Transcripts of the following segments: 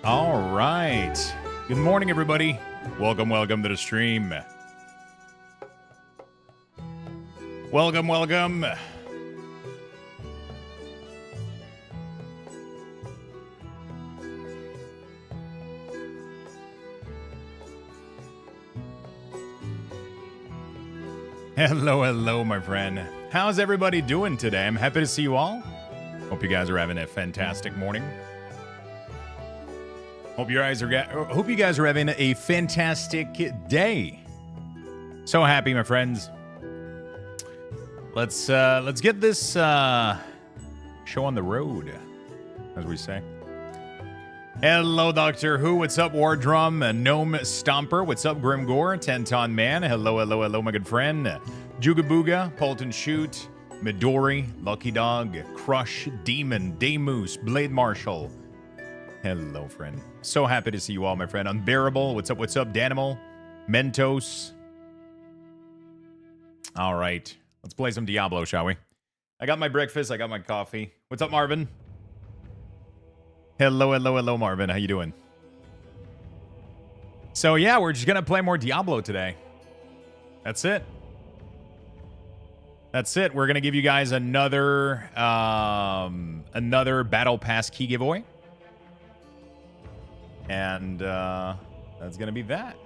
All right. Good morning, everybody. Welcome to the stream. Welcome. Hello, my friend. How's everybody doing today? I'm happy to see you all. Hope you guys are having a fantastic morning. Hope you guys are having a fantastic day. So happy, my friends. Let's get this show on the road, as we say. Hello, Doctor Who. What's up, War Drum? Gnome Stomper. What's up, Grimgore? Tenton Man. Hello, my good friend. Jugabooga, Polton Shoot, Midori, Lucky Dog, Crush, Demon, Daymoose, Blade Marshall. Hello, friend. So happy to see you all, my friend. Unbearable. What's up, Danimal? Mentos. All right. Let's play some Diablo, shall we? I got my breakfast. I got my coffee. What's up, Marvin? Hello, Marvin. How you doing? So, yeah, we're just going to play more Diablo today. That's it. We're going to give you guys another Battle Pass key giveaway. And that's going to be that.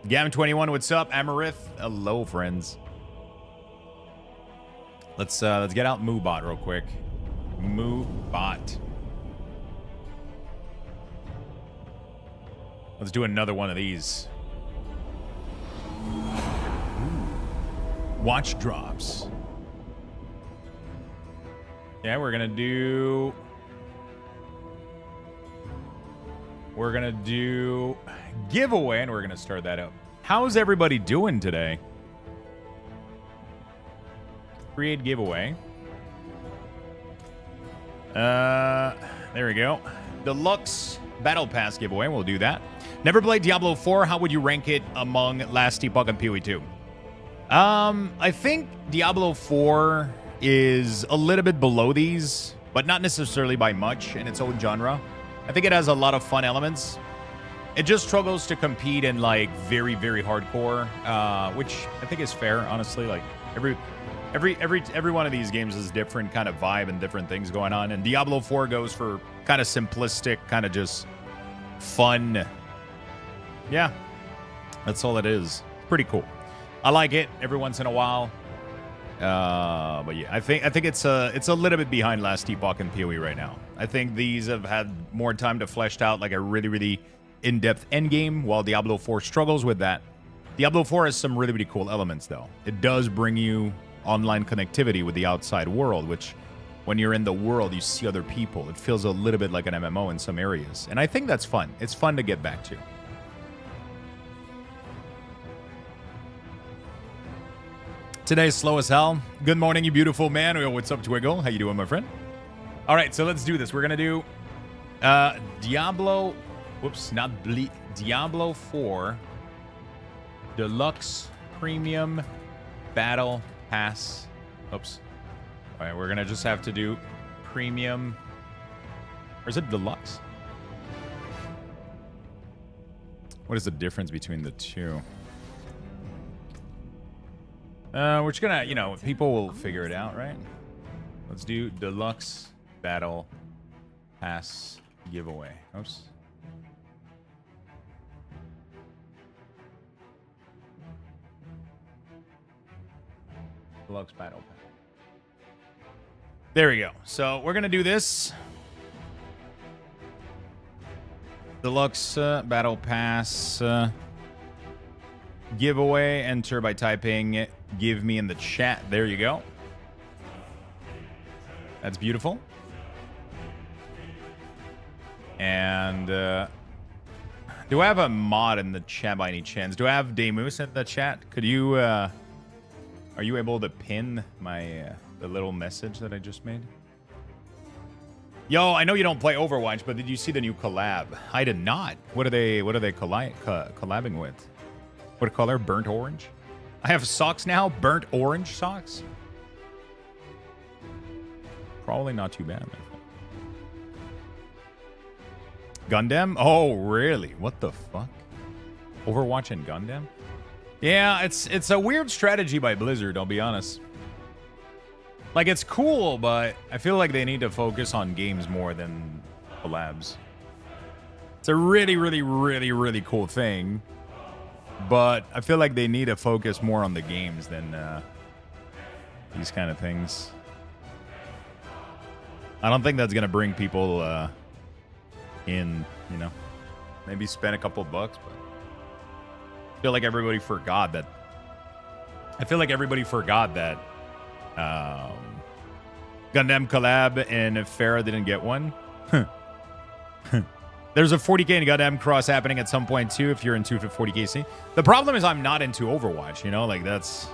Gam21, what's up? Amarith, hello, friends. Let's get out MooBot real quick. MooBot. Let's do another one of these. Watch drops. Yeah, we're gonna do giveaway, and we're gonna start that up. How's everybody doing today? Create giveaway. There we go. Deluxe Battle Pass giveaway. We'll do that. Never played Diablo 4. How would you rank it among Last Epoch and PoE 2? I think Diablo 4 is a little bit below these, but not necessarily by much in its own genre. I think it has a lot of fun elements. It just struggles to compete in like very hardcore, which I think is fair, honestly. Like every one of these games is different kind of vibe and different things going on. And Diablo 4 goes for kind of simplistic, kind of just fun. Yeah, that's all it is. Pretty cool. I like it every once in a while. But yeah, I think it's a little bit behind Last Epoch and PoE right now. I think these have had more time to flesh out like a really in-depth endgame, while Diablo 4 struggles with that. Diablo 4 has some really cool elements, though. It does bring you online connectivity with the outside world, which when you're in the world, you see other people. It feels a little bit like an MMO in some areas. And I think that's fun. It's fun to get back to. Today's slow as hell. Good morning, you beautiful man. What's up, Twiggle? How you doing, my friend? All right, so let's do this. We're going to do Diablo... Whoops, not Bleed. Diablo 4 Deluxe Premium Battle Pass. Oops. All right, we're going to just have to do Premium... Or is it Deluxe? What is the difference between the two? We're just gonna, people will figure it out, right? Let's do Deluxe Battle Pass giveaway. Oops. Deluxe Battle Pass. There we go. So we're gonna do this. Deluxe Battle Pass giveaway. Enter by typing "give me" in the chat. There you go. That's beautiful. And do I have a mod in the chat by any chance? Do I have Daymoose in the chat? Could you are you able to pin my the little message that I just made? Yo, I know you don't play Overwatch, but did you see the new collab? I did not. What are they collabing with? What color? Burnt orange? I have socks now. Burnt orange socks. Probably not too bad. Gundam? Oh, really? What the fuck? Overwatch and Gundam? Yeah, it's a weird strategy by Blizzard, I'll be honest. Like, it's cool, but I feel like they need to focus on games more than collabs. It's a really, really, really, really cool thing, but I feel like they need to focus more on the games than these kind of things. I don't think that's going to bring people in, you know. Maybe spend a couple bucks, but I feel like everybody forgot that. Gundam collab and Farah didn't get one. There's a 40k and Gundam cross happening at some point too if you're into 40k scene. The problem is I'm not into Overwatch, you know? Like that's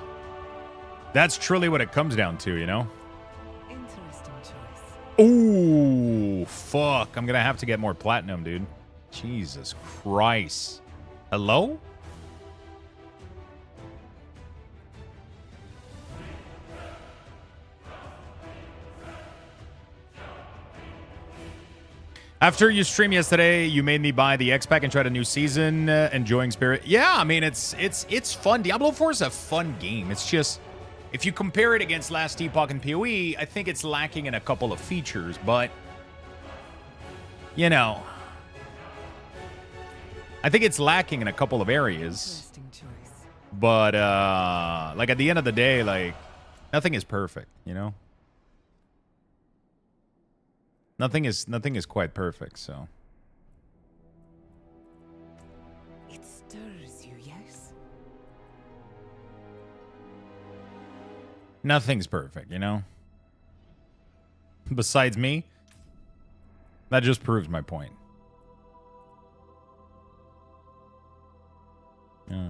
truly what it comes down to, you know? Interesting choice. Ooh, fuck. I'm going to have to get more platinum, dude. Jesus Christ. Hello? After you stream yesterday, you made me buy the X-Pack and try a new season, enjoying Spirit. Yeah, I mean, it's fun. Diablo 4 is a fun game. It's just, if you compare it against Last Epoch and PoE, I think it's lacking in a couple of features, but, you know, I think it's lacking in a couple of areas. Interesting choice. But, like, at the end of the day, like, nothing is perfect, you know? Nothing is quite perfect, so. It stirs you, yes? Nothing's perfect, you know? Besides me, that just proves my point. Yeah.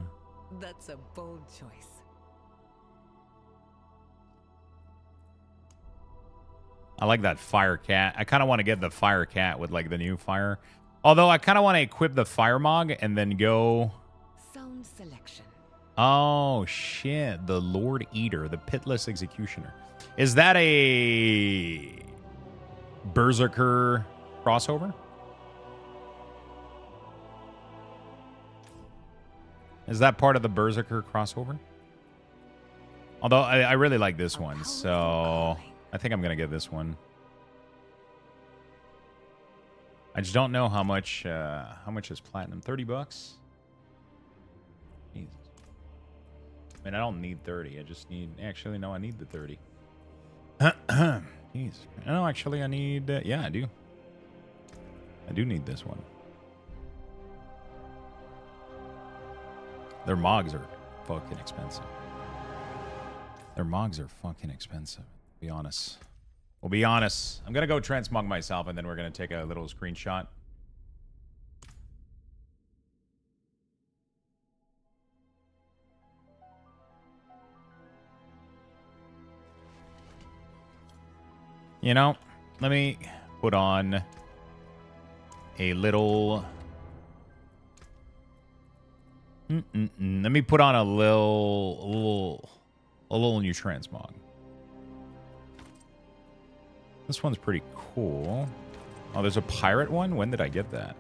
That's a bold choice. I like that fire cat. I kind of want to get the fire cat with like the new fire. Although I kind of want to equip the fire mog and then go. Sound selection. Oh shit! The Lord Eater, the Pitless Executioner. Is that a Berserker crossover? Is that part of the Berserker crossover? Although I really like this one, so I think I'm gonna get this one. I just don't know how much is platinum. 30 bucks. Jesus. I mean, I don't need 30. I just need. Actually, no, I need the 30. Jeez. No, actually, I need. Yeah, I do. I do need this one. Their mogs are fucking expensive. Their mogs are fucking expensive. Be honest. We'll be honest. I'm gonna go transmog myself, and then we're gonna take a little screenshot. You know, let me put on a little. Let me put on a little new transmog. This one's pretty cool. Oh, there's a pirate one? When did I get that?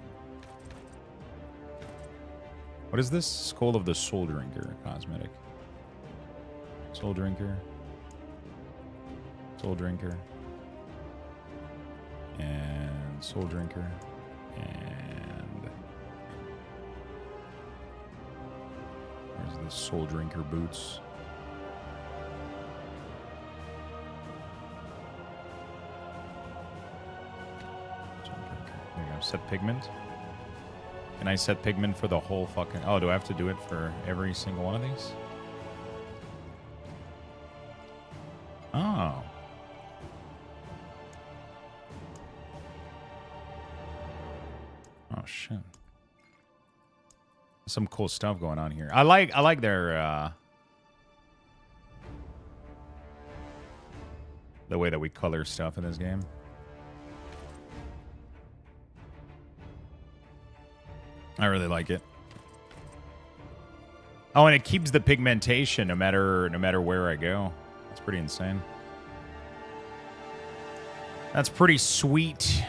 What is this? Skull of the Soul Drinker cosmetic. Soul Drinker. Soul Drinker. And Soul Drinker. And there's the Soul Drinker boots. Set pigment. Can I set pigment for the whole fucking... Oh, do I have to do it for every single one of these? Oh. Oh, shit. Some cool stuff going on here. I like their... the way that we color stuff in this game. I really like it. Oh, and it keeps the pigmentation no matter where I go. That's pretty insane. That's pretty sweet.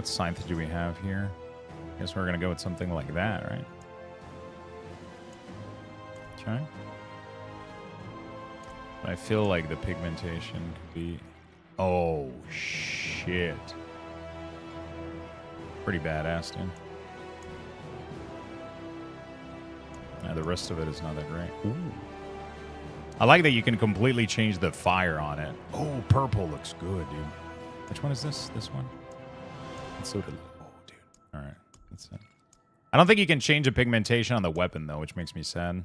What scythe do we have here? Guess we're gonna go with something like that, right? Okay. I feel like the pigmentation could be... Oh, shit. Pretty badass, dude. Yeah, the rest of it is not that great. Ooh. I like that you can completely change the fire on it. Oh, purple looks good, dude. Which one is this? This one? It's so... Oh, dude. All right. That's it. I don't think you can change the pigmentation on the weapon, though, which makes me sad.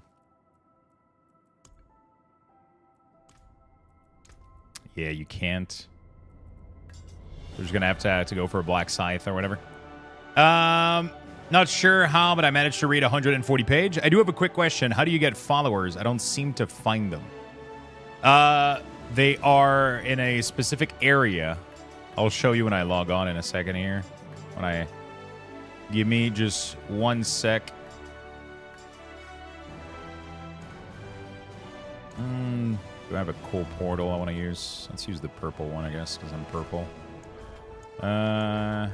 Yeah, you can't. We're just going to have to go for a black scythe or whatever. Not sure how, but I managed to read 140 page. I do have a quick question. How do you get followers? I don't seem to find them. They are in a specific area. I'll show you when I log on in a second here. When I... Give me just 1 sec. Do I have a cool portal I want to use? Let's use the purple one, I guess, because I'm purple. Then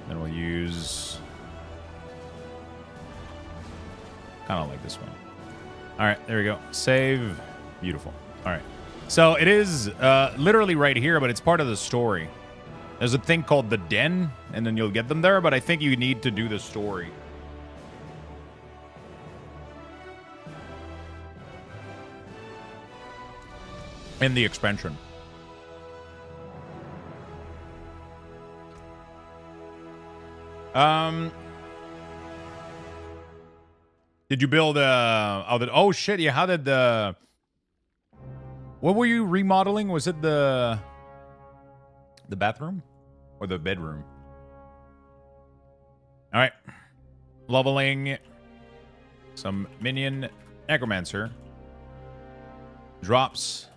we'll use... kind of like this one. All right, there we go. Save. Beautiful. All right. So it is literally right here, but it's part of the story. There's a thing called the Den, and then you'll get them there, but I think you need to do the story. In the expansion. Did you build oh shit, yeah, how did the... What were you remodeling? Was it the bathroom? Or the bedroom? Alright. Leveling some Minion Necromancer. Drops.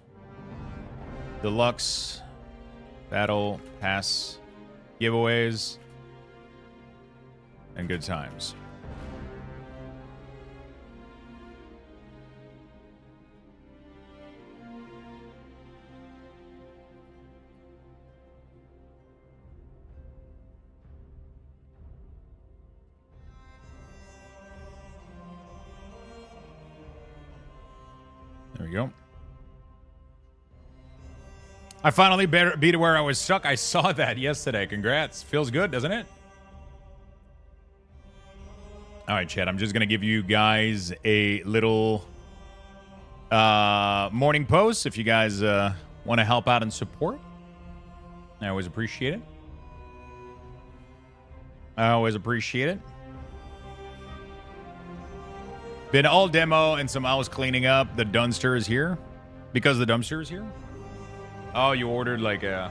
Deluxe. Battle Pass. Giveaways. And good times. There we go. I finally beat where I was stuck. I saw that yesterday. Congrats. Feels good, doesn't it? All right, chat. I'm just going to give you guys a little morning post if you guys want to help out and support. I always appreciate it. I always appreciate it. Been all demo and some house cleaning up. The dumpster is here. Because the dumpster is here? Oh, you ordered like a...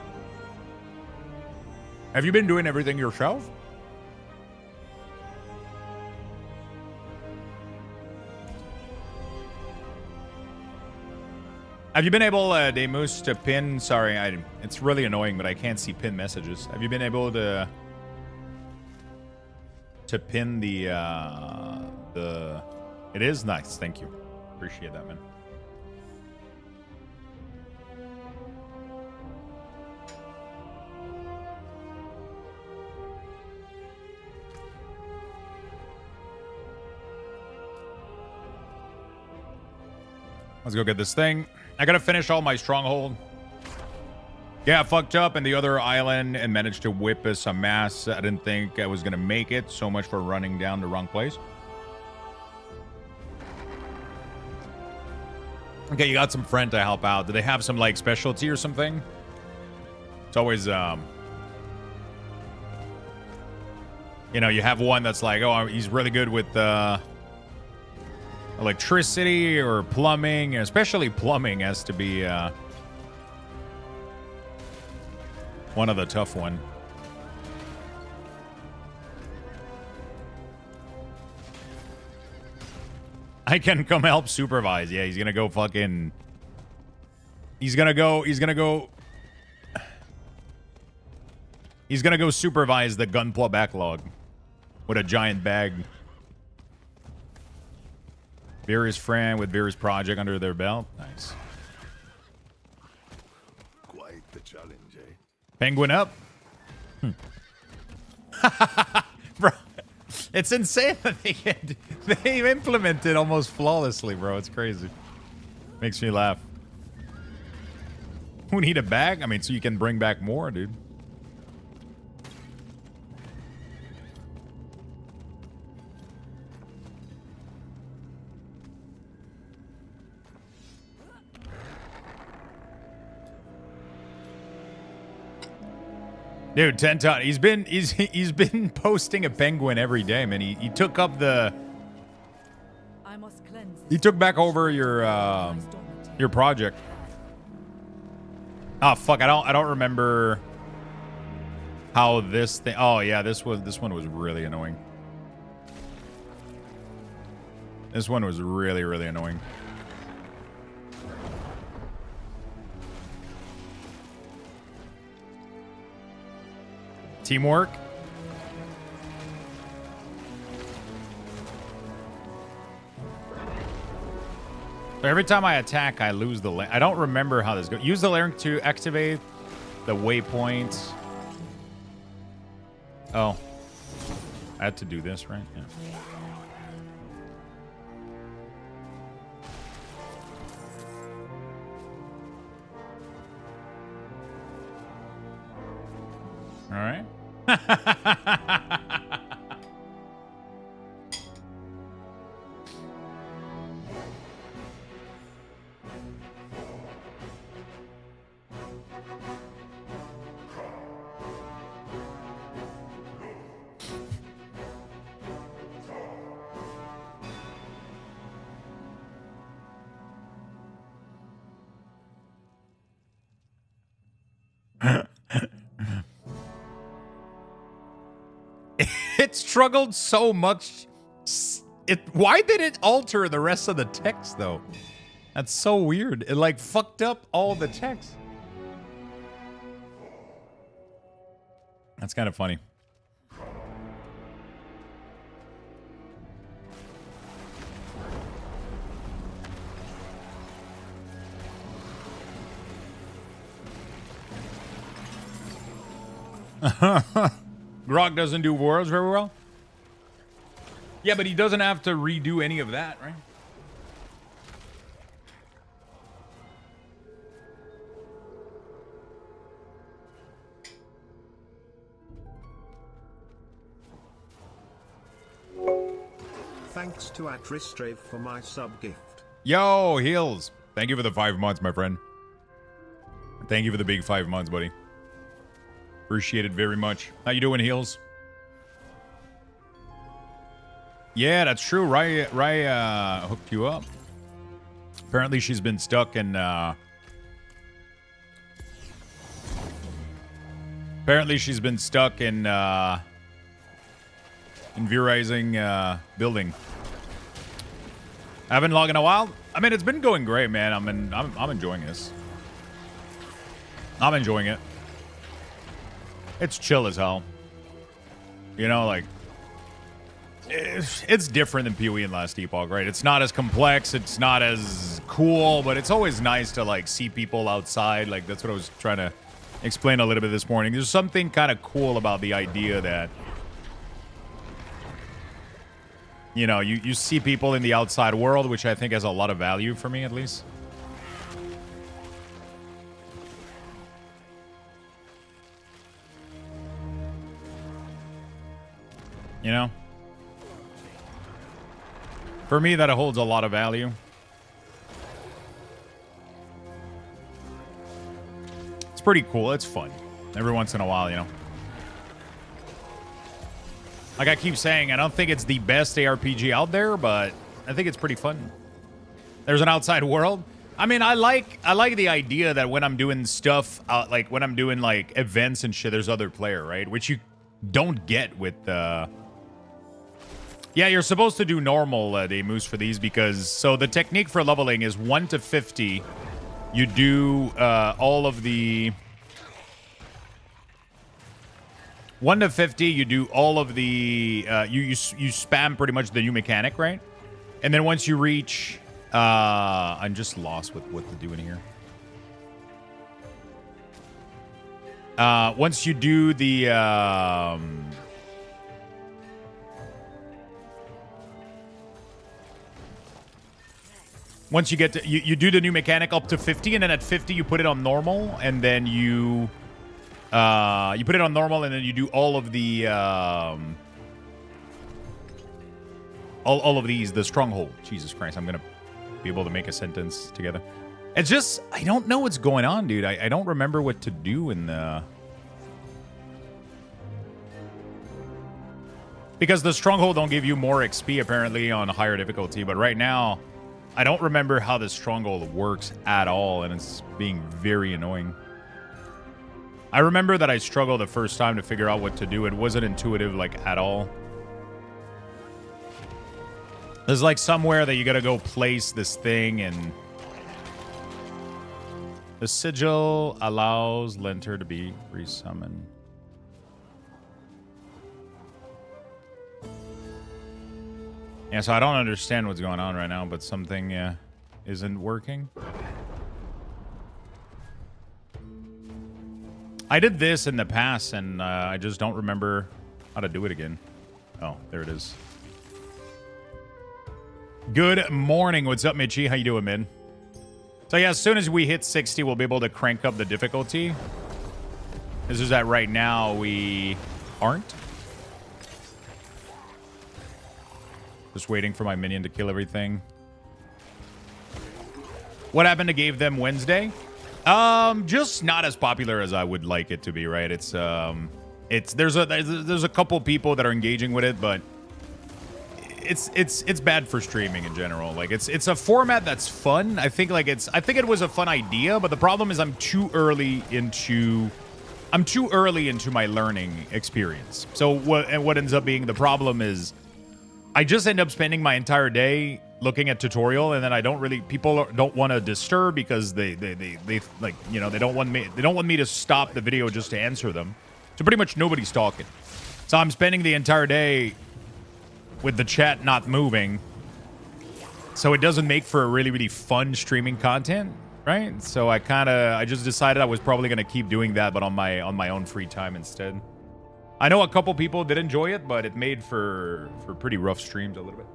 Have you been doing everything yourself? Have you been able, Demus, to pin... Sorry, it's really annoying, but I can't see pin messages. Have you been able to pin the... It is nice. Thank you. Appreciate that, man. Let's go get this thing. I gotta finish all my stronghold. Yeah, I fucked up in the other island and managed to whip us a mass. I didn't think I was gonna make it. So much for running down the wrong place. Okay, you got some friend to help out. Do they have some, like, specialty or something? It's always, you know, you have one that's like, oh, he's really good with, electricity or plumbing. Especially plumbing has to be, one of the tough one. I can come help supervise. Yeah, he's gonna go fucking... He's gonna go supervise the Gunpla backlog with a giant bag. Various friend with various project under their belt. Nice. Quite the challenge, eh? Penguin up. Bro, it's insane that they implement it almost flawlessly, bro. It's crazy. Makes me laugh. Who need a bag? I mean, so you can bring back more, dude. Dude, Tenton, he's been posting a penguin every day, man. He took up the I must cleanse he took back over your project. Oh fuck, I don't remember how this thing. Oh yeah, this one was really annoying. This one was really, really annoying. Teamwork. So every time I attack, I lose the link. I don't remember how this goes. Use the link to activate the waypoint. Oh. I had to do this, right? Yeah. All right. It struggled so much. Why did it alter the rest of the text though? That's so weird. It like fucked up all the text. That's kind of funny. Grog doesn't do worlds very well. Yeah, but he doesn't have to redo any of that, right? Thanks to Atristrave for my sub gift. Yo, Heels. Thank you for the 5 months, my friend. Thank you for the big 5 months, buddy. Appreciate it very much. How you doing, Heels? Yeah, that's true. Rye hooked you up. Apparently she's been stuck in Verizing building. I haven't logged in a while. I mean, it's been going great, man. I'm enjoying this. I'm enjoying it. It's chill as hell. You know, like it's different than PoE and Last Epoch, right? It's not as complex, it's not as cool, but it's always nice to like see people outside. Like that's what I was trying to explain a little bit this morning. There's something kind of cool about the idea that, you know, you see people in the outside world, which I think has a lot of value for me, at least. You know? For me, that holds a lot of value. It's pretty cool. It's fun. Every once in a while, you know? Like I keep saying, I don't think it's the best ARPG out there, but I think it's pretty fun. There's an outside world. I mean, I like the idea that when I'm doing stuff, like when I'm doing like events and shit, there's other player, right? Which you don't get with yeah, you're supposed to do normal demos for these because so the technique for leveling is 1 to 50. You do all of the 1 to 50. You do all of the you spam pretty much the new mechanic, right? And then once you reach, I'm just lost with what to do in here. once you do the once you get to you do the new mechanic up to 50, and then at 50 you put it on normal, and then you put it on normal, and then you do all of the all of these, the stronghold. Jesus Christ, I'm gonna be able to make a sentence together. It's just, I don't know what's going on, dude. I don't remember what to do in the... Because the stronghold don't give you more XP, apparently, on a higher difficulty. But right now, I don't remember how the stronghold works at all, and it's being very annoying. I remember that I struggled the first time to figure out what to do. It wasn't intuitive, like, at all. There's, like, somewhere that you gotta go place this thing, and... The sigil allows Lenter to be resummoned. Yeah, so I don't understand what's going on right now, but something isn't working. I did this in the past, and I just don't remember how to do it again. Oh, there it is. Good morning. What's up, Mitchie? How you doing, man? So yeah, as soon as we hit 60, we'll be able to crank up the difficulty. This is that right now we aren't. Just waiting for my minion to kill everything. What happened to Gave Them Wednesday? Just not as popular as I would like it to be, right? It's there's a couple people that are engaging with it, but it's bad for streaming in general. Like it's a format that's fun. I think it was a fun idea, but the problem is I'm too early into my learning experience. So what ends up being the problem is I just end up spending my entire day looking at tutorial, and then people don't want to disturb because they like, you know, they don't want me to stop the video just to answer them. So pretty much nobody's talking. So I'm spending the entire day with the chat not moving, so it doesn't make for a really, really fun streaming content, right? So I just decided I was probably gonna keep doing that, but on my own free time instead. I know a couple people did enjoy it, but it made for pretty rough streams a little bit.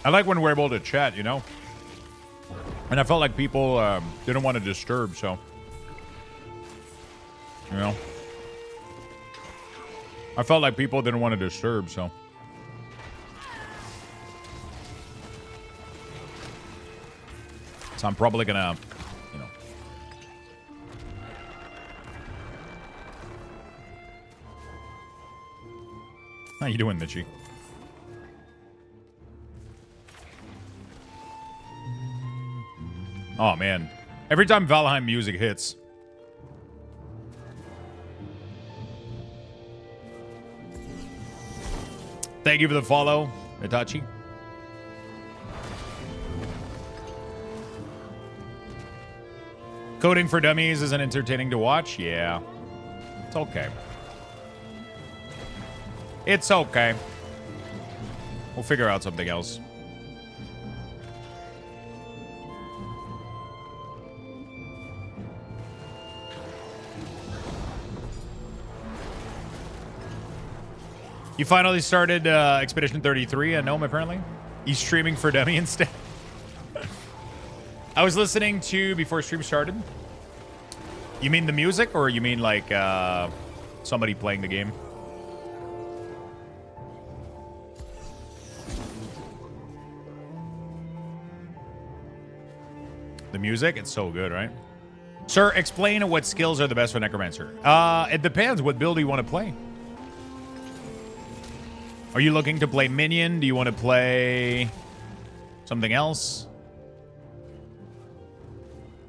I like when we're able to chat, you know? And I felt like people didn't want to disturb, so... You know? I felt like people didn't want to disturb, so... So I'm probably gonna, you know... How you doing, Mitchie? Oh, man. Every time Valheim music hits... Thank you for the follow, Itachi. Coding for Dummies isn't entertaining to watch? Yeah. It's okay. It's okay. We'll figure out something else. You finally started Expedition 33 at Gnome, apparently. He's streaming for Dummy instead. I was listening to before stream started. You mean the music, or you mean like somebody playing the game? The music? It's so good, right? Sir, explain what skills are the best for Necromancer. It depends. What build do you want to play? Are you looking to play Minion? Do you want to play something else?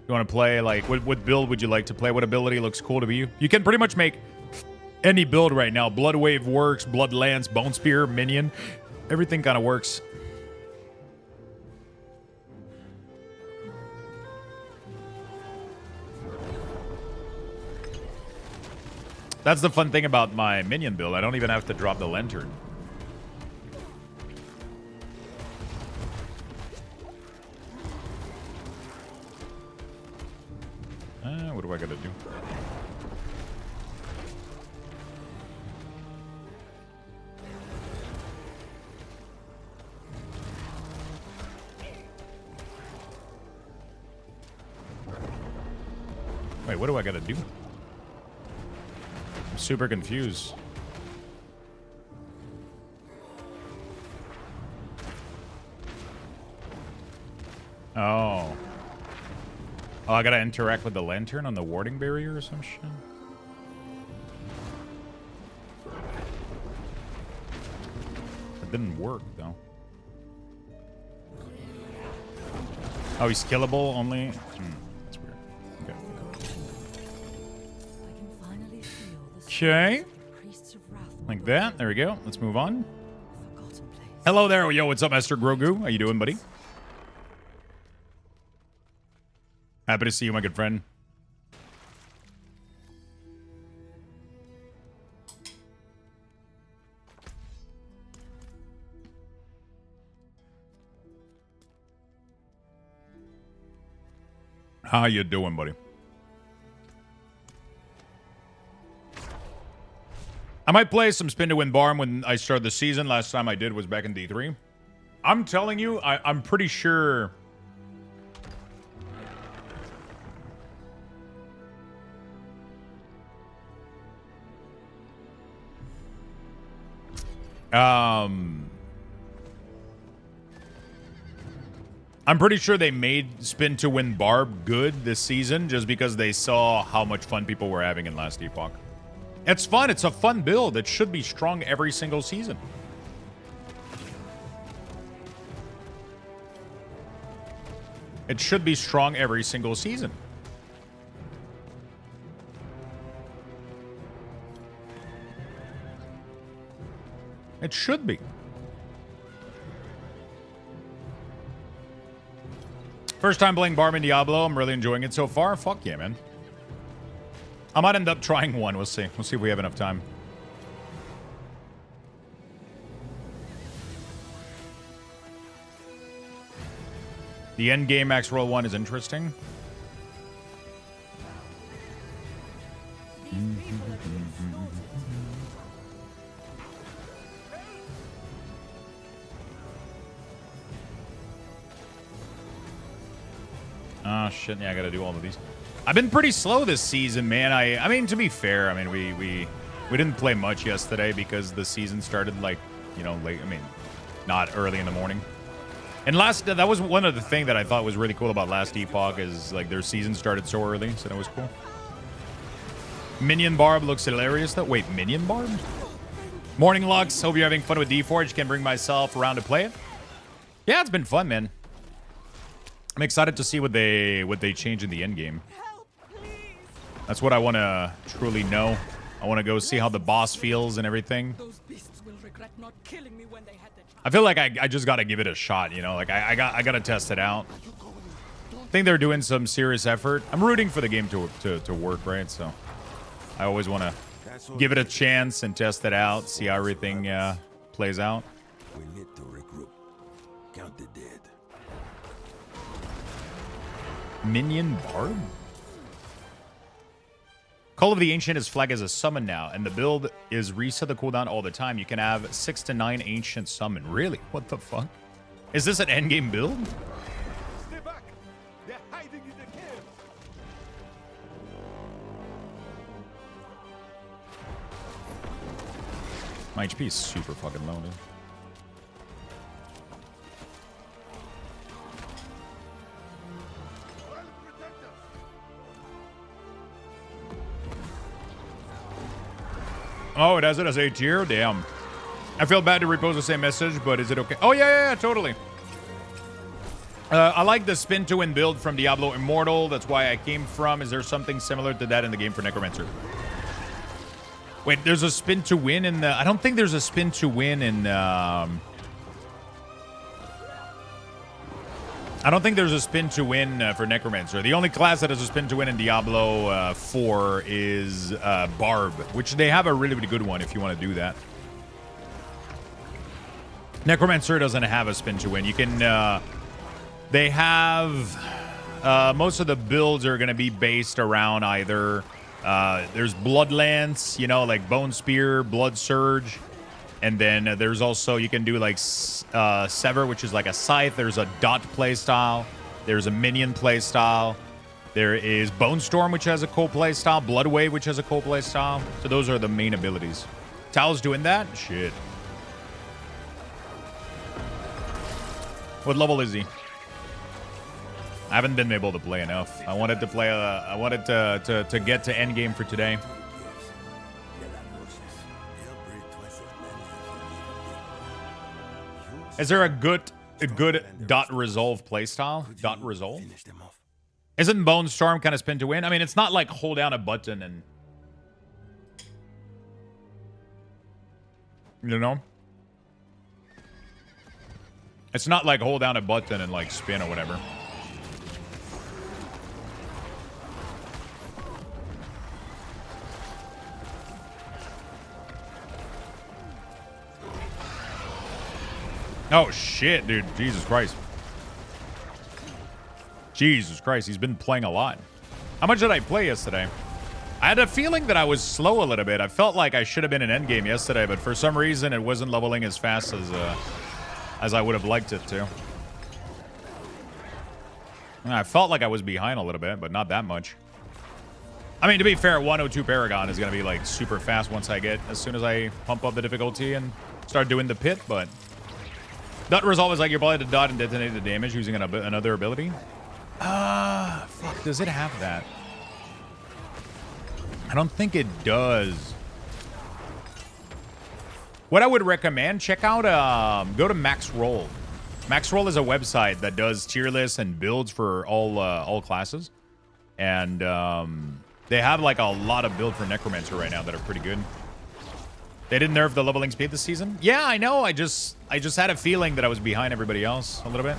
You want to play, like, what build would you like to play? What ability looks cool to you? You can pretty much make any build right now. Blood Wave works, Blood Lance, Bone Spear, Minion. Everything kind of works. That's the fun thing about my Minion build. I don't even have to drop the Lantern. What do I gotta do? Wait, what do I gotta do? I'm super confused. Oh. Oh, I gotta interact with the lantern on the warding barrier or some shit? It didn't work, though. Oh, he's killable only? That's weird. Okay. Okay. Like that. There we go. Let's move on. Hello there. Yo, what's up, Master Grogu? How you doing, buddy? Happy to see you, my good friend. How you doing, buddy? I might play some Spin to Win Barm when I start the season. Last time I did was back in D3. I'm telling you, I'm pretty sure... I'm pretty sure they made Spin to Win Barb good this season just because they saw how much fun people were having in last epoch. It's fun. It's a fun build. It should be strong every single season. It should be strong every single season. It should be. First time playing Barb in Diablo. I'm really enjoying it so far. Fuck yeah, man. I might end up trying one. We'll see. We'll see if we have enough time. The end game max roll 1 is interesting. Oh, shit. Yeah, I gotta do all of these. I've been pretty slow this season, man. I mean, to be fair, I mean, we didn't play much yesterday because the season started, like, you know, late. I mean, not early in the morning. And that was one of the things that I thought was really cool about last epoch is, like, their season started so early, so that was cool. Minion Barb looks hilarious, though. Wait, Minion Barb? Morning, Lux. Hope you're having fun with D4. Can bring myself around to play it. Yeah, it's been fun, man. I'm excited to see what they change in the end game. That's what I want to truly know. I want to go see how the boss feels and everything. I feel like I just got to give it a shot, you know? Like, I got to test it out. I think they're doing some serious effort. I'm rooting for the game to work, right? So I always want to give it a chance and test it out, see how everything plays out. We need to regroup. Count the dead. Minion Barb? Call of the Ancient is flagged as a summon now, and the build is reset the cooldown all the time. You can have 6 to 9 Ancient summon. Really? What the fuck? Is this an endgame build? Stay back. They're hiding in the cave. My HP is super fucking low, dude. Oh, it has it as A tier? Damn. I feel bad to repost the same message, but is it okay? Oh, yeah, totally. I like the spin to win build from Diablo Immortal. That's why I came from. Is there something similar to that in the game for Necromancer? Wait, there's a spin to win in the... I don't think there's a spin to win in... I don't think there's a spin to win for Necromancer. The only class that has a spin to win in Diablo 4 is Barb, which they have a really, really good one if you want to do that. Necromancer doesn't have a spin to win. You can... they have... most of the builds are going to be based around either there's Bloodlance, you know, like Bone Spear, Blood Surge, and then there's also, you can do like Sever, which is like a scythe. There's a Dot playstyle. There's a Minion playstyle. There is Bone Storm, which has a cool playstyle. Blood Wave, which has a cool playstyle. So those are the main abilities. Tao's doing that? Shit. What level is he? I haven't been able to play enough. I wanted to play. I wanted to get to endgame for today. Is there a good dot resolve playstyle? Dot resolve? Isn't Bone Storm kind of spin to win? I mean, it's not like hold down a button and, you know, it's not like hold down a button and like spin or whatever. Oh shit, dude. Jesus Christ. Jesus Christ, he's been playing a lot. How much did I play yesterday? I had a feeling that I was slow a little bit. I felt like I should have been in endgame yesterday, but for some reason it wasn't leveling as fast as I would have liked it to. I felt like I was behind a little bit, but not that much. I mean, to be fair, 102 Paragon is going to be like super fast once as soon as I pump up the difficulty and start doing the pit, but dot resolve is like you're able to dot and detonate the damage using another ability. Fuck, does it have that? I don't think it does. What I would recommend, check out, go to Max Roll. Max Roll is a website that does tier lists and builds for all classes. And they have like a lot of build for Necromancer right now that are pretty good. They didn't nerf the leveling speed this season? Yeah, I know. I just had a feeling that I was behind everybody else a little bit.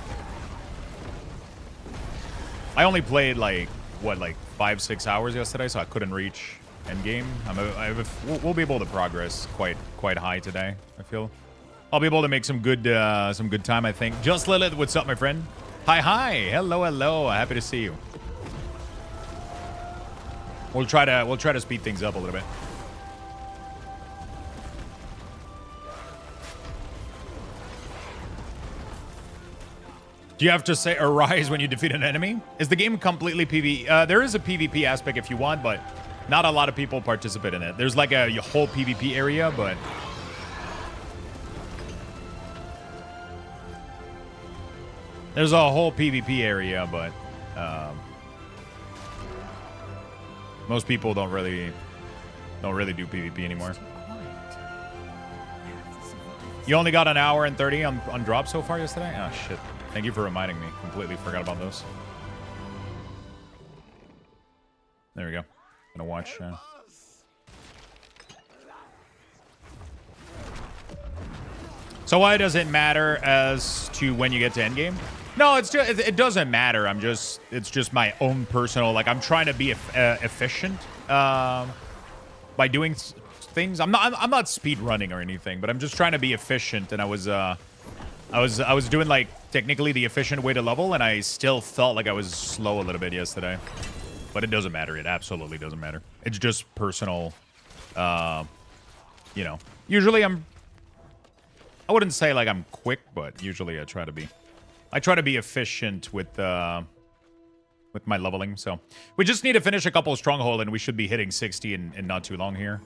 I only played like 5-6 hours yesterday, so I couldn't reach endgame. We'll be able to progress quite high today. I feel I'll be able to make some good time. I think. Just Lilith, what's up, my friend? Hi, hello. Happy to see you. We'll try to speed things up a little bit. Do you have to say arise when you defeat an enemy? Is the game completely PvE? There is a PvP aspect if you want, but not a lot of people participate in it. There's like a whole PvP area, but there's a whole PvP area, but most people don't really do PvP anymore. You only got an hour and 30 on drop so far yesterday? Oh shit. Thank you for reminding me. Completely forgot about those. There we go. Gonna watch. So why does it matter as to when you get to endgame? No, it doesn't matter. It's just my own personal. Like I'm trying to be efficient by doing things. I'm not speed running or anything, but I'm just trying to be efficient. And I was doing like technically the efficient way to level, and I still felt like I was slow a little bit yesterday. But it doesn't matter. It absolutely doesn't matter. It's just personal. You know, usually I wouldn't say like I'm quick, but usually I try to be efficient with my leveling. So we just need to finish a couple of stronghold, and we should be hitting 60 in not too long here.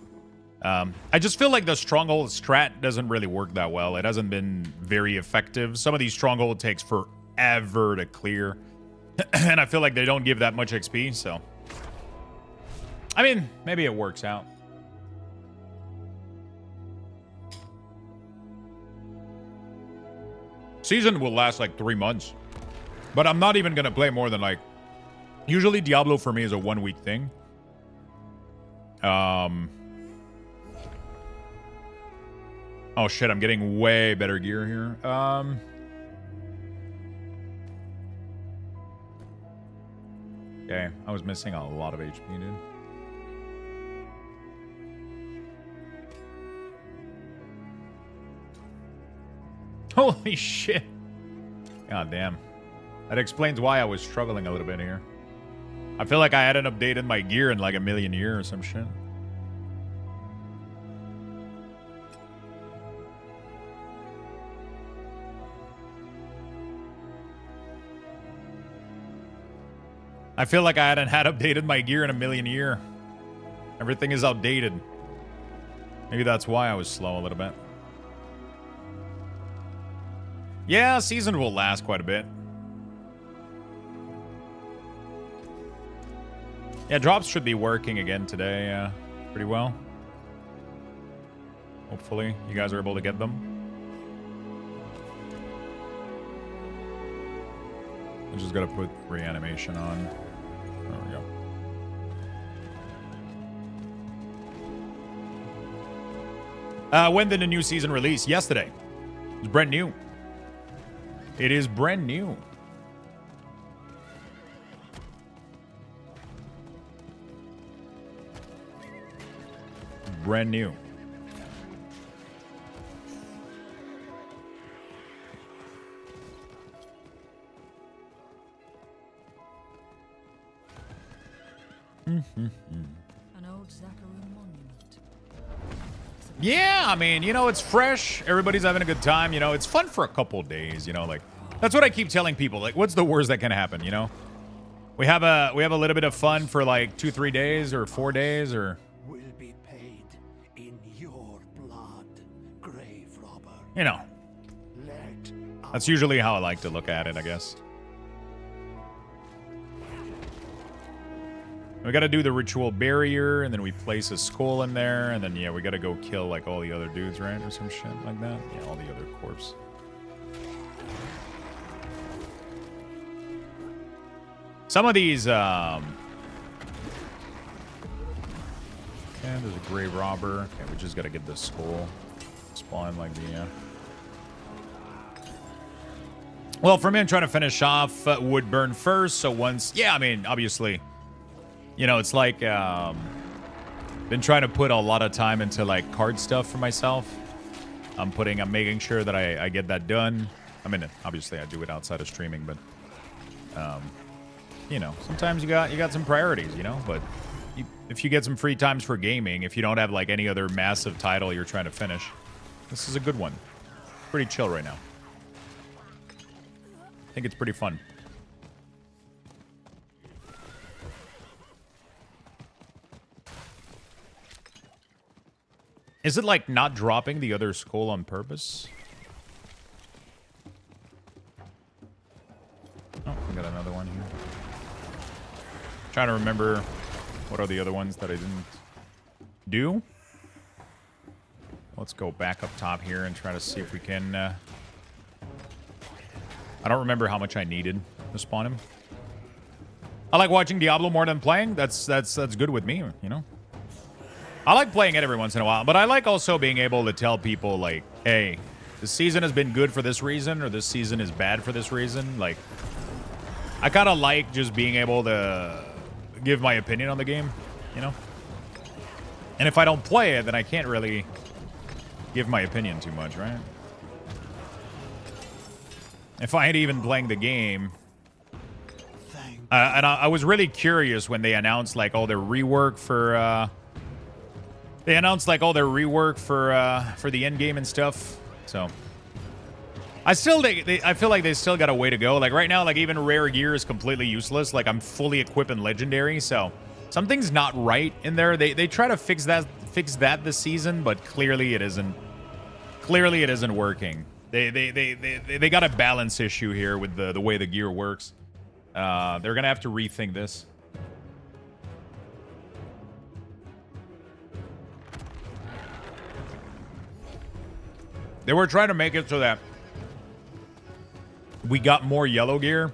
I just feel like the stronghold strat doesn't really work that well. It hasn't been very effective. Some of these stronghold takes forever to clear. And I feel like they don't give that much XP, so I mean, maybe it works out. Season will last like 3 months. But I'm not even gonna play more than like, usually Diablo for me is a 1 week thing. Oh shit, I'm getting way better gear here. Okay, I was missing a lot of HP, dude. Holy shit. God damn. That explains why I was struggling a little bit here. I feel like I hadn't updated my gear in like a million years or some shit. I feel like I hadn't had updated my gear in a million years. Everything is outdated. Maybe that's why I was slow a little bit. Yeah, season will last quite a bit. Yeah, drops should be working again today pretty well. Hopefully, you guys are able to get them. I just gotta put reanimation on. There we go. When did the new season release? Yesterday. It's brand new. It is brand new. Brand new. An old Zachary monument. Yeah, I mean, you know, it's fresh. Everybody's having a good time. You know, it's fun for a couple days. You know, like that's what I keep telling people. Like, what's the worst that can happen? You know, we have a little bit of fun for like 2-3 days or 4 days or. Will be paid in your blood, grave robber. You know, Let that's usually how I like to look at it, I guess. We gotta do the ritual barrier, and then we place a skull in there, and then, yeah, we gotta go kill, like, all the other dudes, right? Or some shit like that. Yeah, all the other corpse. Some of these, okay, there's a grave robber. Okay, we just gotta get the skull. Spawn, like, the, Well, for me, I'm trying to finish off wood burn first, so once... Yeah, I mean, obviously... You know, it's like, been trying to put a lot of time into, like, card stuff for myself. I'm making sure that I get that done. I mean, obviously I do it outside of streaming, but, you know, sometimes you got some priorities, you know, but if you get some free times for gaming, if you don't have, like, any other massive title you're trying to finish, this is a good one. Pretty chill right now. I think it's pretty fun. Is it like not dropping the other skull on purpose? Oh, we got another one here. Trying to remember what are the other ones that I didn't do. Let's go back up top here and try to see if we can... I don't remember how much I needed to spawn him. I like watching Diablo more than playing. That's good with me, you know? I like playing it every once in a while, but I like also being able to tell people, like, hey, this season has been good for this reason, or this season is bad for this reason. Like, I kind of like just being able to give my opinion on the game, you know? And if I don't play it, then I can't really give my opinion too much, right? If I ain't even playing the game... and I was really curious when they announced, like, all their rework for... They announced, like, all their rework for the end game and stuff. So I feel like they still got a way to go. Like right now, like even rare gear is completely useless. Like I'm fully equipped in legendary, so something's not right in there. They try to fix that this season, but clearly it isn't. Clearly it isn't working. They got a balance issue here with the way the gear works. They're gonna have to rethink this. They were trying to make it so that we got more yellow gear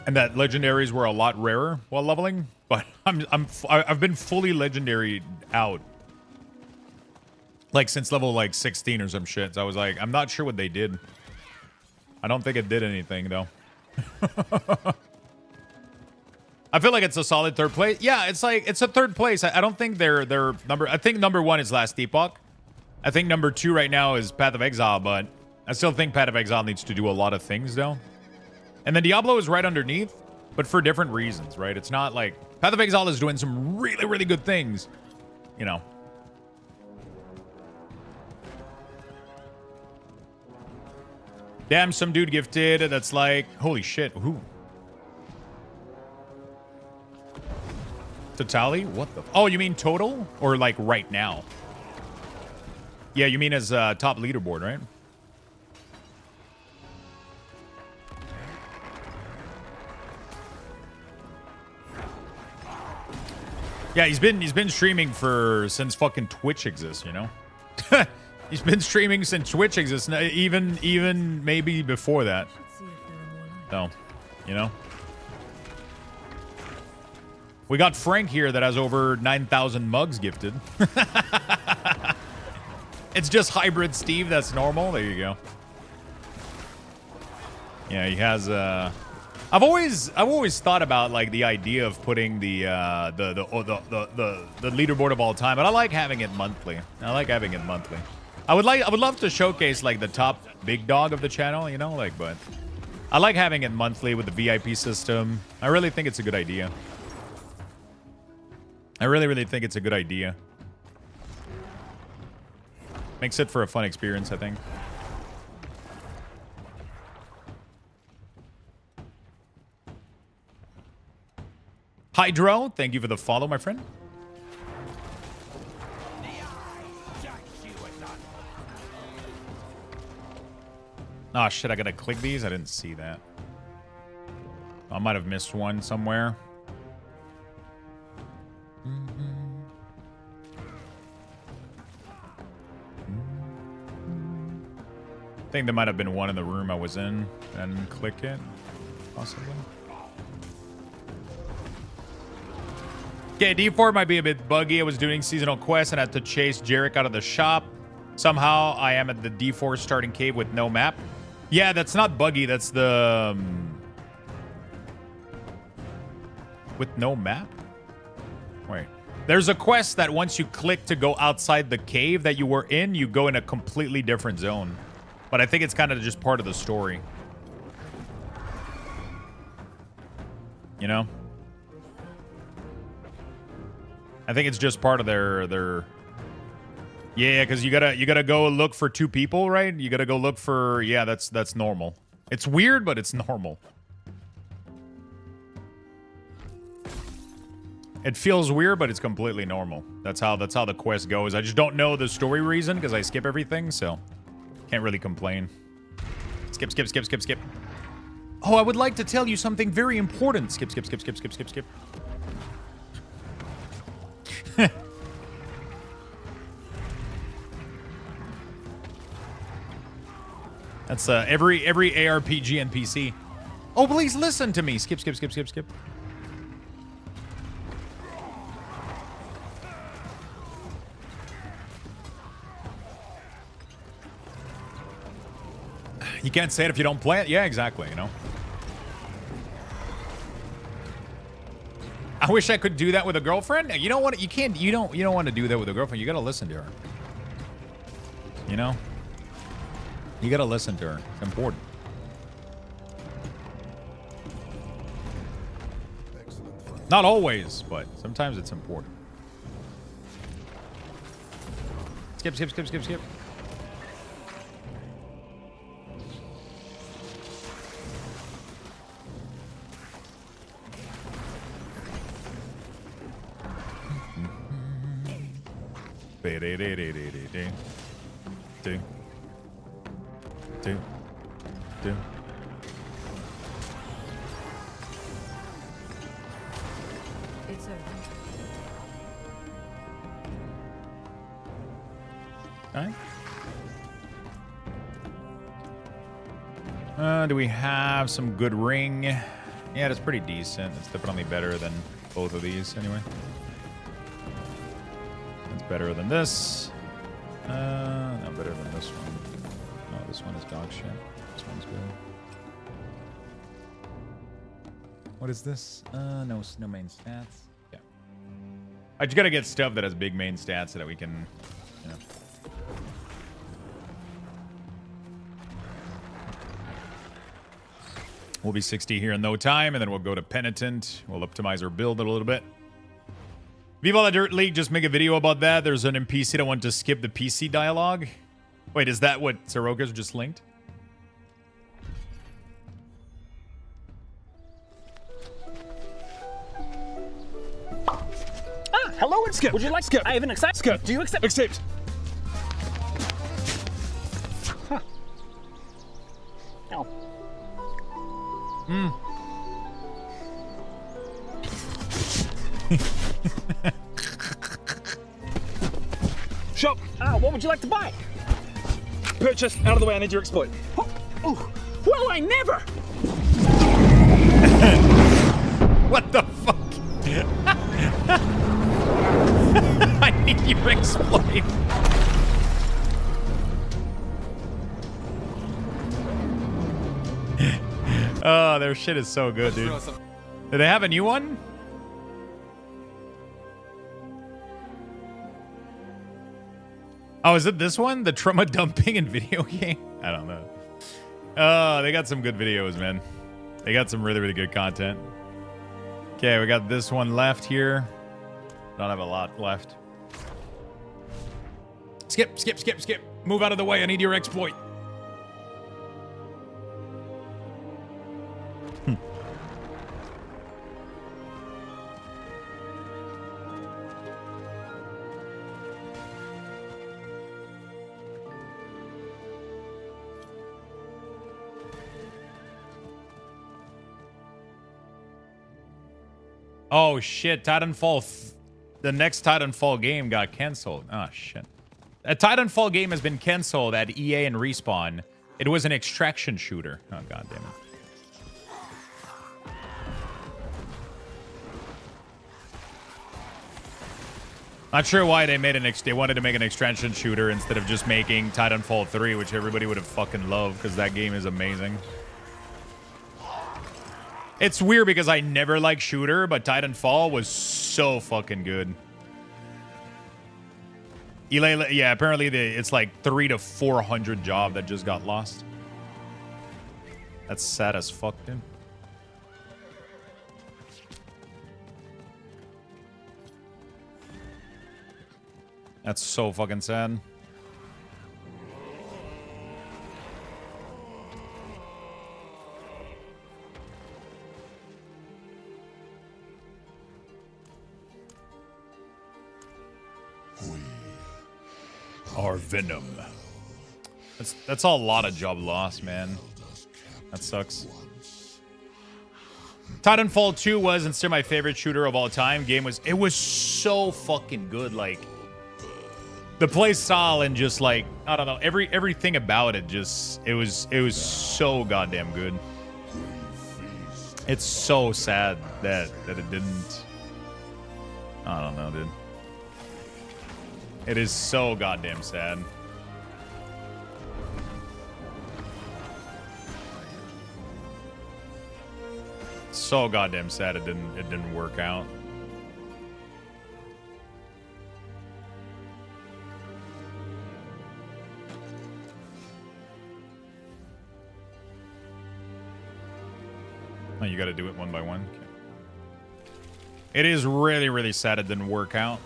and that legendaries were a lot rarer while leveling, but I've been fully legendary out like since level like 16 or some shit. So I was like, I'm not sure what they did. I don't think it did anything though. I feel like it's a solid third place. Yeah, it's like it's a third place. I don't think they're number. I think number 1 is Last Epoch. I think number 2 right now is Path of Exile, but I still think Path of Exile needs to do a lot of things, though. And then Diablo is right underneath, but for different reasons, right? It's not like Path of Exile is doing some really, really good things, you know. Damn, some dude gifted that's like, holy shit, who? Totally? What the? Oh, you mean total? Or like right now? Yeah, you mean as top leaderboard, right? Yeah, he's been streaming since fucking Twitch exists, you know? He's been streaming since Twitch exists, even maybe before that. See if there are more like. So, you know? We got Frank here that has over 9,000 mugs gifted. It's just hybrid Steve, that's normal. There you go. Yeah, he has I've always thought about like the idea of putting the leaderboard of all time, but I like having it monthly. I would love to showcase like the top big dog of the channel, you know, like, but I like having it monthly with the VIP system. I really think it's a good idea. I really think it's a good idea. Makes it for a fun experience, I think. Hydro, thank you for the follow, my friend. Oh shit, I gotta click these? I didn't see that. I might have missed one somewhere. I think there might have been one in the room I was in. And click it, possibly. Okay, D4 might be a bit buggy. I was doing seasonal quests and had to chase Jarek out of the shop. Somehow I am at the D4 starting cave with no map. Yeah, that's not buggy. That's the... with no map? Wait. There's a quest that once you click to go outside the cave that you were in, you go in a completely different zone. But I think it's kind of just part of the story. You know? I think it's just part of their... Yeah, because you gotta go look for two people, right? You gotta go look for... Yeah, that's normal. It's weird, but it's normal. It feels weird, but it's completely normal. That's how the quest goes. I just don't know the story reason because I skip everything, so can't really complain. Skip. Oh, I would like to tell you something very important. Skip. That's every ARPG NPC. Oh, please listen to me. Skip. You can't say it if you don't play it. Yeah, exactly, you know. I wish I could do that with a girlfriend. You know what? You can't. You don't want to do that with a girlfriend. You got to listen to her. You know? You got to listen to her. It's important. Not always, but sometimes it's important. Skip. Do. It's over. Alright. Do we have some good ring? Yeah, that's pretty decent. It's definitely better than both of these, anyway. It's better than this. No, better than this one. No, this one is dog shit. This one's good. What is this? No main stats. Yeah. I just gotta get stuff that has big main stats so that we can, you know. We'll be 60 here in no time, and then we'll go to Penitent. We'll optimize our build a little bit. Viva la Dirt League, just make a video about that. There's an NPC that want to skip the PC dialogue. Wait, is that what Soroka's just linked? Hello and skip. Would you like skip? I have an accept. Skip. Do you accept? Accept. Huh. Oh. Shop. What would you like to buy? Purchase. Out of the way. I need your exploit. Oh. Well, I never. What the fuck? I need your exploit. Oh, their shit is so good, dude. Do they have a new one? Oh, is it this one? The trauma dumping in video game? I don't know. Oh, they got some good videos, man. They got some really, really good content. Okay, we got this one left here. Don't have a lot left. Skip, skip, skip, skip. Move out of the way. I need your exploit. Oh shit, Titanfall, the next Titanfall game got canceled. Oh shit. A Titanfall game has been canceled at EA and Respawn. It was an extraction shooter. Oh god damn it. Not sure why they made they wanted to make an extraction shooter instead of just making Titanfall 3, which everybody would have fucking loved because that game is amazing. It's weird because I never liked shooter, but Titanfall was so fucking good. Yeah, apparently it's like 300 to 400 job that just got lost. That's sad as fuck, dude. That's so fucking sad. Our Venom. That's a lot of job loss, man. That sucks. Titanfall 2 was and still my favorite shooter of all time. It was so fucking good. Like the play style and just like I don't know, everything about it it was so goddamn good. It's so sad that it didn't. I don't know, dude. It is so goddamn sad. So goddamn sad it didn't work out. Oh, you got to do it one by one. Okay. It is really, really sad it didn't work out.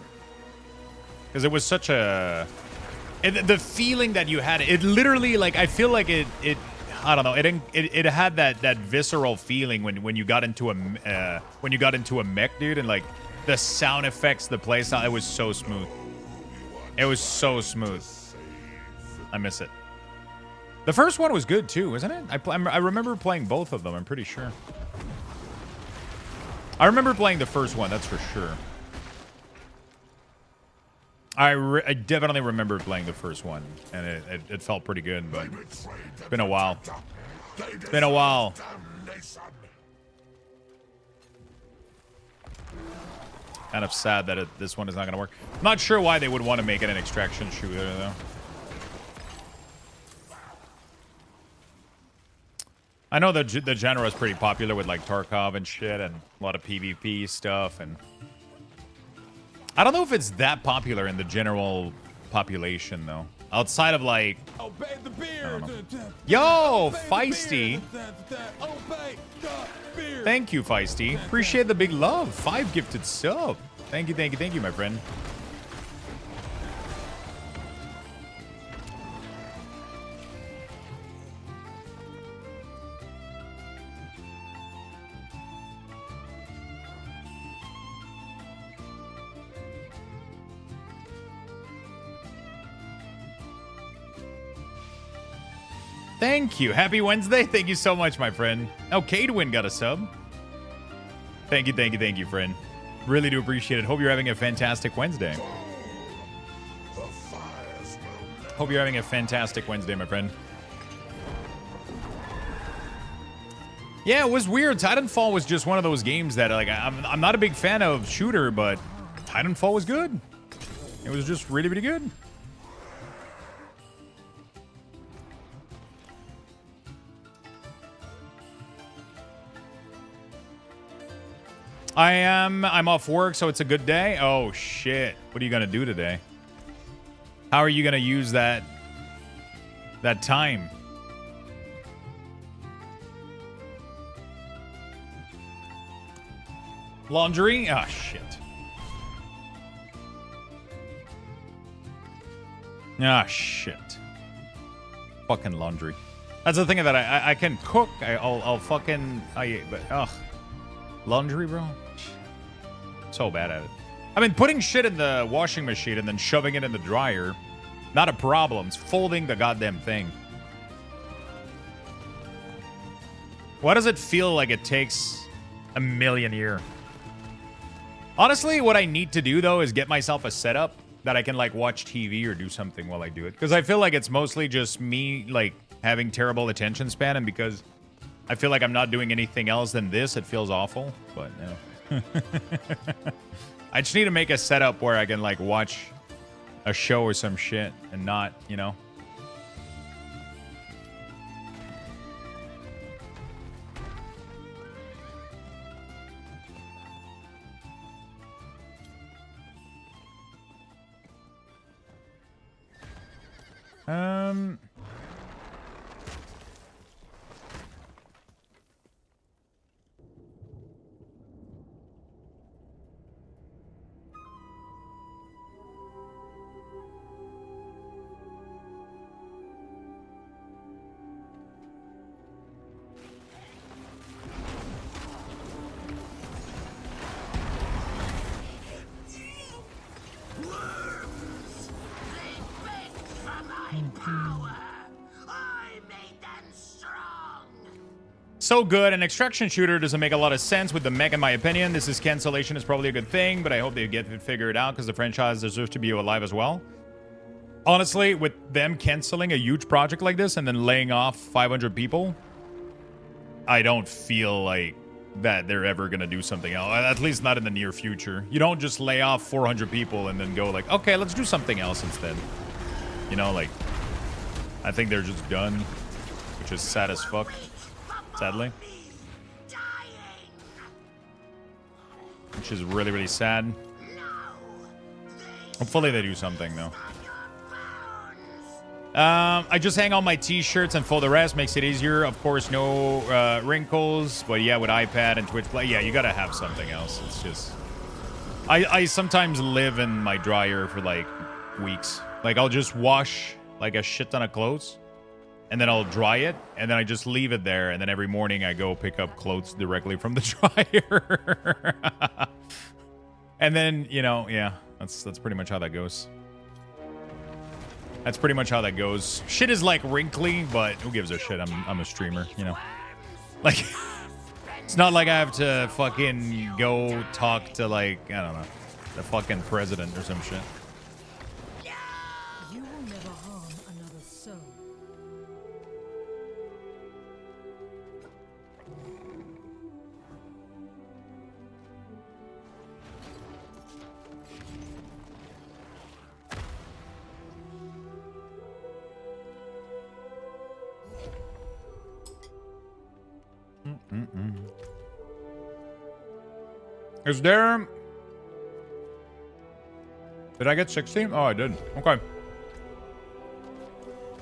Because it was such a... the feeling that you had, it literally, like, I feel like it I don't know, it had that visceral feeling when you got into a mech, dude, and like the sound effects, the playstyle, it was so smooth. It was so smooth. I miss it. The first one was good too, wasn't it? I remember playing both of them, I'm pretty sure. I remember playing the first one, that's for sure. I definitely remember playing the first one, and it felt pretty good, but it's been a while. It's been a while. Kind of sad that this one is not going to work. I'm not sure why they would want to make it an extraction shooter, though. I know the genre is pretty popular with, like, Tarkov and shit, and a lot of PvP stuff, and... I don't know if it's that popular in the general population, though. Outside of like, Obey the beard. yo, Feisty. Obey the beard. Thank you, Feisty. Appreciate the big love. 5 gifted sub. Thank you, thank you, thank you, my friend. Thank you. Happy Wednesday. Thank you so much, my friend. Oh, Cadwin got a sub. Thank you, thank you, thank you, friend. Really do appreciate it. Hope you're having a fantastic Wednesday. Hope you're having a fantastic Wednesday, my friend. Yeah, it was weird. Titanfall was just one of those games that, like, I'm not a big fan of shooter, but Titanfall was good. It was just really, really good. I'm off work, so it's a good day. Oh shit. What are you gonna do today? How are you gonna use that time? Laundry? Ah, shit. Ah, shit. Fucking laundry. That's the thing that I can cook. I'll fucking but ugh. Laundry, bro. So bad at it. I mean, putting shit in the washing machine and then shoving it in the dryer, not a problem. It's folding the goddamn thing. Why does it feel like it takes a million years? Honestly, what I need to do, though, is get myself a setup that I can, like, watch TV or do something while I do it. Because I feel like it's mostly just me, like, having terrible attention span. And because I feel like I'm not doing anything else than this, it feels awful. But, no. I just need to make a setup where I can, like, watch a show or some shit and not, you know. So good. An extraction shooter doesn't make a lot of sense with the mech, in my opinion. This is cancellation is probably a good thing, but I hope they get it figured out because the franchise deserves to be alive as well. Honestly, with them canceling a huge project like this and then laying off 500 people, I don't feel like that they're ever going to do something else. At least not in the near future. You don't just lay off 400 people and then go like, okay, let's do something else instead. You know, like, I think they're just done, which is sad as fuck. Sadly. Which is really, really sad. Hopefully they do something, though. I just hang on my t-shirts and fold the rest. Makes it easier. Of course, no wrinkles. But yeah, with iPad and Twitch Play, yeah, you gotta have something else. It's just... I sometimes live in my dryer for, like, weeks. Like, I'll just wash, like, a shit ton of clothes. And then I'll dry it, and then I just leave it there, and then every morning I go pick up clothes directly from the dryer. And then, you know, yeah, that's pretty much how that goes. That's pretty much how that goes. Shit is, like, wrinkly, but who gives a shit? I'm a streamer, you know? Like, it's not like I have to fucking go talk to, like, I don't know, the fucking president or some shit. You will never harm another soul. Is there... Did I get 16? Oh, I did. Okay.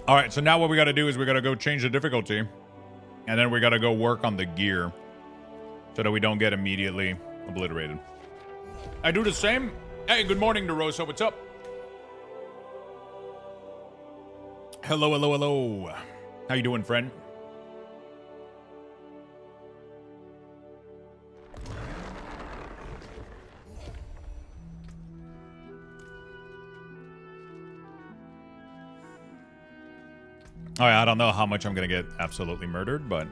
All right, so now what we got to do is we got to go change the difficulty. And then we got to go work on the gear. So that we don't get immediately obliterated. I do the same. Hey, good morning, DeRosa. What's up? Hello, hello, hello. How you doing, friend? All right, I don't know how much I'm going to get absolutely murdered, but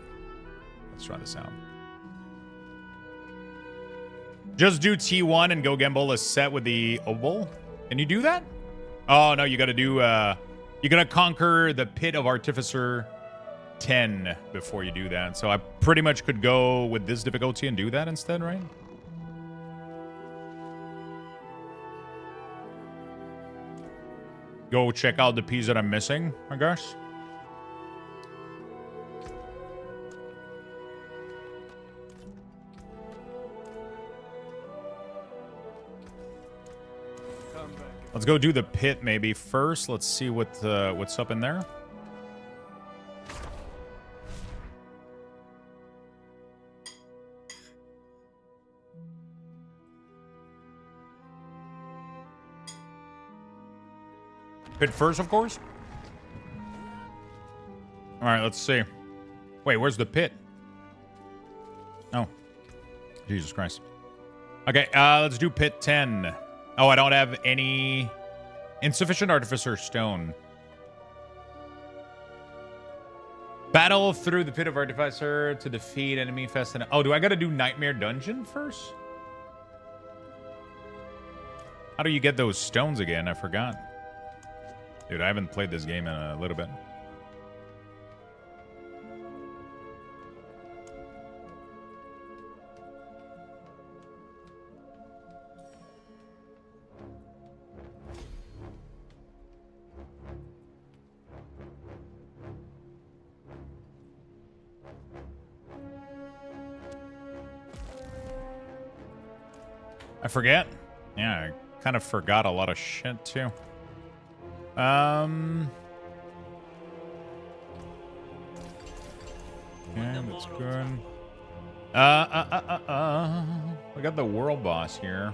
let's try this out. Just do T1 and go gamble a set with the oboe. Can you do that? Oh, no, you got to do... you got to conquer the Pit of Artificer 10 before you do that. So I pretty much could go with this difficulty and do that instead, right? Go check out the piece that I'm missing, I guess. Let's go do the pit maybe first. Let's see what's up in there. Pit first, of course. All right, let's see. Wait, where's the pit? Oh, Jesus Christ. Okay, let's do pit 10. Oh, I don't have any insufficient artificer stone. Battle through the Pit of Artificer to defeat enemy infested. Oh, do I got to do Nightmare Dungeon first? How do you get those stones again? I forgot. Dude, I haven't played this game in a little bit. I forget. Yeah, I kind of forgot a lot of shit too. Okay, that's good. We got the world boss here.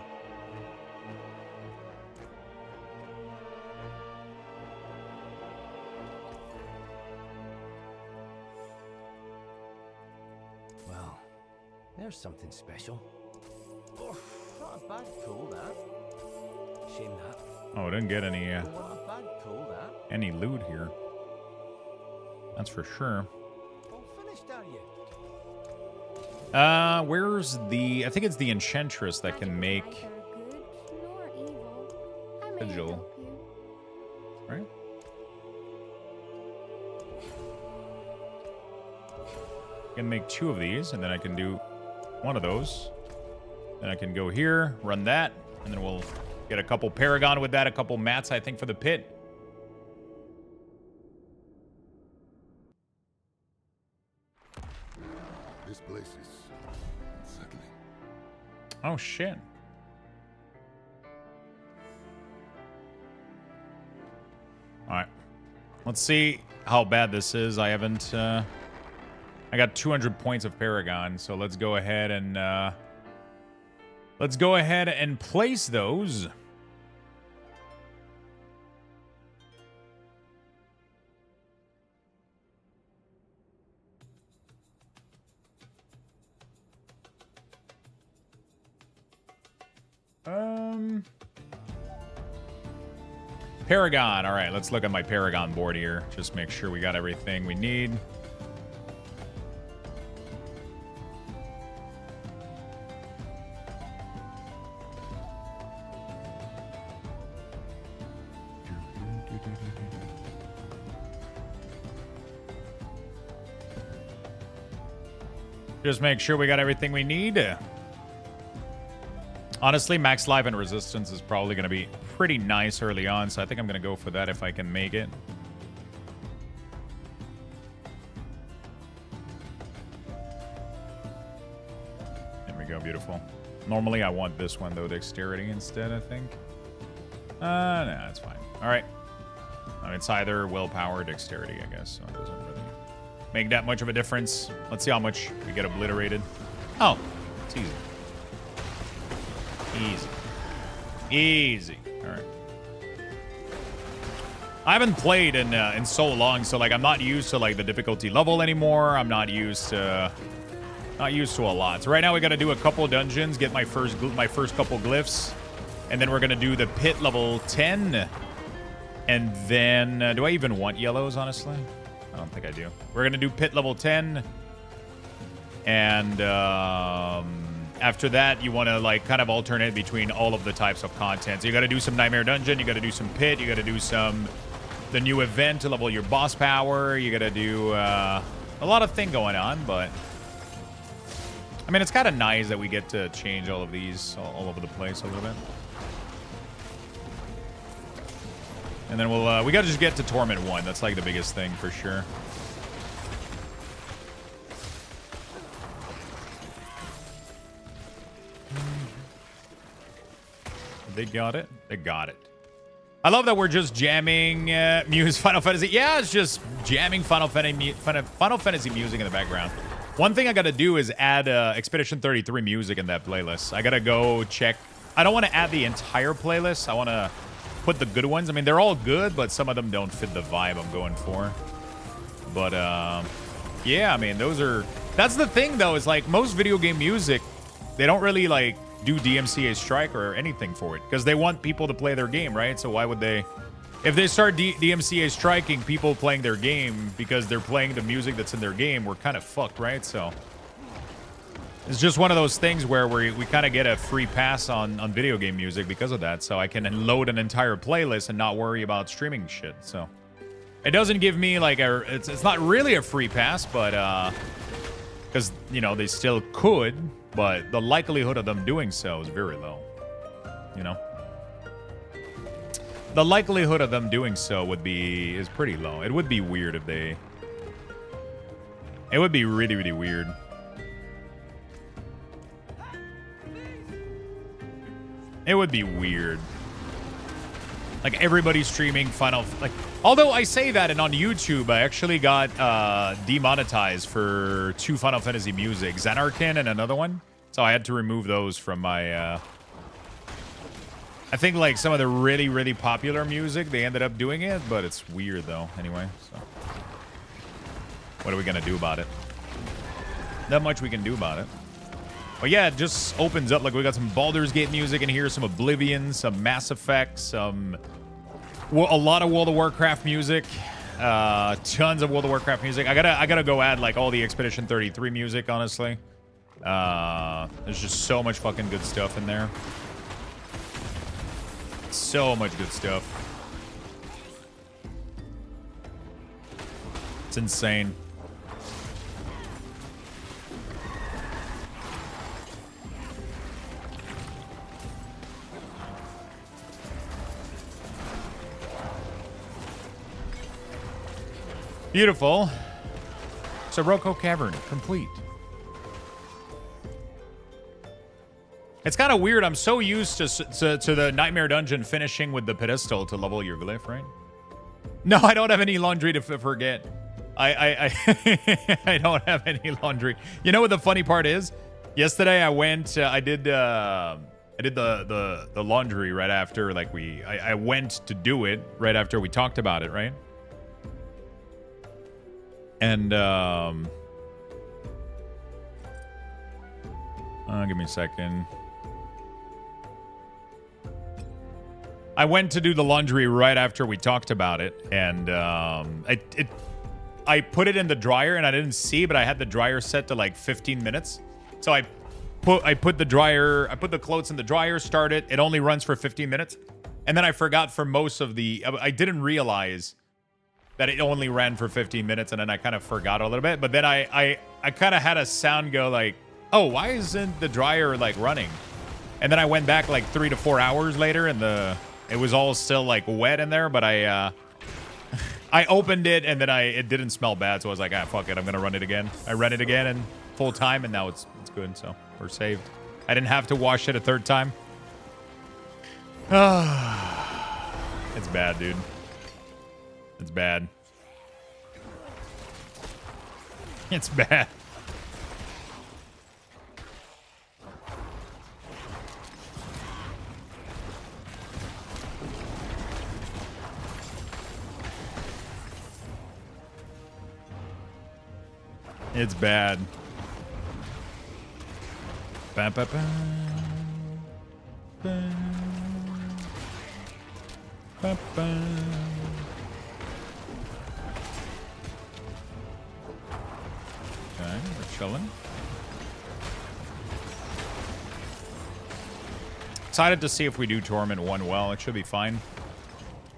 Well, there's something special. Oh, not a bad pull, that. Shame that. Oh, I didn't get any Not a bad pull, that. any loot here. That's for sure. All finished, are you? Where's the... I think it's the Enchantress that can make... Vigil. Right? I can make 2 of these, and then I can do 1 of those. Then I can go here, run that, and then we'll get a couple Paragon with that, a couple mats, I think, for the pit. This place is unsettling. Oh, shit. Alright. Let's see how bad this is. I haven't... I got 200 points of Paragon, so let's go ahead and... let's go ahead and place those. Paragon. All right, let's look at my Paragon board here. Just make sure we got everything we need. Just make sure we got everything we need. Honestly, max life and resistance is probably going to be pretty nice early on, so I think I'm going to go for that if I can make it. There we go, beautiful. Normally I want this one, though, dexterity instead, I think. No, it's fine. All right. I mean, it's either willpower or dexterity, I guess. So it doesn't really make that much of a difference. Let's see how much we get obliterated. Oh, it's easy. Easy. Easy. All right. I haven't played in so long, so like I'm not used to like the difficulty level anymore. I'm not used to a lot. So right now we got to do a couple dungeons, get my first couple glyphs, and then we're gonna do the pit level 10. And then do I even want yellows? Honestly, I don't think I do. We're gonna do pit level 10, and after that you want to like kind of alternate between all of the types of content. So you got to do some nightmare dungeon, you got to do some pit, you got to do the new event to level your boss power. You got to do a lot of thing going on, but I mean, it's kind of nice that we get to change all of these all over the place a little bit. And then we got to just get to Torment 1. That's like the biggest thing for sure. They got it. They got it. I love that we're just jamming Final Fantasy. Yeah, it's just jamming Final Fantasy music in the background. One thing I got to do is add Expedition 33 music in that playlist. I got to go check. I don't want to add the entire playlist. I want to put the good ones. I mean, they're all good, but some of them don't fit the vibe I'm going for. But yeah, I mean, that's the thing though, is like most video game music, they don't really like do DMCA strike or anything for it because they want people to play their game, right? So why would they, if they start DMCA striking people playing their game because they're playing the music that's in their game, we're kind of fucked, right? So it's just one of those things where we kind of get a free pass on video game music because of that. So I can load an entire playlist and not worry about streaming shit. So it doesn't give me like it's not really a free pass, but because you know they still could, but the likelihood of them doing so is very low. You know, the likelihood of them doing so is pretty low. It would be weird if they. It would be really, really weird. It would be weird. Like everybody's streaming Final. Like, although I say that, and on YouTube I actually got demonetized for 2 Final Fantasy music, Xanarkin and another one. So I had to remove those from my. I think like some of the really, really popular music, they ended up doing it, but it's weird though. Anyway, so what are we gonna do about it? Not much we can do about it. But yeah, it just opens up. Like we got some Baldur's Gate music in here, some Oblivion, some Mass Effect, a lot of World of Warcraft music, tons of World of Warcraft music. I gotta go add like all the Expedition 33 music. Honestly, there's just so much fucking good stuff in there. So much good stuff. It's insane. Beautiful. Sirocco Cavern, complete. It's kind of weird. I'm so used to the Nightmare Dungeon finishing with the pedestal to level your glyph, right? No, I don't have any laundry to forget. I don't have any laundry. You know what the funny part is? Yesterday I went, I did the laundry right after, like I went to do it right after we talked about it, right? And give me a second. I went to do the laundry right after we talked about it, and I put it in the dryer, and I didn't see, but I had the dryer set to like 15 minutes. So I put the clothes in the dryer, started. It only runs for 15 minutes, and then I forgot for most of the. I didn't realize that it only ran for 15 minutes, and then I kind of forgot a little bit. But then I kind of had a sound go like, oh, why isn't the dryer like running? And then I went back like 3 to 4 hours later, and it was all still like wet in there. But I opened it, and then it didn't smell bad, so I was like, ah, fuck it, I'm gonna run it again. I ran it again in full time, and now it's good. So we're saved. I didn't have to wash it a third time. It's bad, dude. It's bad. It's bad. It's bad. Ba, ba, ba. Ba. Ba, ba. Okay, we're chilling. Excited to see if we do Torment 1 well. It should be fine.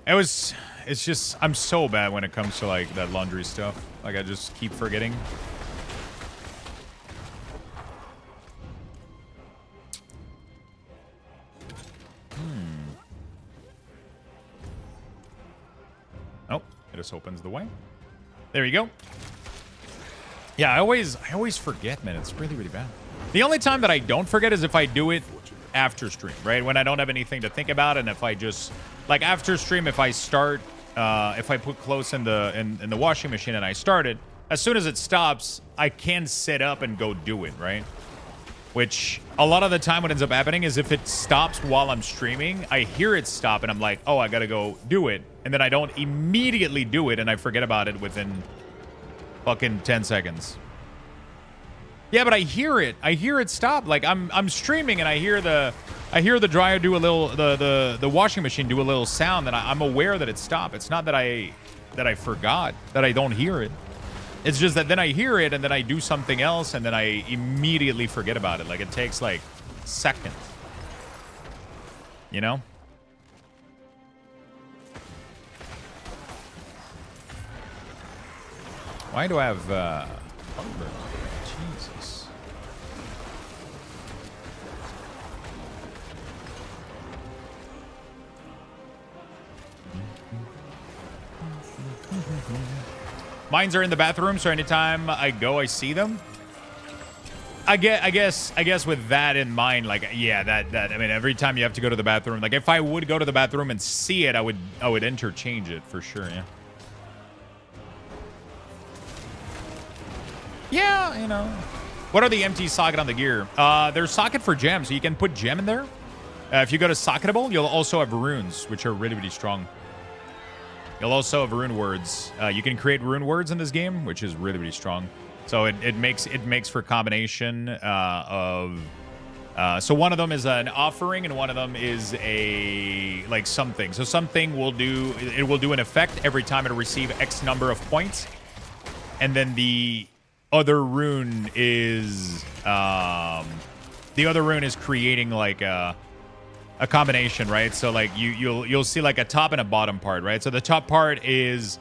It's just, I'm so bad when it comes to like that laundry stuff. Like I just keep forgetting. Oh, it just opens the way. There you go. Yeah, I always forget, man. It's really, really bad. The only time that I don't forget is if I do it after stream, right? When I don't have anything to think about, and if I just like after stream, if I start, if I put clothes in the washing machine and I start it, as soon as it stops, I can sit up and go do it, right? Which a lot of the time what ends up happening is if it stops while I'm streaming, I hear it stop and I'm like, oh, I gotta go do it. And then I don't immediately do it and I forget about it within fucking 10 seconds. Yeah, but I hear it. I hear it stop. Like I'm streaming and I hear the dryer do a little, the washing machine do a little sound, and I'm aware that it stopped. It's not that I forgot, that I don't hear it. It's just that then I hear it and then I do something else and then I immediately forget about it. Like it takes like seconds. You know? Why do I have hunger? Jesus. Mines are in the bathroom, so anytime I go, I see them. I guess with that in mind, like, yeah, that I mean, every time you have to go to the bathroom, like, if I would go to the bathroom and see it, I would interchange it for sure. Yeah. Yeah, you know. What are the empty socket on the gear? There's socket for gem, so you can put gem in there. If you go to socketable, you'll also have runes, which are really, really strong. You'll also have rune words. You can create rune words in this game, which is really, really strong. So it makes for combination of. So one of them is an offering, and one of them is a like something. So something will do an effect every time it'll receive X number of points, and then the other rune is creating like a combination, right? So like you'll see like a top and a bottom part, right? So the top part is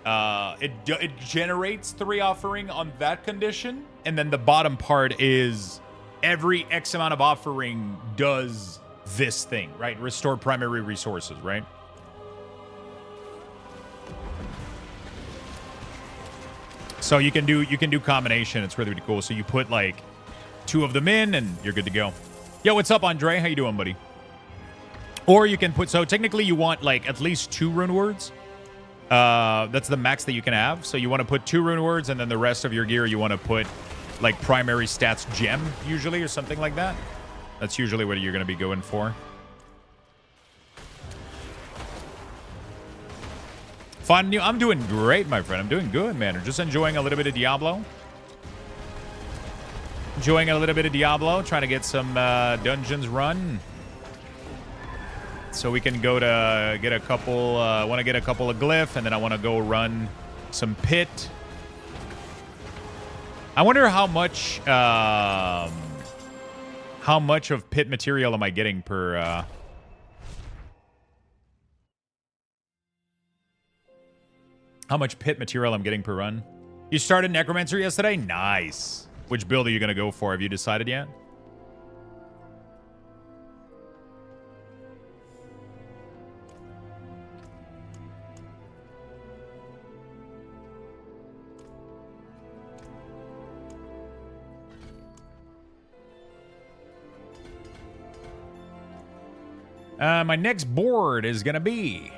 it generates 3 offering on that condition, and then the bottom part is every X amount of offering does this thing, right? Restore primary resources, right? So you can do combination. It's really, really cool. So you put like 2 of them in and you're good to go. Yo, what's up, Andre? How you doing, buddy? Or you can put, so technically you want like at least 2 rune words. That's the max that you can have. So you want to put 2 rune words, and then the rest of your gear you want to put like primary stats gem usually, or something like that. That's usually what you're going to be going for. Fun new. I'm doing great, my friend. I'm doing good, man. I'm just enjoying a little bit of Diablo. Trying to get some dungeons run, so we can go to get a couple. Want to get a couple of glyph, and then I want to go run some pit. I wonder how much of pit material am I getting per. How much pit material I'm getting per run. You started Necromancer yesterday? Nice. Which build are you going to go for? Have you decided yet? My next board is going to be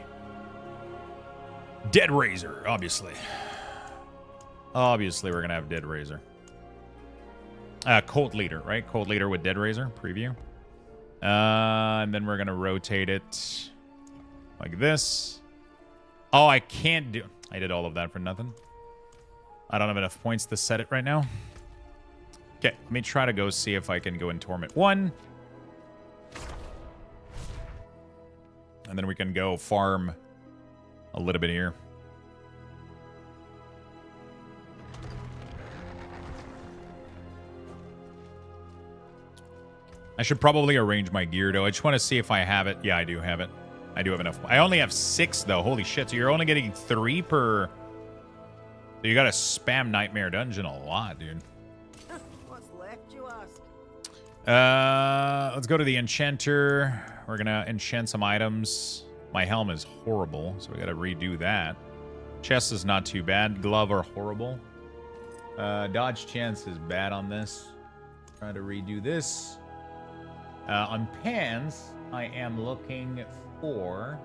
Dead Razor, obviously. Obviously, we're going to have Dead Razor. Cult Leader, right? Cult Leader with Dead Razor, preview. And then we're going to rotate it like this. Oh, I can't do... I did all of that for nothing. I don't have enough points to set it right now. Okay, let me try to go see if I can go in Torment 1. And then we can go farm a little bit here. I should probably arrange my gear, though. I just want to see if I have it. Yeah, I do have it. I do have enough. I only have 6, though. Holy shit. So you're only getting 3 per... So you got to spam Nightmare Dungeon a lot, dude. What's left, you ask? Let's go to the Enchanter. We're going to enchant some items. My helm is horrible, so we got to redo that. Chest is not too bad. Glove are horrible. Dodge chance is bad on this. Try to redo this. On pants, I am looking for...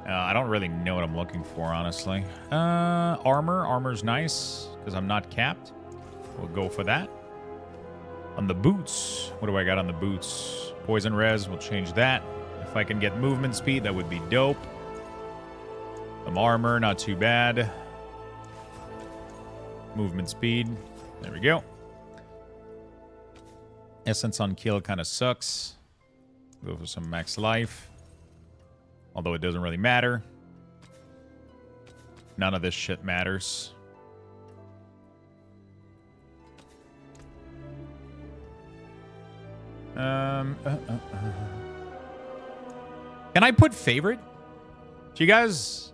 I don't really know what I'm looking for, honestly. Armor. Armor's nice, because I'm not capped. We'll go for that. On the boots, what do I got on the boots? Poison res, we'll change that. If I can get movement speed, that would be dope. Some armor, not too bad. Movement speed, there we go. Essence on kill kind of sucks. Go for some max life. Although it doesn't really matter. None of this shit matters. Can I put favorite? Do you guys...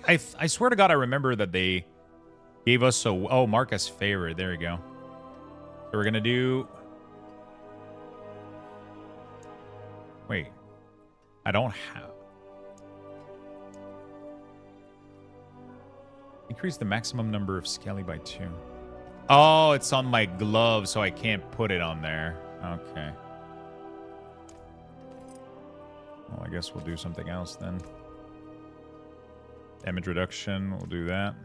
I swear to God, I remember that they gave us a... Oh, mark as favorite. There we go. So we're going to do... Wait. I don't have... Increase the maximum number of skelly by 2. Oh, it's on my glove, so I can't put it on there. Okay. Well, I guess we'll do something else then. Damage reduction, we'll do that.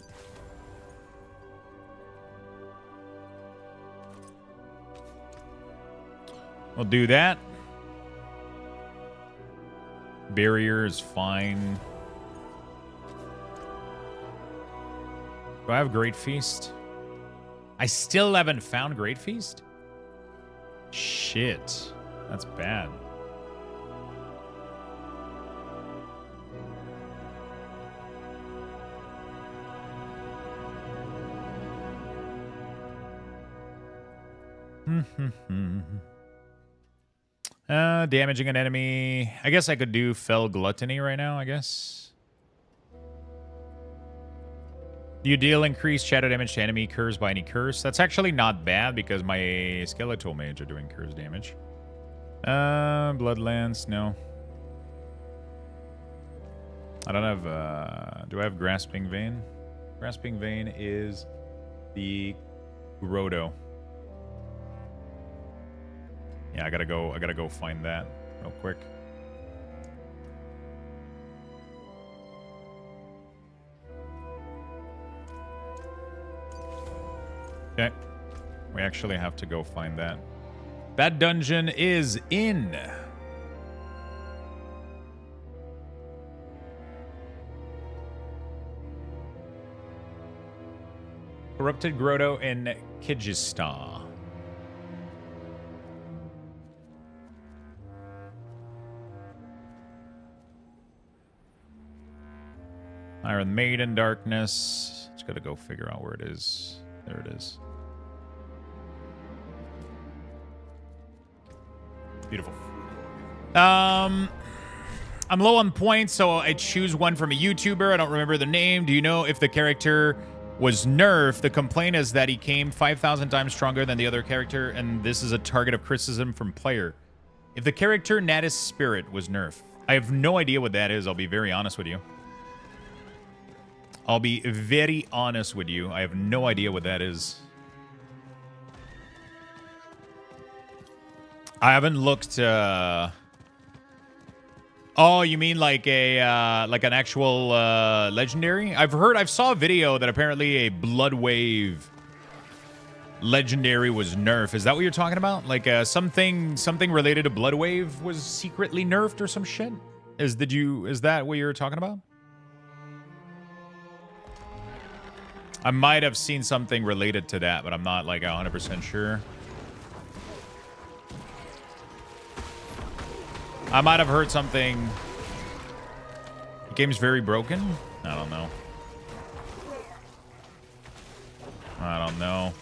We'll do that. Barrier is fine. Do I have Great Feast? I still haven't found Great Feast? Shit. That's bad. Damaging an enemy. I guess I could do Fell Gluttony right now, I guess. You deal increased shadow damage to enemy cursed by any curse. That's actually not bad because my skeletal mage are doing curse damage. Bloodlance, no. I don't have, do I have Grasping Vein? Grasping Vein is the Grotto. Yeah, I gotta go find that real quick. Okay. We actually have to go find that. That dungeon is in. Corrupted Grotto in Kyrgyzstan. Iron Maiden, Darkness. Just gotta go figure out where it is. There it is. Beautiful. I'm low on points, so I choose one from a YouTuber. I don't remember the name. Do you know if the character was nerfed? The complaint is that he came 5,000 times stronger than the other character, and this is a target of criticism from player. If the character Natus Spirit was nerfed, I have no idea what that is. I'll be very honest with you. I'll be very honest with you. I have no idea what that is. I haven't looked... Oh, you mean like like an actual legendary? I saw a video that apparently a Blood Wave legendary was nerfed. Is that what you're talking about? Like something related to Blood Wave was secretly nerfed or some shit? Is that what you're talking about? I might have seen something related to that, but I'm not like 100% sure. I might have heard something. The game's very broken? I don't know. I don't know.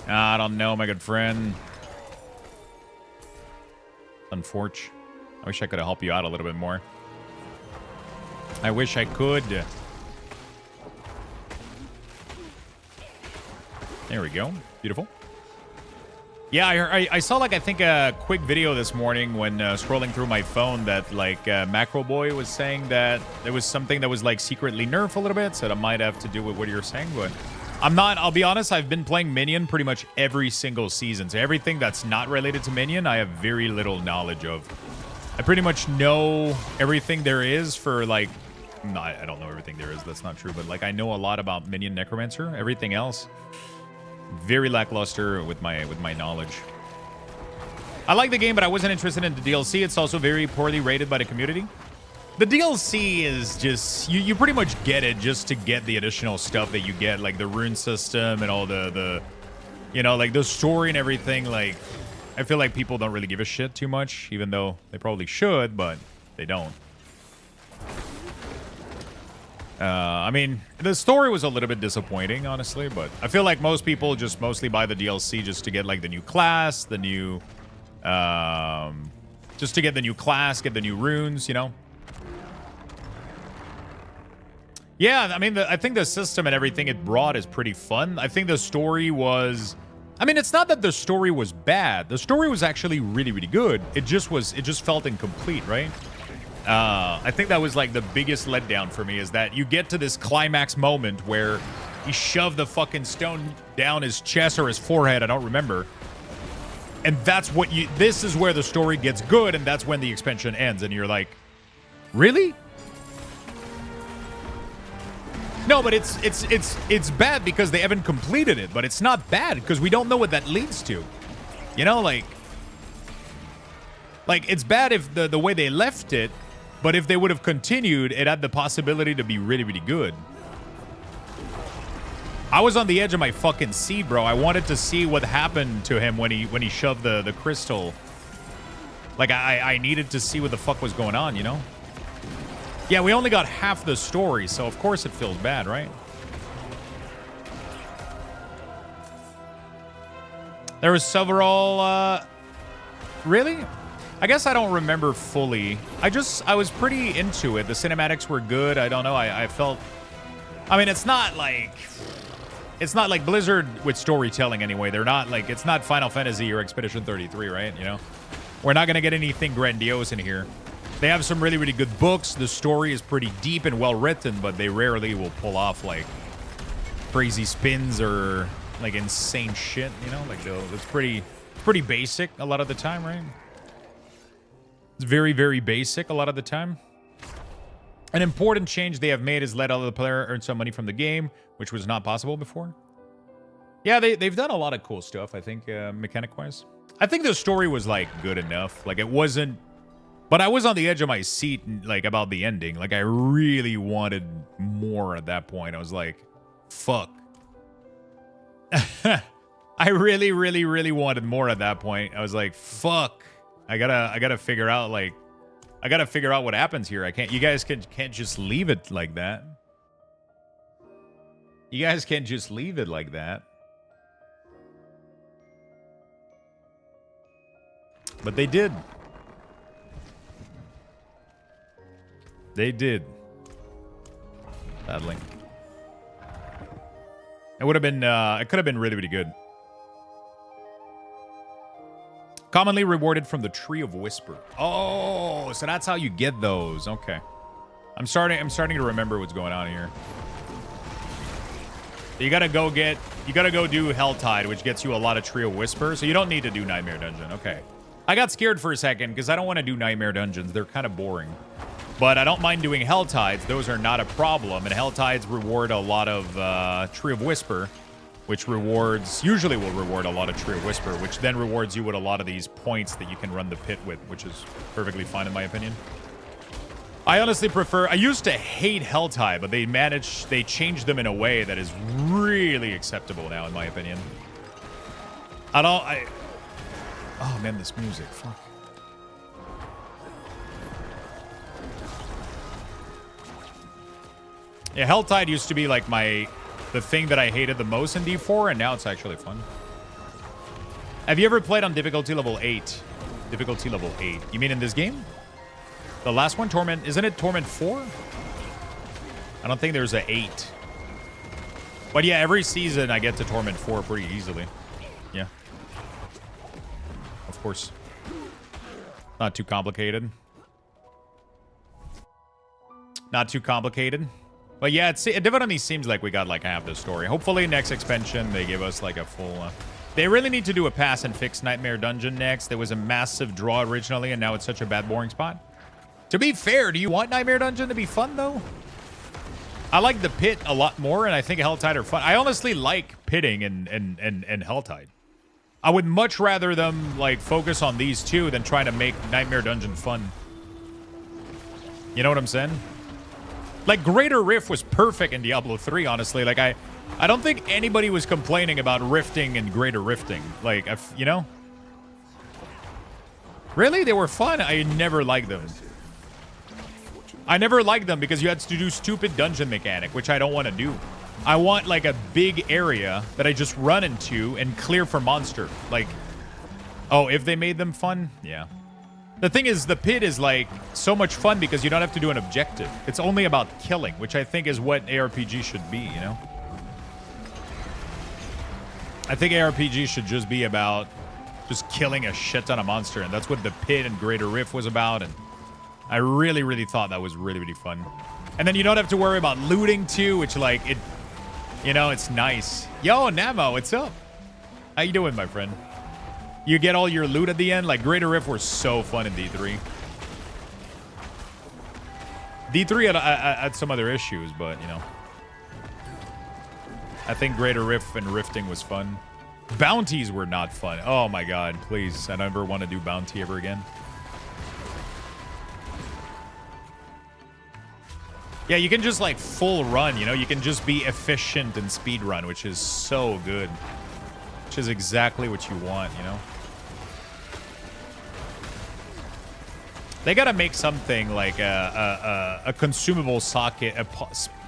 I don't know, my good friend. Unfortunate. I wish I could have helped you out a little bit more. I wish I could. There we go. Beautiful. Yeah, I saw like I think a quick video this morning when scrolling through my phone that like Macro Boy was saying that there was something that was like secretly nerfed a little bit, so that might have to do with what you're saying, but I'm not. I'll be honest. I've been playing Minion pretty much every single season, so everything that's not related to Minion, I have very little knowledge of. I pretty much know everything there is for like. No, I don't know everything there is. That's not true. But like, I know a lot about Minion Necromancer. Everything else, very lackluster with my knowledge. I like the game, but I wasn't interested in the DLC. It's also very poorly rated by the community. The DLC is just you pretty much get it just to get the additional stuff that you get, like the rune system and all the you know, like the story and everything. Like, I feel like people don't really give a shit too much, even though they probably should, but they don't. I mean, the story was a little bit disappointing, honestly, but I feel like most people just mostly buy the DLC just to get like the new class, the new, just to get the new class, get the new runes, you know? Yeah, I mean, I think the system and everything it brought is pretty fun. I think the story was, I mean, it's not that the story was bad. The story was actually really, really good. It just felt incomplete, right? I think that was like the biggest letdown for me, is that you get to this climax moment where he shoved the fucking stone down his chest or his forehead, I don't remember. And that's what this is where the story gets good, and that's when the expansion ends, and you're like, really? No, but it's bad because they haven't completed it, but it's not bad because we don't know what that leads to. You know, like it's bad if the way they left it. But if they would have continued, it had the possibility to be really, really good. I was on the edge of my fucking seat, bro. I wanted to see what happened to him when he shoved the crystal. Like, I needed to see what the fuck was going on, you know? Yeah, we only got half the story, so of course it feels bad, right? There was several, really? I guess I don't remember fully. I was pretty into it. The cinematics were good. I don't know. I felt, I mean, it's not like Blizzard with storytelling anyway. They're not like, it's not Final Fantasy or Expedition 33, right? You know, we're not going to get anything grandiose in here. They have some really, really good books. The story is pretty deep and well written, but they rarely will pull off like crazy spins or like insane shit, you know, like it's pretty basic a lot of the time, right? It's very, very basic a lot of the time. An important change they have made is let other player earn some money from the game, which was not possible before. Yeah, they've done a lot of cool stuff, I think, mechanic-wise. I think the story was, like, good enough. Like, it wasn't... But I was on the edge of my seat, like, about the ending. Like, I really wanted more at that point. I was like, fuck. I really, really, really wanted more at that point. I was like, fuck. I gotta figure out, like... I gotta figure out what happens here. You guys can't just leave it like that. You guys can't just leave it like that. But they did. They did. Sadly. It would have been, it could have been really, really good. Commonly rewarded from the Tree of Whisper. Oh, so that's how you get those. Okay. I'm starting to remember what's going on here. You gotta go do Helltide, which gets you a lot of Trio Whisper, so you don't need to do Nightmare Dungeon. Okay. I got scared for a second because I don't want to do Nightmare Dungeons. They're kind of boring. But I don't mind doing Helltides. Those are not a problem. And Helltides reward a lot of Tree of Whisper, which usually will reward a lot of Tree of Whisper, which then rewards you with a lot of these points that you can run the pit with, which is perfectly fine in my opinion. I honestly prefer, I used to hate Helltide, but they changed them in a way that is really acceptable now in my opinion. Oh man, this music, fuck. Yeah, Helltide used to be like the thing that I hated the most in D4, and now it's actually fun. Have you ever played on difficulty level 8? Difficulty level 8. You mean in this game? The last one, Torment, isn't it Torment 4? I don't think there's an 8. But yeah, every season I get to Torment 4 pretty easily. Yeah. Of course. Not too complicated. Not too complicated. But yeah, it definitely seems like we got like half the story. Hopefully next expansion they give us like a full... They really need to do a pass and fix Nightmare Dungeon next. There was a massive draw originally and now it's such a bad boring spot. To be fair, do you want Nightmare Dungeon to be fun though? I like the pit a lot more and I think Helltide are fun. I honestly like pitting and Helltide. I would much rather them like focus on these two than trying to make Nightmare Dungeon fun. You know what I'm saying? Like, Greater Rift was perfect in Diablo 3, honestly. Like, I don't think anybody was complaining about rifting and Greater Rifting. Like, you know? Really? They were fun? I never liked them. I never liked them because you had to do stupid dungeon mechanic, which I don't want to do. I want, like, a big area that I just run into and clear for monster. Like, oh, if they made them fun? Yeah. The thing is, the pit is, like, so much fun because you don't have to do an objective. It's only about killing, which I think is what ARPG should be, you know? I think ARPG should just be about just killing a shit ton of monster, and that's what the pit and Greater Rift was about, and I really, really thought that was really, really fun. And then you don't have to worry about looting, too, which, like, it... You know, it's nice. Yo, Namo, what's up? How you doing, my friend? You get all your loot at the end. Like, Greater Rift were so fun in D3. D3 had some other issues, but, you know. I think Greater Rift and Rifting was fun. Bounties were not fun. Oh, my God. Please. I never want to do bounty ever again. Yeah, you can just, like, full run, you know? You can just be efficient and speed run, which is so good. Which is exactly what you want, you know? They gotta make something like a consumable socket,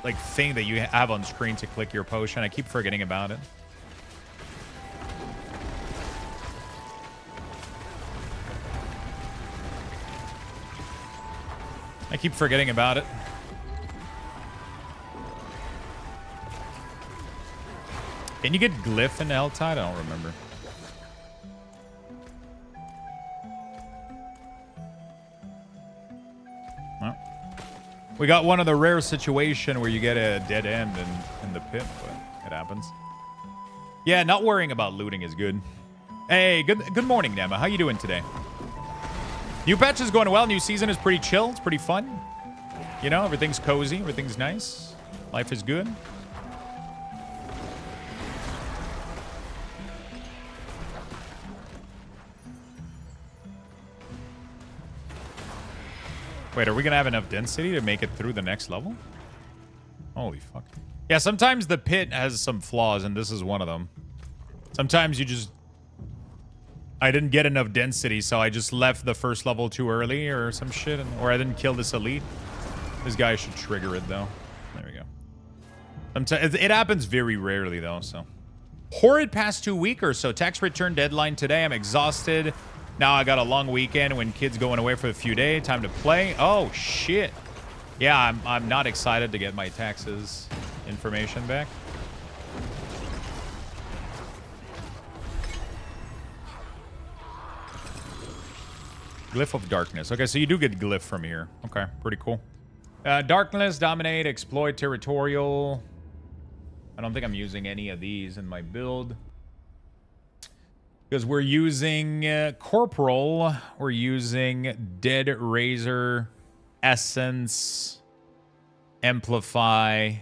like thing that you have on screen to click your potion. I keep forgetting about it. I keep forgetting about it. Can you get Glyph in Helltide? I don't remember. Well, we got one of the rare situation where you get a dead end in the pit, but it happens. Yeah, not worrying about looting is good. Hey, good morning, Nema. How you doing today? New patch is going well. New season is pretty chill. It's pretty fun. You know, everything's cozy. Everything's nice. Life is good. Wait, are we gonna have enough density to make it through the next level? Holy fuck. Yeah, sometimes the pit has some flaws, and this is one of them. Sometimes you just... I didn't get enough density, so I just left the first level too early or some shit, or I didn't kill this elite. This guy should trigger it, though. There we go. Sometimes, it happens very rarely, though, so... Horrid past 2 weeks or so. Tax return deadline today. I'm exhausted. Now I got a long weekend when kids going away for a few days. Time to play. Oh, shit. Yeah, I'm not excited to get my taxes information back. Glyph of Darkness. Okay, so you do get Glyph from here. Okay, pretty cool. Darkness, Dominate, Exploit, Territorial. I don't think I'm using any of these in my build. Because we're using Corporal, we're using Dead Razor, Essence, Amplify,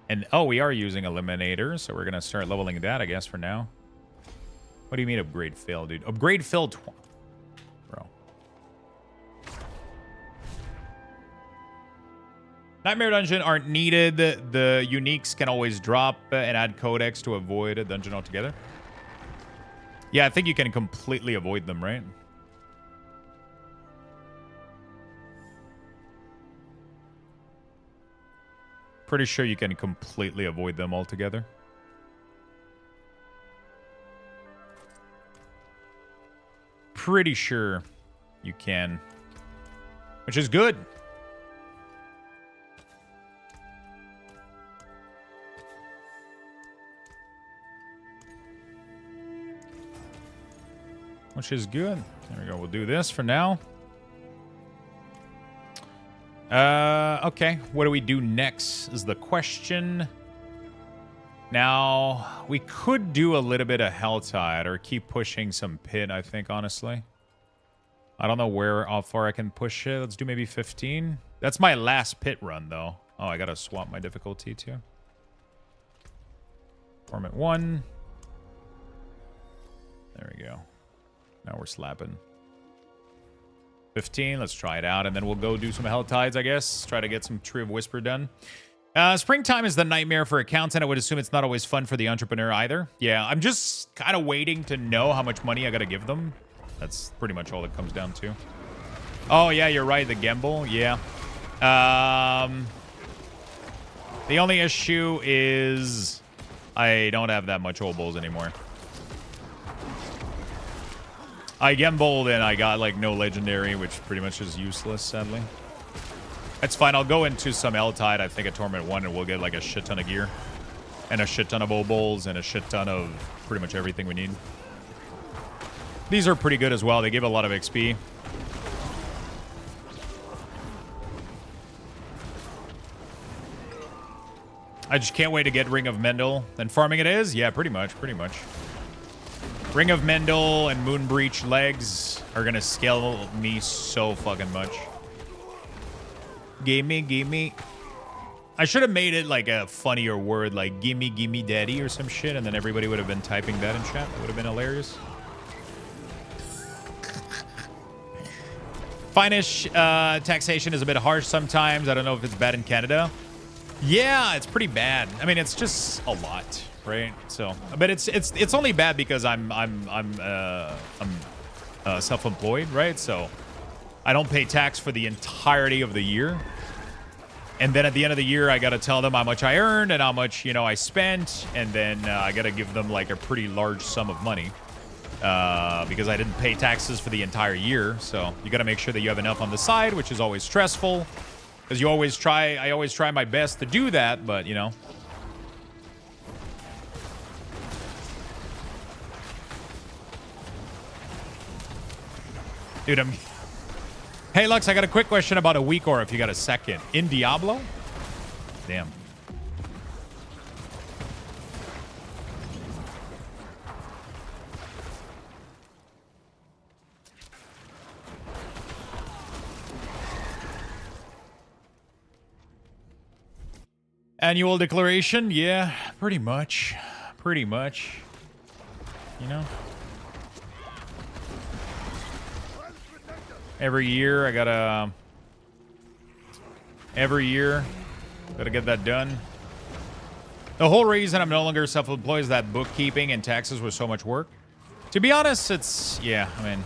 and oh, we are using Eliminator, so we're going to start leveling that, I guess, for now. What do you mean upgrade fail, dude? Upgrade fail, bro. Nightmare Dungeon aren't needed. The uniques can always drop and add codex to avoid a dungeon altogether. Yeah, I think you can completely avoid them, right? Pretty sure you can completely avoid them altogether. Pretty sure you can. Which is good. Which is good. There we go. We'll do this for now. Okay. What do we do next is the question. Now, we could do a little bit of Helltide or keep pushing some Pit, I think, honestly. I don't know how far I can push it. Let's do maybe 15. That's my last Pit run, though. Oh, I gotta swap my difficulty, too. Torment 1. There we go. Now we're slapping. 15, let's try it out, and then we'll go do some Helltides, I guess. Try to get some Tree of Whisper done. Springtime is the nightmare for accountant. I would assume it's not always fun for the entrepreneur either. Yeah, I'm just kind of waiting to know how much money I gotta give them. That's pretty much all it comes down to. Oh, yeah, you're right, the gamble. Yeah. The only issue is I don't have that much obols anymore. I gambled and I got like no legendary, which pretty much is useless, sadly. That's fine. I'll go into some L-Tide, I think, at Torment 1, and we'll get like a shit ton of gear. And a shit ton of obols and a shit ton of pretty much everything we need. These are pretty good as well. They give a lot of XP. I just can't wait to get Ring of Mendel. And farming it is? Yeah, pretty much, pretty much. Ring of Mendel and Moonbreach legs are gonna scale me so fucking much. Gimme. I should have made it like a funnier word, like gimme daddy or some shit, and then everybody would have been typing that in chat. That would have been hilarious. Finnish taxation is a bit harsh sometimes. I don't know if it's bad in Canada. Yeah, it's pretty bad. I mean, it's just a lot. Right, so, but it's only bad because I'm self-employed, right? So I don't pay tax for the entirety of the year, and then at the end of the year, I gotta tell them how much I earned and how much I spent, and then I gotta give them like a pretty large sum of money because I didn't pay taxes for the entire year. So you gotta make sure that you have enough on the side, which is always stressful because I always try my best to do that, but Dude, Hey, Lux, I got a quick question about a weak aura if you got a second. In Diablo? Damn. Annual declaration? Yeah, pretty much. Pretty much. Every year, gotta get that done. The whole reason I'm no longer self-employed is that bookkeeping and taxes was so much work. To be honest, it's kind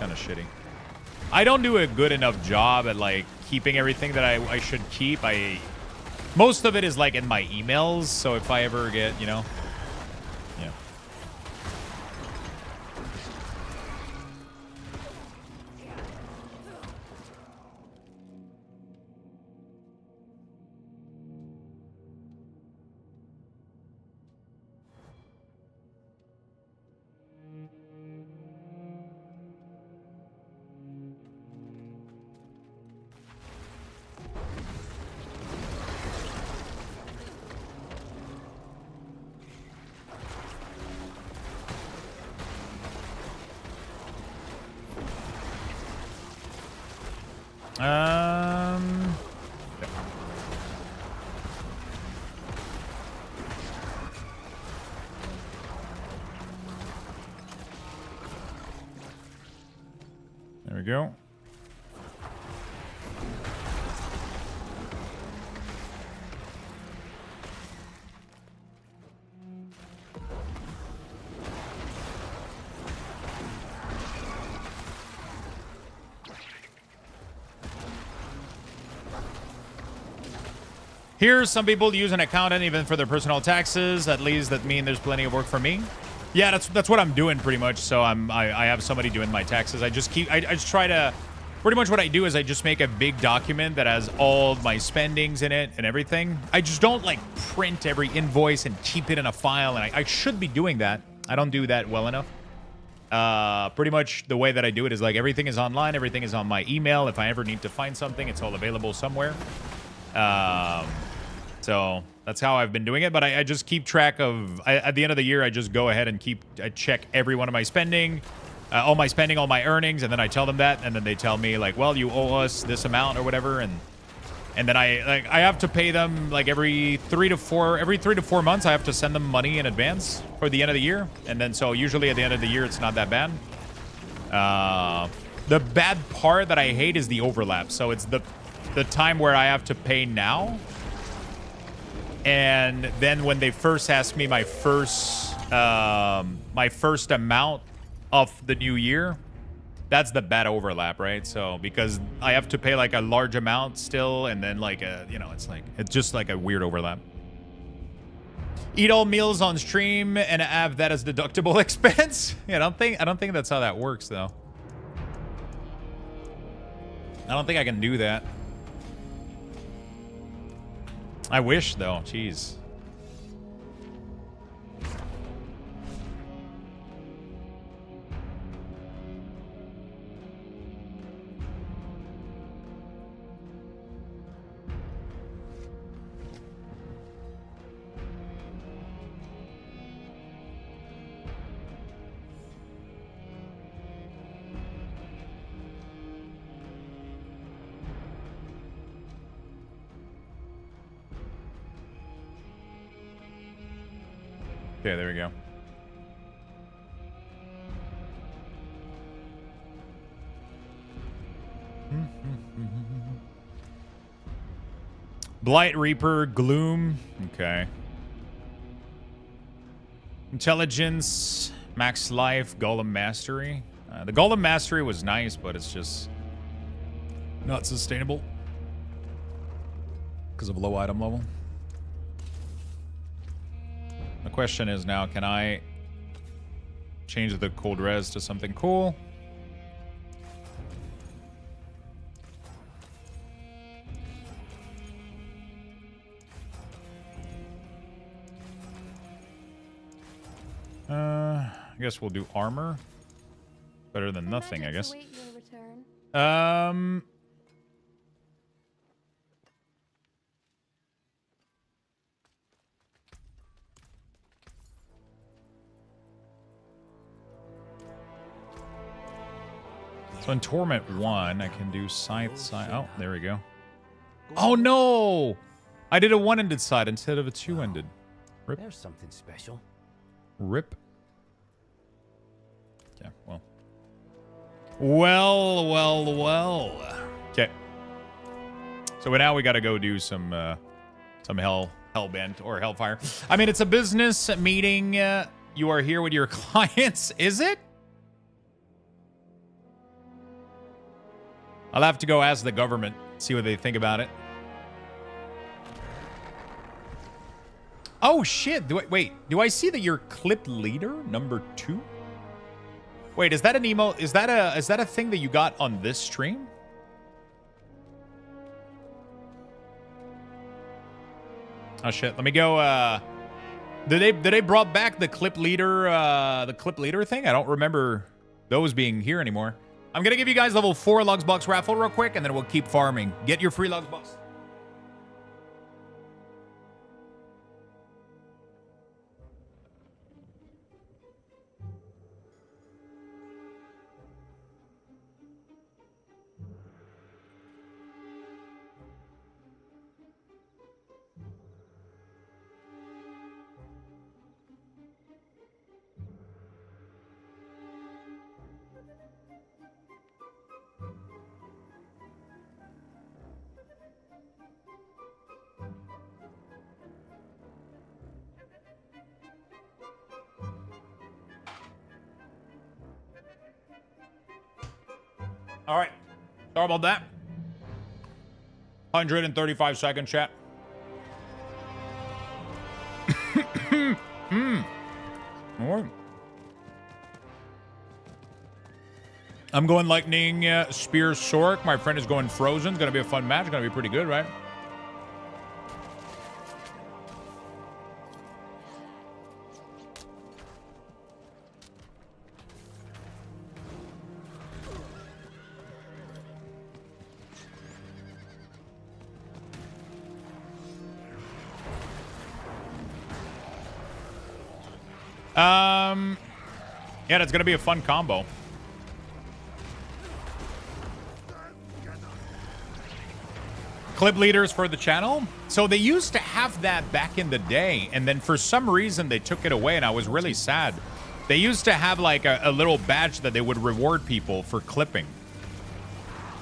of shitty. I don't do a good enough job at like keeping everything that I should keep. Most of it is like in my emails, so if I ever get, yeah. There we go. Here, some people use an accountant even for their personal taxes. At least that means there's plenty of work for me. Yeah, that's what I'm doing pretty much. So I have somebody doing my taxes. I just try to, pretty much what I do is I just make a big document that has all my spendings in it and everything. I just don't like print every invoice and keep it in a file. And I should be doing that. I don't do that well enough. Pretty much the way that I do it is like everything is online. Everything is on my email. If I ever need to find something, it's all available somewhere. So that's how I've been doing it. But I just keep track of, at the end of the year, I just go ahead and I check every one of my spending, all my earnings, and then I tell them that, and then they tell me like, well, you owe us this amount or whatever, and then I have to pay them like every 3 to 4 months. I have to send them money in advance for the end of the year, and then so usually at the end of the year it's not that bad. The bad part that I hate is the overlap. So it's the time where I have to pay now. And then when they first asked me my first amount of the new year, that's the bad overlap, right? So because I have to pay like a large amount still, and then like it's just like a weird overlap. Eat all meals on stream and have that as deductible expense. Yeah, I don't think that's how that works though. I don't think I can do that. I wish, though. Jeez. Okay, there we go. Blight Reaper, Gloom. Okay. Intelligence, Max Life, Golem Mastery. The Golem Mastery was nice, but it's just not sustainable because of low item level. The question is now, can I change the cold res to something cool? I guess we'll do armor. Better than nothing, I guess. So in Torment 1, I can do Scythe. Oh, there we go. Oh, no! I did a one-ended side instead of a two-ended. Rip. There's something special. Rip. Okay, well. Well. Okay. So now we got to go do some Hellbent or Hellfire. I mean, it's a business meeting. You are here with your clients. Is it? I'll have to go ask the government, see what they think about it. Oh, shit. Wait, do I see that you're clip leader number 2? Wait, is that an emote? Is that a thing that you got on this stream? Oh, shit. Let me go, did they brought back the clip leader thing? I don't remember those being here anymore. I'm going to give you guys level 4 Luxbox raffle real quick, and then we'll keep farming. Get your free Luxbox. All right. Sorry about that. 135 second chat. All right. I'm going Lightning Spear Sork. My friend is going Frozen. It's going to be a fun match. It's going to be pretty good, right? Yeah, that's going to be a fun combo. Clip leaders for the channel. So they used to have that back in the day, and then for some reason they took it away, and I was really sad. They used to have like a little badge that they would reward people for clipping.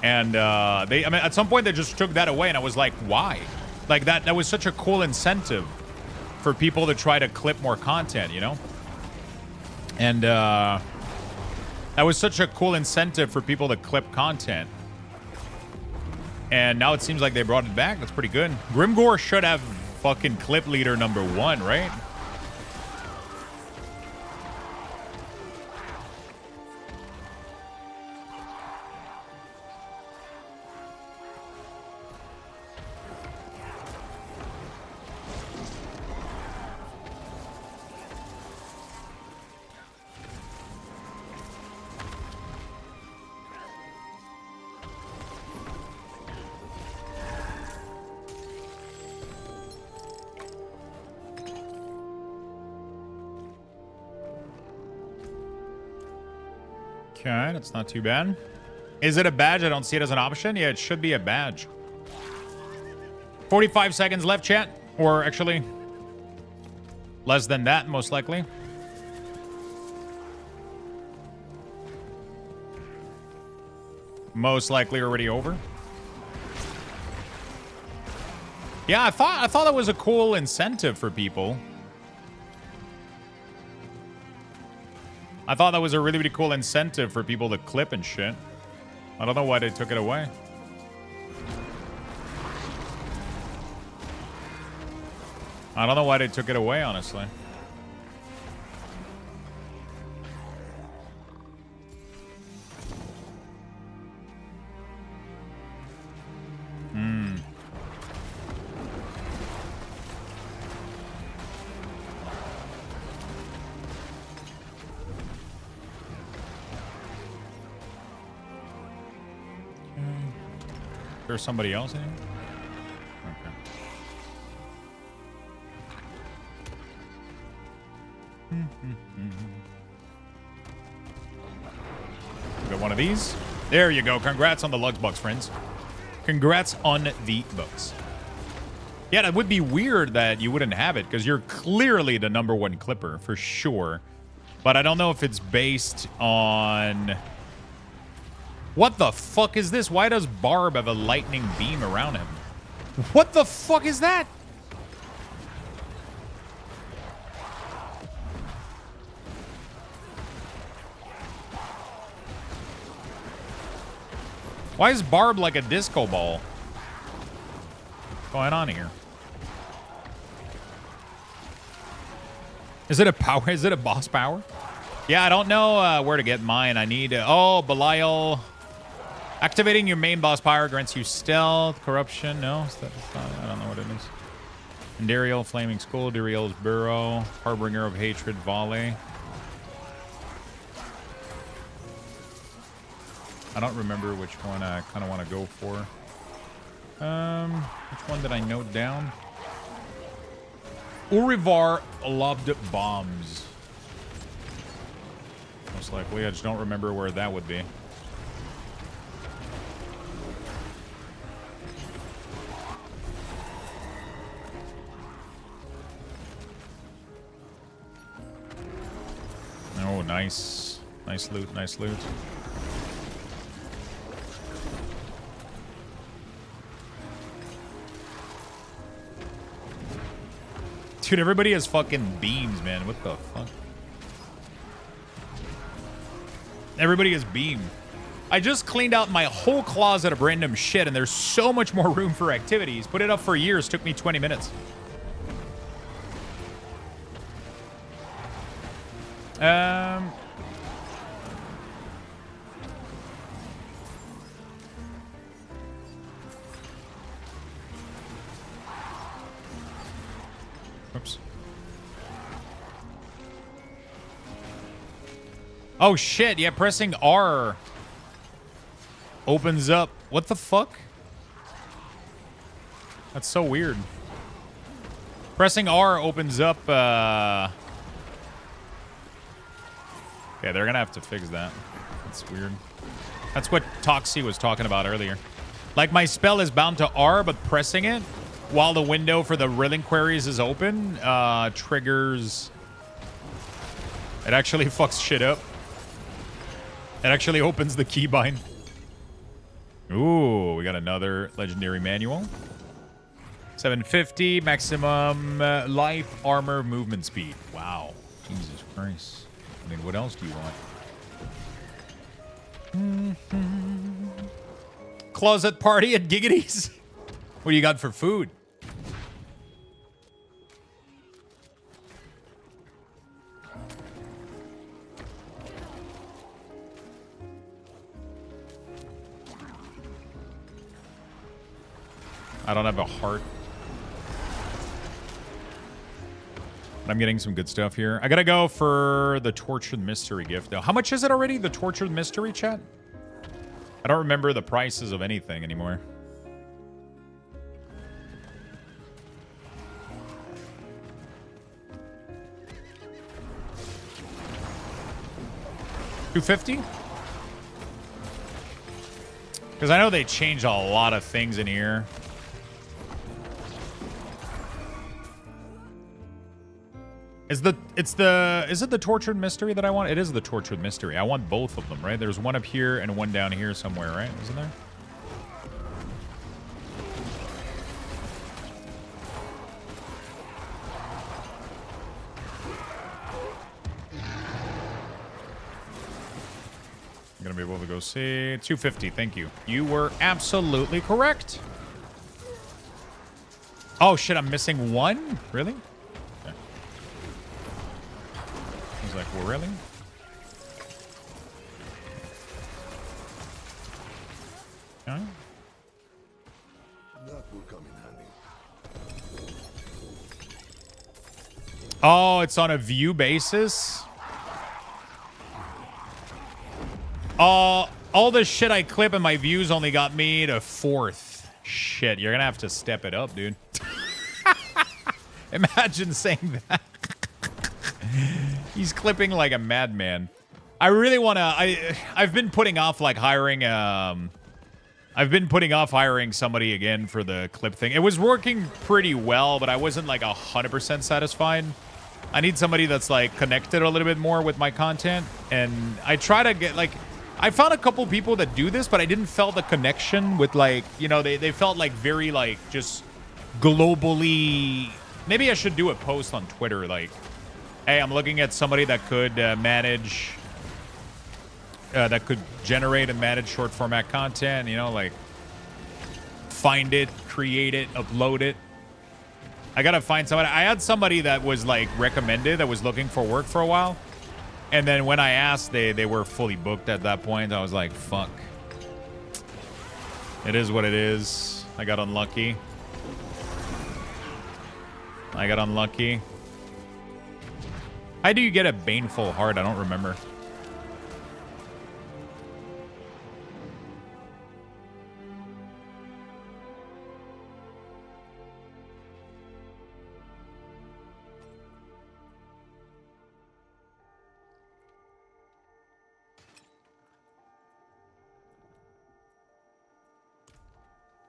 And I mean, at some point they just took that away, and I was like, why? Like that was such a cool incentive for people to try to clip more content, you know? And that was such a cool incentive for people to clip content. And now it seems like they brought it back. That's pretty good. Grimgore should have fucking clip leader #1, right? Okay, that's not too bad. Is it a badge? I don't see it as an option. Yeah, it should be a badge. 45 seconds left, chat. Or actually, less than that, most likely. Most likely already over. Yeah, I thought that was a cool incentive for people. I thought that was a really, really cool incentive for people to clip and shit. I don't know why they took it away. I don't know why they took it away, honestly. There's somebody else in here? Okay. Got one of these. There you go. Congrats on the Lugs Bucks, friends. Congrats on the Bucks. Yeah, that would be weird that you wouldn't have it, because you're clearly the #1 clipper, for sure. But I don't know if it's based on... What the fuck is this? Why does Barb have a lightning beam around him? What the fuck is that? Why is Barb like a disco ball? What's going on here? Is it a power? Is it a boss power? Yeah, I don't know where to get mine. I need... oh, Belial... Activating your main boss power grants you stealth, corruption. No, that's not, I don't know what it is. Endariel, Flaming Skull, Duriel's Burrow, Harbinger of Hatred, Volley. I don't remember which one I kind of want to go for. Which one did I note down? Urivar Lobbed Bombs. Most likely. I just don't remember where that would be. Oh, nice. Nice loot, nice loot. Dude, everybody has fucking beams, man. What the fuck? Everybody has beam. I just cleaned out my whole closet of random shit, and there's so much more room for activities. Put it up for years. Took me 20 minutes. Oops. Oh shit, yeah, pressing R opens up. What the fuck? That's so weird. Pressing R opens up, okay, they're gonna have to fix that. That's weird. That's what Toxie was talking about earlier. Like, my spell is bound to R, but pressing it while the window for the reliquaries is open triggers... It actually fucks shit up. It actually opens the keybind. Ooh, we got another legendary manual. 750 maximum life, armor, movement speed. Wow. Jesus Christ. I mean, what else do you want? Closet party at Giggity's? What do you got for food? I don't have a heart. But I'm getting some good stuff here. I gotta go for the Tortured Mystery gift, though. How much is it already, the Tortured Mystery, chat? I don't remember the prices of anything anymore. $250? Because I know they changed a lot of things in here. Is it the Tortured Mystery that I want? It is the Tortured Mystery. I want both of them, right? There's one up here and one down here somewhere, right? Isn't there? I'm gonna be able to go see 250. Thank you. You were absolutely correct. Oh shit! I'm missing one. Really? Okay. I was like, well, really? Okay. That will come in handy. Oh, it's on a view basis. All the shit I clip and my views only got me to 4th. Shit, you're gonna have to step it up, dude. Imagine saying that. He's clipping like a madman. I really wanna. I've been putting off like hiring. I've been putting off hiring somebody again for the clip thing. It was working pretty well, but I wasn't like 100% satisfied. I need somebody that's like connected a little bit more with my content, and I try to get like. I found a couple people that do this, but I didn't feel the connection with like, you know, they felt like very like just globally. Maybe I should do a post on Twitter like, hey, I'm looking at somebody that could manage, that could generate and manage short format content, you know, like find it, create it, upload it. I gotta find somebody. I had somebody that was like recommended that was looking for work for a while. And then when I asked, they were fully booked at that point. I was like, fuck. It is what it is. I got unlucky. How do you get a baneful heart? I don't remember.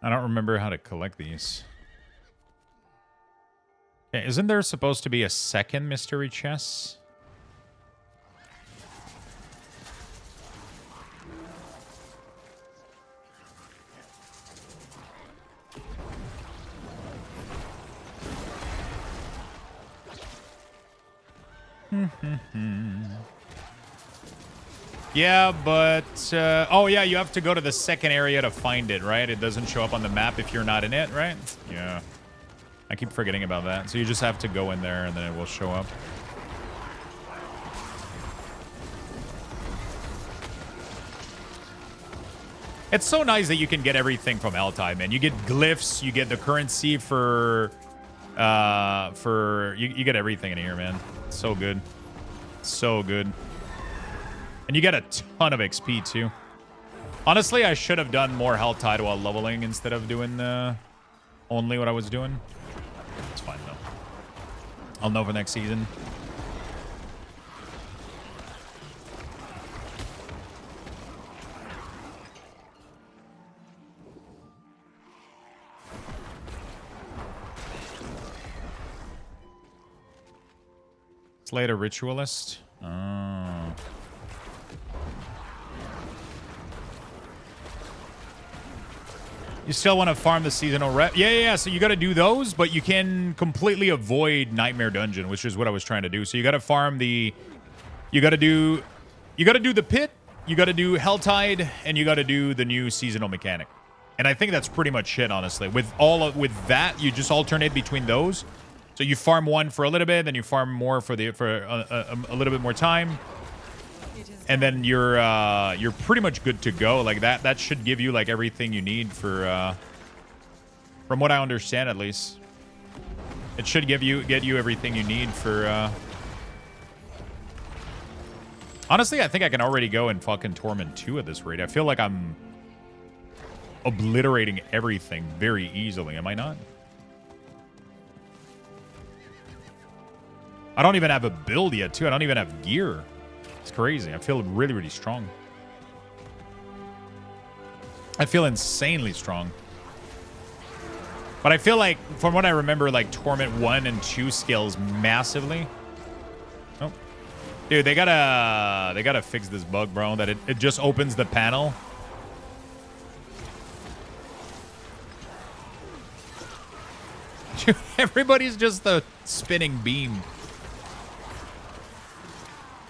I don't remember how to collect these. Okay, isn't there supposed to be a second mystery chest? Yeah, but oh yeah, you have to go to the second area to find it, right? It doesn't show up on the map if you're not in it, right? Yeah. I keep forgetting about that. So you just have to go in there and then it will show up. It's so nice that you can get everything from Eltai, man. You get glyphs, you get the currency for you get everything in here, man. It's so good. So good. And you get a ton of XP too. Honestly, I should have done more Helltide while leveling instead of doing only what I was doing. It's fine though. I'll know for next season. Slay a ritualist. Oh. You still want to farm the seasonal rep? Yeah. So you got to do those, but you can completely avoid Nightmare Dungeon, which is what I was trying to do. So you got to farm the. You got to do the pit. You got to do Helltide, and you got to do the new seasonal mechanic. And I think that's pretty much it, honestly. With that, you just alternate between those. So you farm one for a little bit, then you farm more for a little bit more time, and then you're pretty much good to go. Like that should give you like everything you need for from what I understand, at least. It should get you everything you need for honestly, I think I can already go and fucking Torment 2 at this rate. I feel like I'm obliterating everything very easily. Am I not? I don't even have a build yet, too. I don't even have gear. It's crazy. I feel really, really strong. I feel insanely strong. But I feel like, from what I remember, like, Torment 1 and 2 scales massively. Oh. Dude, they gotta fix this bug, bro. That it just opens the panel. Dude, everybody's just a spinning beam.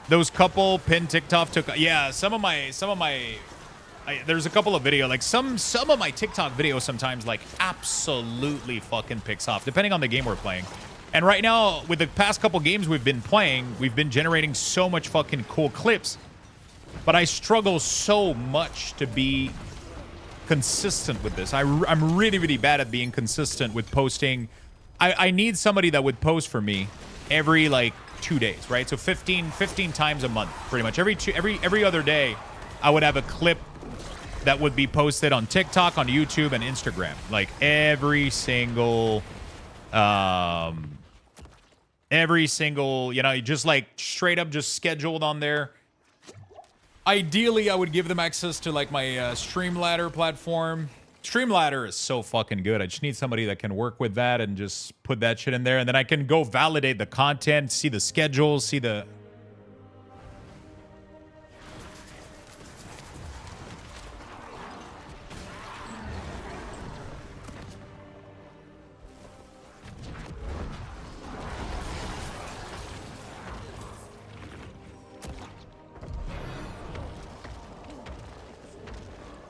Those couple pin TikTok took, yeah. Some of my, there's a couple of video, like some of my TikTok videos sometimes like absolutely fucking picks off, depending on the game we're playing. And right now, with the past couple games we've been playing, we've been generating so much fucking cool clips, but I struggle so much to be consistent with this. I'm really, really bad at being consistent with posting. I need somebody that would post for me every like 2 days, right? So 15 times a month, pretty much. Every other day, I would have a clip that would be posted on TikTok, on YouTube, and Instagram. Like every single, you know, just like straight up just scheduled on there. Ideally, I would give them access to like my Streamladder platform. Streamladder is so fucking good. I just need somebody that can work with that and just put that shit in there. And then I can go validate the content, see the schedule, see the...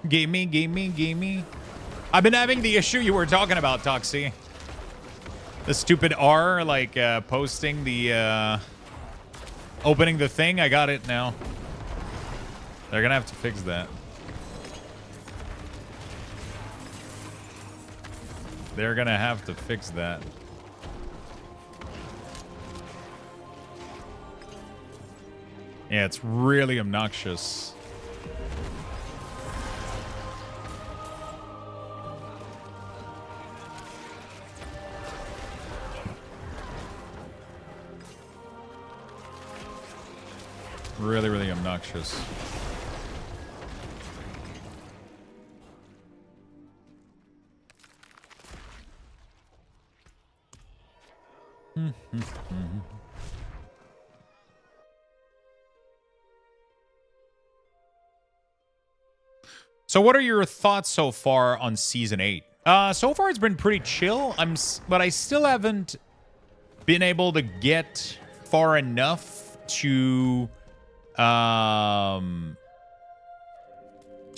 Gimme. I've been having the issue you were talking about, Toxie. The stupid R, like, posting the, opening the thing. I got it now. They're gonna have to fix that. They're gonna have to fix that. Yeah, it's really obnoxious. Really, really obnoxious. So what are your thoughts so far on Season 8? So far it's been pretty chill. But I still haven't been able to get far enough to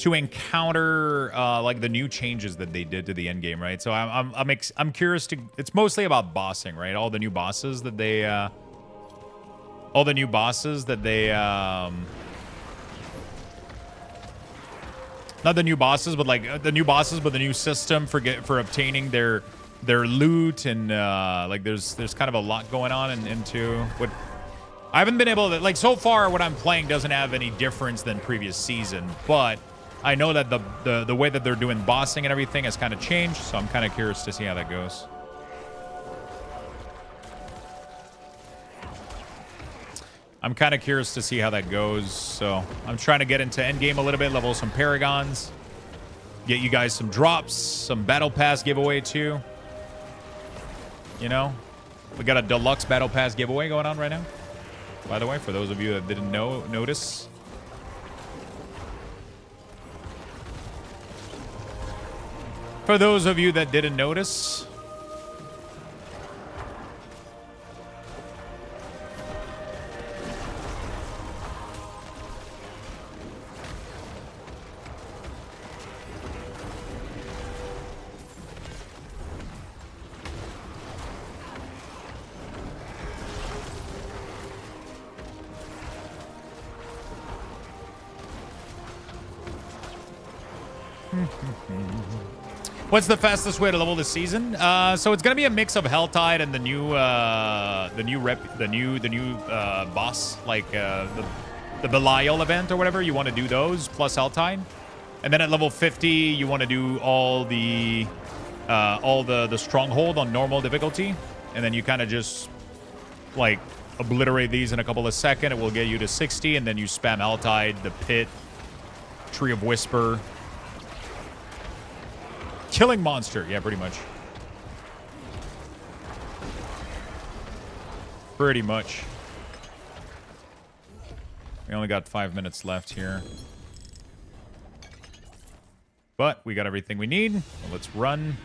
to encounter like the new changes that they did to the end game, right? So I'm curious to. It's mostly about bossing, right? All the new bosses that they not the new bosses, but like the new bosses, but the new system for obtaining their loot and like there's kind of a lot going on into what I haven't been able to like so far. What I'm playing doesn't have any difference than previous season, but I know that the way that they're doing bossing and everything has kind of changed, so I'm kind of curious to see how that goes. So I'm trying to get into endgame a little bit, level some paragons, get you guys some drops, some battle pass giveaway too. You know, we got a deluxe battle pass giveaway going on right now, by the way, for those of you that didn't notice. For those of you that didn't notice. What's the fastest way to level this season? So it's gonna be a mix of Helltide and the new boss, like the Belial event or whatever. You want to do those plus Helltide, and then at level 50 you want to do all the stronghold on normal difficulty, and then you kind of just like obliterate these in a couple of seconds. It will get you to 60, and then you spam Helltide, the pit, Tree of Whisper. Killing monster. Yeah, pretty much. Pretty much. We only got 5 minutes left here. But we got everything we need. So let's run.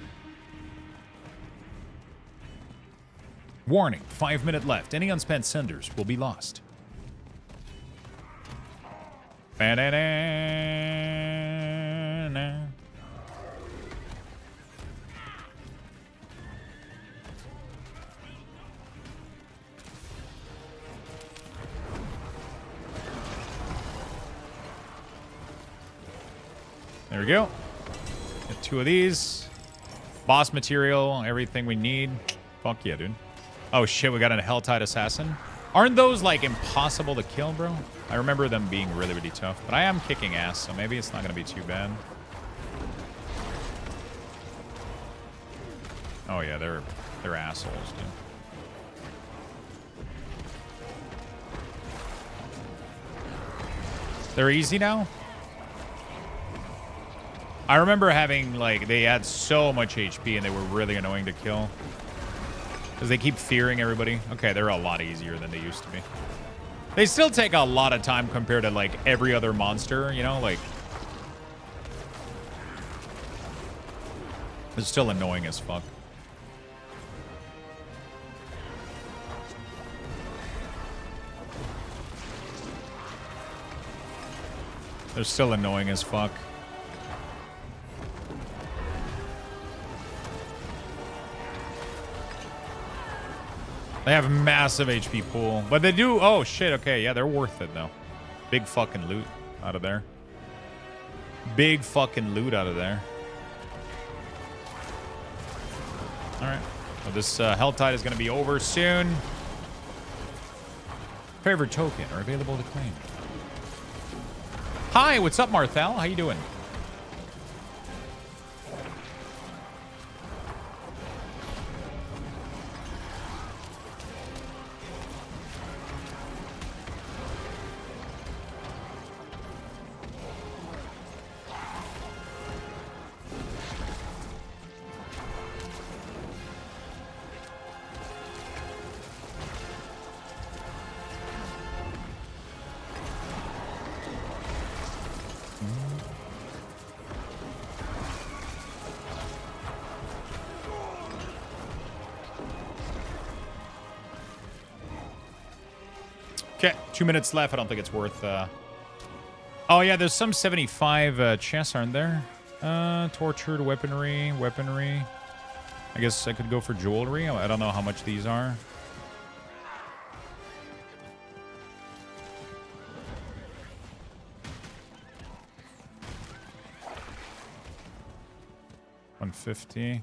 Warning, 5 minutes left. Any unspent cinders will be lost. Ba-da-da-na. There we go. Get 2 of these. Boss material, everything we need. Fuck yeah, dude. Oh shit, we got a Helltide Assassin. Aren't those like impossible to kill, bro? I remember them being really, really tough. But I am kicking ass, so maybe it's not gonna be too bad. Oh yeah, they're assholes, dude. They're easy now? I remember having, like, they had so much HP and they were really annoying to kill. Because they keep fearing everybody. Okay, they're a lot easier than they used to be. They still take a lot of time compared to, like, every other monster, you know? Like, it's still annoying as fuck. They're still annoying as fuck. They have massive HP pool. But they do... Oh, shit. Okay, yeah, they're worth it, though. Big fucking loot out of there. Big fucking loot out of there. Alright. Well, this Helltide is going to be over soon. Favorite token are available to claim. Hi, what's up, Marthel? How you doing? Okay, 2 minutes left. I don't think it's worth... Oh, yeah, there's some 75 chests, aren't there? Tortured weaponry. I guess I could go for jewelry. I don't know how much these are. $150.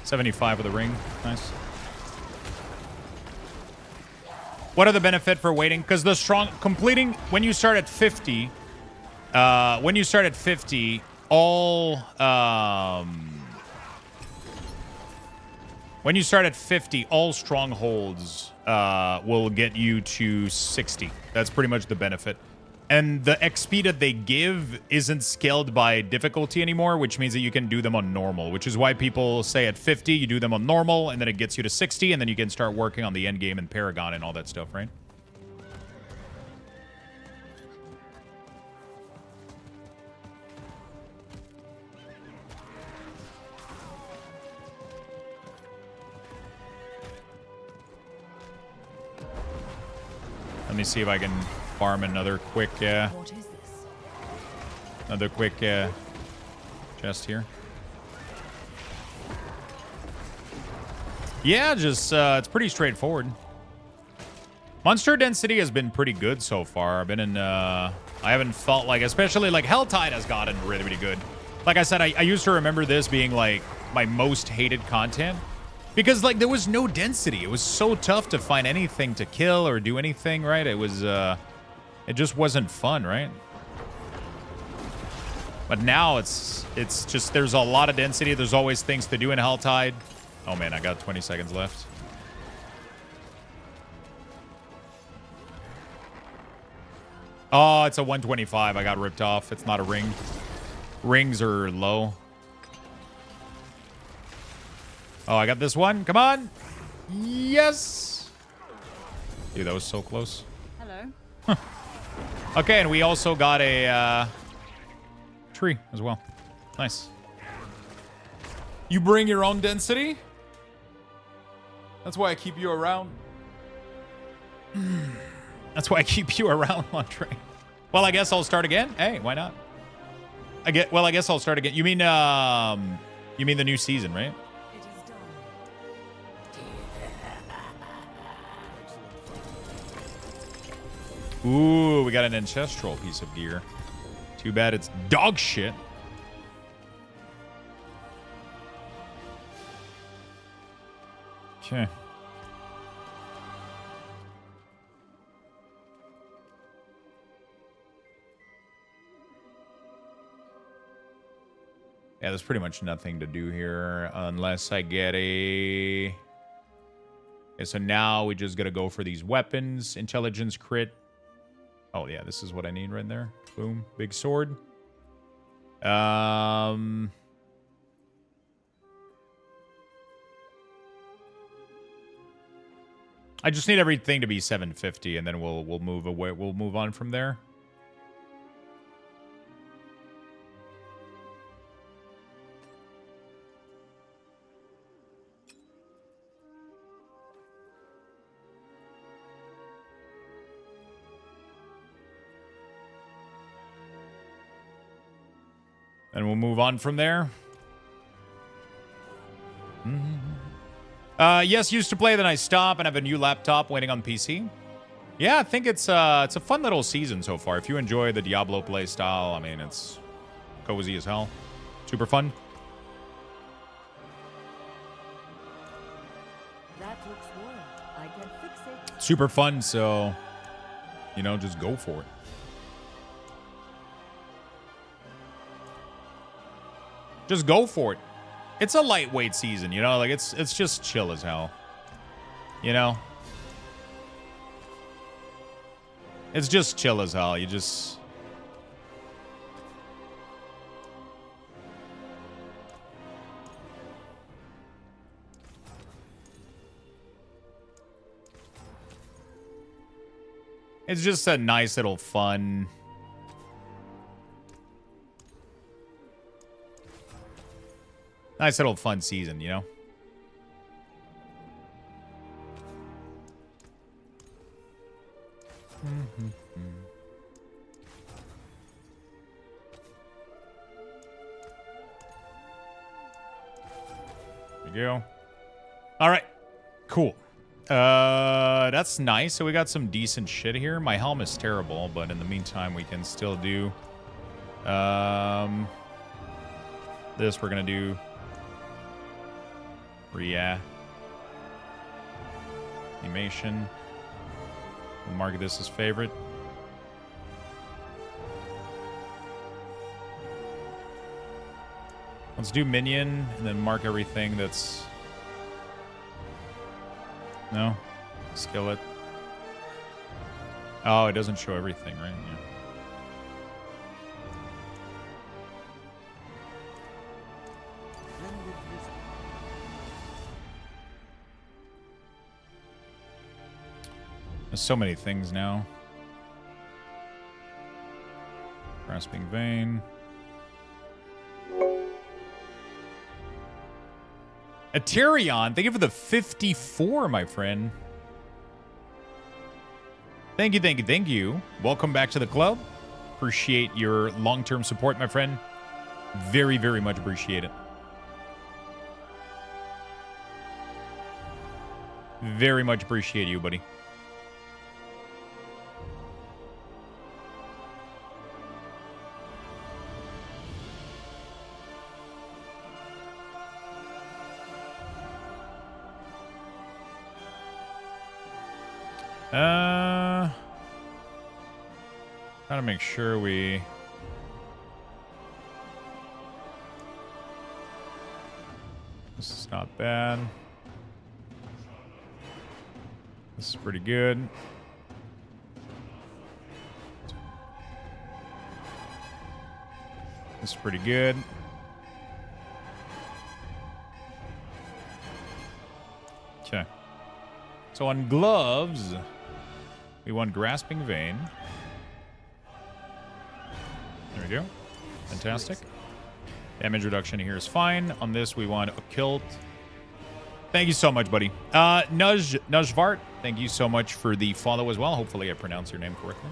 $75 of the ring. Nice. What are the benefit for waiting? Because the strong completing when you start at 50, all when you start at 50, all strongholds will get you to 60. That's pretty much the benefit. And the XP that they give isn't scaled by difficulty anymore, which means that you can do them on normal, which is why people say at 50, you do them on normal, and then it gets you to 60, and then you can start working on the end game and Paragon and all that stuff, right? Let me see if I can farm another quick, What is this? another quick chest here. Yeah, just it's pretty straightforward. Monster density has been pretty good so far. I've been in, I haven't felt like, especially like Helltide has gotten really, really good. Like I said, I used to remember this being like my most hated content. Because, like, there was no density. It was so tough to find anything to kill or do anything, right? It was, it just wasn't fun, right? But now it's just, there's a lot of density. There's always things to do in Helltide. Oh, man, I got 20 seconds left. Oh, it's a 125. I got ripped off. It's not a ring. Rings are low. Oh, I got this one. Come on. Yes. Dude, that was so close. Hello. Okay, and we also got a tree as well. Nice. You bring your own density? That's why I keep you around. That's why I keep you around, Montre. Well, I guess I'll start again. Hey, why not? I guess I'll start again. You mean the new season, right? It is done. Ooh, we got an ancestral piece of gear. Too bad it's dog shit. Okay. Yeah, there's pretty much nothing to do here unless I get a... Okay, so now we just gotta go for these weapons. Intelligence crit. Oh, yeah, this is what I need right there. Boom. Big sword. I just need everything to be 750, and then we'll move away. We'll move on from there. And we'll move on from there. Yes, used to play, then I stop and have a new laptop waiting on PC. Yeah, I think it's a fun little season so far. If you enjoy the Diablo play style, I mean, it's cozy as hell. Super fun. That looks worn. I can fix it. Super fun, so, you know, just go for it. Just go for it. It's a lightweight season, you know? Like, it's just chill as hell. You know? It's just chill as hell. You just... It's just a nice little fun... Nice little fun season, you know? There we go. All right. Cool. That's nice. So we got some decent shit here. My helm is terrible, but in the meantime, we can still do this. We're gonna do animation. We'll mark this as favorite. Let's do Minion and then mark everything that's... No? Skillet. Oh, it doesn't show everything, right? Yeah. There's so many things now. Grasping Vein. Eterion, thank you for the 54, my friend. Thank you, thank you, thank you. Welcome back to the club. Appreciate your long-term support, my friend. Very, very much appreciate it. Very much appreciate you, buddy. Gotta make sure we... This is not bad. This is pretty good. This is pretty good. Okay. So on gloves, we want Grasping Vein. There we go. Fantastic. Damage reduction here is fine. On this, we want Occult. Thank you so much, buddy. Nujvart, thank you so much for the follow as well. Hopefully I pronounced your name correctly.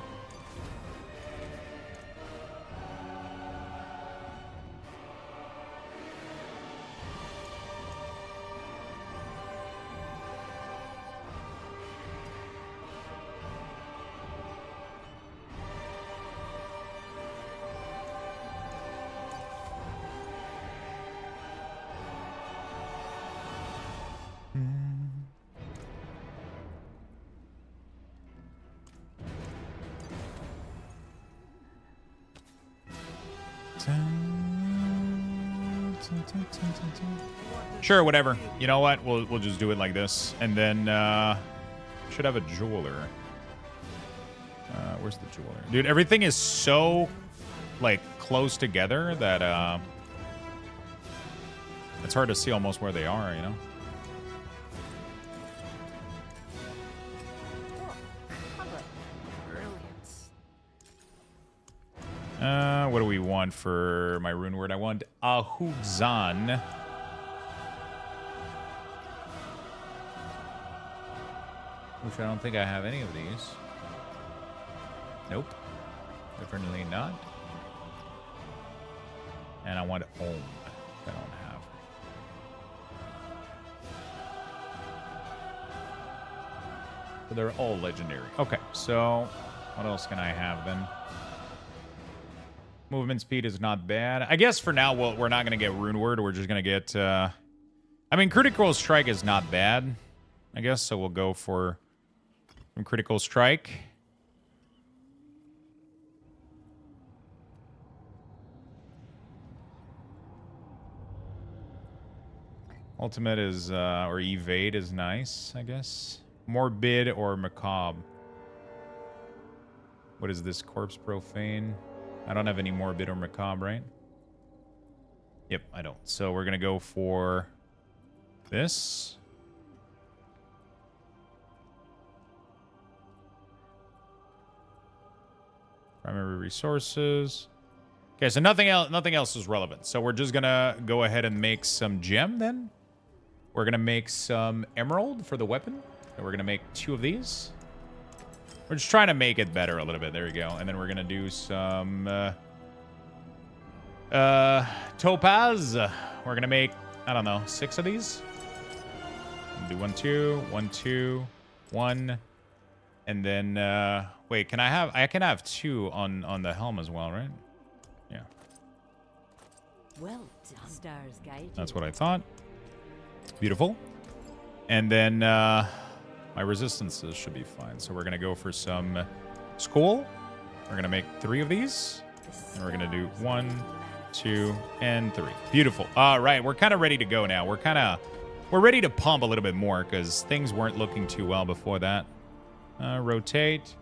Sure, whatever. You know what? We'll just do it like this, and then should have a jeweler. Where's the jeweler, dude? Everything is so like close together that it's hard to see almost where they are. You know. What do we want for my rune word? I want Ahugzan. Which I don't think I have any of these. Nope. Definitely not. And I want Om. I don't have. But they're all legendary. Okay, so what else can I have then? Movement speed is not bad. I guess for now, we're not going to get Rune Word. We're just going to get... I mean, Critical Strike is not bad, I guess. So we'll go for some Critical Strike. Ultimate is... or Evade is nice, I guess. Morbid or Macabre. What is this? Corpse Profane? I don't have any Morbid or Macabre, right? Yep, I don't. So we're going to go for this. Primary resources. Okay, so nothing else is relevant. So we're just gonna go ahead and make some gem then. We're gonna make some emerald for the weapon. And we're gonna make 2 of these. We're just trying to make it better a little bit. There we go. And then we're gonna do some topaz. We're gonna make, I don't know, 6 of these. Do 1, 2, 1, 2, 1, and then wait, can I can have 2 on the helm as well, right? Yeah. Well done. Stars guide. That's what I thought. Beautiful. And then my resistances should be fine. So we're gonna go for some skull. We're gonna make 3 of these. And we're gonna do 1, 2, and 3. Beautiful. All right, we're kind of ready to go now. We're ready to pump a little bit more because things weren't looking too well before that. Rotate.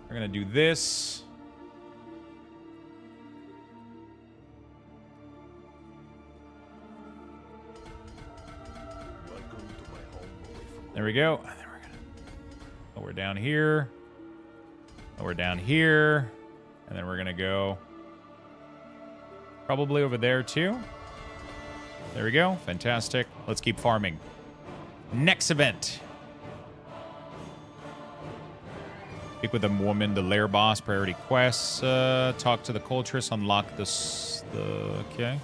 We're gonna do this. There we go. And then we're gonna lower down here. Lower down here. And then we're gonna go probably over there too. There we go. Fantastic. Let's keep farming. Next event. Speak with the woman, the lair boss, priority quests. Talk to the cultist, unlock this. Okay.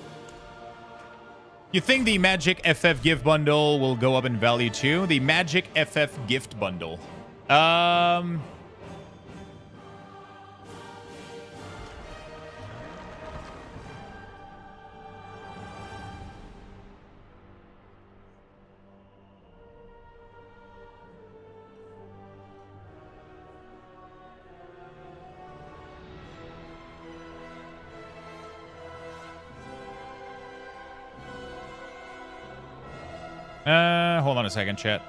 You think the Magic FF gift bundle will go up in value too? The Magic FF gift bundle. Hold on a second, chat.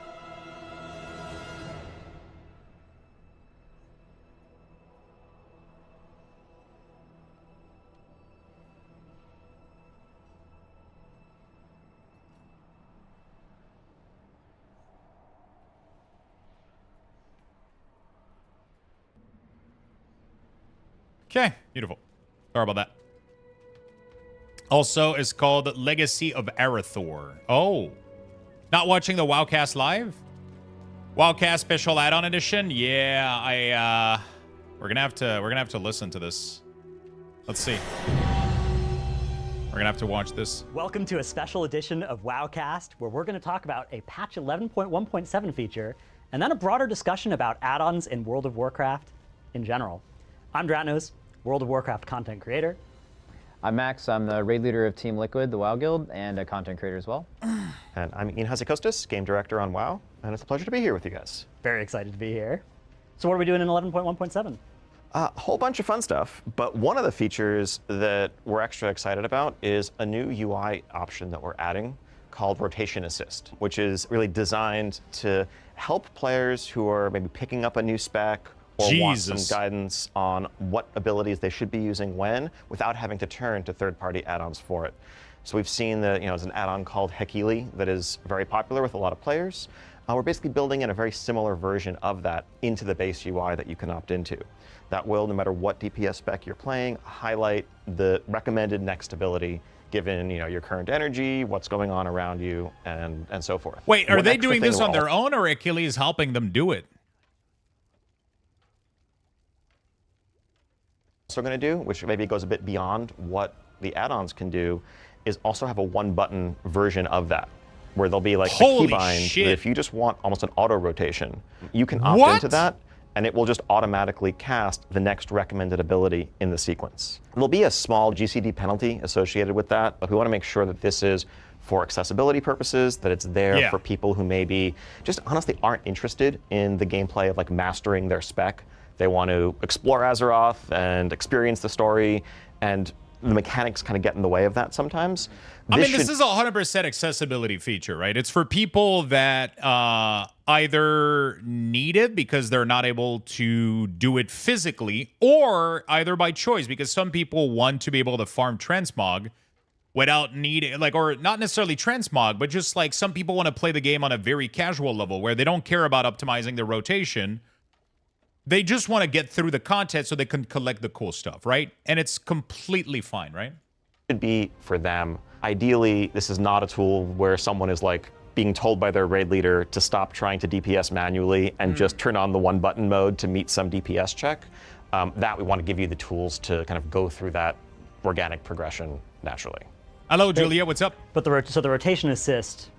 Okay, beautiful. Sorry about that. Also, it's called Legacy of Arathor. Oh. Not watching the Wowcast live? Wowcast special add-on edition? Yeah, we're gonna have to listen to this. Let's see. We're gonna have to watch this. Welcome to a special edition of Wowcast, where we're gonna talk about a patch 11.1.7 feature, and then a broader discussion about add-ons in World of Warcraft in general. I'm Dratnos, World of Warcraft content creator. I'm Max. I'm the raid leader of Team Liquid, the WoW Guild, and a content creator as well. And I'm Ian Hasekostas, game director on WoW, and it's a pleasure to be here with you guys. Very excited to be here. So what are we doing in 11.1.7? A whole bunch of fun stuff, but one of the features that we're extra excited about is a new UI option that we're adding called Rotation Assist, which is really designed to help players who are maybe picking up a new spec or want some guidance on what abilities they should be using when, without having to turn to third-party add-ons for it. So we've seen that, there's an add-on called Hekili that is very popular with a lot of players. We're basically building in a very similar version of that into the base UI that you can opt into. That will, no matter what DPS spec you're playing, highlight the recommended next ability given your current energy, what's going on around you, and so forth. Wait, are they doing this on their own, or Hekili is helping them do it? So we're going to do, which maybe goes a bit beyond what the add-ons can do, is also have a one-button version of that, where there'll be like a keybind that if you just want almost an auto rotation, you can opt into that, and it will just automatically cast the next recommended ability in the sequence. There'll be a small GCD penalty associated with that, but we want to make sure that this is for accessibility purposes, that it's there for people who maybe just honestly aren't interested in the gameplay of like mastering their spec. They want to explore Azeroth and experience the story, and the mechanics kind of get in the way of that sometimes. This is a 100% accessibility feature, right? It's for people that either need it because they're not able to do it physically, or either by choice, because some people want to be able to farm transmog without needing, or not necessarily transmog, but just like some people want to play the game on a very casual level where they don't care about optimizing their rotation. They just want to get through the content so they can collect the cool stuff, right? And it's completely fine, right? Should be for them. Ideally, this is not a tool where someone is like being told by their raid leader to stop trying to DPS manually and just turn on the one button mode to meet some DPS check. That we want to give you the tools to kind of go through that organic progression naturally. Hello, Julia. What's up? But so the rotation assist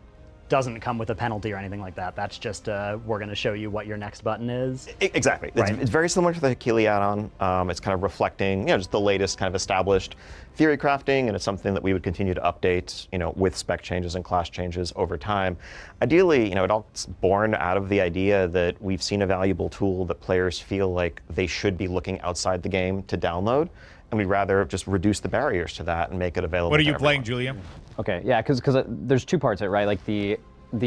doesn't come with a penalty or anything like that. That's just we're going to show you what your next button is. Exactly. Right. It's very similar to the Hakili add-on. It's kind of reflecting, just the latest kind of established theory crafting, and it's something that we would continue to update, with spec changes and class changes over time. Ideally, it all's born out of the idea that we've seen a valuable tool that players feel like they should be looking outside the game to download, and we'd rather just reduce the barriers to that and make it available. What are to you playing, everyone. Julia? Okay, yeah, because there's two parts of it, right? Like the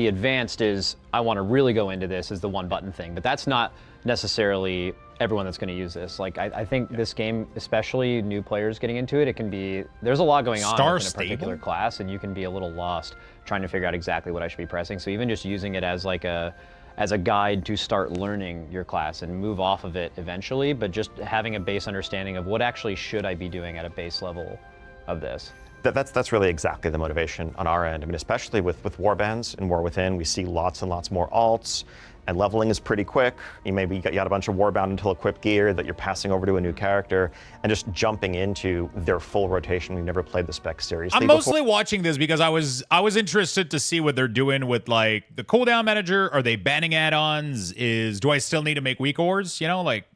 advanced is, I want to really go into this, is the one button thing, but that's not necessarily everyone that's going to use this. Like, I think this game, especially new players getting into it, there's a lot going on in a particular class, and you can be a little lost trying to figure out exactly what I should be pressing. So even just using it as like as a guide to start learning your class and move off of it eventually, but just having a base understanding of what actually should I be doing at a base level of this. That's really exactly the motivation on our end. I mean, especially with warbands and War Within, we see lots and lots more alts, and leveling is pretty quick. You got a bunch of Warbound until equipped gear that you're passing over to a new character, and just jumping into their full rotation. We've never played the spec seriously I'm mostly watching this because I was interested to see what they're doing with like the cooldown manager. Are they banning add-ons? Do I still need to make weak ores?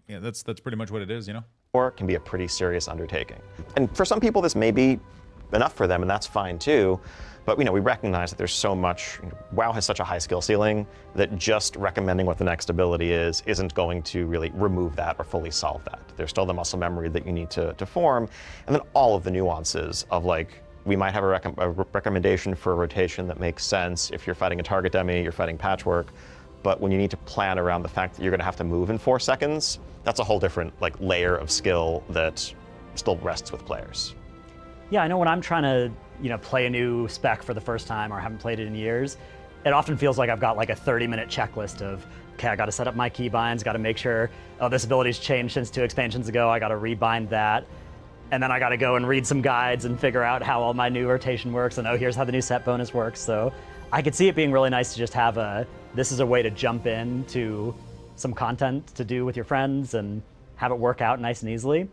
That's pretty much what it is. Or it can be a pretty serious undertaking. And for some people, this may be enough for them, and that's fine too. But we recognize that there's so much. WoW has such a high skill ceiling that just recommending what the next ability isn't going to really remove that or fully solve that. There's still the muscle memory that you need to form, and then all of the nuances of like, we might have a recommendation for a rotation that makes sense if you're fighting a target dummy, you're fighting patchwork. But when you need to plan around the fact that you're going to have to move in 4 seconds, that's a whole different like layer of skill that still rests with players. Yeah, I know when I'm trying to, play a new spec for the first time or haven't played it in years, it often feels like I've got like a 30-minute checklist of, okay, I got to set up my keybinds, got to make sure, this ability's changed since 2 expansions ago, I got to rebind that. And then I got to go and read some guides and figure out how all my new rotation works, and here's how the new set bonus works. So I could see it being really nice to just have this is a way to jump into some content to do with your friends and have it work out nice and easily.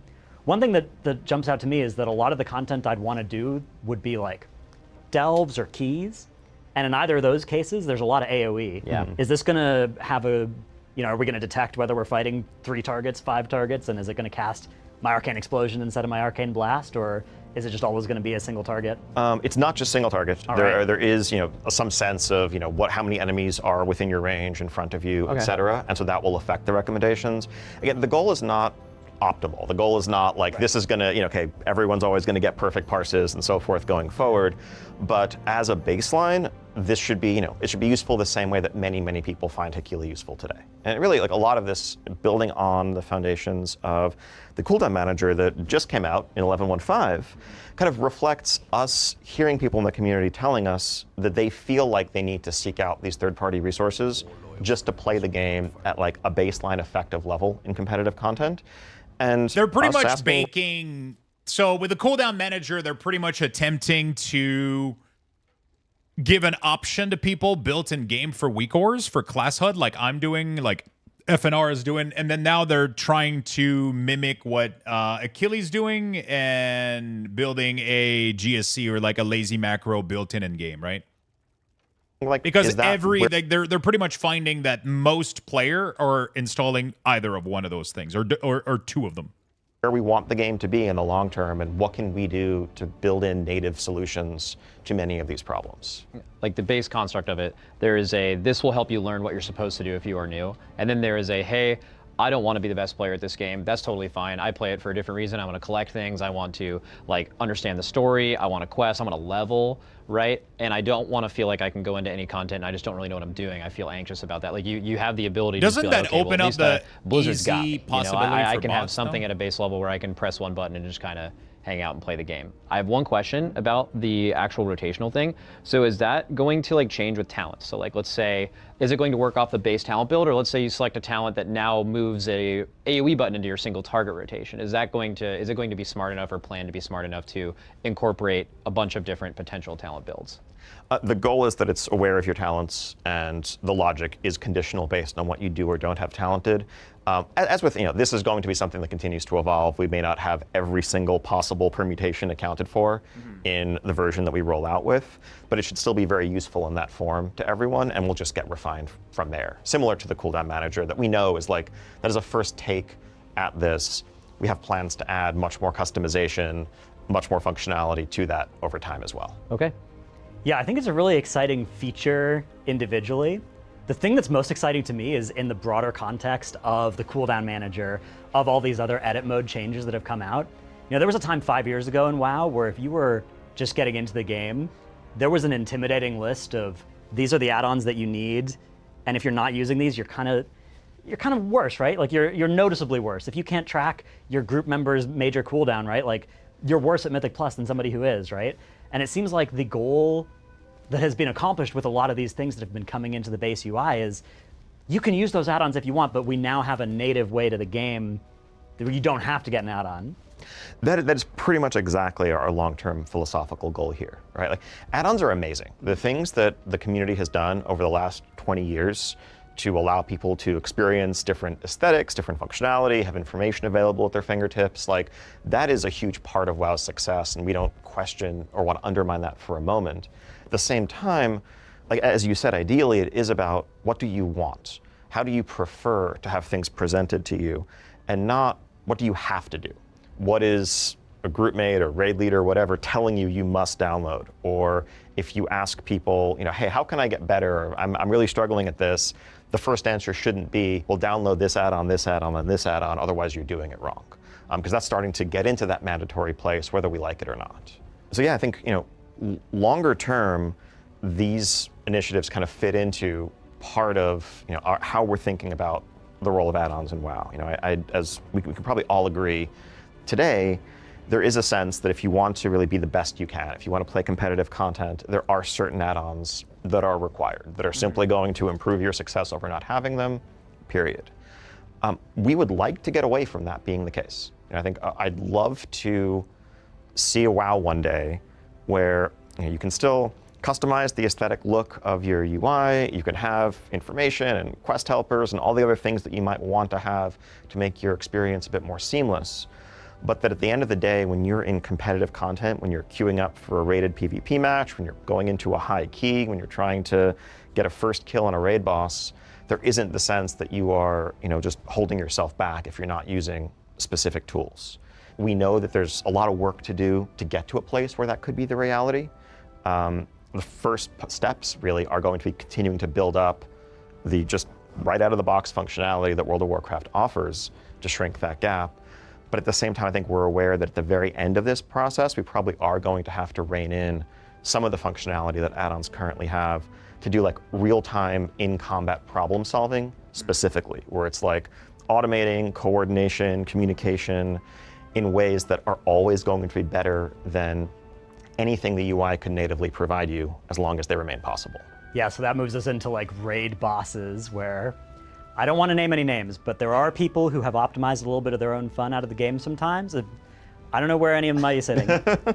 One thing that jumps out to me is that a lot of the content I'd want to do would be like delves or keys. And in either of those cases, there's a lot of AoE. Yeah. Is this going to have are we going to detect whether we're fighting 3 targets, 5 targets, and is it going to cast my Arcane Explosion instead of my Arcane Blast, or is it just always going to be a single target? It's not just single target. There is, some sense of, how many enemies are within your range, in front of you, etc. And so that will affect the recommendations. Again, the goal is not optimal. The goal is not like this is going to, okay, everyone's always going to get perfect parses and so forth going forward. But as a baseline, this should be, it should be useful the same way that many, many people find Hakili useful today. And it really, like a lot of this, building on the foundations of the cooldown manager that just came out in 11.1.5, kind of reflects us hearing people in the community telling us that they feel like they need to seek out these third-party resources just to play the game at like a baseline effective level in competitive content. And they're pretty much baking. So with the cooldown manager, they're pretty much attempting to give an option to people built in game for weak ores for class HUD, like I'm doing, like FNR is doing, and then now they're trying to mimic what Achilles doing and building a GSC or like a lazy macro built in game, right? Like, because they're pretty much finding that most player are installing either of one of those things or 2 of them. Where we want the game to be in the long term, and what can we do to build in native solutions to many of these problems. Like the base construct of it, there is this will help you learn what you're supposed to do if you are new. And then there is hey, I don't want to be the best player at this game. That's totally fine. I play it for a different reason. I want to collect things. I want to like understand the story. I want to quest. I want to level, right? And I don't want to feel like I can go into any content and I just don't really know what I'm doing. I feel anxious about that. Like you have the ability Doesn't to that okay, open well, up the Blizzard's got easy me. possibility I for can bots, have something though? at a base level where I can press one button and just kind of hang out and play the game. I have one question about the actual rotational thing. So is that going to like change with talents? So like, let's say, is it going to work off the base talent build, or let's say you select a talent that now moves a AoE button into your single target rotation? Is it going to be smart enough or planned to be smart enough to incorporate a bunch of different potential talent builds? The goal is that it's aware of your talents, and the logic is conditional based on what you do or don't have talented. As with, this is going to be something that continues to evolve. We may not have every single possible permutation accounted for in the version that we roll out with, but it should still be very useful in that form to everyone, and we'll just get refined from there. Similar to the cooldown manager that we know is like, that is a first take at this. We have plans to add much more customization, much more functionality to that over time as well. Okay. Yeah, I think it's a really exciting feature individually. The thing that's most exciting to me is in the broader context of the cooldown manager, of all these other edit mode changes that have come out. There was a time 5 years ago in WoW where if you were just getting into the game, there was an intimidating list of these are the add-ons that you need, and if you're not using these, you're kind of worse, right? Like you're noticeably worse. If you can't track your group member's major cooldown, right? Like you're worse at Mythic Plus than somebody who is, right? And it seems like the goal that has been accomplished with a lot of these things that have been coming into the base UI is you can use those add-ons if you want, but we now have a native way to the game that you don't have to get an add-on. That is pretty much exactly our long-term philosophical goal here, right? Like, add-ons are amazing. The things that the community has done over the last 20 years to allow people to experience different aesthetics, different functionality, have information available at their fingertips, like, that is a huge part of WoW's success, and we don't question or want to undermine that for a moment. At the same time, like as you said, ideally it is about what do you want? How do you prefer to have things presented to you, and not what do you have to do? What is a group mate or raid leader or whatever telling you you must download? Or if you ask people, hey, how can I get better? I'm really struggling at this. The first answer shouldn't be, well, download this add-on, this add-on, and this add-on, otherwise you're doing it wrong. Because that's starting to get into that mandatory place, whether we like it or not. So yeah, I think, longer term, these initiatives kind of fit into part of how we're thinking about the role of add-ons in WoW. As we can probably all agree, today, there is a sense that if you want to really be the best you can, if you want to play competitive content, there are certain add-ons that are required, that are simply going to improve your success over not having them, period. We would like to get away from that being the case. I think I'd love to see a WoW one day where you can still customize the aesthetic look of your UI, you can have information and quest helpers and all the other things that you might want to have to make your experience a bit more seamless. But that at the end of the day, when you're in competitive content, when you're queuing up for a rated PvP match, when you're going into a high key, when you're trying to get a first kill on a raid boss, there isn't the sense that you are, just holding yourself back if you're not using specific tools. We know that there's a lot of work to do to get to a place where that could be the reality. The first steps really are going to be continuing to build up the just right out of the box functionality that World of Warcraft offers to shrink that gap. But at the same time, I think we're aware that at the very end of this process, we probably are going to have to rein in some of the functionality that add-ons currently have to do like real-time in-combat problem solving specifically, where it's like automating coordination, communication in ways that are always going to be better than anything the UI could natively provide you as long as they remain possible. Yeah, so that moves us into like raid bosses where I don't want to name any names, but there are people who have optimized a little bit of their own fun out of the game sometimes. I don't know where any of them might be sitting.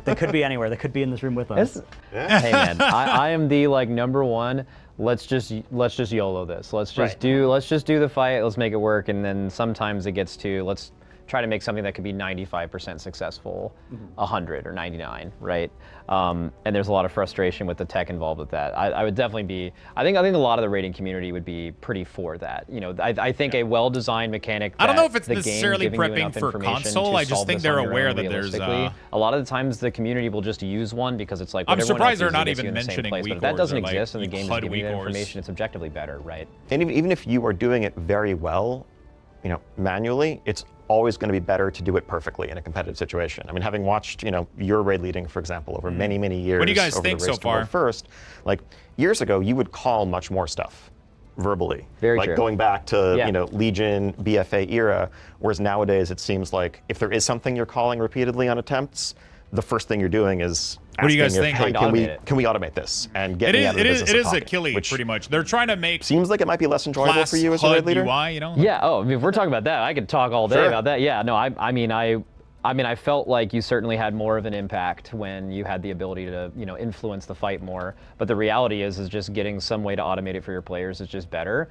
They could be anywhere. They could be in this room with us. Hey man, I am the number one. Let's just YOLO this. Let's just do the fight. Let's make it work. And then sometimes it gets to let's try to make something that could be 95% successful, 100 or 99, right? And there's a lot of frustration with the tech involved with that. I would definitely be. I think a lot of the raiding community would be pretty for that. I think a well-designed mechanic. I don't know if it's necessarily prepping for console. I just think they're aware that there's a lot of the times the community will just use one because it's like I'm surprised they're not even mentioning weak. But if that doesn't exist and the game is giving you that information, it's objectively better, right? And even if you are doing it very well, manually, it's always going to be better to do it perfectly in a competitive situation. I mean, having watched, your raid leading, for example, over many years. What do you guys think so far? First, like years ago, you would call much more stuff. verbally. Very like true. going back to Yeah. Legion, BFA era, whereas nowadays it seems like if there is something you're calling repeatedly on attempts, the first thing you're doing is What do you asking guys think? Hey, Trying to can we automate this and get It me is, out of the business it of is a talking, killing, which pretty much. They're trying to make seems like it might be less enjoyable class for you as a raid HUD leader. UI, you know? Yeah. Oh, I mean, if we're talking about that, I could talk all day Sure. about that. Yeah. No, I mean, I felt like you certainly had more of an impact when you had the ability to, influence the fight more. But the reality is just getting some way to automate it for your players is just better.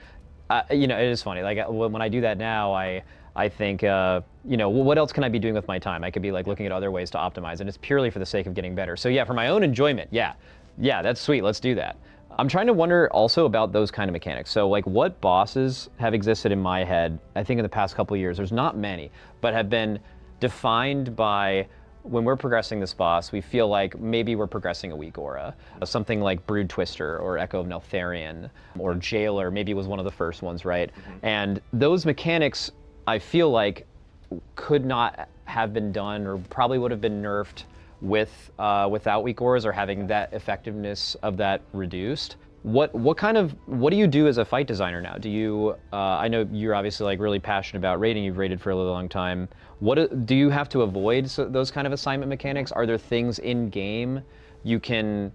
It is funny. Like when I do that now, I think, what else can I be doing with my time? I could be like looking at other ways to optimize, and it's purely for the sake of getting better. So yeah, for my own enjoyment, yeah, that's sweet. Let's do that. I'm trying to wonder also about those kind of mechanics. So like what bosses have existed in my head, I think in the past couple of years, there's not many, but have been defined by when we're progressing this boss, we feel like maybe we're progressing a weak aura. Something like Brood Twister or Echo of Neltharion or Jailer maybe was one of the first ones, right? And those mechanics, I feel like, could not have been done or probably would have been nerfed without weak auras or having that effectiveness of that reduced. What do you do as a fight designer now? Do you, I know you're obviously like really passionate about raiding, you've raided for a really long time. What do you have to avoid those kind of assignment mechanics? Are there things in game you can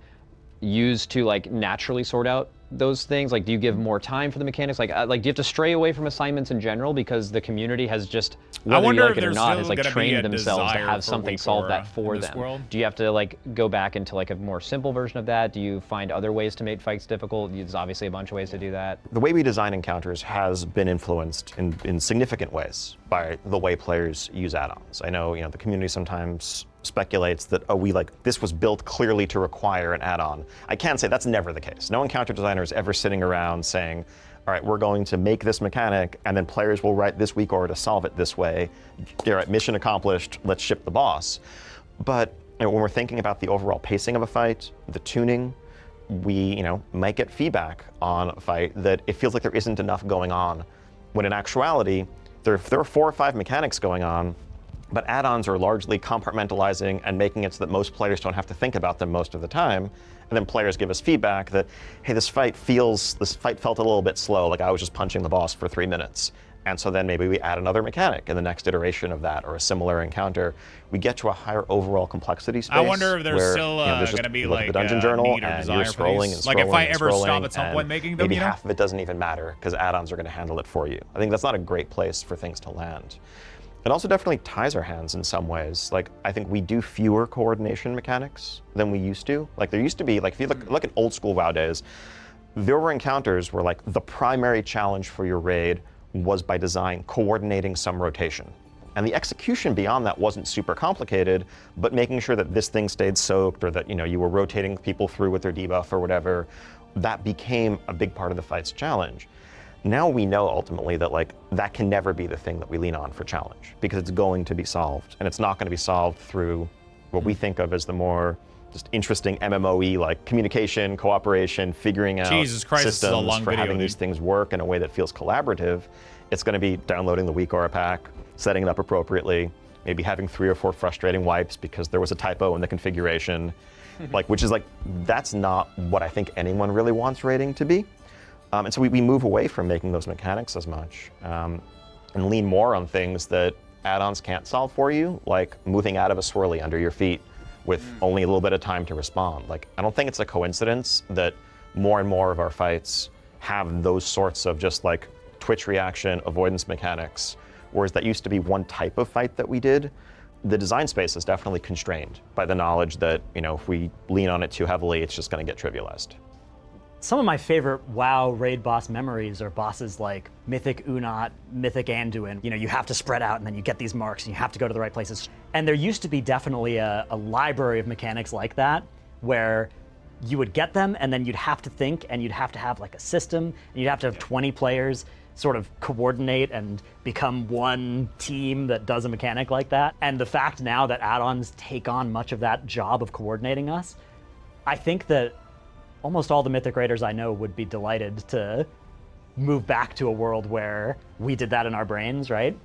use to like naturally sort out those things? Like, do you give more time for the mechanics? Like do you have to stray away from assignments in general because the community has just, whether you like it or not, has like trained themselves to have something solve that for them? Do you have to like go back into like a more simple version of that? Do you find other ways to make fights difficult? There's obviously a bunch of ways to do that. The way we design encounters has been influenced in significant ways by the way players use add-ons. I know, the community sometimes speculates that, this was built clearly to require an add-on. I can say that's never the case. No encounter designer is ever sitting around saying, all right, we're going to make this mechanic, and then players will write this weak aura to solve it this way. All right, mission accomplished, let's ship the boss. But when we're thinking about the overall pacing of a fight, the tuning, we might get feedback on a fight that it feels like there isn't enough going on, when in actuality, there are 4 or 5 mechanics going on, but add-ons are largely compartmentalizing and making it so that most players don't have to think about them most of the time. And then players give us feedback that, hey, this fight felt a little bit slow, like I was just punching the boss for 3 minutes. And so then maybe we add another mechanic in the next iteration of that or a similar encounter. We get to a higher overall complexity space. I wonder if there's where, still going to be like the dungeon journal need or and desire you're for scrolling these. and scrolling Like if I and ever scrolling, stop at some and point making them, maybe half of it doesn't even matter because add-ons are going to handle it for you. I think that's not a great place for things to land. It also definitely ties our hands in some ways. Like, I think we do fewer coordination mechanics than we used to. Like, there used to be, like, if you look at old school WoW days, there were encounters where, like, the primary challenge for your raid was by design coordinating some rotation. And the execution beyond that wasn't super complicated, but making sure that this thing stayed soaked or that, you were rotating people through with their debuff or whatever, that became a big part of the fight's challenge. Now we know ultimately that that can never be the thing that we lean on for challenge because it's going to be solved, and it's not going to be solved through what we think of as the more just interesting MMOE like communication, cooperation, figuring out systems for having these things work in a way that feels collaborative. It's going to be downloading the weak aura pack, setting it up appropriately, maybe having 3 or 4 frustrating wipes because there was a typo in the configuration, that's not what I think anyone really wants raiding to be. And so we move away from making those mechanics as much and lean more on things that add-ons can't solve for you, like moving out of a swirly under your feet with only a little bit of time to respond. I don't think it's a coincidence that more and more of our fights have those sorts of just twitch reaction, avoidance mechanics, whereas that used to be one type of fight that we did. The design space is definitely constrained by the knowledge that, if we lean on it too heavily, it's just going to get trivialized. Some of my favorite WoW raid boss memories are bosses like Mythic Unat, Mythic Anduin. You have to spread out and then you get these marks and you have to go to the right places. And there used to be definitely a library of mechanics like that where you would get them and then you'd have to think and you'd have to have a system and you'd have to have 20 players sort of coordinate and become one team that does a mechanic like that. And the fact now that add-ons take on much of that job of coordinating us, I think that almost all the Mythic Raiders I know would be delighted to move back to a world where we did that in our brains, right?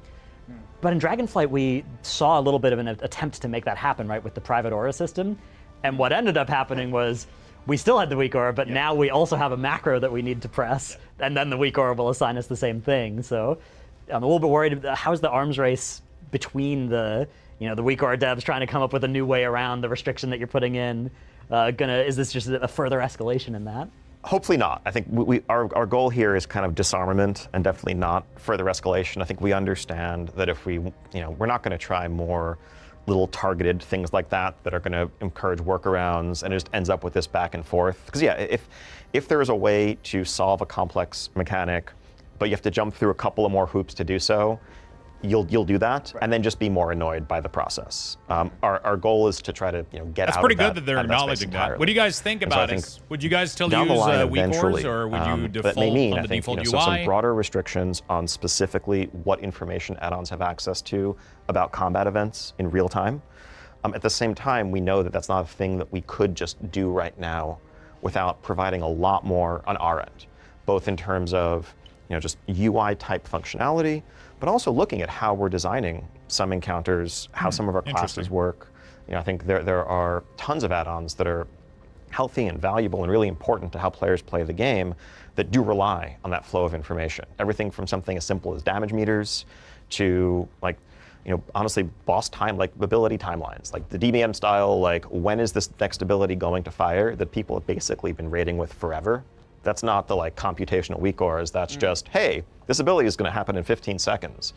But in Dragonflight, we saw a little bit of an attempt to make that happen, right, with the private aura system. And what ended up happening was we still had the weak aura, but now we also have a macro that we need to press, and then the weak aura will assign us the same thing. So I'm a little bit worried. How's the arms race between the weak aura devs trying to come up with a new way around the restriction that you're putting in? Is this just a further escalation in that? Hopefully not. I think our goal here is kind of disarmament and definitely not further escalation. I think we understand that if we're not going to try more little targeted things like that are going to encourage workarounds, and it just ends up with this back and forth. Because if there is a way to solve a complex mechanic, but you have to jump through a couple of more hoops to do so, you'll do that, and then just be more annoyed by the process. Our goal is to try to get That's out pretty of that. good that they're acknowledging that. What do you guys think about it? Would you guys still use weak cores, or would you default that may mean, on the I think, default UI? some broader restrictions on specifically what information add-ons have access to about combat events in real time. At the same time, we know that that's not a thing that we could just do right now without providing a lot more on our end, both in terms of just UI type functionality, but also looking at how we're designing some encounters, how some of our classes work. I think there are tons of add-ons that are healthy and valuable and really important to how players play the game that do rely on that flow of information. Everything from something as simple as damage meters to honestly boss time, ability timelines, like the DBM style, when is this next ability going to fire, that people have basically been raiding with forever. That's not the computational weak auras. That's just, hey, this ability is going to happen in 15 seconds.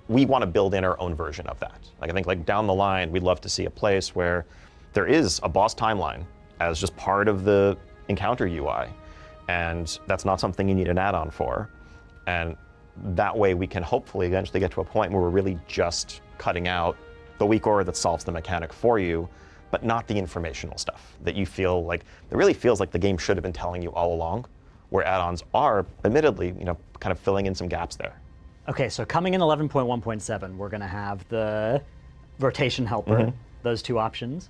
We want to build in our own version of that. I think down the line, we'd love to see a place where there is a boss timeline as just part of the encounter UI, and that's not something you need an add-on for. And that way, we can hopefully eventually get to a point where we're really just cutting out the weak aura that solves the mechanic for you, but not the informational stuff that you feel it really feels like the game should have been telling you all along, where add-ons are, admittedly, kind of filling in some gaps there. Okay, so coming in 11.1.7, we're going to have the rotation helper, those two options.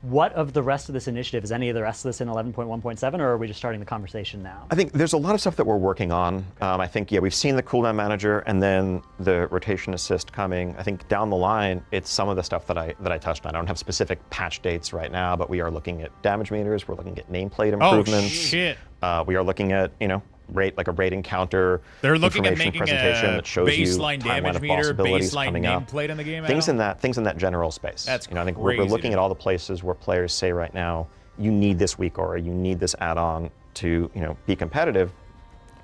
What of the rest of this initiative, is any of the rest of this in 11.1.7, or are we just starting the conversation now? I think there's a lot of stuff that we're working on. I think, we've seen the cooldown manager and then the rotation assist coming. I think down the line, it's some of the stuff that I touched on. I don't have specific patch dates right now, but we are looking at damage meters. We're looking at nameplate improvements. Oh, shit. We are looking at, a raid encounter. They're looking at making presentation a that shows baseline you damage meter, baseline nameplate in the game. Things in that general space. That's I think we're looking at all the places where players say right now, you need this weak aura, you need this add-on to be competitive,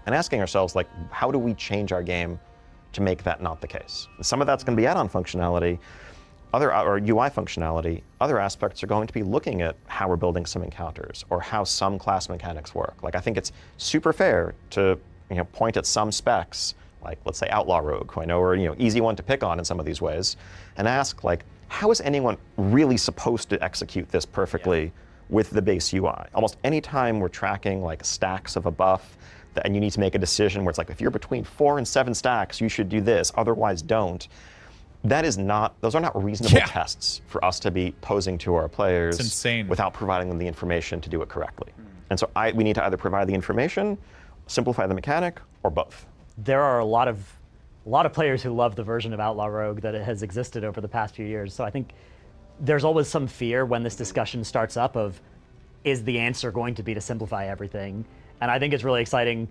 and asking ourselves how do we change our game to make that not the case? And some of that's going to be add-on functionality, or UI functionality. Other aspects are going to be looking at how we're building some encounters or how some class mechanics work. I think it's super fair to point at some specs, let's say Outlaw Rogue, who I know are easy one to pick on in some of these ways, and ask how is anyone really supposed to execute this perfectly with the base UI? Almost any time we're tracking stacks of a buff, and you need to make a decision where it's if you're between 4 and 7 stacks, you should do this, otherwise don't. Those are not reasonable tests for us to be posing to our players. It's insane. Without providing them the information to do it correctly. And so we need to either provide the information, simplify the mechanic, or both. There are a lot of players who love the version of Outlaw Rogue that has existed over the past few years. So I think there's always some fear when this discussion starts up of, is the answer going to be to simplify everything? And I think it's really exciting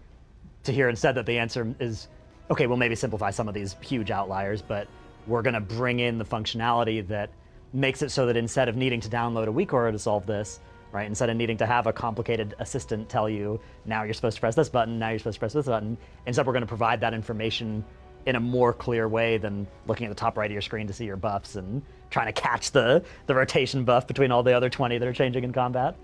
to hear instead that the answer is, okay, we'll maybe simplify some of these huge outliers, but we're going to bring in the functionality that makes it so that instead of needing to download a weak aura to solve this, right, instead of needing to have a complicated assistant tell you, now you're supposed to press this button, now you're supposed to press this button, instead we're going to provide that information in a more clear way than looking at the top right of your screen to see your buffs and trying to catch the rotation buff between all the other 20 that are changing in combat.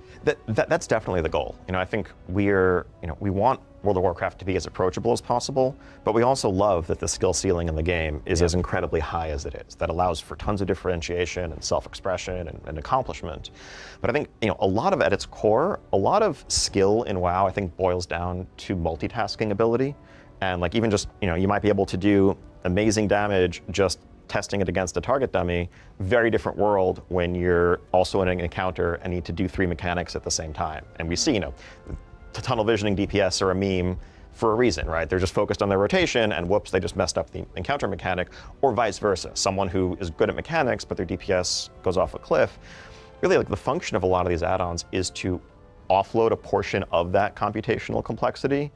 That's definitely the goal. I think we want World of Warcraft to be as approachable as possible, but we also love that the skill ceiling in the game is as incredibly high as it is. That allows for tons of differentiation and self-expression and accomplishment. But I think a lot of, at its core, a lot of skill in WoW I think boils down to multitasking ability. And even just, you might be able to do amazing damage just testing it against a target dummy. Very different world when you're also in an encounter and need to do 3 mechanics at the same time. And we see, tunnel visioning DPS are a meme for a reason, right? They're just focused on their rotation and whoops, they just messed up the encounter mechanic, or vice versa. Someone who is good at mechanics, but their DPS goes off a cliff. Really, the function of a lot of these add-ons is to offload a portion of that computational complexity.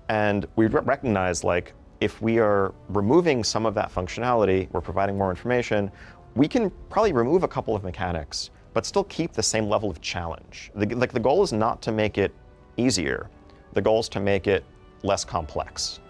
And we recognize, like, if we are removing some of that functionality, we're providing more information, we can probably remove a couple of mechanics, but still keep the same level of challenge. The goal is not to make it easier. The goal is to make it less complex.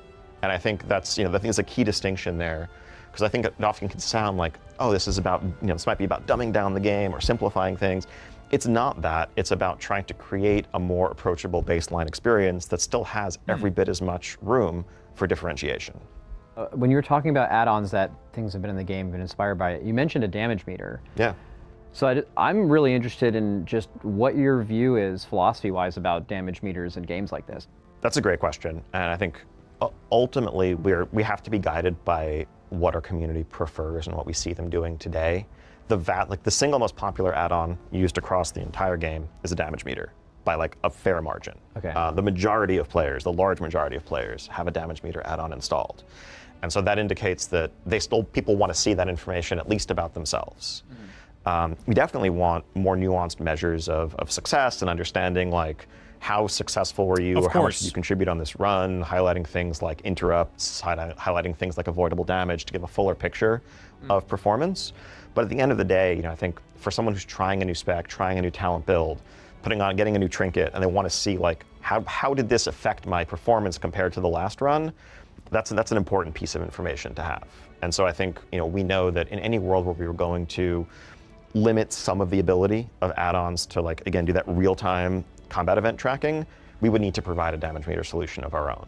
And I think that's, I think it's a key distinction there, because I think it often can sound like, oh, this is about, this might be about dumbing down the game or simplifying things. It's not that. It's about trying to create a more approachable baseline experience that still has every bit as much room for differentiation. When you were talking about add-ons that things have been in the game, been inspired by it, you mentioned a damage meter. Yeah. So I'm really interested in just what your view is, philosophy-wise, about damage meters in games like this. That's a great question, and I think ultimately we have to be guided by what our community prefers and what we see them doing today. The single most popular add-on used across the entire game is a damage meter by like a fair margin. Okay. The majority of players, the large majority of players, have a damage meter add-on installed. And so that indicates that people want to see that information at least about themselves. We definitely want more nuanced measures of success and understanding, like how successful were you, or how much did you contribute on this run, highlighting things like interrupts, highlighting things like avoidable damage to give a fuller picture of performance. But at the end of the day, I think for someone who's trying a new spec, trying a new talent build, getting a new trinket, and they want to see like how did this affect my performance compared to the last run, that's an important piece of information to have. And so I think we know that in any world where we were going to limit some of the ability of add-ons to, like, again, do that real-time combat event tracking, we would need to provide a damage meter solution of our own.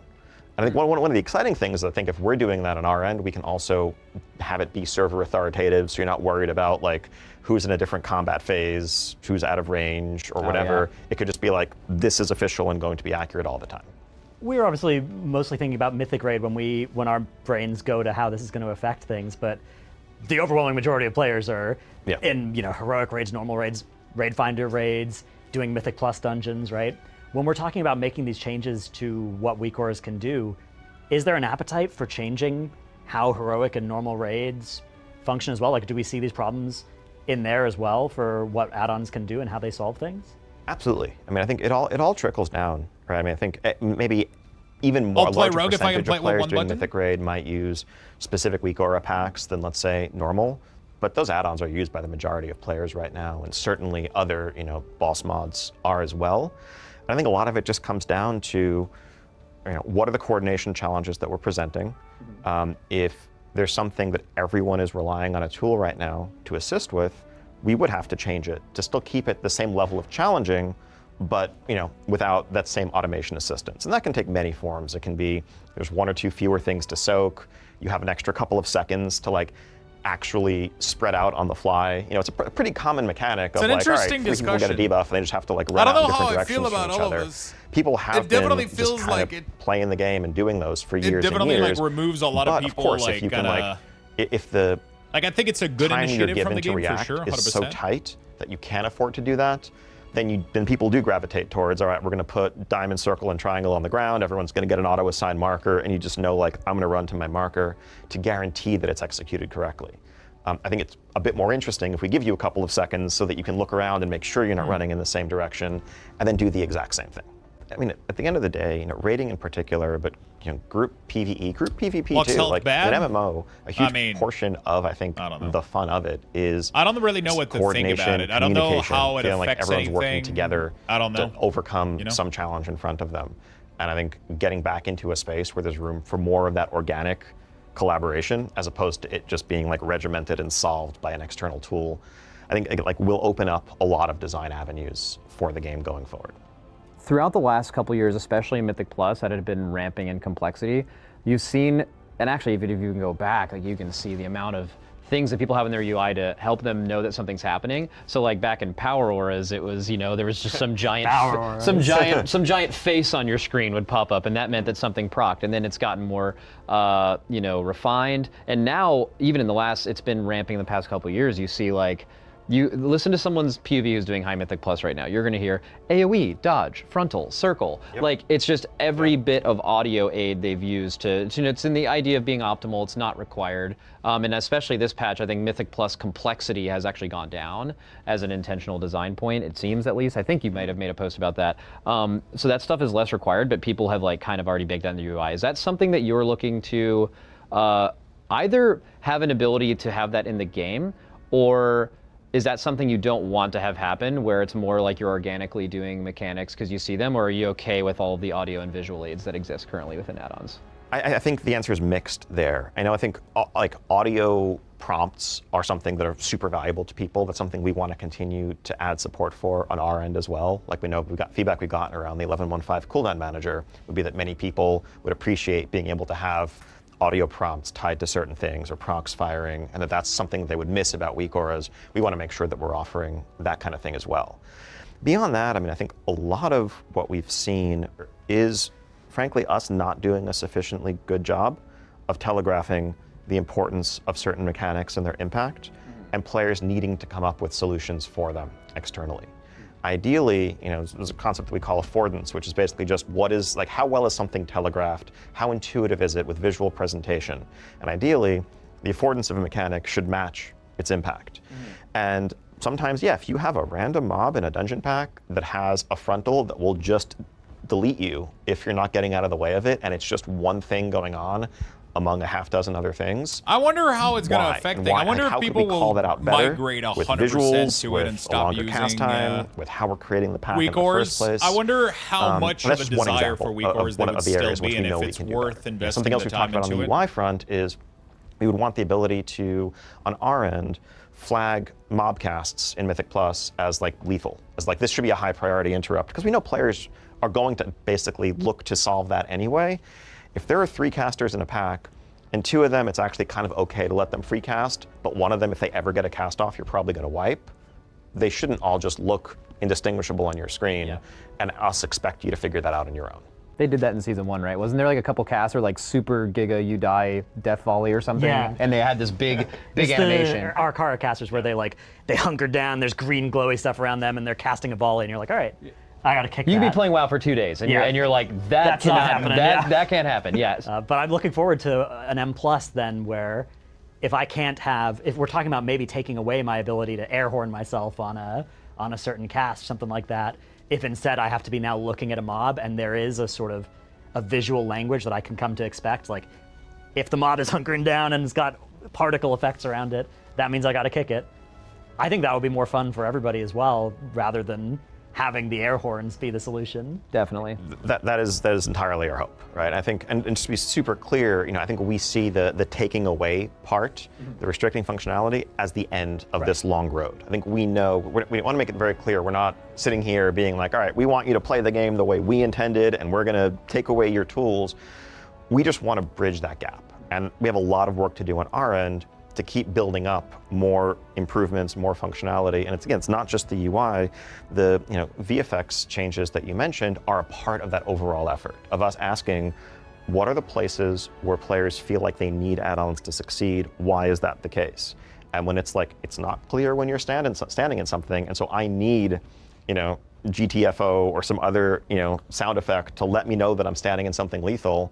And I think one of the exciting things is, I think if we're doing that on our end, we can also have it be server authoritative, so you're not worried about like who's in a different combat phase, who's out of range, or whatever. Yeah. It could just be like, this is official and going to be accurate all the time. We were obviously mostly thinking about Mythic Raid when our brains go to how this is going to affect things, but the overwhelming majority of players are in heroic raids, normal raids, raid finder raids, doing Mythic Plus dungeons, right? When we're talking about making these changes to what WeakAuras can do, is there an appetite for changing how heroic and normal raids function as well? Like, do we see these problems in there as well for what add-ons can do and how they solve things? Absolutely. I mean, I think it all trickles down, right? I mean, I think maybe even more larger percentage of players doing Mythic Raid might use specific WeakAura packs than, let's say, normal. But those add-ons are used by the majority of players right now, and certainly other boss mods are as well. And I think a lot of it just comes down to what are the coordination challenges that we're presenting. If there's something that everyone is relying on a tool right now to assist with, we would have to change it to still keep it the same level of challenging, but without that same automation assistance. And that can take many forms. It can be there's one or two fewer things to soak. You have an extra couple of seconds to like actually spread out on the fly. It's a pretty common mechanic of like, all right, 3 people get a debuff and they just have to like run out in different directions from each other. People have been just kind of playing the game and doing those for years and years. It definitely like removes a lot of people. Of course, if you can if the I think it's a good initiative from the game for sure. 100%. Is so tight that you can't afford to do that, then people do gravitate towards, all right, we're going to put diamond, circle, and triangle on the ground. Everyone's going to get an auto-assigned marker, and you just know, like, I'm going to run to my marker to guarantee that it's executed correctly. I think it's a bit more interesting if we give you a couple of seconds so that you can look around and make sure you're not running in the same direction, and then do the exact same thing. I mean, at the end of the day, raiding in particular, but group PvE, group PvP too, like an MMO, a huge portion of I think the fun of it is I don't really know what to think about it. I don't know how it affects like everyone's anything. Working together to overcome some challenge in front of them. And I think getting back into a space where there's room for more of that organic collaboration, as opposed to it just being like regimented and solved by an external tool, I think like will open up a lot of design avenues for the game going forward. Throughout the last couple years, especially in Mythic Plus, that had been ramping in complexity. You've seen, and actually even if you can go back, like you can see the amount of things that people have in their UI to help them know that something's happening. So like back in Power Auras, it was, there was just some giant some giant face on your screen would pop up, and that meant that something procced. And then it's gotten more refined. And now, even in the last, it's been ramping the past couple of years, you see like You listen to someone's POV who's doing High Mythic Plus right now. You're going to hear AoE, dodge, frontal, circle. Like, it's just every bit of audio aid they've used to, you know, it's in the idea of being optimal. It's not required. And especially this patch, I think Mythic Plus complexity has actually gone down as an intentional design point, it seems at least. I think you might have made a post about that. So that stuff is less required, but people have like kind of already baked that in the UI. Is that something that you're looking to either have an ability to have that in the game, or is that something you don't want to have happen, where it's more like you're organically doing mechanics because you see them, or are you okay with all of the audio and visual aids that exist currently within add-ons? I think the answer is mixed there. I think like audio prompts are something that are super valuable to people. That's something we want to continue to add support for on our end as well. Like we know we've got feedback we've gotten around the 11.1.5 cooldown manager would be that many people would appreciate being able to have audio prompts tied to certain things or procs firing, and that's something they would miss about weak auras. We want to make sure that we're offering that kind of thing as well. Beyond that, I think a lot of what we've seen is, frankly, us not doing a sufficiently good job of telegraphing the importance of certain mechanics and their impact, and players needing to come up with solutions for them externally. Ideally, there's a concept that we call affordance, which is basically just how well is something telegraphed, how intuitive is it with visual presentation, and ideally, the affordance of a mechanic should match its impact. And sometimes, if you have a random mob in a dungeon pack that has a frontal that will just delete you if you're not getting out of the way of it, and it's just one thing going on among a half dozen other things. I wonder how it's going to affect things. I wonder if people will migrate 100% to it and stop using cast time, with how we're creating the pack in weak the auras. first place. I wonder how much of a desire for weak auras there would still be, and if it's worth investing something else the we talked time about on into the it. UI front is we would want the ability to, on our end, flag mob casts in Mythic Plus as like lethal, as like this should be a high priority interrupt, because we know players are going to basically look to solve that anyway. If there are 3 casters in a pack, and 2 of them, it's actually kind of okay to let them free cast, but one of them, if they ever get a cast off, you're probably going to wipe. They shouldn't all just look indistinguishable on your screen, and us expect you to figure that out on your own. They did that in season 1, right? Wasn't there like a couple casts or like super giga you die death volley or something? Yeah. And they had this big animation. Our Arcara casters where they hunker down, there's green glowy stuff around them, and they're casting a volley, and you're like, all right, I gotta kick that. You could be playing WoW for 2 days, and you're like, that's not happening. That can't happen. Yes. But I'm looking forward to an M+ then, where if we're talking about maybe taking away my ability to air horn myself on a certain cast, something like that, if instead I have to be now looking at a mob and there is a sort of a visual language that I can come to expect, like if the mob is hunkering down and it's got particle effects around it, that means I gotta kick it. I think that would be more fun for everybody as well, rather than having the air horns be the solution. Definitely. That is entirely our hope, right? I think, and just to be super clear, I think we see the taking away part, the restricting functionality, as the end of this long road. I think we know, we want to make it very clear, we're not sitting here being like, all right, we want you to play the game the way we intended, and we're going to take away your tools. We just want to bridge that gap. And we have a lot of work to do on our end to keep building up more improvements, more functionality. And it's not just the UI. The VFX changes that you mentioned are a part of that overall effort of us asking, what are the places where players feel like they need add-ons to succeed? Why is that the case? And when it's like, it's not clear when you're standing in something, and so I need, GTFO or some other, sound effect to let me know that I'm standing in something lethal,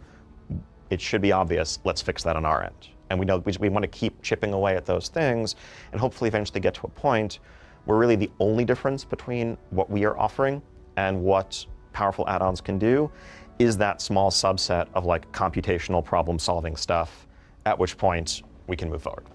it should be obvious. Let's fix that on our end. And we know we want to keep chipping away at those things and hopefully eventually get to a point where really the only difference between what we are offering and what powerful add-ons can do is that small subset of like computational problem solving stuff, at which point we can move forward.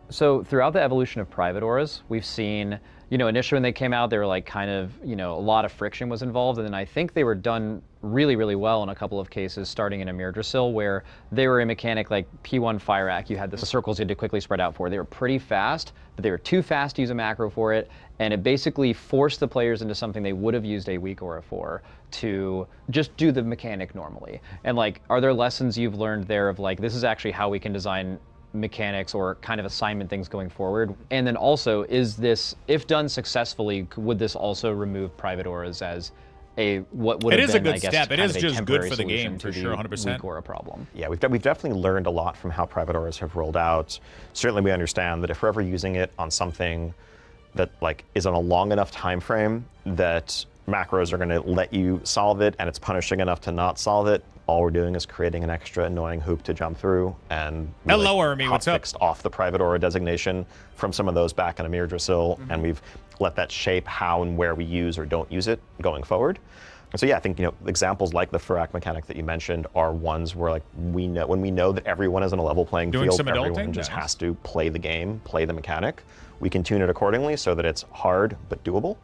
So throughout the evolution of private auras, we've seen, initially when they came out, they were like kind of, a lot of friction was involved. And then I think they were done really, really well in a couple of cases, starting in Emir Drasil, where they were a mechanic like P1 Fire Act. You had the circles you had to quickly spread out for. They were pretty fast, but they were too fast to use a macro for it. And it basically forced the players into something they would have used a weak aura for, to just do the mechanic normally. And like, are there lessons you've learned there of like, this is actually how we can design mechanics or kind of assignment things going forward? And then also, is this, if done successfully, would this also remove private auras as what would have been, It is a good I guess, step. It is just good for the solution game, to for sure, 100%. Weak aura problem. Yeah, we've definitely learned a lot from how private auras have rolled out. Certainly we understand that if we're ever using it on something that like is on a long enough time frame that macros are going to let you solve it, and it's punishing enough to not solve it, all we're doing is creating an extra annoying hoop to jump through, and Hello, Army, what's up? fixed off the private aura designation from some of those back in Amir Drasil, and we've let that shape how and where we use or don't use it going forward. And so yeah, I think examples like the Furak mechanic that you mentioned are ones where like when we know that everyone is in a level playing Doing field, some everyone adulting? just Nice. has to play the game, play the mechanic. We can tune it accordingly so that it's hard but doable.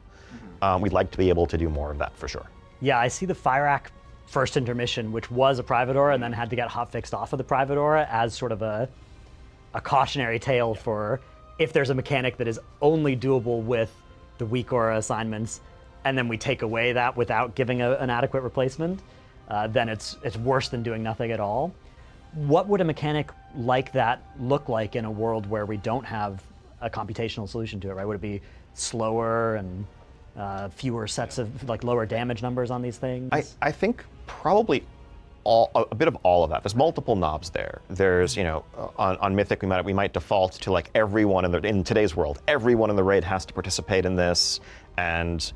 We'd like to be able to do more of that for sure. Yeah, I see the Fyrak first intermission, which was a private aura and then had to get hotfixed off of the private aura, as sort of a cautionary tale for if there's a mechanic that is only doable with the weak aura assignments, and then we take away that without giving an adequate replacement, then it's worse than doing nothing at all. What would a mechanic like that look like in a world where we don't have a computational solution to it, right? Would it be slower and fewer sets of like lower damage numbers on these things? I think probably a bit of all of that. There's multiple knobs there. There's, on Mythic we might default to like everyone in today's world, everyone in the raid has to participate in this, and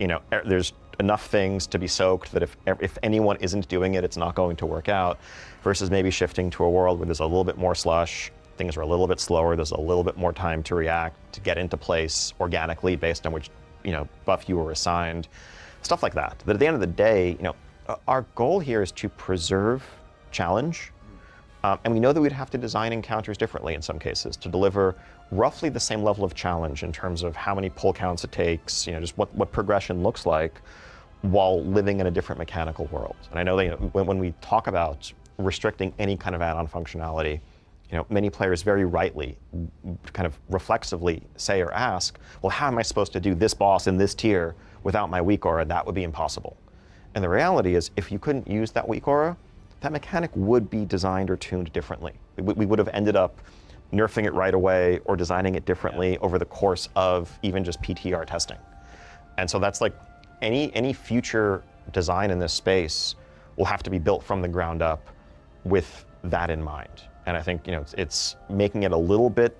there's enough things to be soaked that if anyone isn't doing it, it's not going to work out. Versus maybe shifting to a world where there's a little bit more slush, things are a little bit slower, there's a little bit more time to react, to get into place organically based on which buff you were assigned, stuff like that. But at the end of the day, our goal here is to preserve challenge, and we know that we'd have to design encounters differently in some cases to deliver roughly the same level of challenge in terms of how many pull counts it takes, just what progression looks like, while living in a different mechanical world. And I know that when we talk about restricting any kind of add-on functionality, many players very rightly, kind of reflexively say or ask, well, how am I supposed to do this boss in this tier without my weak aura? That would be impossible. And the reality is, if you couldn't use that weak aura, that mechanic would be designed or tuned differently. We would have ended up nerfing it right away or designing it differently over the course of even just PTR testing. And so that's like any future design in this space will have to be built from the ground up with that in mind. And I think it's making it a little bit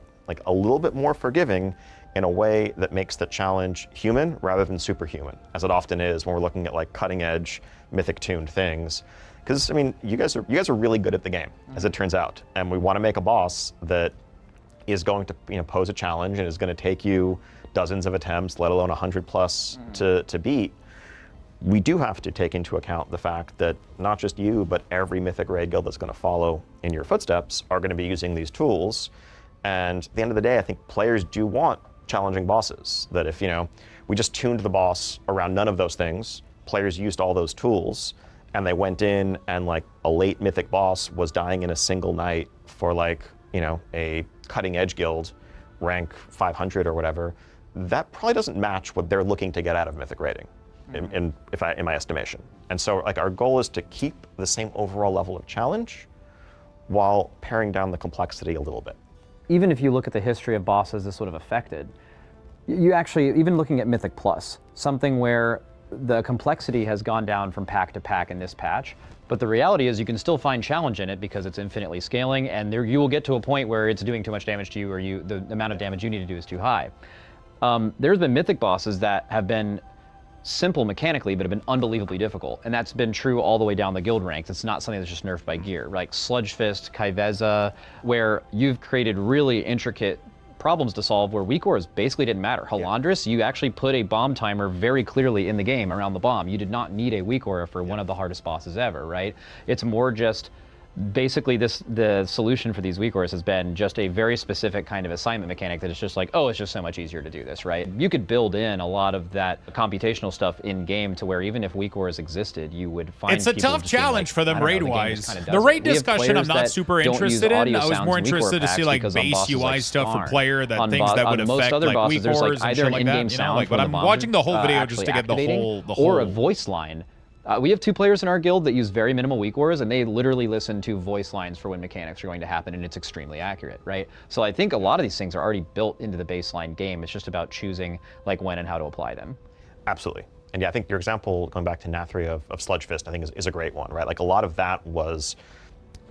more forgiving in a way that makes the challenge human rather than superhuman, as it often is when we're looking at like cutting edge mythic tuned things. Because you guys are really good at the game, as it turns out, and we want to make a boss that is going to pose a challenge and is going to take you dozens of attempts, let alone 100 plus to beat. We do have to take into account the fact that not just you, but every Mythic raid guild that's going to follow in your footsteps are going to be using these tools. And at the end of the day, I think players do want challenging bosses. That if we just tuned the boss around none of those things, players used all those tools, and they went in and like a late Mythic boss was dying in a single night for like a cutting edge guild, rank 500 or whatever, that probably doesn't match what they're looking to get out of Mythic raiding. In my estimation. And so like our goal is to keep the same overall level of challenge while paring down the complexity a little bit. Even if you look at the history of bosses this would have affected, you actually, even looking at Mythic Plus, something where the complexity has gone down from pack to pack in this patch, but the reality is you can still find challenge in it because it's infinitely scaling, and you will get to a point where it's doing too much damage to you, or the amount of damage you need to do is too high. There's been Mythic bosses that have been simple mechanically, but have been unbelievably difficult. And that's been true all the way down the guild ranks. It's not something that's just nerfed by gear. Like Sludge Fist, Kaiveza, where you've created really intricate problems to solve where weak auras basically didn't matter. Halandris, you actually put a bomb timer very clearly in the game around the bomb. You did not need a weak aura for one of the hardest bosses ever, right? It's more just basically the solution for these weak auras has been just a very specific kind of assignment mechanic that is just like, oh, it's just so much easier to do this, right? You could build in a lot of that computational stuff in game to where even if weak auras existed, you would find it's a people tough just being challenge like, for them I don't know, raid the game wise. just kinda The does raid it. We have discussion I'm players not that super don't use interested in. audio I was sounds more in weak aura interested to see packs like because on base bosses UI like stuff for Skarn. player that On things that would most affect other like bosses, weak there's like auras and either shit an like in-game that. sound Like, when but the I'm bombs watching the whole are video just to actually get the activating, whole or a voice line. We have 2 players in our guild that use very minimal weak auras, and they literally listen to voice lines for when mechanics are going to happen, and it's extremely accurate, right? So I think a lot of these things are already built into the baseline game. It's just about choosing like when and how to apply them. Absolutely. And yeah, I think your example, going back to Nathri of Sludge Fist, I think is a great one, right? Like a lot of that was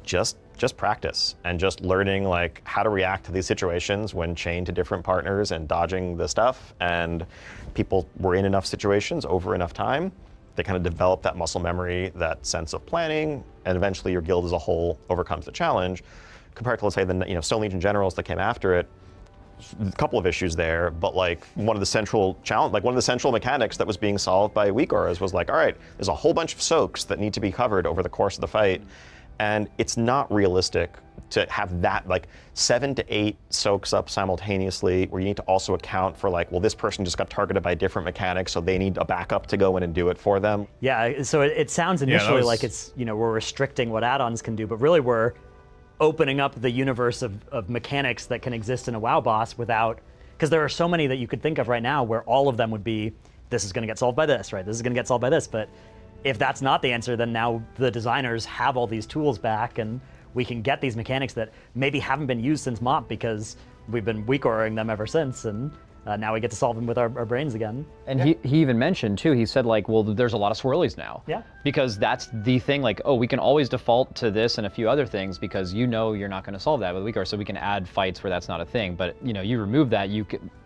just practice and just learning like how to react to these situations when chained to different partners and dodging the stuff. And people were in enough situations over enough time, they kind of develop that muscle memory, that sense of planning, and eventually your guild as a whole overcomes the challenge. Compared to, let's say, the Stone Legion generals that came after it, a couple of issues there, but like one of the central mechanics that was being solved by weak auras was like, all right, there's a whole bunch of soaks that need to be covered over the course of the fight. And it's not realistic to have that like 7 to 8 soaks up simultaneously, where you need to also account for like, well, this person just got targeted by different mechanics, so they need a backup to go in and do it for them. Yeah, so it sounds initially like it's, we're restricting what add-ons can do, but really we're opening up the universe of mechanics that can exist in a WoW boss without, because there are so many that you could think of right now where all of them would be, this is going to get solved by this, right? This is going to get solved by this, but if that's not the answer, then now the designers have all these tools back, and we can get these mechanics that maybe haven't been used since MOP because we've been weak auring them ever since, and now we get to solve them with our brains again. And he even mentioned too, he said like, well, there's a lot of swirlies now. Yeah. Because that's the thing, like, oh, we can always default to this and a few other things because you're not going to solve that with weak aura, so we can add fights where that's not a thing. But you remove that,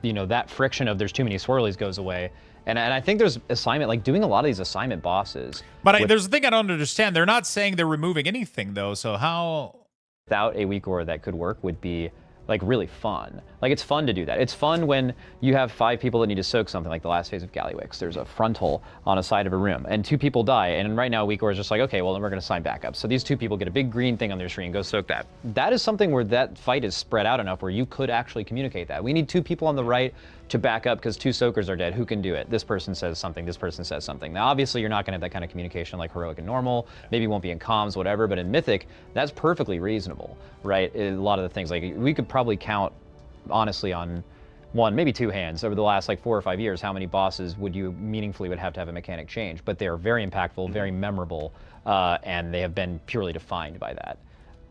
that friction of there's too many swirlies goes away. And I think there's assignment, like doing a lot of these assignment bosses. But there's a thing I don't understand. They're not saying they're removing anything, though, so how? Without a weak aura that could work would be like really fun. Like it's fun to do that. It's fun when you have 5 people that need to soak something, like the last phase of Gallywix. There's a frontal on a side of a room and 2 people die. And right now weak aura is just like, okay, well then we're gonna assign backup. So these 2 people get a big green thing on their screen, go soak that. That is something where that fight is spread out enough where you could actually communicate that. We need 2 people on the right to back up because 2 soakers are dead. Who can do it? This person says something, this person says something. Now obviously you're not gonna have that kind of communication like heroic and normal. Maybe it won't be in comms, whatever, but in Mythic, that's perfectly reasonable, right? A lot of the things, like we could probably count honestly on 1, maybe 2 hands over the last like 4 or 5 years, how many bosses would you meaningfully would have to have a mechanic change, but they are very impactful, very memorable, and they have been purely defined by that.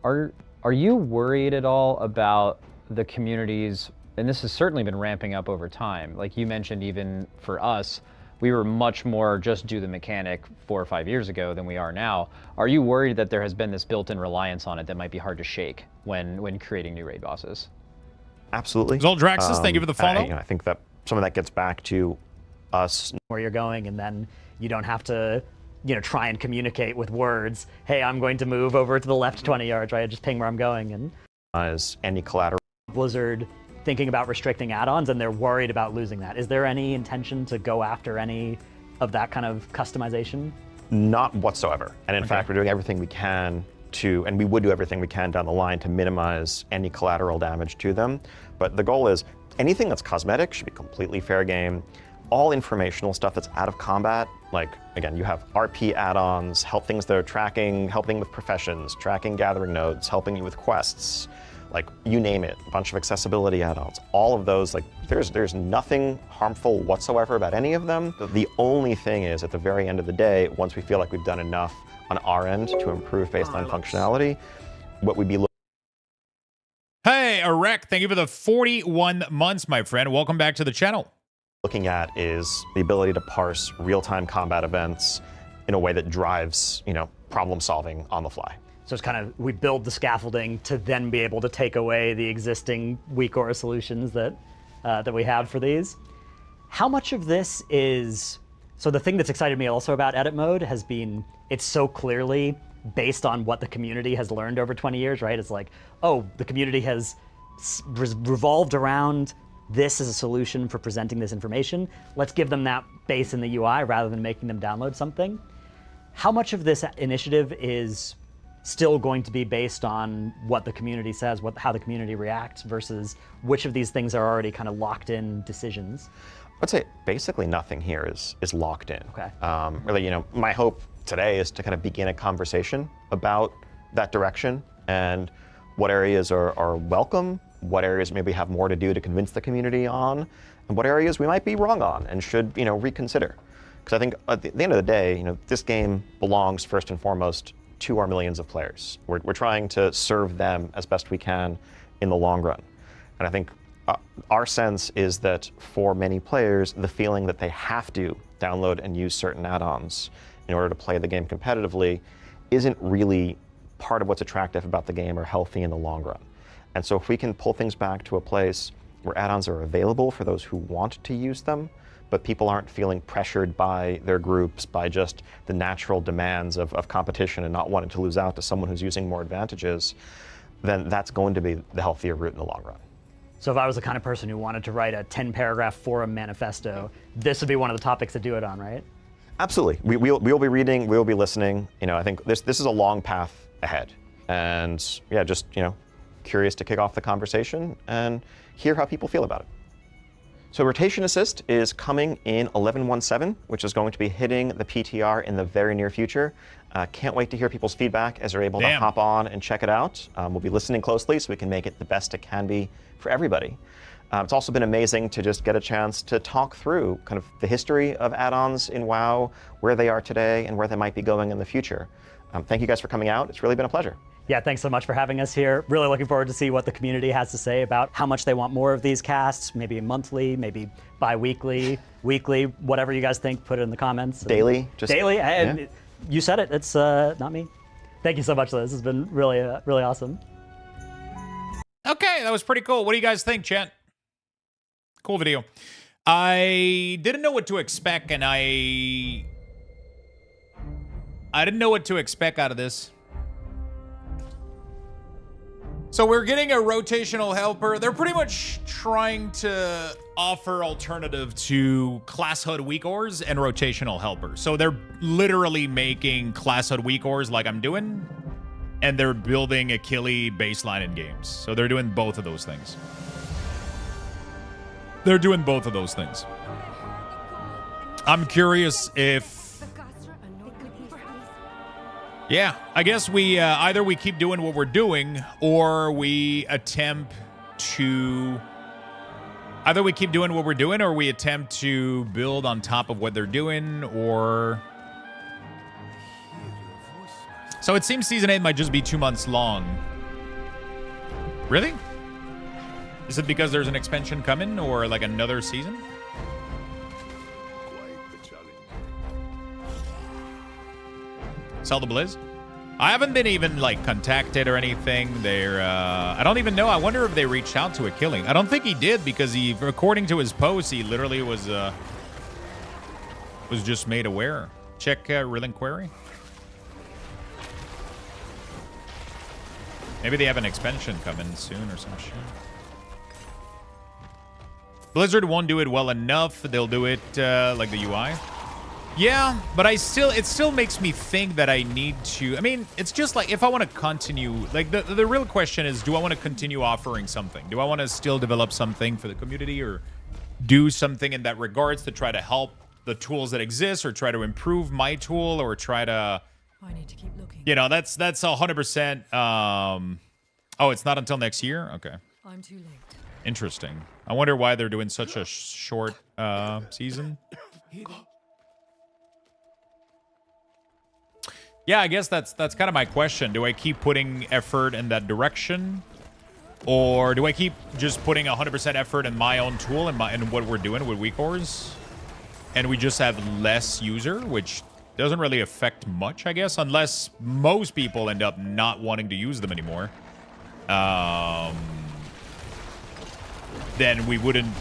Are you worried at all about the communities, and this has certainly been ramping up over time, like you mentioned, even for us, we were much more just do the mechanic 4 or 5 years ago than we are now. Are you worried that there has been this built-in reliance on it that might be hard to shake when creating new raid bosses? Absolutely. Zoldraxis, thank you for the follow. I think that some of that gets back to us. Where you're going, and then you don't have to, try and communicate with words. Hey, I'm going to move over to the left 20 yards, right? I just ping where I'm going. And as any collateral. Blizzard thinking about restricting add-ons, and they're worried about losing that. Is there any intention to go after any of that kind of customization? Not whatsoever. And in fact, we're doing everything we can and we would do everything we can down the line to minimize any collateral damage to them. But the goal is anything that's cosmetic should be completely fair game. All informational stuff that's out of combat, like, again, you have RP add-ons, help things that are tracking, helping with professions, tracking gathering nodes, helping you with quests, like you name it, a bunch of accessibility add-ons. All of those, like there's nothing harmful whatsoever about any of them. The only thing is, at the very end of the day, once we feel like we've done enough on our end to improve baseline functionality, what we'd be looking. Hey, Arek, thank you for the 41 months, my friend. Welcome back to the channel. Looking at is the ability to parse real-time combat events in a way that drives, problem solving on the fly. So it's kind of, we build the scaffolding to then be able to take away the existing weak aura solutions that we have for these. How much of this is, so the thing that's excited me also about edit mode has been, it's so clearly based on what the community has learned over 20 years, right? It's like, oh, the community has revolved around this as a solution for presenting this information. Let's give them that base in the UI rather than making them download something. How much of this initiative is still going to be based on what the community says, how the community reacts, versus which of these things are already kind of locked in decisions? I'd say basically nothing here is locked in. Okay. Really, my hope today is to kind of begin a conversation about that direction and what areas are welcome, what areas maybe have more to do to convince the community on, and what areas we might be wrong on and should, reconsider. Because I think at the end of the day, this game belongs first and foremost to our millions of players. We're trying to serve them as best we can in the long run. And I think our sense is that for many players, the feeling that they have to download and use certain add-ons in order to play the game competitively isn't really part of what's attractive about the game are healthy in the long run. And so if we can pull things back to a place where add-ons are available for those who want to use them, but people aren't feeling pressured by their groups, by just the natural demands of competition and not wanting to lose out to someone who's using more advantages, then that's going to be the healthier route in the long run. So if I was the kind of person who wanted to write a 10-paragraph forum manifesto, this would be one of the topics to do it on, right? Absolutely. We'll be reading, we'll be listening. You know, I think this is a long path ahead. And yeah, just, you know, curious to kick off the conversation and hear how people feel about it. So Rotation Assist is coming in 11.1.7, which is going to be hitting the PTR in the very near future. Can't wait to hear people's feedback as they're able to hop on and check it out. We'll be listening closely so we can make it the best it can be for everybody. It's also been amazing to just get a chance to talk through kind of the history of add-ons in WoW, where they are today, and where they might be going in the future. Thank you guys for coming out. It's really been a pleasure. Yeah, thanks so much for having us here. Really looking forward to see what the community has to say about how much they want more of these casts, maybe monthly, maybe bi-weekly, weekly, whatever you guys think, put it in the comments. Daily. Just, daily. Yeah. You said it. It's not me. Thank you so much, Liz. This has been really, really awesome. Okay, that was pretty cool. What do you guys think, chat? Cool video. I didn't know what to expect, and I didn't know what to expect out of this. So we're getting a rotational helper. They're pretty much trying to offer alternative to Class HUD weak ores and rotational helpers. So they're literally making Class HUD weak ores like I'm doing, and they're building a killy baseline in games. So they're doing both of those things. They're doing both of those things. I'm curious if... Yeah, I guess we either we keep doing what we're doing, or we attempt to... Either we keep doing what we're doing, or we attempt to build on top of what they're doing, or... So it seems Season 8 might just be 2 months long. Really? Is it because there's an expansion coming, or like another season? Sell the Blizz? I haven't been even like contacted or anything. They're I don't even know. I wonder if they reached out to a killing. I don't think he did, because he, according to his post, he literally was just made aware. Check Rilling Query. Maybe they have an expansion coming soon or some shit. Blizzard won't do it well enough. They'll do it like the UI. Yeah, but it still makes me think that I need to... I mean, it's just like, if I want to continue... Like, the real question is, do I want to continue offering something? Do I want to still develop something for the community, or do something in that regards to try to help the tools that exist, or try to improve my tool, or try to... I need to keep looking. You know, that's 100%... Oh, it's not until next year? Okay. I'm too late. Interesting. I wonder why they're doing such a short season. Yeah, I guess that's kind of my question. Do I keep putting effort in that direction, or do I keep just putting 100% effort in my own tool and in what we're doing with weak ores, and we just have less user, which doesn't really affect much, I guess, unless most people end up not wanting to use them anymore. Then we wouldn't...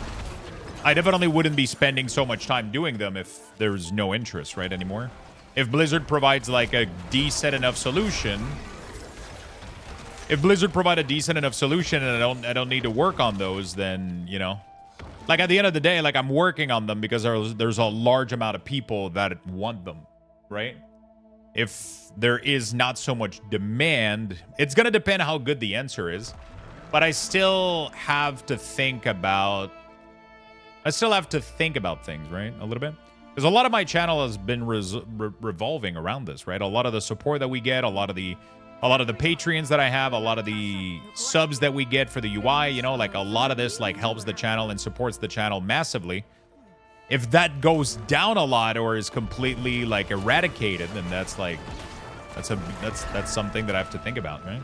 I definitely wouldn't be spending so much time doing them if there's no interest, right, anymore. If Blizzard provides like a decent enough solution, and I don't need to work on those, then, you know, like at the end of the day, like I'm working on them because there's a large amount of people that want them, right? If there is not so much demand, it's gonna depend how good the answer is, but I still have to think about things, right? A little bit. Because a lot of my channel has been revolving around this, right? A lot of the support that we get, a lot of the Patreons that I have, a lot of the subs that we get for the UI, you know, like a lot of this like helps the channel and supports the channel massively. If that goes down a lot or is completely like eradicated, then that's like that's something that I have to think about, right?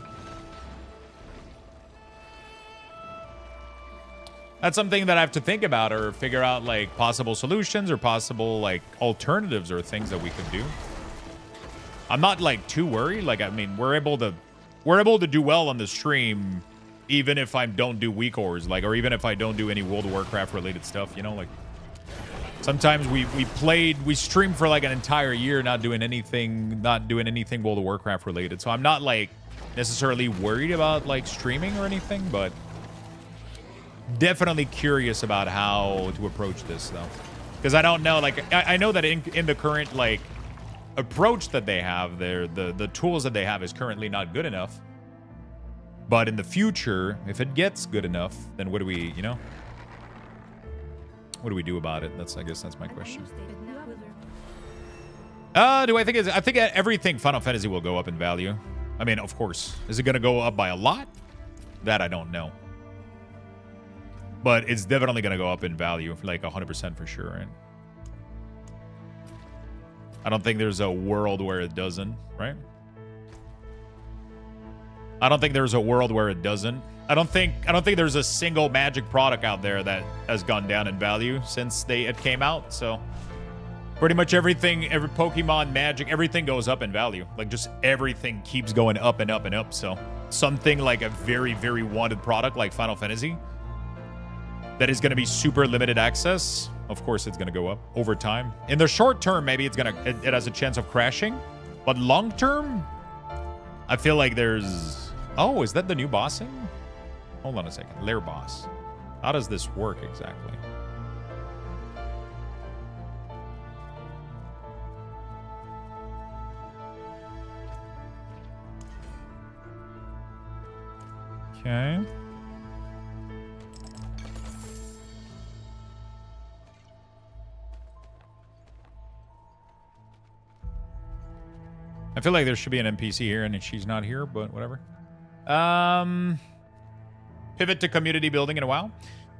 That's something that I have to think about, or figure out like possible solutions or possible like alternatives or things that we could do. I'm not like too worried. Like, I mean, we're able to do well on the stream, even if I don't do weak ores, like, or even if I don't do any World of Warcraft related stuff, you know, like sometimes we streamed for like an entire year not doing anything World of Warcraft related. So I'm not like necessarily worried about like streaming or anything, but definitely curious about how to approach this though. Because I don't know, like, I know that in the current like approach that they have there, the tools that they have is currently not good enough. But in the future, if it gets good enough, then what do we, you know? What do we do about it? I guess that's my question. I think everything Final Fantasy will go up in value. I mean, of course. Is it going to go up by a lot? That I don't know. But it's definitely going to go up in value, like 100% for sure, right? I don't think there's a world where it doesn't, right? I don't think there's a world where it doesn't. I don't think there's a single Magic product out there that has gone down in value since it came out. So pretty much everything, every Pokemon, Magic, everything goes up in value. Like just everything keeps going up and up and up. So something like a very, very wanted product like Final Fantasy that is going to be super limited access, of course it's going to go up over time. In the short term, maybe it has a chance of crashing, but long term, I feel like there's... Oh, is that the new bossing? Hold on a second. Lair boss. How does this work exactly? Okay. I feel like there should be an NPC here, and she's not here, but whatever. Pivot to community building in a while.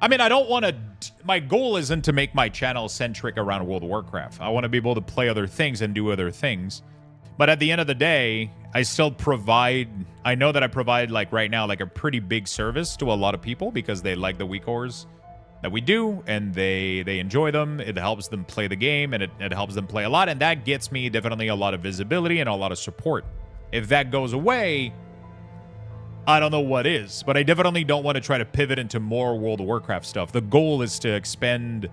I mean, I don't want to... My goal isn't to make my channel centric around World of Warcraft. I want to be able to play other things and do other things. But at the end of the day, I still provide... I know that I provide, like, right now, like, a pretty big service to a lot of people because they like the weak ores that we do, and they enjoy them. It helps them play the game, and it helps them play a lot, and that gets me definitely a lot of visibility and a lot of support. If that goes away, I don't know what is, but I definitely don't want to try to pivot into more World of Warcraft stuff. The goal is to expand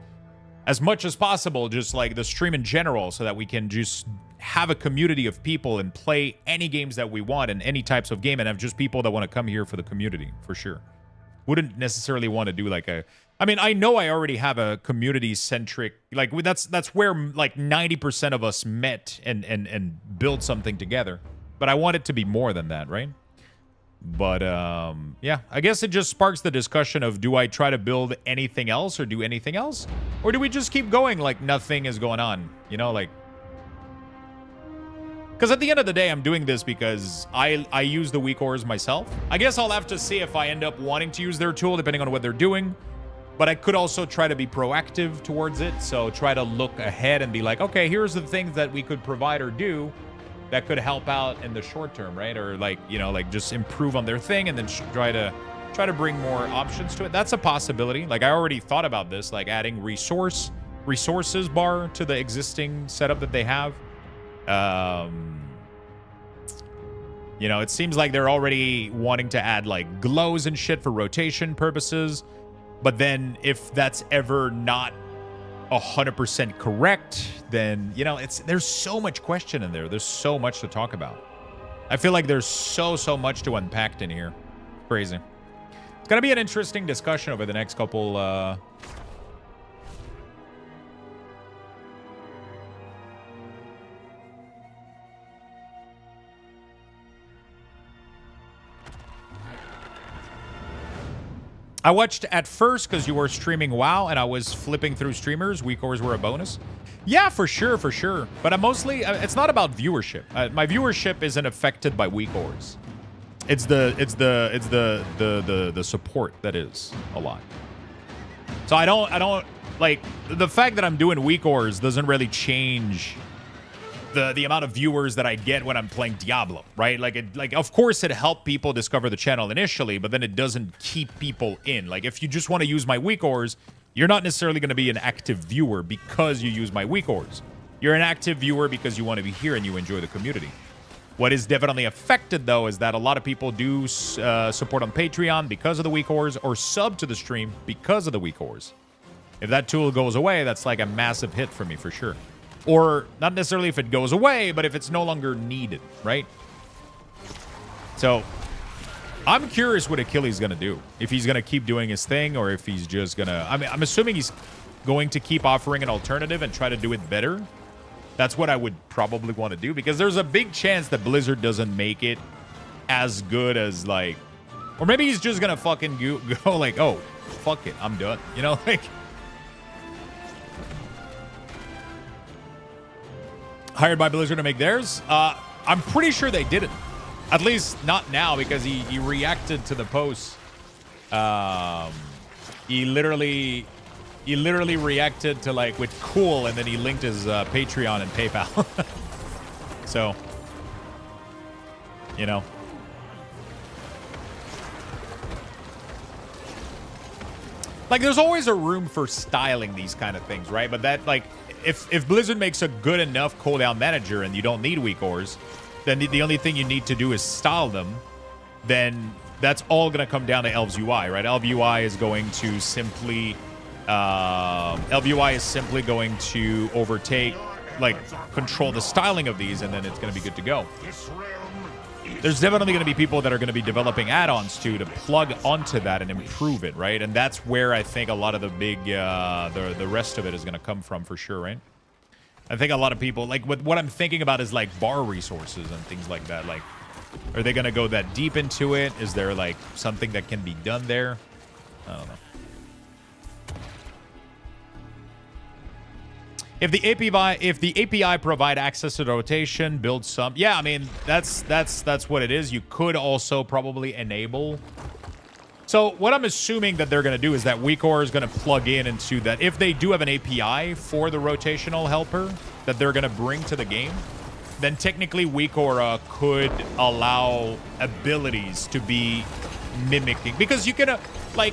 as much as possible, just like the stream in general, so that we can just have a community of people and play any games that we want and any types of game, and have just people that want to come here for the community, for sure. Wouldn't necessarily want to do like a... I mean, I know I already have a community-centric... Like, that's where, like, 90% of us met and build something together. But I want it to be more than that, right? But, yeah. I guess it just sparks the discussion of, do I try to build anything else or do anything else? Or do we just keep going like nothing is going on? You know, like... Because at the end of the day, I'm doing this because I use the weak ores myself. I guess I'll have to see if I end up wanting to use their tool, depending on what they're doing. But I could also try to be proactive towards it. So try to look ahead and be like, okay, here's the things that we could provide or do that could help out in the short term, right? Or like, you know, like just improve on their thing and then try to bring more options to it. That's a possibility. Like I already thought about this, like adding resources bar to the existing setup that they have. You know, it seems like they're already wanting to add like glows and shit for rotation purposes. But then if that's ever not 100% correct, then, you know, there's so much question in there. There's so much to talk about. I feel like there's so much to unpack in here. Crazy. It's going to be an interesting discussion over the next couple... I watched at first because you were streaming WoW and I was flipping through streamers. Weak ores were a bonus. Yeah, for sure, for sure. But I'm mostly, it's not about viewership. My viewership isn't affected by weak ores. It's the support that is a lot. So I don't like the fact that I'm doing weak ores doesn't really change the amount of viewers that I get when I'm playing Diablo, right? Like of course it helped people discover the channel initially, but then it doesn't keep people in. Like if you just want to use my weak ores, you're not necessarily going to be an active viewer because you use my weak ores. You're an active viewer because you want to be here and you enjoy the community. What is definitely affected, though, is that a lot of people do support on Patreon because of the weak ores or sub to the stream because of the weak ores. If that tool goes away, that's like a massive hit for me for sure. Or not necessarily if it goes away, but if it's no longer needed, right? So I'm curious what Achilles going to do. If he's going to keep doing his thing or if he's just going to... I mean, I'm assuming he's going to keep offering an alternative and try to do it better. That's what I would probably want to do because there's a big chance that Blizzard doesn't make it as good as like... Or maybe he's just going to fucking go like, oh, fuck it, I'm done. You know, like... Hired by Blizzard to make theirs? I'm pretty sure they didn't. At least not now because he reacted to the post. He literally reacted to like with cool and then he linked his Patreon and PayPal. So, you know. Like there's always a room for styling these kind of things, right? But that like if Blizzard makes a good enough cooldown manager and you don't need weak ores, then the only thing you need to do is style them, then that's all going to come down to Elves UI, right? Elves UI is going to simply... Elves UI is simply going to overtake, like, control the styling of these, and then it's going to be good to go. There's definitely going to be people that are going to be developing add-ons to plug onto that and improve it, right? And that's where I think a lot of the big, the rest of it is going to come from for sure, right? I think a lot of people, like, what I'm thinking about is, like, bar resources and things like that. Like, are they going to go that deep into it? Is there, like, something that can be done there? I don't know. If the API provide access to the rotation, build some... Yeah, I mean, that's what it is. You could also probably enable... So what I'm assuming that they're going to do is that WeakOr is going to plug into that. If they do have an API for the rotational helper that they're going to bring to the game, then technically WeakOr could allow abilities to be mimicking. Because you can, like,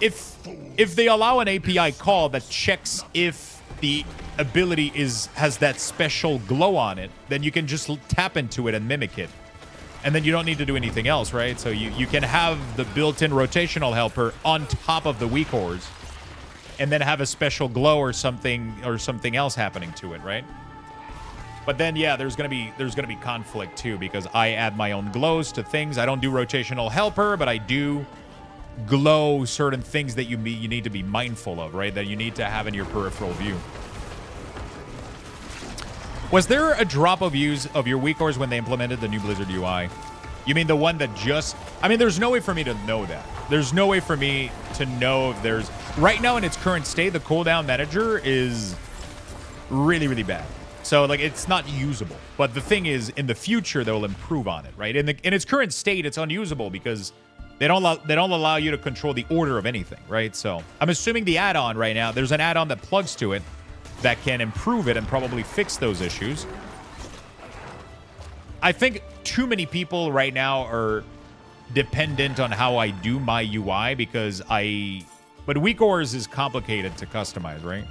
if they allow an API call that checks if the ability has that special glow on it, then you can just tap into it and mimic it. And then you don't need to do anything else, right? So you can have the built-in rotational helper on top of the weak ores and then have a special glow or something else happening to it, right? But then yeah, there's gonna be conflict too, because I add my own glows to things. I don't do rotational helper, but I do glow certain things that you need to be mindful of, right? That you need to have in your peripheral view. Was there a drop of use of your weak ores when they implemented the new Blizzard UI? You mean the one that just... I mean, there's no way for me to know that. There's no way for me to know if there's... Right now in its current state, the cooldown manager is really, really bad. So, like, it's not usable. But the thing is, in the future, they'll improve on it, right? In its current state, it's unusable because they don't allow you to control the order of anything, right? So, I'm assuming the add-on right now, there's an add-on that plugs to it that can improve it and probably fix those issues. I think too many people right now are dependent on how I do my UI because but weak ores is complicated to customize, right?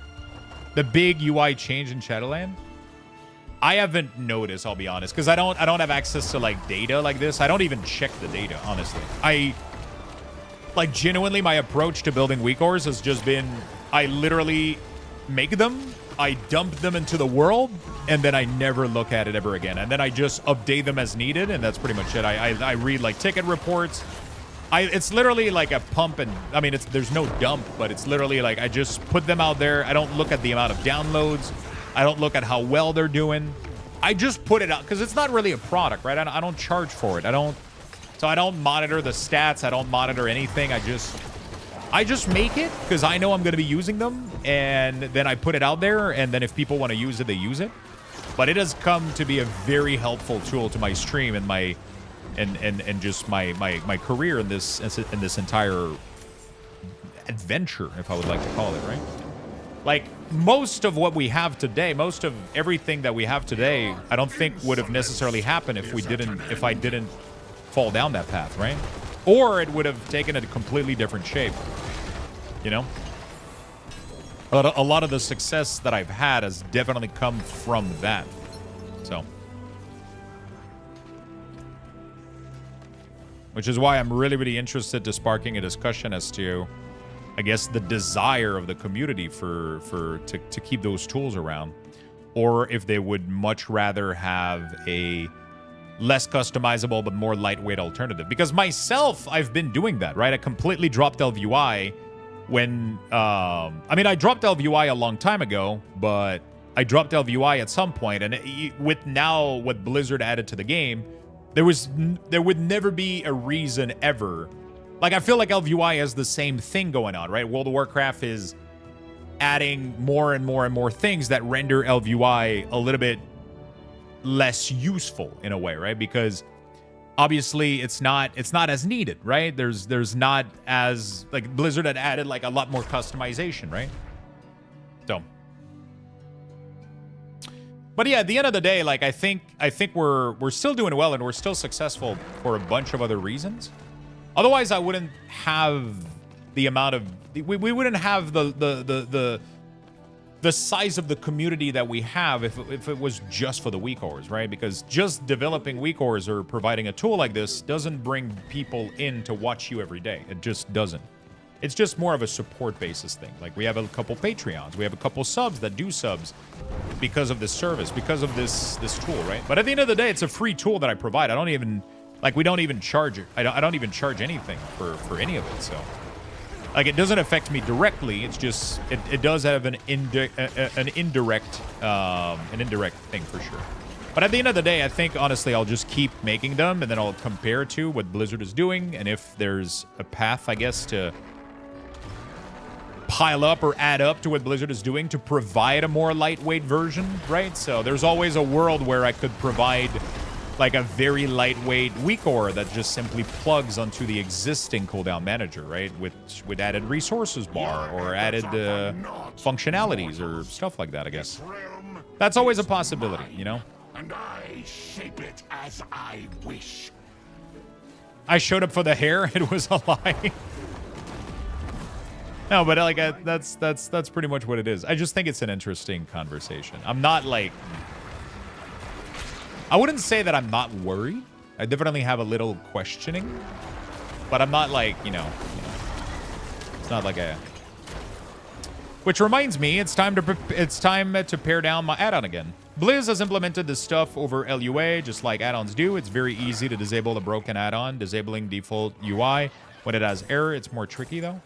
The big UI change in Shadowland, I haven't noticed, I'll be honest, because I don't have access to like data like this. I don't even check the data, honestly. Like genuinely my approach to building weak ores has just been I literally make them, I dump them into the world, and then I never look at it ever again. And then I just update them as needed, and that's pretty much it. I read like ticket reports. It's literally like a pump, and I mean, there's no dump, but it's literally like I just put them out there. I don't look at the amount of downloads. I don't look at how well they're doing. I just put it out because it's not really a product, right? I don't charge for it. So I don't monitor the stats. I don't monitor anything. I just make it because I know I'm going to be using them, and then I put it out there, and then if people want to use it, they use it. But it has come to be a very helpful tool to my stream and my and just my career in this entire adventure, if I would like to call it, right? Like most of what we have today, most of everything that we have today, I don't think would have necessarily happened if I didn't fall down that path, right? Or it would have taken a completely different shape, you know? A lot of the success that I've had has definitely come from that. So, which is why I'm really, really interested to sparking a discussion as to, I guess, the desire of the community to keep those tools around, or if they would much rather have a less customizable but more lightweight alternative. Because myself, I've been doing that, right? I completely dropped LVUI when, I mean, I dropped LVUI a long time ago, but I dropped LVUI at some point, and with now what Blizzard added to the game, there would never be a reason ever. Like, I feel like LVUI has the same thing going on, right? World of Warcraft is adding more and more and more things that render LVUI a little bit less useful in a way, right? Because obviously it's not as needed, right? There's not as, like, Blizzard had added like a lot more customization, right? So, but yeah, at the end of the day, like, I think we're still doing well and we're still successful for a bunch of other reasons. Otherwise, I wouldn't have the amount of we wouldn't have the size of the community that we have if it was just for the weak ores, right? Because just developing weak ores or providing a tool like this doesn't bring people in to watch you every day. It just doesn't. It's just more of a support basis thing. Like, we have a couple Patreons, we have a couple subs that do subs because of this service, because of this tool, right? But at the end of the day, it's a free tool that I provide. I don't even, like, we don't even charge it. I don't even charge anything for any of it. So, like, it doesn't affect me directly. It's just it does have an indirect thing for sure. But at the end of the day, I think honestly I'll just keep making them, and then I'll compare to what Blizzard is doing, and if there's a path, I guess, to pile up or add up to what Blizzard is doing to provide a more lightweight version, right? So there's always a world where I could provide like a very lightweight weak ore that just simply plugs onto the existing cooldown manager, right? With added resources bar or added functionalities or stuff like that, I guess. That's always a possibility, you know? And I shape it as I wish. I showed up for the hair. It was a lie. No, but like that's pretty much what it is. I just think it's an interesting conversation. I'm not like, I wouldn't say that I'm not worried. I definitely have a little questioning, but I'm not like, you know, it's not like a. Which reminds me, it's time to pare down my add-on again. Blizz has implemented this stuff over LUA, just like add-ons do. It's very easy to disable a broken add-on. Disabling default UI when it has error, it's more tricky though.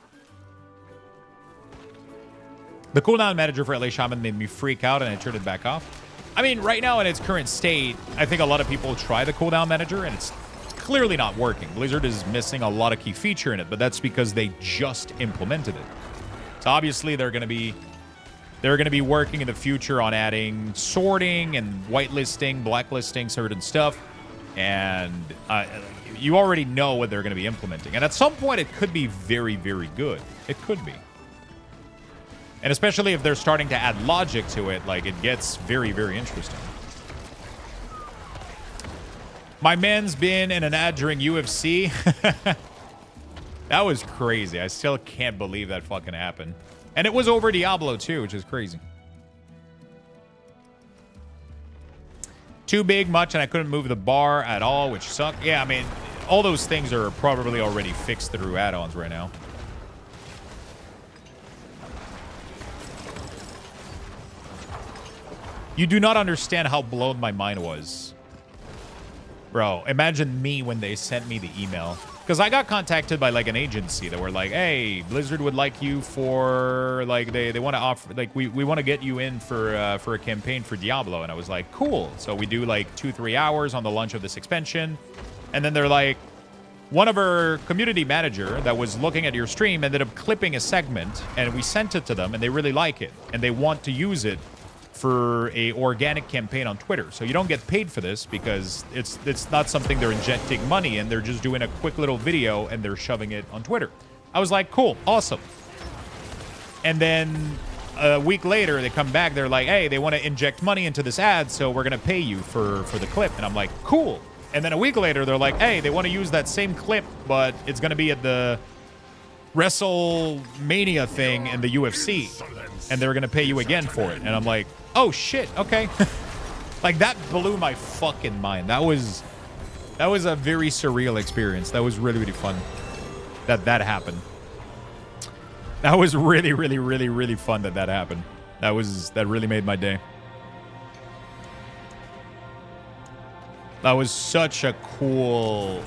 The cooldown manager for LA Shaman made me freak out and I turned it back off. I mean, right now in its current state, I think a lot of people try the cooldown manager and it's clearly not working. Blizzard is missing a lot of key feature in it, but that's because they just implemented it. So obviously they're going to be working in the future on adding sorting and whitelisting, blacklisting certain stuff. And you already know what they're going to be implementing. And at some point it could be very, very good. It could be. And especially if they're starting to add logic to it, like, it gets very, very interesting. My man's been in an ad during UFC. That was crazy. I still can't believe that fucking happened. And it was over Diablo too, which is crazy. Too big, much, and I couldn't move the bar at all, which sucked. Yeah, I mean, all those things are probably already fixed through add-ons right now. You do not understand how blown my mind was. Bro, imagine me when they sent me the email. Because I got contacted by, like, an agency that were like, hey, Blizzard would like you for, like, they want to offer, like, we want to get you in for a campaign for Diablo. And I was like, cool. So we do, like, 2-3 hours on the launch of this expansion. And then they're like, one of our community manager that was looking at your stream ended up clipping a segment. And we sent it to them, and they really like it. And they want to use it for a organic campaign on Twitter. So you don't get paid for this because it's not something they're injecting money in. They're just doing a quick little video and they're shoving it on Twitter. I was like, cool, awesome. And then a week later, they come back. They're like, hey, they want to inject money into this ad, so we're going to pay you for the clip. And I'm like, cool. And then a week later, they're like, hey, they want to use that same clip, but it's going to be at the WrestleMania thing in the UFC. And they're going to pay you again for it. And I'm like, oh, shit, okay. Like, that blew my fucking mind. That was That was a very surreal experience. That was really, really fun. That happened. That was really, really, really, really fun that happened. That really made my day. That was such a cool,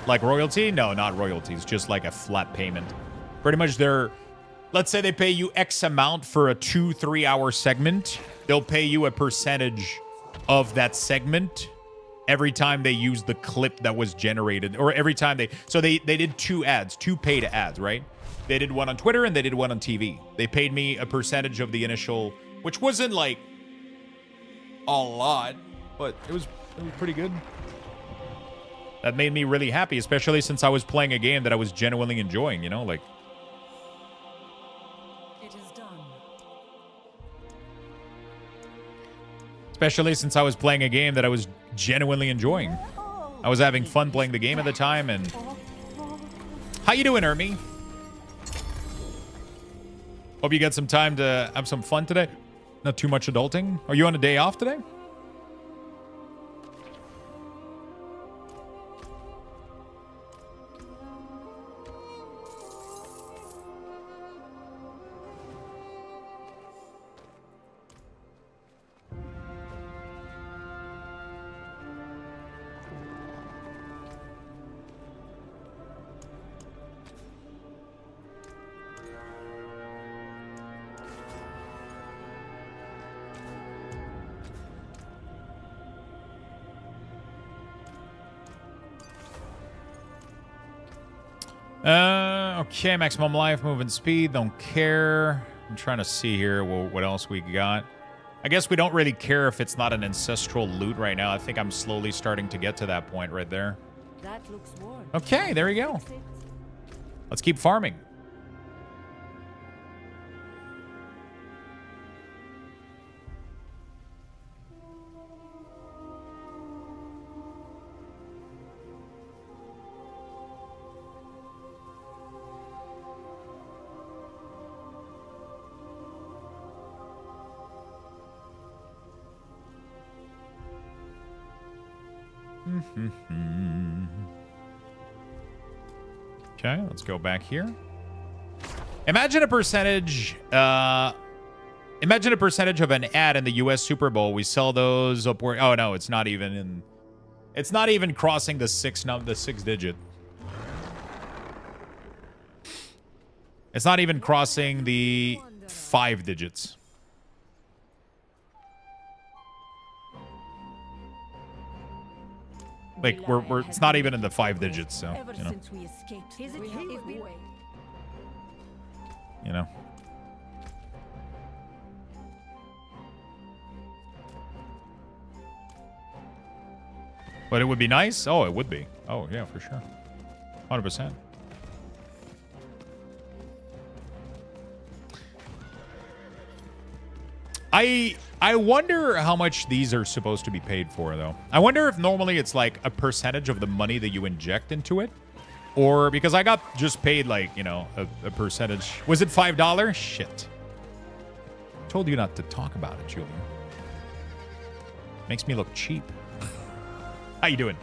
like, royalty? No, not royalties, just like a flat payment. Pretty much let's say they pay you X amount for a 2-3 hour segment. They'll pay you a percentage of that segment every time they use the clip that was generated, or every time they did 2 paid ads, right? They did one on Twitter and they did one on TV. They paid me a percentage of the initial, which wasn't like a lot, but it was pretty good. That made me really happy, especially since I was playing a game that I was genuinely enjoying, you know, like. It is done. Especially since I was playing a game that I was genuinely enjoying. I was having fun playing the game at the time, and... How you doing, Ermi? Hope you got some time to have some fun today. Not too much adulting. Are you on a day off today? Okay, maximum life, movement speed, don't care. I'm trying to see here what else we got. I guess we don't really care if it's not an ancestral loot right now. I think I'm slowly starting to get to that point right there. That looks warm. Okay, there we go. Let's keep farming. Okay, let's go back here. Imagine a percentage of an ad in the US Super Bowl. We sell those upward. Oh no, it's not even crossing the six digit. It's not even crossing the 5 digits. Like it's not even in the 5 digits, so you know. You know. But it would be nice. Oh, it would be. Oh yeah, for sure. 100%. I wonder how much these are supposed to be paid for, though. I wonder if normally it's like a percentage of the money that you inject into it. Or because I got just paid like, you know, a percentage. Was it $5? Shit. Told you not to talk about it, Julian. Makes me look cheap. How you doing?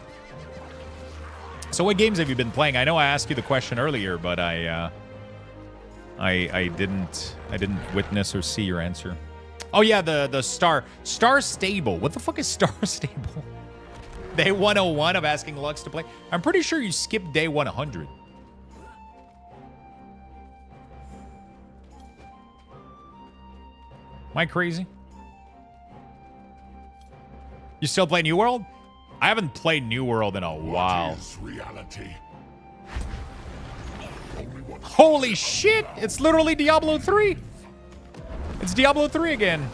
So what games have you been playing? I know I asked you the question earlier, but I didn't witness or see your answer. Oh yeah, the Star Stable. What the fuck is Star Stable? Day 101 of asking Lux to play. I'm pretty sure you skipped day 100. Am I crazy? You still play New World? I haven't played New World in a while. What is reality? Holy shit! It's literally Diablo 3. It's Diablo 3 again.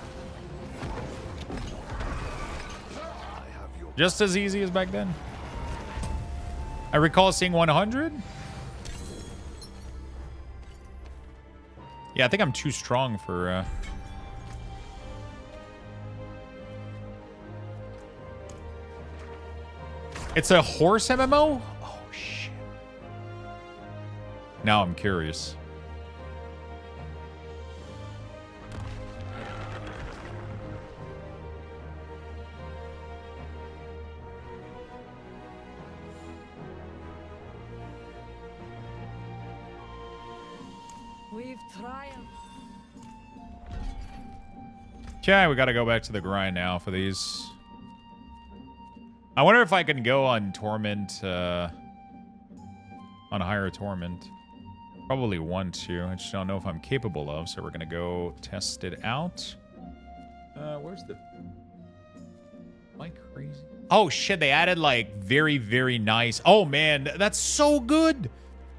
Just as easy as back then. I recall seeing 100. Yeah, I think I'm too strong for... It's a horse MMO? Oh, shit. Now I'm curious. We've triumphed. Okay, we got to go back to the grind now for these. I wonder if I can go on Torment, on higher Torment. Probably want to. I just don't know if I'm capable of, so we're going to go test it out. Where's the... Am I crazy? Oh, shit, they added, like, very, very nice... Oh, man, that's so good!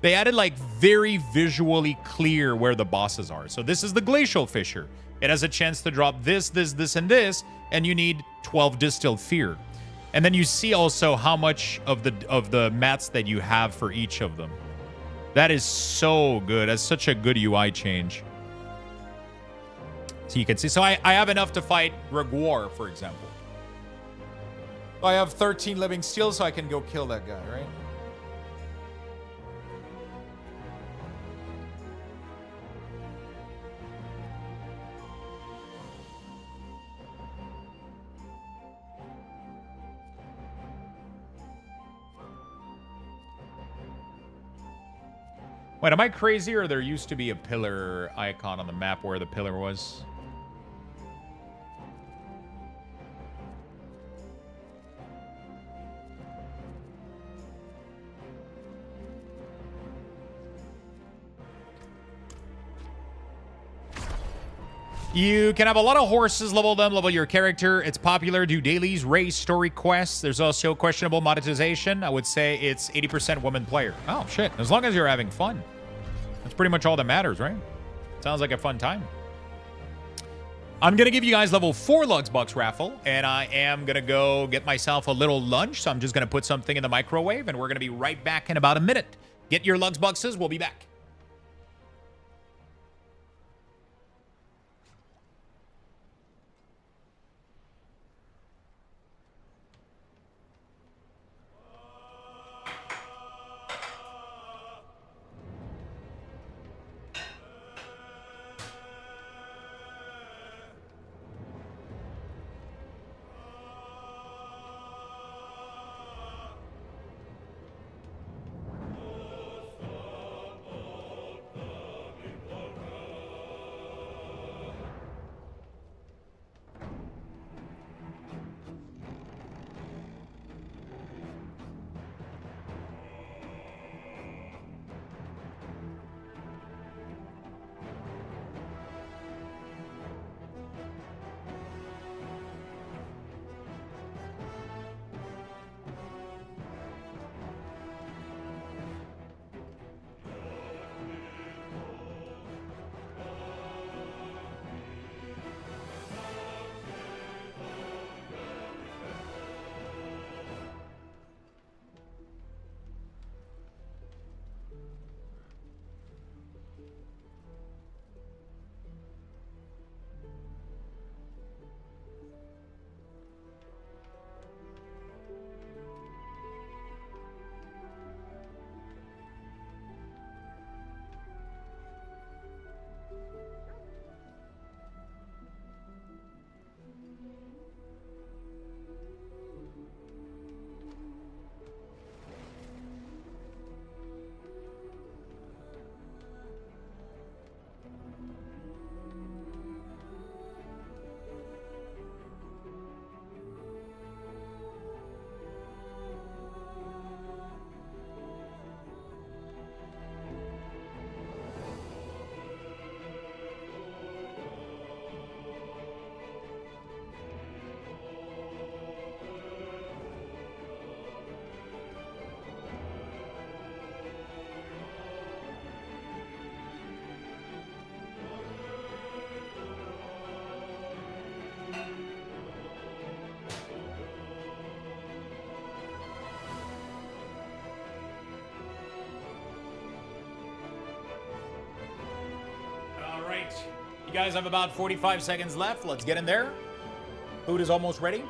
They added, like, very visually clear where the bosses are. So this is the Glacial Fissure. It has a chance to drop this, this, this, and this, and you need 12 Distilled Fear. And then you see also how much of the mats that you have for each of them. That is so good. That's such a good UI change. So you can see. So I have enough to fight Gregor, for example. I have 13 living steel, so I can go kill that guy, right? Wait, am I crazy, or there used to be a pillar icon on the map where the pillar was? You can have a lot of horses, level them, level your character. It's popular, do dailies, race, story quests. There's also questionable monetization. I would say it's 80% woman player. Oh, shit. As long as you're having fun. That's pretty much all that matters, right? Sounds like a fun time. I'm going to give you guys level 4 Luxthos raffle, and I am going to go get myself a little lunch, so I'm just going to put something in the microwave, and we're going to be right back in about a minute. Get your Luxboxes. We'll be back. You guys have about 45 seconds left. Let's get in there. Food is almost ready.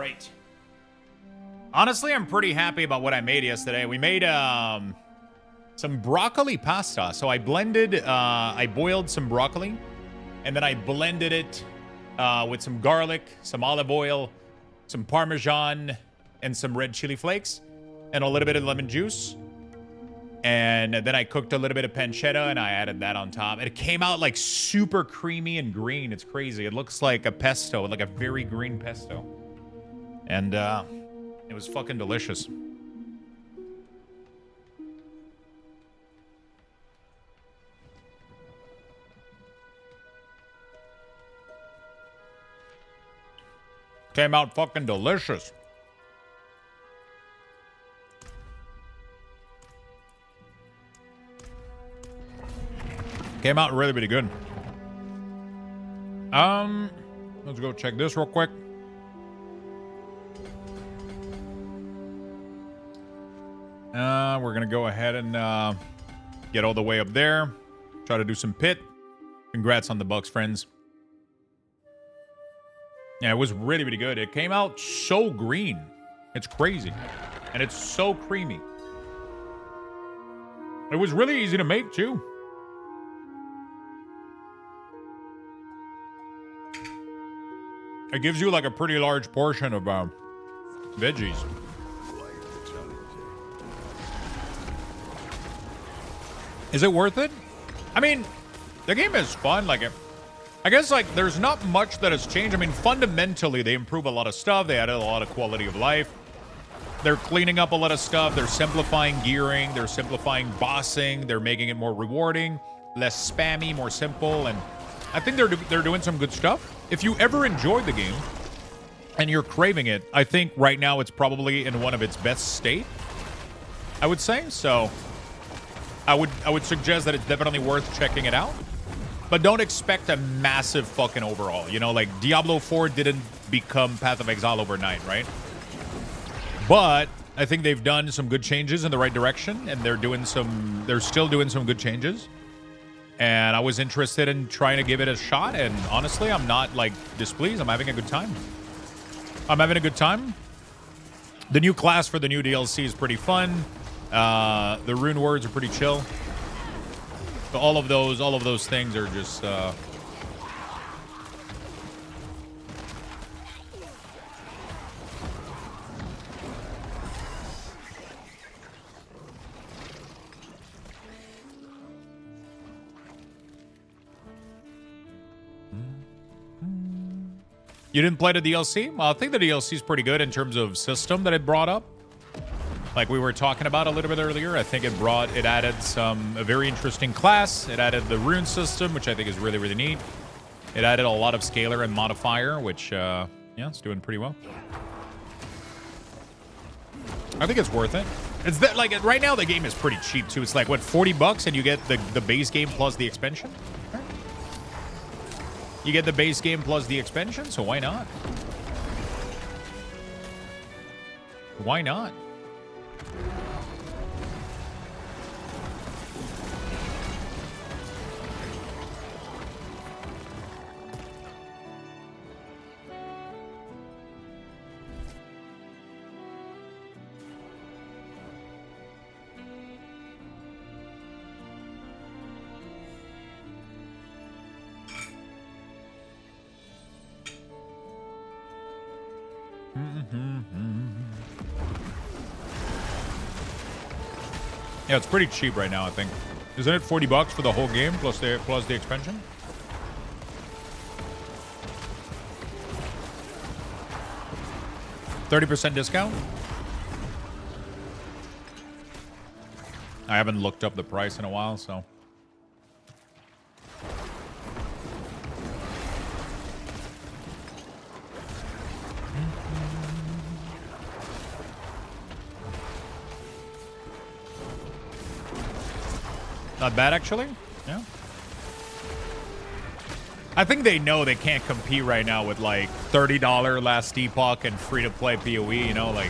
right. Honestly, I'm pretty happy about what I made yesterday. We made some broccoli pasta. So I boiled some broccoli, and then I blended it with some garlic, some olive oil, some Parmesan, and some red chili flakes, and a little bit of lemon juice. And then I cooked a little bit of pancetta, and I added that on top. And it came out like super creamy and green. It's crazy. It looks like a pesto, like a very green pesto. And it was fucking delicious. Came out fucking delicious. Came out really, really good. Let's go check this real quick. We're gonna go ahead and get all the way up there. Try to do some pit. Congrats on the Bucks, friends. Yeah, it was really, really good. It came out so green. It's crazy. And it's so creamy. It was really easy to make, too. It gives you like a pretty large portion of veggies. Is it worth it? I mean, the game is fun. Like, I guess like there's not much that has changed. I mean, fundamentally, they improve a lot of stuff. They added a lot of quality of life. They're cleaning up a lot of stuff. They're simplifying gearing. They're simplifying bossing. They're making it more rewarding, less spammy, more simple. And I think they're doing some good stuff. If you ever enjoyed the game and you're craving it, I think right now it's probably in one of its best state, I would say. So I would suggest that it's definitely worth checking it out. But don't expect a massive fucking overhaul. You know, like Diablo 4 didn't become Path of Exile overnight, right? But I think they've done some good changes in the right direction, and they're still doing some good changes. And I was interested in trying to give it a shot, and honestly, I'm not like displeased. I'm having a good time. The new class for the new DLC is pretty fun. The rune words are pretty chill. But all of those things are just You didn't play the DLC? Well, I think the DLC is pretty good in terms of system that it brought up. Like we were talking about a little bit earlier, I think it added a very interesting class. It added the rune system, which I think is really, really neat. It added a lot of scalar and modifier, which, yeah, it's doing pretty well. I think it's worth it. It's that, like, right now the game is pretty cheap, too. It's like, what, $40 and you get the base game plus the expansion? You get the base game plus the expansion, so why not? Why not? Yeah, it's pretty cheap right now, I think. Isn't it $40 for the whole game plus the expansion? $30% discount? I haven't looked up the price in a while, so. Not bad, actually. Yeah. I think they know they can't compete right now with, like, $30 Last Epoch and free-to-play PoE, you know? Like,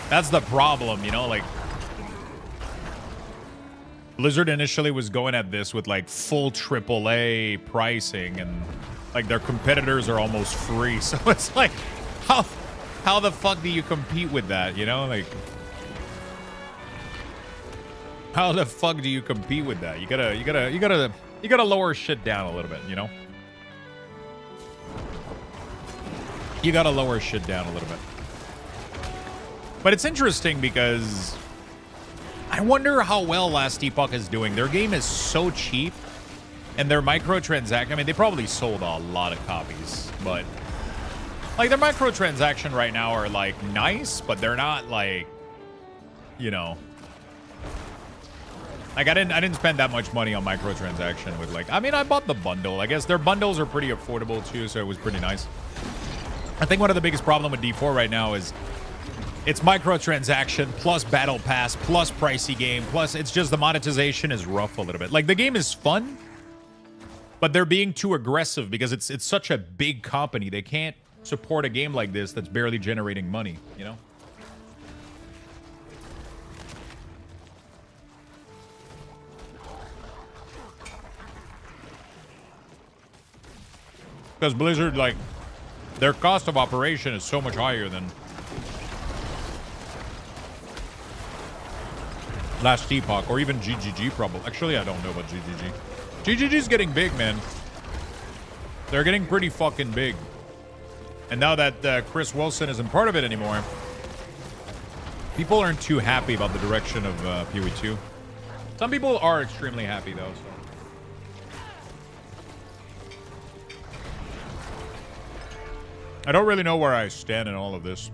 that's the problem, you know? Like, Blizzard initially was going at this with, like, full AAA pricing, and, like, their competitors are almost free. So it's like, how the fuck do you compete with that? You know, like, how the fuck do you compete with that? You gotta lower shit down a little bit. You know, you gotta lower shit down a little bit. But it's interesting because I wonder how well Last Epoch is doing. Their game is so cheap, and their microtransaction, I mean, they probably sold a lot of copies, but like their microtransaction right now are like nice, but they're not like, you know, like I didn't spend that much money on microtransaction with like, I mean, I bought the bundle. I guess their bundles are pretty affordable too, so it was pretty nice. I think one of the biggest problem with D4 right now is it's microtransaction plus battle pass plus pricey game plus it's just the monetization is rough a little bit. Like the game is fun, but they're being too aggressive because it's such a big company. They can't support a game like this that's barely generating money, you know? Because Blizzard, like, their cost of operation is so much higher than Last Epoch, or even GGG probably. Actually, I don't know about GGG. GGG's getting big, man. They're getting pretty fucking big. And now that Chris Wilson isn't part of it anymore, people aren't too happy about the direction of PoE2. Some people are extremely happy, though. So. I don't really know where I stand in all of this.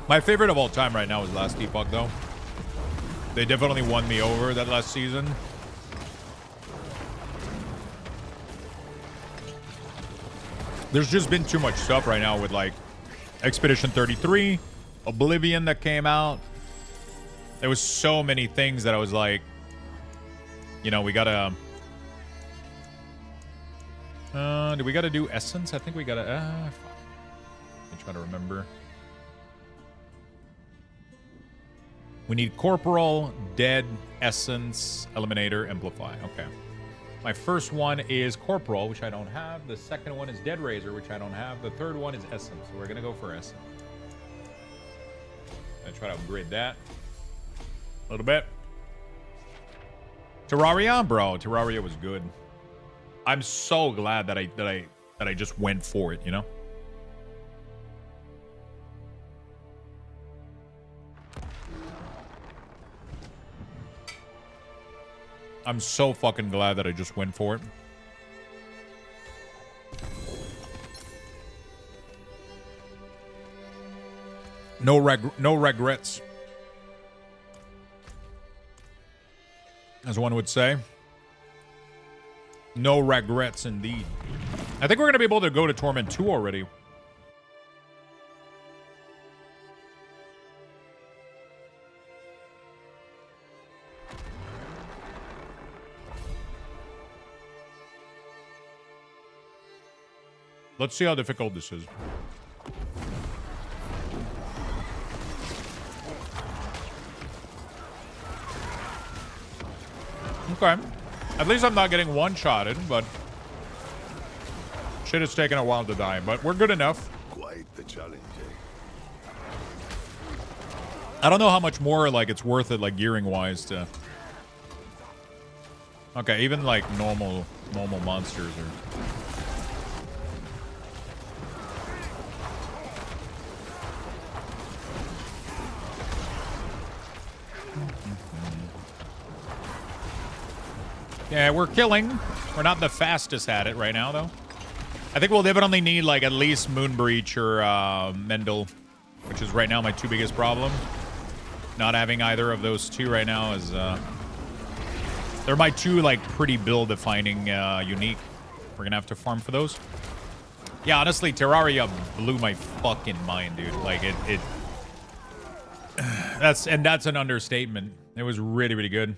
My favorite of all time right now is Last Epoch, though. They definitely won me over that last season. There's just been too much stuff right now with, like, Expedition 33, Oblivion that came out. There was so many things that I was like, you know, we gotta... do we gotta do Essence? I think we gotta... fuck. I'm trying to remember. We need Corporal, Dead, Essence, Eliminator, Amplify. Okay. My first one is Corporal, which I don't have. The second one is Dead Razor, which I don't have. The third one is Essence. So we're going to go for Essence. I'm going to try to upgrade that a little bit. Terraria, bro. Terraria was good. I'm so glad that I just went for it, you know? I'm so fucking glad that I just went for it. No regrets. As one would say. No regrets indeed. I think we're going to be able to go to Torment 2 already. Let's see how difficult this is. Okay. At least I'm not getting one-shotted, but... shit is taking a while to die, but we're good enough. Quite the challenge, eh? I don't know how much more, like, it's worth it, like, gearing-wise to... Okay, even, like, normal monsters are... Yeah, we're killing. We're not the fastest at it right now, though. I think we'll definitely need, like, at least Moonbreach or Mendel, which is right now my two biggest problem. Not having either of those two right now is... they're my two, like, pretty build-defining unique. We're gonna have to farm for those. Yeah, honestly, Terraria blew my fucking mind, dude. Like, it that's an understatement. It was really, really good.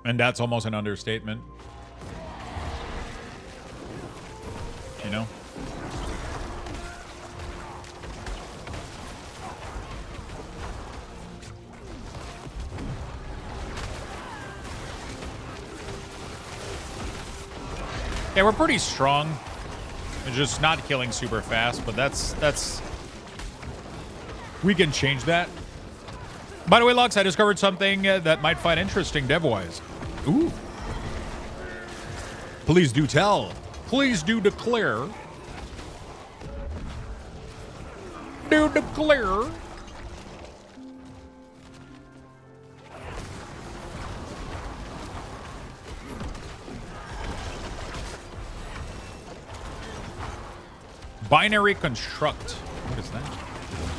And that's almost an understatement. You know? Yeah, we're pretty strong. We're just not killing super fast, but that's... We can change that. By the way, Lux, I discovered something that might find interesting dev-wise. Ooh. Please do tell. Please do declare. Do declare. Binary construct. What is that?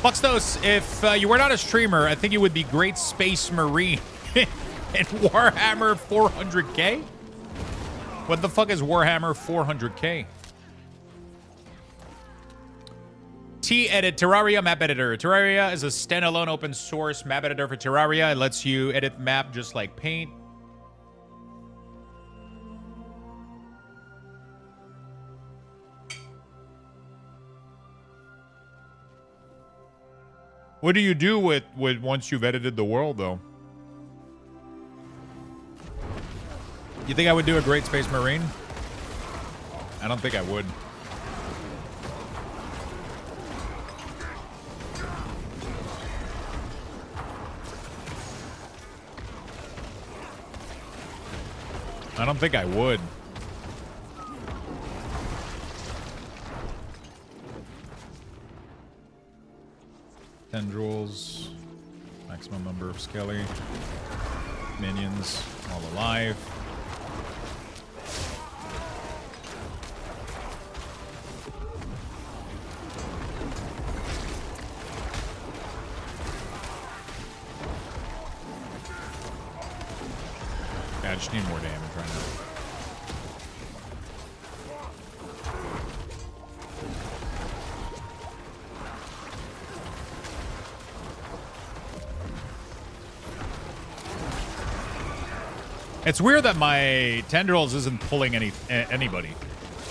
Luxthos, if you were not a streamer, I think you would be great Space Marine in Warhammer 400k. What the fuck is Warhammer 400k? T-Edit, Terraria map editor. Terraria is a standalone open source map editor for Terraria. It lets you edit map just like Paint. What do you do with once you've edited the world, though? You think I would do a great Space Marine? I don't think I would. I don't think I would. Tendrils, maximum number of Skelly, minions, all alive. Yeah, I just need more damage right now. It's weird that my tendrils isn't pulling anybody.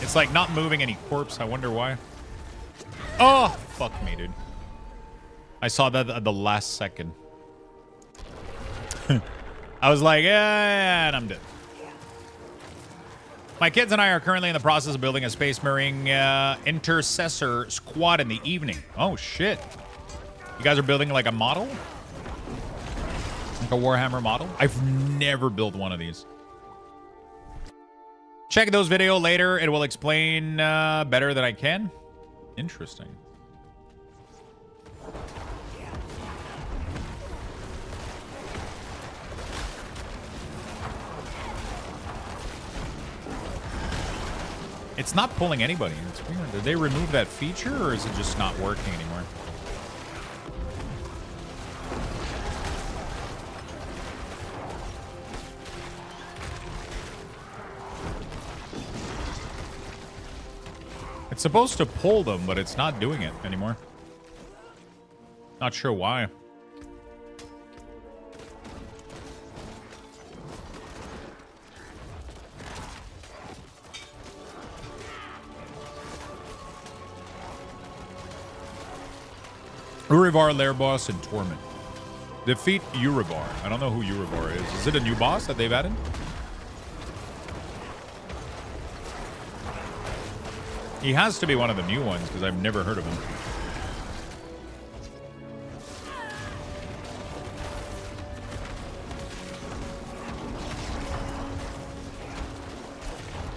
It's like not moving any corpse. I wonder why. Oh, fuck me, dude. I saw that at the last second. I was like, yeah, and I'm dead. My kids and I are currently in the process of building a Space Marine intercessor squad in the evening. Oh, shit. You guys are building like a model? Like a Warhammer model? I've never built one of these. Check those video later. It will explain better than I can. Interesting. It's not pulling anybody. It's weird. Did they remove that feature, or is it just not working anymore? It's supposed to pull them, but it's not doing it anymore. Not sure why. Urivar, Lair Boss, and Torment. Defeat Urivar. I don't know who Urivar is. Is it a new boss that they've added? He has to be one of the new ones, because I've never heard of him.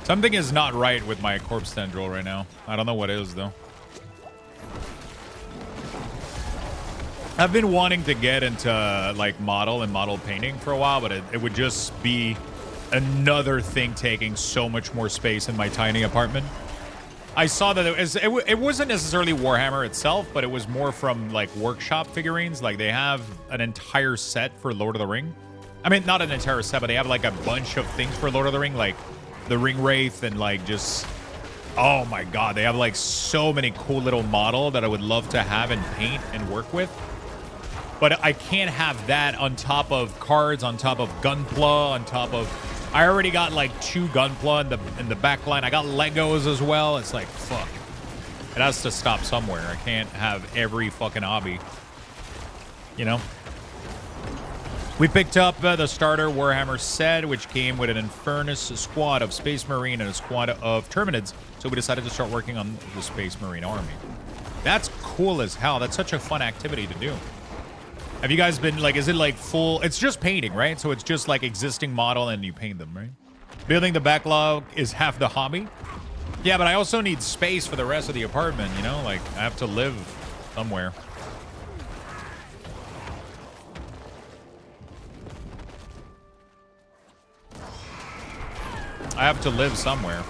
Something is not right with my corpse tendril right now. I don't know what is, though. I've been wanting to get into like model and model painting for a while, but it would just be another thing taking so much more space in my tiny apartment. I saw that it wasn't necessarily Warhammer itself, but it was more from like workshop figurines. Like they have an entire set for Lord of the Ring. I mean, not an entire set, but they have like a bunch of things for Lord of the Ring, like the Ring Wraith and like just, oh my God, they have like so many cool little model that I would love to have and paint and work with. But I can't have that on top of cards, on top of Gunpla, on top of... I already got like 2 Gunpla in the back line. I got Legos as well. It's like, fuck. It has to stop somewhere. I can't have every fucking hobby. You know? We picked up the starter Warhammer set, which came with an Infernus squad of Space Marine and a squad of Terminids. So we decided to start working on the Space Marine army. That's cool as hell. That's such a fun activity to do. Have you guys been like, is it like full? It's just painting, right? So it's just like existing model and you paint them, right? Building the backlog is half the hobby. Yeah, but I also need space for the rest of the apartment, you know? Like, I have to live somewhere. I have to live somewhere.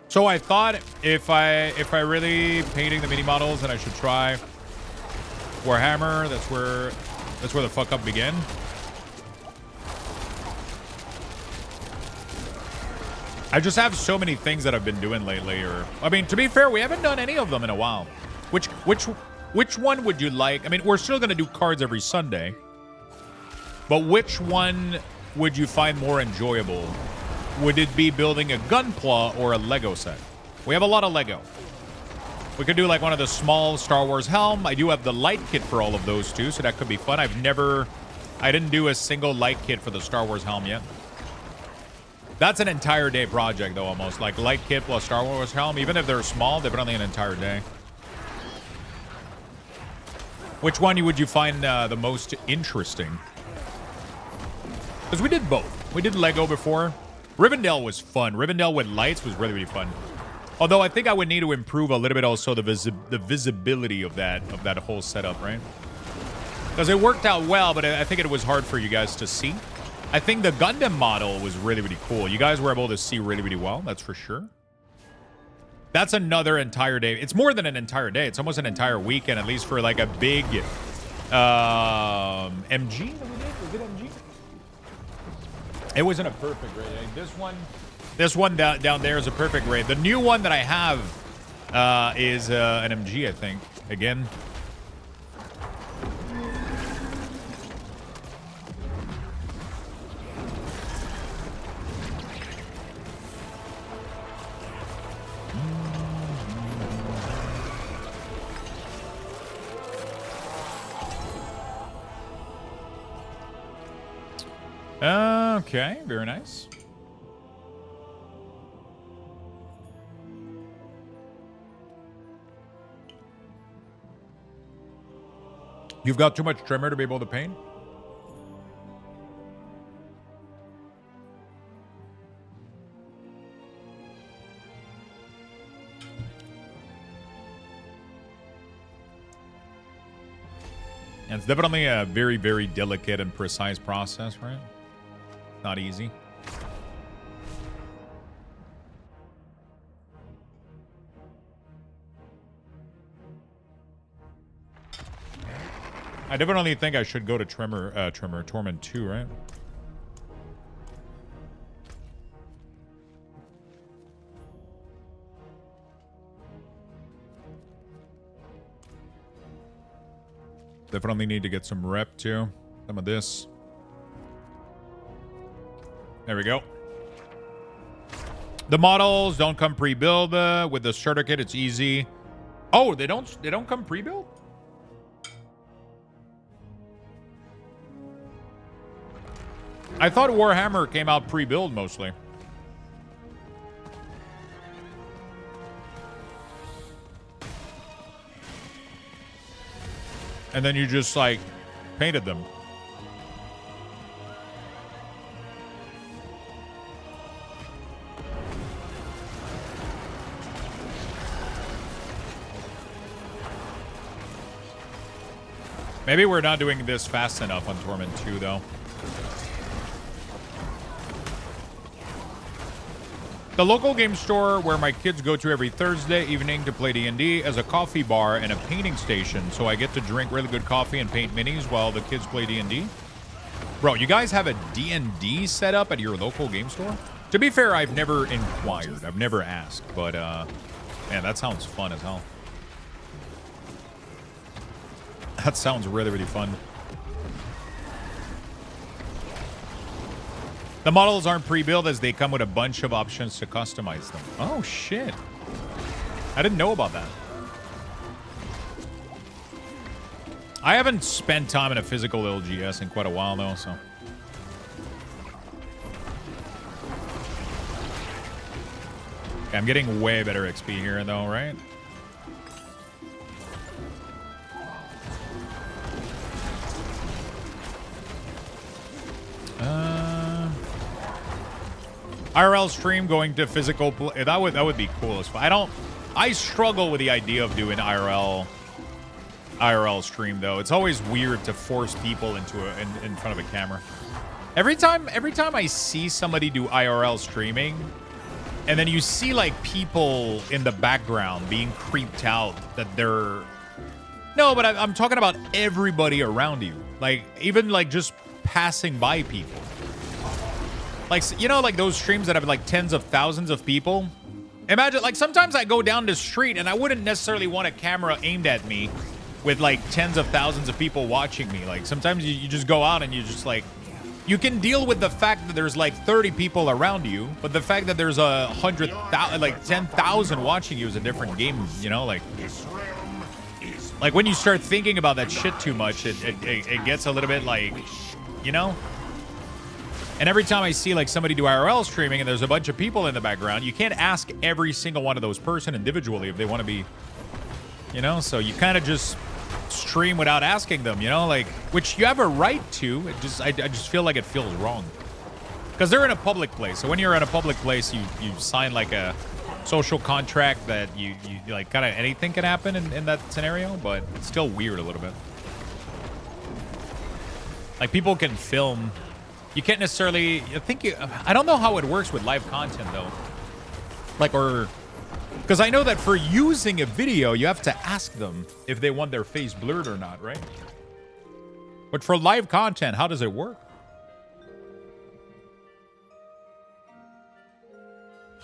So I thought if I really painting the mini models, then I should try Warhammer. That's where the fuck up began. I just have so many things that I've been doing lately. Or I mean, to be fair, we haven't done any of them in a while. Which one would you like? I mean, we're still gonna do cards every Sunday, but which one would you find more enjoyable? Would it be building a Gunpla or a Lego set? We have a lot of Lego. We could do like one of the small Star Wars helm. I do have the light kit for all of those too, so that could be fun. I didn't do a single light kit for the Star Wars helm yet. That's an entire day project though, almost. Like light kit plus Star Wars helm. Even if they're small, they're only an entire day. Which one would you find the most interesting? Because we did both. We did Lego before. Rivendell was fun. Rivendell with lights was really, really fun. Although I think I would need to improve a little bit also the visibility of that whole setup, right? Because it worked out well, but I think it was hard for you guys to see. I think the Gundam model was really, really cool. You guys were able to see really, really well. That's for sure. That's another entire day. It's more than an entire day. It's almost an entire weekend, at least for like a big MG that we did. Was it MG? It wasn't a perfect raid. This one down there is a perfect raid. The new one that I have is an MG, I think. Again. Okay, very nice. You've got too much trimmer to be able to paint? And it's definitely a very, very delicate and precise process, right? Not easy. I definitely think I should go to Torment 2, right? Definitely need to get some rep too. Some of this. There we go. The models don't come pre-build with the starter kit. It's easy. Oh, they don't come pre-built? I thought Warhammer came out pre-build mostly. And then you just like painted them. Maybe we're not doing this fast enough on Torment 2, though. The local game store where my kids go to every Thursday evening to play D&D as a coffee bar and a painting station, so I get to drink really good coffee and paint minis while the kids play D&D. Bro, you guys have a D&D set up at your local game store? To be fair, I've never inquired. I've never asked, but man, that sounds fun as hell. That sounds really, really fun. The models aren't pre-built as they come with a bunch of options to customize them. Oh, shit. I didn't know about that. I haven't spent time in a physical LGS in quite a while, though, so... Okay, I'm getting way better XP here, though, right? IRL stream going to physical play. That would be cool as fuck. I struggle with the idea of doing IRL stream though. It's always weird to force people into in front of a camera. Every time I see somebody do IRL streaming, and then you see like people in the background being creeped out that they're no, but I'm talking about everybody around you, like even like just passing by people. Like, you know, like those streams that have like tens of thousands of people. Imagine, like, sometimes I go down the street and I wouldn't necessarily want a camera aimed at me with like tens of thousands of people watching me. Like, sometimes you just go out and you just like, you can deal with the fact that there's like 30 people around you, but the fact that there's 100,000, like 10,000 watching you is a different game, you know? Like when you start thinking about that shit too much, it gets a little bit like, you know? And every time I see like somebody do IRL streaming and there's a bunch of people in the background, you can't ask every single one of those person individually if they want to be, you know, so you kind of just stream without asking them, you know, like, which you have a right to. I just feel like it feels wrong because they're in a public place. So when you're in a public place, you sign like a social contract that you like kind of anything can happen in that scenario, but it's still weird a little bit. Like people can film. You can't necessarily, I don't know how it works with live content though. Like, because I know that for using a video, you have to ask them if they want their face blurred or not, right? But for live content, how does it work?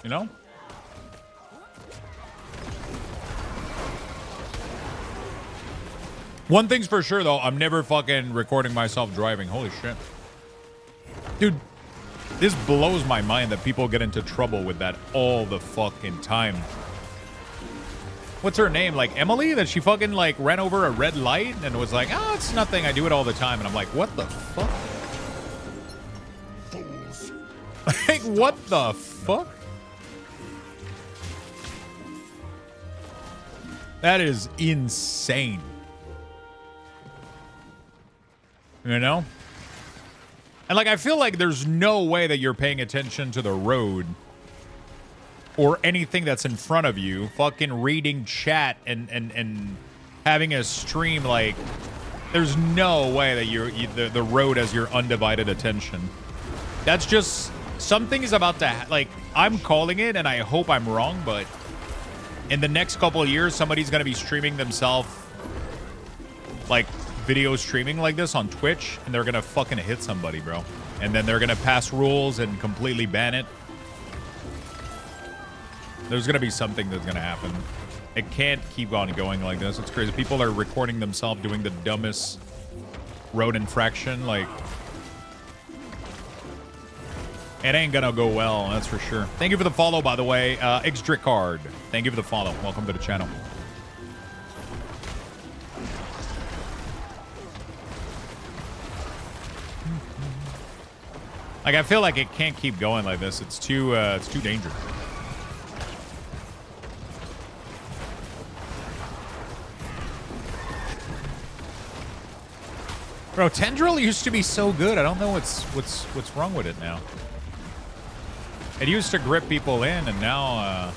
You know? One thing's for sure though, I'm never fucking recording myself driving. Holy shit. Dude, this blows my mind that people get into trouble with that all the fucking time. What's her name? Like Emily? That she fucking like ran over a red light and was like, oh, it's nothing. I do it all the time. And I'm like, what the fuck? Fools. Like, what the fuck? That is insane. You know? And like, I feel like there's no way that you're paying attention to the road or anything that's in front of you, fucking reading chat and having a stream. Like, there's no way that the road has your undivided attention. That's just, something is about to, like, I'm calling it and I hope I'm wrong, but in the next couple of years, somebody's going to be streaming themselves, like, video streaming like this on Twitch, and they're gonna fucking hit somebody, bro. And then they're gonna pass rules and completely ban it. There's gonna be something that's gonna happen. It can't keep on going like this. It's crazy. People are recording themselves doing the dumbest road infraction. Like, it ain't gonna go well, that's for sure. Thank you for the follow, by the way. Xdricard, thank you for the follow. Welcome to the channel. Like, I feel like it can't keep going like this. It's too dangerous. Bro, Tendril used to be so good. I don't know what's wrong with it now. It used to grip people in, and now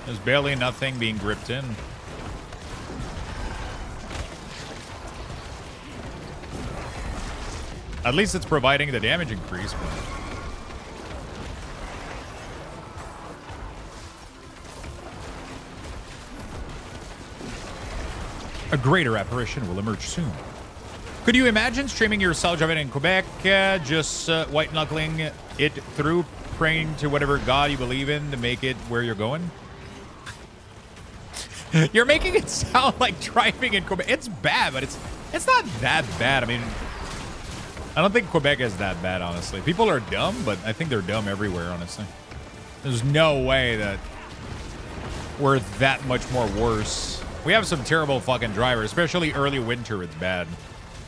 there's barely nothing being gripped in. At least it's providing the damage increase. But A greater apparition will emerge soon. Could you imagine streaming yourself driving in Quebec, just white-knuckling it through, praying to whatever god you believe in to make it where you're going? You're making it sound like driving in Quebec. It's bad, but it's not that bad. I mean, I don't think Quebec is that bad, honestly. People are dumb, but I think they're dumb everywhere, honestly. There's no way that we're that much more worse. We have some terrible fucking drivers, especially early winter. It's bad.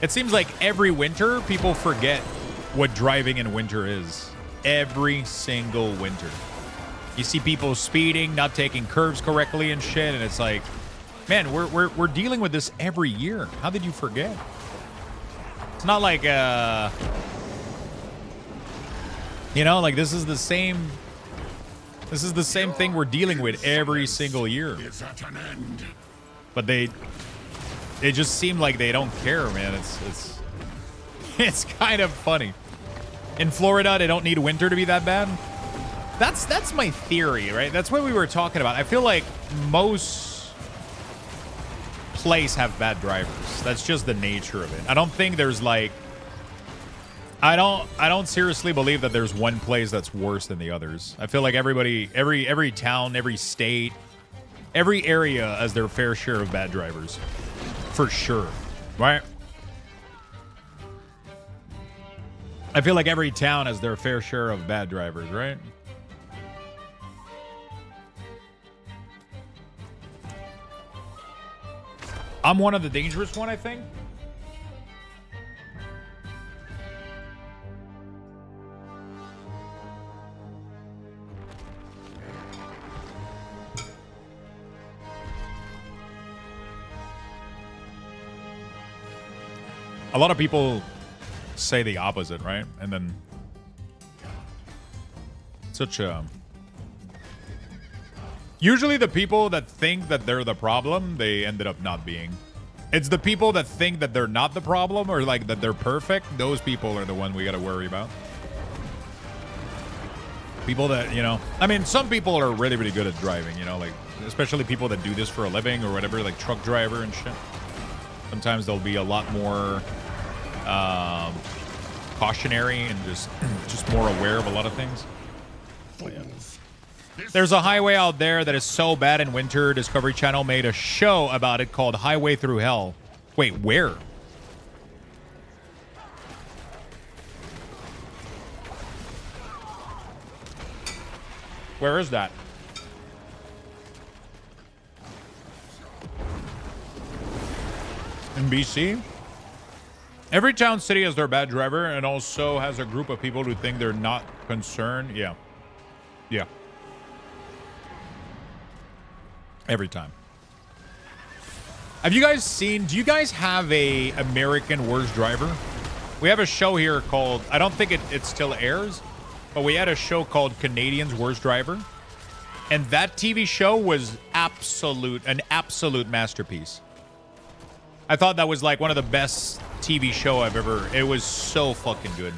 It seems like every winter, people forget what driving in winter is. Every single winter. You see people speeding, not taking curves correctly and shit, and it's like, man, we're dealing with this every year. How did you forget? It's not like, you know, like this is the same thing we're dealing with every single year. But they just seem like they don't care, man. It's kind of funny. In Florida, they don't need winter to be that bad. That's my theory, right? That's what we were talking about. I feel like most places have bad drivers. That's just the nature of it. I don't think there's like I don't seriously believe that there's one place that's worse than the others. I feel like everybody, every town, every state, every area has their fair share of bad drivers. For sure. Right? I feel like every town has their fair share of bad drivers, right? I'm one of the dangerous one, I think. A lot of people say the opposite, right? And then such a... Usually the people that think that they're the problem, they ended up not being. It's the people that think that they're not the problem or like that they're perfect. Those people are the one we got to worry about. People that, you know, I mean, some people are really, really good at driving, you know, like especially people that do this for a living or whatever, like truck driver and shit. Sometimes they'll be a lot more cautionary and just more aware of a lot of things. But yeah. There's a highway out there that is so bad in winter. Discovery Channel made a show about it called Highway Through Hell. Wait, where? Where is that? In BC? Every town city has their bad driver and also has a group of people who think they're not concerned. Yeah. Yeah. Every time. Have you guys seen, do you guys have a American Worst Driver? We have a show here called, I don't think it still airs, but we had a show called Canadians Worst Driver. And that TV show was an absolute masterpiece. I thought that was like one of the best TV show I've ever, it was so fucking good.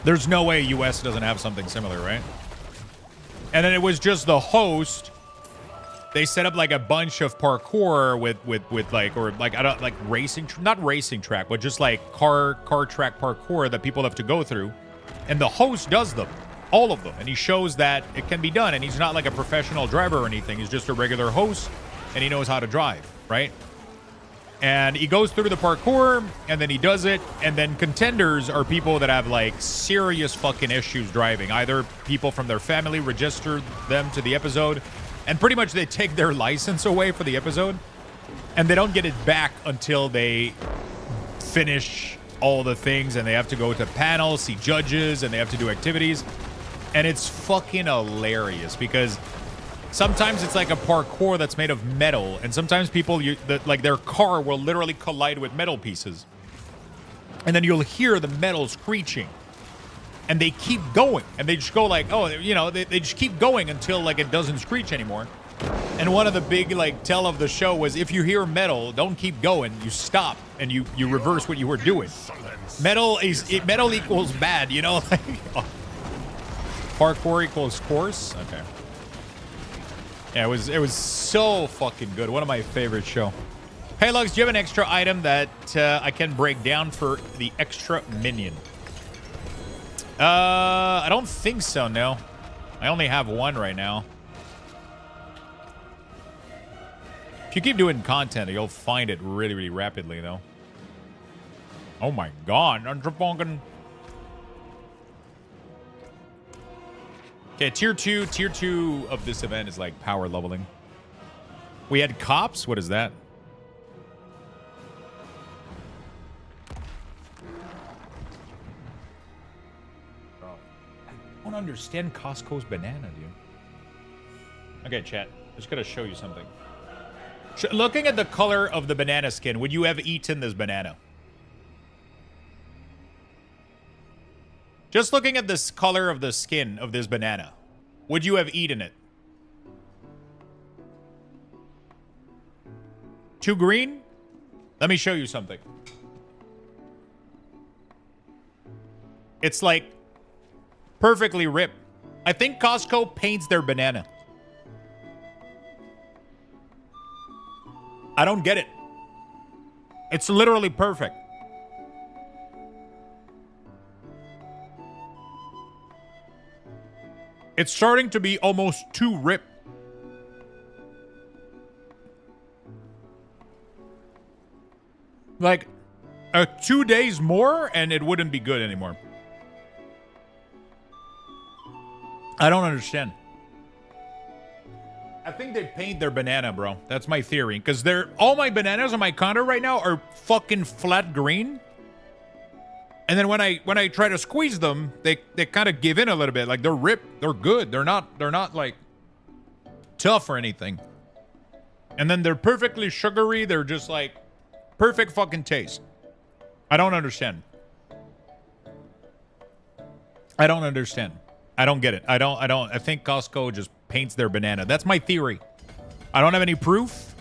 There's no way US doesn't have something similar, right? And then it was just the host. They set up like a bunch of parkour with like, or like, I don't like racing, not racing track, but just like car track parkour that people have to go through. And the host does them, all of them. And he shows that it can be done. And he's not like a professional driver or anything. He's just a regular host and he knows how to drive, right? And he goes through the parkour and then he does it. And then contenders are people that have like serious fucking issues driving. Either people from their family register them to the episode and pretty much they take their license away for the episode and they don't get it back until they finish all the things and they have to go to panels, see judges, and they have to do activities. And it's fucking hilarious because sometimes it's like a parkour that's made of metal, and sometimes people, like their car will literally collide with metal pieces. And then you'll hear the metal screeching. And they keep going. And they just go like, oh, you know, they just keep going until like it doesn't screech anymore. And one of the big like tell of the show was if you hear metal, don't keep going. You stop and you reverse what you were doing. Metal equals bad, you know? Like, parkour equals course? Okay. Yeah, it was so fucking good. One of my favorite show. Hey, Lux, do you have an extra item that I can break down for the extra minion? I don't think so, no. I only have one right now. If you keep doing content, you'll find it really, really rapidly, though. Oh my god. Okay, tier 2. Tier 2 of this event is like power leveling. We had cops? What is that? I don't understand Costco's banana, dude. Okay, chat. Just gotta show you something. Looking at the color of the banana skin, would you have eaten this banana? Just looking at this color of the skin of this banana, would you have eaten it? Too green? Let me show you something. It's like perfectly ripped. I think Costco paints their banana. I don't get it. It's literally perfect. It's starting to be almost too ripped. Like, 2 days more and it wouldn't be good anymore. I don't understand. I think they paint their banana, bro. That's my theory. Because all my bananas on my counter right now are fucking flat green. And then when I try to squeeze them, they kind of give in a little bit. Like, they're ripped. They're good. They're not like tough or anything. And then they're perfectly sugary. They're just like perfect fucking taste. I don't understand. I don't understand. I don't get it. I think Costco just paints their banana. That's my theory. I don't have any proof.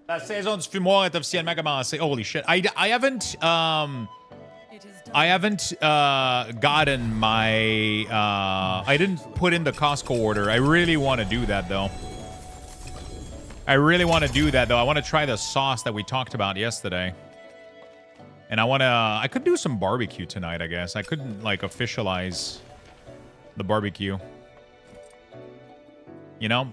La saison du fumoir est officiellement commencée. Holy shit. I haven't gotten my I didn't put in the Costco order. I really want to do that though. I want to try the sauce that we talked about yesterday. And I could do some barbecue tonight, I guess. I couldn't like officialize the barbecue. You know?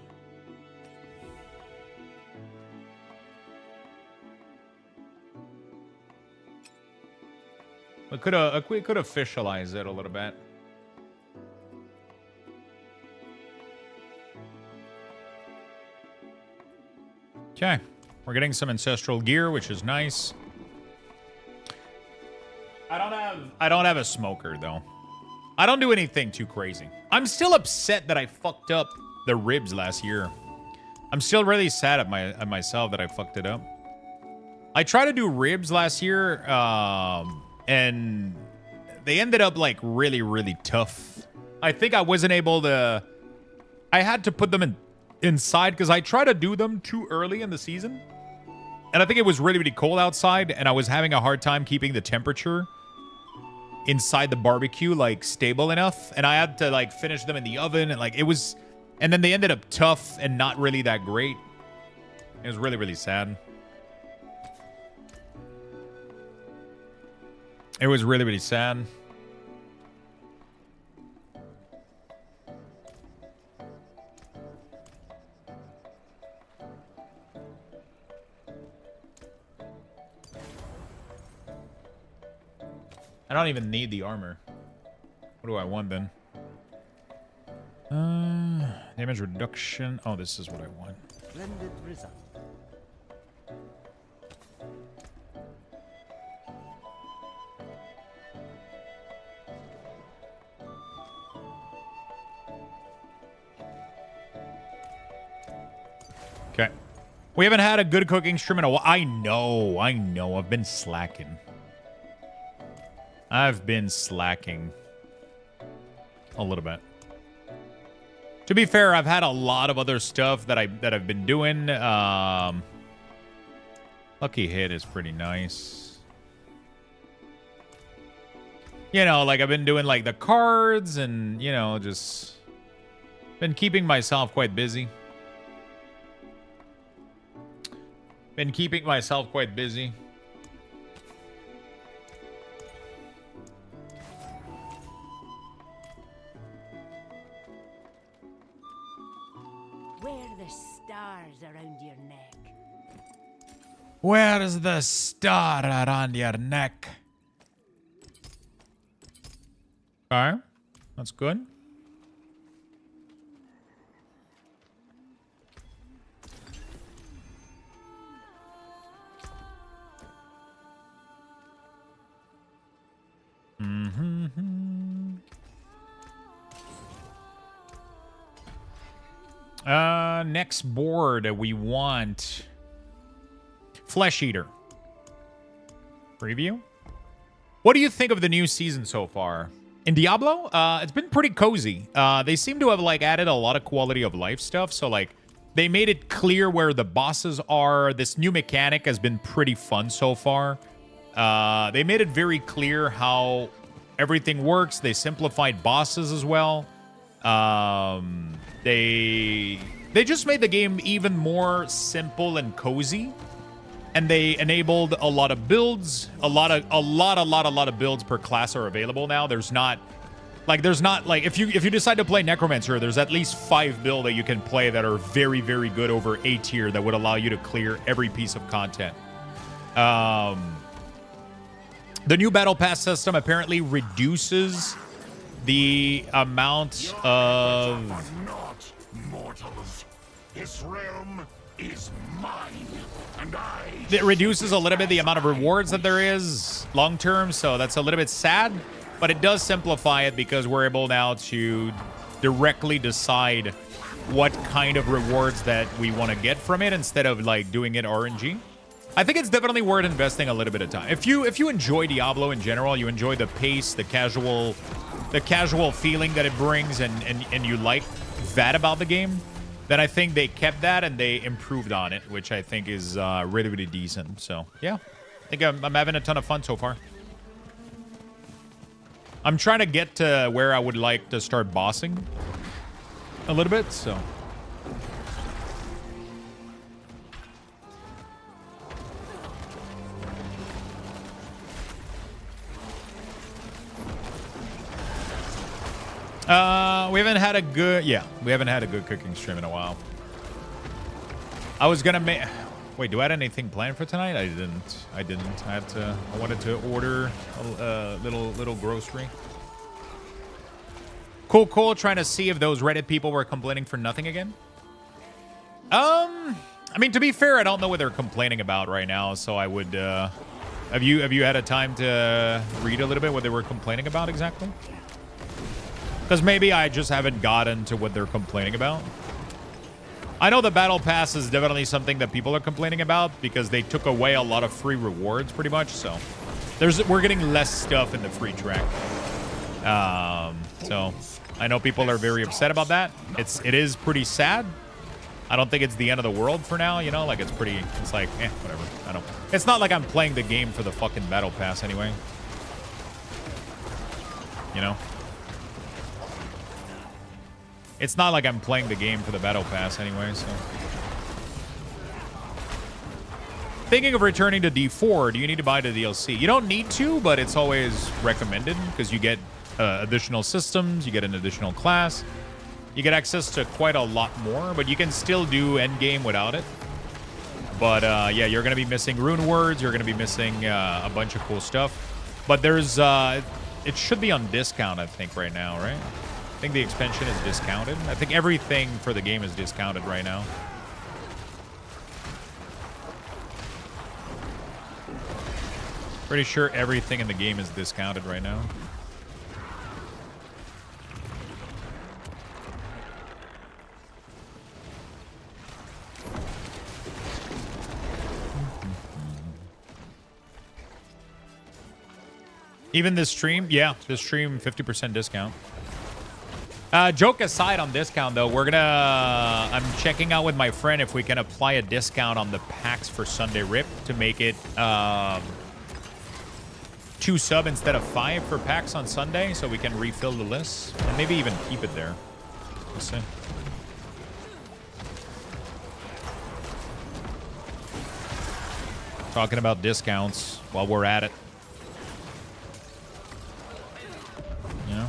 We could officialize it a little bit. Okay. We're getting some ancestral gear, which is nice. I don't have a smoker though. I don't do anything too crazy. I'm still upset that I fucked up the ribs last year. I'm still really sad at myself that I fucked it up. I tried to do ribs last year, and they ended up like really, really tough. I think I wasn't able to. I had to put them inside because I tried to do them too early in the season, and I think it was really, really cold outside, and I was having a hard time keeping the temperature inside the barbecue like stable enough, and I had to like finish them in the oven, and like it was, and then they ended up tough and not really that great. It was really, really sad. It was really, really sad. I don't even need the armor. What do I want then? Damage reduction. Oh, this is what I want. Splendid result. Okay. We haven't had a good cooking stream in a while. I know. I've been slacking. I've been slacking a little bit. To be fair, I've had a lot of other stuff that I've been doing. Lucky Hit is pretty nice. You know, like I've been doing like the cards and, you know, just been keeping myself quite busy. Been keeping myself quite busy. Wear the stars around your neck. Where's the star around your neck? Okay, that's good. Next board we want Flesh Eater. Preview. What do you think of the new season so far? In Diablo, it's been pretty cozy. They seem to have like added a lot of quality of life stuff. So like they made it clear where the bosses are. This new mechanic has been pretty fun so far. They made it very clear how everything works. They simplified bosses as well. They just made the game even more simple and cozy. And they enabled a lot of builds. A lot of builds per class are available now. There's not like if you decide to play Necromancer, there's at least 5 builds that you can play that are very, very good over A tier that would allow you to clear every piece of content. The new battle pass system apparently reduces the amount of Not mortals. This realm is mine, and it reduces a little bit the amount of rewards that there is long term, so that's a little bit sad, but it does simplify it because we're able now to directly decide what kind of rewards that we want to get from it instead of like doing it RNG. I think it's definitely worth investing a little bit of time. If you enjoy Diablo in general, you enjoy the pace, the casual feeling that it brings, and you like that about the game, then I think they kept that and they improved on it, which I think is really, really decent. So, yeah. I think I'm having a ton of fun so far. I'm trying to get to where I would like to start bossing a little bit, so... we haven't had a good cooking stream in a while. I was gonna make... Wait, do I have anything planned for tonight? I didn't. I wanted to order a little grocery. Cool. Trying to see if those Reddit people were complaining for nothing again. I mean, to be fair, I don't know what they're complaining about right now, so I would... Have you had a time to read a little bit what they were complaining about exactly? Because maybe I just haven't gotten to what they're complaining about. I know the Battle Pass is definitely something that people are complaining about because they took away a lot of free rewards pretty much. So we're getting less stuff in the free track. So I know people are very upset about that. It is pretty sad. I don't think it's the end of the world for now, you know? Like it's like, whatever. It's not like I'm playing the game for the fucking Battle Pass anyway. You know? It's not like I'm playing the game for the Battle Pass anyway, so... Thinking of returning to D4, do you need to buy the DLC? You don't need to, but it's always recommended, because you get additional systems, you get an additional class, you get access to quite a lot more, but you can still do endgame without it. But, yeah, you're going to be missing rune words, you're going to be missing a bunch of cool stuff. But there's... it should be on discount, I think, right now, right? I think the expansion is discounted. I think everything for the game is discounted right now. Pretty sure everything in the game is discounted right now. Even this stream? Yeah, this stream 50% discount. Joke aside on discount, though, I'm checking out with my friend if we can apply a discount on the packs for Sunday Rip to make it 2 2 sub instead of 5 for packs on Sunday so we can refill the list and maybe even keep it there. We'll see. Talking about discounts while we're at it. You know?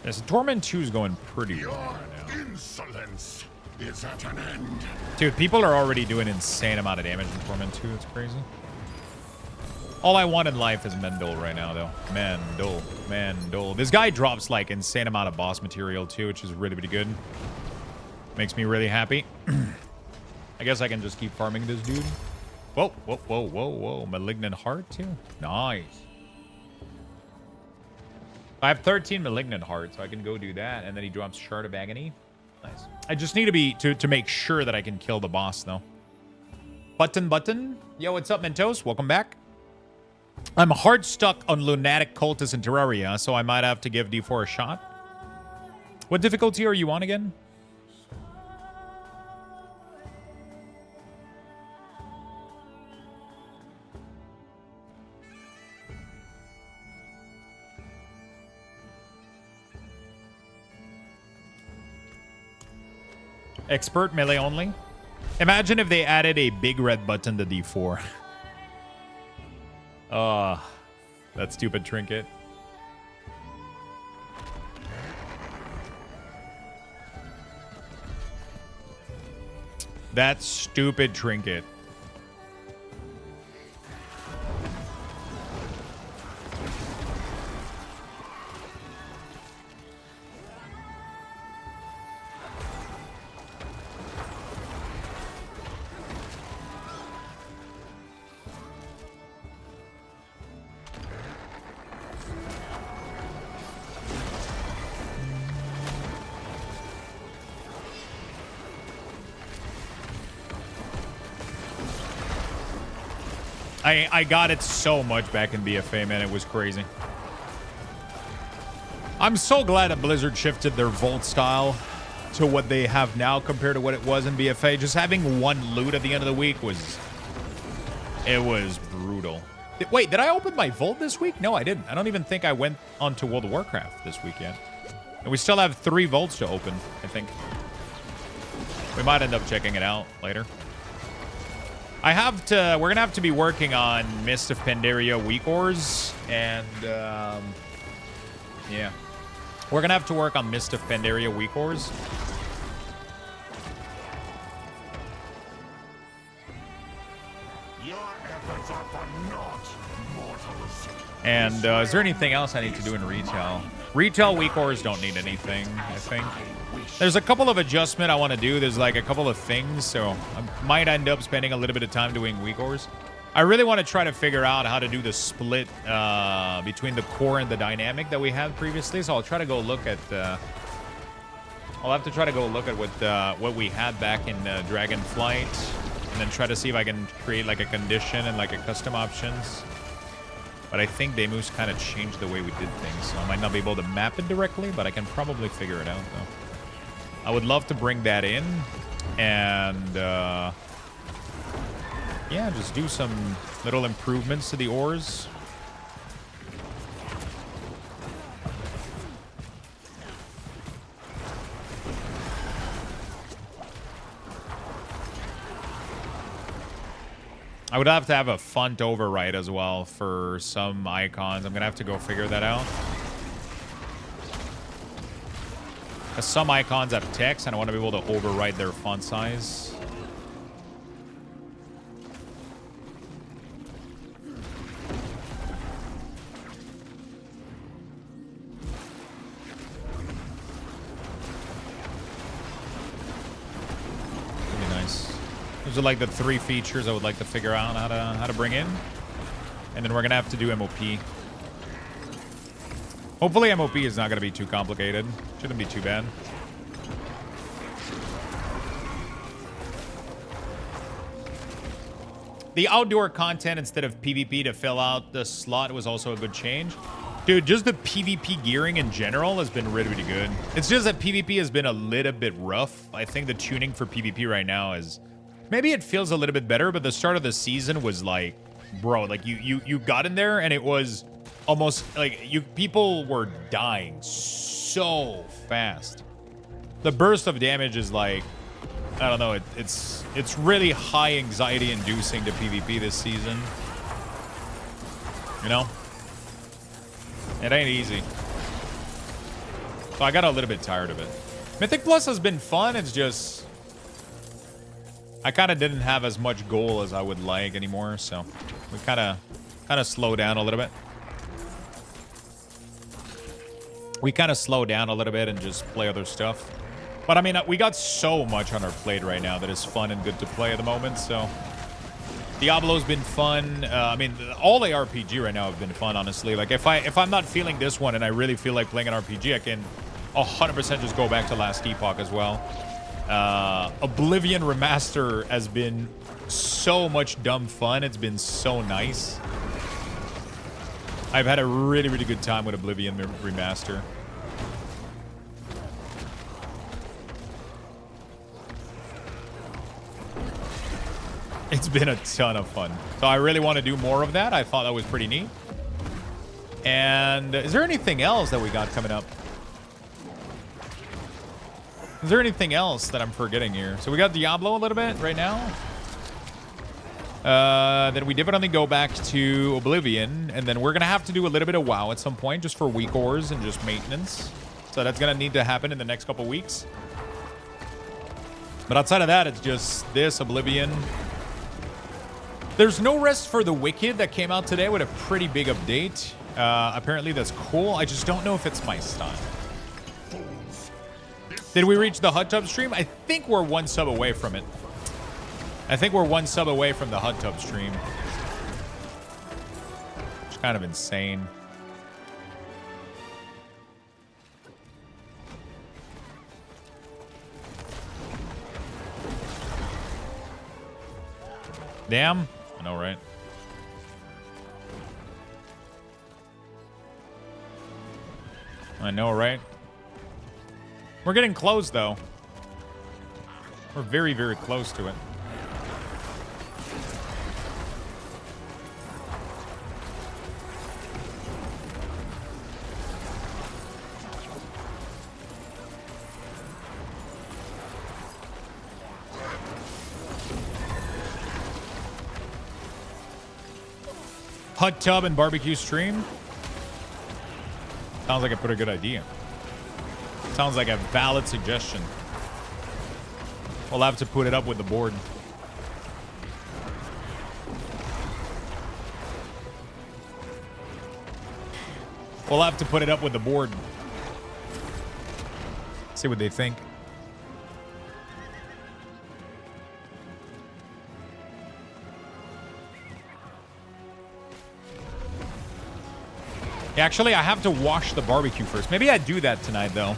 This Torment 2 is going pretty well right now. Insolence is at an end. Dude, people are already doing insane amount of damage in Torment 2. It's crazy. All I want in life is Mendel right now, though. Mendel. This guy drops, like, insane amount of boss material, too, which is really, really good. Makes me really happy. I guess I can just keep farming this dude. Whoa. Malignant Heart, too. Nice. I have 13 Malignant Heart, so I can go do that, and then he drops Shard of Agony. Nice. I just need to make sure that I can kill the boss, though. Button. Yo, what's up, Mentos? Welcome back. I'm hard stuck on Lunatic Cultist in Terraria, so I might have to give D4 a shot. What difficulty are you on again? Expert melee only. Imagine if they added a big red button to D4. That stupid trinket. That stupid trinket. I got it so much back in BFA, man. It was crazy. I'm so glad that Blizzard shifted their Volt style to what they have now compared to what it was in BFA. Just having one loot at the end of the week was brutal. Wait, did I open my Volt this week? No, I didn't. I don't even think I went onto World of Warcraft this week yet. And we still have 3 Volts to open, I think. We might end up checking it out later. We're gonna have to be working on Mist of Pandaria weak ores, and yeah, we're gonna have to work on Mist of Pandaria weak ores. Your efforts are for naught, mortals. And is there anything else I need to do in retail? Retail weak ores don't need anything, I think. There's a couple of adjustments I want to do. There's like a couple of things, so I might end up spending a little bit of time doing weak ores. I really want to try to figure out how to do the split between the core and the dynamic that we had previously. So I'll try to go look at. I'll have to try to go look at what we had back in Dragonflight, and then try to see if I can create like a condition and like a custom options. But I think Demus kind of changed the way we did things, so I might not be able to map it directly, but I can probably figure it out though. I would love to bring that in and yeah, just do some little improvements to the ores. I would have to have a font override as well for some icons. I'm gonna have to go figure that out. Some icons have text, and I want to be able to override their font size. Pretty nice. Those are like the 3 features I would like to figure out how to bring in, and then we're gonna have to do MOP. Hopefully MOP is not going to be too complicated. Shouldn't be too bad. The outdoor content instead of PvP to fill out the slot was also a good change. Dude, just the PvP gearing in general has been really, really good. It's just that PvP has been a little bit rough. I think the tuning for PvP right now is Maybe it feels a little bit better, but the start of the season was like, bro, like you got in there and it was almost like people were dying so fast. The burst of damage is like, I don't know, it's really high anxiety inducing to PvP this season. You know? It ain't easy. So I got a little bit tired of it. Mythic Plus has been fun, it's just I kind of didn't have as much goal as I would like anymore, so we kind of slow down a little bit. We kind of slow down a little bit and just play other stuff. But I mean, we got so much on our plate right now that is fun and good to play at the moment, so Diablo's been fun. I mean, all the RPG right now have been fun, honestly. Like, if I'm not feeling this one and I really feel like playing an RPG, I can 100% just go back to Last Epoch as well. Oblivion Remaster has been so much dumb fun. It's been so nice. I've had a really, really good time with Oblivion Remaster. It's been a ton of fun. So I really want to do more of that. I thought that was pretty neat. And is there anything else that we got coming up? Is there anything else that I'm forgetting here? So we got Diablo a little bit right now. Then we definitely go back to Oblivion. And then we're going to have to do a little bit of WoW at some point just for weak ores and just maintenance. So that's going to need to happen in the next couple weeks. But outside of that, it's just this, Oblivion. There's no Rest for the Wicked that came out today with a pretty big update. Apparently that's cool. I just don't know if it's my style. Did we reach the hot tub stream? I think we're one sub away from it. I think we're one sub away from the hot tub stream. It's kind of insane. Damn. I know, right? I know, right? We're getting close, though. We're very, very close to it. Hot tub and barbecue stream? Sounds like a pretty good idea. Sounds like a valid suggestion. We'll have to put it up with the board. We'll have to put it up with the board. See what they think. Actually, I have to wash the barbecue first. Maybe I'd do that tonight, though.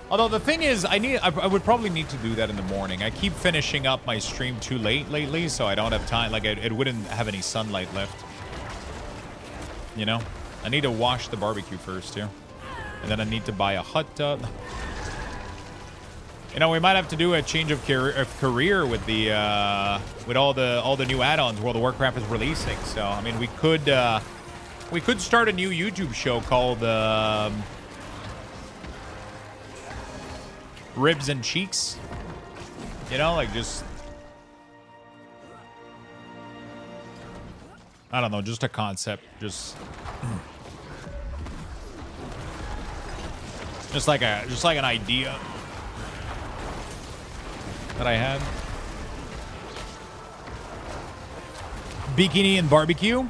Although the thing is, I would probably need to do that in the morning. I keep finishing up my stream too late lately, so I don't have time. Like, it wouldn't have any sunlight left. You know? I need to wash the barbecue first, too. And then I need to buy a hot tub. You know, we might have to do a change of career with the with all the new add-ons World of Warcraft is releasing. So, I mean, we could start a new YouTube show called Ribs and Cheeks. You know, like just... I don't know, just a concept. Just like an idea that I had. Bikini and barbecue?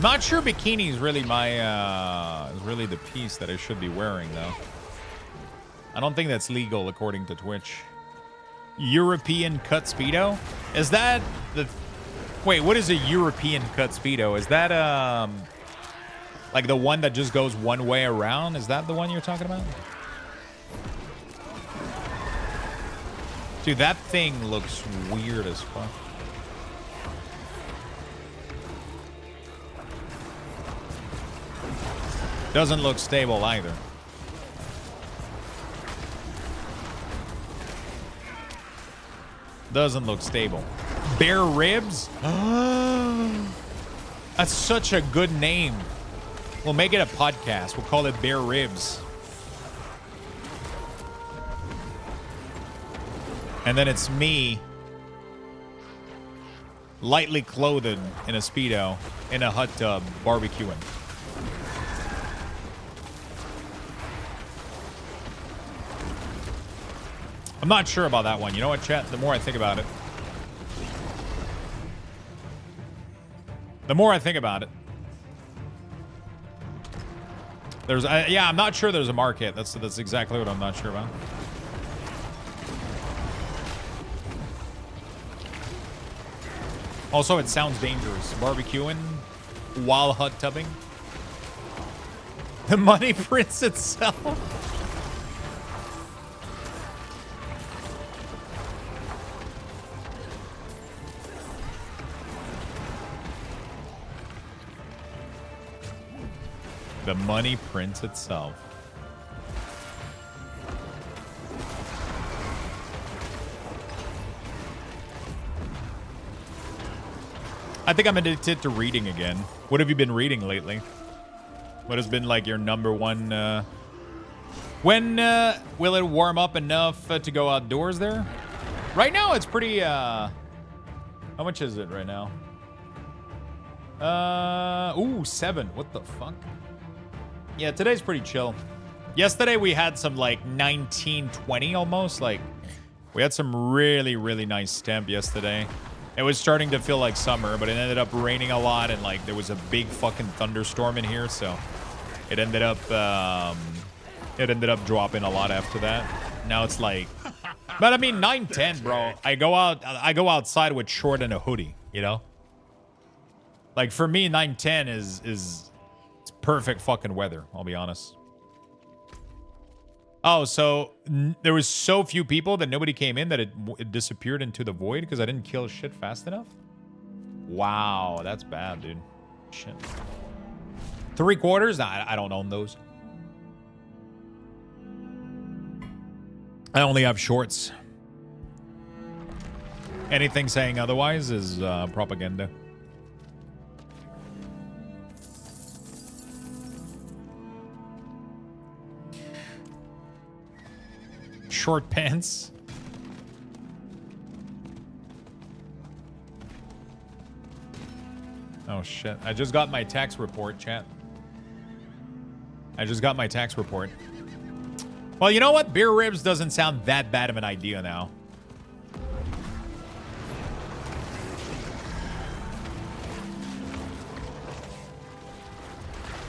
Not sure bikini is really my is really the piece that I should be wearing, though. I don't think that's legal according to Twitch. European cut speedo? Is that the... Wait, what is a European cut speedo? Is that like the one that just goes one way around? Is that the one you're talking about? Dude, that thing looks weird as fuck. Doesn't look stable either. Doesn't look stable. Bare ribs? That's such a good name. We'll make it a podcast. We'll call it Bare Ribs. And then it's me, lightly clothed in a Speedo, in a hot tub, barbecuing. I'm not sure about that one. You know what, chat? The more I think about it. The more I think about it. There's, yeah, I'm not sure there's a market. That's exactly what I'm not sure about. Also, it sounds dangerous. Barbecuing while hot tubbing. The money prints itself. The money prints itself. I think I'm addicted to reading again. What have you been reading lately? What has been like your number one? When will it warm up enough to go outdoors there? Right now it's pretty. How much is it right now? Ooh, 7. What the fuck? Yeah, today's pretty chill. Yesterday we had some like 19, 20 almost. Like we had some really, really nice temp yesterday. It was starting to feel like summer, but it ended up raining a lot, and like there was a big fucking thunderstorm in here, so it ended up dropping a lot after that. Now it's like, but I mean 9, 10, bro. I go outside with short and a hoodie, you know. Like for me, 9, 10 is it's perfect fucking weather. I'll be honest. Oh, so there was so few people that nobody came in that it disappeared into the void because I didn't kill shit fast enough? Wow, that's bad, dude. Shit. 3/4? Nah, I don't own those. I only have shorts. Anything saying otherwise is propaganda. Short pants. Oh shit. I just got my tax report, chat. I just got my tax report. Well, you know what? Beer ribs doesn't sound that bad of an idea now.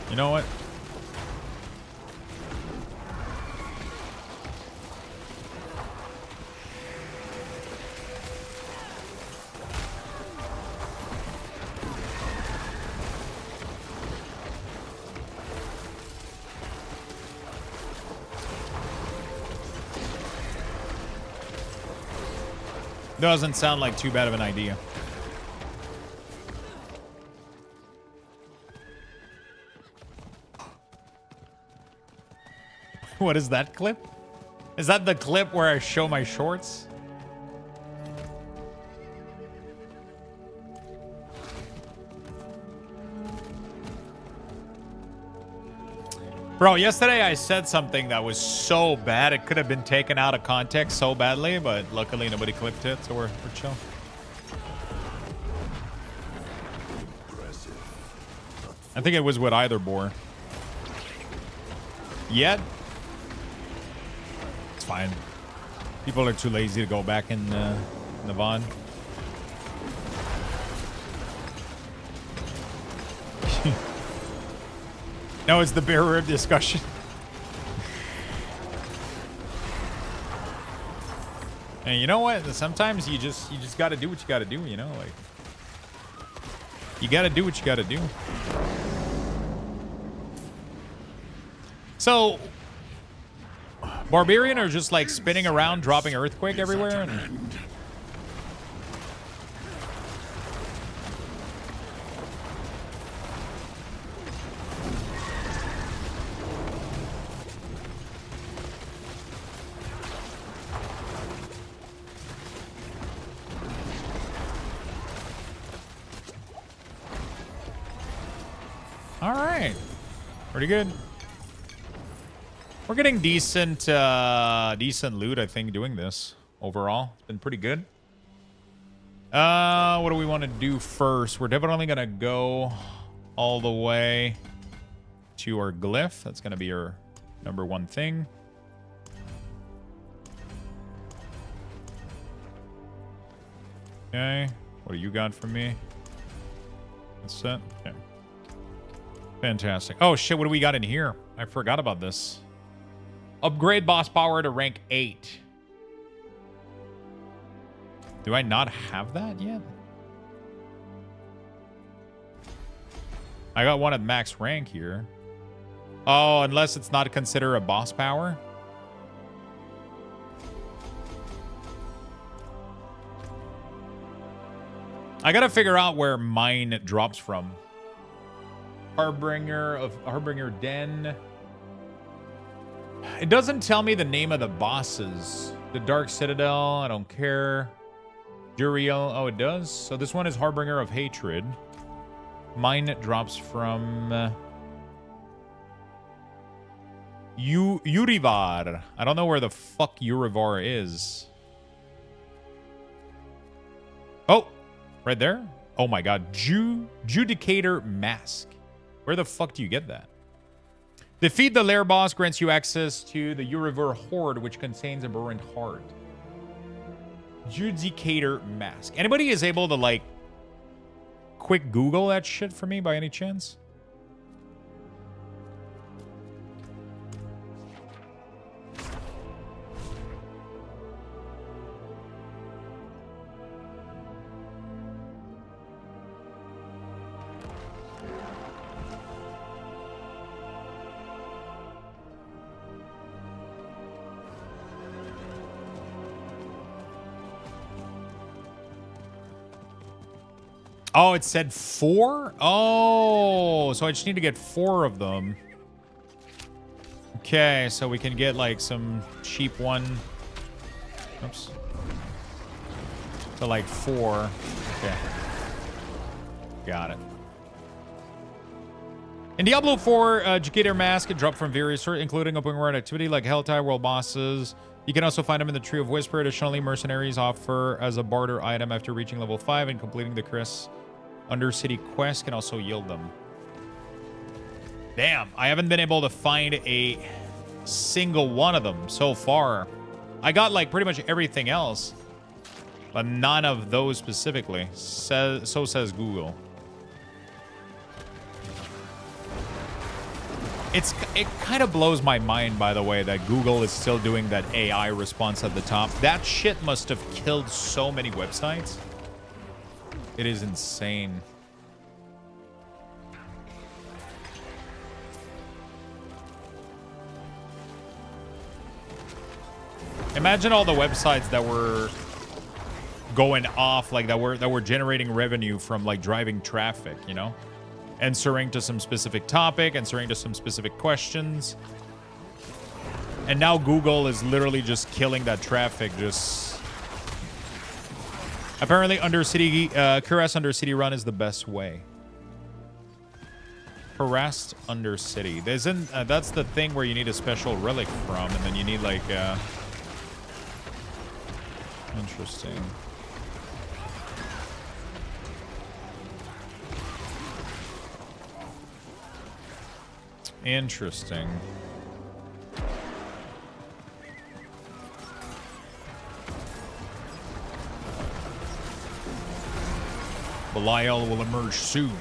You know what? Doesn't sound like too bad of an idea. What is that clip? Is that the clip where I show my shorts? Bro, yesterday I said something that was so bad it could have been taken out of context so badly, but luckily nobody clipped it, so we're chill. I think it was with either boar. Yet? It's fine. People are too lazy to go back in Navon. No, it's the bear rib discussion. And you know what? Sometimes you just got to do what you got to do, you know? Like, you got to do what you got to do. So, Barbarian are just like spinning around, dropping earthquake everywhere. And right. Pretty good. We're getting decent loot, I think, doing this overall. It's been pretty good. What do we want to do first? We're definitely going to go all the way to our glyph. That's going to be our number one thing. Okay. What do you got for me? That's it? Okay. Fantastic. Oh, shit. What do we got in here? I forgot about this. Upgrade boss power to rank 8. Do I not have that yet? I got one at max rank here. Oh, unless it's not considered a boss power. I gotta figure out where mine drops from. Harbinger Den. It doesn't tell me the name of the bosses. The Dark Citadel, I don't care. Duriel, oh it does. So this one is Harbinger of Hatred. Mine drops from Urivar. I don't know where the fuck Urivar is. Oh, right there. Oh my god, Judicator Mask. Where the fuck do you get that? Defeat the lair boss grants you access to the Urivar Horde, which contains a burnt heart. Judicator Mask. Anybody is able to, like, quick Google that shit for me by any chance? Oh, it said 4? Oh, so I just need to get 4 of them. Okay, so we can get like some cheap one. Oops. So like 4. Okay. Got it. In Diablo 4, Judicator Mask can drop from various sources, including open world activity like Helltide World bosses. You can also find them in the Tree of Whisper. Additionally, mercenaries offer as a barter item after reaching level 5 and completing the Chris Undercity quest can also yield them. Damn, I haven't been able to find a single one of them so far. I got like pretty much everything else, but none of those specifically. So says Google. It kind of blows my mind, by the way, that Google is still doing that AI response at the top. That shit must have killed so many websites. It is insane. Imagine all the websites that were going off, like that were generating revenue from like driving traffic, you know? Answering to some specific topic, answering to some specific questions. And now Google is literally just killing that traffic. Just apparently Undercity, Cuirass Undercity run is the best way. Harassed Undercity. That's the thing where you need a special relic from, and then you need like interesting. Interesting. Belial will emerge soon.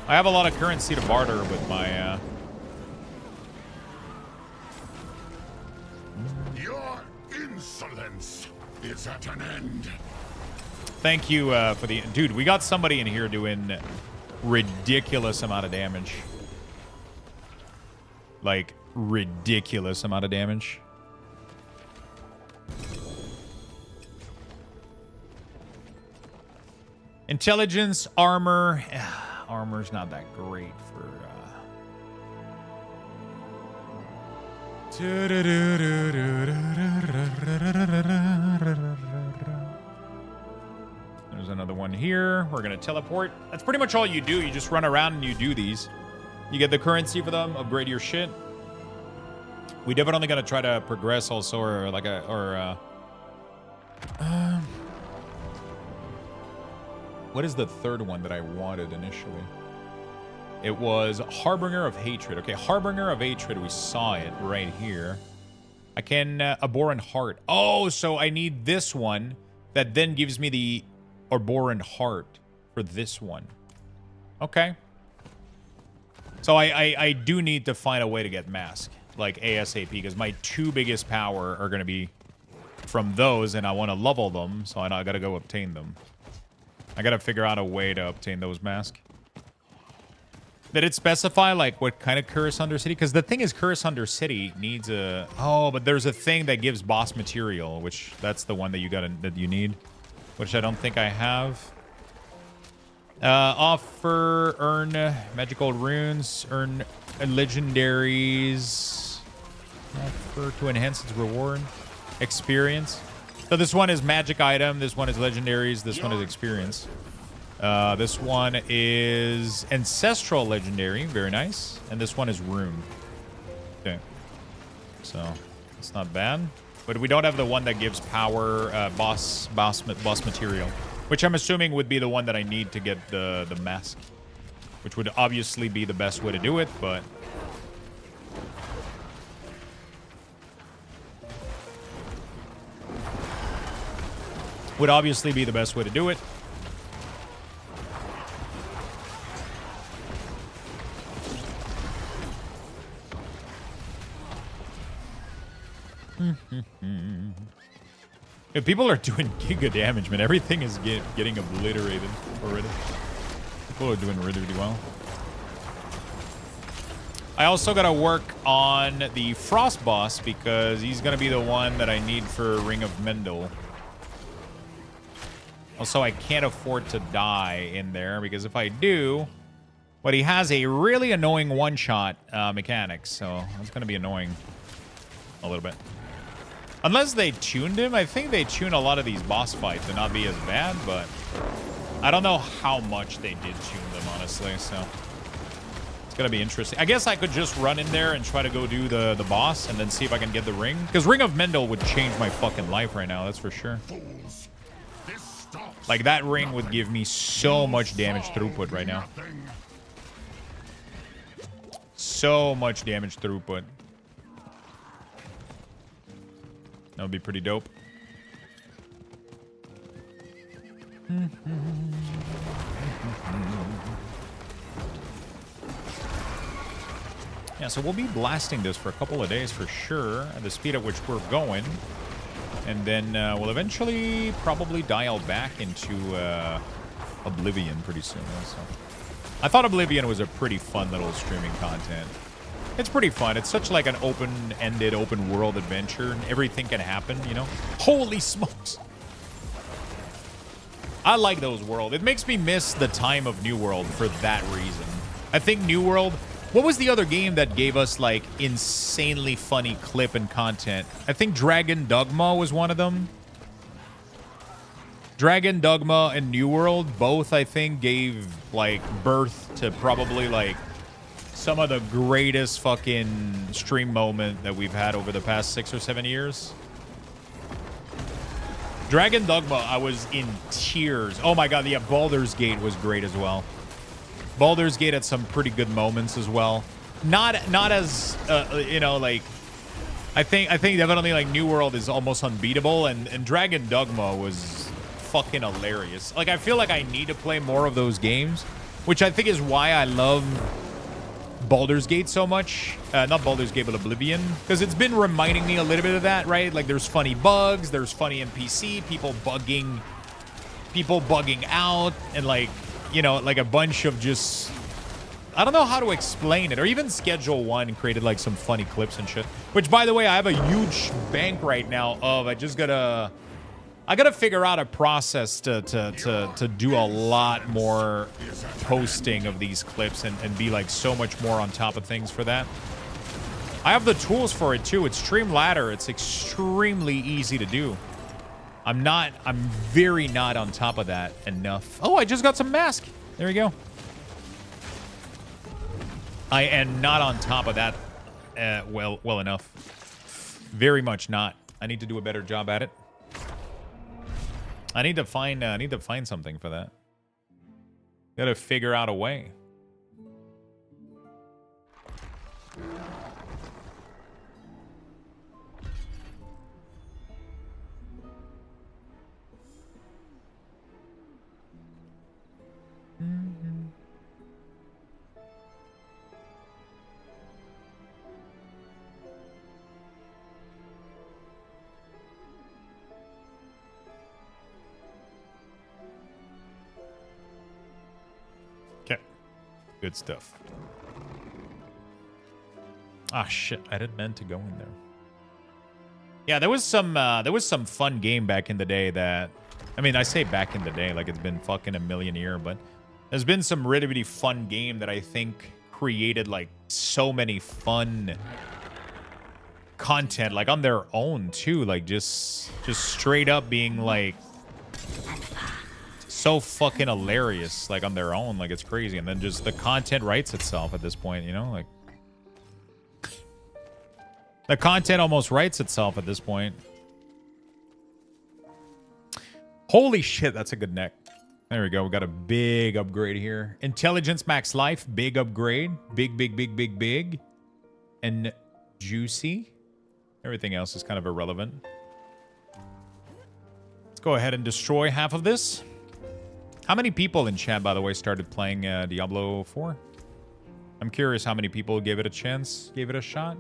I have a lot of currency to barter with my Your insolence is at an end. Thank you for the... Dude, we got somebody in here doing ridiculous amount of damage. Like, ridiculous amount of damage. Intelligence, armor. Armor's not that great for... There's another one here. We're going to teleport. That's pretty much all you do. You just run around and you do these. You get the currency for them, upgrade your shit. We definitely got to try to progress also, or like a, or, what is the third one that I wanted initially? It was Harbinger of Hatred. Okay, Harbinger of Hatred, we saw it right here. I can, Abhorrent Heart. Oh, so I need this one that then gives me the Abhorrent Heart for this one. Okay. So I do need to find a way to get Mask, like ASAP, because my 2 biggest power are going to be from those, and I want to level them, so I got to go obtain them. I got to figure out a way to obtain those Masks. Did it specify, like, what kind of Curse Under City? Because the thing is, Curse Under City needs a... Oh, but there's a thing that gives boss material, which that's the one that you need, which I don't think I have. Offer, earn magical runes, earn legendaries. Offer to enhance its reward. Experience. So this one is magic item, this one is legendaries, this one is experience. This one is ancestral legendary, very nice. And this one is rune. Okay. So, it's not bad. But we don't have the one that gives power, boss material. Which I'm assuming would be the one that I need to get the mask. Which would obviously be the best way to do it, but... Would obviously be the best way to do it. If people are doing giga damage, man, everything is getting obliterated already. People are doing really, really well. I also gotta work on the Frost boss because he's gonna be the one that I need for Ring of Mendel. Also, I can't afford to die in there because if I do, but he has a really annoying one-shot mechanic, so that's gonna be annoying a little bit. Unless they tuned him. I think they tune a lot of these boss fights to not be as bad, but I don't know how much they did tune them, honestly, so it's gonna be interesting. I guess I could just run in there and try to go do the boss and then see if I can get the ring. Because Ring of Mendel would change my fucking life right now, that's for sure. Like, that ring would give me so much damage throughput right now. So much damage throughput. That would be pretty dope. Yeah, so we'll be blasting this for a couple of days for sure, at the speed at which we're going. And then we'll eventually probably dial back into Oblivion pretty soon. Also. I thought Oblivion was a pretty fun little streaming content. It's pretty fun. It's such like an open-ended, open-world adventure, and everything can happen, you know? Holy smokes! I like those worlds. It makes me miss the time of New World for that reason. I think New World... What was the other game that gave us, like, insanely funny clip and content? I think Dragon Dogma was one of them. Dragon Dogma and New World both, I think, gave, like, birth to probably, like... some of the greatest fucking stream moment that we've had over the past 6 or 7 years. Dragon Dogma, I was in tears. Oh my god, yeah, Baldur's Gate was great as well. Baldur's Gate had some pretty good moments as well. Not as, you know, like... I think definitely, like, New World is almost unbeatable, and Dragon Dogma was fucking hilarious. Like, I feel like I need to play more of those games, which I think is why I love... Baldur's Gate so much. Not Baldur's Gate, but Oblivion. Because it's been reminding me a little bit of that, right? Like, there's funny bugs, there's funny NPC, people bugging out, and, like, you know, like a bunch of just... I don't know how to explain it. Or even Schedule 1 created, like, some funny clips and shit. Which, by the way, I have a huge bank right now of... I gotta figure out a process to do a lot more posting of these clips and be like so much more on top of things for that. I have the tools for it too. It's Streamladder. It's extremely easy to do. I'm very not on top of that enough. Oh, I just got some mask. There we go. I am not on top of that well enough. Very much not. I need to do a better job at it. I need to find something for that. Gotta figure out a way. Okay. Good stuff. Ah, shit. I didn't meant to go in there. Yeah, there was some fun game back in the day that, I mean, I say back in the day like it's been fucking a million year, but there's been some really, really fun game that I think created like so many fun content, like on their own too, like just straight up being like so fucking hilarious, like on their own, like it's crazy, and then just the content writes itself at this point, you know, like the content almost writes itself at this point. Holy shit, that's a good neck. There we go. We got a big upgrade here. Intelligence max life, big upgrade. Big. And juicy. Everything else is kind of irrelevant. Let's go ahead and destroy half of this. How many people in chat, by the way, started playing Diablo 4? I'm curious how many people gave it a chance, gave it a shot.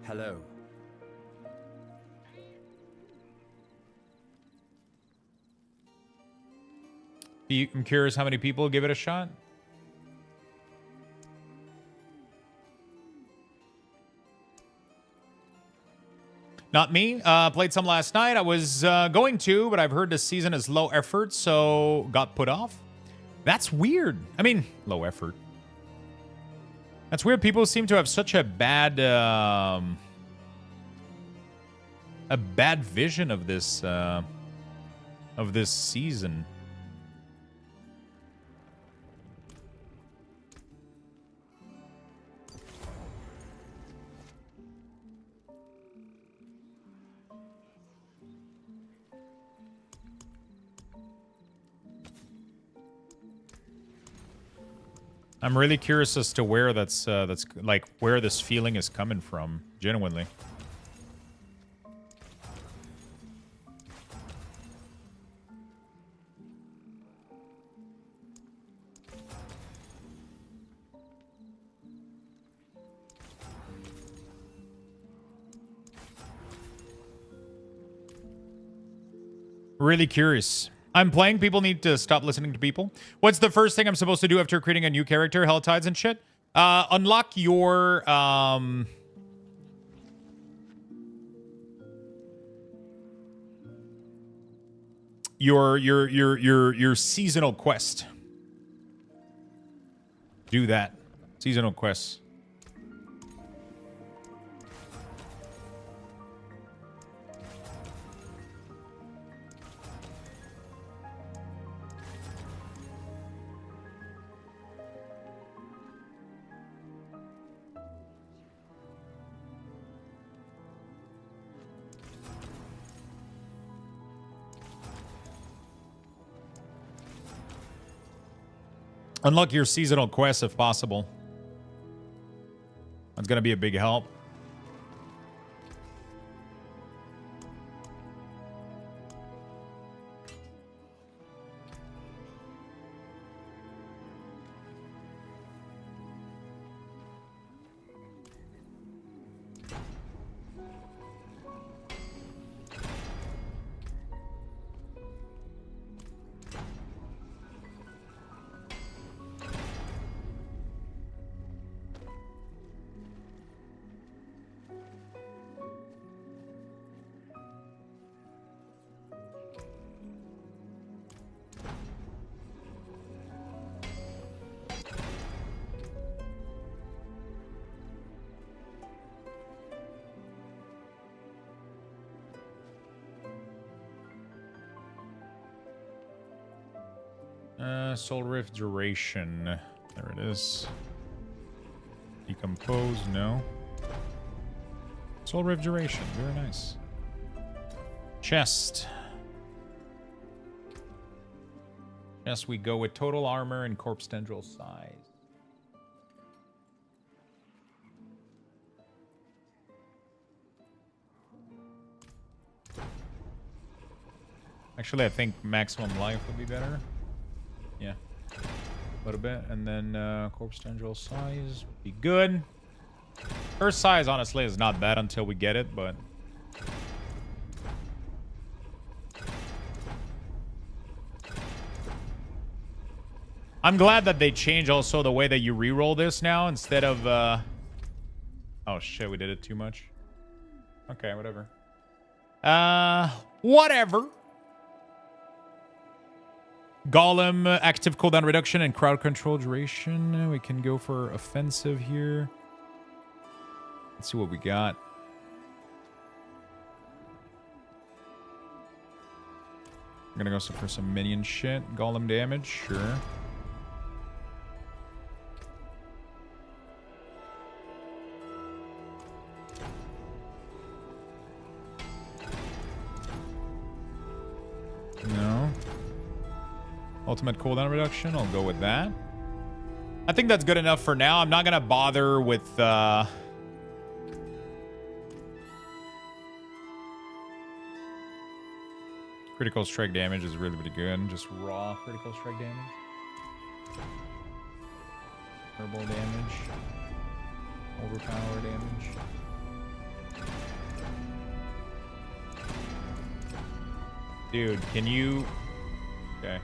Hello. I'm curious how many people give it a shot. Not me. Played some last night. I was going to, but I've heard this season is low effort, so got put off. That's weird. I mean, low effort. That's weird. People seem to have such a bad vision of this season. I'm really curious as to where that's like where this feeling is coming from, genuinely. Really curious. I'm playing. People need to stop listening to people. What's the first thing I'm supposed to do after creating a new character, Helltides and shit? Unlock your your seasonal quest. Do that. Seasonal quests. Unlock your seasonal quests if possible. That's going to be a big help. Soul Rift duration. There it is. Decompose, no. Soul Rift duration, very nice. Chest. Yes, we go with total armor and corpse tendril size. Actually, I think maximum life would be better. Yeah, a little bit. And then corpse tendril size would be good. Her size, honestly, is not bad until we get it, but... I'm glad that they changed also the way that you reroll this now instead of... Oh, shit, we did it too much. Okay, whatever. Whatever. Golem, active cooldown reduction and crowd control duration. We can go for offensive here. Let's see what we got. I'm gonna go for some minion shit. Golem damage, sure. No. Ultimate cooldown reduction, I'll go with that. I think that's good enough for now. I'm not gonna bother with critical strike damage is really, really good. Just raw critical strike damage. Herbal damage. Overpower damage. Dude, can you... Okay.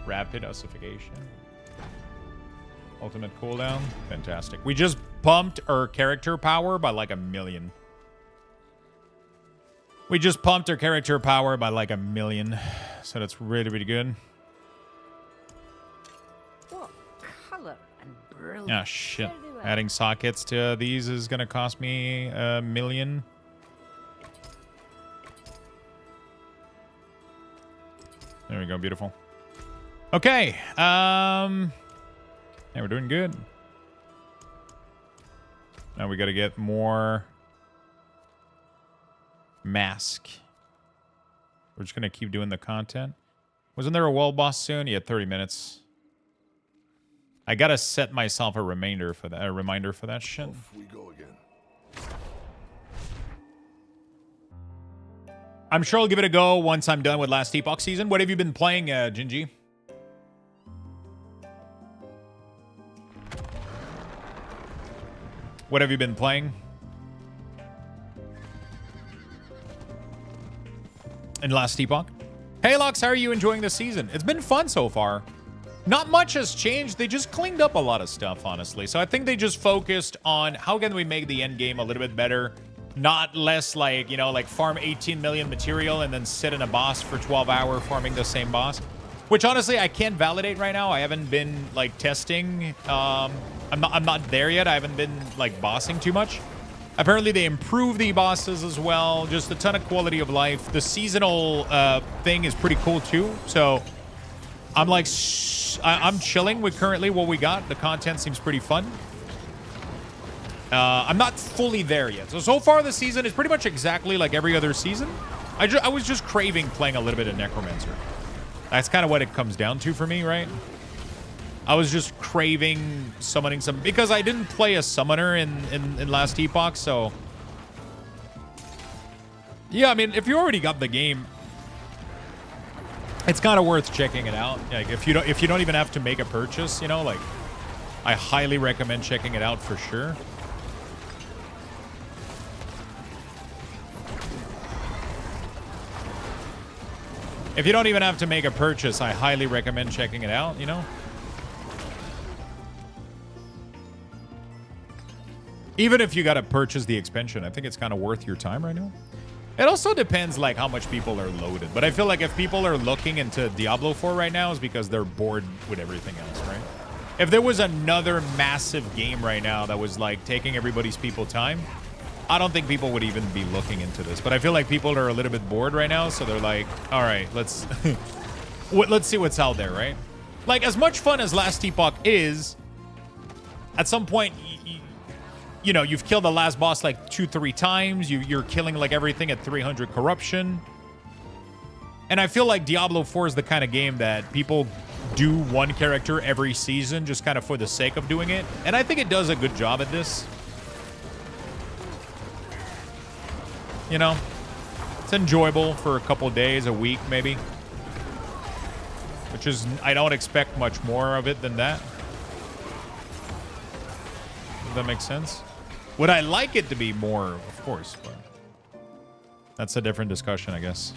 Rapid ossification. Ultimate cooldown. Fantastic. We just pumped our character power by like 1,000,000. We just pumped our character power by like 1,000,000. So that's really, really good. What color and brilliant. Ah, shit. Adding sockets to these is going to cost me 1,000,000. There we go. Beautiful. Okay. Yeah, we're doing good. Now we got to get more mask. We're just going to keep doing the content. Wasn't there a world boss soon? Yeah, 30 minutes. I got to set myself a reminder for that shit. Off we go again. I'm sure I'll give it a go once I'm done with Last Epoch season. What have you been playing, Gingy? What have you been playing? In Last Epoch? Hey, Lux, how are you enjoying the season? It's been fun so far. Not much has changed. They just cleaned up a lot of stuff, honestly. So I think they just focused on how can we make the end game a little bit better. Not less like, you know, like farm 18 million material and then sit in a boss for 12 hours farming the same boss. Which, honestly, I can't validate right now. I haven't been, like, testing. I'm not there yet. I haven't been, like, bossing too much. Apparently, they improve the bosses as well. Just a ton of quality of life. The seasonal thing is pretty cool, too. So, I'm, like, I'm chilling with currently what we got. The content seems pretty fun. I'm not fully there yet. So far, the season is pretty much exactly like every other season. I was just craving playing a little bit of Necromancer. That's kind of what it comes down to for me, right? I was just craving summoning some... Because I didn't play a summoner in Last Epoch, so... Yeah, I mean, if you already got the game, it's kind of worth checking it out. Like, if you don't even have to make a purchase, you know, like... I highly recommend checking it out for sure. If you don't even have to make a purchase, I highly recommend checking it out, you know? Even if you got to purchase the expansion, I think it's kind of worth your time right now. It also depends, like, how much people are loaded. But I feel like if people are looking into Diablo 4 right now, it's because they're bored with everything else, right? If there was another massive game right now that was like taking everybody's people time, I don't think people would even be looking into this. But I feel like people are a little bit bored right now, so they're like, all right, let's let's see what's out there, right? Like, as much fun as Last Epoch is, at some point, you know, you've killed the last boss like 2-3 times. You're killing like everything at 300 corruption. And I feel like Diablo 4 is the kind of game that people do one character every season just kind of for the sake of doing it. And I think it does a good job at this. You know, it's enjoyable for a couple days, a week maybe. Which is, I don't expect much more of it than that. Does that make sense? Would I like it to be more? Of course, but that's a different discussion, I guess.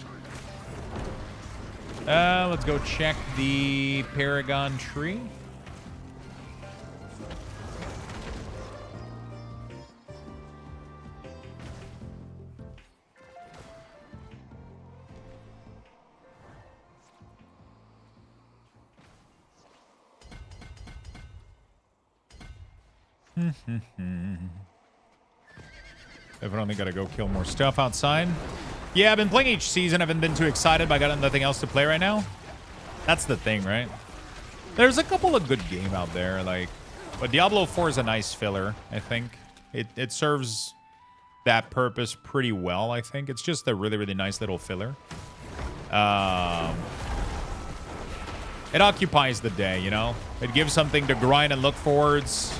Let's go check the Paragon tree. Definitely gotta go kill more stuff outside. Yeah, I've been playing each season. I haven't been too excited, but I got nothing else to play right now. That's the thing, right? There's a couple of good games out there, like, but Diablo 4 is a nice filler, I think. It serves that purpose pretty well, I think. It's just a really, really nice little filler. It occupies the day, you know? It gives something to grind and look forwards.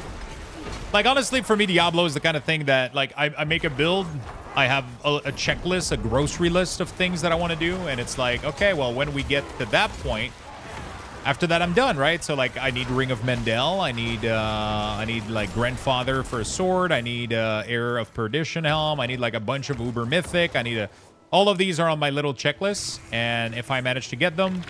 Like, honestly, for me, Diablo is the kind of thing that, like, I make a build, I have a checklist, a grocery list of things that I want to do, and it's like, okay, well, when we get to that point, after that, I'm done, right? So, like, I need Ring of Mendel, I need like, Grandfather for a sword, I need Heir of Perdition helm, I need, like, a bunch of Uber Mythic, all of these are on my little checklist, and if I manage to get them,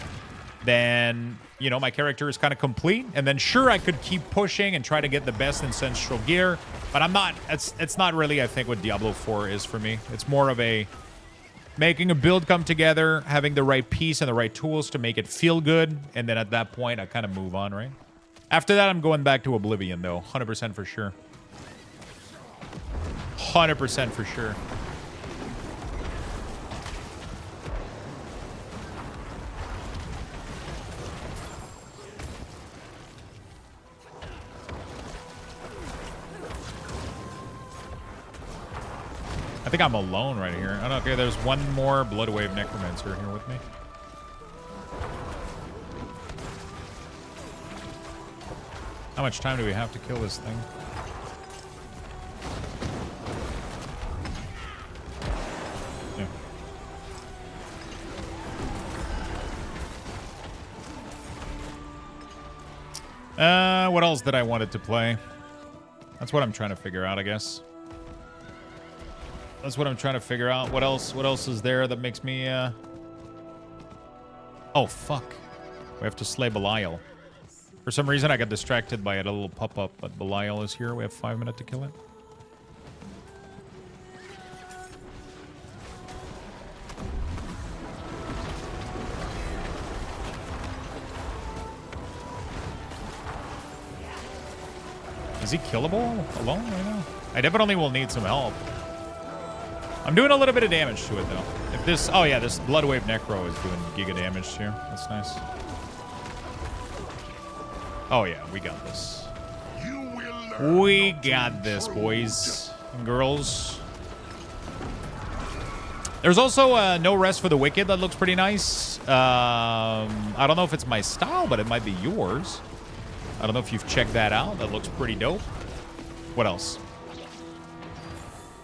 then, you know, my character is kind of complete. And then, sure, I could keep pushing and try to get the best ancestral gear. But I'm not, it's not really, I think, what Diablo 4 is for me. It's more of a making a build come together, having the right piece and the right tools to make it feel good. And then at that point, I kind of move on, right? After that, I'm going back to Oblivion, though. 100% for sure. 100% for sure. I think I'm alone right here. Oh, no, okay, there's one more Bloodwave Necromancer here with me. How much time do we have to kill this thing? Yeah. What else did I want it to play? That's what I'm trying to figure out, I guess. That's what I'm trying to figure out. What else is there that makes me, Oh, fuck. We have to slay Belial. For some reason, I got distracted by a little pop-up, but Belial is here. We have 5 minutes to kill it. Is he killable alone right now? I definitely will need some help. I'm doing a little bit of damage to it, though. If this... Oh, yeah, this Bloodwave Necro is doing giga damage here. That's nice. Oh, yeah, we got this. We got this, boys and girls. There's also No Rest for the Wicked that looks pretty nice. I don't know if it's my style, but it might be yours. I don't know if you've checked that out. That looks pretty dope. What else?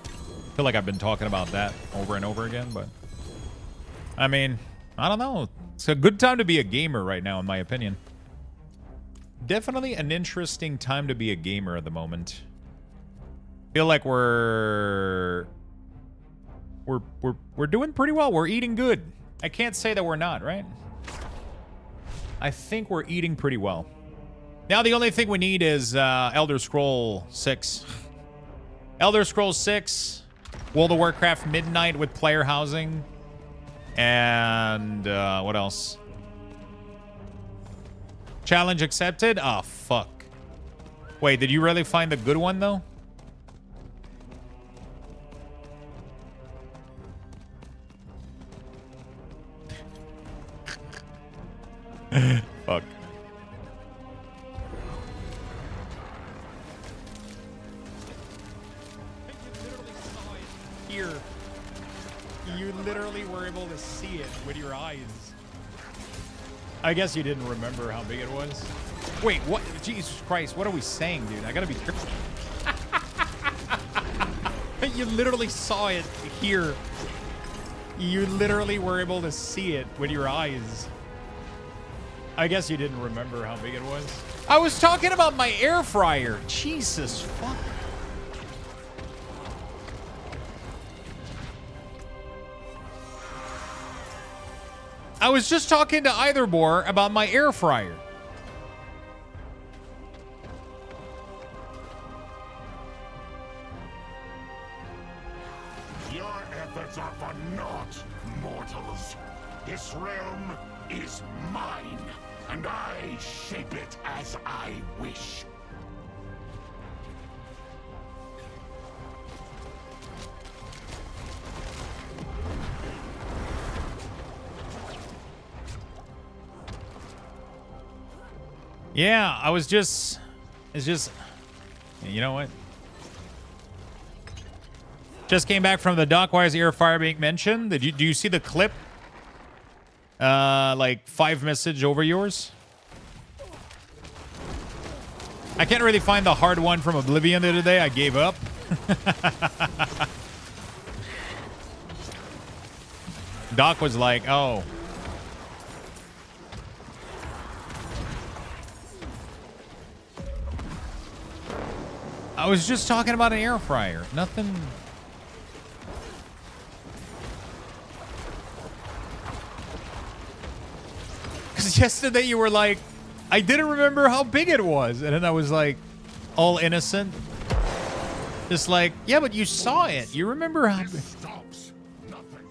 I feel like I've been talking about that over and over again, but I mean, I don't know. It's a good time to be a gamer right now, in my opinion. Definitely an interesting time to be a gamer at the moment. Feel like we're doing pretty well. We're eating good. I can't say that we're not, right? I think we're eating pretty well. Now the only thing we need is Elder Scroll 6. Elder Scrolls 6, World of Warcraft Midnight with player housing, and what else? Challenge accepted? Oh, fuck. Wait, did you really find the good one, though? Fuck. Here. You literally were able to see it with your eyes. I guess you didn't remember how big it was. Wait, what? Jesus Christ, what are we saying, dude? I gotta be careful. You literally saw it here. You literally were able to see it with your eyes. I guess you didn't remember how big it was. I was talking about my air fryer. Jesus fuck. I was just talking to Eitharbor about my air fryer. Your efforts are for naught, mortals. This realm is mine, and I shape it as I wish. Yeah, I was just... It's just... You know what? Just came back from the dock. Why is the air fryer being mentioned? Do you see the clip? Like 5 message over yours? I can't really find the hard one from Oblivion the other day. I gave up. Doc was like, oh. I was just talking about an air fryer. Nothing. Because yesterday you were like, I didn't remember how big it was. And then I was like, all innocent. Just like, yeah, but you saw it. You remember how big. Stops nothing.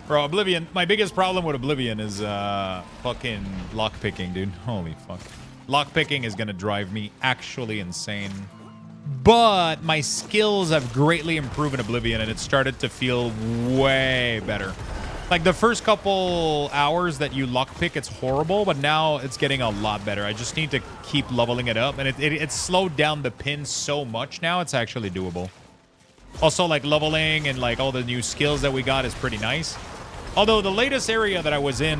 Bro, Oblivion, my biggest problem with Oblivion is fucking lockpicking, dude. Holy fuck. Lockpicking is gonna drive me actually insane. But my skills have greatly improved in Oblivion, and it started to feel way better. Like the first couple hours that you lockpick, it's horrible, but now it's getting a lot better. I just need to keep leveling it up, and it slowed down the pin so much now, it's actually doable. Also, like leveling and like all the new skills that we got is pretty nice. Although the latest area that I was in,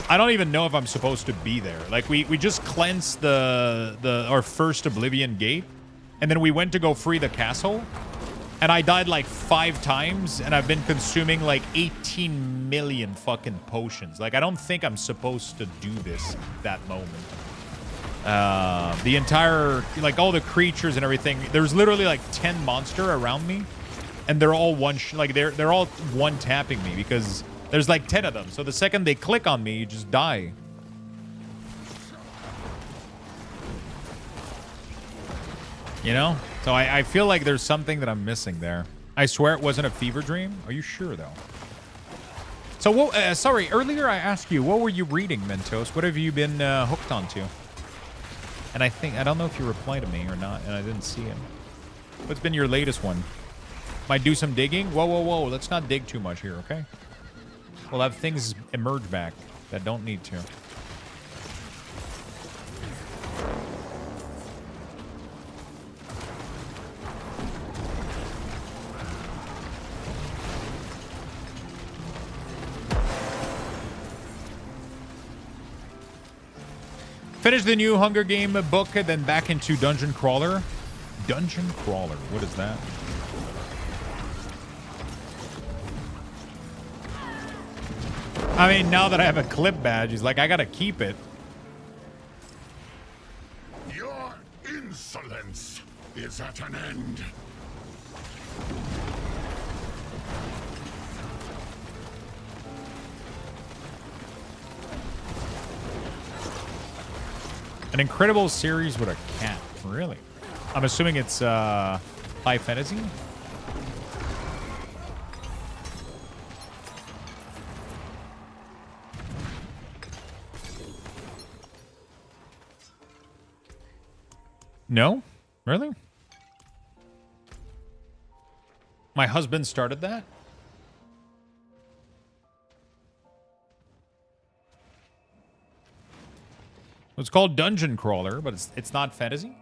I don't even know if I'm supposed to be there. Like we just cleansed our first Oblivion gate, and then we went to go free the castle, and I died like 5 times, and I've been consuming like 18 million fucking potions. Like I don't think I'm supposed to do this at that moment. The entire, like all the creatures and everything, there's literally like 10 monster around me, and they're all they're all one tapping me because there's like 10 of them. So the second they click on me, you just die. You know? So I feel like there's something that I'm missing there. I swear it wasn't a fever dream. Are you sure, though? So, sorry, earlier I asked you, what were you reading, Mentos? What have you been hooked onto? And I don't know if you replied to me or not, and I didn't see him. What's been your latest one? Might do some digging? Whoa, whoa, whoa. Let's not dig too much here, okay? We'll have things emerge back that don't need to. Finish the new Hunger Game book, then back into Dungeon Crawler. Dungeon Crawler, what is that? I mean, now that I have a clip badge, he's like, I gotta keep it. Your insolence is at an end. An incredible series with a cat. Really? I'm assuming it's high fantasy? No? Really? My husband started that? It's called Dungeon Crawler, but it's not fantasy.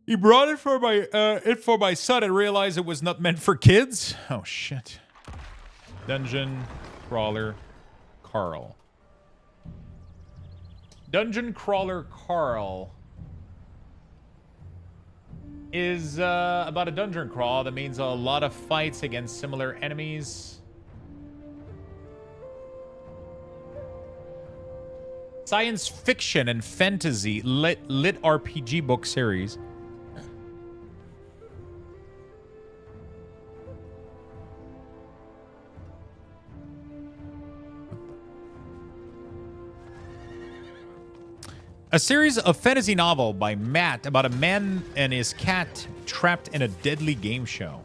He brought it for my son and realized it was not meant for kids. Oh shit. Dungeon Crawler Carl. Dungeon Crawler Carl is about a dungeon crawl that means a lot of fights against similar enemies. Science fiction and fantasy lit RPG book series. A series of fantasy novel by Matt about a man and his cat trapped in a deadly game show.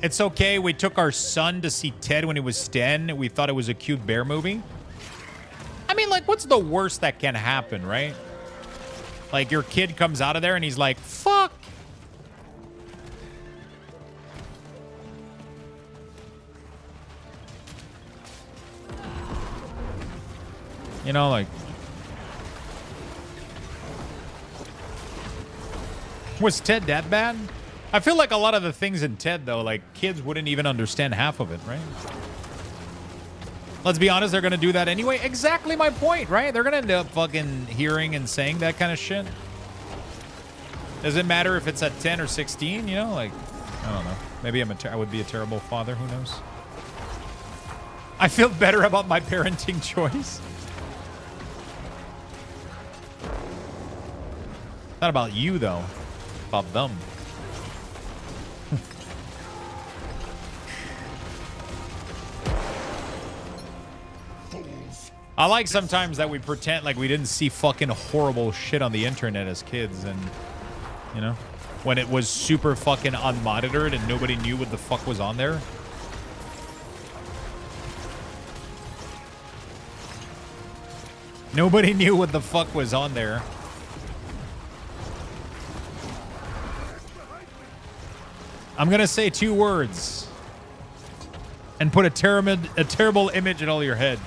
It's okay. We took our son to see Ted when he was 10. We thought it was a cute bear movie. I mean, like, what's the worst that can happen, right? Like, your kid comes out of there and he's like, fuck. You know, like, was Ted that bad? I feel like a lot of the things in Ted, though, like, kids wouldn't even understand half of it, right? Let's be honest, they're going to do that anyway. Exactly my point, right? They're going to end up fucking hearing and saying that kind of shit. Does it matter if it's at 10 or 16, you know? Like, I don't know. Maybe I would be a terrible father. Who knows? I feel better about my parenting choice. Not about you, though. About them. I like sometimes that we pretend like we didn't see fucking horrible shit on the internet as kids, and, you know, when it was super fucking unmonitored and nobody knew what the fuck was on there. Nobody knew what the fuck was on there. I'm gonna say 2 words and put a terrible image in all your head.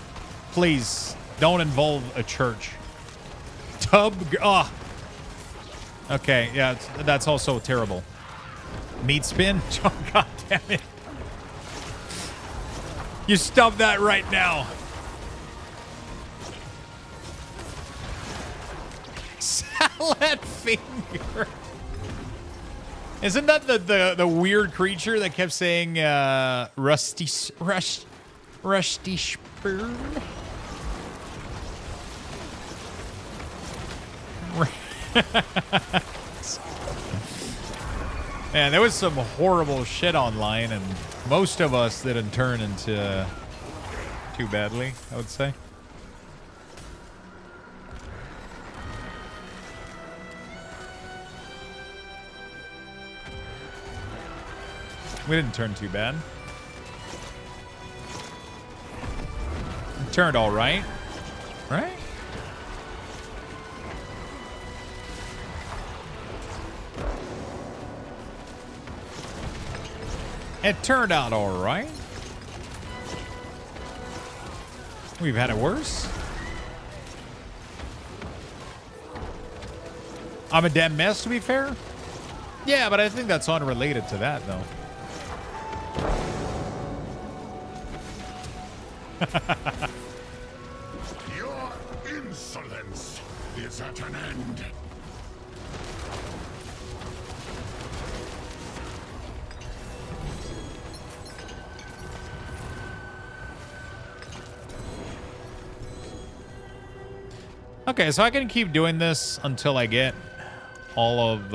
Please don't involve a church. Okay, yeah, that's also terrible. Meat spin? Oh, god damn it. You stop that right now. Salad finger. Isn't that the weird creature that kept saying rusty spoon? Man, there was some horrible shit online, and most of us didn't turn into too badly, I would say. We didn't turn too bad. It turned all right. Right? It turned out all right. We've had it worse. I'm a damn mess, to be fair. Yeah, but I think that's unrelated to that, though. Your insolence is at an end. Okay, so I can keep doing this until I get all of,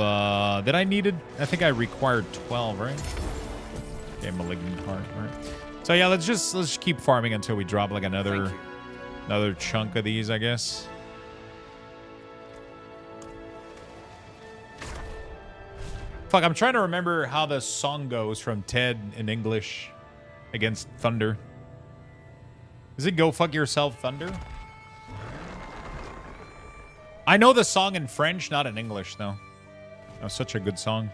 that I needed. I think I required 12, right? Okay, malignant heart, right? So yeah, let's just keep farming until we drop like another chunk of these, I guess. Fuck, I'm trying to remember how the song goes from Ted in English. against Thunder. Is it Go Fuck Yourself, Thunder? I know the song in French, not in English, though. That was such a good song.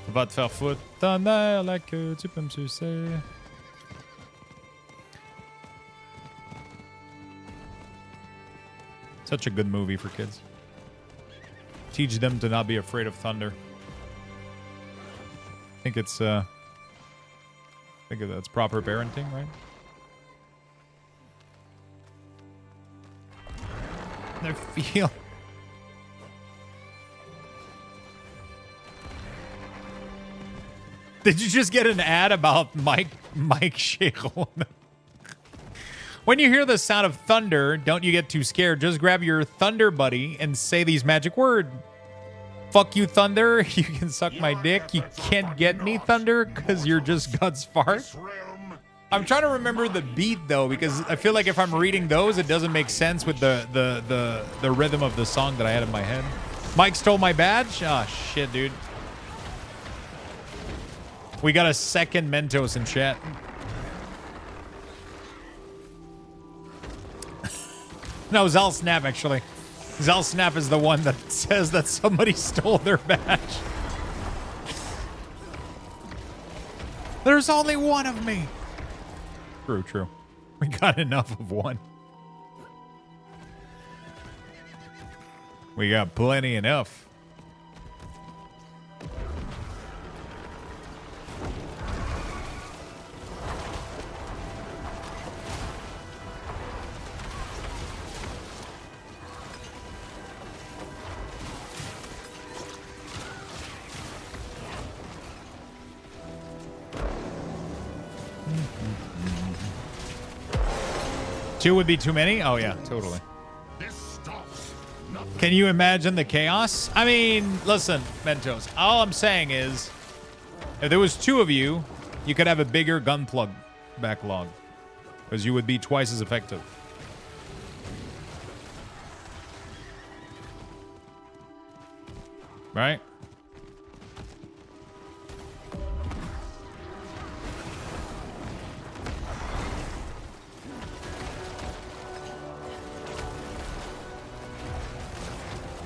Va te faire foutre ta mère là que tu peux me sucer. Such a good movie for kids. Teach them to not be afraid of thunder. I think it's that's proper parenting, right? I feel. Did you just get an ad about Mike Sheikhon? When you hear the sound of thunder, don't you get too scared. Just grab your thunder buddy and say these magic words. Fuck you, thunder. You can suck my dick. You can't get me, thunder, because you're just God's fart. I'm trying to remember the beat, though, because I feel like if I'm reading those, it doesn't make sense with the rhythm of the song that I had in my head. Mike stole my badge? Oh, shit, dude. We got a second Mentos in chat. No, Zal Snap, actually. Zal Snap is the one that says that somebody stole their badge. There's only one of me. True, true. We got enough of one. We got plenty enough. Two would be too many? Oh, yeah, totally. Can you imagine the chaos? I mean, listen, Mentos, all I'm saying is, if there was two of you, you could have a bigger gun plug backlog, because you would be twice as effective. Right?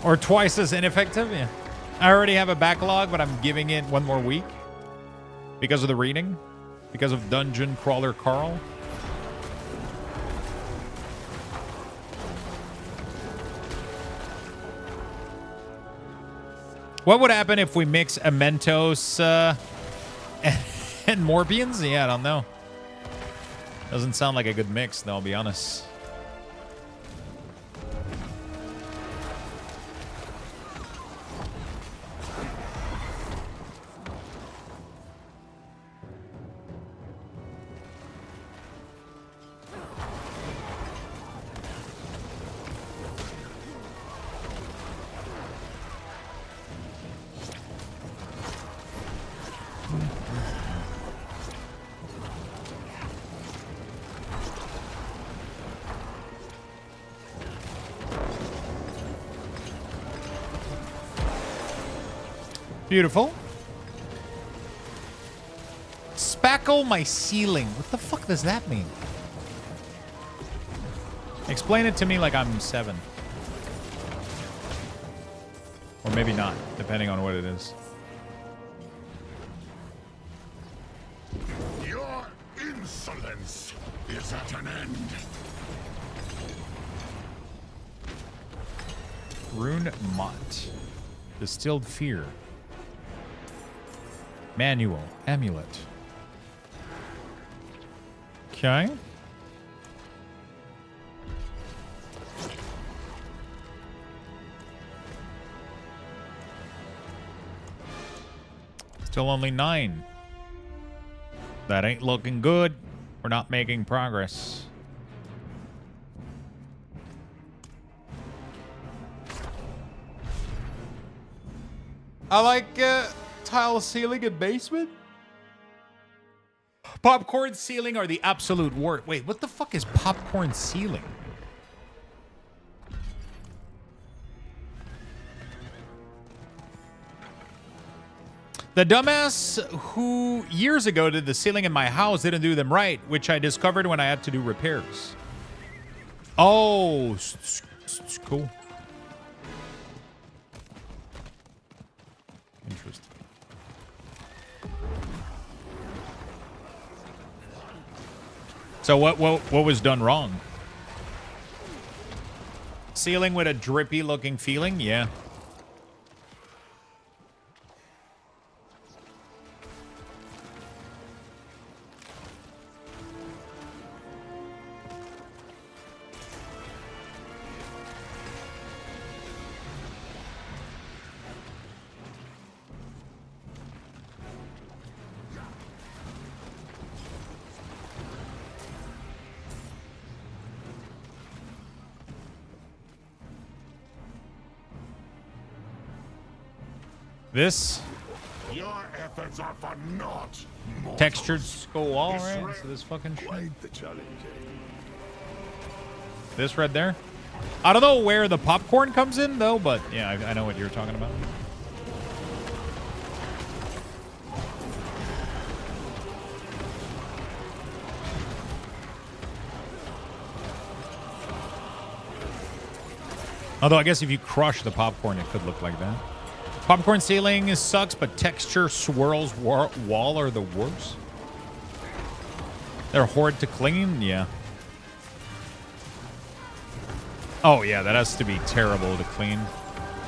Or twice as ineffective? Yeah. I already have a backlog, but I'm giving it one more week. Because of the reading. Because of Dungeon Crawler Carl. What would happen if we mix a Mentos and Morbians? Yeah, I don't know. Doesn't sound like a good mix, though, I'll be honest. Beautiful. Spackle my ceiling. What the fuck does that mean? Explain it to me like I'm 7. Or maybe not, depending on what it is. Your insolence is at an end. Rune Mott. Distilled Fear. Manual. Amulet. Okay. Still only 9. That ain't looking good. We're not making progress. I like tile ceiling and basement. Popcorn ceiling are the absolute worst. Wait, what the fuck is popcorn ceiling? The dumbass who years ago did the ceiling in my house didn't do them right, which I discovered when I had to do repairs. Oh, cool. Interesting. So what was done wrong? Ceiling with a drippy looking feeling? Yeah. This Your efforts are for naught. textured skull wall, right? So this fucking shit. Quite the challenge, This right there. I don't know where the popcorn comes in though, but yeah, I know what you're talking about. Although I guess if you crush the popcorn, it could look like that. Popcorn ceiling sucks, but texture swirls wall are the worst. They're hard to clean, yeah. Oh yeah, that has to be terrible to clean.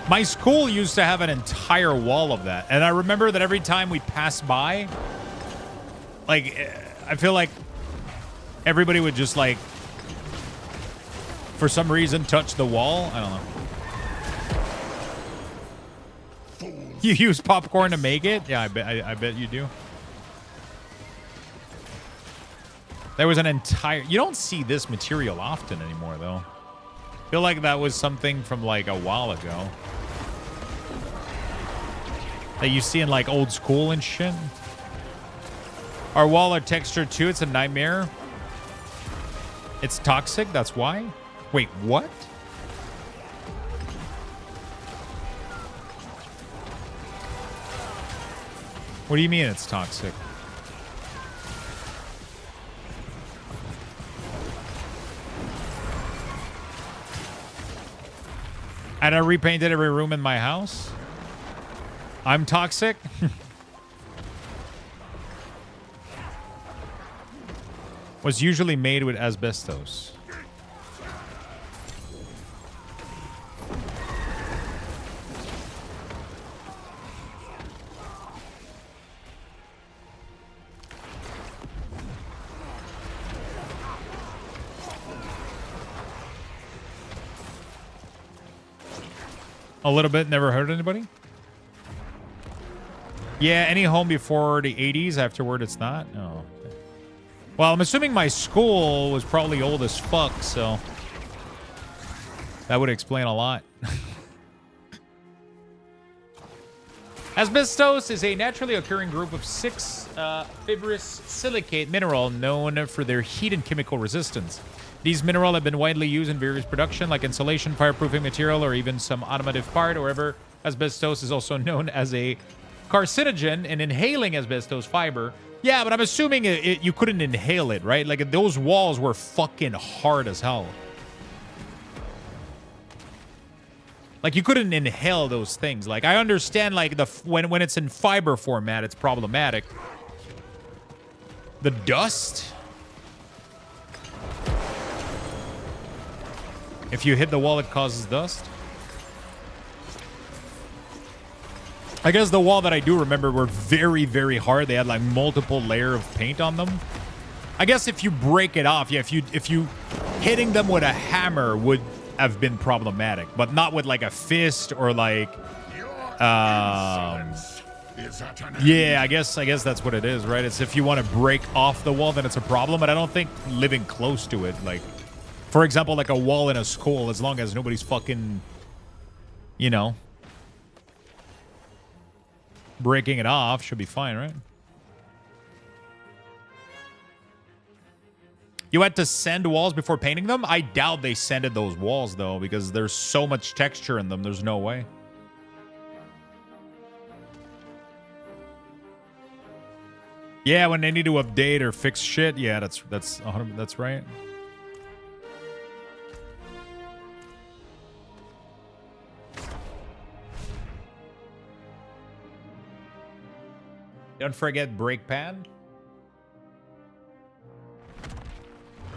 My school used to have an entire wall of that, and I remember that every time we passed by, like, I feel like everybody would just like, for some reason, touch the wall. I don't know. You use popcorn to make it? Yeah, I bet you do. There was an entire... You don't see this material often anymore, though. I feel like that was something from, like, a while ago. That you see in, like, old school and shit. Our wall are textured, too. It's a nightmare. It's toxic, that's why? Wait, what? What do you mean it's toxic? And I repainted every room in my house? I'm toxic? Was usually made with asbestos. A little bit, never hurt anybody? Yeah, any home before the 80s, afterward it's not? Oh. Okay. Well, I'm assuming my school was probably old as fuck, so that would explain a lot. Asbestos is a naturally occurring group of 6 fibrous silicate mineral known for their heat and chemical resistance. These minerals have been widely used in various production, like insulation, fireproofing material, or even some automotive part. However, asbestos is also known as a carcinogen, and inhaling asbestos fiber. Yeah, but I'm assuming you couldn't inhale it, right? Like, those walls were fucking hard as hell. Like, you couldn't inhale those things. Like, I understand, like, when it's in fiber format, it's problematic. The dust... If you hit the wall, it causes dust. I guess the wall that I do remember were very, very hard. They had like multiple layer of paint on them. I guess if you break it off, yeah, if you hitting them with a hammer would have been problematic, but not with like a fist or like yeah, I guess that's what it is, right? It's if you want to break off the wall, then it's a problem, but I don't think living close to it, like for example, like a wall in a school, as long as nobody's fucking, you know, breaking it off, should be fine, right? You had to sand walls before painting them? I doubt they sanded those walls, though, because there's so much texture in them. There's no way. Yeah, when they need to update or fix shit. Yeah, that's 100. That's right. Don't forget brake pad.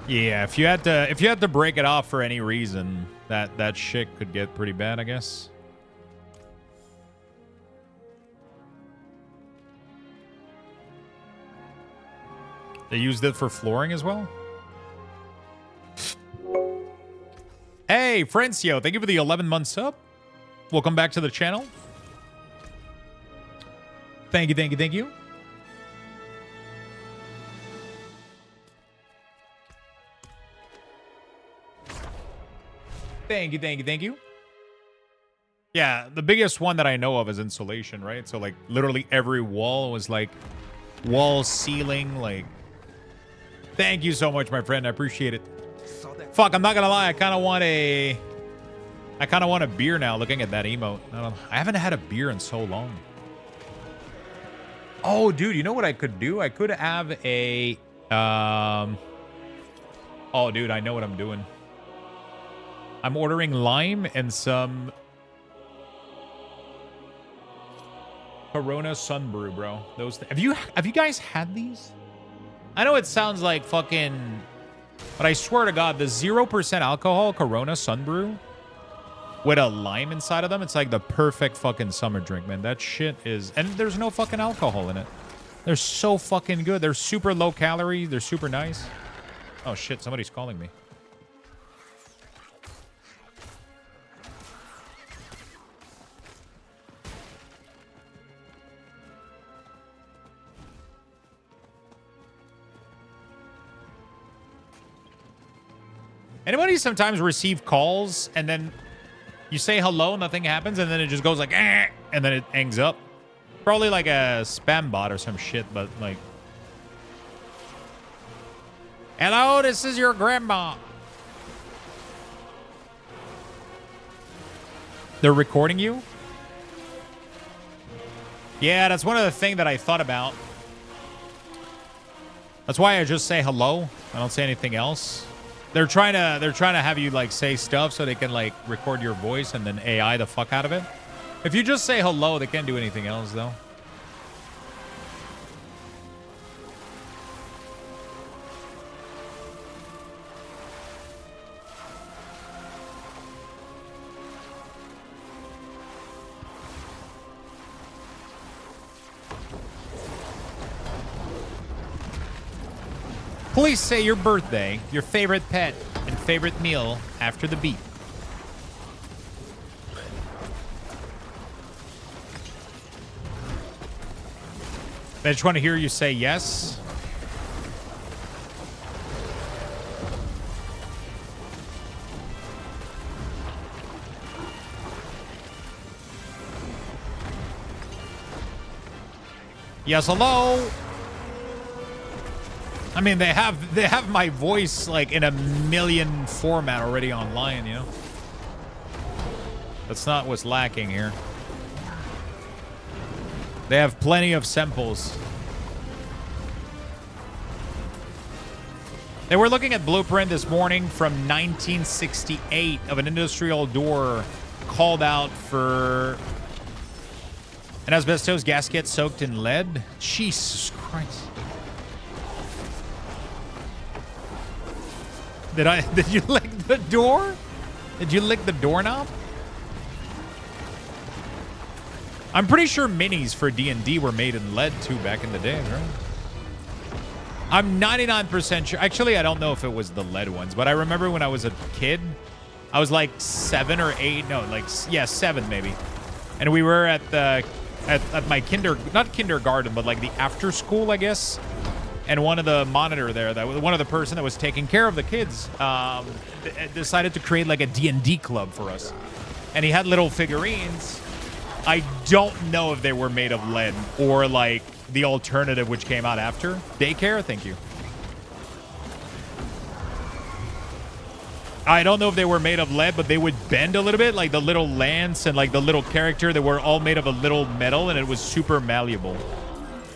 Yeah, if you had to break it off for any reason, that shit could get pretty bad, I guess. They used it for flooring as well. Hey, Francio, thank you for the 11-month sub. Welcome back to the channel. Thank you, thank you, thank you. Thank you, thank you, thank you. Yeah, the biggest one that I know of is insulation, right? So, like, literally every wall was, like, wall, ceiling, like... Thank you so much, my friend. I appreciate it. Fuck, I'm not gonna lie. I kind of want a beer now, looking at that emote. I haven't had a beer in so long. Oh, dude, you know what I could do? I could have a... Oh, dude, I know what I'm doing. I'm ordering lime and some Corona Sunbrew, bro. Those have you guys had these? I know it sounds like fucking, but I swear to God, the 0% alcohol Corona Sunbrew with a lime inside of them, it's like the perfect fucking summer drink, man. That shit is, and there's no fucking alcohol in it. They're so fucking good. They're super low calorie. They're super nice. Oh shit, somebody's calling me. Anybody sometimes receive calls and then you say hello, nothing happens, and then it just goes like, eh, and then it hangs up? Probably like a spam bot or some shit, but like, hello, this is your grandma. They're recording you? Yeah, that's one of the things that I thought about. That's why I just say hello. I don't say anything else. They're trying to have you like say stuff so they can like record your voice and then AI the fuck out of it. If you just say hello, they can't do anything else though. Please say your birthday, your favorite pet, and favorite meal after the beep. I just want to hear you say yes. Yes, hello. I mean, they have my voice like in a million format already online, you know? That's not what's lacking here. They have plenty of samples. They were looking at blueprint this morning from 1968 of an industrial door called out for an asbestos gasket soaked in lead. Jesus Christ. Did you lick the door? Did you lick the doorknob? I'm pretty sure minis for D&D were made in lead too back in the day, right? I'm 99% sure. Actually, I don't know if it was the lead ones, but I remember when I was a kid, I was like 7 or 8. No, like, yeah, 7 maybe. And we were at my not kindergarten, but like the after school, I guess. And one of the monitor there, one of the person that was taking care of the kids, decided to create like a D&D club for us. And he had little figurines. I don't know if they were made of lead or like the alternative which came out after. Daycare, thank you. I don't know if they were made of lead, but they would bend a little bit, like the little lance and like the little character. They were all made of a little metal and it was super malleable.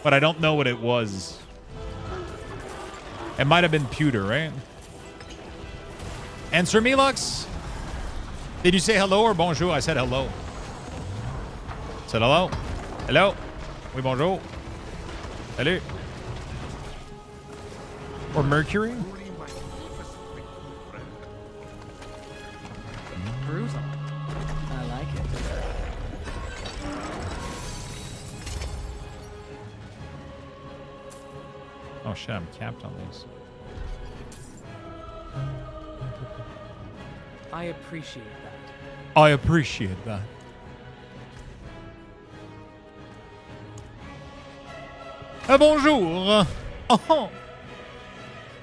But I don't know what it was. It might have been pewter, right? Answer me, Lux. Did you say hello or bonjour? I said hello. Said hello. Hello. Oui, bonjour. Hello. Or Mercury? Brutal. I like it. Oh shit, I'm capped on these. I appreciate that. I appreciate that. Bonjour. Oh.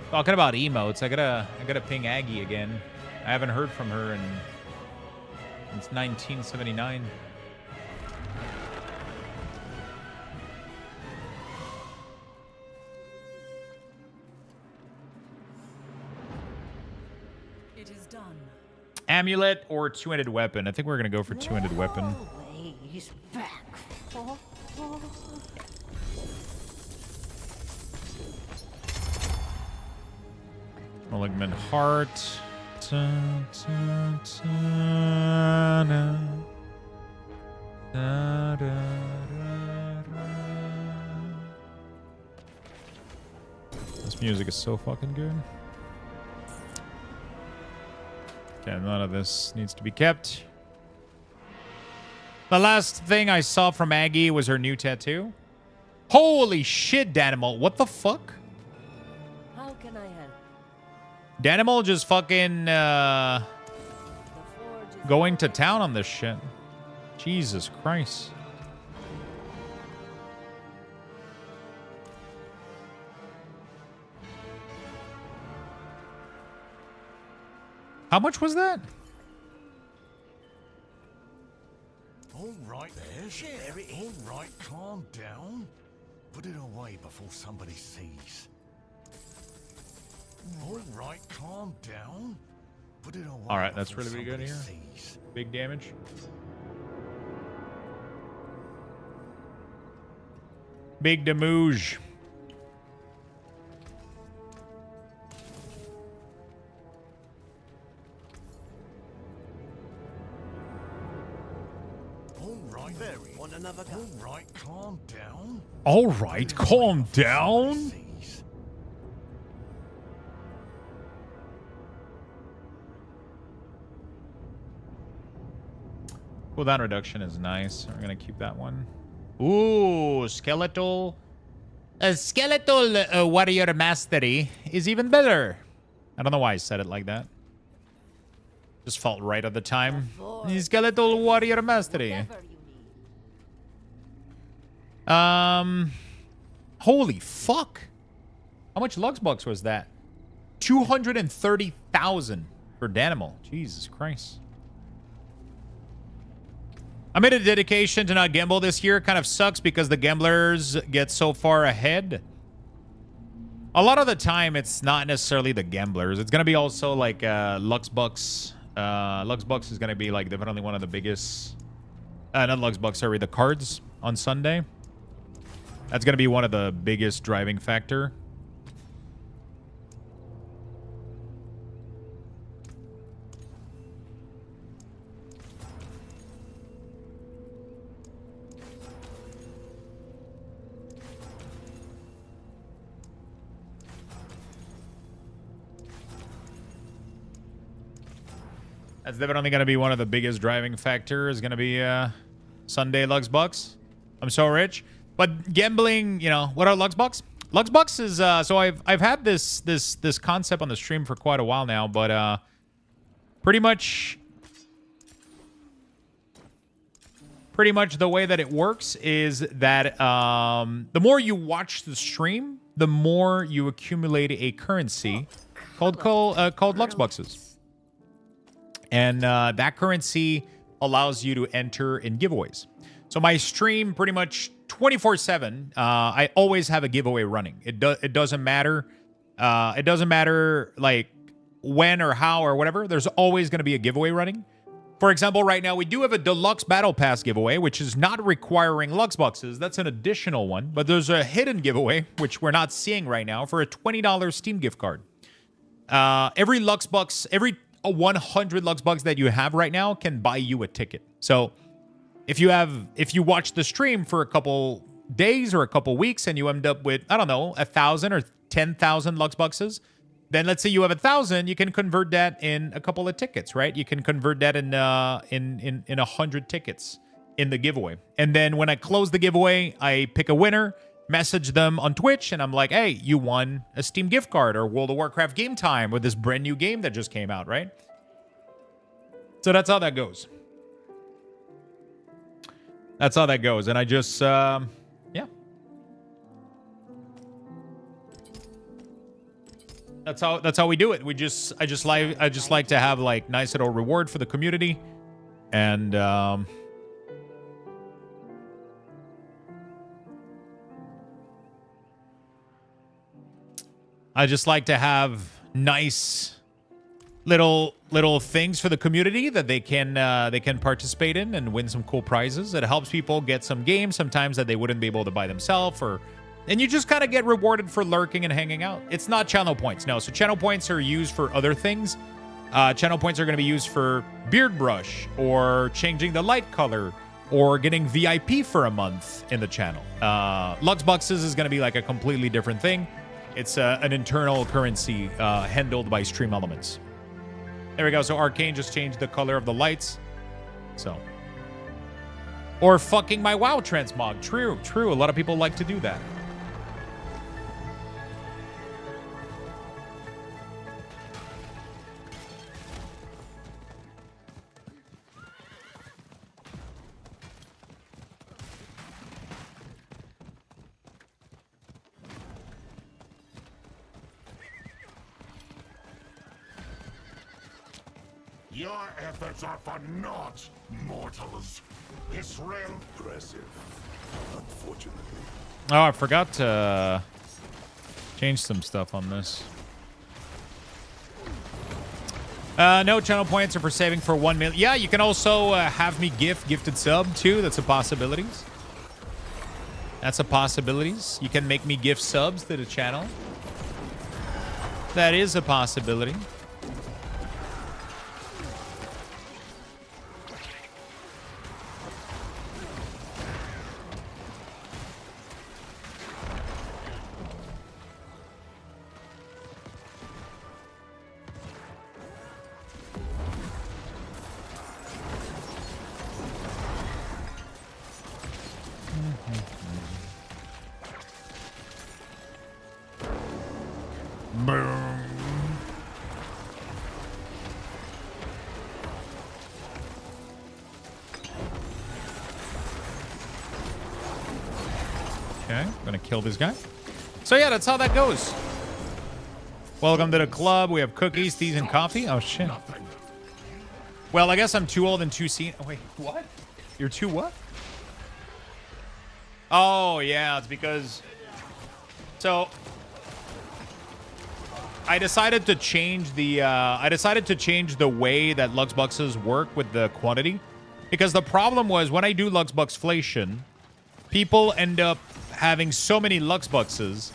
Talking about emotes, I gotta ping Aggie again. I haven't heard from her since 1979. It is done. Amulet or two-handed weapon? I think we're gonna go for two-handed weapon. He's back. Malignant Heart. This music is so fucking good. Okay, none of this needs to be kept. The last thing I saw from Aggie was her new tattoo. Holy shit, Danimal. What the fuck? How can I help? Danimal just fucking going to town on this shit. Jesus Christ. How much was that? All right, there. Share it. All right, calm down. Put it away before somebody sees. All right, calm down. Put it away. All right, that's before really good here. somebody sees. Big damage. Big damage. All right, very. Want another go? All right, calm down. All right, calm down. Cooldown reduction is nice. We're gonna keep that one. Ooh, skeletal. A skeletal warrior mastery is even better. I don't know why I said it like that. Just felt right at the time. Skeletal warrior mastery. Holy fuck. How much Luxthos was that? 230,000 for Danimal. Jesus Christ. I made a dedication to not gamble this year. It kind of sucks because the gamblers get so far ahead. A lot of the time, it's not necessarily the gamblers. It's going to be also like Luxthos. Luxthos is going to be like definitely one of the biggest... not Luxthos, sorry, the cards on Sunday. That's going to be one of the biggest driving factor. That's definitely going to be one of the biggest driving factors. Is going to be Sunday Luxthos. I'm so rich. But gambling, you know, what are Luxthos? Luxthos is so I've had this concept on the stream for quite a while now, but pretty much the way that it works is that the more you watch the stream, the more you accumulate a currency called Luxthos. And that currency allows you to enter in giveaways. So my stream pretty much 24/7. I always have a giveaway running. It doesn't matter. It doesn't matter like when or how or whatever. There's always going to be a giveaway running. For example, right now we do have a deluxe battle pass giveaway, which is not requiring Lux boxes. That's an additional one. But there's a hidden giveaway, which we're not seeing right now, for a $20 Steam gift card. Every Lux box, every 100 Lux bucks that you have right now can buy you a ticket. So if you watch the stream for a couple days or a couple weeks and you end up with, I don't know, 1,000 or 10,000 Lux boxes, then let's say you have 1,000, you can convert that in a couple of tickets, right? You can convert that in 100 tickets in the giveaway. And then when I close the giveaway, I pick a winner, message them on Twitch, and I'm like, hey, you won a Steam gift card or World of Warcraft game time with this brand new game that just came out, right? So that's how that goes. That's how that goes. And I just, yeah. That's how we do it. I just like to have like nice little reward for the community, and I just like to have nice little things for the community that they can participate in and win some cool prizes. It helps people get some games sometimes that they wouldn't be able to buy themselves, and you just kind of get rewarded for lurking and hanging out. It's not channel points, no. So channel points are used for other things. Channel points are going to be used for beard brush or changing the light color or getting VIP for a month in the channel. Lux boxes is going to be like a completely different thing. It's an internal currency handled by Stream Elements. There we go. So Arcane just changed the color of the lights. So. Or fucking my WoW transmog. True. A lot of people like to do that. Your efforts are for naught, mortals. This realm... Impressive. Unfortunately. Oh, I forgot to change some stuff on this. No, channel points are for saving for 1 million. Yeah, you can also have me gifted sub, too. That's a possibility. That's a possibility. You can make me gift subs to the channel. That is a possibility. Okay, I'm gonna kill this guy. So yeah, that's how that goes. Welcome to the club. We have cookies, teas, and coffee. Oh shit. Well, I guess I'm too old and too seen. Oh, wait, what? You're too what? Oh yeah, it's because. So I decided to change the. Way that Lux boxes work with the quantity, because the problem was when I do Lux boxflation, people end up having so many Lux boxes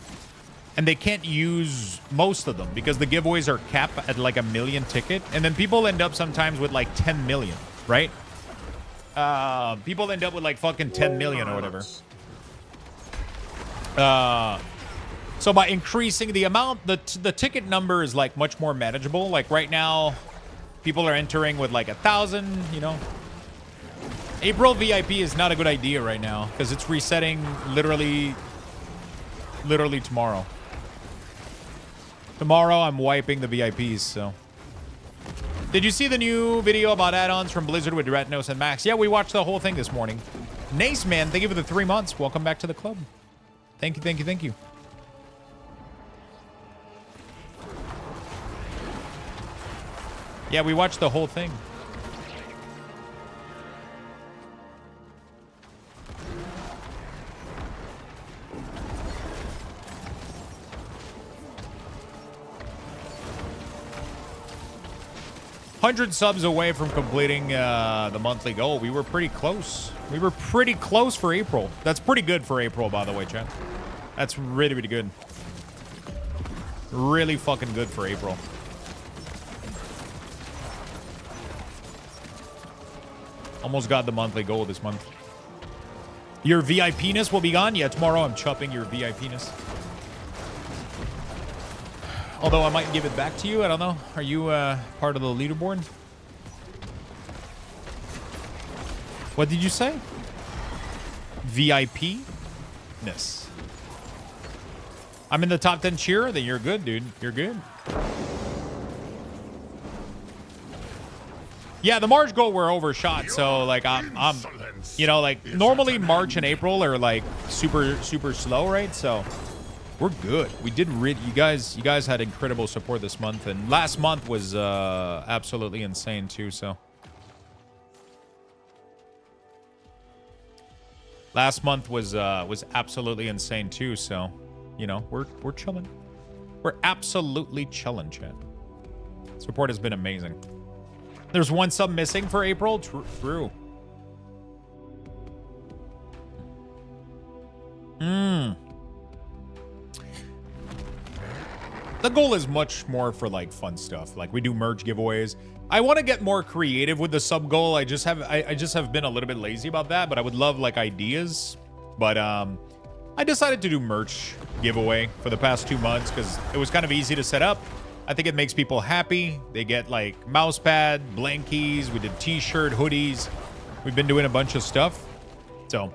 and they can't use most of them because the giveaways are capped at like 1 million ticket, and then people end up sometimes with like 10 million, right? People end up with like fucking 10 million or whatever. So by increasing the amount, the ticket number is like much more manageable. Like right now, people are entering with like 1,000, you know. April VIP is not a good idea right now because it's resetting literally tomorrow. Tomorrow I'm wiping the VIPs, so. Did you see the new video about add-ons from Blizzard with Ratnos and Max? Yeah, we watched the whole thing this morning. Nace, man, thank you for the 3 months. Welcome back to the club. Thank you. Yeah, we watched the whole thing. 100 subs away from completing the monthly goal. We were pretty close. We were pretty close for April. That's pretty good for April, by the way, chat. That's really, really good. Really fucking good for April. Almost got the monthly goal this month. Your VIP-ness will be gone? Yeah, tomorrow I'm chopping your VIP-ness. Although I might give it back to you. I don't know. Are you part of the leaderboard? What did you say? VIP-ness. I'm in the top 10 cheer? Then you're good, dude. You're good. Yeah, the March goal were overshot, so like I'm you know, like normally March and April are like super slow, right? So we're good. We did you guys had incredible support this month, and last month was absolutely insane too, so last month was absolutely insane too, so you know, we're chilling. We're absolutely chilling, chat. Support has been amazing. There's one sub missing for April. True. The goal is much more for like fun stuff. Like we do merge giveaways. I want to get more creative with the sub goal. I just have been a little bit lazy about that, but I would love like ideas. But I decided to do merch giveaway for the past 2 months because it was kind of easy to set up. I think it makes people happy. They get like mouse pad, blankies. We did t-shirt, hoodies. We've been doing a bunch of stuff. So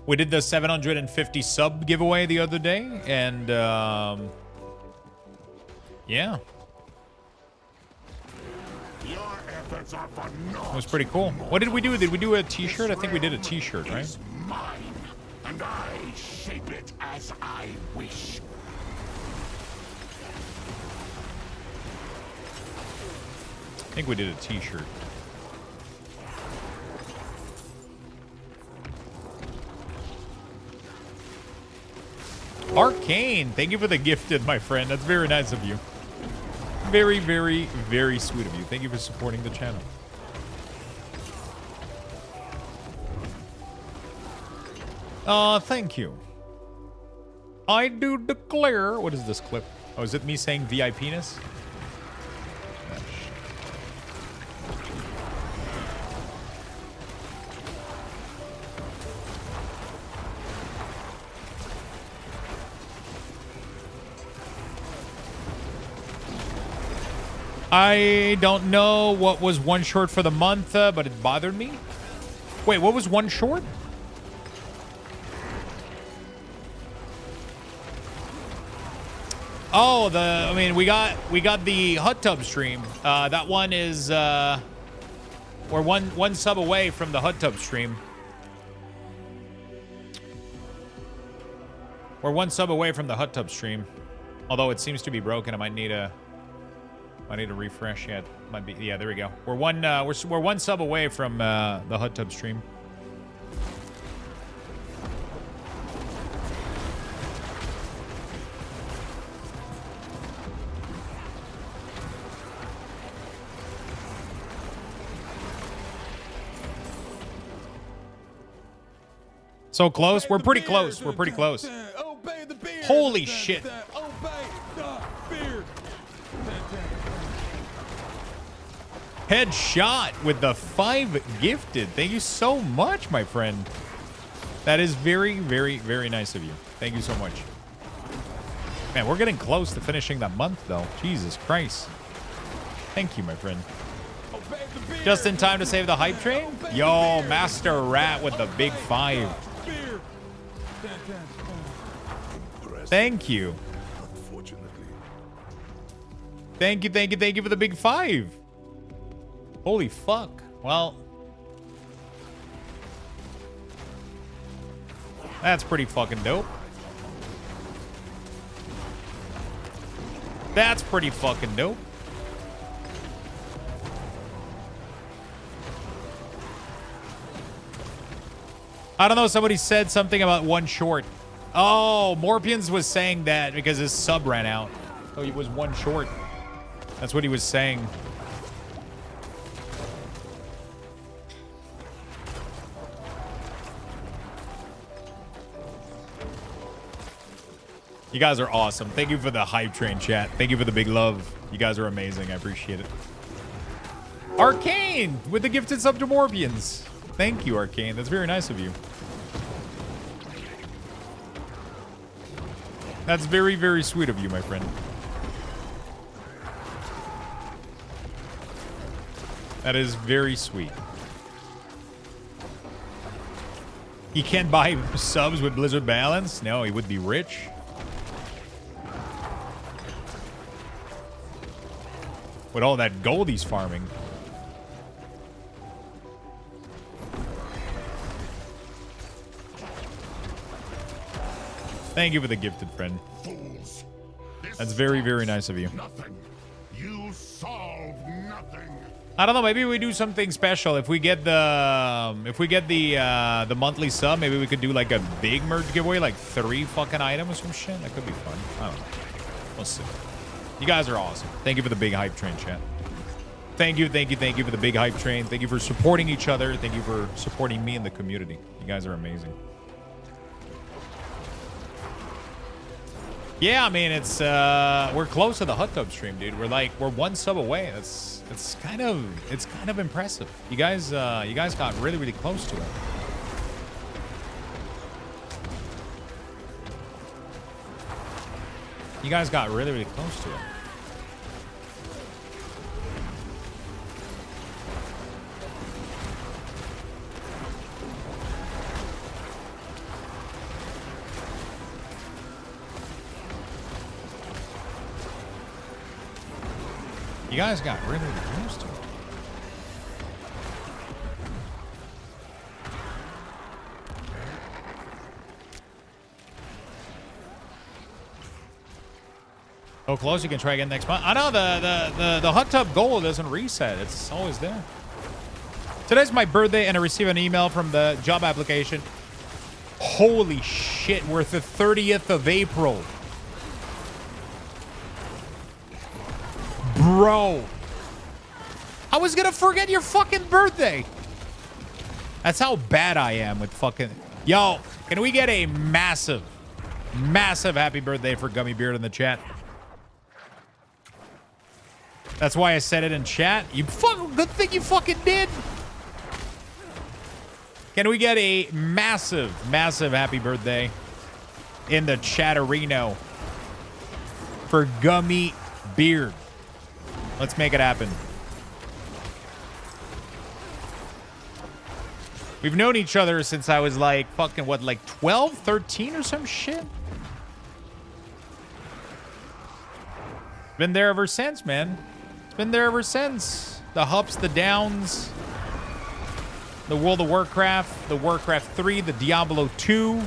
we did the 750 sub giveaway the other day, and yeah, it was pretty cool. What did we do? Did we do a t-shirt? I think we did a t-shirt, right? Mine, and I shape it as I wish. I think we did a t-shirt. Arcane, thank you for the gifted, my friend. That's very nice of you. Very, very, very sweet of you. Thank you for supporting the channel. Thank you. I do declare. What is this clip? Oh, is it me saying VIP-ness? I don't know what was one short for the month, but it bothered me. Wait, what was one short? Oh, we got the hot tub stream. That one is we're one sub away from the hot tub stream. We're one sub away from the hot tub stream. Although it seems to be broken, I might need a refresh. Yeah, might be. Yeah, there we go. We're one sub away from the hot tub stream. So close. We're pretty close. We're pretty close. Holy shit. Headshot with the 5 gifted. Thank you so much, my friend. That is very, very, very nice of you. Thank you so much. Man, we're getting close to finishing that month, though. Jesus Christ. Thank you, my friend. Just in time to save the hype train? Yo, Master Rat with the big 5. Thank you. Thank you, thank you, thank you for the big 5. Holy fuck. Well, that's pretty fucking dope. That's pretty fucking dope. I don't know, somebody said something about one short. Oh, Morpians was saying that because his sub ran out. So he was one short. That's what he was saying. You guys are awesome. Thank you for the hype train chat. Thank you for the big love. You guys are amazing. I appreciate it. Arcane with the gifted sub to Morbians. Thank you, Arcane. That's very nice of you. That's very, very sweet of you, my friend. That is very sweet. He can't buy subs with Blizzard balance? No, he would be rich. With all that gold he's farming. Thank you for the gifted friend. Fools. That's very, very nice of you. Nothing. You solve nothing. I don't know. Maybe we do something special. If we get the monthly sub, maybe we could do like a big merge giveaway, like 3 fucking items or some shit. That could be fun. I don't know. We'll see. You guys are awesome. Thank you for the big hype train, chat. Thank you for the big hype train. Thank you for supporting each other. Thank you for supporting me and the community. You guys are amazing. Yeah, I mean, it's we're close to the hot tub stream, dude. We're 1 sub away. It's kind of impressive. You guys got really, really close to it. You guys got really, really close to it. You guys got really, really close to it. So close, you can try again next month. I know the hot tub goal doesn't reset. It's always there. Today's my birthday, and I received an email from the job application. Holy shit, we're the 30th of April. Bro. I was gonna forget your fucking birthday. That's how bad I am with fucking... Yo, can we get a massive, massive happy birthday for Gummy Beard in the chat? That's why I said it in chat. You fucking good thing you fucking did. Can we get a massive, massive happy birthday in the chat-arena for Gummy Beard? Let's make it happen. We've known each other since I was like fucking what, like 12, 13 or some shit? Been there ever since, man. It's been there ever since. The ups, the downs. The World of Warcraft, the Warcraft 3, the Diablo 2.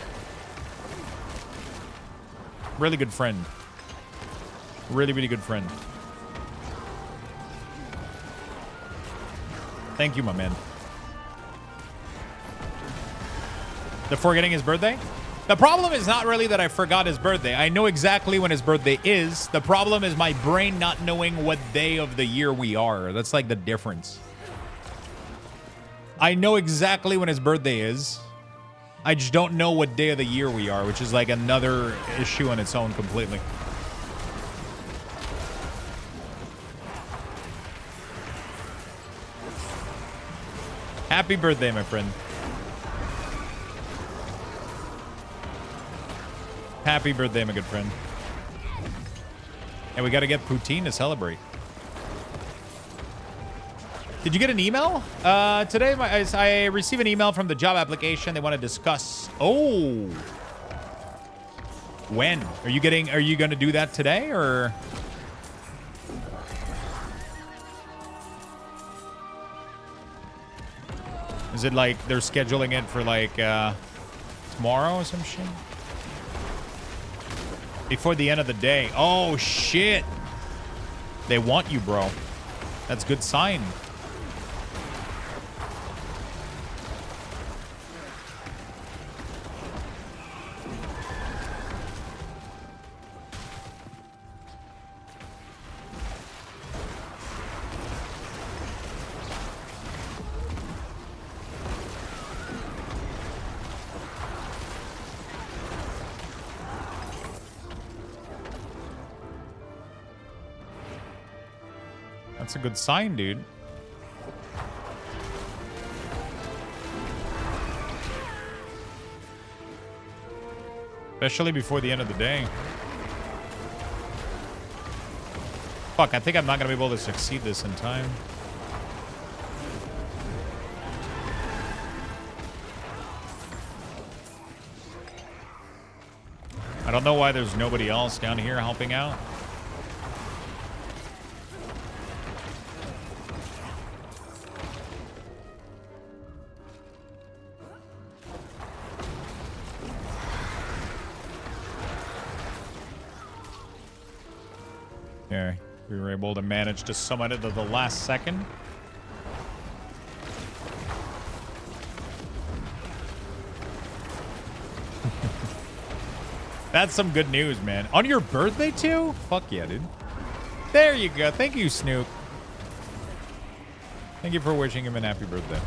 Really good friend. Really, really good friend. Thank you, my man. The forgetting his birthday? The problem is not really that I forgot his birthday. I know exactly when his birthday is. The problem is my brain not knowing what day of the year we are. That's like the difference. I know exactly when his birthday is. I just don't know what day of the year we are, which is like another issue on its own completely. Happy birthday, my friend. Happy birthday, my good friend. And we got to get poutine to celebrate. Did you get an email? Today, I received an email from the job application. They want to discuss. Oh. When? Are you going to do that today or? Is it like they're scheduling it for like tomorrow or some shit? Before the end of the day. Oh, shit. They want you, bro. That's a good sign. That's a good sign, dude. Especially before the end of the day. Fuck, I think I'm not gonna be able to succeed this in time. I don't know why there's nobody else down here helping out. Okay, we were able to manage to summon it at the last second. That's some good news, man. On your birthday, too? Fuck yeah, dude. There you go. Thank you, Snoop. Thank you for wishing him a happy birthday.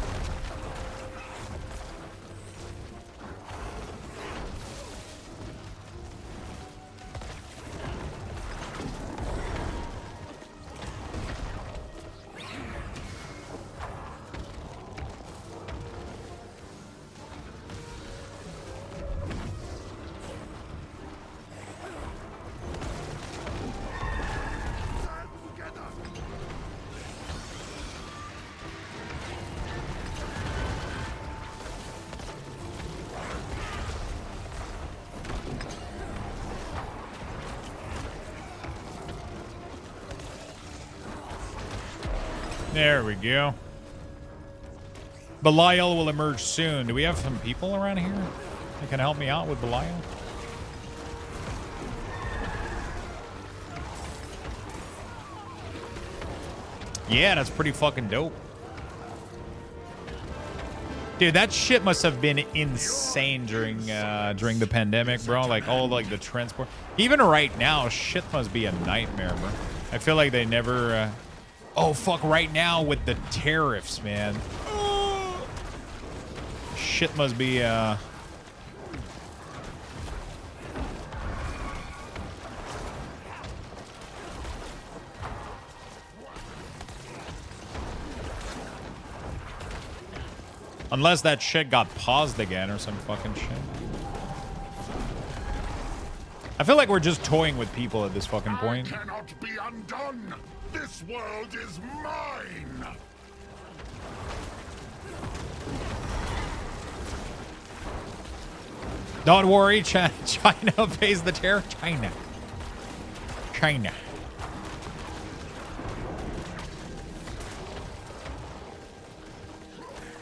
There we go. Belial will emerge soon. Do we have some people around here that can help me out with Belial? Yeah, that's pretty fucking dope. Dude, that shit must have been insane during the pandemic, bro. Like all like the transport. Even right now, shit must be a nightmare, bro. I feel like they never. Oh fuck! Right now with the tariffs, man. Shit must be. Unless that shit got paused again or some fucking shit. I feel like we're just toying with people at this fucking point. I cannot be undone. This world is mine. Don't worry, China pays the tariff. China.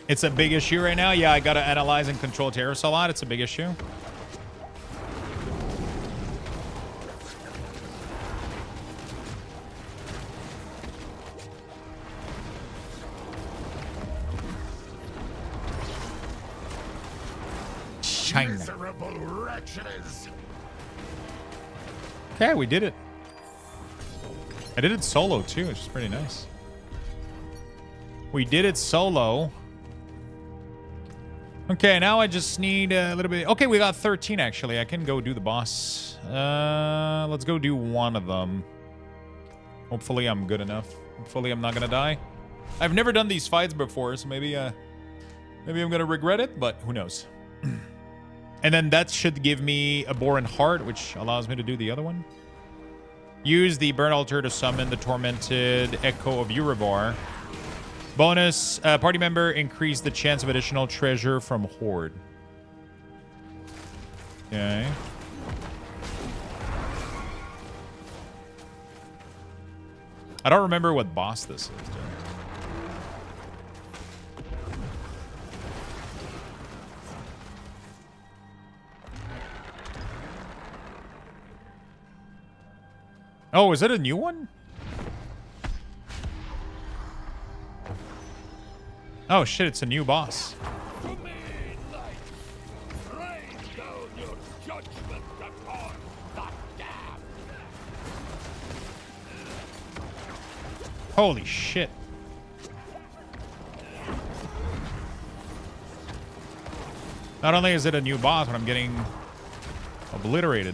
It's a big issue right now. Yeah, I gotta analyze and control tariffs a lot. It's a big issue. China. Miserable wretches. Okay, we did it. I did it solo too, which is pretty nice. We did it solo. Okay, now I just need a little bit. Okay, we got 13 actually. I can go do the boss. Let's go do one of them. Hopefully I'm good enough. Hopefully I'm not gonna die. I've never done these fights before, so maybe I'm gonna regret it, but who knows. And then that should give me a Boron Heart, which allows me to do the other one. Use the Burn Altar to summon the Tormented Echo of Erebor. Bonus, party member increase the chance of additional treasure from Horde. Okay. I don't remember what boss this is, dude. Oh, is it a new one? Oh shit, it's a new boss. Holy shit. Not only is it a new boss, but I'm getting obliterated.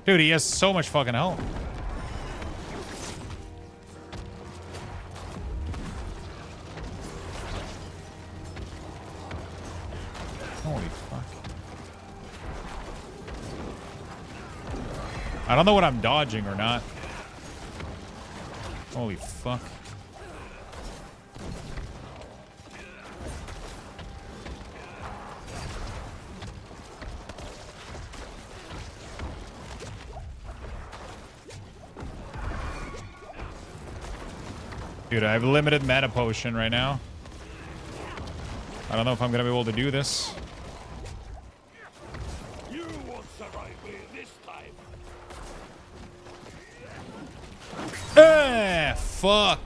Dude, he has so much fucking health. Holy fuck. I don't know what I'm dodging or not. Holy fuck. Dude, I have limited mana potion right now. I don't know if I'm gonna be able to do this. You won't survive me this time. Fuck.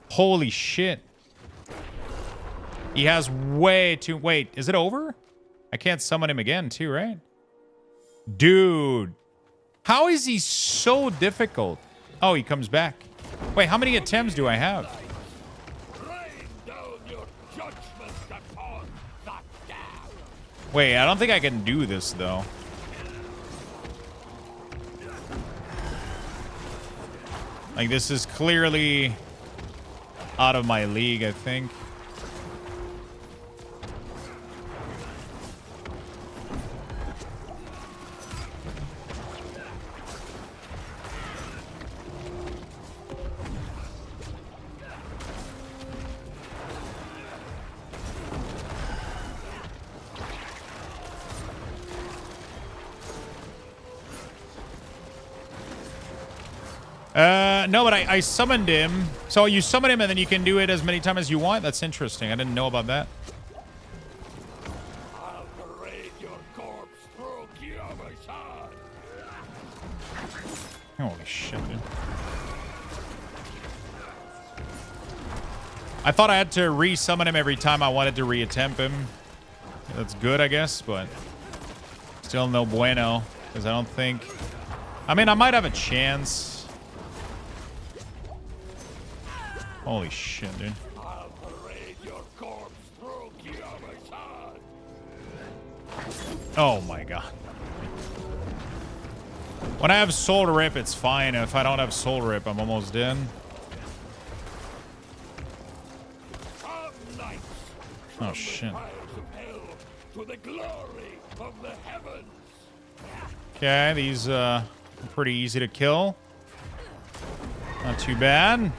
Holy shit. He has way too... Wait, is it over? I can't summon him again too, right? Dude. How is he so difficult? Oh, he comes back. Wait, how many attempts do I have? Rain down your judgment upon that damn. Wait, I don't think I can do this, though. Like, this is clearly out of my league, I think. No, but I summoned him. So you summon him and then you can do it as many times as you want? That's interesting. I didn't know about that. I'll parade your corpse through Kiyomi's. Holy shit, dude. I thought I had to re-summon him every time I wanted to re-attempt him. That's good, I guess, but still no bueno. Because I don't think... I mean, I might have a chance. Holy shit, dude. I'll parade your corpse through Kiyomi's. Oh my god. When I have Soul Rip, it's fine. If I don't have Soul Rip, I'm almost dead. Oh shit. To the glory of the heavens. Okay, these are pretty easy to kill. Not too bad.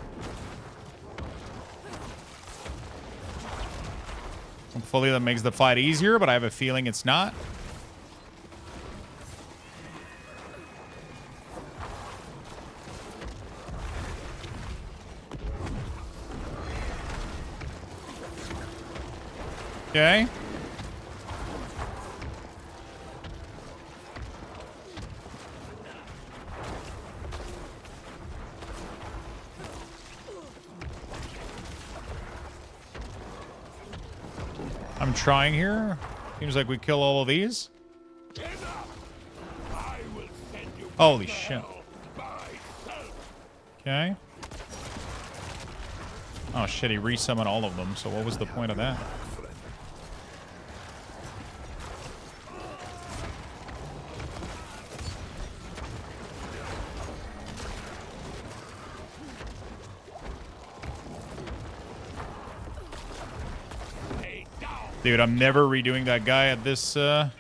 Hopefully that makes the fight easier, but I have a feeling it's not. Okay. I'm trying here. Seems like we kill all of these. Holy shit. Okay. Oh shit, he resummoned all of them, so what was the point of that? Dude, I'm never redoing that guy at this, I'm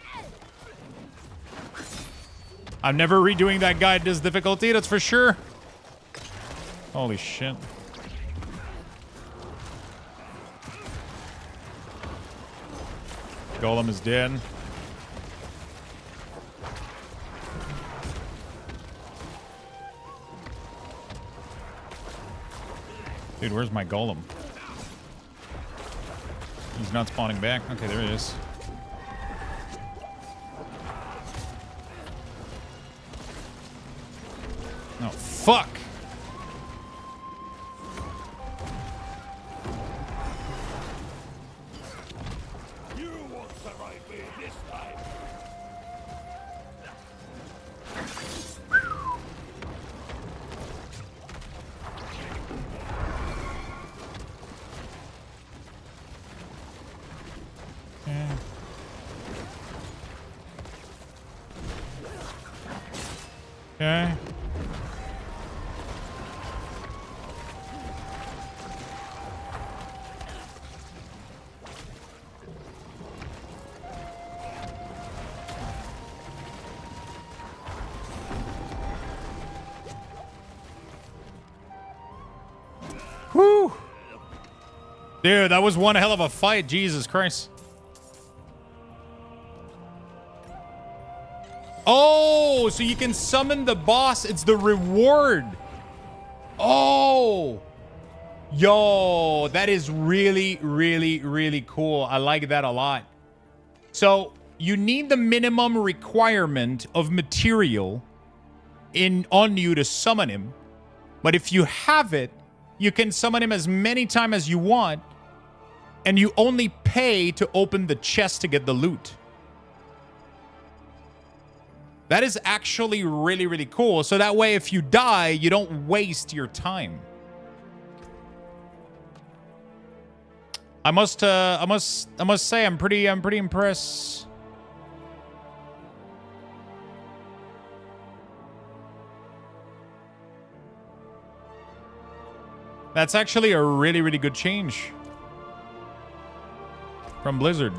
never redoing that guy at this difficulty, that's for sure. Holy shit. Golem is dead. Dude, where's my golem? He's not spawning back. Okay, there he is. Oh, fuck! You won't survive me this time. Okay. Whew. Dude, that was one hell of a fight. Jesus Christ. Oh, so you can summon the boss. It's the reward. Oh. Yo, that is really, really, really cool. I like that a lot. So you need the minimum requirement of material on you to summon him. But if you have it, you can summon him as many times as you want. And you only pay to open the chest to get the loot. That is actually really, really cool. So that way, if you die, you don't waste your time. I must say, I'm pretty impressed. That's actually a really, really good change from Blizzard.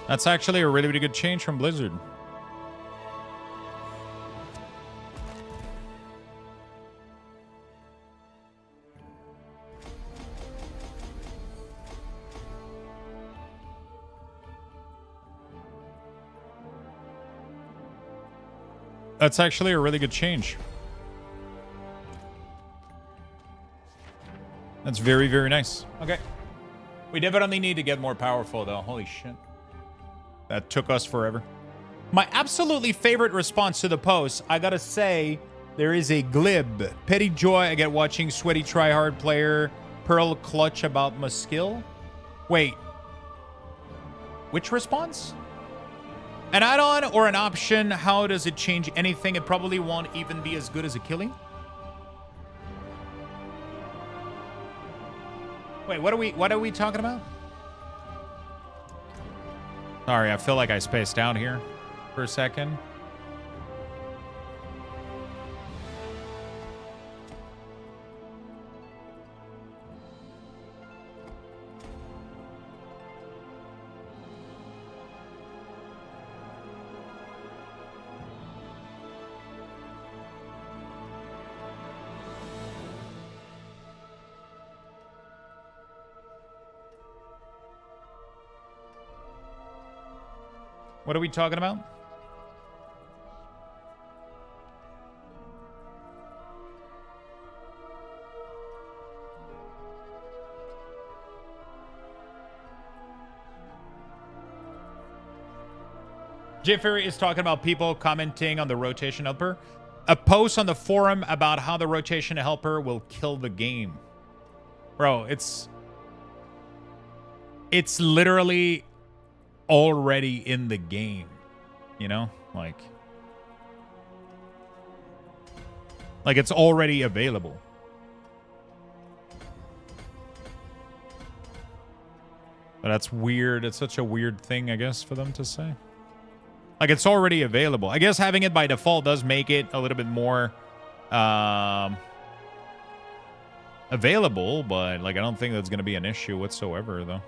That's actually a really, really good change from Blizzard. That's actually a really good change. That's very, very nice. Okay. We definitely need to get more powerful, though. Holy shit. That took us forever. My absolutely favorite response to the post, I gotta say, there is a glib. Petty joy I get watching sweaty tryhard player Pearl clutch about my skill. Wait. Which response? An add-on or an option? How does it change anything? It probably won't even be as good as a killing. Wait, what are we talking about? Sorry, I feel like I spaced out here for a second. What are we talking about? Jiffer is talking about people commenting on the rotation helper. A post on the forum about how the rotation helper will kill the game. Bro, it's literally already in the game, you know, like it's already available. But that's weird. It's such a weird thing, I guess, for them to say. Like, it's already available. I guess having it by default does make it a little bit more available, but like, I don't think that's going to be an issue whatsoever, though.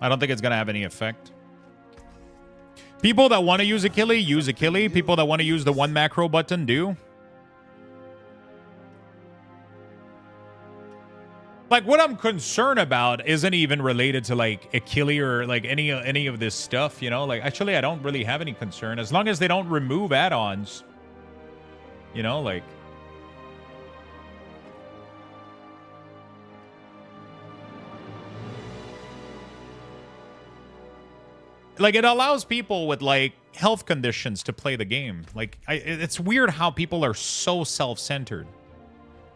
I don't think it's going to have any effect. People that want to use Achille, use Achille. People that want to use the one macro button, do. Like, what I'm concerned about isn't even related to, like, Achille or, like, any of this stuff, you know? Like, actually, I don't really have any concern. As long as they don't remove add-ons, you know, like... Like, it allows people with, like, health conditions to play the game. Like, it's weird how people are so self-centered.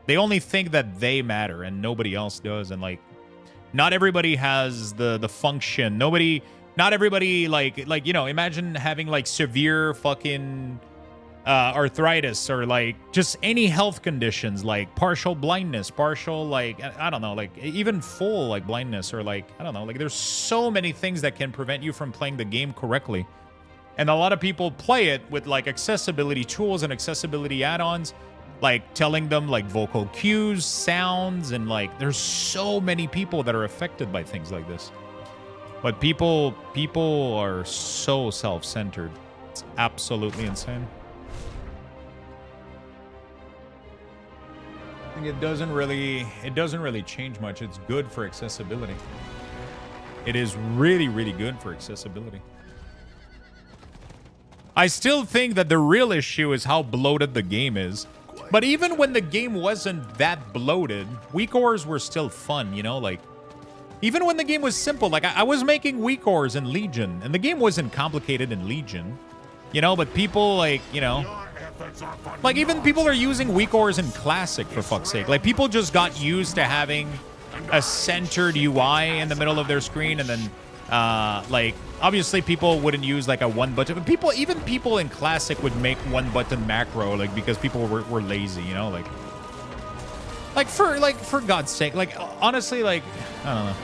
They only think that they matter and nobody else does. And, like, not everybody has the function. Not everybody, like, you know, imagine having, like, severe fucking arthritis, or like just any health conditions, like partial blindness, partial, like, I don't know, like even full like blindness, or like, I don't know, like there's so many things that can prevent you from playing the game correctly. And a lot of people play it with like accessibility tools and accessibility add-ons, like telling them like vocal cues, sounds, and like there's so many people that are affected by things like this. But people are so self-centered. It's absolutely insane. I think it doesn't really change much. It's good for accessibility. It is really, really good for accessibility. I still think that the real issue is how bloated the game is. But even when the game wasn't that bloated, weak ores were still fun, you know? Like, even when the game was simple, like I was making weak ores in Legion, and the game wasn't complicated in Legion, you know? But people, like, you know, like even people are using weak ores in Classic, for fuck's sake. Like, people just got used to having a centered UI in the middle of their screen, and then like, obviously people wouldn't use like a one button, but even people in Classic would make one button macro, like, because people were lazy, you know, like for God's sake, like, honestly, like, I don't know.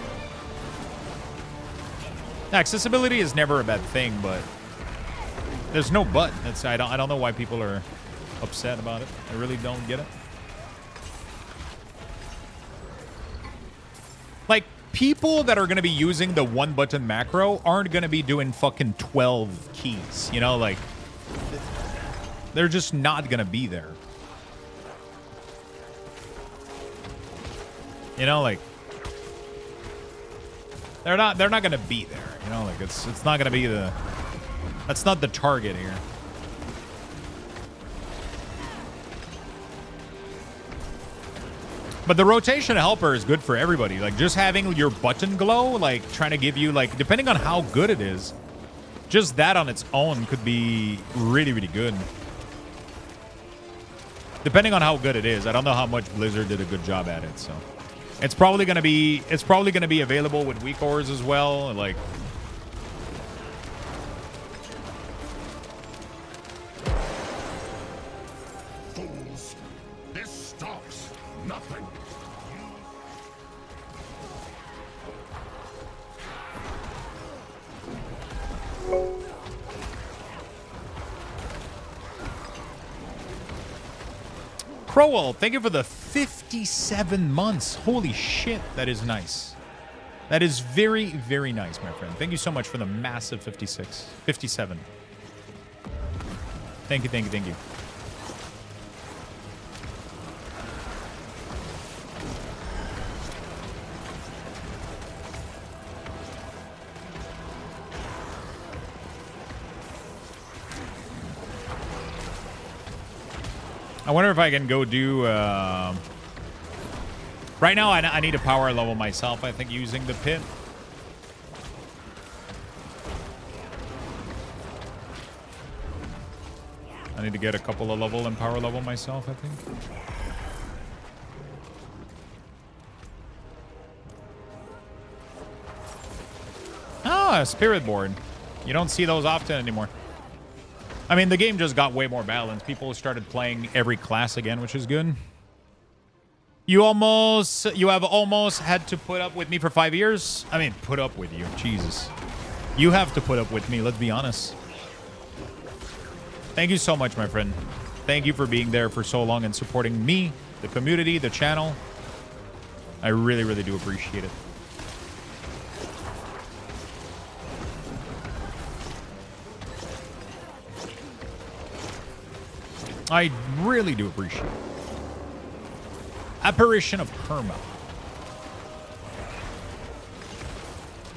Accessibility is never a bad thing, but there's no but. It's, I don't know why people are upset about it. I really don't get it. Like, people that are going to be using the one button macro aren't going to be doing fucking 12 keys, you know, like, they're just not going to be there. You know, like, they're not going to be there, you know, like, it's not going to be that's not the target here. But the rotation helper is good for everybody. Like, just having your button glow, like, trying to give you, like, depending on how good it is, just that on its own could be really, really good. Depending on how good it is. I don't know how much Blizzard did a good job at it, so. It's probably gonna be available with weak ores as well, like. Fools, this stops nothing. Crowell, thank you for the 57 months. Holy shit, that is nice. That is very, very nice, my friend. Thank you so much for the massive 57. Thank you, thank you, thank you. I wonder if I can go do... right now, I need a power level myself, I think, using the pit. I need to get a couple of level and power level myself, I think. Ah, a spirit board. You don't see those often anymore. I mean, the game just got way more balanced. People started playing every class again, which is good. You have almost had to put up with me for 5 years. I mean, put up with you. Jesus. You have to put up with me, let's be honest. Thank you so much, my friend. Thank you for being there for so long and supporting me, the community, the channel. I really, really do appreciate it. I really do appreciate it. Apparition of Perma.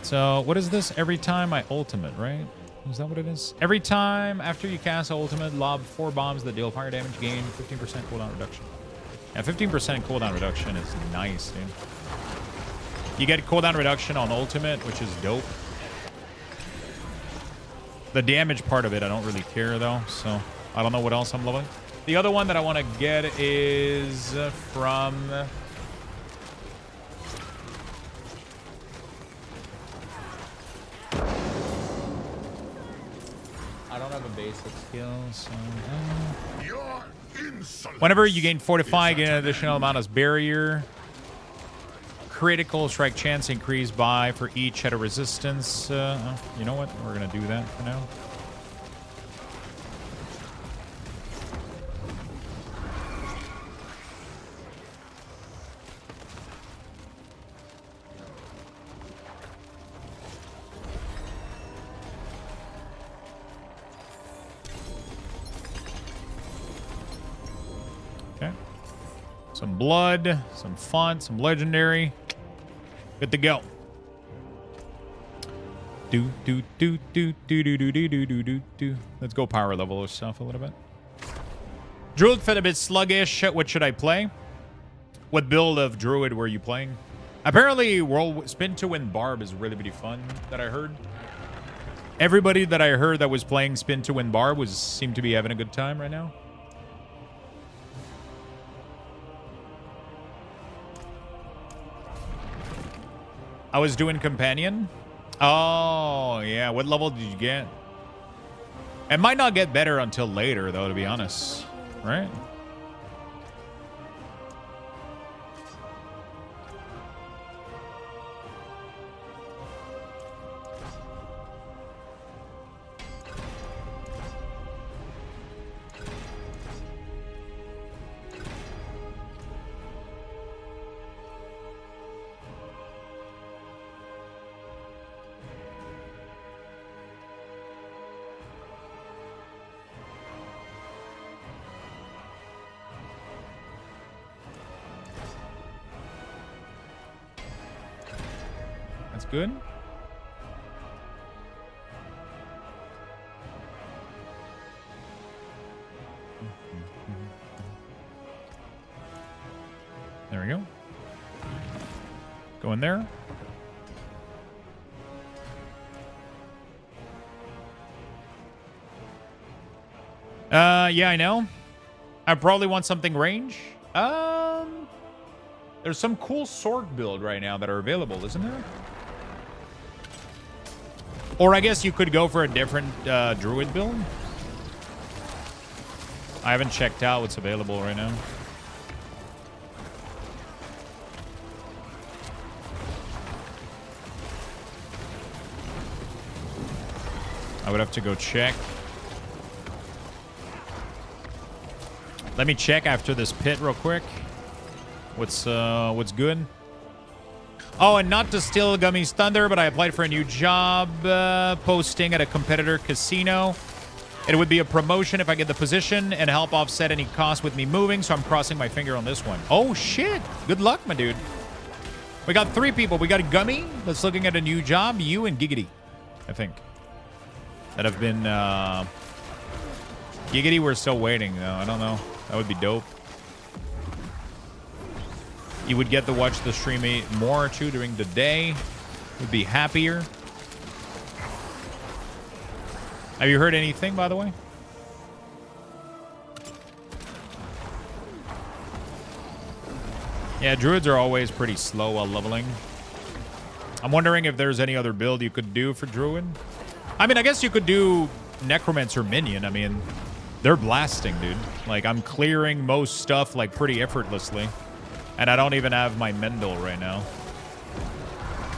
So, what is this? Every time I ultimate, right? Is that what it is? Every time after you cast ultimate, lob 4 bombs that deal fire damage, gain 15% cooldown reduction. Yeah, 15% cooldown reduction is nice, dude. You get cooldown reduction on ultimate, which is dope. The damage part of it, I don't really care, though, so I don't know what else I'm leveling. The other one that I want to get is from... I don't have a basic skill, so... Your insolence. Whenever you gain Fortify, get an additional amount as barrier. Critical strike chance increased by for each at a resistance. You know what? We're going to do that for now. Okay. Some blood, some font, some legendary. Good to go. Let's go power level or stuff a little bit. Druid felt a bit sluggish. What should I play? What build of Druid were you playing? Apparently, Spin to Win Barb is really, really fun that I heard. Everybody that I heard that was playing Spin to Win Barb seemed to be having a good time right now. I was doing companion. Oh, yeah. What level did you get? It might not get better until later, though, to be honest. Right? That's good. There we go. Go in there. Yeah, I know. I probably want something range. There's some cool sword build right now that are available, isn't there? Or I guess you could go for a different druid build. I haven't checked out what's available right now. I would have to go check. Let me check after this pit real quick. What's good? Oh, and not to steal Gummy's thunder, but I applied for a new job posting at a competitor casino. It would be a promotion if I get the position and help offset any cost with me moving, so I'm crossing my finger on this one. Oh, shit. Good luck, my dude. We got 3 people. We got Gummy that's looking at a new job. You and Giggity, I think, that have been... Giggity, we're still waiting, though. I don't know. That would be dope. You would get to watch the stream more too during the day. Would be happier. Have you heard anything, by the way? Yeah, druids are always pretty slow while leveling. I'm wondering if there's any other build you could do for druid. I mean, I guess you could do Necromancer Minion. I mean, they're blasting, dude. Like, I'm clearing most stuff, like, pretty effortlessly. And I don't even have my Mendel right now.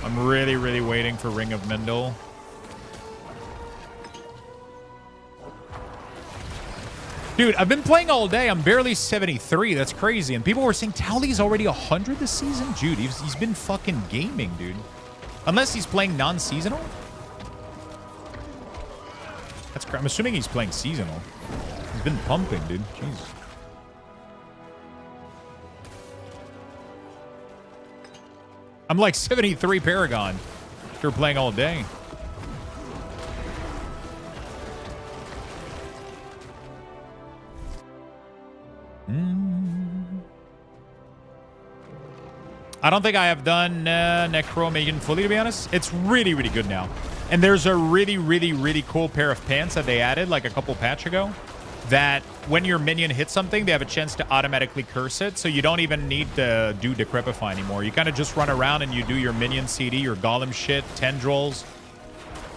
I'm really, really waiting for Ring of Mendel. Dude, I've been playing all day. I'm barely 73. That's crazy. And people were saying Towley's already 100 this season? Dude, he's been fucking gaming, dude. Unless he's playing non-seasonal? I'm assuming he's playing seasonal. He's been pumping, dude. Jeez. I'm like 73 Paragon after playing all day. I don't think I have done Necromancer fully, to be honest. It's really, really good now. And there's a really, really, really cool pair of pants that they added like a couple patch ago that when your minion hits something, they have a chance to automatically curse it. So you don't even need to do Decrepify anymore. You kind of just run around and you do your minion CD, your golem shit, tendrils.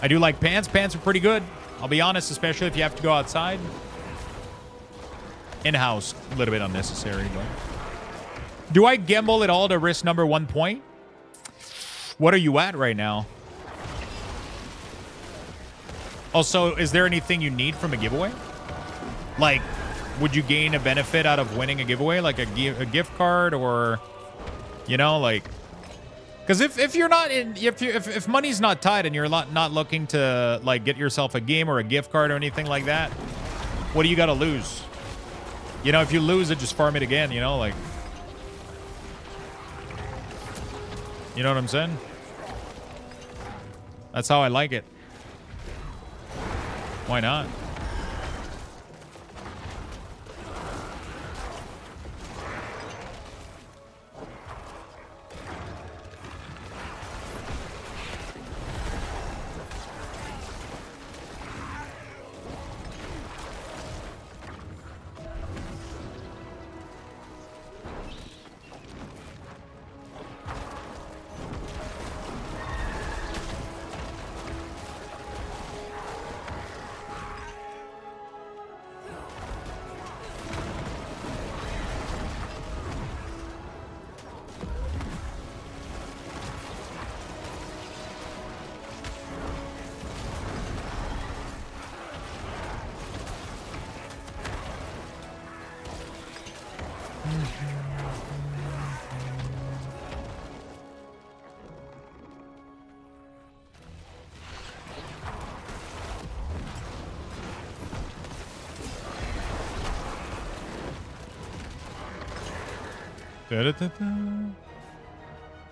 I do like pants. Pants are pretty good. I'll be honest, especially if you have to go outside. In-house, a little bit unnecessary, but... Do I gamble at all to risk number 1 point? What are you at right now? Also, is there anything you need from a giveaway? Like, would you gain a benefit out of winning a giveaway? Like a gift card or, you know, like... Because if you're not in... If money's not tied and you're not looking to, like, get yourself a game or a gift card or anything like that, what do you got to lose? You know, if you lose it, just farm it again, you know, like... You know what I'm saying? That's how I like it. Why not?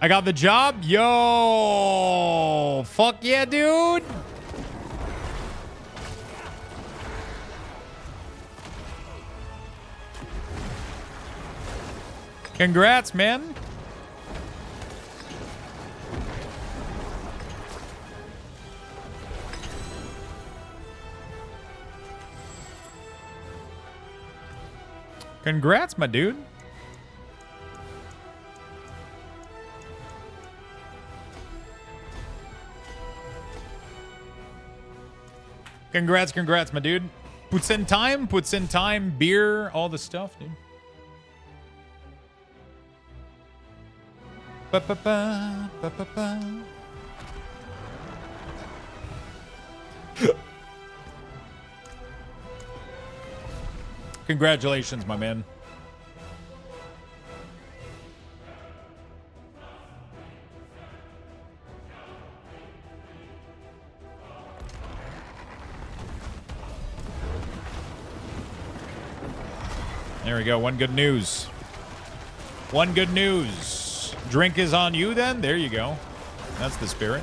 I got the job. Yo, fuck yeah, dude. Congrats, man. Congrats, my dude. Congrats, my dude. Puts in time, beer, all the stuff, dude. Ba-ba-ba, ba-ba-ba. Congratulations, my man. There we go. One good news. One good news. Drink is on you then? There you go. That's the spirit.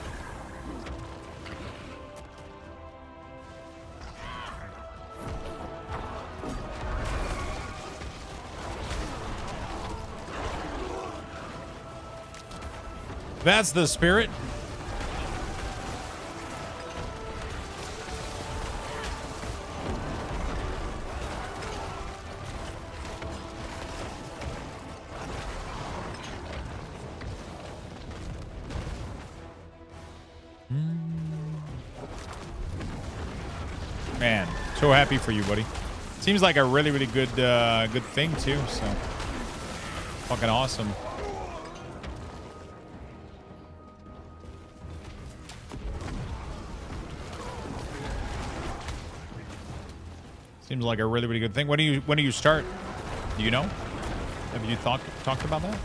That's the spirit. Man, so happy for you, buddy. Seems like a really, really good good thing too, so fucking awesome. Seems like a really, really good thing. When do you start? Do you know? Have you talked about that?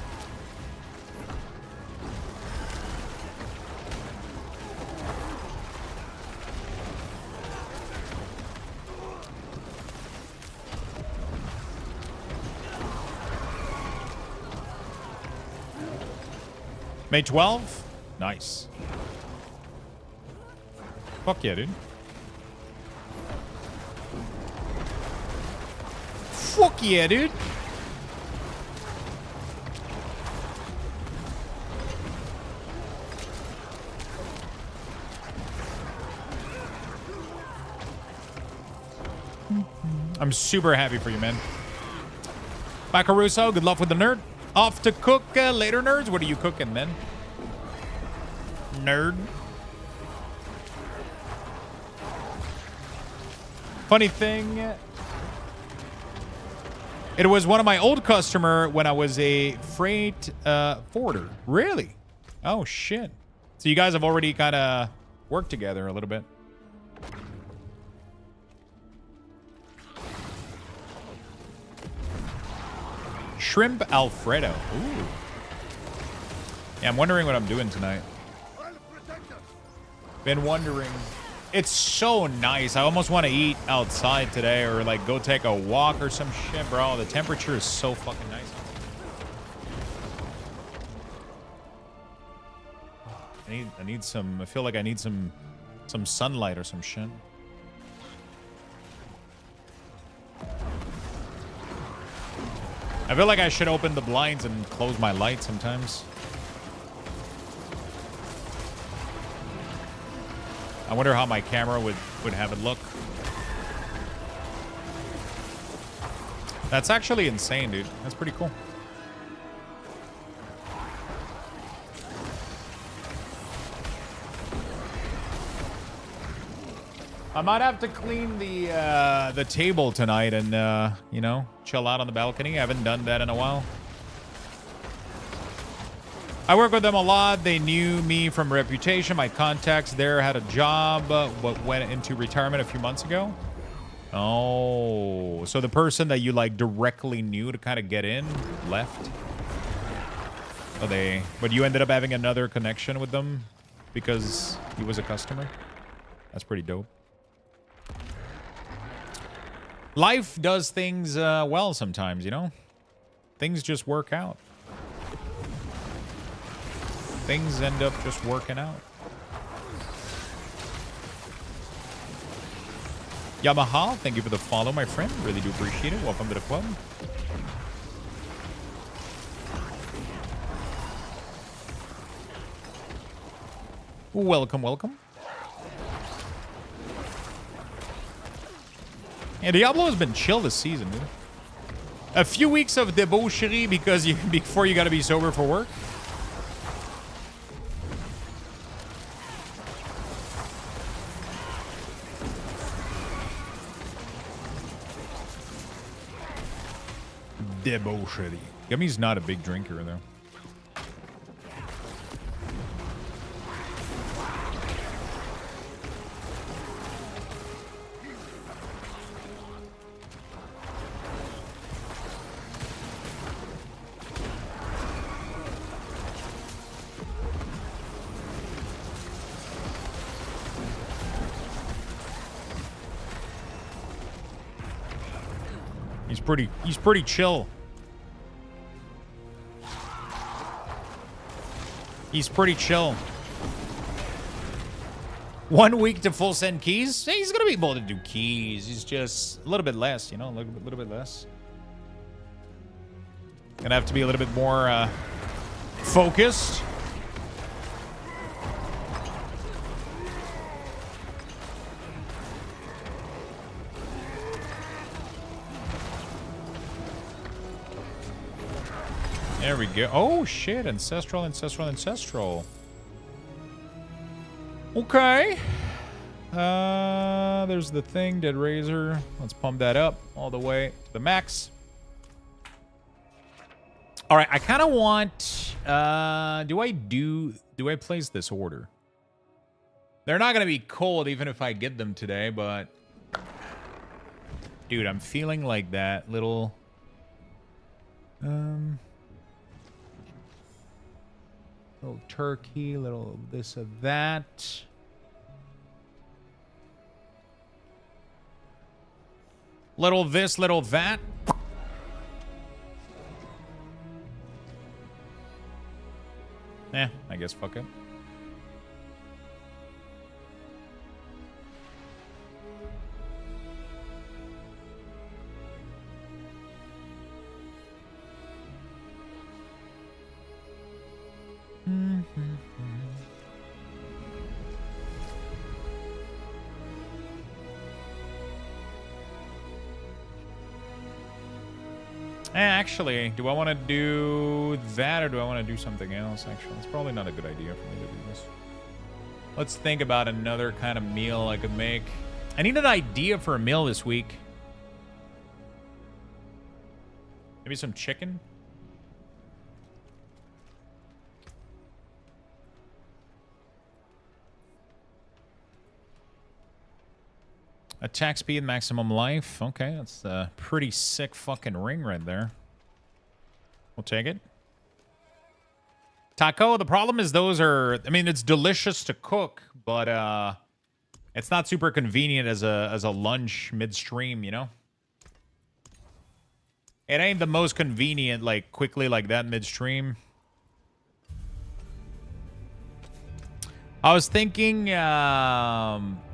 May 12th? Nice. Fuck yeah, dude. Fuck yeah, dude. I'm super happy for you, man. Bye, Caruso. Good luck with the nerd. Off to cook later, nerds. What are you cooking, man? Nerd. Funny thing, it was one of my old customer when I was a freight forwarder. Really? Oh, shit. So you guys have already kind of worked together a little bit. Shrimp Alfredo. Ooh. Yeah, I'm wondering what I'm doing tonight. Been wondering. It's so nice. I almost want to eat outside today or like go take a walk or some shit, bro. The temperature is so fucking nice. I need some. I feel like I need some sunlight or some shit. I feel like I should open the blinds and close my light sometimes. I wonder how my camera would have it look. That's actually insane, dude. That's pretty cool. I might have to clean the table tonight and you know, chill out on the balcony. I haven't done that in a while. I work with them a lot. They knew me from reputation. My contacts there had a job, but went into retirement a few months ago. Oh, so the person that you like directly knew to kind of get in left. Oh, but you ended up having another connection with them because he was a customer. That's pretty dope. Life does things well sometimes, you know? Things just work out. Things end up just working out. Yamaha, thank you for the follow, my friend. Really do appreciate it. Welcome to the club. Welcome, welcome. Yeah, Diablo has been chill this season, dude. A few weeks of debauchery before you gotta be sober for work. Debauchery. Gummy's not a big drinker, though. He's pretty chill. He's pretty chill. 1 week to full send keys? He's gonna be able to do keys. He's just a little bit less, you know, a little bit less. Gonna have to be a little bit more focused. There we go. Oh, shit. Ancestral. Okay. There's the thing. Dead Razor. Let's pump that up all the way to the max. All right. I kind of want... Do I place this order? They're not going to be cold even if I get them today, but... Dude, I'm feeling like that little... Little turkey, little this of that. Little this, little that. I guess fuck it. Actually, do I want to do that or do I want to do something else? Actually, it's probably not a good idea for me to do this. Let's think about another kind of meal I could make. I need an idea for a meal this week. Maybe some chicken? Attack speed, maximum life. Okay, that's a pretty sick fucking ring right there. We'll take it. Taco, the problem is those are... I mean, it's delicious to cook, but it's not super convenient as a lunch midstream, you know? It ain't the most convenient, like, quickly like that midstream. I was thinking...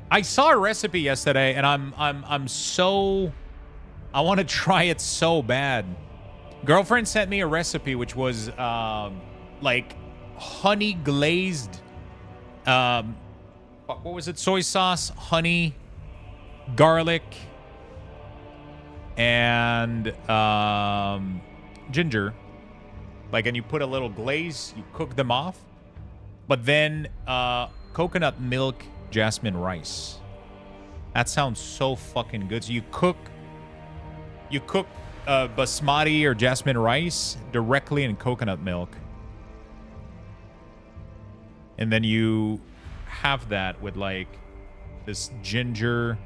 I saw a recipe yesterday, and I'm so... I want to try it so bad. Girlfriend sent me a recipe, which was, like, honey glazed... what was it? Soy sauce, honey, garlic, and ginger. Like, and you put a little glaze, you cook them off. But then coconut milk... jasmine rice. That sounds so fucking good. So you cook basmati or jasmine rice directly in coconut milk. And then you have that with like this ginger,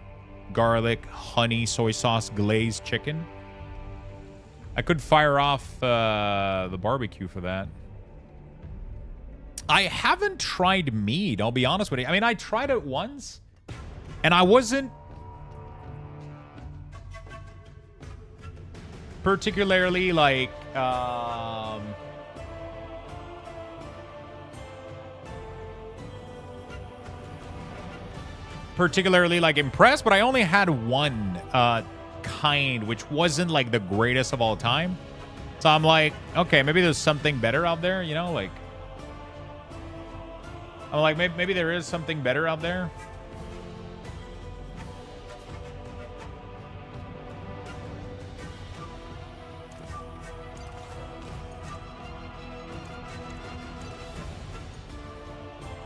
garlic, honey, soy sauce glazed chicken. I could fire off the barbecue for that. I haven't tried meat, I'll be honest with you. I mean, I tried it once, and I wasn't particularly, like, impressed, but I only had one kind, which wasn't, like, the greatest of all time. So I'm like, okay, maybe there's something better out there, you know, like... I'm like, maybe there is something better out there.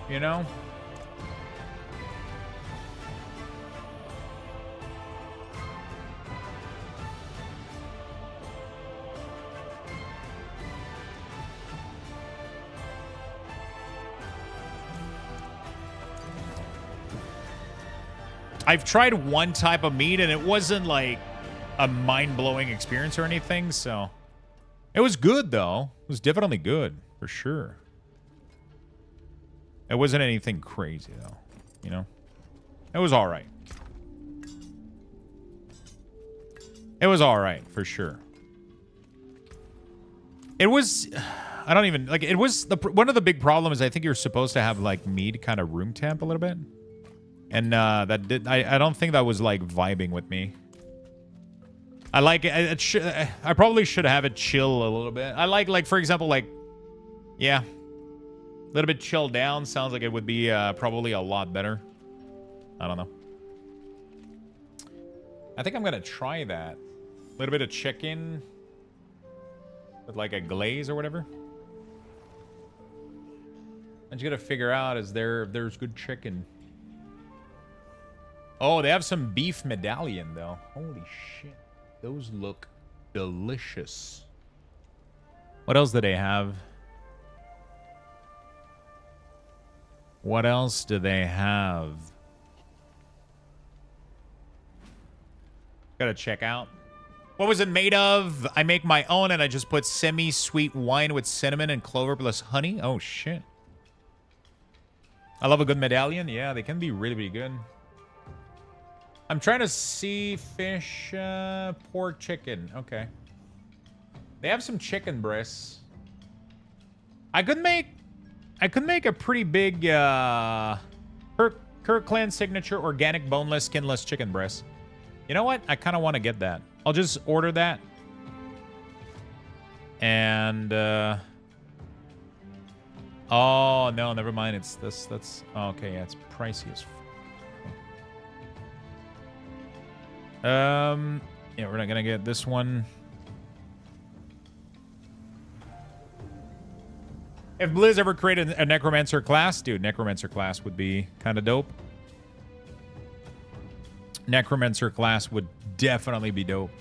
You know? I've tried one type of meat, and it wasn't, like, a mind-blowing experience or anything, so... It was good, though. It was definitely good, for sure. It wasn't anything crazy, though, you know? It was alright. It was alright, for sure. It was... I don't even... Like, it was... One of the big problems, I think you're supposed to have, like, meat kind of room temp a little bit. And that did... I don't think that was, like, vibing with me. I like it. I probably should have it chill a little bit. I like, for example, like... Yeah. A little bit chilled down. Sounds like it would be probably a lot better. I don't know. I think I'm going to try that. A little bit of chicken. With, like, a glaze or whatever. I'm just going to figure out if there's good chicken. Oh, they have some beef medallion, though. Holy shit. Those look delicious. What else do they have? What else do they have? Gotta check out. What was it made of? I make my own, and I just put semi-sweet wine with cinnamon and clover plus honey. Oh, shit. I love a good medallion. Yeah, they can be really, really good. I'm trying to see fish, pork, chicken. Okay. They have some chicken breasts. I could make a pretty big, Kirkland signature organic boneless, skinless chicken breast. You know what? I kind of want to get that. I'll just order that. And, oh, no, never mind. It's this, that's, oh, okay, yeah, it's pricey as fuck. Yeah, we're not gonna get this one. If Blizz ever created a Necromancer class, dude, Necromancer class would be kind of dope. Necromancer class would definitely be dope.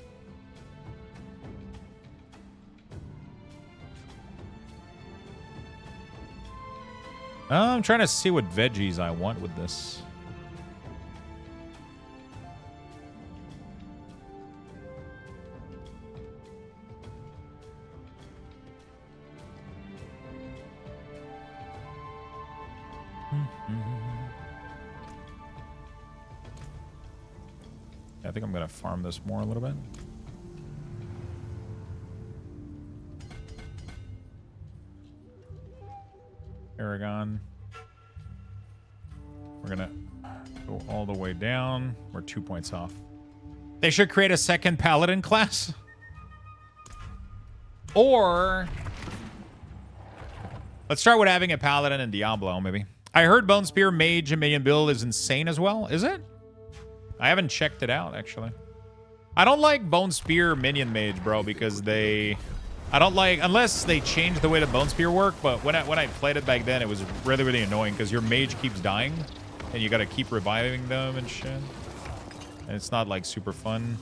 I'm trying to see what veggies I want with this. I think I'm going to farm this more a little bit. Aragon. We're going to go all the way down. We're 2 points off. They should create a second paladin class. Or let's start with having a paladin in Diablo, maybe. I heard Bone Spear Mage and Minion build is insane as well. Is it? I haven't checked it out, actually. I don't like Bone Spear Minion Mage, bro, because I don't like, unless they change the way the Bone Spear work, but when I played it back then, it was really, really annoying because your mage keeps dying and you got to keep reviving them and shit. And it's not, like, super fun.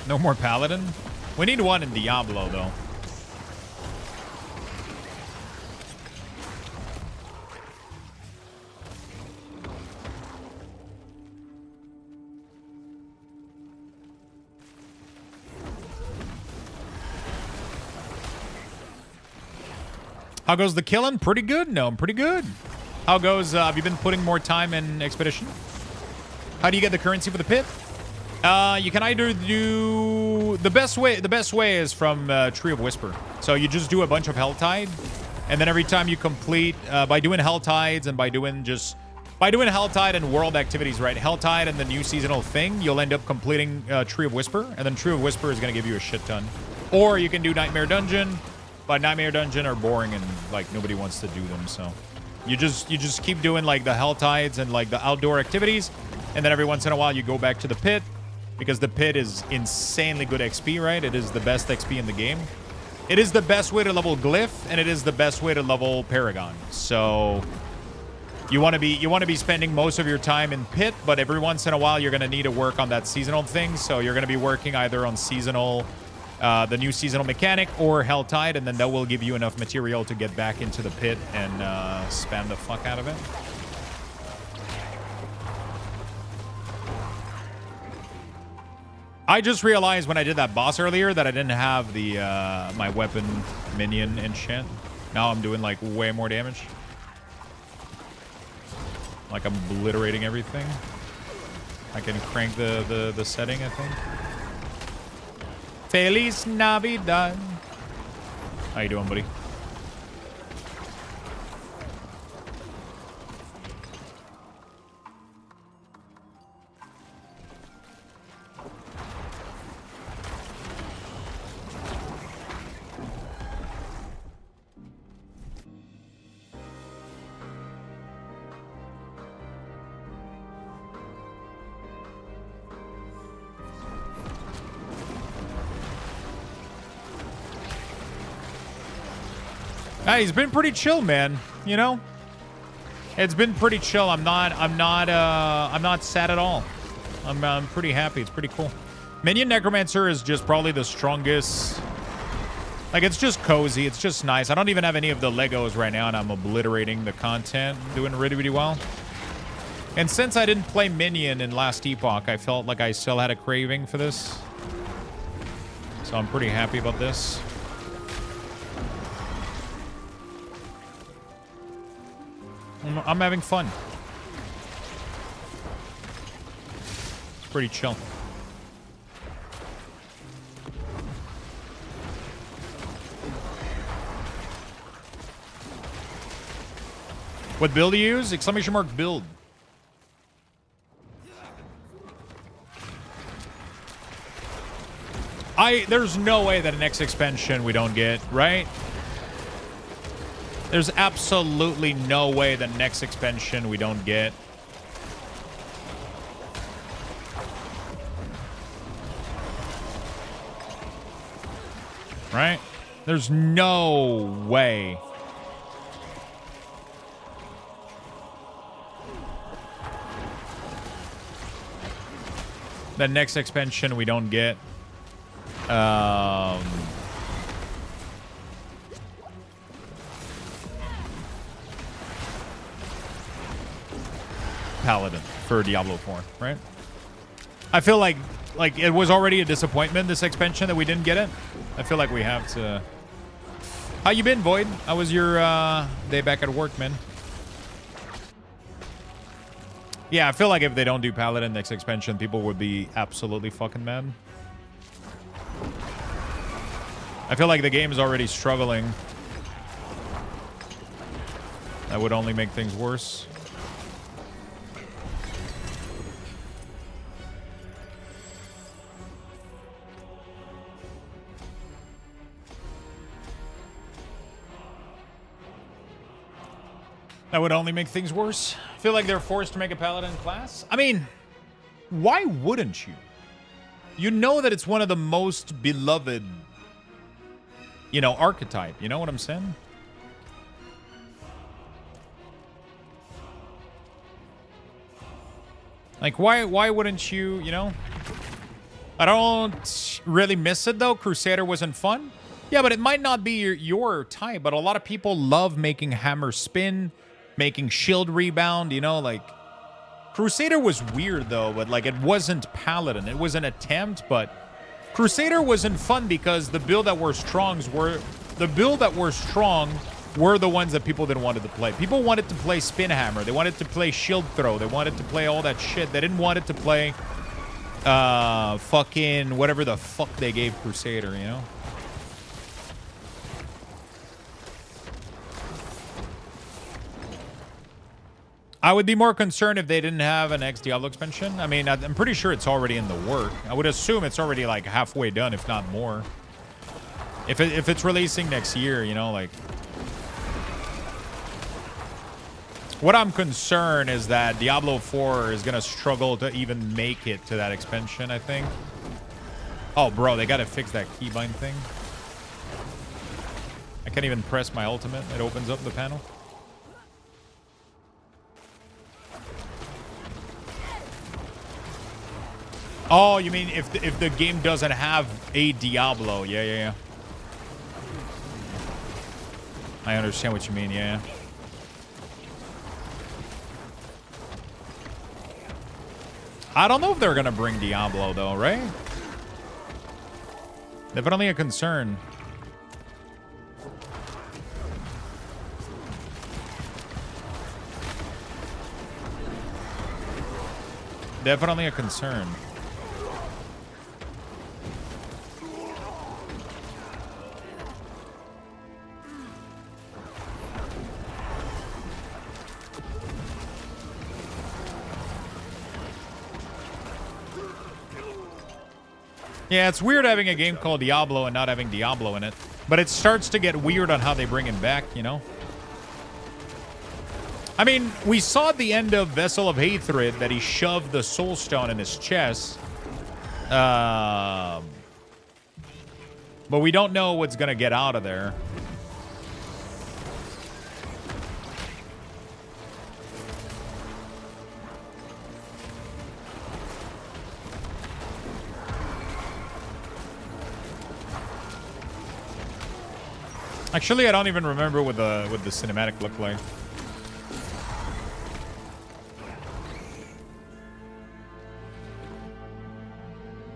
No more paladin? We need one in Diablo, though. How goes the killing? Pretty good. No, I'm pretty good. How goes, have you been putting more time in Expedition? How do you get the currency for the pit? You can either do... The best way is from Tree of Whisper. So you just do a bunch of Helltide, and then every time you complete, by doing Helltides and by doing Helltide and world activities, right? Helltide and the new seasonal thing, you'll end up completing Tree of Whisper, and then Tree of Whisper is going to give you a shit ton. Or you can do Nightmare Dungeon, but Nightmare Dungeon are boring and like nobody wants to do them, so you just keep doing like the Helltides and like the outdoor activities, and then every once in a while you go back to the pit, because the pit is insanely good XP, right? It is the best XP in the game. It is the best way to level Glyph, and it is the best way to level Paragon. So you want to be spending most of your time in pit, but every once in a while you're going to need to work on that seasonal thing. So you're going to be working either on seasonal, the new seasonal mechanic, or Helltide, and then that will give you enough material to get back into the pit and spam the fuck out of it. I just realized when I did that boss earlier that I didn't have the my weapon minion enchant. Now I'm doing like way more damage. Like I'm obliterating everything. I can crank the setting, I think. Feliz Navidad. How you doing, buddy? He's been pretty chill, man. You know, it's been pretty chill. I'm not sad at all. I'm pretty happy. It's pretty cool. Minion Necromancer is just probably the strongest. Like, it's just cozy. It's just nice. I don't even have any of the Legos right now, and I'm obliterating the content, doing really, really well. And since I didn't play Minion in last Epoch, I felt like I still had a craving for this. So I'm pretty happy about this. I'm having fun. It's pretty chill. What build do you use? Exclamation mark build. There's no way that an next expansion we don't get, right? There's absolutely no way the next expansion we don't get. Right? There's no way. The next expansion we don't get. Paladin for Diablo 4, right? I feel like it was already a disappointment, this expansion, that we didn't get it. I feel like we have to... How you been, Void? How was your day back at work, man? Yeah, I feel like if they don't do Paladin next expansion, people would be absolutely fucking mad. I feel like the game is already struggling. That would only make things worse. That would only make things worse. I feel like they're forced to make a Paladin class. I mean, why wouldn't you? You know that it's one of the most beloved, you know, archetype. You know what I'm saying? Like, why wouldn't you, you know? I don't really miss it, though. Crusader wasn't fun. Yeah, but it might not be your type, but a lot of people love making hammer spin, making shield rebound, you know, like... Crusader was weird, though, but, like, it wasn't Paladin. It was an attempt, but... Crusader wasn't fun because the build that were strong were... The build that were strong were the ones that people didn't want to play. People wanted to play spin hammer. They wanted to play shield throw. They wanted to play all that shit. They didn't want it to play... fucking whatever the fuck they gave Crusader, you know? I would be more concerned if they didn't have an next Diablo expansion. I mean, I'm pretty sure it's already in the work. I would assume it's already like halfway done, if not more. If it's releasing next year, you know, like... What I'm concerned is that Diablo 4 is going to struggle to even make it to that expansion, I think. Oh, bro, they got to fix that keybind thing. I can't even press my ultimate. It opens up the panel. Oh, you mean if the game doesn't have a Diablo? Yeah. I understand what you mean, yeah. I don't know if they're gonna bring Diablo though, right? Definitely a concern. Definitely a concern. Yeah, it's weird having a game called Diablo and not having Diablo in it. But it starts to get weird on how they bring him back, you know? I mean, we saw at the end of Vessel of Hatred that he shoved the Soul Stone in his chest. But we don't know what's going to get out of there. Actually, I don't even remember what the cinematic looked like.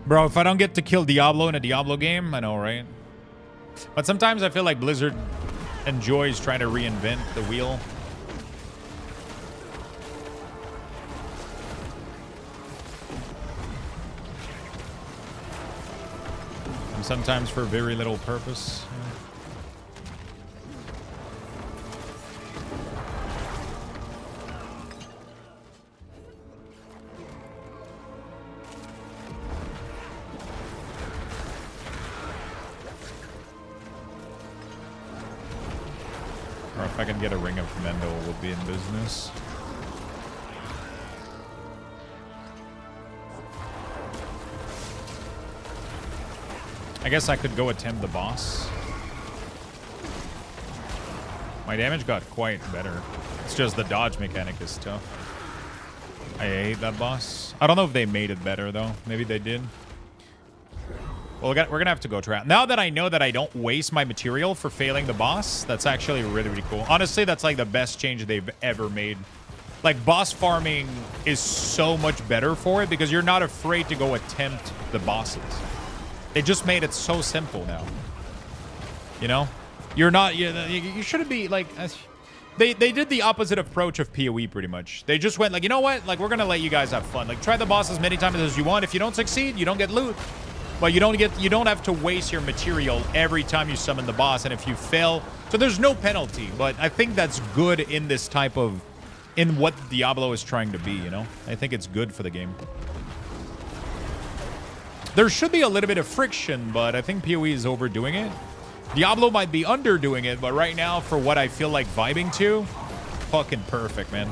Bro, if I don't get to kill Diablo in a Diablo game, I know, right? But sometimes I feel like Blizzard enjoys trying to reinvent the wheel. And sometimes for very little purpose. Or if I can get a Ring of Commando, we'll be in business. I guess I could go attempt the boss. My damage got quite better. It's just the dodge mechanic is tough. I hate that boss. I don't know if they made it better, though. Maybe they did. Well, we're going to have to go trap. Now that I know that I don't waste my material for failing the boss, that's actually really, really cool. Honestly, that's like the best change they've ever made. Like, boss farming is so much better for it because you're not afraid to go attempt the bosses. They just made it so simple now. You know? You're not... You shouldn't be, like... They did the opposite approach of PoE, pretty much. They just went, like, you know what? Like, we're going to let you guys have fun. Like, try the boss as many times as you want. If you don't succeed, you don't get loot. But you don't have to waste your material every time you summon the boss. And if you fail... So there's no penalty. But I think that's good in this type of... In what Diablo is trying to be, you know? I think it's good for the game. There should be a little bit of friction, but I think PoE is overdoing it. Diablo might be underdoing it, but right now, for what I feel like vibing to, fucking perfect, man.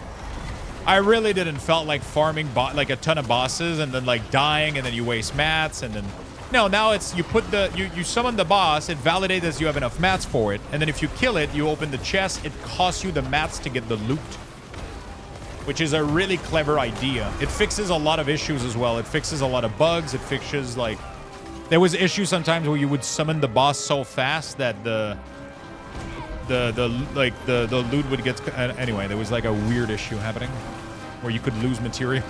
I really didn't felt like farming like a ton of bosses and then like dying and then you waste mats and then... No, now it's you put the... You summon the boss, it validates as you have enough mats for it, and then if you kill it, you open the chest, it costs you the mats to get the loot. Which is a really clever idea. It fixes a lot of issues as well. It fixes a lot of bugs. It fixes, like... There was issues sometimes where you would summon the boss so fast that the loot would get... Anyway, there was like a weird issue happening where you could lose material.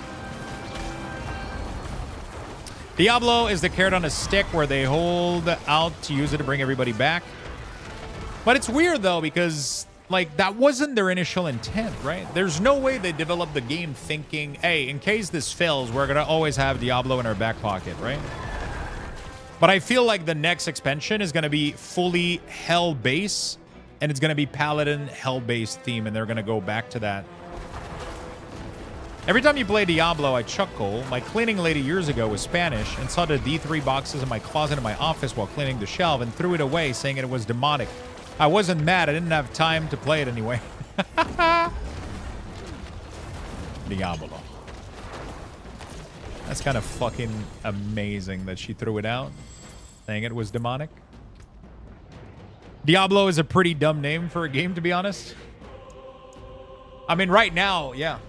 Diablo is the carrot on a stick where they hold out to use it to bring everybody back. But it's weird, though, because... Like, that wasn't their initial intent, right? There's no way they developed the game thinking, hey, in case this fails, we're going to always have Diablo in our back pocket, right? But I feel like the next expansion is going to be fully hell-based, and it's going to be Paladin hell-based theme, and they're going to go back to that. Every time you play Diablo, I chuckle. My cleaning lady years ago was Spanish and saw the D3 boxes in my closet in my office while cleaning the shelf and threw it away, saying it was demonic. I wasn't mad. I didn't have time to play it anyway. Diablo. That's kind of fucking amazing that she threw it out, saying it was demonic. Diablo is a pretty dumb name for a game, to be honest. I mean, right now, yeah.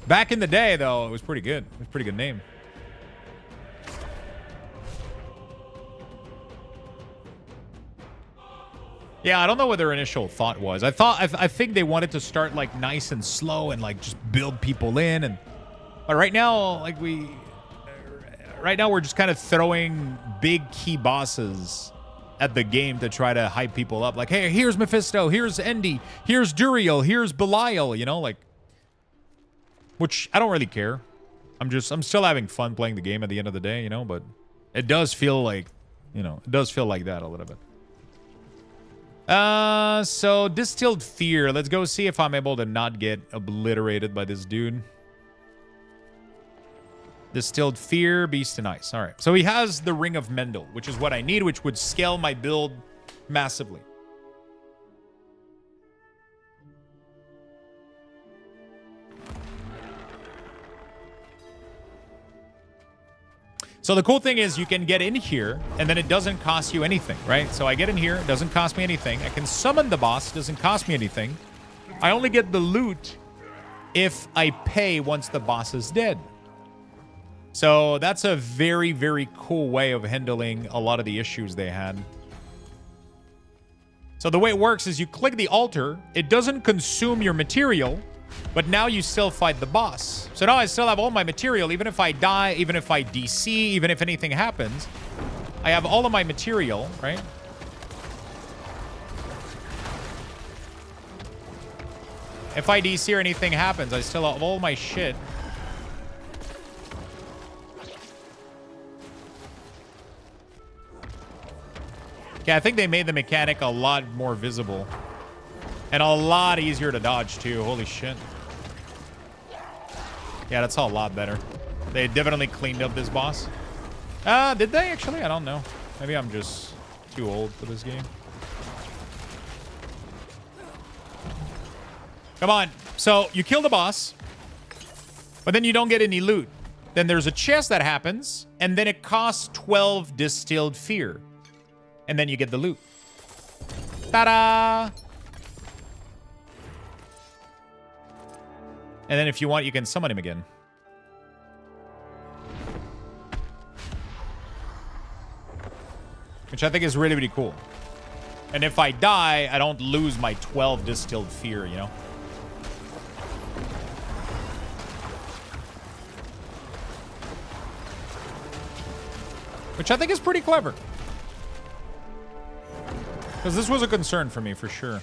Back in the day, though, it was pretty good. It was a pretty good name. Yeah, I don't know what their initial thought was. I think they wanted to start like nice and slow and like just build people in, and but right now, like we're just kind of throwing big key bosses at the game to try to hype people up. Like, hey, here's Mephisto, here's Endy, here's Duriel, here's Belial, you know, like, which I don't really care. I'm still having fun playing the game at the end of the day, you know, but it does feel like, you know, it does feel like that a little bit. So Distilled Fear. Let's go see if I'm able to not get obliterated by this dude. Distilled Fear, Beast and Ice. All right. So he has the Ring of Mendel, which is what I need, which would scale my build massively. So the cool thing is you can get in here, and then it doesn't cost you anything, right? So I get in here, it doesn't cost me anything. I can summon the boss, it doesn't cost me anything. I only get the loot if I pay once the boss is dead. So that's a very, very cool way of handling a lot of the issues they had. So the way it works is you click the altar, it doesn't consume your material, but now you still fight the boss. So now I still have all my material, even if I die, even if I DC, even if anything happens. I have all of my material, right? If I DC or anything happens, I still have all my shit. Okay, I think they made the mechanic a lot more visible. And a lot easier to dodge, too. Holy shit. Yeah, that's a lot better. They definitely cleaned up this boss. Did they actually? I don't know. Maybe I'm just too old for this game. Come on. So, you kill the boss, but then you don't get any loot. Then there's a chest that happens, and then it costs 12 Distilled Fear. And then you get the loot. Ta-da! And then if you want, you can summon him again. Which I think is really, really cool. And if I die, I don't lose my 12 distilled fear, you know? Which I think is pretty clever. Because this was a concern for me, for sure.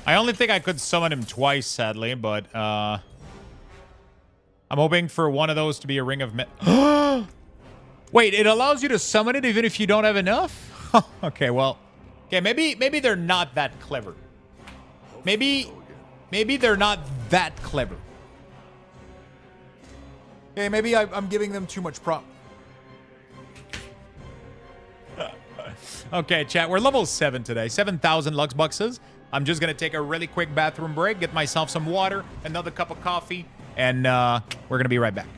I only think I could summon him twice, sadly, but I'm hoping for one of those to be a Ring of Wait, it allows you to summon it even if you don't have enough? Okay, well. Okay, maybe they're not that clever. Maybe they're not that clever. Okay, maybe I'm giving them too much prop. Okay, chat, we're level 7 today. 7,000 Lux Bucks. I'm just going to take a really quick bathroom break, get myself some water, another cup of coffee, and we're going to be right back.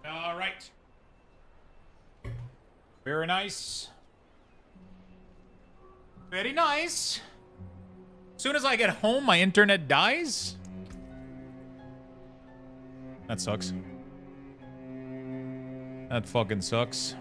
All right. Very nice. Very nice. Soon as I get home, my internet dies? That sucks. That fucking sucks.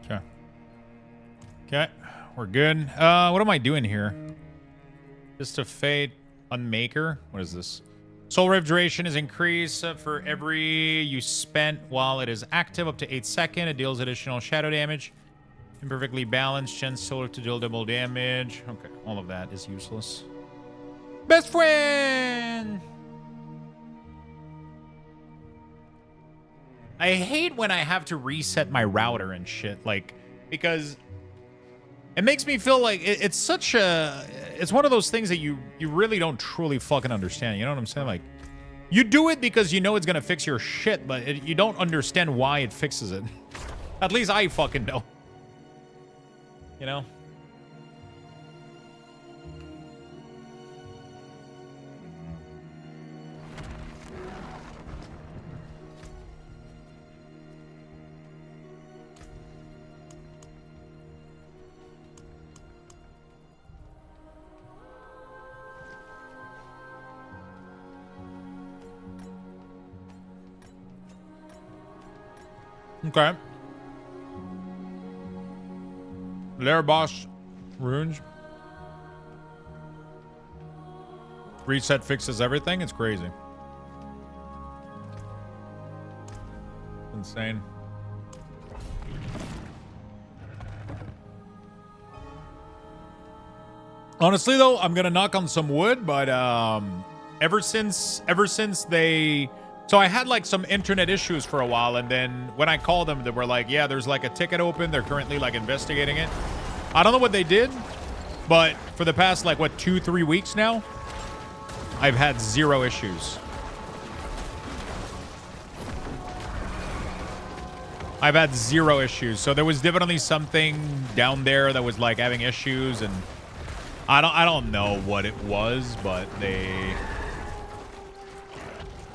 Okay. Okay, we're good. What am I doing here? Just a fate unmaker. What is this? Soul Rev duration is increased for every you spent while it is active up to 8 seconds. It deals additional shadow damage. Imperfectly balanced. Chance solar to deal double damage. Okay, all of that is useless. Best friend! I hate when I have to reset my router and shit, like, because it makes me feel like it's such a... It's one of those things that you really don't truly fucking understand. You know what I'm saying? Like, you do it because you know it's gonna fix your shit, but you don't understand why it fixes it. At least I fucking don't. You know? Okay. Lair boss runes. Reset fixes everything. It's crazy. Insane. Honestly, though, I'm gonna knock on some wood, but ever since they. So I had like some internet issues for a while, and then when I called them, they were like, yeah, there's like a ticket open. They're currently like investigating it. I don't know what they did, but for the past like, what, 2-3 weeks now, I've had 0 issues. I've had 0 issues. So there was definitely something down there that was like having issues, and I don't know what it was, but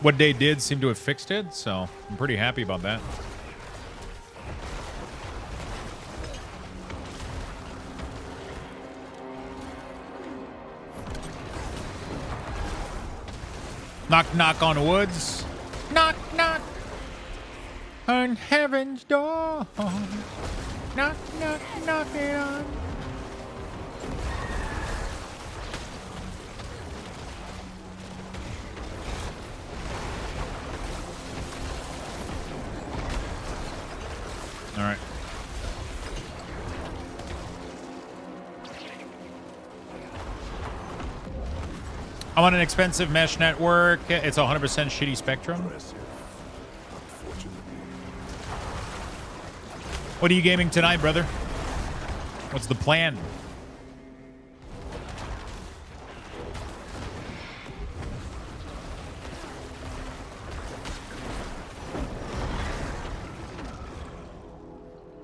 what they did seemed to have fixed it, so I'm pretty happy about that. Knock, knock on woods. Knock, knock on heaven's door. Knock, knock, knock it on. All right. I'm on an expensive mesh network. It's 100% shitty Spectrum. What are you gaming tonight, brother? What's the plan?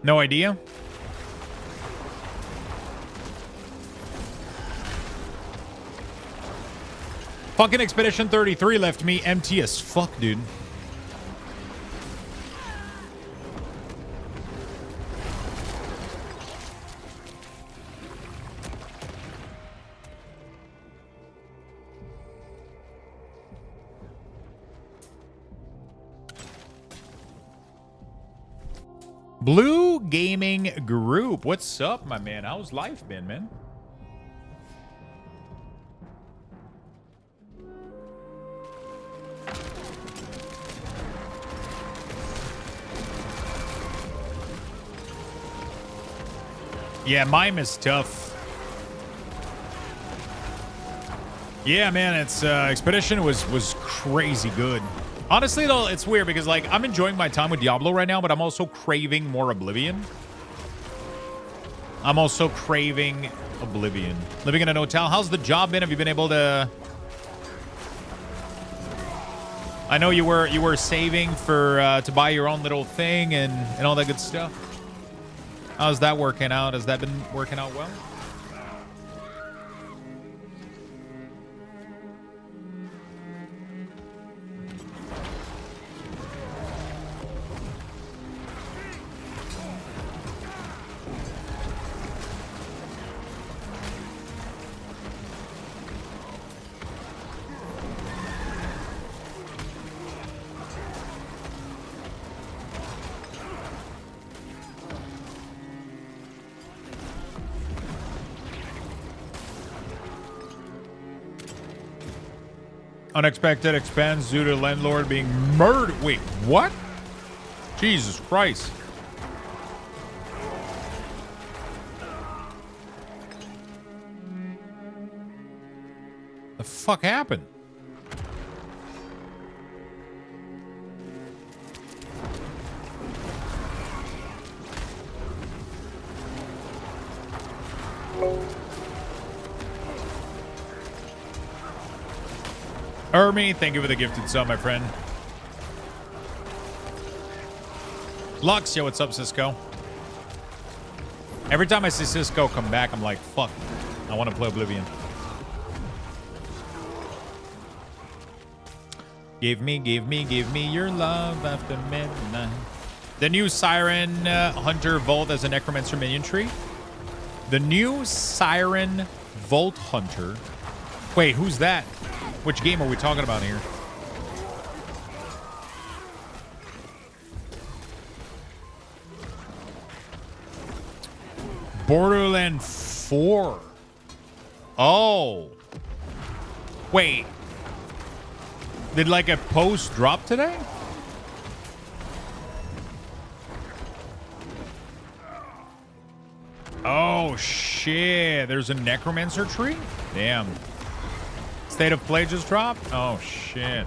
No idea. Fucking Expedition 33 left me empty as fuck, dude. Blue Gaming Group. What's up, my man? How's life been, man? Yeah, Mime is tough. Yeah, man, it's Expedition was crazy good. Honestly, though, it's weird because, like, I'm enjoying my time with Diablo right now, but I'm also craving more Oblivion. Living in an hotel. How's the job been? Have you been able to... I know you were saving for to buy your own little thing and all that good stuff. How's that working out? Has that been working out well? Unexpected expense due to landlord being murdered. Wait, what? Jesus Christ. The fuck happened? Ermi, thank you for the gifted sub, my friend. Lux, yo, what's up, Cisco? Every time I see Cisco come back, I'm like, fuck, I want to play Oblivion. Give me your love after midnight. The new Siren Hunter Vault as a Necromancer minion tree. The new Siren Vault Hunter. Wait, who's that? Which game are we talking about here? Borderlands 4. Oh. Wait. Did like a post drop today? Oh shit. There's a Necromancer tree? Damn. State of Play just dropped? Oh shit.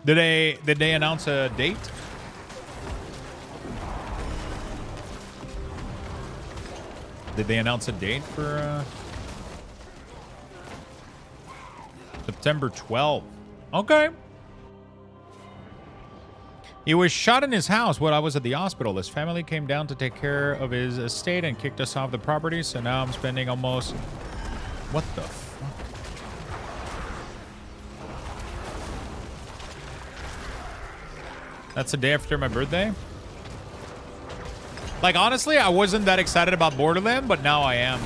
Did they announce a date? Did they announce a date for September 12th? Okay. He was shot in his house when I was at the hospital. His family came down to take care of his estate and kicked us off the property, so now I'm spending almost... What the fuck? That's the day after my birthday? Like, honestly, I wasn't that excited about Borderlands, but now I am.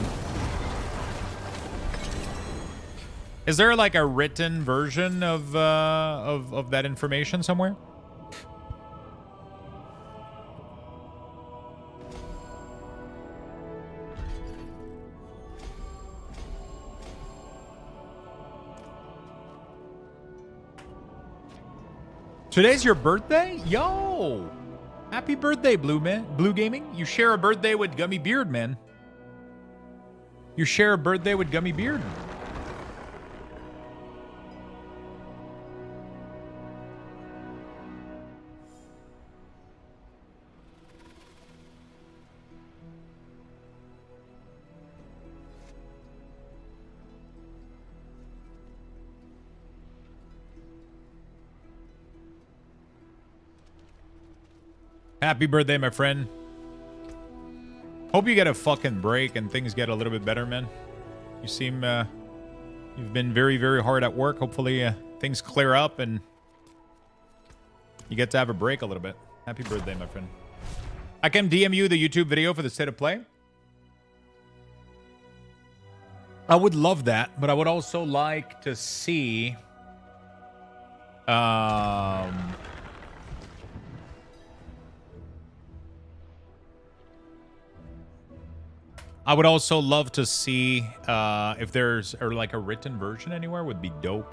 Is there like a written version of that information somewhere? Today's your birthday? Yo! Happy birthday, Blue Gaming. You share a birthday with Gummy Beard, man. You share a birthday with Gummy Beard. Happy birthday, my friend. Hope you get a fucking break and things get a little bit better, man. You seem, you've been very, very hard at work. Hopefully, things clear up and you get to have a break a little bit. Happy birthday, my friend. I can DM you the YouTube video for the State of Play. I would love that, but I would also like to see... I would also love to see if there's like a written version anywhere. Would be dope.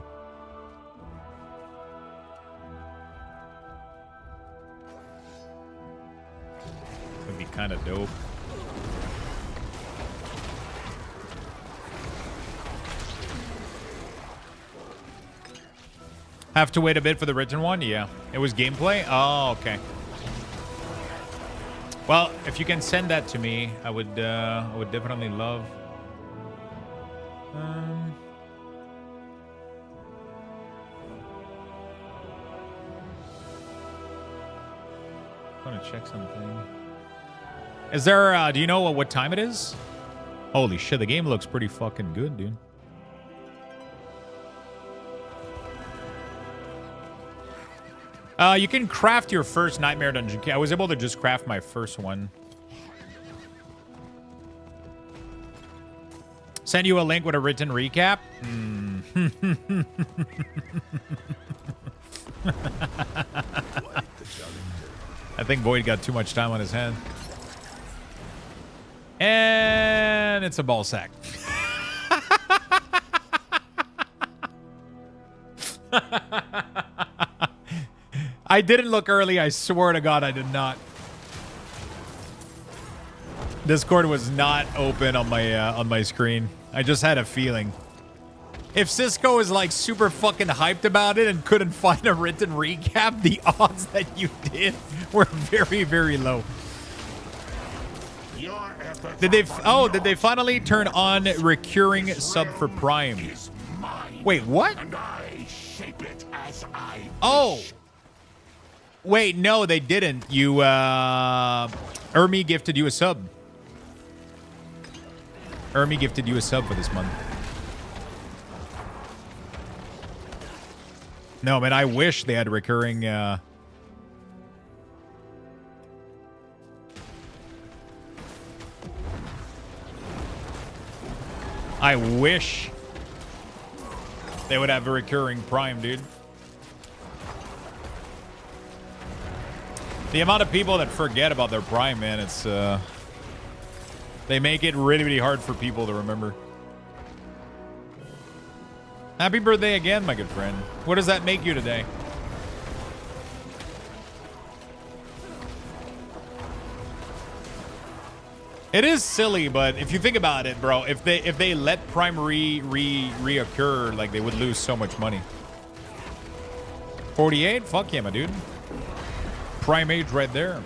Would be kind of dope. Have to wait a bit for the written one? Yeah. It was gameplay? Oh, okay. Well, if you can send that to me, I would definitely love. I want to check something. Is there? Do you know what time it is? Holy shit! The game looks pretty fucking good, dude. You can craft your first Nightmare Dungeon. I was able to just craft my first one. Send you a link with a written recap. I think Boyd got too much time on his hand. And it's a ball sack. I didn't look early. I swear to God, I did not. Discord was not open on my screen. I just had a feeling. If Cisco is like super fucking hyped about it and couldn't find a written recap, the odds that you did were very, very low. Did they finally turn on recurring sub for Prime? Wait, what? Oh. Wait, no, they didn't. You, Ermi gifted you a sub. Ermi gifted you a sub for this month. No, man, I wish they had recurring, I wish they would have a recurring Prime, dude. The amount of people that forget about their Prime, man, it's, they make it really, really hard for people to remember. Happy birthday again, my good friend. What does that make you today? It is silly, but if you think about it, bro, if they let Prime reoccur, like, they would lose so much money. 48? Fuck yeah, my dude. Prime age right there.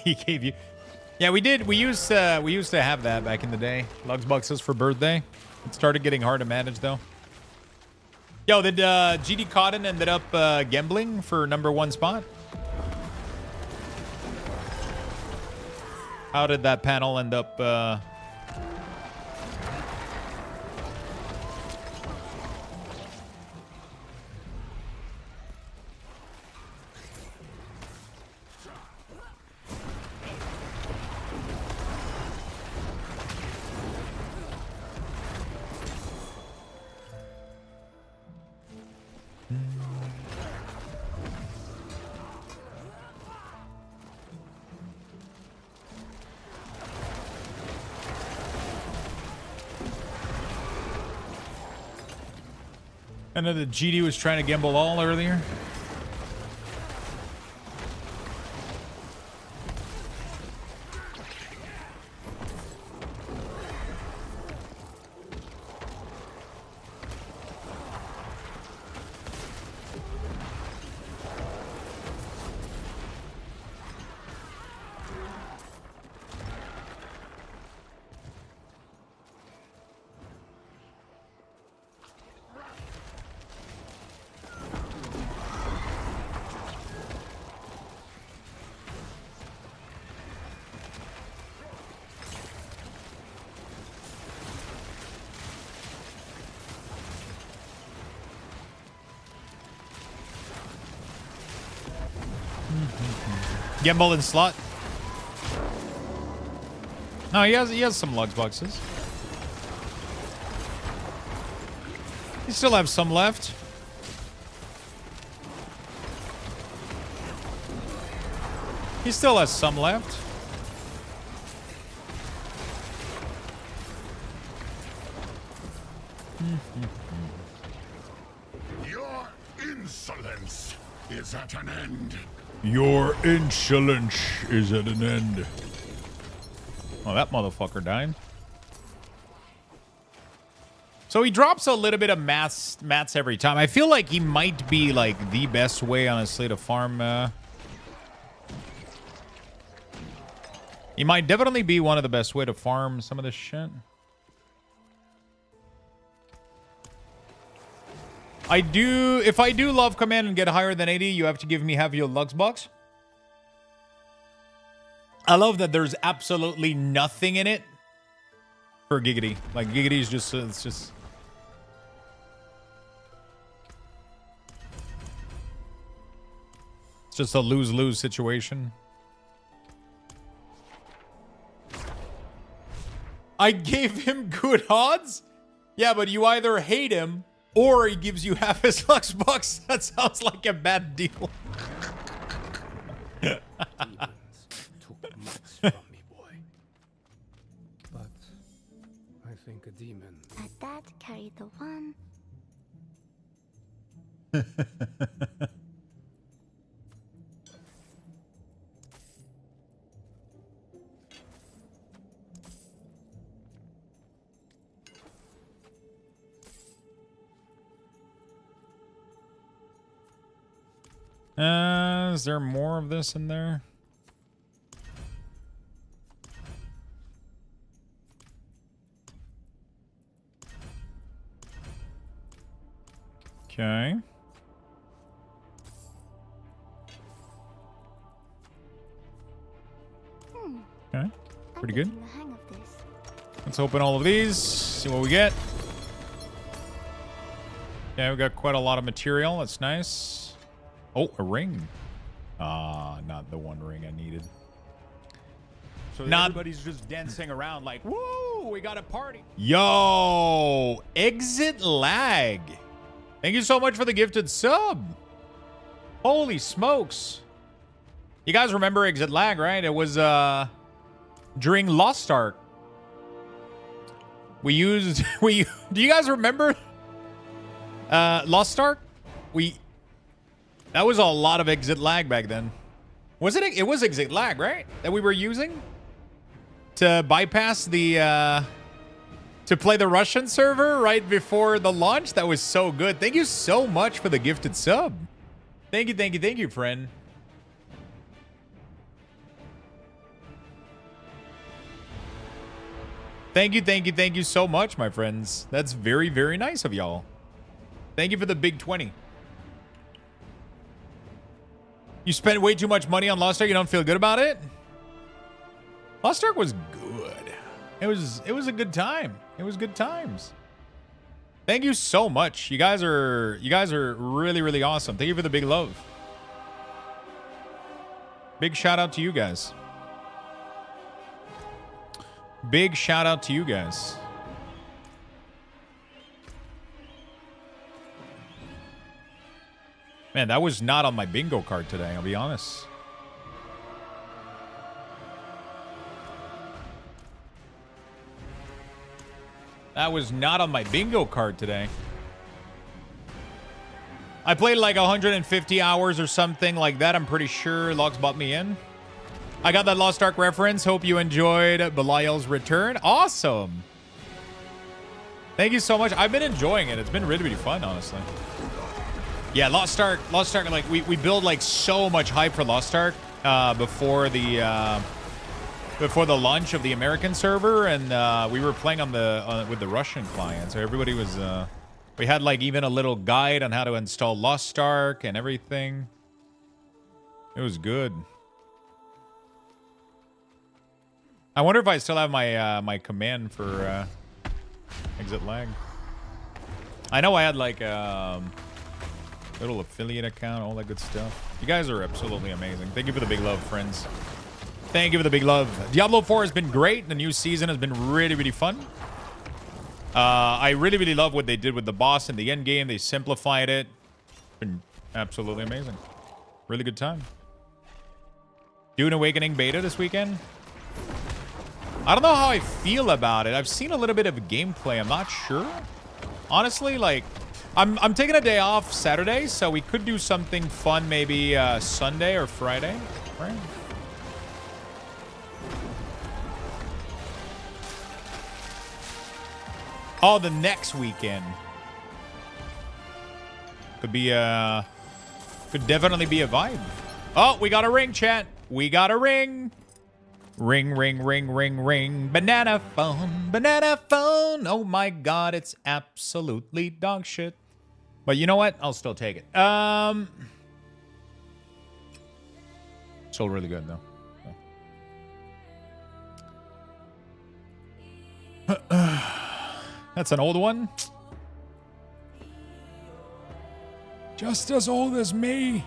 He gave you. Yeah, we did. We used to have that back in the day. Lugs boxes for birthday. It started getting hard to manage though. Yo, did GD Cotton ended up gambling for #1 spot? How did that panel end up? I know that GD was trying to gamble all earlier. Gamble and slot. No, he has some lugs boxes. He still have some left. He still has some left. Your insolence is at an end. Your insolence is at an end. Oh, that motherfucker died. So he drops a little bit of mats every time. I feel like he might be like the best way, honestly, to farm. He might definitely be one of the best way to farm some of this shit. If I do love command and get higher than 80, you have to give me half your Lux box. I love that there's absolutely nothing in it for Giggity. Like, Giggity is just, it's just a lose-lose situation. I gave him good odds? Yeah, but you either hate him Or he gives you half his Lux bucks. That sounds like a bad deal. Demons took much from me, boy. But I think a demon. A dad carried the one. Is there more of this in there? Okay. Okay. Pretty good. The hang of this. Let's open all of these. See what we get. Yeah, we got quite a lot of material. That's nice. Oh, a ring. Not the one ring I needed. So everybody's just dancing around like, woo, we got a party. Yo, exit lag. Thank you so much for the gifted sub. Holy smokes. You guys remember exit lag, right? It was during Lost Ark. Do you guys remember Lost Ark? That was a lot of exit lag back then. Was it? It was exit lag, right? That we were using to bypass the to play the Russian server right before the launch. That was so good. Thank you so much for the gifted sub. Thank you, friend. Thank you so much, my friends. That's very, very nice of y'all. Thank you for the big 20. You spent way too much money on Lost Ark. You don't feel good about it? Lost Ark was good. It was a good time. It was good times. Thank you so much. You guys are really, really awesome. Thank you for the big love. Big shout out to you guys. Big shout out to you guys. Man, that was not on my bingo card today, I'll be honest. That was not on my bingo card today. I played like 150 hours or something like that. I'm pretty sure Lux bought me in. I got that Lost Ark reference. Hope you enjoyed Belial's return. Awesome. Thank you so much. I've been enjoying it. It's been really, really fun, honestly. Yeah, Lost Ark, like we build like so much hype for Lost Ark before the launch of the American server, and we were playing with the Russian client, so everybody was we had like even a little guide on how to install Lost Ark and everything. It was good. I wonder if I still have my my command for exit lag. I know I had like little affiliate account, all that good stuff. You guys are absolutely amazing. Thank you for the big love, friends. Thank you for the big love. Diablo 4 has been great. The new season has been really, really fun. I really, really love what they did with the boss in the end game. They simplified it. Been absolutely amazing. Really good time. Dune Awakening beta this weekend. I don't know how I feel about it. I've seen a little bit of gameplay. I'm not sure. Honestly, like, I'm taking a day off Saturday, so we could do something fun maybe Sunday or Friday, right? Oh, the next weekend. Could definitely be a vibe. Oh, we got a ring, chat. We got a ring. Ring, ring, ring, ring, ring. Banana phone, banana phone. Oh my god, it's absolutely dog shit. But you know what? I'll still take it. Still really good though. That's an old one. Just as old as me.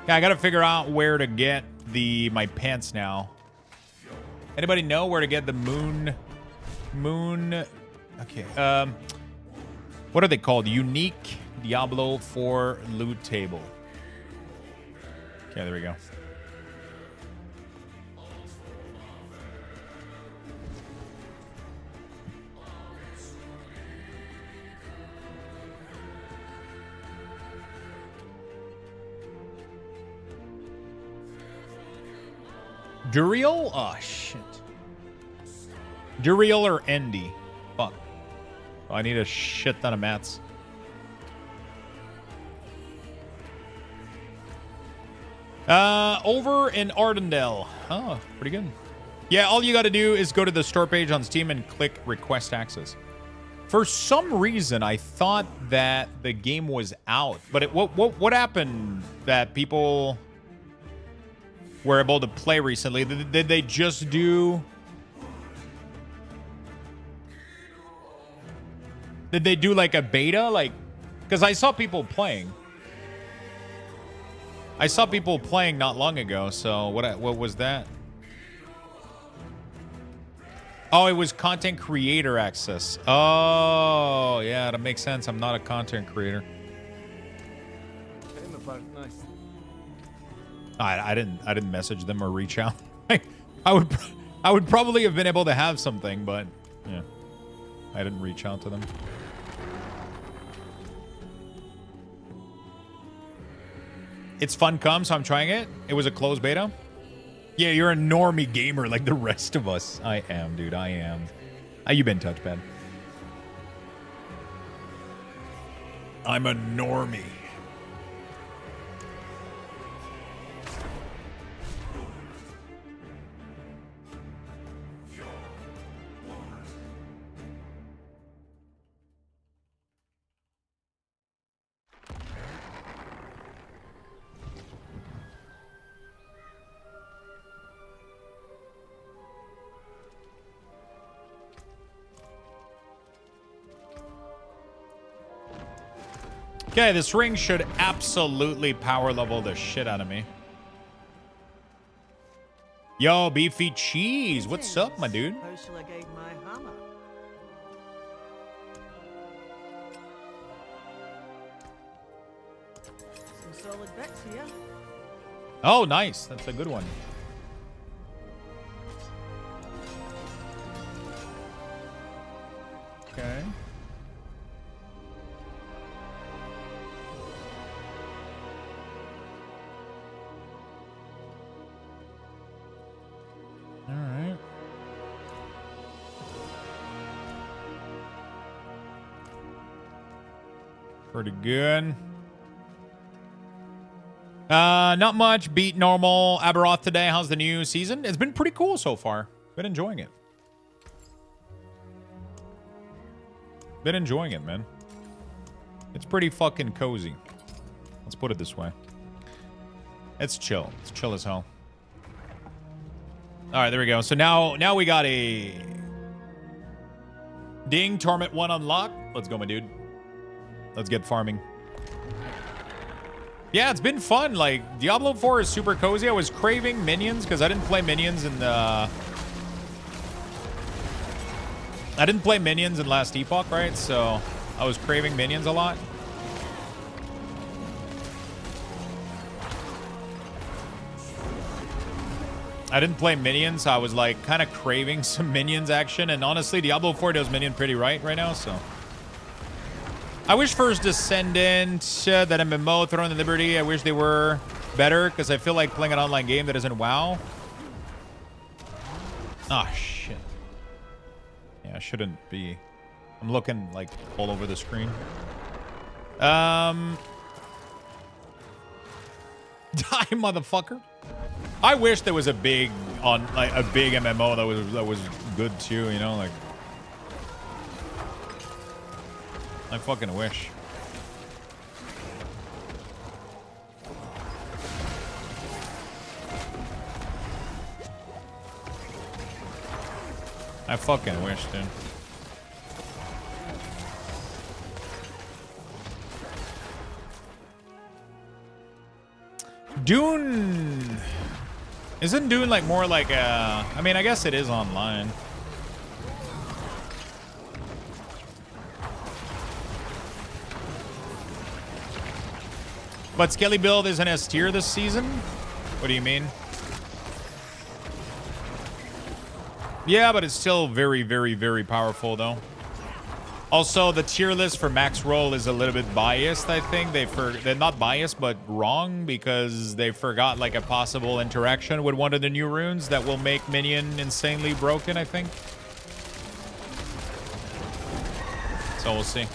Yeah, I gotta figure out where to get my pants now. Anybody know where to get the moon Okay. What are they called? Unique Diablo 4 loot table. Okay, there we go. Duriel? Oh, shit. Duriel or Endy? Fuck. Oh, I need a shit ton of mats. Over in Ardendale. Oh, pretty good. Yeah, all you got to do is go to the store page on Steam and click Request Access. For some reason, I thought that the game was out, but what happened that people were able to play recently? Did they just do? Did they do like a beta? Like, because I saw people playing. I saw people playing not long ago. So what was that? Oh, it was content creator access. Oh, yeah, that makes sense. I'm not a content creator. I didn't message them or reach out. I would probably have been able to have something, but yeah, I didn't reach out to them. It's Funcom, so I'm trying it. It was a closed beta. Yeah, you're a normie gamer like the rest of us. I am, dude. I am. How you been, Touchpad? I'm a normie. Okay, this ring should absolutely power level the shit out of me. Yo, Beefy Cheese, what's up, my dude? How shall I guide my hammer? Some solid bits here. Oh, nice. That's a good one. Okay. All right. Pretty good. Not much. Beat normal. Aberoth today. How's the new season? It's been pretty cool so far. Been enjoying it. Been enjoying it, man. It's pretty fucking cozy. Let's put it this way. It's chill. It's chill as hell. All right, there we go. So now we got a Ding Torment 1 unlocked. Let's go, my dude. Let's get farming. Yeah, it's been fun. Like, Diablo 4 is super cozy. I was craving minions because I didn't play minions in the... I didn't play minions in last epoch, right? So I was craving minions a lot. I didn't play minions, so I was like kind of craving some minions action. And honestly, Diablo 4 does minion pretty right now, so. I wish First Descendant, that MMO, Throne of Liberty, I wish they were better because I feel like playing an online game that isn't WoW. Ah, shit. Yeah, I shouldn't be. I'm looking like all over the screen. Die, motherfucker. I wish there was a big MMO that was good too, you know, like I fucking wish. I fucking wish, dude. Dune... Isn't Dune like more like a... I mean, I guess it is online. But Skelly build isn't S tier this season? What do you mean? Yeah, but it's still very, very, very powerful, though. Also, the tier list for max roll is a little bit biased, I think. They're not biased, but wrong, because they forgot, like, a possible interaction with one of the new runes that will make Minion insanely broken, I think. So we'll see.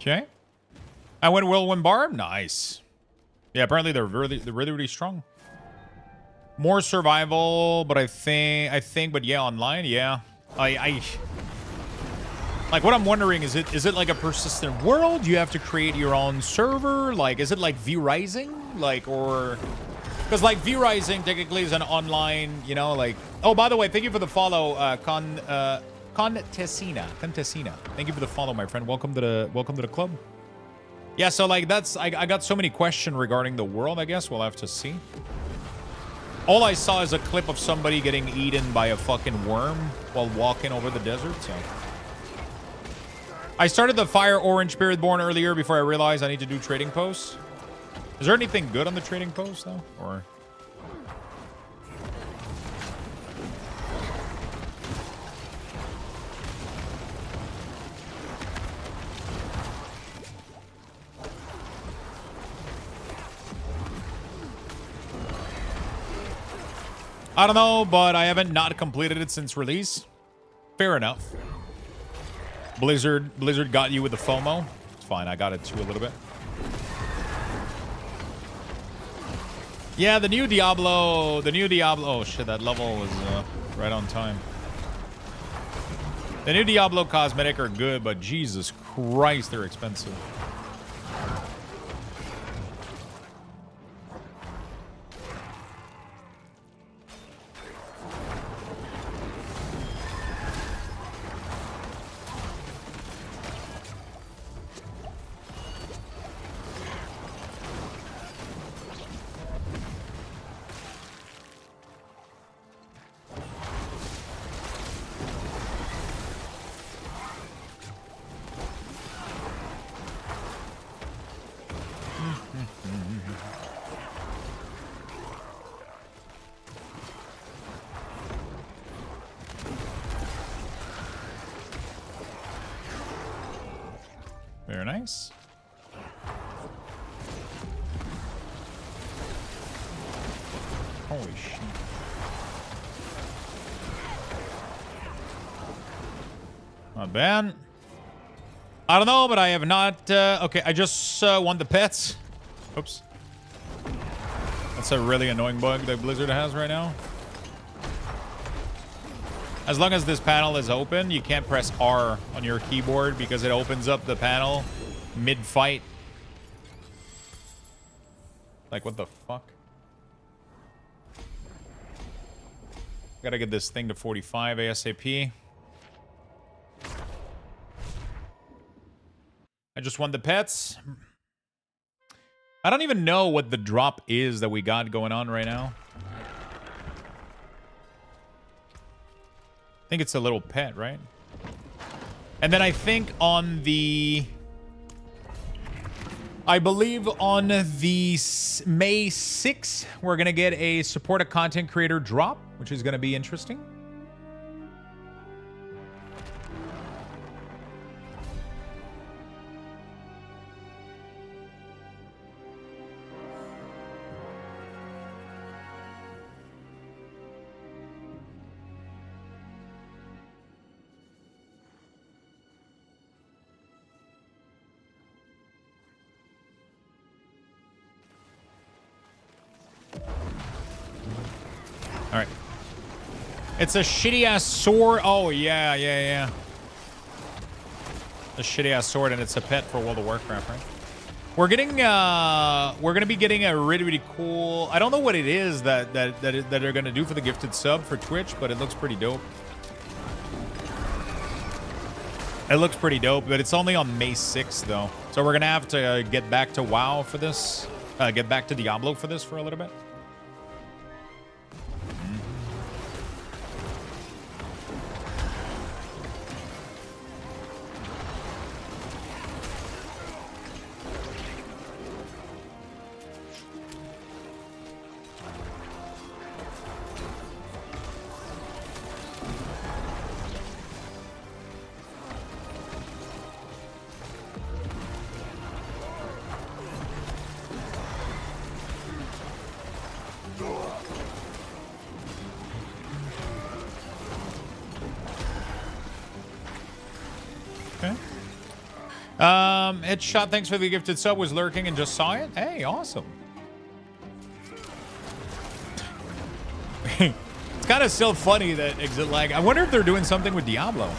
Okay. I went Whirlwind Barb. Nice. Yeah, apparently they're really strong. More survival, but I think, but yeah, online, yeah. Like what I'm wondering is it like a persistent world? You have to create your own server? Like, is it like V-Rising? Like, or because like V-Rising technically is an online, you know, like. Oh, by the way, thank you for the follow, Contessina. Thank you for the follow, my friend. Welcome to the club. Yeah, so like I got so many questions regarding the world, I guess. We'll have to see. All I saw is a clip of somebody getting eaten by a fucking worm while walking over the desert, so. I started the Fire Orange Spiritborn earlier before I realized I need to do trading posts. Is there anything good on the trading post, though? Or... I don't know, but I haven't not completed it since release. Fair enough. Blizzard got you with the FOMO. It's fine, I got it too a little bit. Yeah, the new Diablo. Oh shit, that level was right on time. The new Diablo cosmetic are good, but Jesus Christ, they're expensive. Very nice. Holy shit. Not bad. I don't know, but I have not... okay, I just won the pets. Oops. That's a really annoying bug that Blizzard has right now. As long as this panel is open, you can't press R on your keyboard because it opens up the panel mid-fight. Like, what the fuck? Gotta get this thing to 45 ASAP. I just won the pets. I don't even know what the drop is that we got going on right now. I think it's a little pet, right? And then I think on the... I believe on the May 6th, we're going to get a support a content creator drop, which is going to be interesting. All right. It's a shitty-ass sword. Oh, yeah. A shitty-ass sword, and it's a pet for World of Warcraft, right? We're gonna be getting a really cool. I don't know what it is that they're gonna do for the gifted sub for Twitch, but it looks pretty dope. It looks pretty dope, but it's only on May 6th though, so we're gonna have to get back to WoW for this. Get back to Diablo for this for a little bit. Headshot, thanks for the gifted sub, was lurking and just saw it. Hey, awesome. It's kind of still funny that Exit Lag. I wonder if they're doing something with Diablo.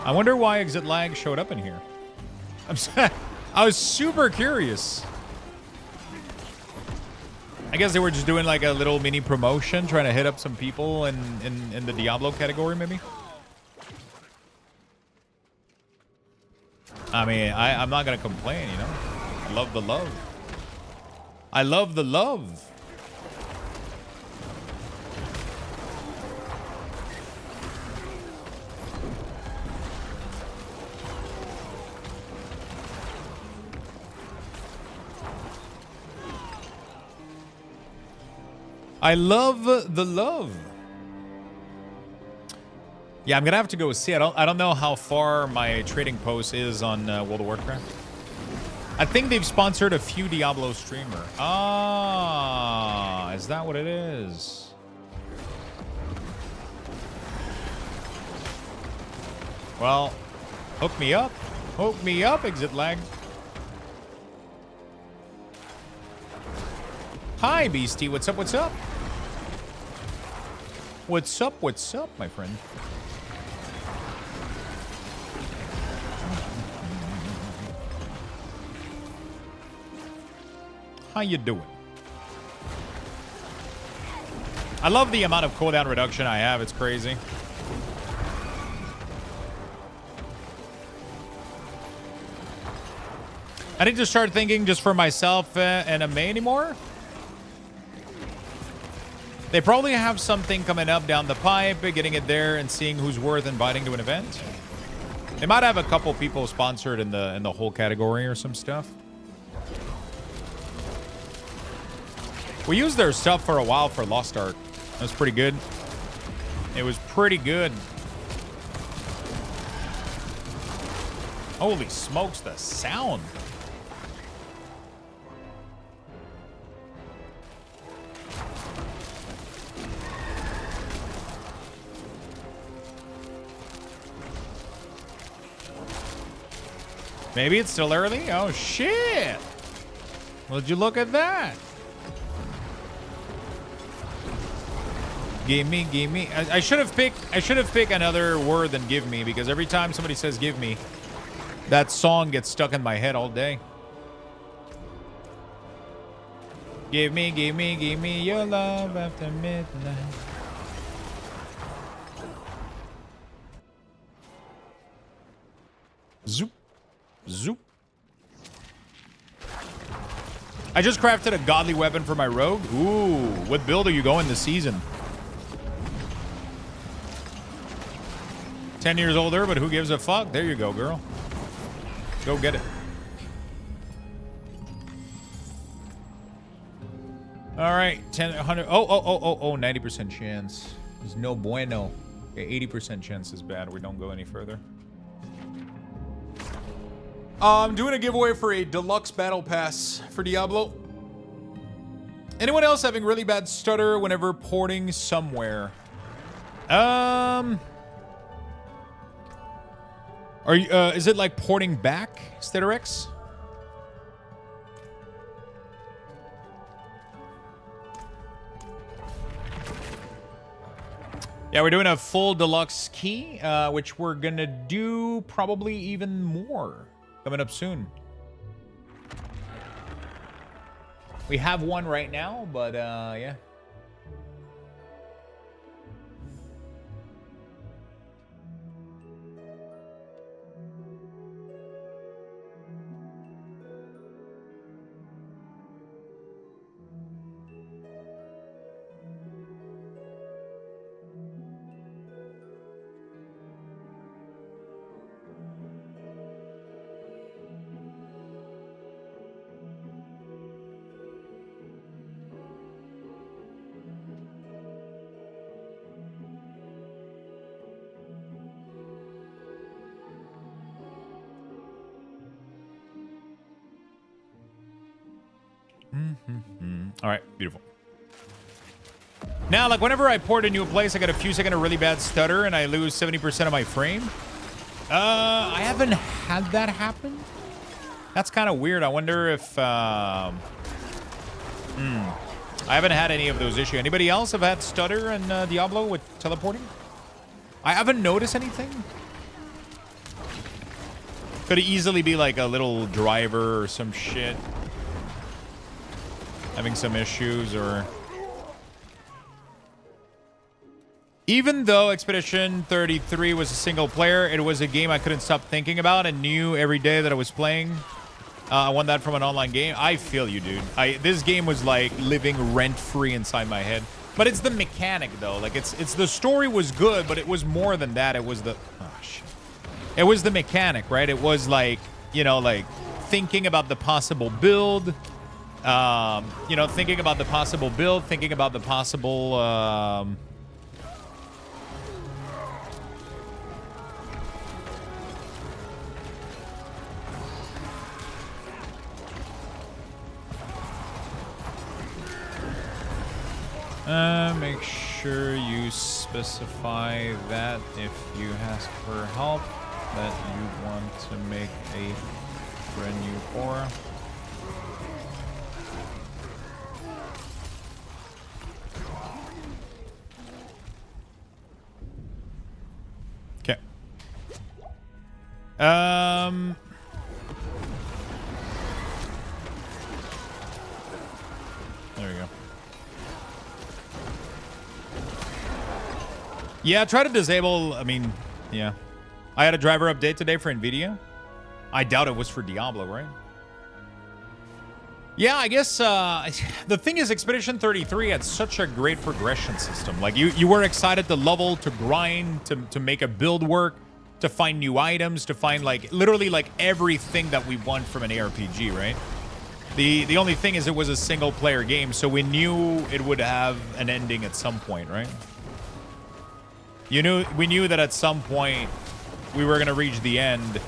I wonder why Exit Lag showed up in here. I was super curious. I guess they were just doing like a little mini promotion, trying to hit up some people in the Diablo category, maybe. I mean, I'm not gonna complain, you know. I love the love. I love the love. I love the love. Yeah, I'm gonna have to go see. I don't know how far my trading post is on World of Warcraft. I think they've sponsored a few Diablo streamer. Ah, is that what it is? Well, hook me up. Hook me up, Exit Lag. Hi, Beastie. What's up? What's up? What's up? What's up, my friend? How you doing? I love the amount of cooldown reduction I have. It's crazy. I need to start thinking just for myself and MA anymore. They probably have something coming up down the pipe, getting it there and seeing who's worth inviting to an event. They might have a couple people sponsored in the whole category or some stuff. We used their stuff for a while for Lost Ark. That was pretty good. It was pretty good. Holy smokes, the sound. Maybe it's still early? Oh, shit. Would you look at that? Give me. I should have picked another word than give me, because every time somebody says give me, that song gets stuck in my head all day. Give me your love after midnight. Zoop. Zoop. I just crafted a godly weapon for my rogue. Ooh, what build are you going this season? 10 years older, but who gives a fuck? There you go, girl. Go get it. All right, 10, 100. Oh, 90% chance. There's no bueno. Okay, 80% chance is bad. We don't go any further. I'm doing a giveaway for a deluxe battle pass for Diablo. Anyone else having really bad stutter whenever porting somewhere? Are you? Is it like porting back, Stutterx? Yeah, we're doing a full deluxe key, which we're gonna do probably even more coming up soon. We have one right now, but yeah. All right, beautiful. Now, like, whenever I port a new place, I get a few seconds of really bad stutter, and I lose 70% of my frame. I haven't had that happen. That's kind of weird. I wonder if... I haven't had any of those issues. Anybody else have had stutter in Diablo with teleporting? I haven't noticed anything. Could easily be like a little driver or some shit having some issues, or... Even though Expedition 33 was a single player, it was a game I couldn't stop thinking about and knew every day that I was playing. I won that from an online game. I feel you, dude. This game was like living rent-free inside my head. But it's the mechanic, though. Like, it's the story was good, but it was more than that. It was the... Oh, shit. It was the mechanic, right? It was like, you know, like thinking about the possible build... you know, thinking about the possible build, thinking about the possible, make sure you specify that if you ask for help that you want to make a brand new core. There we go. Yeah, try to disable, I mean, yeah. I had a driver update today for NVIDIA. I doubt it was for Diablo, right? Yeah, I guess the thing is Expedition 33 had such a great progression system. Like, you were excited to level, to grind, to make a build work, to find new items, to find, like, literally, like, everything that we want from an ARPG, right? The only thing is it was a single-player game, so we knew it would have an ending at some point, right? We knew that at some point we were going to reach the end,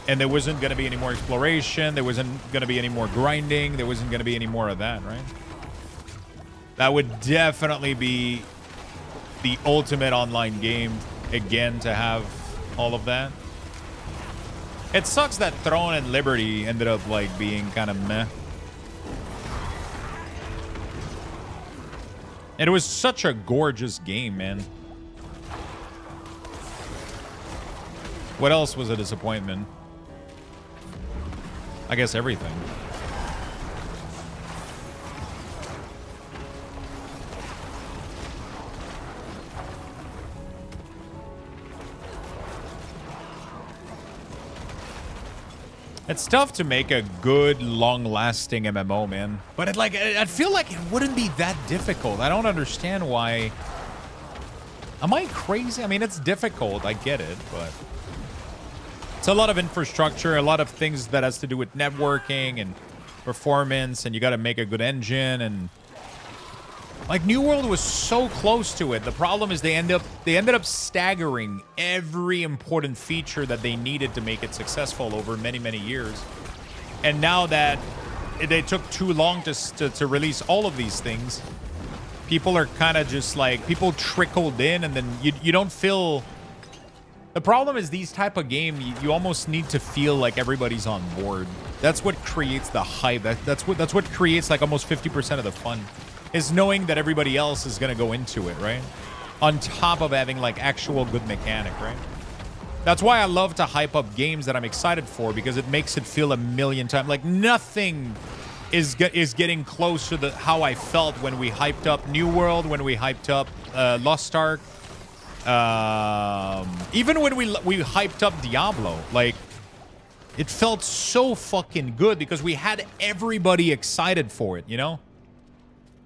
and there wasn't going to be any more exploration, there wasn't going to be any more grinding, there wasn't going to be any more of that, right? That would definitely be the ultimate online game, again, to have all of that. It sucks that Throne and Liberty ended up like being kind of meh. It was such a gorgeous game, man. What else was a disappointment? I guess everything. It's tough to make a good, long-lasting MMO, man. But I feel like it wouldn't be that difficult. I don't understand why. Am I crazy? I mean, it's difficult. I get it, but it's a lot of infrastructure, a lot of things that has to do with networking and performance, and you got to make a good engine. And like New World was so close to it. The problem is they ended up staggering every important feature that they needed to make it successful over many, many years. And now that they took too long to release all of these things, people are kind of just like, people trickled in, and then you don't feel... The problem is these type of game, you almost need to feel like everybody's on board. That's what creates the hype. That's what creates like almost 50% of the fun. Is knowing that everybody else is going to go into it, right? On top of having, like, actual good mechanic, right? That's why I love to hype up games that I'm excited for, because it makes it feel a million times. Like, nothing is getting close to how I felt when we hyped up New World, when we hyped up Lost Ark, even when we hyped up Diablo. Like, it felt so fucking good because we had everybody excited for it, you know?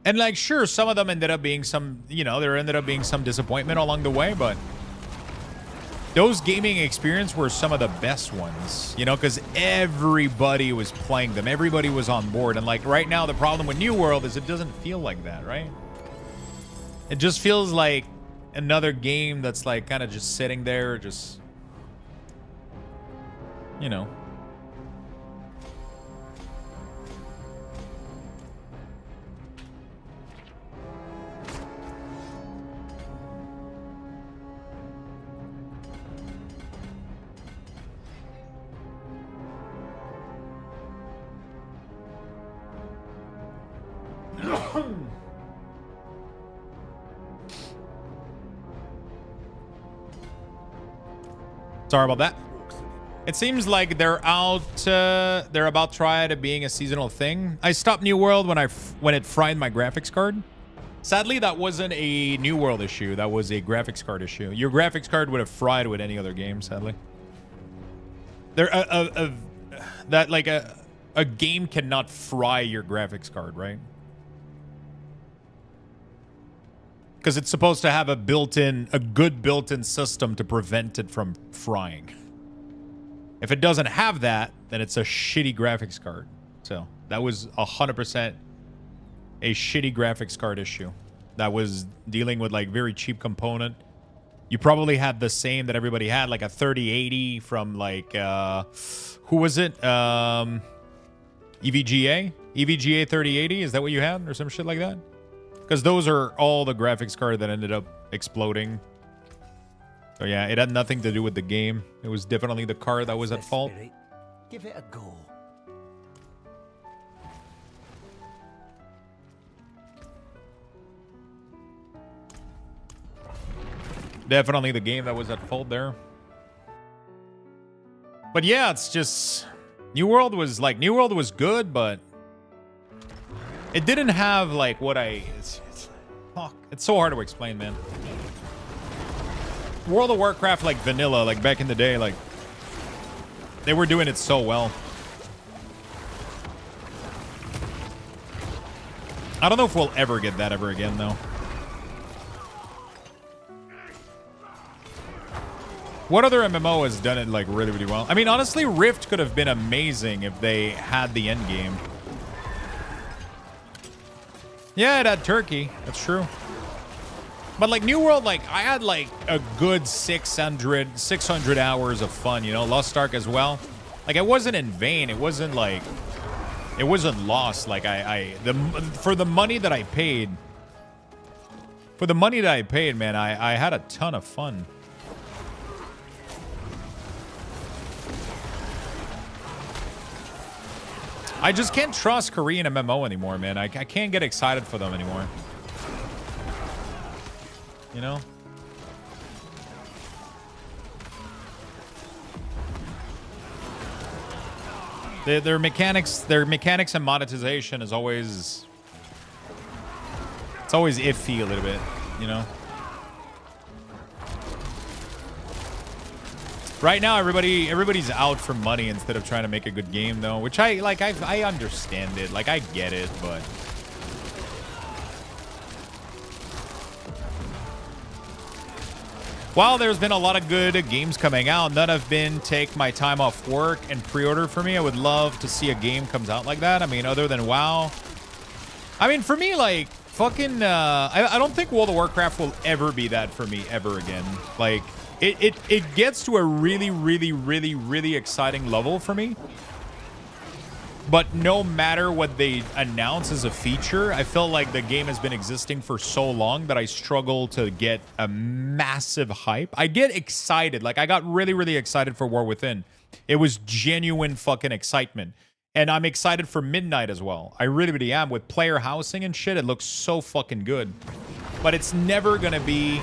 And like, sure, some of them ended up being some, you know, there ended up being some disappointment along the way, but those gaming experiences were some of the best ones, you know, because everybody was playing them. Everybody was on board. And like right now, the problem with New World is it doesn't feel like that, right? It just feels like another game that's like kind of just sitting there, just, you know. Sorry about that. It seems like they're out. They're about to try to being a seasonal thing. I stopped New World when it fried my graphics card. Sadly, that wasn't a New World issue. That was a graphics card issue. Your graphics card would have fried with any other game. Sadly, that like a game cannot fry your graphics card, right? Because it's supposed to have a good built-in system to prevent it from frying. If it doesn't have that, then it's a shitty graphics card. So that was 100% a shitty graphics card issue. That was dealing with like very cheap component. You probably had the same that everybody had, like a 3080 from like, who was it? EVGA? EVGA 3080? Is that what you had? Or some shit like that? Because those are all the graphics card that ended up exploding. So yeah, it had nothing to do with the game. It was definitely the card that was at fault. Give it a go. Definitely the game that was at fault there. But yeah, it's just New World was good, but it didn't have like what it's so hard to explain, man. World of Warcraft, like vanilla, like back in the day, like they were doing it so well. I don't know if we'll ever get that ever again, though. What other MMO has done it like really, really well? I mean, honestly, Rift could have been amazing if they had the end game. Yeah, it had Turkey. That's true. But like New World, like I had like a good 600 hours of fun, you know, Lost Ark as well. Like it wasn't in vain. It wasn't like, it wasn't lost. Like for the money that I paid, man, I had a ton of fun. I just can't trust Korean MMO anymore, man. I can't get excited for them anymore. You know? Their mechanics and monetization is always... It's always iffy a little bit, you know? Right now, everybody's out for money instead of trying to make a good game, though. Which I understand it. Like, I get it, but... While there's been a lot of good games coming out, none have been take my time off work and pre-order for me. I would love to see a game comes out like that. I mean, other than WoW. I mean, for me, like, fucking... I don't think World of Warcraft will ever be that for me ever again. Like... It gets to a really exciting level for me. But no matter what they announce as a feature, I feel like the game has been existing for so long that I struggle to get a massive hype. I get excited. Like, I got really excited for War Within. It was genuine fucking excitement. And I'm excited for Midnight as well. I really am. With player housing and shit, it looks so fucking good. But it's never going to be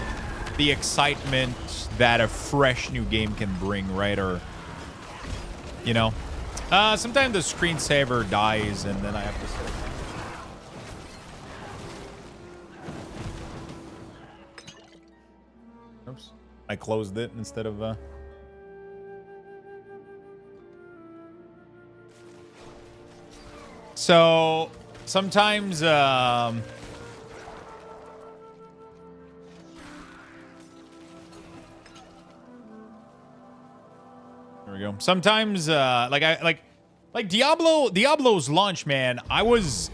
the excitement that a fresh new game can bring, right? Or, you know, Sometimes the screensaver dies and then I have to start. Oops. I closed it instead of So sometimes there we go. Sometimes like Diablo's launch, man. I was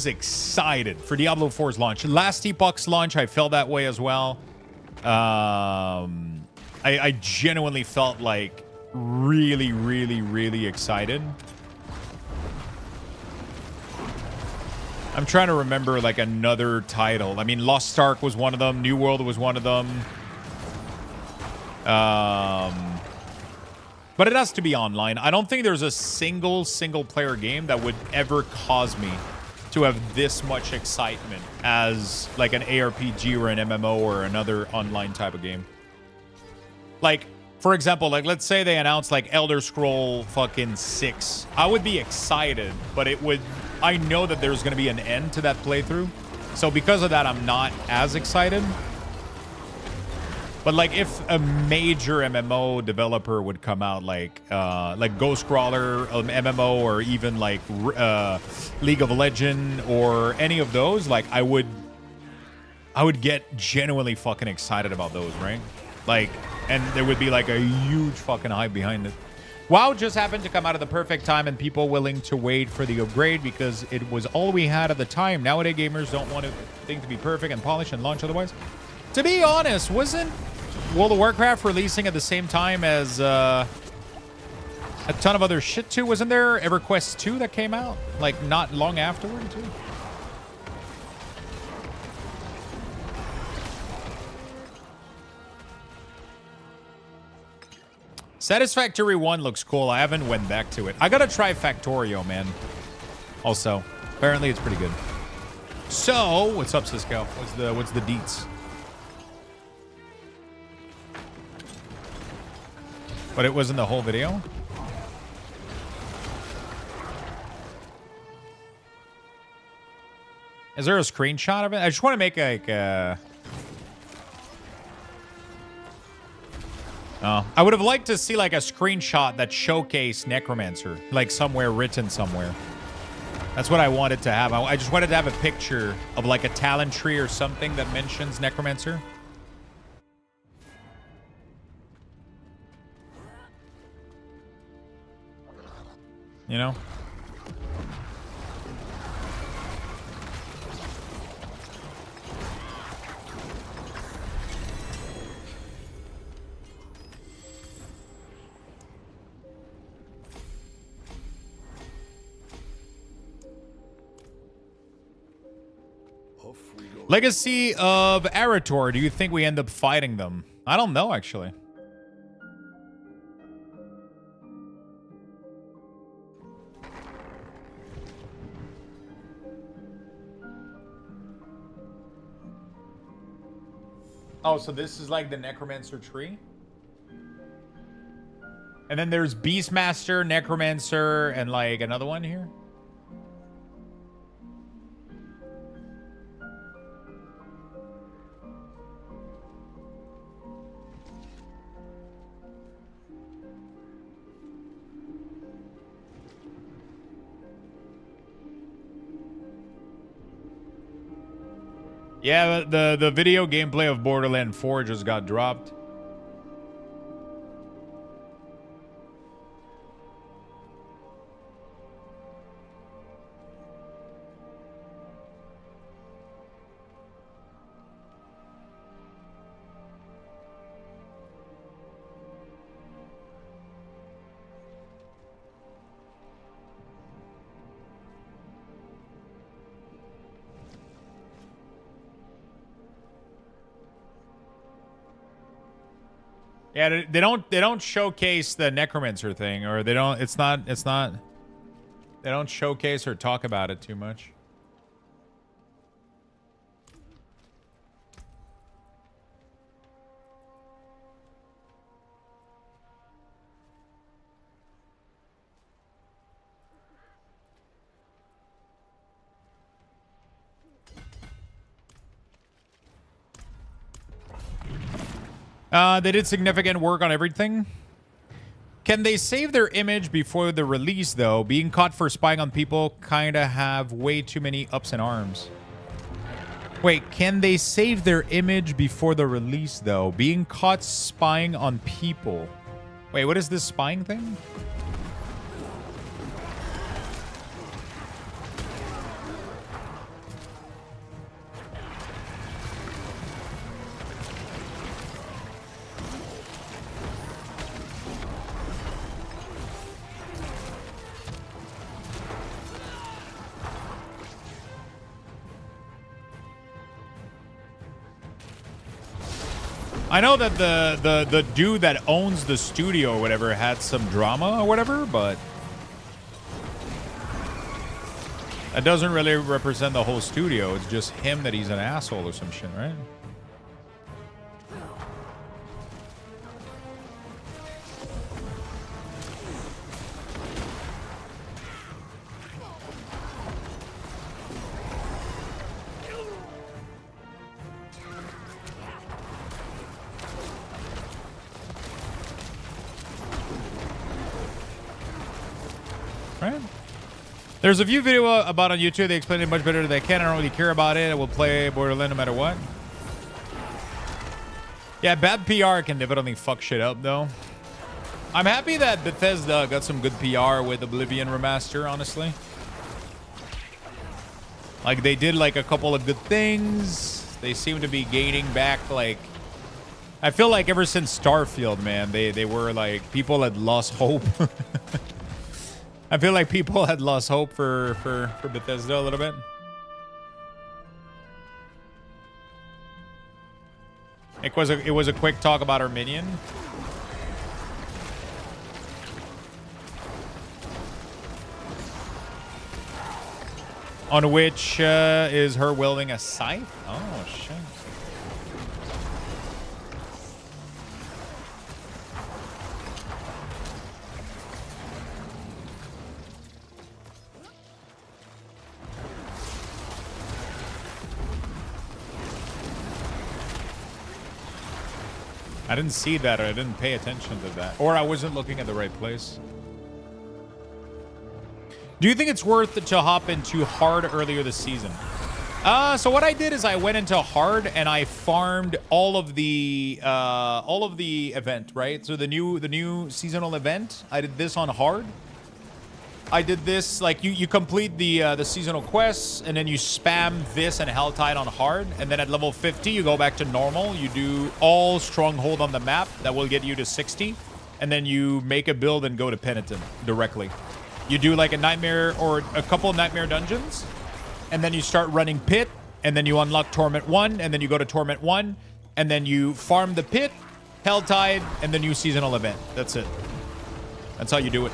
excited for Diablo 4's launch. Last Epoch's launch, I felt that way as well. I genuinely felt like really excited. I'm trying to remember like another title. I mean, Lost Ark was one of them. New World was one of them. But it has to be online. I don't think there's a single player game that would ever cause me to have this much excitement as like an ARPG or an MMO or another online type of game. Like, for example, like let's say they announced like Elder Scroll fucking 6. I would be excited, but I know that there's going to be an end to that playthrough. So because of that, I'm not as excited. But like if a major MMO developer would come out like Ghostcrawler, MMO, or even like League of Legends or any of those, like I would get genuinely fucking excited about those, right? Like, and there would be like a huge fucking hype behind it. WoW just happened to come out at the perfect time and people willing to wait for the upgrade because it was all we had at the time. Nowadays, gamers don't want things to be perfect and polished and launch otherwise. To be honest, wasn't World of Warcraft releasing at the same time as a ton of other shit too? Wasn't there EverQuest 2 that came out like not long afterward too? Satisfactory 1 looks cool. I haven't went back to it. I gotta try Factorio, man. Also, apparently it's pretty good. So, what's up, Cisco? What's the deets? But it wasn't the whole video? Is there a screenshot of it? I just want to make like I would have liked to see like a screenshot that showcased Necromancer, like somewhere written somewhere. That's what I wanted to have. I just wanted to have a picture of like a talent tree or something that mentions Necromancer. You know? Legacy of Arator. Do you think we end up fighting them? I don't know, actually. Oh, so this is like the Necromancer tree? And then there's Beastmaster, Necromancer, and like another one here? Yeah, the video gameplay of Borderlands 4 just got dropped. Yeah, they don't showcase the Necromancer thing, or they don't. It's not. They don't showcase or talk about it too much. They did significant work on everything. Can they save their image before the release, though? Being caught for spying on people kind of have way too many ups and arms. Wait, can they save their image before the release, though? Being caught spying on people. Wait, what is this spying thing? I know that the dude that owns the studio or whatever had some drama or whatever, but that doesn't really represent the whole studio. It's just him that he's an asshole or some shit, right? Right? There's a few video about on YouTube. They explain it much better than they can. I don't really care about it. I will play Borderlands no matter what. Yeah, bad PR can definitely fuck shit up, though. I'm happy that Bethesda got some good PR with Oblivion Remaster, honestly. Like, they did, like, a couple of good things. They seem to be gaining back, like... I feel like ever since Starfield, man, they were, like... People had lost hope. I feel like people had lost hope for Bethesda a little bit. It was a quick talk about our Minion. On which is her wielding a scythe? Oh, shit. I didn't see that, or I didn't pay attention to that. Or I wasn't looking at the right place. Do you think it's worth it to hop into hard earlier this season? So what I did is I went into hard and I farmed all of the event, right? So the new seasonal event, I did this on hard. I did this, like, you complete the seasonal quests, and then you spam this and Helltide on hard, and then at level 50, you go back to normal. You do all Stronghold on the map. That will get you to 60, and then you make a build and go to Penitent directly. You do, like, a Nightmare or a couple of Nightmare dungeons, and then you start running Pit, and then you unlock Torment 1, and then you go to Torment 1, and then you farm the Pit, Helltide, and the new seasonal event. That's it. That's how you do it.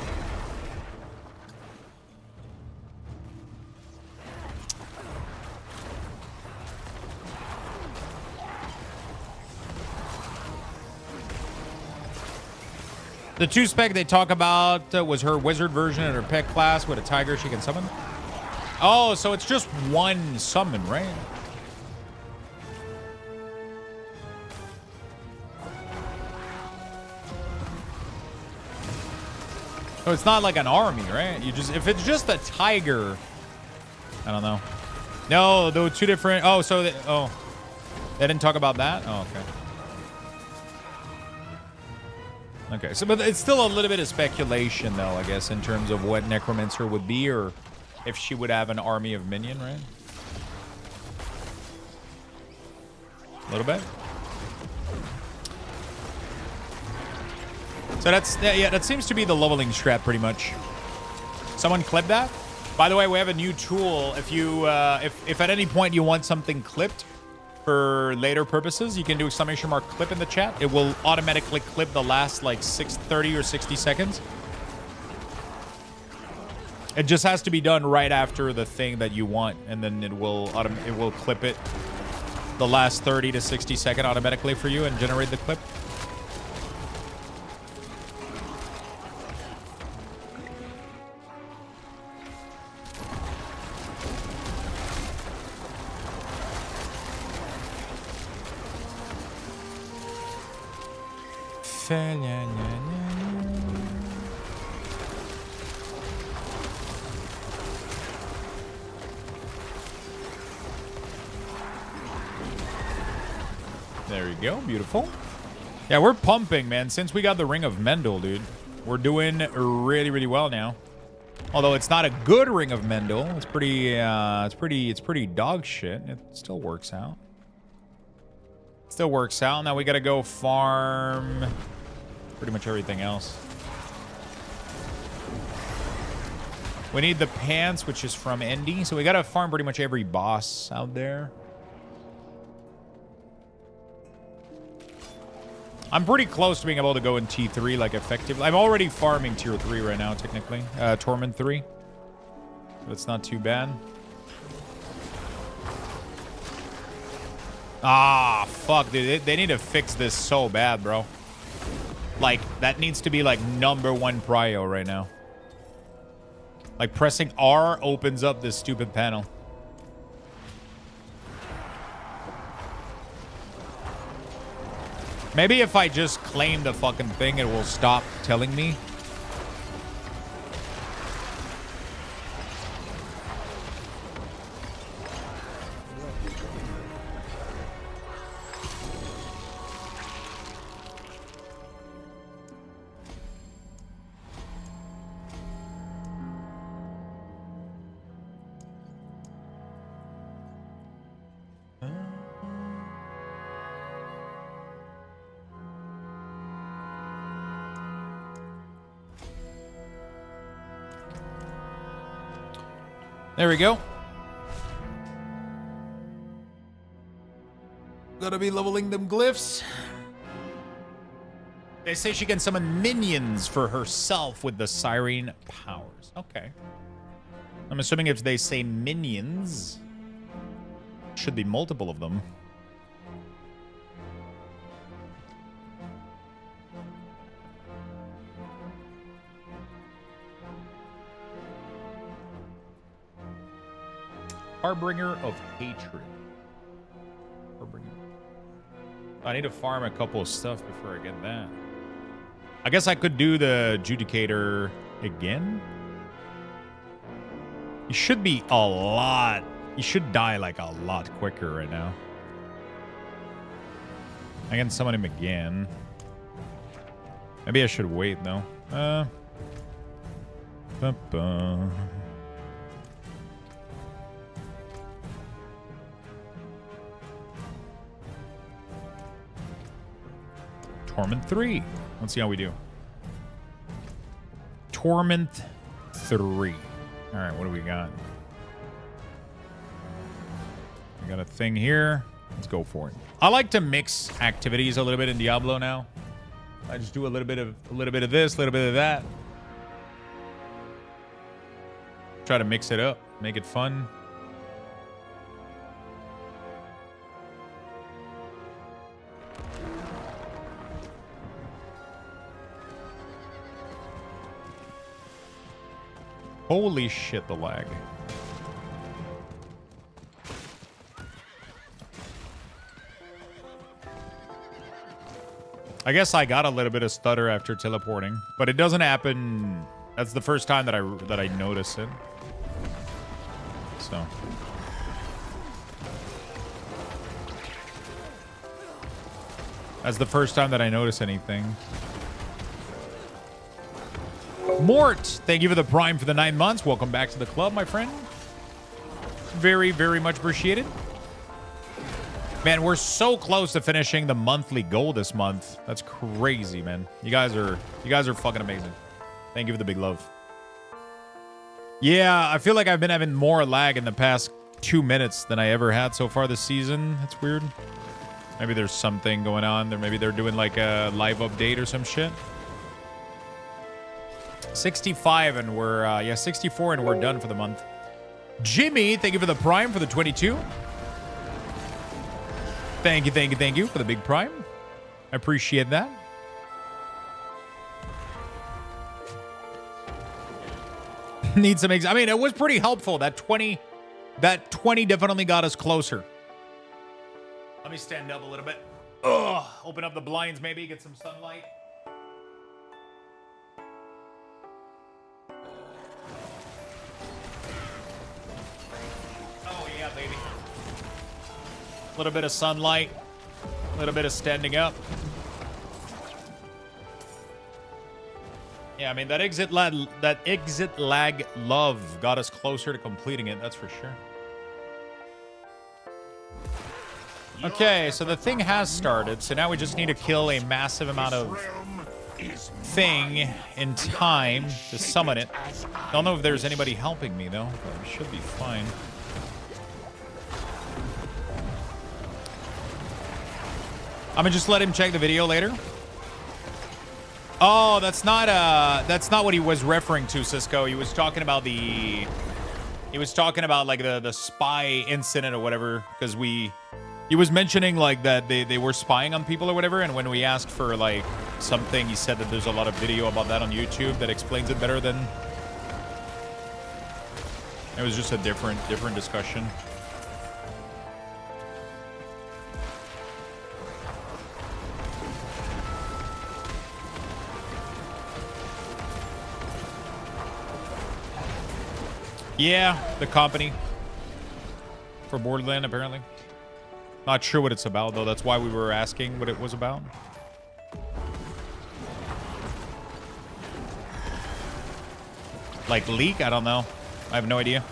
The 2-spec they talk about was her wizard version and her pet class with a tiger she can summon. Oh, so it's just one summon, right? So it's not like an army, right? You just, if it's just a tiger, I don't know. No, there were two different. Oh, so they didn't talk about that. Oh, okay. Okay, so but it's still a little bit of speculation, though, I guess, in terms of what Necromancer would be, or if she would have an army of Minion, right? A little bit. So that's, yeah, that seems to be the leveling strat, pretty much. Someone clip that? By the way, we have a new tool. If you, if at any point you want something clipped for later purposes, you can do ! Clip in the chat. It will automatically clip the last like 30 or 60 seconds. It just has to be done right after the thing that you want, and then it will clip it the last 30 to 60 second automatically for you and generate the clip. There you go. Beautiful. Yeah, we're pumping, man. Since we got the Ring of Mendel, dude, we're doing really, really well now. Although it's not a good Ring of Mendel, it's pretty dog shit. It still works out. Still works out. Now we gotta go farm pretty much everything else. We need the pants, which is from Endy, so we gotta farm pretty much every boss out there. I'm pretty close to being able to go in T3, like, effectively. I'm already farming Tier 3 right now, technically. Torment 3. But it's not too bad. Ah, fuck, dude. They need to fix this so bad, bro. Like, that needs to be, like, #1 prio right now. Like, pressing R opens up this stupid panel. Maybe if I just claim the fucking thing, it will stop telling me. There we go. Gotta be leveling them glyphs. They say she can summon minions for herself with the siren powers. Okay. I'm assuming if they say minions, should be multiple of them. Harbinger of Hatred. Harbinger. I need to farm a couple of stuff before I get that. I guess I could do the Judicator again. He should be a lot. He should die like a lot quicker right now. I can summon him again. Maybe I should wait though. Torment 3. Let's see how we do. Torment 3. All right, what do we got? We got a thing here. Let's go for it. I like to mix activities a little bit in Diablo now. I just do a little bit of this, a little bit of that. Try to mix it up, make it fun. Holy shit, the lag. I guess I got a little bit of stutter after teleporting, but it doesn't happen. That's the first time that I notice it. So. That's the first time that I notice anything. Mort, thank you for the Prime for the 9 months. Welcome back to the club, my friend. Very, very much appreciated. Man, we're so close to finishing the monthly goal this month. That's crazy, man. You guys are fucking amazing. Thank you for the big love. Yeah, I feel like I've been having more lag in the past 2 minutes than I ever had so far this season. That's weird. Maybe there's something going on there. Maybe they're doing like a live update or some shit. 65 and we're 64 and we're done for the month. Jimmy, thank you for the Prime for the 22. Thank you for the big Prime. I appreciate that. Need some I mean, it was pretty helpful. That 20 definitely got us closer. Let me stand up a little bit. Ugh, open up the blinds maybe, get some sunlight. A little bit of sunlight. A little bit of standing up. Yeah, I mean, that exit lag love got us closer to completing it, that's for sure. Okay, so the thing has started, so now we just need to kill a massive amount of thing in time to summon it. Don't know if there's anybody helping me, though, but we should be fine. I'm gonna just let him check the video later. Oh, that's not what he was referring to, Cisco. He was talking about like the spy incident or whatever, because he was mentioning like that they were spying on people or whatever, and when we asked for like something, he said that there's a lot of video about that on YouTube that explains it better than. It was just a different discussion. Yeah, the company for Borderlands, apparently. Not sure what it's about, though. That's why we were asking what it was about. Like leak? I don't know. I have no idea.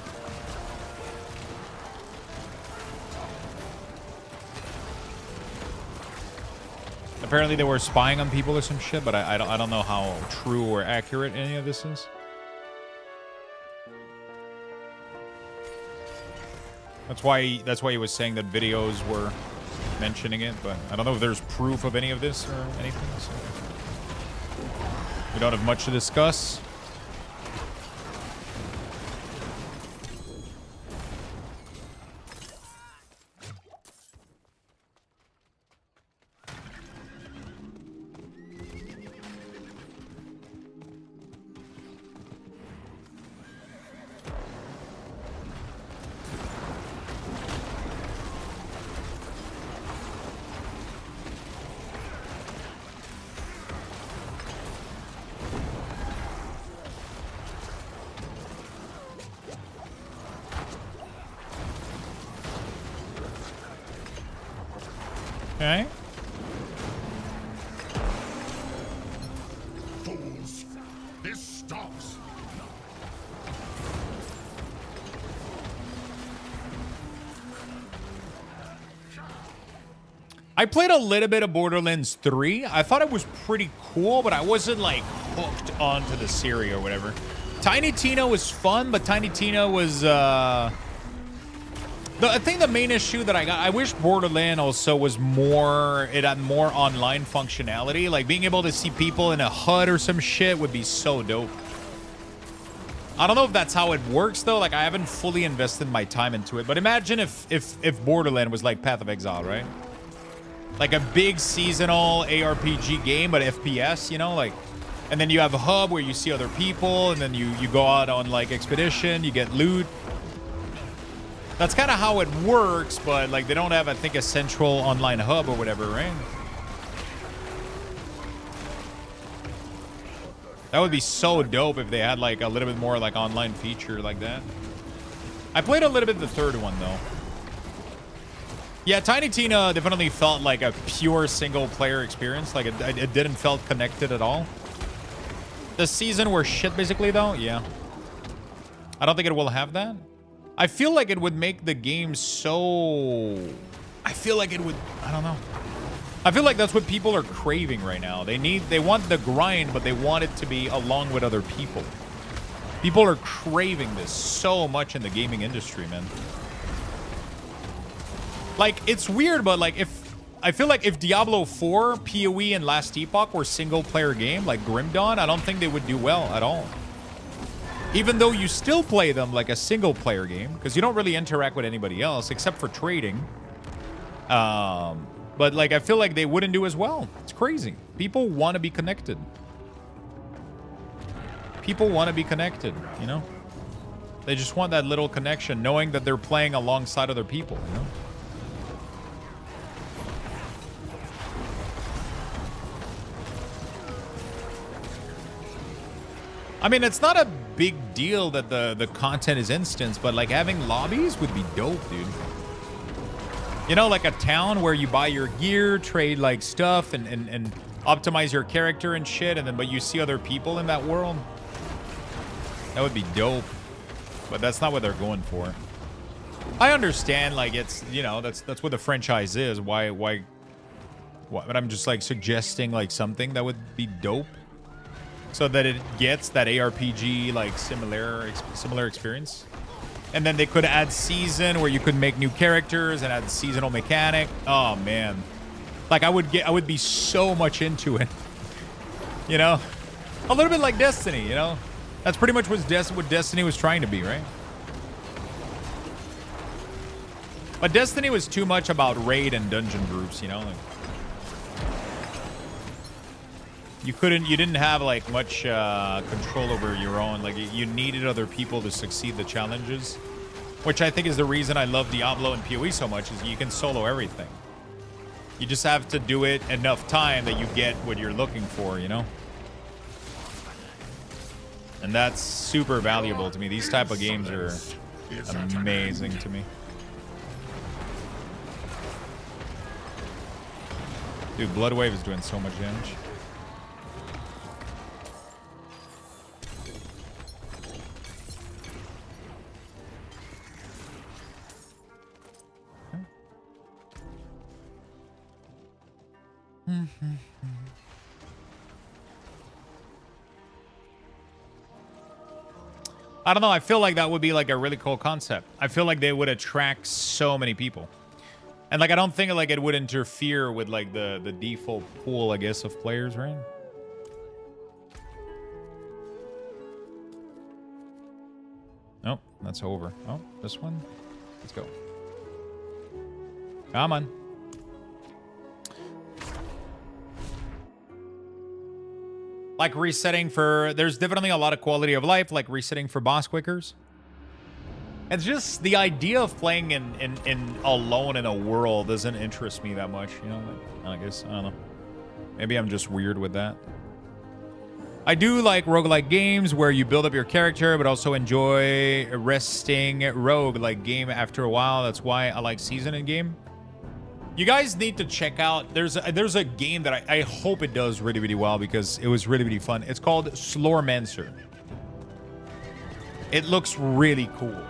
Apparently they were spying on people or some shit, but I don't know how true or accurate any of this is. That's why he was saying that videos were mentioning it, but I don't know if there's proof of any of this or anything. So we don't have much to discuss. Okay. Fools! This stops! I played a little bit of Borderlands 3. I thought it was pretty cool, but I wasn't like hooked onto the series or whatever. Tiny Tina was fun, but Tiny Tina was I think the main issue that I wish Borderlands also was it had more online functionality. Like being able to see people in a HUD or some shit would be so dope. I don't know if that's how it works though. Like I haven't fully invested my time into it. But imagine if Borderlands was like Path of Exile, right? Like a big seasonal ARPG game, but FPS, you know, like, and then you have a hub where you see other people, and then you go out on like expedition, you get loot. That's kind of how it works, but like they don't have, I think, a central online hub or whatever, right? That would be so dope if they had like a little bit more like online feature like that. I played a little bit the third one though. Yeah, Tiny Tina definitely felt like a pure single player experience. Like it didn't felt connected at all. The season were shit basically though, yeah. I don't think it will have that. I feel like it would make the game so... I feel like it would... I don't know. I feel like that's what people are craving right now. They want the grind, but they want it to be along with other people. People are craving this so much in the gaming industry, man. Like, it's weird, but like I feel like if Diablo 4, PoE, and Last Epoch were single-player game, like Grim Dawn, I don't think they would do well at all. Even though you still play them like a single-player game, because you don't really interact with anybody else, except for trading. But like, I feel like they wouldn't do as well. It's crazy. People want to be connected. People want to be connected, you know? They just want that little connection, knowing that they're playing alongside other people, you know? I mean, it's not a big deal that the content is instance, but like having lobbies would be dope, dude. You know, like a town where you buy your gear, trade like stuff, and optimize your character and shit, and then but you see other people in that world. That would be dope. But that's not what they're going for. I understand, like, it's, you know, that's what the franchise is. Why? But I'm just like suggesting like something that would be dope, so that it gets that ARPG like similar experience. And then they could add season where you could make new characters and add seasonal mechanic. Oh man, like I would be so much into it. You know, a little bit like Destiny. You know, that's pretty much what Destiny was trying to be, right? But Destiny was too much about raid and dungeon groups. You know, like, you didn't have like much control over your own. Like you needed other people to succeed the challenges, which I think is the reason I love Diablo and PoE so much, is you can solo everything. You just have to do it enough time that you get what you're looking for, you know? And that's super valuable to me. These type of games are amazing to me. Dude, Bloodwave is doing so much damage. I don't know. I feel like that would be like a really cool concept. I feel like they would attract so many people. And like, I don't think like it would interfere with like the default pool, I guess, of players, right? Nope, that's over. Oh, this one? Let's go. Come on. Like resetting for, there's definitely a lot of quality of life, like resetting for boss quickers. It's just the idea of playing in alone in a world doesn't interest me that much, you know? Like, I guess, I don't know. Maybe I'm just weird with that. I do like roguelike games where you build up your character, but also enjoy a resting rogue-like game after a while. That's why I like season in game. You guys need to check out, there's a game that I hope it does really, really well because it was really, really fun. It's called Necromancer. It looks really cool.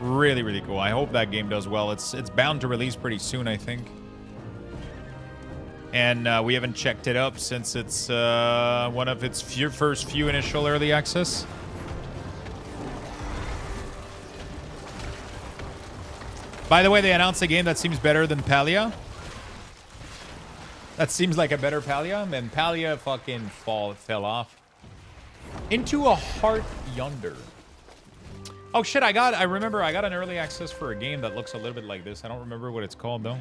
Really, really cool. I hope that game does well. It's bound to release pretty soon, I think. And we haven't checked it up since it's one of its first few initial early access. By the way, they announced a game that seems better than Palia. That seems like a better Palia, and Palia fucking fell off into a heart yonder. Oh shit! I remember I got an early access for a game that looks a little bit like this. I don't remember what it's called though.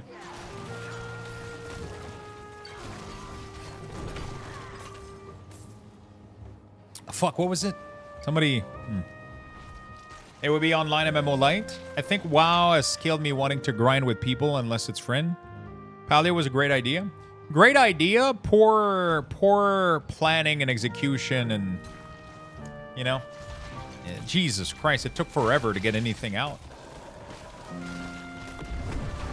Fuck! What was it? Somebody. It would be online MMO Lite. I think WoW has killed me wanting to grind with people unless it's friend. Palia was a great idea. Great idea. Poor planning and execution, and you know, yeah, Jesus Christ, it took forever to get anything out.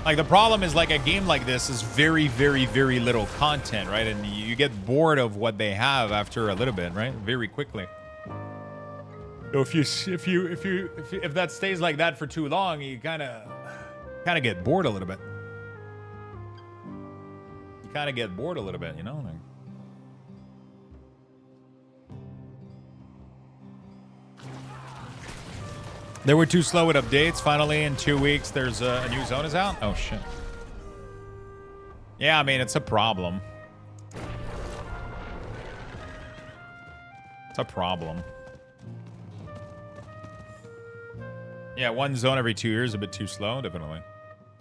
Like the problem is like a game like this is very, very, very little content, right? And you get bored of what they have after a little bit, right? Very quickly. So if that stays like that for too long, you kind of get bored a little bit. You kind of get bored a little bit, you know? They were too slow with updates. Finally, in 2 weeks, there's a new zone is out. Oh shit. Yeah, I mean it's a problem. It's a problem. Yeah, one zone every 2 years, a bit too slow, definitely.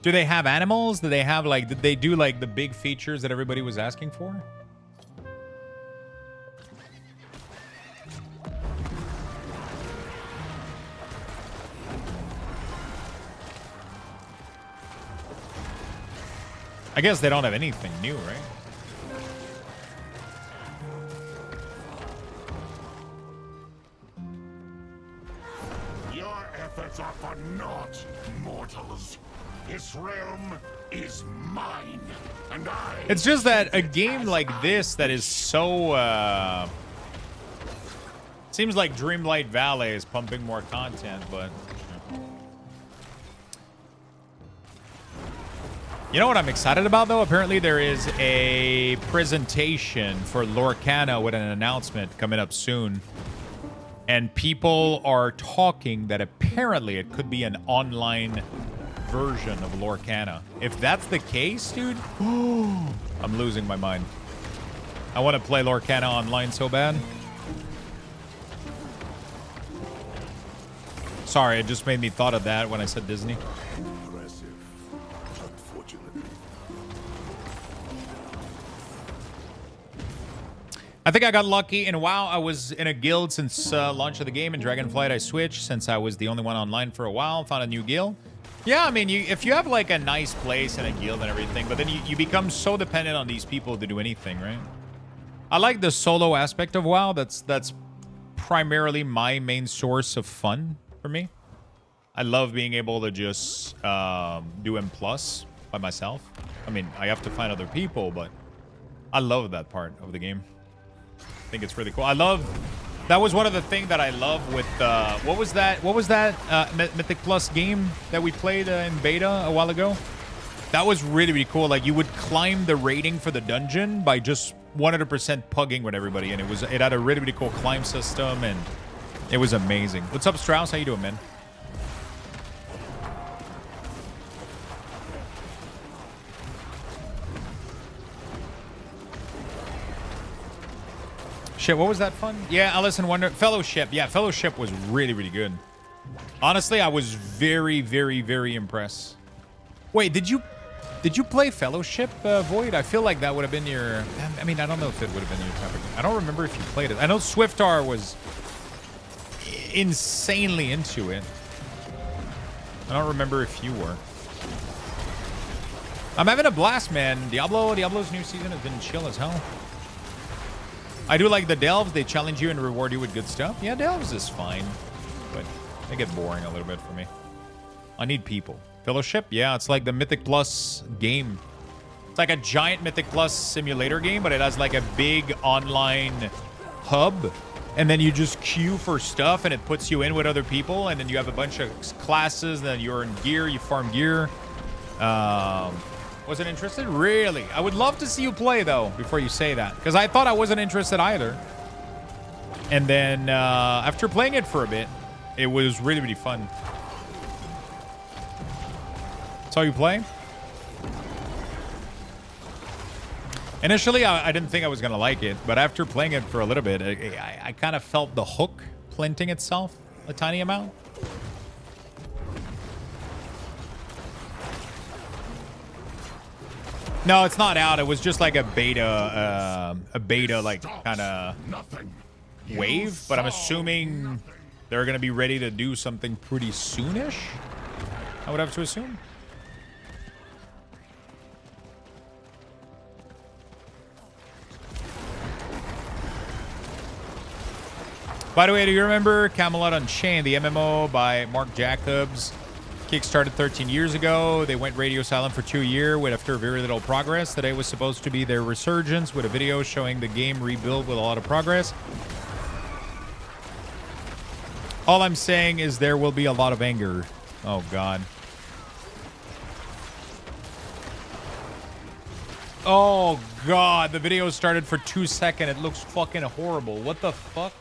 Do they have animals? Do they have, like, did they do, like, the big features that everybody was asking for? I guess they don't have anything new, right? Suffer not, mortals. This realm is mine, and I... It's just that a game like this that is so, seems like Dreamlight Valley is pumping more content, but... You know what I'm excited about, though? Apparently there is a presentation for Lorcana with an announcement coming up soon. And people are talking that apparently it could be an online version of Lorcana. If that's the case, dude, I'm losing my mind. I want to play Lorcana online so bad. Sorry, it just made me thought of that when I said Disney. Impressive, unfortunately. I think I got lucky, and WoW, I was in a guild since launch of the game. In Dragonflight, I switched since I was the only one online for a while. Found a new guild. Yeah, I mean, if you have like a nice place and a guild and everything, but then you become so dependent on these people to do anything, right? I like the solo aspect of WoW. That's primarily my main source of fun for me. I love being able to just do M+ by myself. I mean, I have to find other people, but I love that part of the game. I think it's really cool. That was one of the things that I love with what was that Mythic Plus game that we played in beta a while ago? That was really, really cool. Like, you would climb the rating for the dungeon by just 100% pugging with everybody, and it had a really, really cool climb system, and it was amazing. What's up, Strauss? How you doing, man? Shit, what was that fun? Yeah, Alice in Wonder. Fellowship. Yeah, Fellowship was really, really good. Honestly, I was very, very, very impressed. Wait, did you play Fellowship, Void? I feel like that would have been your... I mean, I don't know if it would have been your topic. I don't remember if you played it. I know Swiftar was insanely into it. I don't remember if you were. I'm having a blast, man. Diablo's new season has been chill as hell. I do like the Delves. They challenge you and reward you with good stuff. Yeah, Delves is fine, but they get boring a little bit for me. I need people. Fellowship? Yeah, it's like the Mythic Plus game. It's like a giant Mythic Plus simulator game, but it has like a big online hub. And then you just queue for stuff, and it puts you in with other people, and then you have a bunch of classes, and then you're in gear, you farm gear. Wasn't interested? Really? I would love to see you play, though, before you say that. Because I thought I wasn't interested either. And then after playing it for a bit, it was really, really fun. Saw you play? Initially, I didn't think I was going to like it. But after playing it for a little bit, I kind of felt the hook planting itself a tiny amount. No, it's not out. It was just like a beta like kind of wave. But I'm assuming they're going to be ready to do something pretty soonish. I would have to assume. By the way, do you remember Camelot Unchained, the MMO by Mark Jacobs? Kickstarted 13 years ago. They went radio silent for 2 years after very little progress. Today was supposed to be their resurgence with a video showing the game rebuild with a lot of progress. All I'm saying is there will be a lot of anger. Oh, God. Oh, God. The video started for 2 seconds. It looks fucking horrible. What the fuck?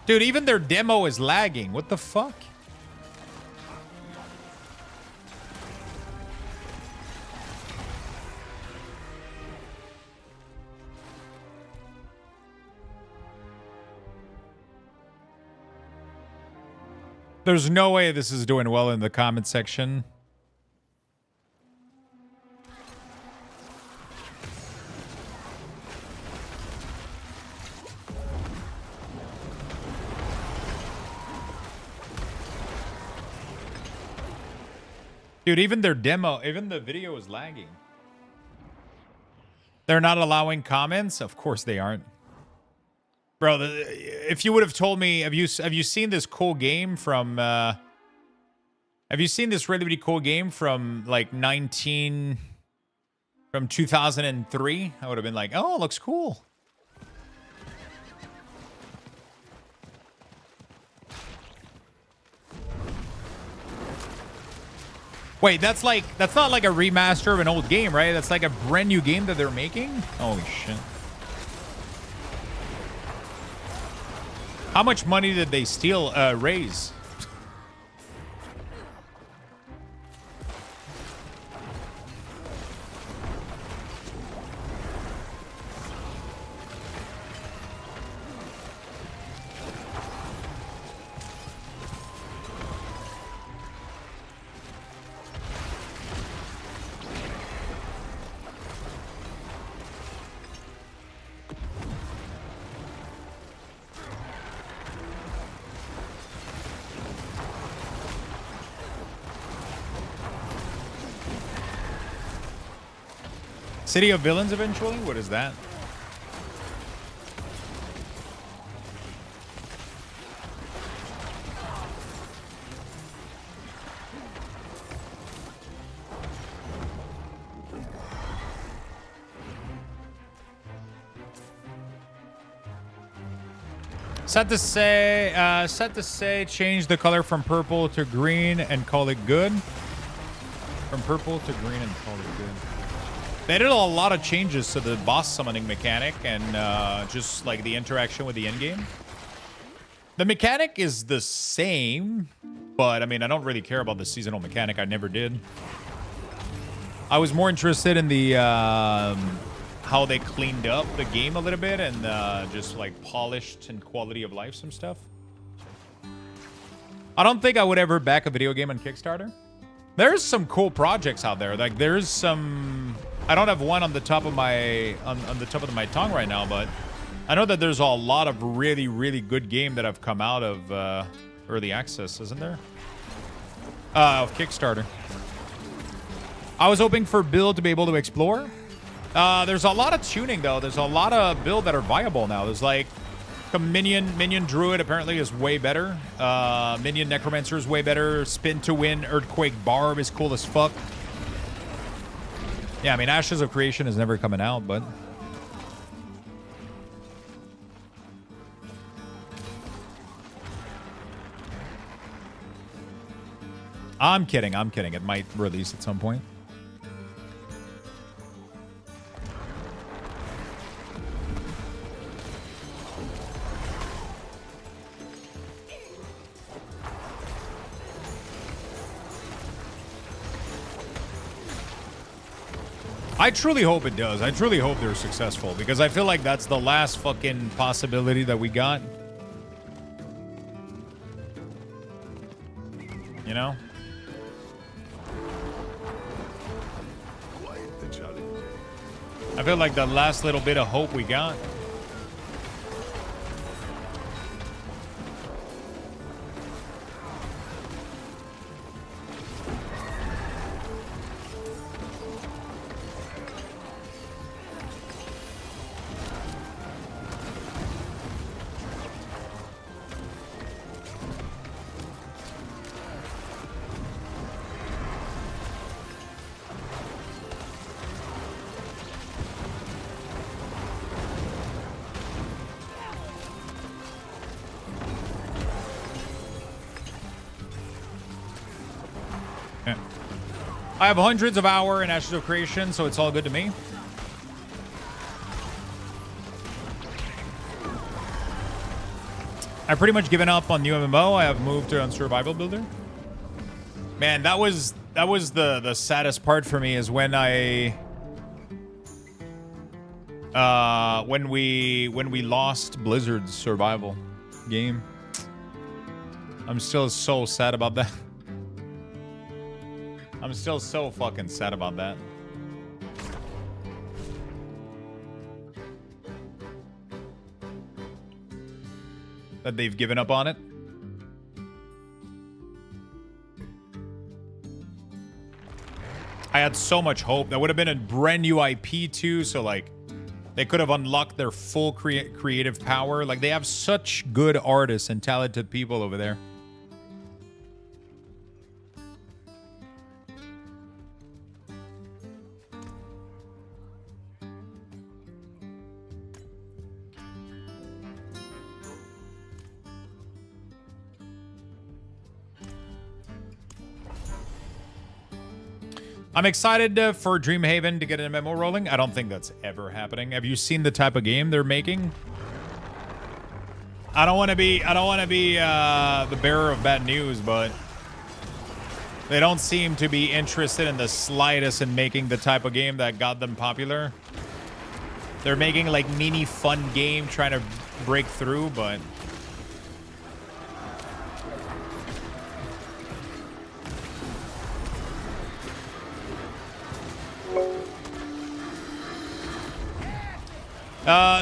Dude, even their demo is lagging. What the fuck? There's no way this is doing well in the comment section. Dude, even their demo, even the video is lagging. They're not allowing comments? Of course they aren't. Bro, if you would have told me, have you seen this cool game from? Have you seen this really really cool game from like 2003? I would have been like, oh, it looks cool. Wait, that's not like a remaster of an old game, right? That's like a brand new game that they're making? Holy shit. How much money did they raise? City of Villains eventually? What is that? Set to say change the color from purple to green and call it good. From purple to green and call it good. They did a lot of changes to the boss summoning mechanic and just like the interaction with the endgame. The mechanic is the same, but I mean, I don't really care about the seasonal mechanic. I never did. I was more interested in the how they cleaned up the game a little bit and just like polished and quality of life some stuff. I don't think I would ever back a video game on Kickstarter. There's some cool projects out there. Like there's some. I don't have one on the top of my on the top of my tongue right now, but I know that there's a lot of really really good game that have come out of early access, isn't there? Of Kickstarter. I was hoping for build to be able to explore. There's a lot of tuning though. There's a lot of build that are viable now. There's like a Minion Druid apparently is way better. Minion Necromancer is way better. Spin to Win Earthquake Barb is cool as fuck. Yeah, I mean, Ashes of Creation is never coming out, but... I'm kidding. It might release at some point. I truly hope it does. I truly hope they're successful because I feel like that's the last fucking possibility that we got. You know? Quite the challenge. I feel like the last little bit of hope we got. I have hundreds of hours in Ashes of Creation, so it's all good to me. I've pretty much given up on new MMO. I have moved to Survival Builder. Man, that was the saddest part for me is when when we lost Blizzard's survival game. I'm still so sad about that. I'm still so fucking sad about that. That they've given up on it. I had so much hope. That would have been a brand new IP too, so like They could have unlocked their full creative power. Like, they have such good artists and talented people over there. I'm excited for Dreamhaven to get an MMO rolling. I don't think that's ever happening. Have you seen the type of game they're making? I don't want to be the bearer of bad news, but they don't seem to be interested in the slightest in making the type of game that got them popular. They're making like mini fun game trying to break through, but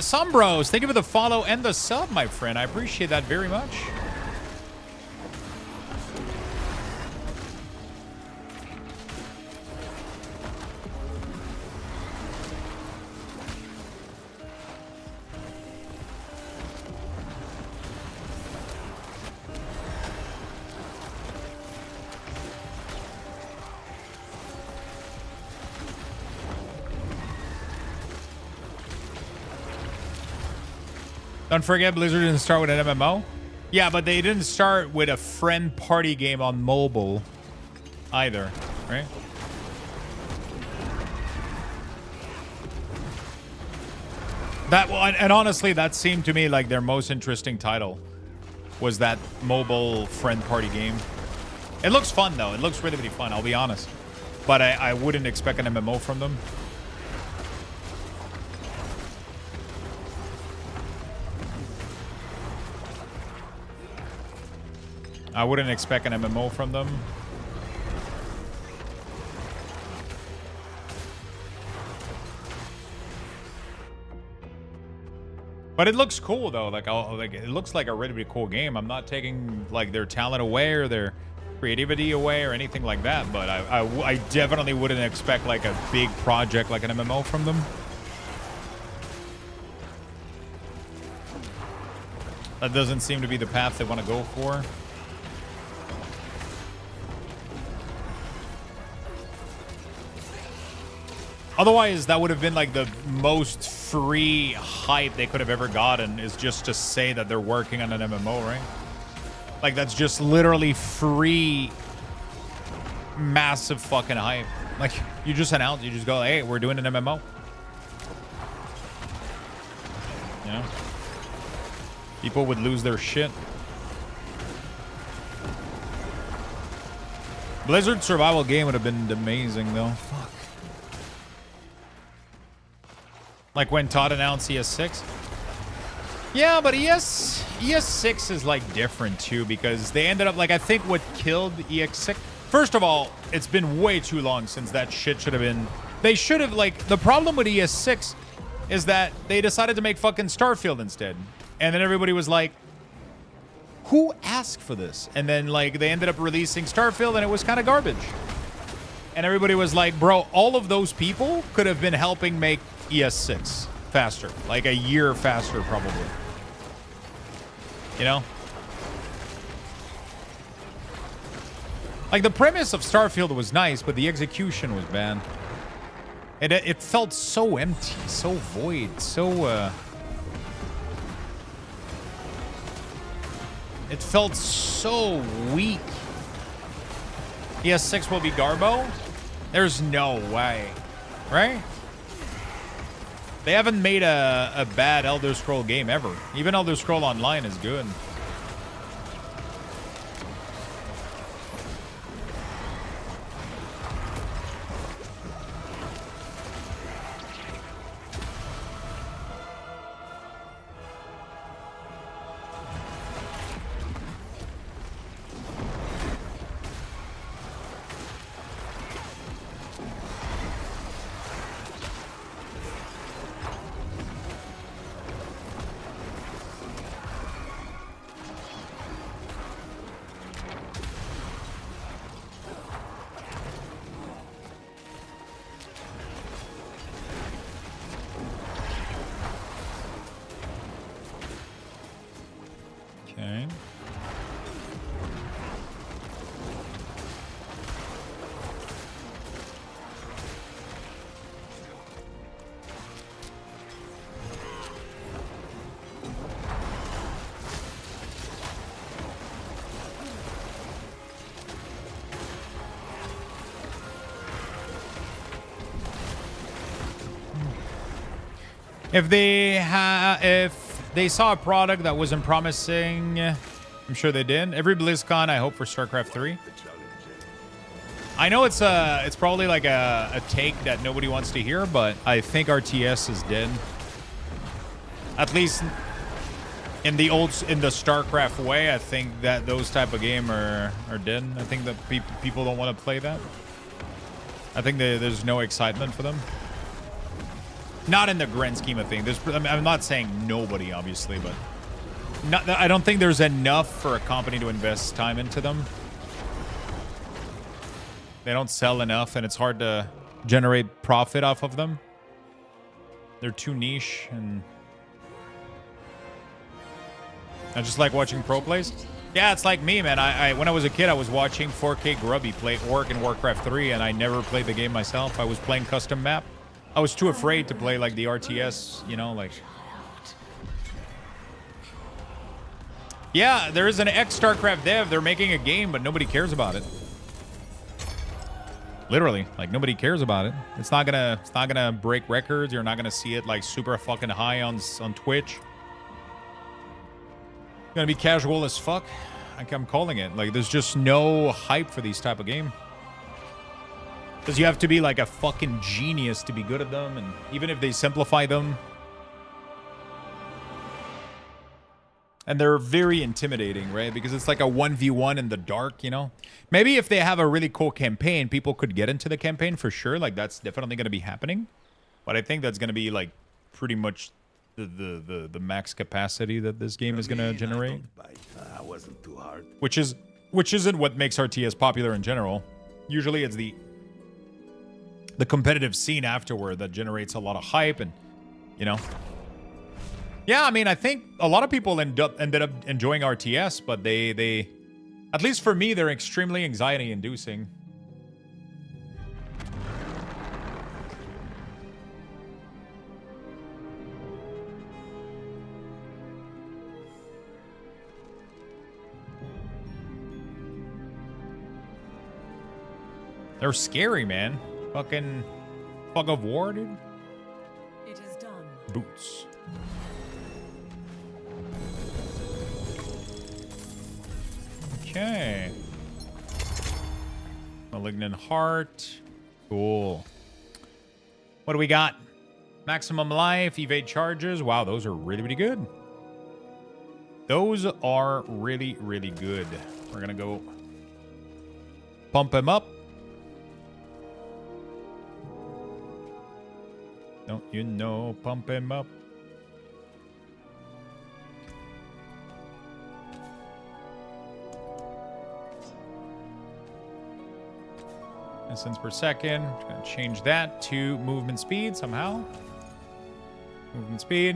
Sombros, thank you for the follow and the sub, my friend. I appreciate that very much. Don't forget, Blizzard didn't start with an MMO. Yeah, but they didn't start with a friend party game on mobile either, right? That one, and honestly, that seemed to me like their most interesting title was that mobile friend party game. It looks fun though. It looks really, really fun, I'll be honest. But I wouldn't expect an MMO from them. I wouldn't expect an MMO from them. But it looks cool though. Like it looks like a really, really cool game. I'm not taking like their talent away or their creativity away or anything like that. But I definitely wouldn't expect like a big project like an MMO from them. That doesn't seem to be the path they want to go for. Otherwise, that would have been like the most free hype they could have ever gotten, is just to say that they're working on an MMO, right? Like, that's just literally free, massive fucking hype. Like, you just announce, you just go, hey, we're doing an MMO. You know? People would lose their shit. Blizzard survival game would have been amazing, though. Fuck. Like when Todd announced ES6. Yeah, but ES6 is like different too, because they ended up like, I think what killed EX6. First of all, it's been way too long since that shit should have been. They should have like, the problem with ES6 is that they decided to make fucking Starfield instead. And then everybody was like, who asked for this? And then like they ended up releasing Starfield and it was kind of garbage. And everybody was like, bro, all of those people could have been helping make ES6 faster, like a year faster probably, you know? Like the premise of Starfield was nice, but the execution was bad. It felt so empty, so void, so it felt so weak. ES6 will be Garbo? There's no way, right? They haven't made a bad Elder Scroll game ever. Even Elder Scroll Online is good. If they saw a product that wasn't promising, I'm sure they did. Every BlizzCon, I hope for StarCraft 3. I know it's probably like a take that nobody wants to hear, but I think RTS is dead. At least in the StarCraft way, I think that those type of game are dead. I think that people don't want to play that. I think there's no excitement for them. Not in the grand scheme of things. I'm not saying nobody, obviously, but I don't think there's enough for a company to invest time into them. They don't sell enough, and it's hard to generate profit off of them. They're too niche, and I just like watching pro plays. Yeah, it's like me, man. I when I was a kid, I was watching 4K Grubby play Orc in Warcraft 3, and I never played the game myself. I was playing custom map. I was too afraid to play like the RTS, you know, like. Yeah, there is an ex-StarCraft dev. They're making a game, but nobody cares about it. Literally, like nobody cares about it. It's not gonna break records. You're not gonna see it like super fucking high on Twitch. It's gonna be casual as fuck. I'm calling it. Like, there's just no hype for these type of game. Because you have to be like a fucking genius to be good at them, and even if they simplify them, and they're very intimidating, right? Because it's like a 1v1 in the dark, you know? Maybe if they have a really cool campaign, people could get into the campaign for sure. Like, that's definitely going to be happening. But I think that's going to be like pretty much the max capacity that this game is going to generate. I wasn't too hard. Which isn't what makes RTS popular in general. Usually it's the competitive scene afterward that generates a lot of hype, and you know. Yeah, I mean, I think a lot of people ended up enjoying RTS, but they at least for me, they're extremely anxiety inducing. They're scary, man. Fucking fog of war, dude. It is done. Boots. Okay. Malignant Heart. Cool. What do we got? Maximum life, evade charges. Wow, those are really, really good. Those are really, really good. We're gonna go pump him up. Don't you know, pump him up. Instance per second. Just gonna change that to movement speed somehow. Movement speed.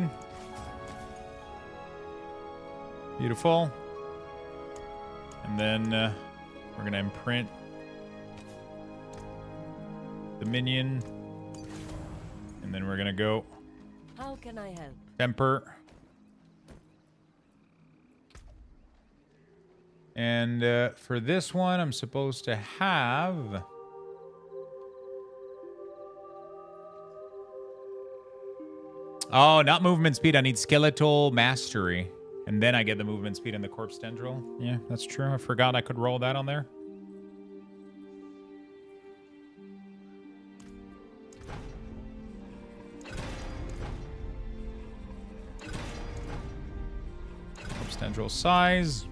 Beautiful. And then we're gonna imprint the minion. And then we're gonna go. How can I help? Temper. And for this one, I'm supposed to have. Oh, not movement speed. I need skeletal mastery. And then I get the movement speed and the corpse tendril. Yeah, that's true. I forgot I could roll that on there. Corpse tendril size.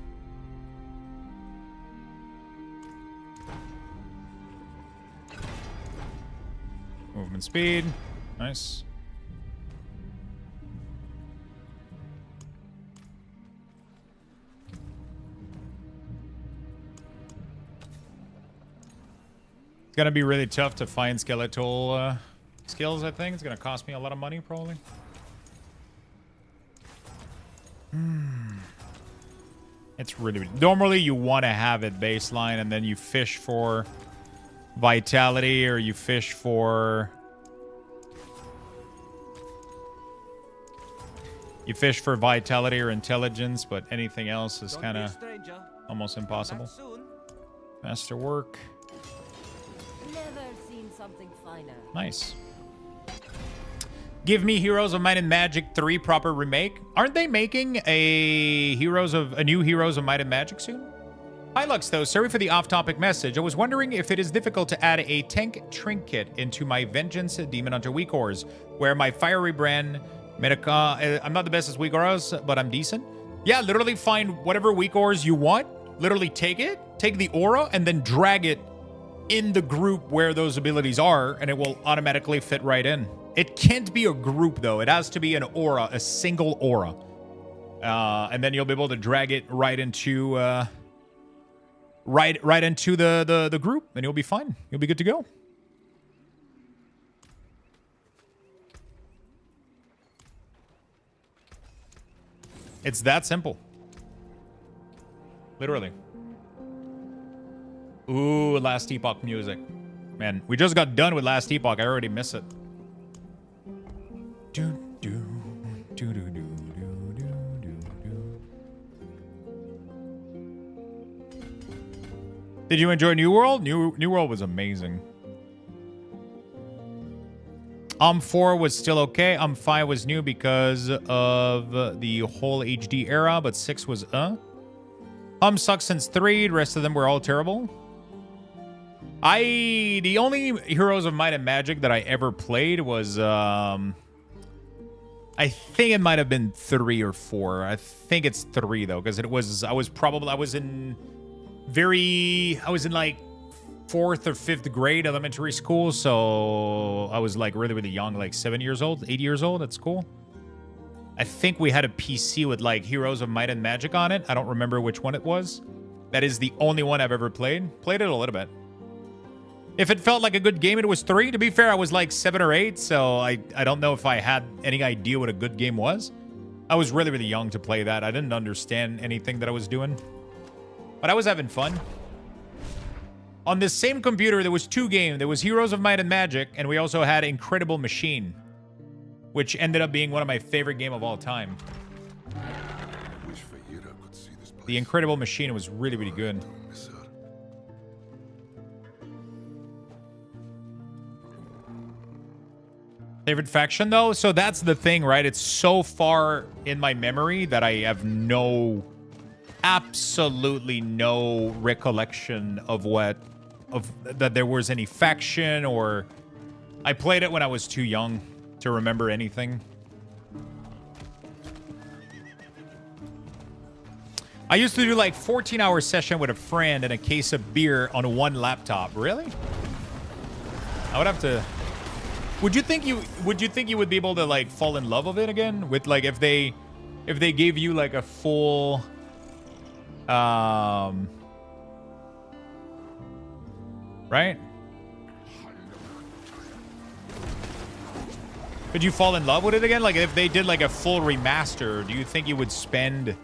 Movement speed. Nice. It's gonna be really tough to find skeletal skills, I think. It's gonna cost me a lot of money, probably. It's really... Normally, you want to have it baseline, and then you fish for vitality, or you fish for... You fish for vitality or intelligence, but anything else is kind of almost impossible. Master work. Never seen something finer. Nice. Give me Heroes of Might and Magic 3 proper remake. Aren't they making a new Heroes of Might and Magic soon? Hi Luxthos, sorry for the off-topic message. I was wondering if it is difficult to add a tank trinket into my Vengeance Demon Hunter weak ores, where my fiery brand Medica. I'm not the best as weak ores, but I'm decent. Yeah, literally find whatever weak ores you want. Literally take the aura, and then drag it in the group where those abilities are, and it will automatically fit right in. It can't be a group though. It has to be an aura, a single aura, and then you'll be able to drag it right into right into the group, and you'll be fine. You'll be good to go. It's that simple. Literally. Ooh, Last Epoch music. Man, we just got done with Last Epoch. I already miss it. Do, do, do, do, do, do, do, do. Did you enjoy New World? New World was amazing. 4 was still okay. 5 was new because of the whole HD era, but 6 was sucks since 3. The rest of them were all terrible. The only Heroes of Might and Magic that I ever played was I think it might have been 3 or 4. I think it's 3 though, because I was in like 4th or 5th grade elementary school, so I was like really young, like 7 years old, 8 years old. That's cool. I think we had a PC with like Heroes of Might and Magic on it. I don't remember which one it was. That is the only one I've ever played. Played it a little bit. If it felt like a good game, it was 3. To be fair, I was like 7 or 8, so I don't know if I had any idea what a good game was. I was really young to play that. I didn't understand anything that I was doing. But I was having fun. On this same computer, there was 2 games. There was Heroes of Might and Magic, and we also had Incredible Machine, which ended up being one of my favorite games of all time. The Incredible Machine was really good. Favorite faction, though? So that's the thing, right? It's so far in my memory that I have absolutely no recollection of that there was any faction, or I played it when I was too young to remember anything. I used to do like 14-hour session with a friend and a case of beer on one laptop. Really? I would have to. Would you think you would be able to like fall in love with it again? With like if they gave you like a full right? Could you fall in love with it again? Like if they did like a full remaster, do you think you would spend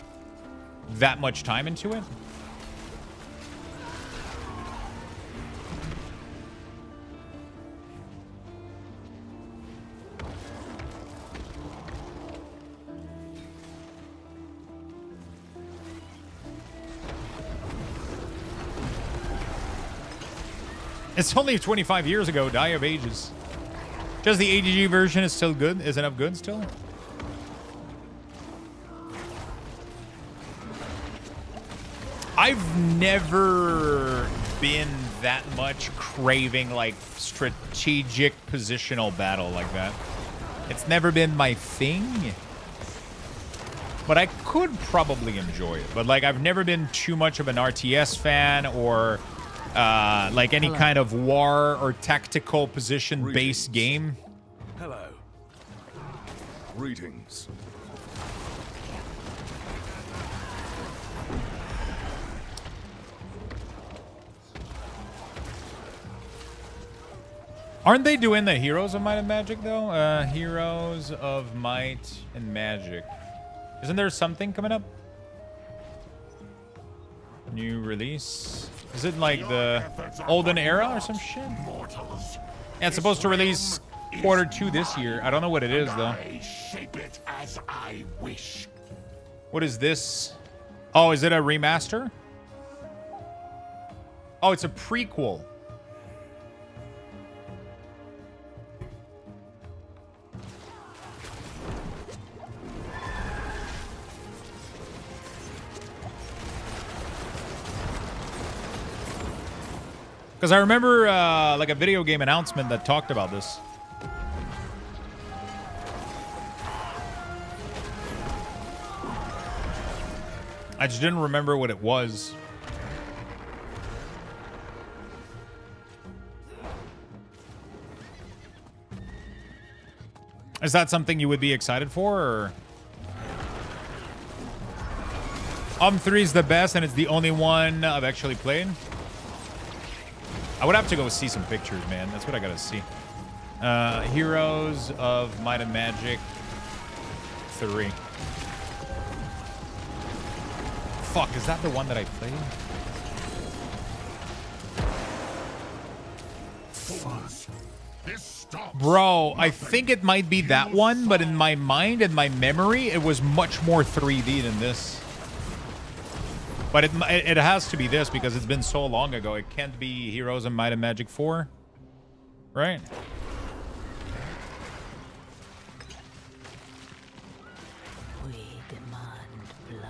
that much time into it? It's only 25 years ago, Die of Ages. Just the AGG version is still good? Is enough good still? I've never been that much craving like strategic positional battle like that. It's never been my thing. But I could probably enjoy it. But like I've never been too much of an RTS fan or like any kind of war or tactical position-based game. Hello. Greetings. Aren't they doing the Heroes of Might and Magic though? Heroes of Might and Magic. Isn't there something coming up? New release. Is it like the olden era or some shit? Yeah, it's supposed to release Q2 this year. I don't know what it is though. Shape it as I wish. What is this? Oh, is it a remaster? Oh, it's a prequel. Because I remember like a video game announcement that talked about this. I just didn't remember what it was. Is that something you would be excited for, or? 3 is the best, and it's the only one I've actually played. I would have to go see some pictures, man. That's what I gotta see. Heroes of Might and Magic 3. Fuck, is that the one that I played? Bro, I think it might be that one, but in my mind and my memory, it was much more 3D than this. But it has to be this because it's been so long ago. It can't be Heroes of Might and Magic 4, right? We demand blood.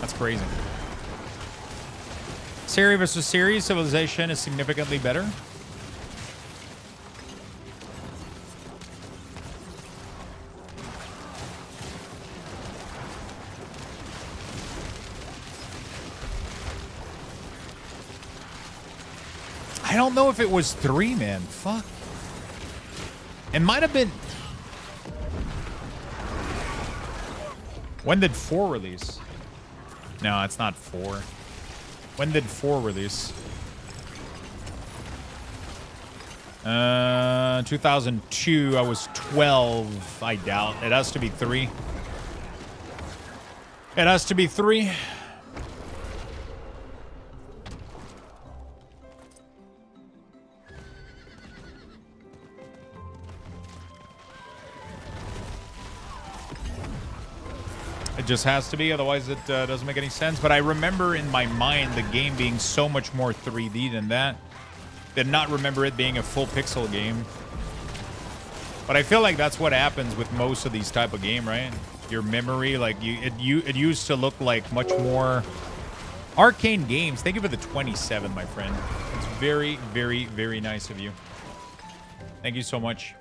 That's crazy. Series versus series, Civilization is significantly better. I don't know if it was 3, man. Fuck. It might have been. When did 4 release? No, it's not 4. When did 4 release? 2002. I was 12. I doubt. It has to be 3. It has to be 3. It just has to be, otherwise it doesn't make any sense. But I remember in my mind the game being so much more 3D than that. Did not remember it being a full pixel game. But I feel like that's what happens with most of these type of game, right? Your memory, like it used to look like much more. Arcane Games, thank you for the 27, my friend. It's very, very, very nice of you. Thank you so much.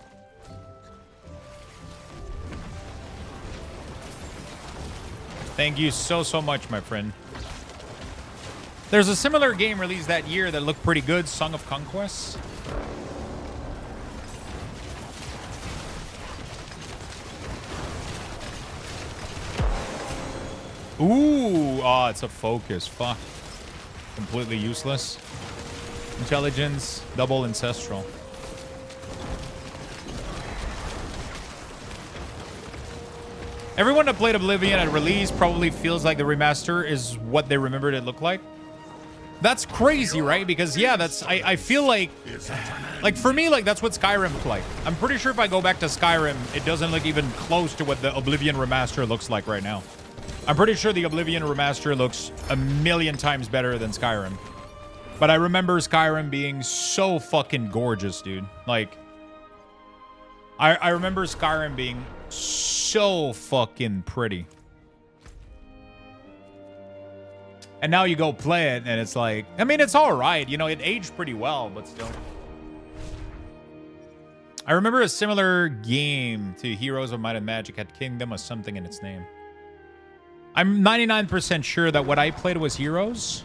Thank you so much, my friend. There's a similar game released that year that looked pretty good, Song of Conquest. Ooh, oh, it's a focus. Fuck. Completely useless. Intelligence, double ancestral. Everyone that played Oblivion at release probably feels like the remaster is what they remembered it looked like. That's crazy, right? Because yeah, I feel like for me, like that's what Skyrim looked like. I'm pretty sure if I go back to Skyrim, it doesn't look even close to what the Oblivion remaster looks like right now. I'm pretty sure the Oblivion remaster looks a million times better than Skyrim. But I remember Skyrim being so fucking gorgeous, dude. Like, I remember Skyrim being so fucking pretty. And now you go play it, and it's like, I mean, it's all right. You know, it aged pretty well, but still. I remember a similar game to Heroes of Might and Magic had Kingdom or something in its name. I'm 99% sure that what I played was Heroes.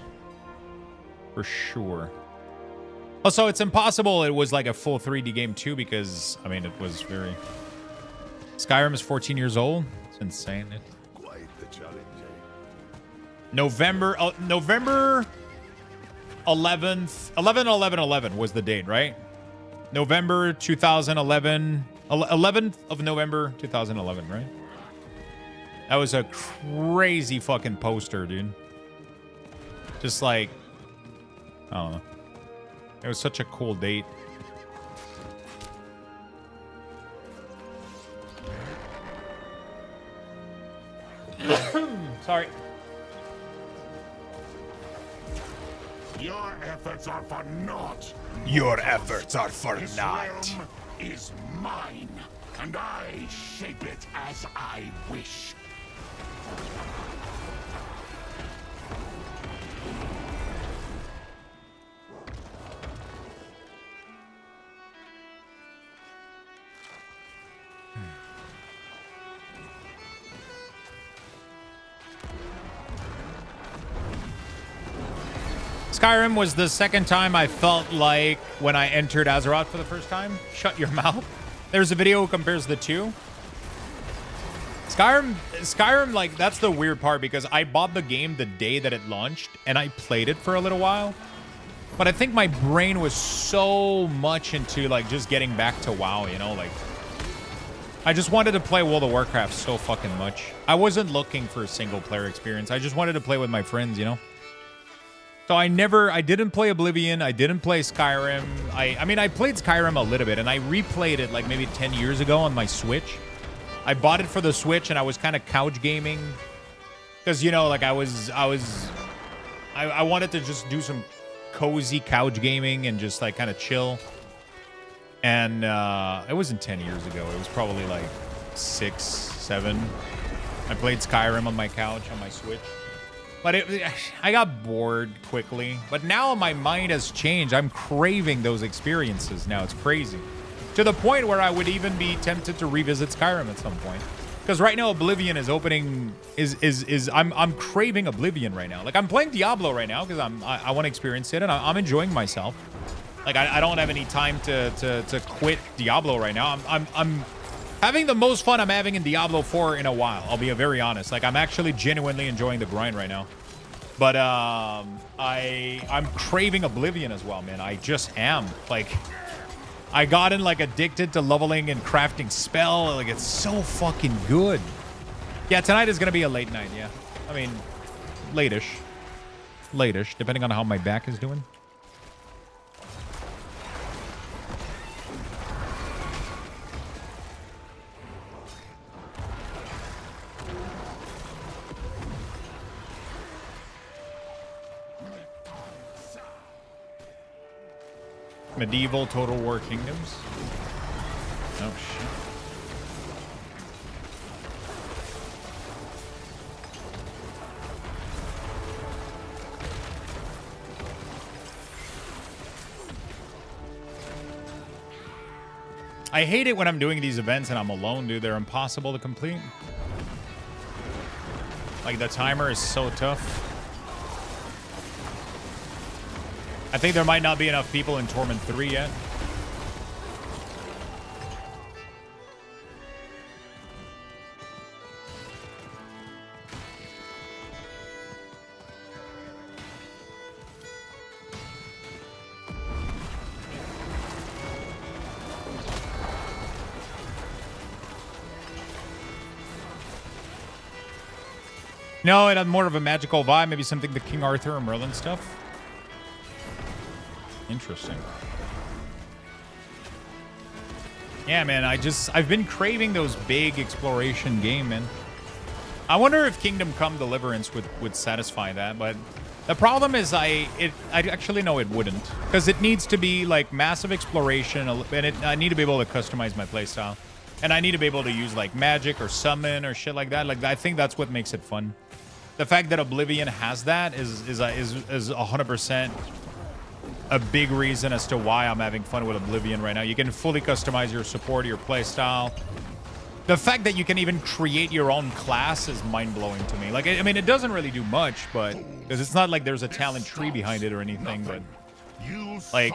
For sure. Also, it's impossible it was like a full 3D game too, because, I mean, it was very... Skyrim is 14 years old. It's insane. Quite the challenge, November 11th. 11/11/11 was the date, right? November 2011. 11th of November 2011, right? That was a crazy fucking poster, dude. Just like, I don't know. It was such a cool date. Sorry. Your efforts are for naught. Your efforts are for This naught. realm is mine, and I shape it as I wish. Skyrim was the second time I felt like when I entered Azeroth for the first time. Shut your mouth. There's a video who compares the two. Skyrim, like, that's the weird part because I bought the game the day that it launched and I played it for a little while. But I think my brain was so much into, like, just getting back to WoW, you know? Like, I just wanted to play World of Warcraft so fucking much. I wasn't looking for a single-player experience. I just wanted to play with my friends, you know? So I didn't play Oblivion. I didn't play Skyrim. I mean, I played Skyrim a little bit, and I replayed it, like, maybe 10 years ago on my Switch. I bought it for the Switch, and I was kind of couch gaming. Because, you know, like, I wanted to just do some cozy couch gaming and just, like, kind of chill. And it wasn't 10 years ago. It was probably like 6, 7. I played Skyrim on my couch on my Switch. But I got bored quickly. But now my mind has changed. I'm craving those experiences now. It's crazy. To the point where I would even be tempted to revisit Skyrim at some point. Because right now Oblivion is opening I'm craving Oblivion right now. Like, I'm playing Diablo right now because I want to experience it and I'm enjoying myself. Like, I don't have any time to quit Diablo right now. I'm having the most fun I'm having in Diablo 4 in a while. I'll be very honest. Like, I'm actually genuinely enjoying the grind right now. But I'm craving Oblivion as well, man. I just am. Like, I gotten, like, addicted to leveling and crafting spell. Like, it's so fucking good. Yeah, tonight is gonna be a late night. Yeah, I mean, late-ish, depending on how my back is doing. Medieval Total War Kingdoms. Oh shit. I hate it when I'm doing these events and I'm alone, dude. They're impossible to complete. Like, the timer is so tough. I think there might not be enough people in Torment 3 yet. No, it had more of a magical vibe. Maybe something the King Arthur or Merlin stuff. Interesting. Yeah, man, I've been craving those big exploration game, man. I wonder if Kingdom Come Deliverance would satisfy that, but the problem is I actually know it wouldn't, because it needs to be like massive exploration, and I need to be able to customize my playstyle, and I need to be able to use like magic or summon or shit like that. Like, I think that's what makes it fun. The fact that Oblivion has that is 100% a big reason as to why I'm having fun with Oblivion right now. You can fully customize your support, your playstyle. The fact that you can even create your own class is mind-blowing to me. Like, I mean, it doesn't really do much, but because it's not like there's a talent tree behind it or anything, but like,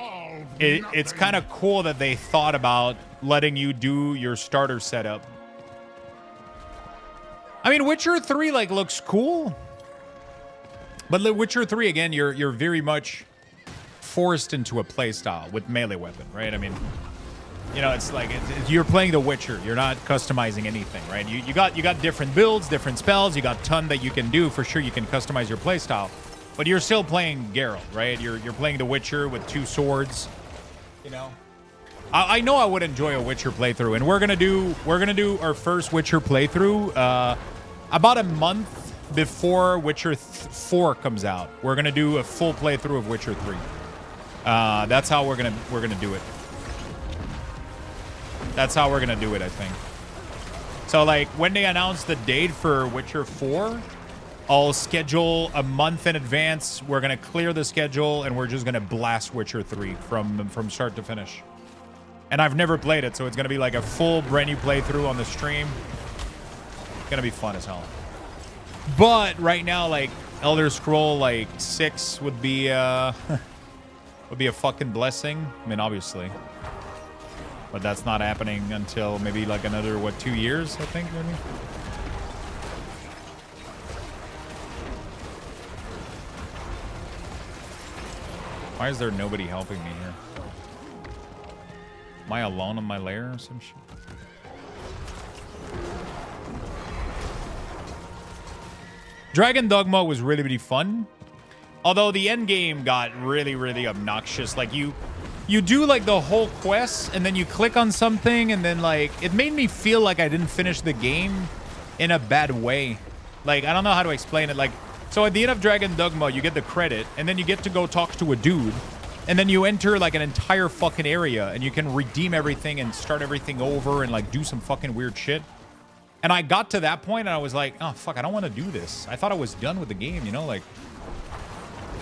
it's kind of cool that they thought about letting you do your starter setup. I mean, Witcher 3 like looks cool, but the Witcher 3 again, you're very much forced into a playstyle with melee weapon, right? I mean, you know, it's like you're playing The Witcher. You're not customizing anything, right? You got different builds, different spells. You got a ton that you can do. For sure, you can customize your playstyle, but you're still playing Geralt, right? You're playing The Witcher with 2 swords. You know, I know I would enjoy a Witcher playthrough, and we're gonna do our first Witcher playthrough about a month before Witcher 4 comes out. We're gonna do a full playthrough of Witcher 3. That's how we're gonna do it. That's how we're gonna do it, I think. So, like, when they announce the date for Witcher 4, I'll schedule a month in advance. We're gonna clear the schedule, and we're just gonna blast Witcher 3 from start to finish. And I've never played it, so it's gonna be like a full brand new playthrough on the stream. It's gonna be fun as hell. But right now, like, Elder Scroll like 6 would be would be a fucking blessing. I mean, obviously. But that's not happening until maybe like another, what, 2 years, I think, maybe? Why is there nobody helping me here? Am I alone in my lair or some shit? Dragon Dogma was really, really fun. Although the end game got really, really obnoxious. Like you do like the whole quest and then you click on something and then like it made me feel like I didn't finish the game in a bad way. Like I don't know how to explain it. Like so at the end of Dragon Dogma you get the credit and then you get to go talk to a dude and then you enter like an entire fucking area and you can redeem everything and start everything over and like do some fucking weird shit. And I got to that point and I was like, oh fuck, I don't want to do this. I thought I was done with the game, you know, like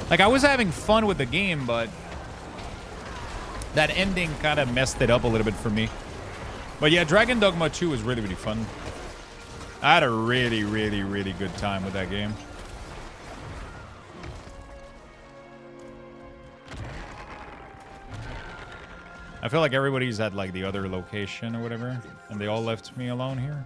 I was having fun with the game, but that ending kind of messed it up a little bit for me. But yeah, Dragon Dogma 2 was really, really fun. I had a really, really, really good time with that game. I feel like everybody's at like the other location or whatever, and they all left me alone here.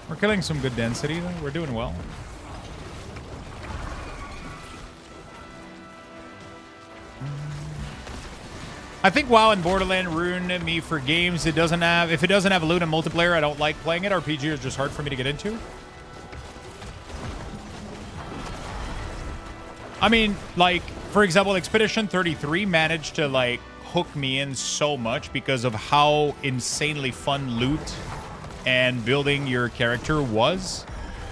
We're killing some good density, though. We're doing well. I think WoW and Borderlands ruined me for games it doesn't have. If it doesn't have loot and multiplayer, I don't like playing it. RPG is just hard for me to get into. I mean, like, for example, Expedition 33 managed to, like, hook me in so much because of how insanely fun loot and building your character was.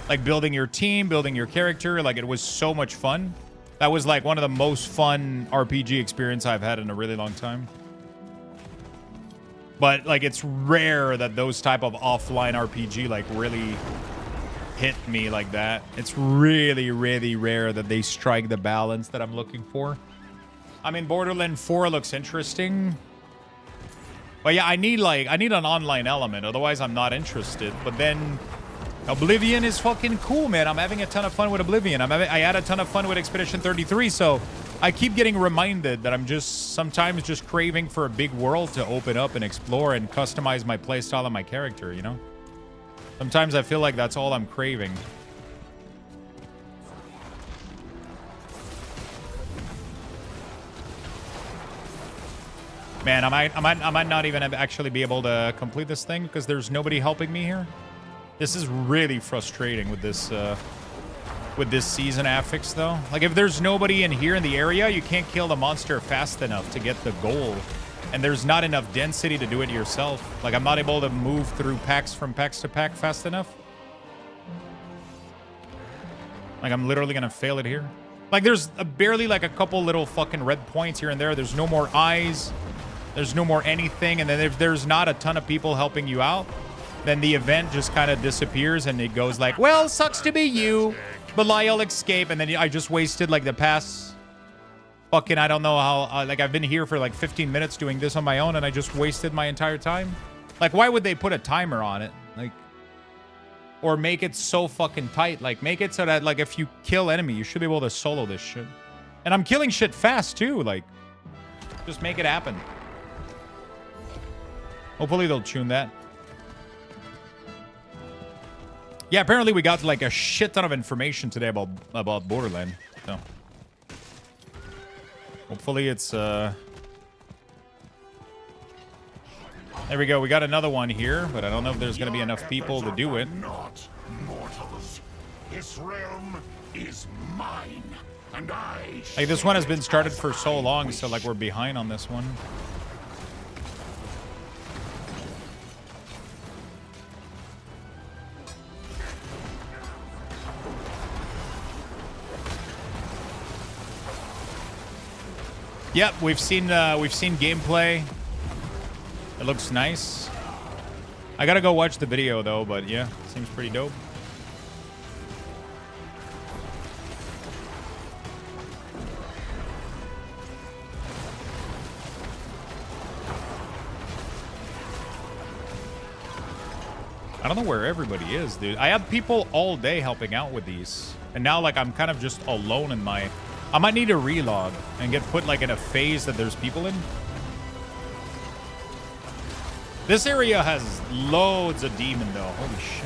Like, building your team, building your character. Like, it was so much fun. That was, like, one of the most fun RPG experience I've had in a really long time. But, like, it's rare that those type of offline RPG, like, really hit me like that. It's really, really rare that they strike the balance that I'm looking for. I mean, Borderlands 4 looks interesting. But yeah, I need an online element. Otherwise, I'm not interested. But then Oblivion is fucking cool, man. I'm having a ton of fun with Oblivion. I had a ton of fun with Expedition 33. So I keep getting reminded that I'm just sometimes just craving for a big world to open up and explore and customize my playstyle and my character, you know? Sometimes I feel like that's all I'm craving. Man, I might not even actually be able to complete this thing because there's nobody helping me here. This is really frustrating with this season affix, though. Like, if there's nobody in here in the area, you can't kill the monster fast enough to get the goal. And there's not enough density to do it yourself. Like, I'm not able to move through packs from packs to pack fast enough. Like, I'm literally gonna fail it here. Like, there's barely like a couple little fucking red points here and there. There's no more eyes. There's no more anything. And then if there's not a ton of people helping you out, then the event just kind of disappears and it goes like, well, sucks to be you, Belial escape. And then I just wasted like the past fucking, I don't know how, like I've been here for like 15 minutes doing this on my own and I just wasted my entire time. Like, why would they put a timer on it? Like, or make it so fucking tight. Like, make it so that like if you kill enemy, you should be able to solo this shit. And I'm killing shit fast too. Like, just make it happen. Hopefully they'll tune that. Yeah, apparently we got like a shit ton of information today about Borderlands. So hopefully it's there we go. We got another one here, but I don't know if there's gonna be enough people to do it. Not mortals. This realm is mine, and I. Like, this one has been started for so long, so like we're behind on this one. Yep, we've seen gameplay. It looks nice. I gotta go watch the video though, but yeah, seems pretty dope. I don't know where everybody is, dude. I have people all day helping out with these. And now, like, I'm kind of just alone in my... I might need to relog and get put, like, in a phase that there's people in. This area has loads of demon, though. Holy shit.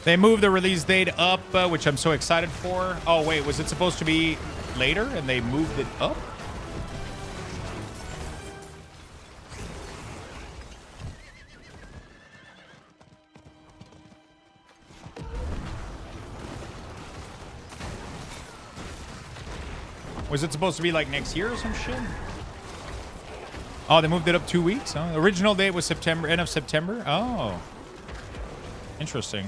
They moved the release date up, which I'm so excited for. Oh, wait, was it supposed to be later and they moved it up? Was it supposed to be like next year or some shit? Oh, they moved it up 2 weeks? Huh? The original date was September, end of September? Oh. Interesting.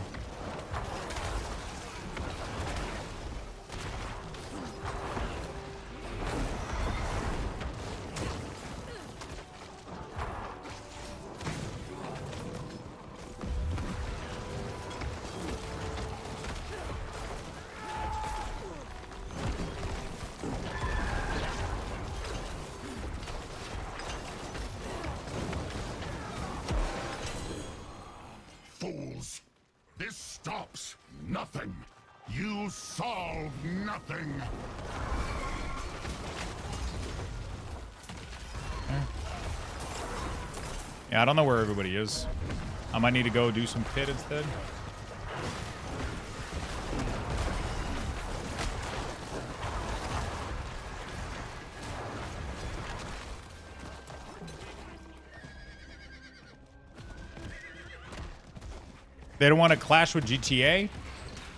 Fools! This stops nothing. You solve nothing. Yeah, I don't know where everybody is. I might need to go do some pit instead. They don't want to clash with GTA?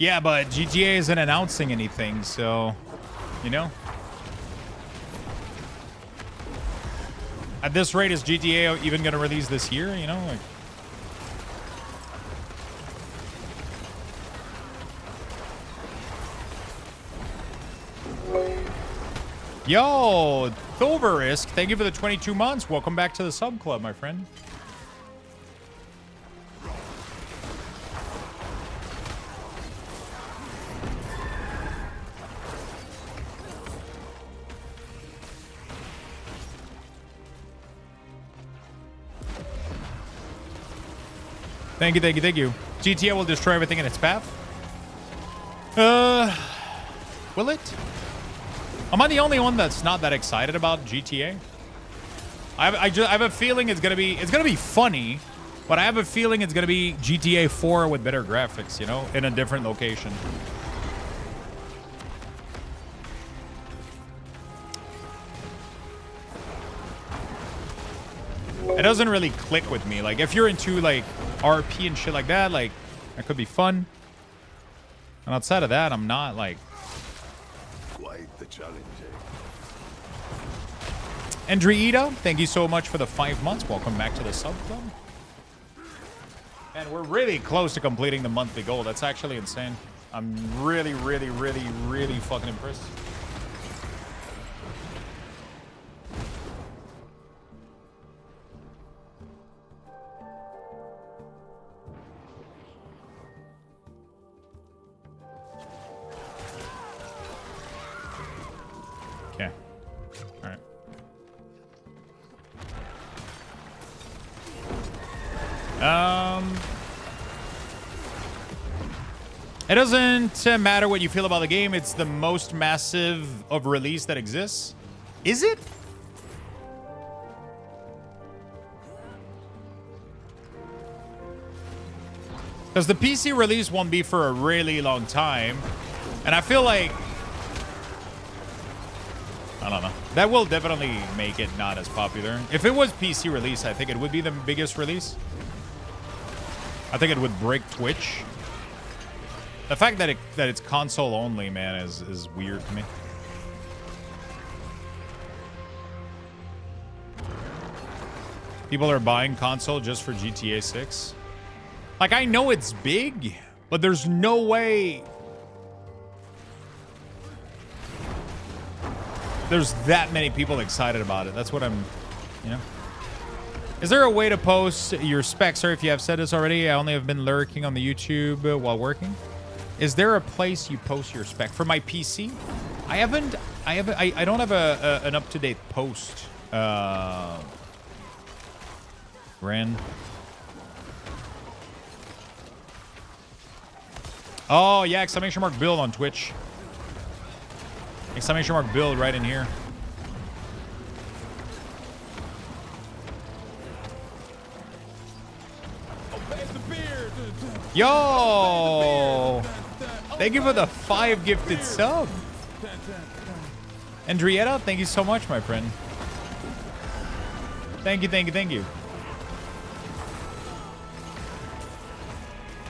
Yeah, but GTA isn't announcing anything, so, you know. At this rate, is GTA even going to release this year, you know? Like, yo, Thulverisk, thank you for the 22 months. Welcome back to the sub club, my friend. Thank you, thank you, thank you. GTA will destroy everything in its path. Will it? Am I the only one that's not that excited about GTA? I have a feeling it's gonna be funny, but I have a feeling it's gonna be GTA 4 with better graphics, you know, in a different location. It doesn't really click with me. Like, if you're into like RP and shit like that could be fun. And outside of that, I'm not like Quite the challenge. Andreita, thank you so much for the 5 months. Welcome back to the sub club. And we're really close to completing the monthly goal. That's actually insane. I'm really, really, really, really fucking impressed. Okay. All right. It doesn't matter what you feel about the game. It's the most massive of release that exists. Is it? Because the PC release won't be for a really long time. And I feel like, I don't know. That will definitely make it not as popular. If it was PC release, I think it would be the biggest release. I think it would break Twitch. The fact that it's console only, man, is weird to me. People are buying console just for GTA 6. Like, I know it's big, but there's no way there's that many people excited about it. That's what I'm, you know. Is there a way to post your specs? Sorry if you have said this already. I only have been lurking on the YouTube while working. Is there a place you post your spec for my PC? I don't have an up-to-date post. Ren. Oh yeah, exclamation mark build on Twitch. Exclamation mark build right in here. Yo! Thank you for the 5 gifted sub. Andrietta, thank you so much, my friend. Thank you, thank you, thank you.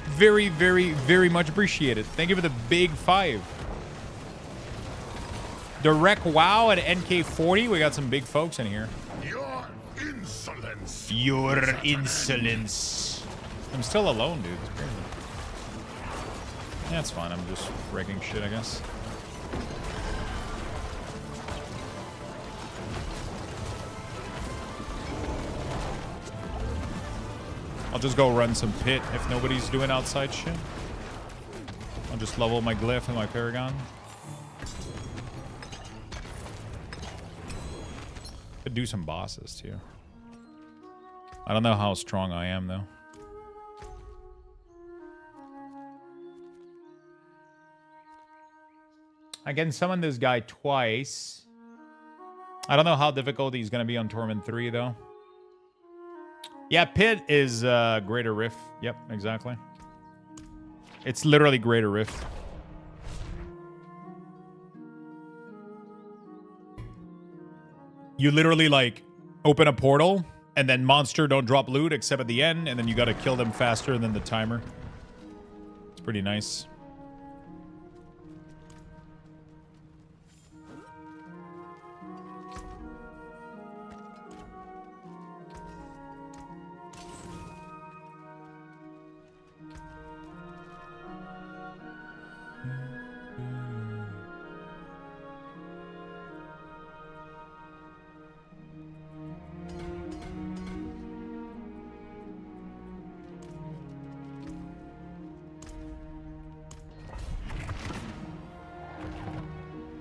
Very, very, very much appreciated. Thank you for the big 5. Direct WoW at NK40. We got some big folks in here. Your insolence. Your insolence. I'm still alone, dude. It's crazy. Yeah, it's fine. I'm just wrecking shit, I guess. I'll just go run some pit if nobody's doing outside shit. I'll just level my glyph and my paragon. Could do some bosses too. I don't know how strong I am though. I can summon this guy twice. I don't know how difficult he's going to be on Torment 3, though. Yeah, Pit is Greater Rift. Yep, exactly. It's literally Greater Rift. You literally, like, open a portal, and then monster don't drop loot except at the end, and then you got to kill them faster than the timer. It's pretty nice.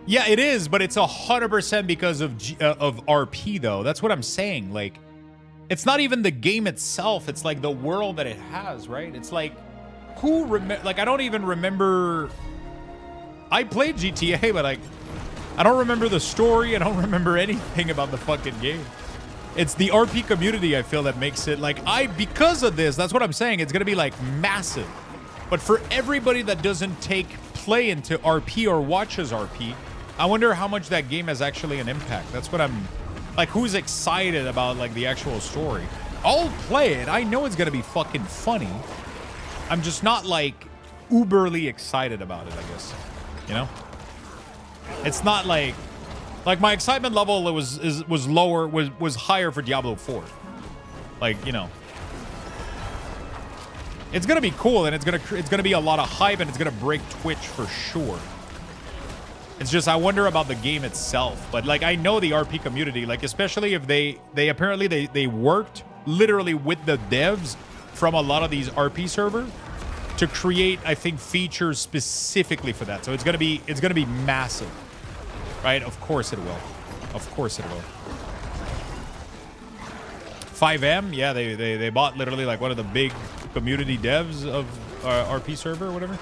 Yeah, it is, but it's 100% because of RP, though. That's what I'm saying. Like, it's not even the game itself. It's like the world that it has, right? It's like, like, I don't even remember. I played GTA, but like, I don't remember the story. I don't remember anything about the fucking game. It's the RP community, I feel, that makes it like, because of this, that's what I'm saying. It's gonna be like massive. But for everybody that doesn't take play into RP or watches RP, I wonder how much that game has actually an impact. That's what I'm, like, who's excited about, like, the actual story? I'll play it. I know it's gonna be fucking funny. I'm just not, like, uberly excited about it, I guess. You know? It's not like my excitement level was lower, was higher for Diablo 4. Like, you know. It's gonna be cool, and it's gonna be a lot of hype, and it's gonna break Twitch for sure. It's just, I wonder about the game itself. But like, I know the RP community, like, especially if they apparently they worked literally with the devs from a lot of these RP servers to create, I think, features specifically for that. So it's gonna be massive, right? Of course it will. Of course it will. 5M, yeah, they bought literally like one of the big community devs of RP server or whatever.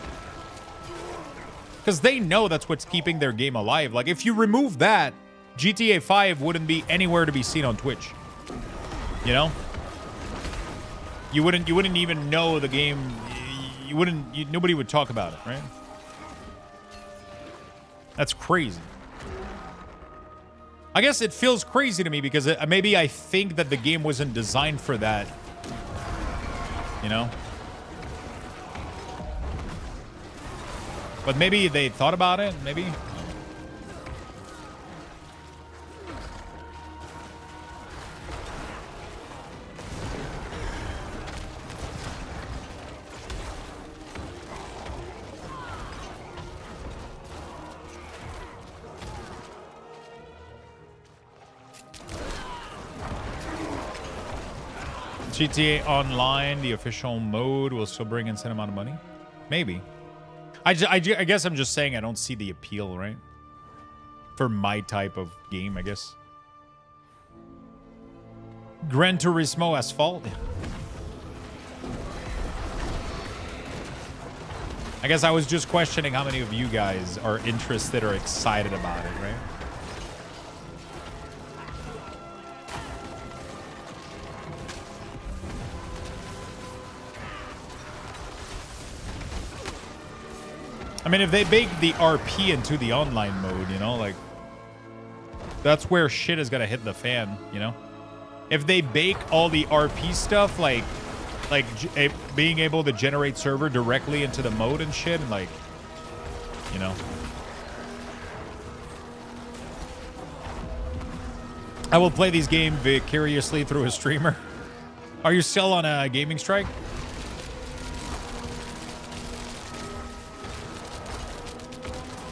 Because they know that's what's keeping their game alive. Like, if you remove that, GTA 5 wouldn't be anywhere to be seen on Twitch. You know? You wouldn't even know the game. Nobody would talk about it, right? That's crazy. I guess it feels crazy to me because maybe I think that the game wasn't designed for that. You know? But maybe they thought about it, maybe. GTA Online, the official mode, will still bring in some amount of money. Maybe. I guess I'm just saying I don't see the appeal, right? For my type of game, I guess. Gran Turismo Asphalt. I guess I was just questioning how many of you guys are interested or excited about it, right? I mean, if they bake the RP into the online mode, you know, like, that's where shit is gonna hit the fan, you know? If they bake all the RP stuff, like being able to generate server directly into the mode and shit, and like, you know. I will play these games vicariously through a streamer. Are you still on a gaming strike?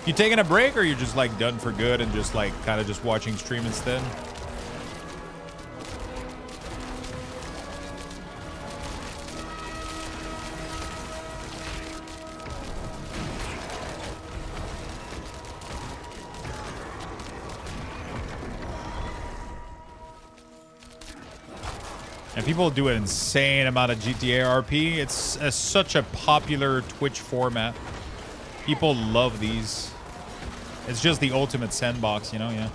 You taking a break, or you're just like done for good and just like kind of just watching stream instead? And people do an insane amount of GTA RP. It's such a popular Twitch format. People love these. It's just the ultimate sandbox, you know? Yeah.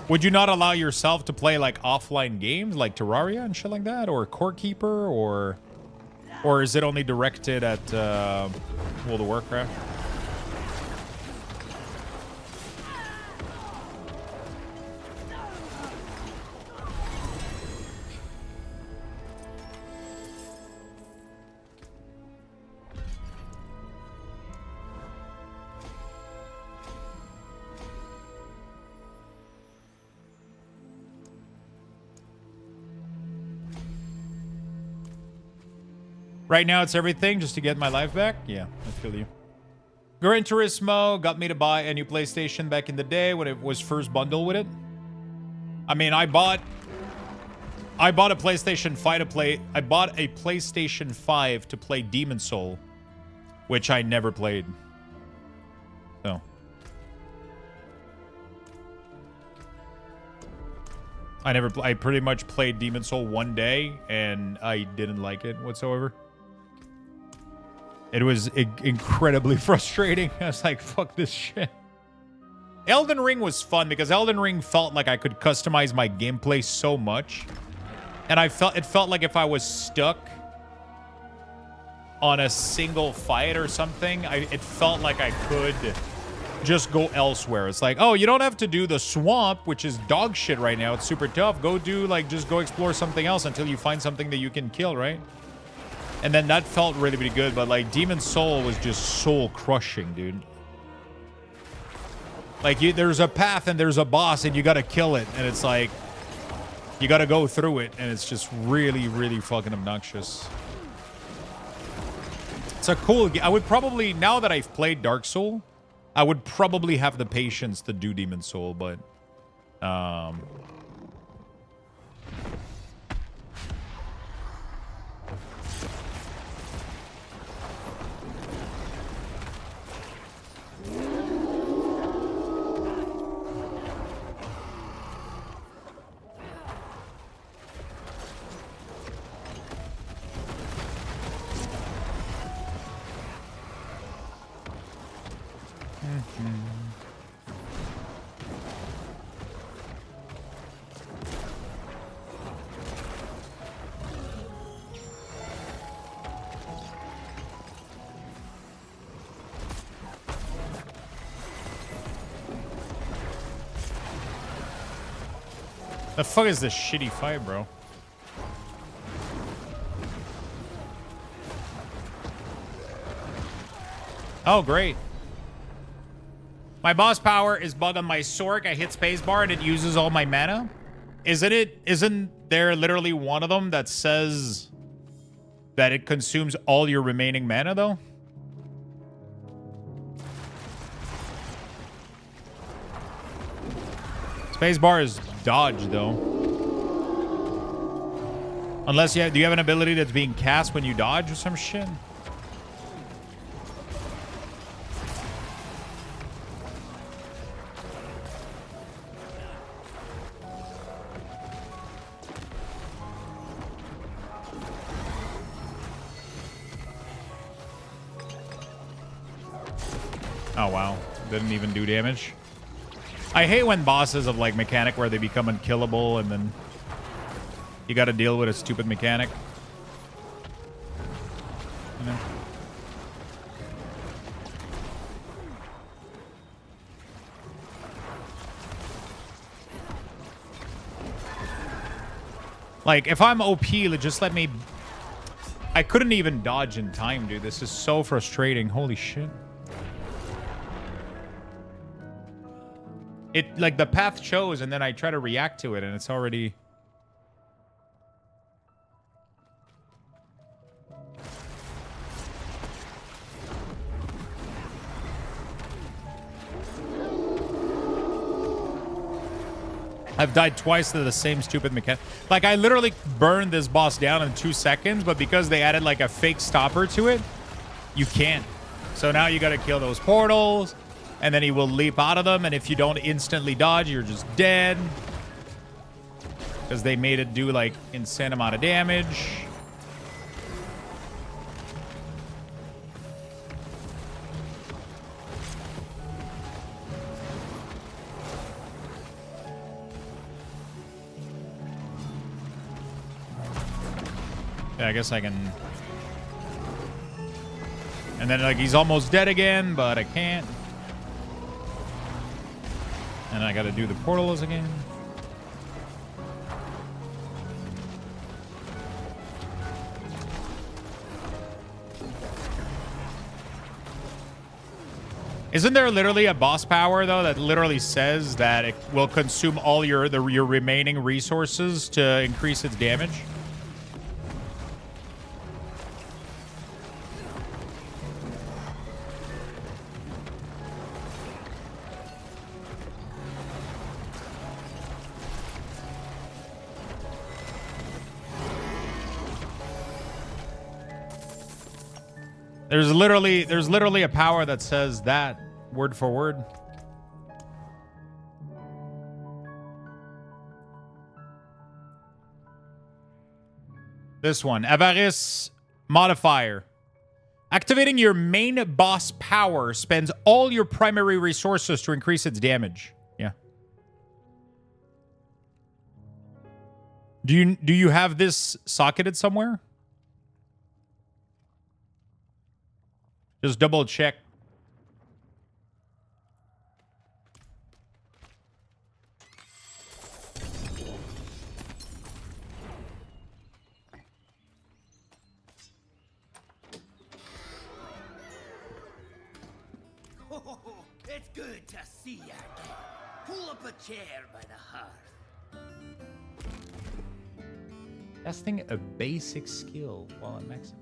Would you not allow yourself to play like offline games like Terraria and shit like that, or Core Keeper, or is it only directed at World of Warcraft? Right now, it's everything just to get my life back. Yeah, I feel you. Gran Turismo got me to buy a new PlayStation back in the day when it was first bundled with it. I mean, I bought a PlayStation 5 to play. I bought a PlayStation 5 to play Demon Soul, which I never played. So. I pretty much played Demon Soul one day, and I didn't like it whatsoever. It was incredibly frustrating. I was like, fuck this shit. Elden Ring was fun because Elden Ring felt like I could customize my gameplay so much. And it felt like if I was stuck on a single fight or something, it felt like I could just go elsewhere. It's like, oh, you don't have to do the swamp, which is dog shit right now. It's super tough. Go do, like, just go explore something else until you find something that you can kill, right? And then that felt really, really good. But, like, Demon Soul was just soul-crushing, dude. Like, there's a path and there's a boss and you gotta kill it. And it's like, you gotta go through it. And it's just really, really fucking obnoxious. It's a cool game. I would probably, now that I've played Dark Soul, I would probably have the patience to do Demon Soul, but the fuck is this shitty fight, bro? Oh, great. My boss power is bug on my Sork. I hit spacebar and it uses all my mana. Isn't there literally one of them that says that it consumes all your remaining mana, though? Spacebar is dodge, though. Unless do you have an ability that's being cast when you dodge or some shit? Oh, wow. Didn't even do damage. I hate when bosses of, like, mechanic where they become unkillable and then you got to deal with a stupid mechanic. You know? Like, if I'm OP, just let me... I couldn't even dodge in time, dude. This is so frustrating. Holy shit. It, like, the path shows, and then I try to react to it, and it's already... I've died twice to the same stupid mechanic. Like, I literally burned this boss down in 2 seconds, but because they added, like, a fake stopper to it, you can't. So now you gotta kill those portals, and then he will leap out of them, and if you don't instantly dodge, you're just dead. Because they made it do, like, insane amount of damage. Yeah, I guess I can... And then, like, he's almost dead again, but I can't. And I gotta do the portals again. Isn't there literally a boss power, though, that literally says that it will consume all your remaining resources to increase its damage? There's literally a power that says that word for word. This one, Avarice modifier. Activating your main boss power spends all your primary resources to increase its damage. Yeah. Do you have this socketed somewhere? Just double check. Oh, it's good to see you again. Pull up a chair by the hearth. Testing a basic skill while I'm maxing.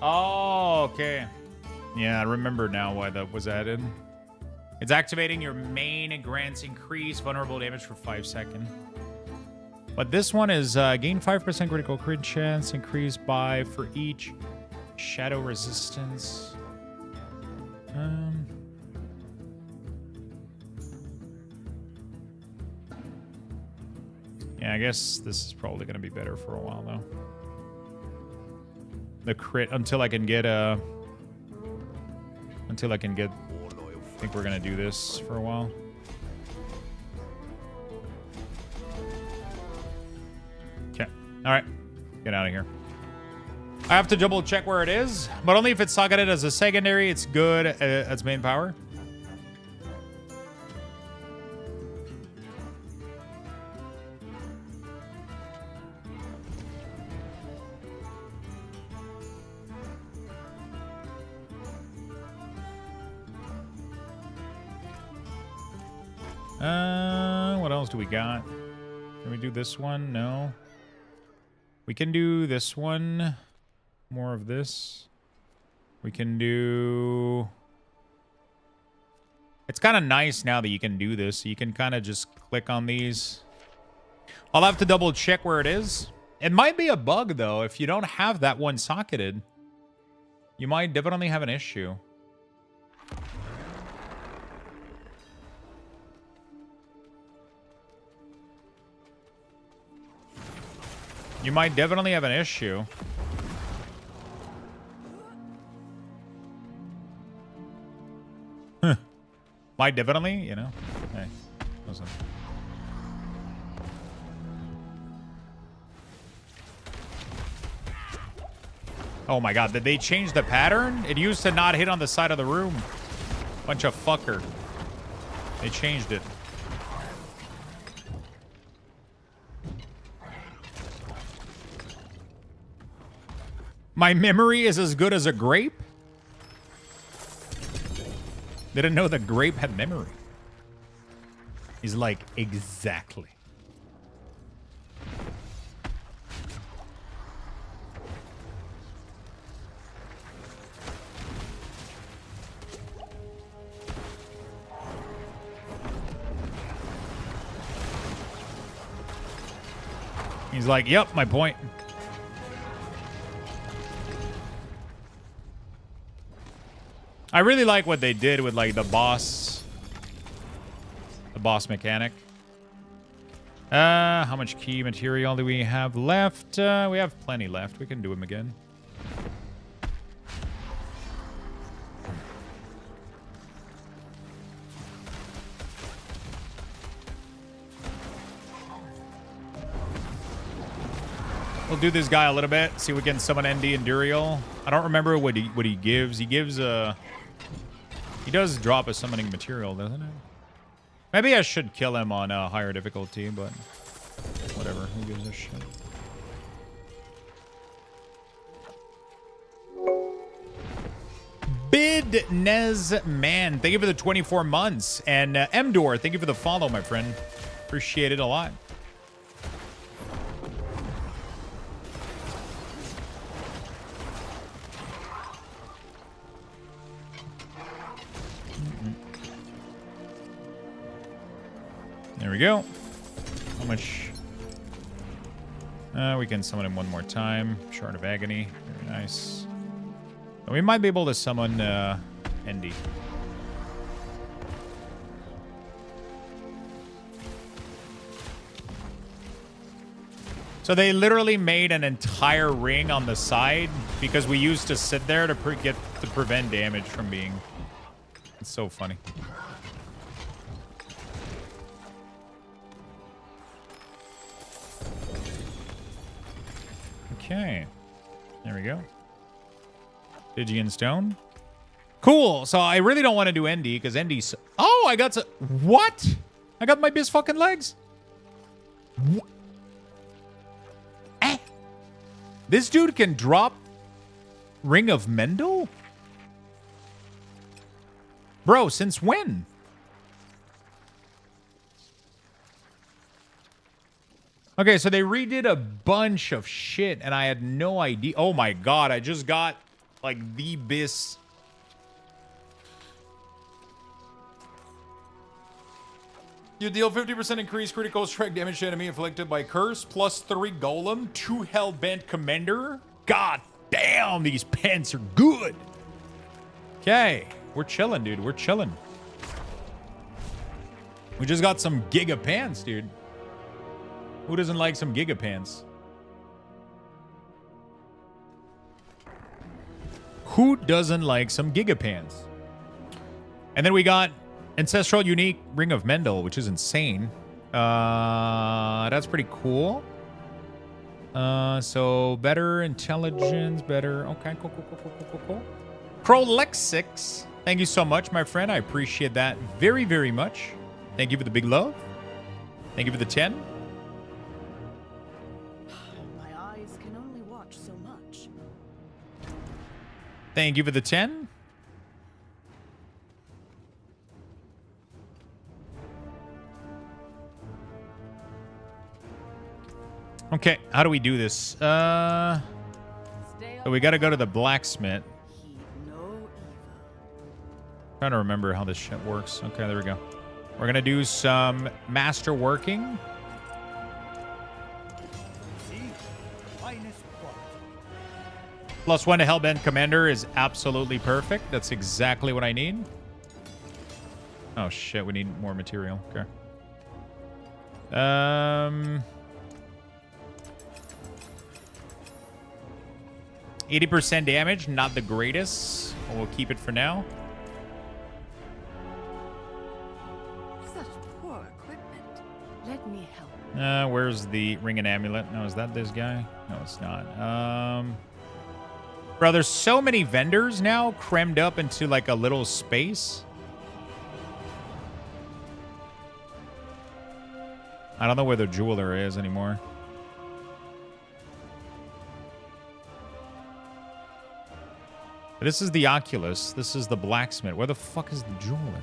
Oh, okay. Yeah, I remember now why that was added. It's activating your main and grants increase vulnerable damage for 5 seconds. But this one is gain 5% critical crit chance, increased by for each shadow resistance. Yeah, I guess this is probably going to be better for a while, though. The crit, until I can get I think we're going to do this for a while. Okay. All right. Get out of here. I have to double check where it is, but only if it's socketed as a secondary. It's good as main power. What else do we got? Can we do this one? No. We can do this one. More of this. We can do... It's kind of nice now that you can do this. You can kind of just click on these. I'll have to double check where it is. It might be a bug, though. If you don't have that one socketed, you might definitely have an issue. You might definitely have an issue. Might definitely, you know. Hey, listen. Oh my god, did they change the pattern? It used to not hit on the side of the room. Bunch of fucker. They changed it. My memory is as good as a grape? Didn't know the grape had memory. He's like, exactly. He's like, yep, my point. I really like what they did with like the boss mechanic. How much key material do we have left? We have plenty left. We can do them again. We'll do this guy a little bit. See if we can summon ND and Duriel. I don't remember what he gives. He gives he does drop a summoning material, doesn't it? Maybe I should kill him on a higher difficulty, but whatever. Who gives a shit? Bidnez Man, thank you for the 24 months. And Mdor, thank you for the follow, my friend. Appreciate it a lot. There we go. How much? We can summon him one more time. Shard of Agony. Very nice. We might be able to summon Endy. So they literally made an entire ring on the side because we used to sit there to prevent damage from being... It's so funny. Okay. There we go. Stygian Stone. Cool. So I really don't want to do ND because ND's... Oh, I got... What? I got my biz fucking legs? What? Eh? This dude can drop Ring of Mendel? Bro, since when? Okay, so they redid a bunch of shit, and I had no idea. Oh my god, I just got, like, the bis. You deal 50% increased critical strike damage to enemy inflicted by curse, plus 3 golem, 2 hellbent commander. God damn, these pants are good. Okay, we're chilling, dude. We're chilling. We just got some giga pants, dude. Who doesn't like some Gigapants? Who doesn't like some Gigapants? And then we got Ancestral Unique Ring of Mendel, which is insane. That's pretty cool. So better intelligence, better. Okay, cool. Prolexix, thank you so much, my friend. I appreciate that very, very much. Thank you for the big love. Thank you for the 10. My eyes can only watch so much. Thank you for the 10. Okay, how do we do this? So we got to go to the blacksmith. Trying to remember how this shit works. Okay, there we go. We're gonna do some master working. +1 to Hellbent Commander is absolutely perfect. That's exactly what I need. Oh shit, we need more material. Okay. 80% damage, not the greatest. We'll keep it for now. Such poor equipment. Let me help. Where's the ring and amulet? No, is that this guy? No, it's not. Bro, there's so many vendors now crammed up into like a little space. I don't know where the jeweler is anymore. This is the Oculus. This is the blacksmith. Where the fuck is the jeweler?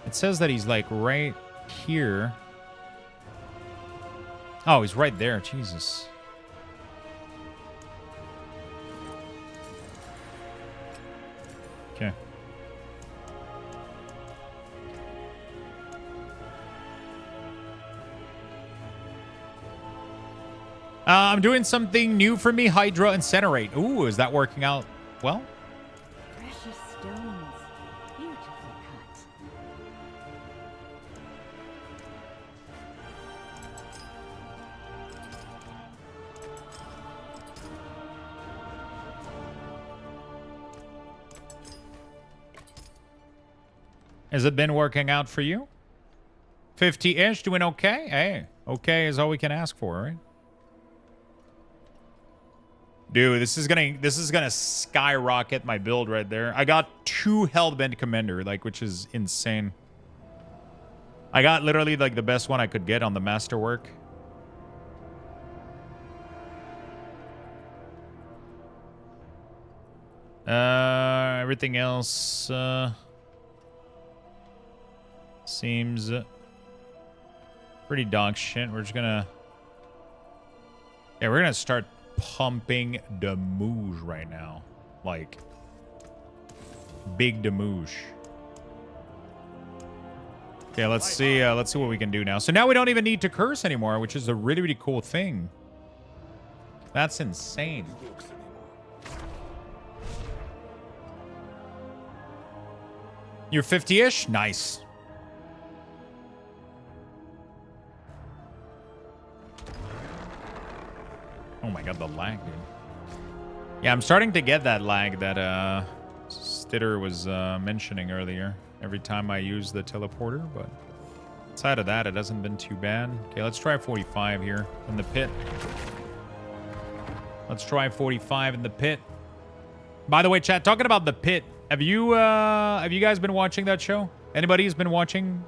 It says that he's like right here. Oh, he's right there. Jesus. Okay. I'm doing something new for me. Hydra Incinerate. Ooh, is that working out well? Precious stones. Beautifully cut. Has it been working out for you? 50-ish, doing okay? Hey, okay is all we can ask for, right? Dude, this is gonna skyrocket my build right there. I got 2 Hellbent Commander, like, which is insane. I got literally like the best one I could get on the masterwork. Everything else seems pretty dog shit. We're just gonna, yeah, we're gonna start pumping Damouge right now, like big Damouge. Okay, let's see what we can do now. So now we don't even need to curse anymore, which is a really, really cool thing. That's insane. You're 50-ish? Nice. Oh my god, the lag, dude. Yeah, I'm starting to get that lag that Stitter was mentioning earlier. Every time I use the teleporter, but outside of that, it hasn't been too bad. Okay, let's try 45 here in the pit. Let's try 45 in the pit. By the way, chat, talking about the pit, have you guys been watching that show? Anybody's been watching?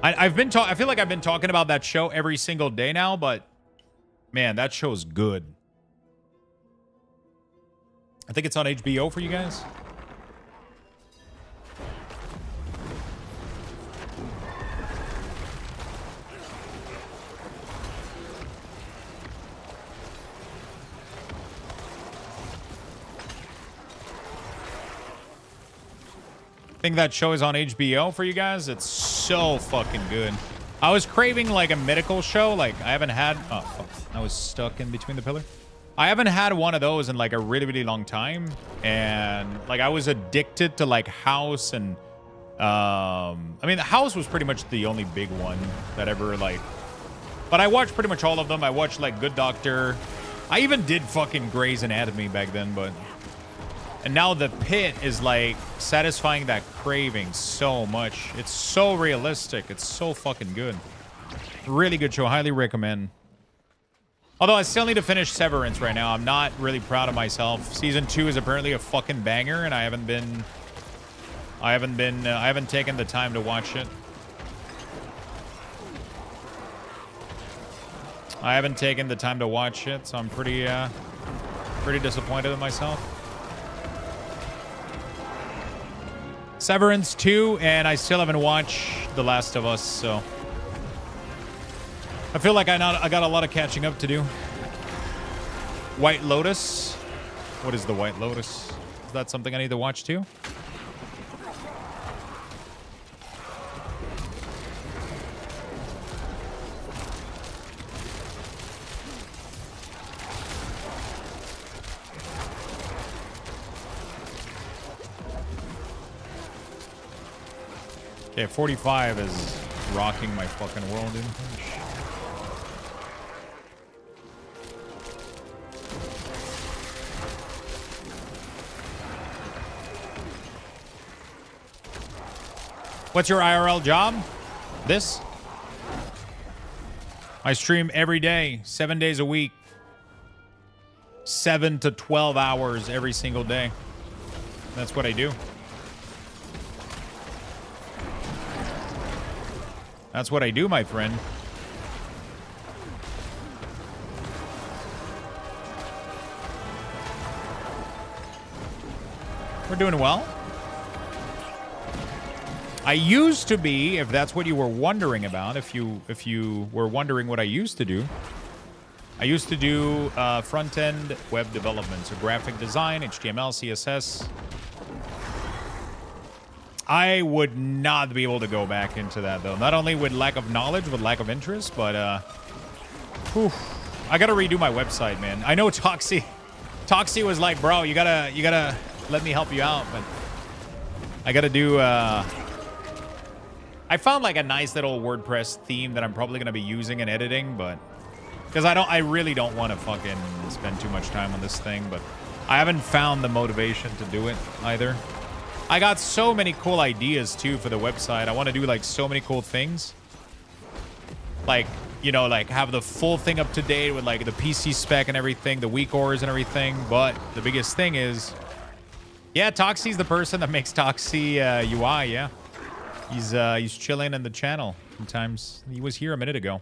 I feel like I've been talking about that show every single day now, but man, that show's good. I think it's on HBO for you guys. I think that show is on HBO for you guys. It's so fucking good. I was craving like a medical show. Like I haven't had, oh fuck, I was stuck in between the pillar. I haven't had one of those in like a really, really long time. And like I was addicted to like House and I mean, the house was pretty much the only big one that ever like. But I watched pretty much all of them. I watched like Good Doctor. I even did fucking Grey's Anatomy back then, but. And now the Pit is like satisfying that craving so much. It's so realistic. It's so fucking good. Really good show. Highly recommend. Although I still need to finish Severance right now. I'm not really proud of myself. Season 2 is apparently a fucking banger, and I haven't taken the time to watch it. I haven't taken the time to watch it, so I'm pretty disappointed in myself. Severance 2, and I still haven't watched The Last of Us, so I feel like I got a lot of catching up to do. White Lotus. What is the White Lotus? Is that something I need to watch too? Okay, 45 is rocking my fucking world, dude. What's your IRL job? This? I stream every day, 7 days a week. 7 to 12 hours every single day. That's what I do. That's what I do, my friend. We're doing well. I used to be, if that's what you were wondering about, if you were wondering what I used to do, I used to do front-end web development, so graphic design, HTML, CSS. I would not be able to go back into that, though. Not only with lack of knowledge, with lack of interest, but whew, I gotta redo my website, man. I know Toxie was like, bro, you gotta let me help you out, but I gotta do. I found like a nice little WordPress theme that I'm probably gonna be using and editing, but because I really don't want to fucking spend too much time on this thing, but I haven't found the motivation to do it either. I got so many cool ideas too for the website. I want to do like so many cool things. Like, you know, like have the full thing up to date with like the PC spec and everything, the weak ores and everything. But the biggest thing is, yeah, Toxie's the person that makes Toxie UI. Yeah, he's chilling in the channel. Sometimes he was here a minute ago.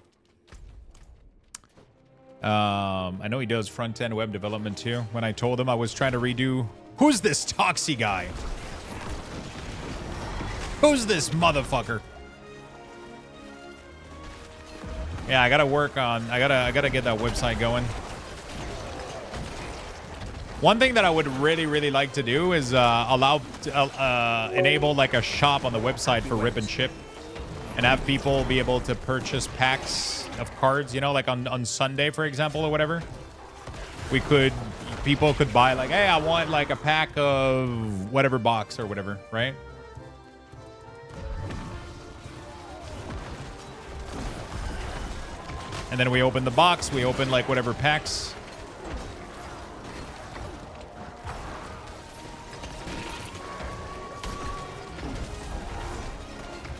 I know he does front-end web development too. When I told him I was trying to redo, who's this Toxie guy? Who's this motherfucker? Yeah, I gotta work on. I gotta get that website going. One thing that I would really like to do is enable like a shop on the website for rip and ship, and have people be able to purchase packs of cards. You know, like on Sunday, for example, or whatever. People could buy like, hey, I want like a pack of whatever box or whatever, right? And then we open the box, we open like whatever packs.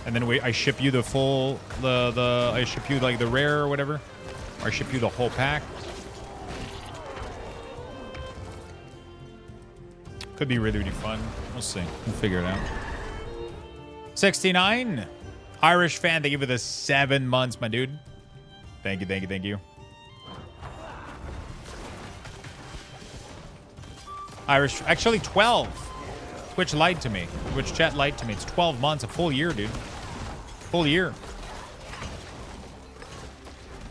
And then I ship you the full, I ship you like the rare or whatever. Or I ship you the whole pack. Could be really fun. We'll see. We'll figure it out. 69. Irish fan, thank you for the 7 months, my dude. Thank you. Irish, actually 12. Twitch lied to me. Twitch chat lied to me. It's 12 months, a full year, dude. Full year.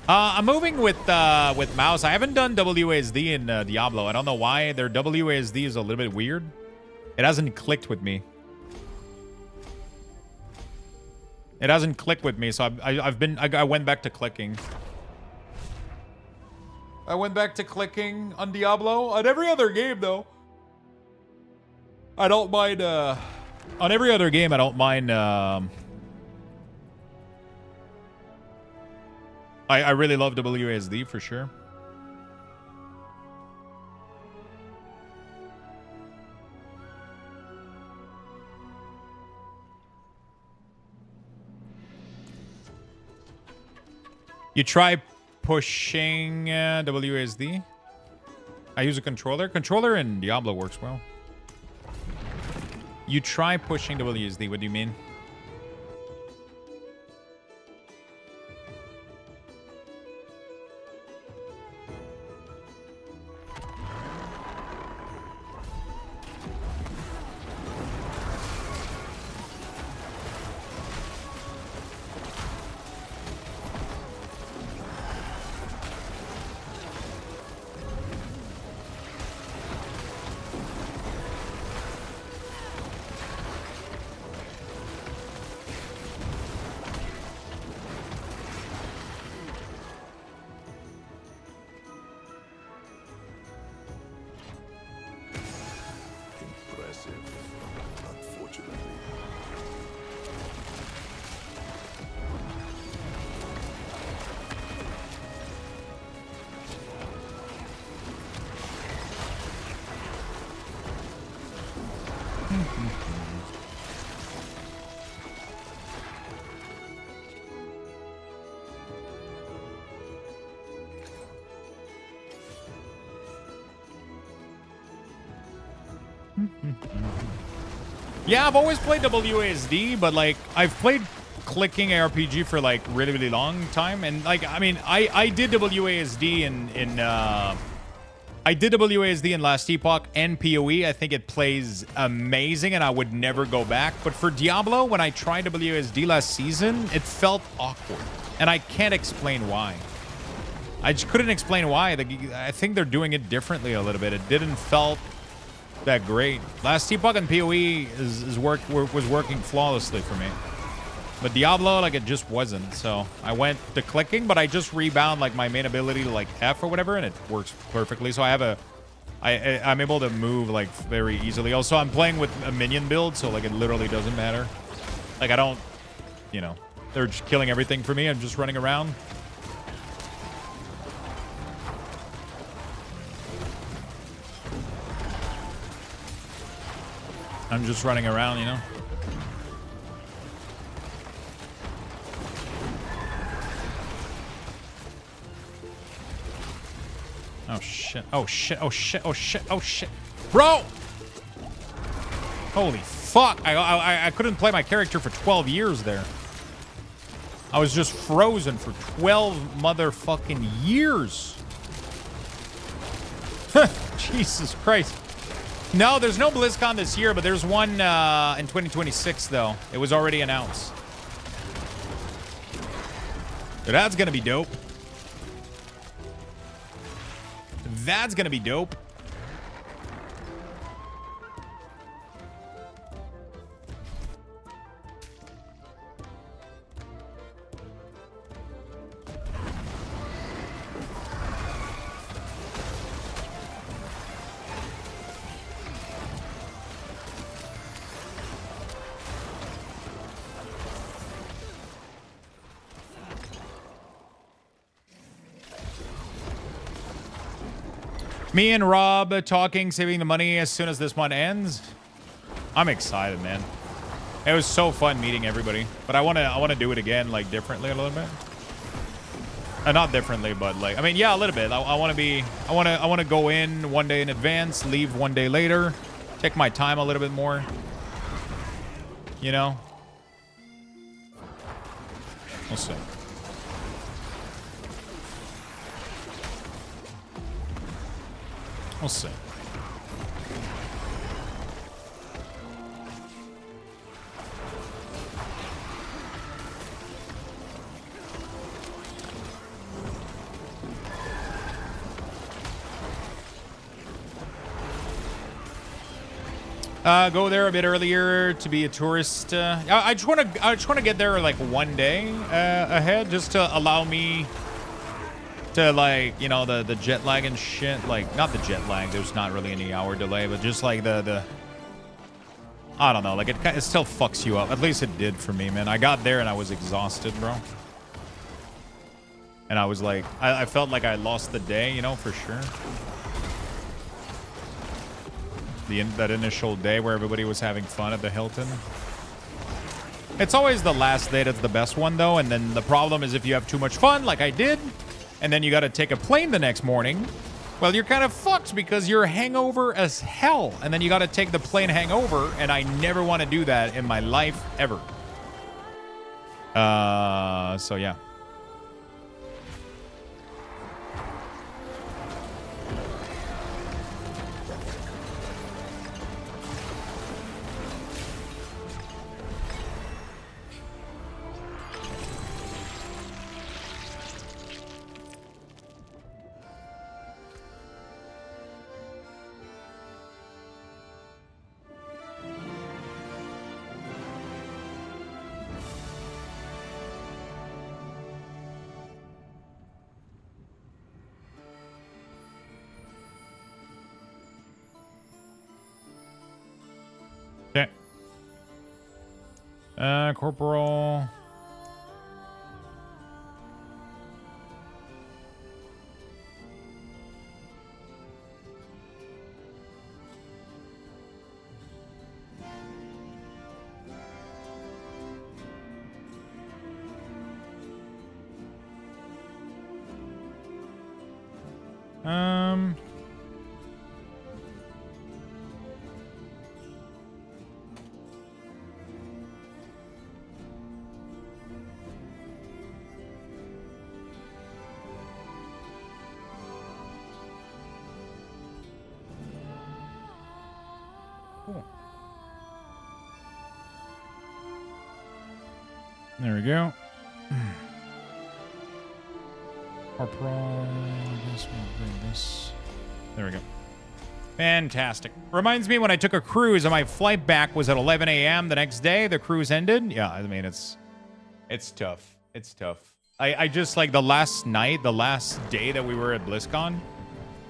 I'm moving with mouse. I haven't done WASD in Diablo. I don't know why. Their WASD is a little bit weird. It hasn't clicked with me. It hasn't clicked with me, so I went back to clicking. I went back to clicking on Diablo. On every other game, though, I don't mind On every other game, I don't mind. I really love WASD for sure. You try pushing WASD. I use a controller. Controller in Diablo works well. You try pushing WASD. What do you mean? Yeah, I've always played WASD, but like I've played clicking ARPG for like really, really long time, and like I mean, I did WASD in Last Epoch and PoE. I think it plays amazing, and I would never go back. But for Diablo, when I tried WASD last season, it felt awkward, and I can't explain why. I just couldn't explain why. I think they're doing it differently a little bit. It didn't felt that great. Last Epoch and PoE was working flawlessly for me, but Diablo, like, it just wasn't. So I went to clicking, but I just rebound like my main ability to like F or whatever, and it works perfectly. So I have I'm able to move like very easily. Also, I'm playing with a minion build, so like it literally doesn't matter. Like I don't, you know, they're just killing everything for me. I'm just running around. I'm just running around, you know? Oh, shit. Oh, shit. Oh, shit. Oh, shit. Oh, shit. Bro! Holy fuck. I couldn't play my character for 12 years there. I was just frozen for 12 motherfucking years. Jesus Christ. No, there's no BlizzCon this year, but there's one in 2026, though. It was already announced. So that's going to be dope. That's going to be dope. Me and Rob talking, saving the money as soon as this one ends. I'm excited, man. It was so fun meeting everybody, but I want to do it again, like differently a little bit. Not differently, but like, I mean, yeah, a little bit. I want to go in one day in advance, leave one day later, take my time a little bit more. You know. We'll see. We'll see. Go there a bit earlier to be a tourist. I just want to get there like one day ahead, just to allow me to, like, you know, the jet lag and shit. Like, not the jet lag, there's not really any hour delay, but just like the I don't know. Like, it still fucks you up. At least it did for me, man. I got there and I was exhausted, bro. And I was like, I felt like I lost the day, you know, for sure. That initial day where everybody was having fun at the Hilton. It's always the last day that's the best one, though. And then the problem is if you have too much fun, like I did, and then you got to take a plane the next morning, well, you're kind of fucked because you're hangover as hell. And then you got to take the plane hangover, and I never want to do that in my life ever. So, yeah. Okay. Corporal. Cool. There we go. Corporal. This will bring this. There we go. Fantastic. Reminds me when I took a cruise and my flight back was at 11 a.m. the next day. The cruise ended. Yeah, I mean, it's tough. It's tough. I just, like, the last night, the last day that we were at BlizzCon,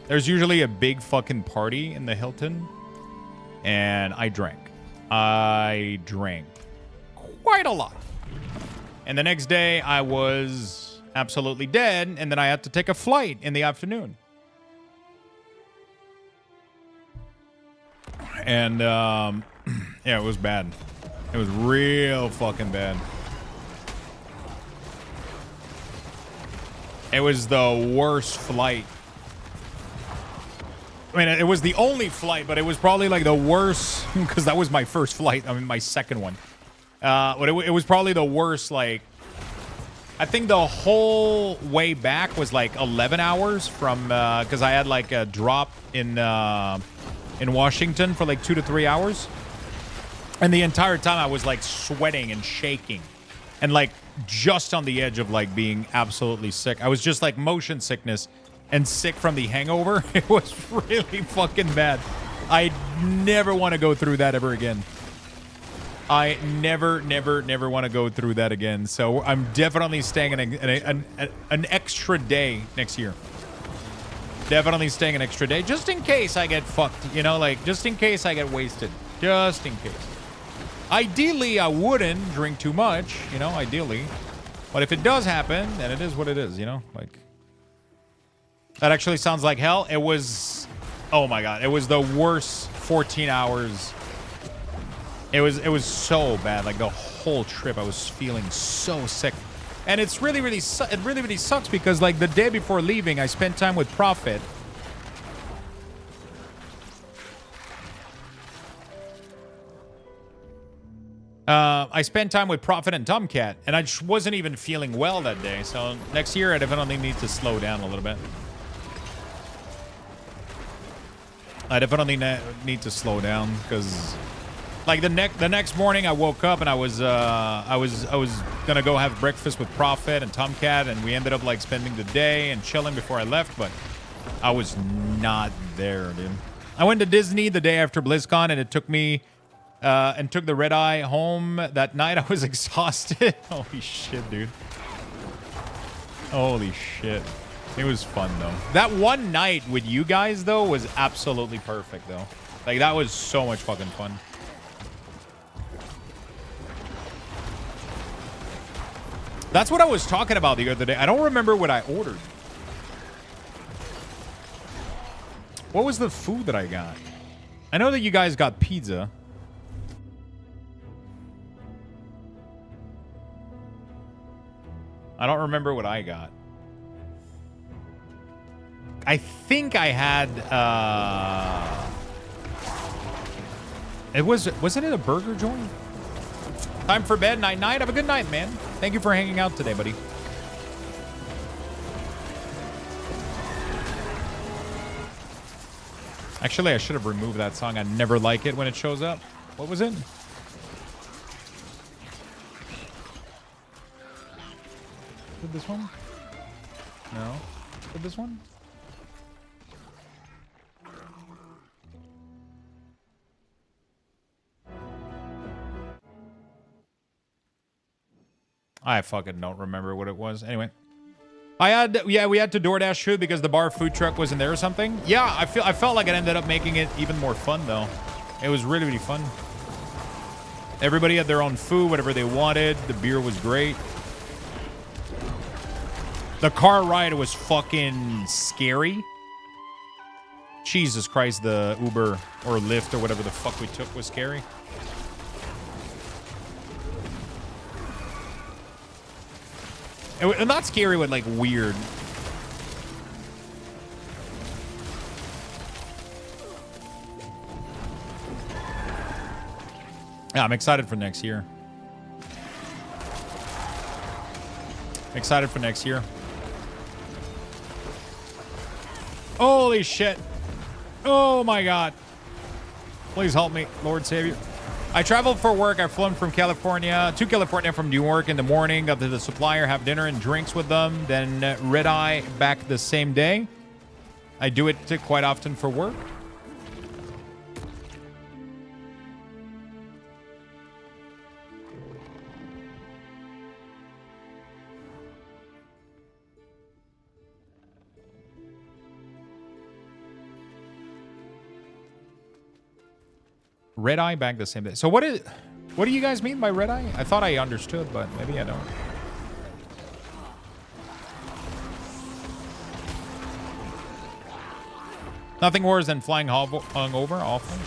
there's usually a big fucking party in the Hilton. And I drank. I drank quite a lot. And the next day, I was absolutely dead. And then I had to take a flight in the afternoon. And, yeah, it was bad. It was real fucking bad. It was the worst flight. I mean, it was the only flight, but it was probably like the worst because that was my first flight. I mean, my second one. But it was probably the worst. Like, I think the whole way back was like 11 hours from because I had like a drop in Washington for like 2 to 3 hours, and the entire time I was like sweating and shaking, and like just on the edge of like being absolutely sick. I was just like motion sickness. And sick from the hangover. It was really fucking bad. I never want to go through that ever again. I never want to go through that again. So I'm definitely staying an extra day next year. Definitely staying an extra day. Just in case I get fucked. You know, like, just in case I get wasted. Just in case. Ideally, I wouldn't drink too much. You know, ideally. But if it does happen, then it is what it is, you know? Like... That actually sounds like hell. It was, oh my God, it was the worst 14 hours. It was so bad. Like the whole trip, I was feeling so sick. And it's really sucks because like the day before leaving, I spent time with Prophet. I spent time with Prophet and Tomcat, and I just wasn't even feeling well that day. So next year, I definitely need to slow down a little bit. I definitely need to slow down because, like, the next morning I woke up and I was gonna go have breakfast with Prophet and Tomcat, and we ended up like spending the day and chilling before I left, but I was not there, dude. I went to Disney the day after BlizzCon, and it took me and took the red eye home that night. I was exhausted. Holy shit, dude. Holy shit. It was fun, though. That one night with you guys, though, was absolutely perfect, though. Like, that was so much fucking fun. That's what I was talking about the other day. I don't remember what I ordered. What was the food that I got? I know that you guys got pizza. I don't remember what I got. I think I had wasn't it a burger joint? Time for bed, night night. Have a good night, man. Thank you for hanging out today, buddy. Actually, I should have removed that song. I never like it when it shows up. What was it? Did this one? No. Did this one? I fucking don't remember what it was. Anyway. We had to DoorDash food because the bar food truck wasn't there or something. Yeah, I felt like it ended up making it even more fun though. It was really, really fun. Everybody had their own food, whatever they wanted. The beer was great. The car ride was fucking scary. Jesus Christ, the Uber or Lyft or whatever the fuck we took was scary. And not scary, but like weird. Yeah, I'm excited for next year. Excited for next year. Holy shit. Oh my God. Please help me, Lord Savior. I traveled for work. I've flown from California to California from New York in the morning. Got to the supplier, have dinner and drinks with them. Then red eye back the same day. I do it quite often for work. Red eye back the same day. So what do you guys mean by red eye? I thought I understood, but maybe I don't. Nothing worse than flying hungover. Awful.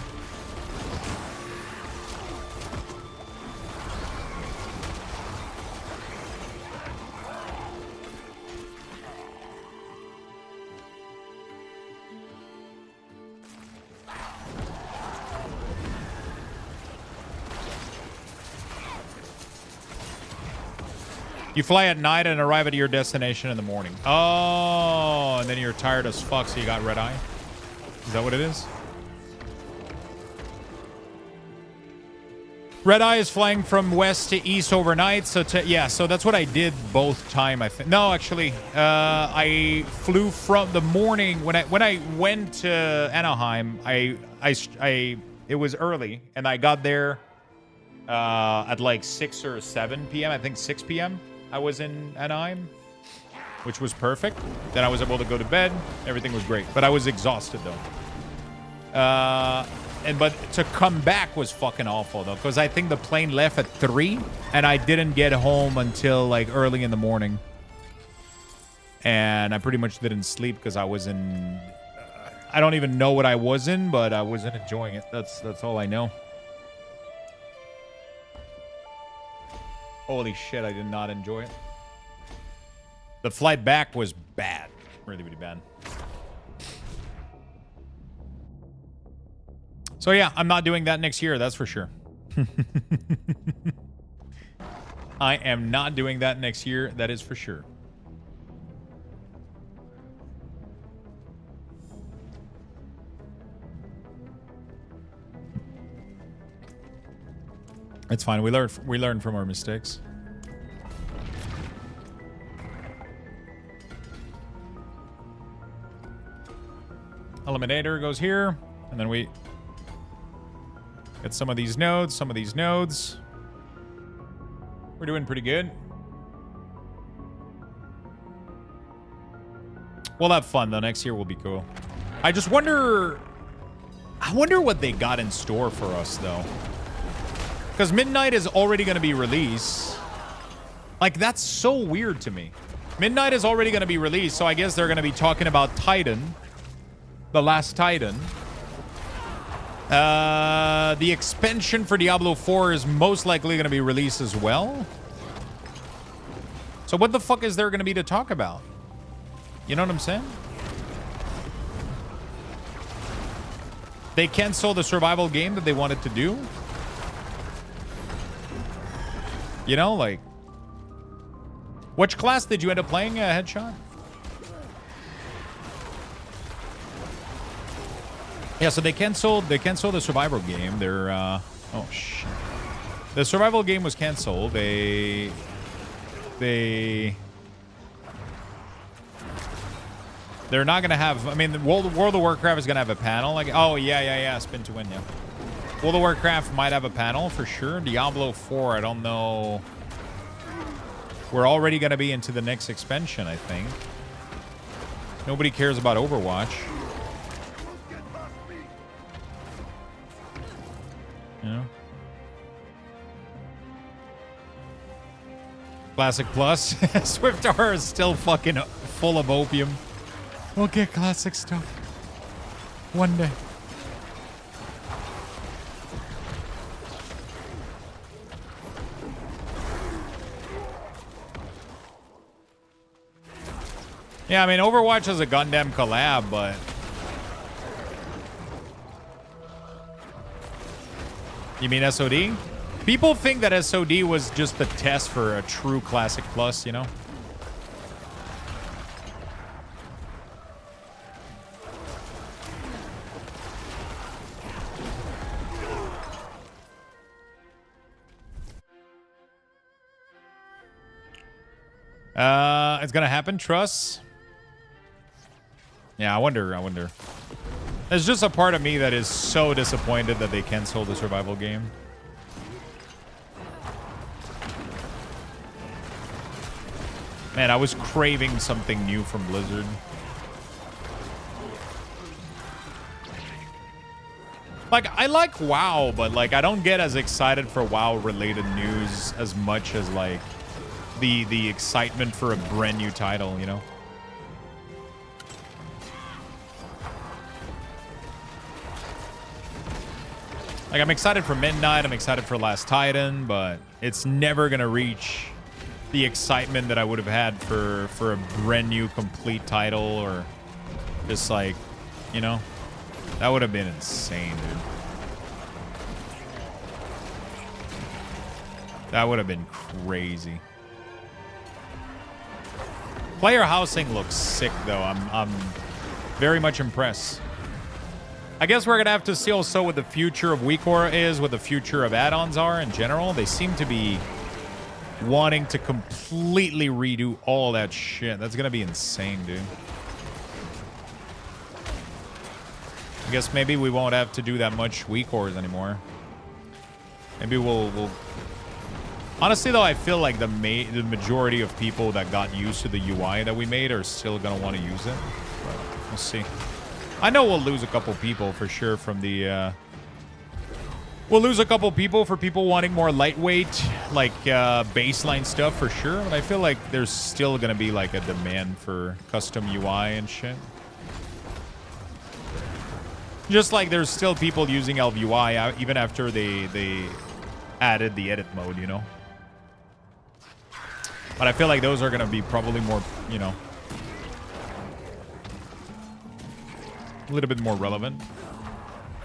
You fly at night and arrive at your destination in the morning. Oh, and then you're tired as fuck, so you got red eye. Is that what it is? Red eye is flying from west to east overnight. So yeah, so that's what I did both time. I think no, actually, I flew from the morning when I went to Anaheim. It was early, and I got there at like 6 or 7 p.m. I think 6 p.m. I was in Anaheim, which was perfect. Then I was able to go to bed. Everything was great, but I was exhausted though. But to come back was fucking awful though, because I think the plane left at 3, and I didn't get home until like early in the morning. And I pretty much didn't sleep because I was in. I don't even know what I was in, but I wasn't enjoying it. That's all I know. Holy shit, I did not enjoy it. The flight back was bad. Really, really bad. So yeah, I'm not doing that next year, that's for sure. I am not doing that next year, that is for sure. It's fine. We learn from our mistakes. Eliminator goes here, and then we get some of these nodes, We're doing pretty good. We'll have fun though. Next year will be cool. I just wonder. I wonder what they got in store for us though. Because Midnight is already going to be released. Like, that's so weird to me. Midnight is already going to be released, so I guess they're going to be talking about Titan. The Last Titan. The expansion for Diablo 4 is most likely going to be released as well. So what the fuck is there going to be to talk about? You know what I'm saying? They canceled the survival game that they wanted to do. You know, like... Which class did you end up playing, Headshot? Yeah, so they canceled the survival game. They're oh shit. The survival game was canceled. They're not gonna have, I mean, the World of Warcraft is gonna have a panel. Like, oh yeah, spin to win, yeah. World of Warcraft might have a panel for sure. Diablo 4, I don't know. We're already gonna be into the next expansion, I think. Nobody cares about Overwatch. Yeah. Classic Plus. Swiftar is still fucking full of opium. We'll get classic stuff. One day. Yeah, I mean, Overwatch is a Gundam collab, but... You mean SOD? People think that SOD was just the test for a true Classic Plus, you know? It's gonna happen, trust. Yeah, I wonder. There's just a part of me that is so disappointed that they canceled the survival game. Man, I was craving something new from Blizzard. Like, I like WoW, but like I don't get as excited for WoW related news as much as like the excitement for a brand new title, you know? Like, I'm excited for Midnight, I'm excited for Last Titan, but it's never gonna reach the excitement that I would have had for a brand new complete title, or just like, you know? That would have been insane, dude. That would have been crazy. Player housing looks sick, though. I'm very much impressed. I guess we're gonna have to see also what the future of WeakAura is, what the future of add-ons are in general. They seem to be wanting to completely redo all that shit. That's gonna be insane, dude. I guess maybe we won't have to do that much WeakAuras anymore. Maybe we'll... Honestly, though, I feel like the majority of people that got used to the UI that we made are still going to want to use it. But we'll see. I know we'll lose a couple people for sure from the... We'll lose a couple people for people wanting more lightweight, like, baseline stuff for sure. But I feel like there's still going to be, like, a demand for custom UI and shit. Just like there's still people using ElvUI even after they added the edit mode, you know? But I feel like those are going to be probably more, you know, a little bit more relevant.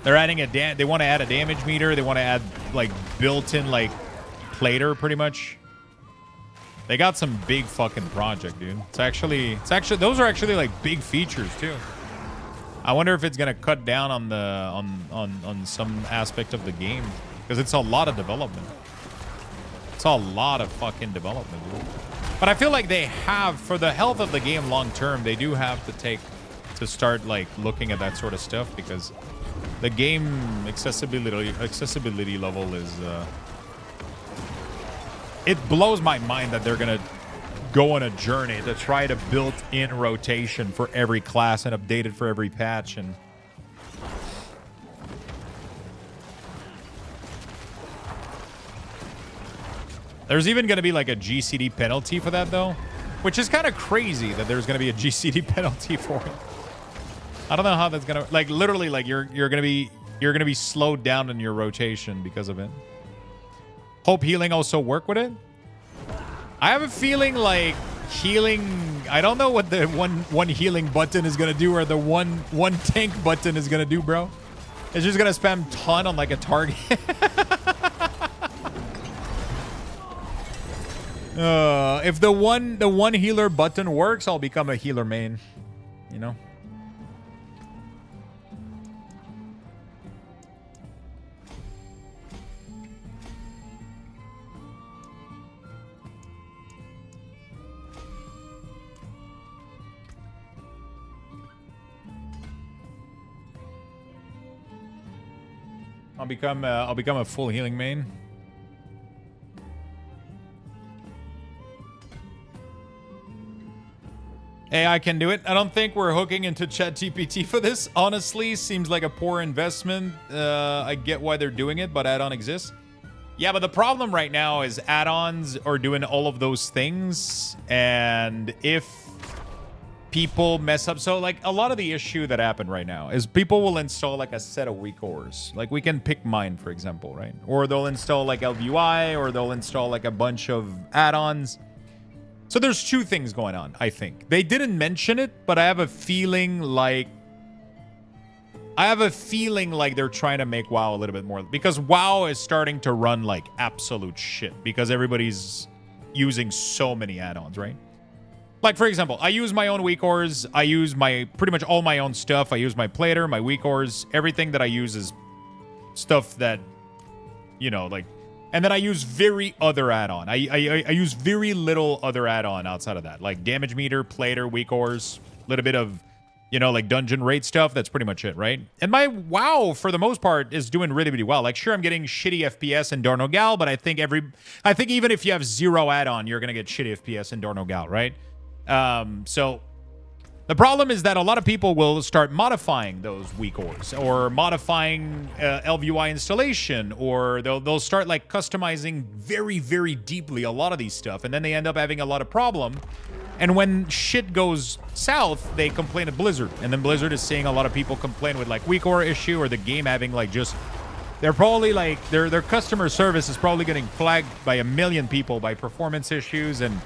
They're adding they want to add a damage meter. They want to add like built-in like plater pretty much. They got some big fucking project, dude. It's actually those are actually like big features too. I wonder if it's going to cut down on the on some aspect of the game, because it's a lot of development. It's a lot of fucking development, dude. But I feel like they have, for the health of the game long term, they do have to start like looking at that sort of stuff, because the game accessibility level is it blows my mind that they're gonna go on a journey to try to build in rotation for every class and update it for every patch. And There's even going to be like a GCD penalty for that though, which is kind of crazy that there's going to be a GCD penalty for it. I don't know how that's going to, like, literally, like, you're going to be slowed down in your rotation because of it. Hope healing also work with it. I have a feeling like healing, I don't know what the one healing button is going to do or the one tank button is going to do, bro. It's just going to spam ton on like a target. If the one healer button works, I'll become a healer main, you know. I'll become a full healing main. AI can do it. I don't think we're hooking into ChatGPT for this. Honestly, seems like a poor investment. I get why they're doing it, but add-on exists. Yeah, but the problem right now is add-ons are doing all of those things, and if people mess up, so like a lot of the issue that happened right now is people will install like a set of weak ores. Like we can pick mine, for example, right? Or they'll install like LVUI, or they'll install like a bunch of add-ons. So there's two things going on, I think. They didn't mention it, but I have a feeling like they're trying to make WoW a little bit more, because WoW is starting to run like absolute shit because everybody's using so many add-ons, right? Like, for example, I use my own weak ores. I use pretty much all my own stuff. I use my plater, my weak ores. Everything that I use is stuff that, you know, like... And then I use very other add-on. I use very little other add-on outside of that. Like damage meter, plater, weak ores, a little bit of, you know, like dungeon raid stuff. That's pretty much it, right? And my WoW, for the most part, is doing really, really well. Like, sure, I'm getting shitty FPS in Dornogal, but I think even if you have zero add-on, you're going to get shitty FPS in Dornogal, right? So the problem is that a lot of people will start modifying those weak ores or modifying LVUI installation, or they'll start like customizing very, very deeply a lot of these stuff, and then they end up having a lot of problem. And when shit goes south, they complain to Blizzard, and then Blizzard is seeing a lot of people complain with like weak ore issue, or the game having like just, they're probably like their customer service is probably getting flagged by a million people by performance issues and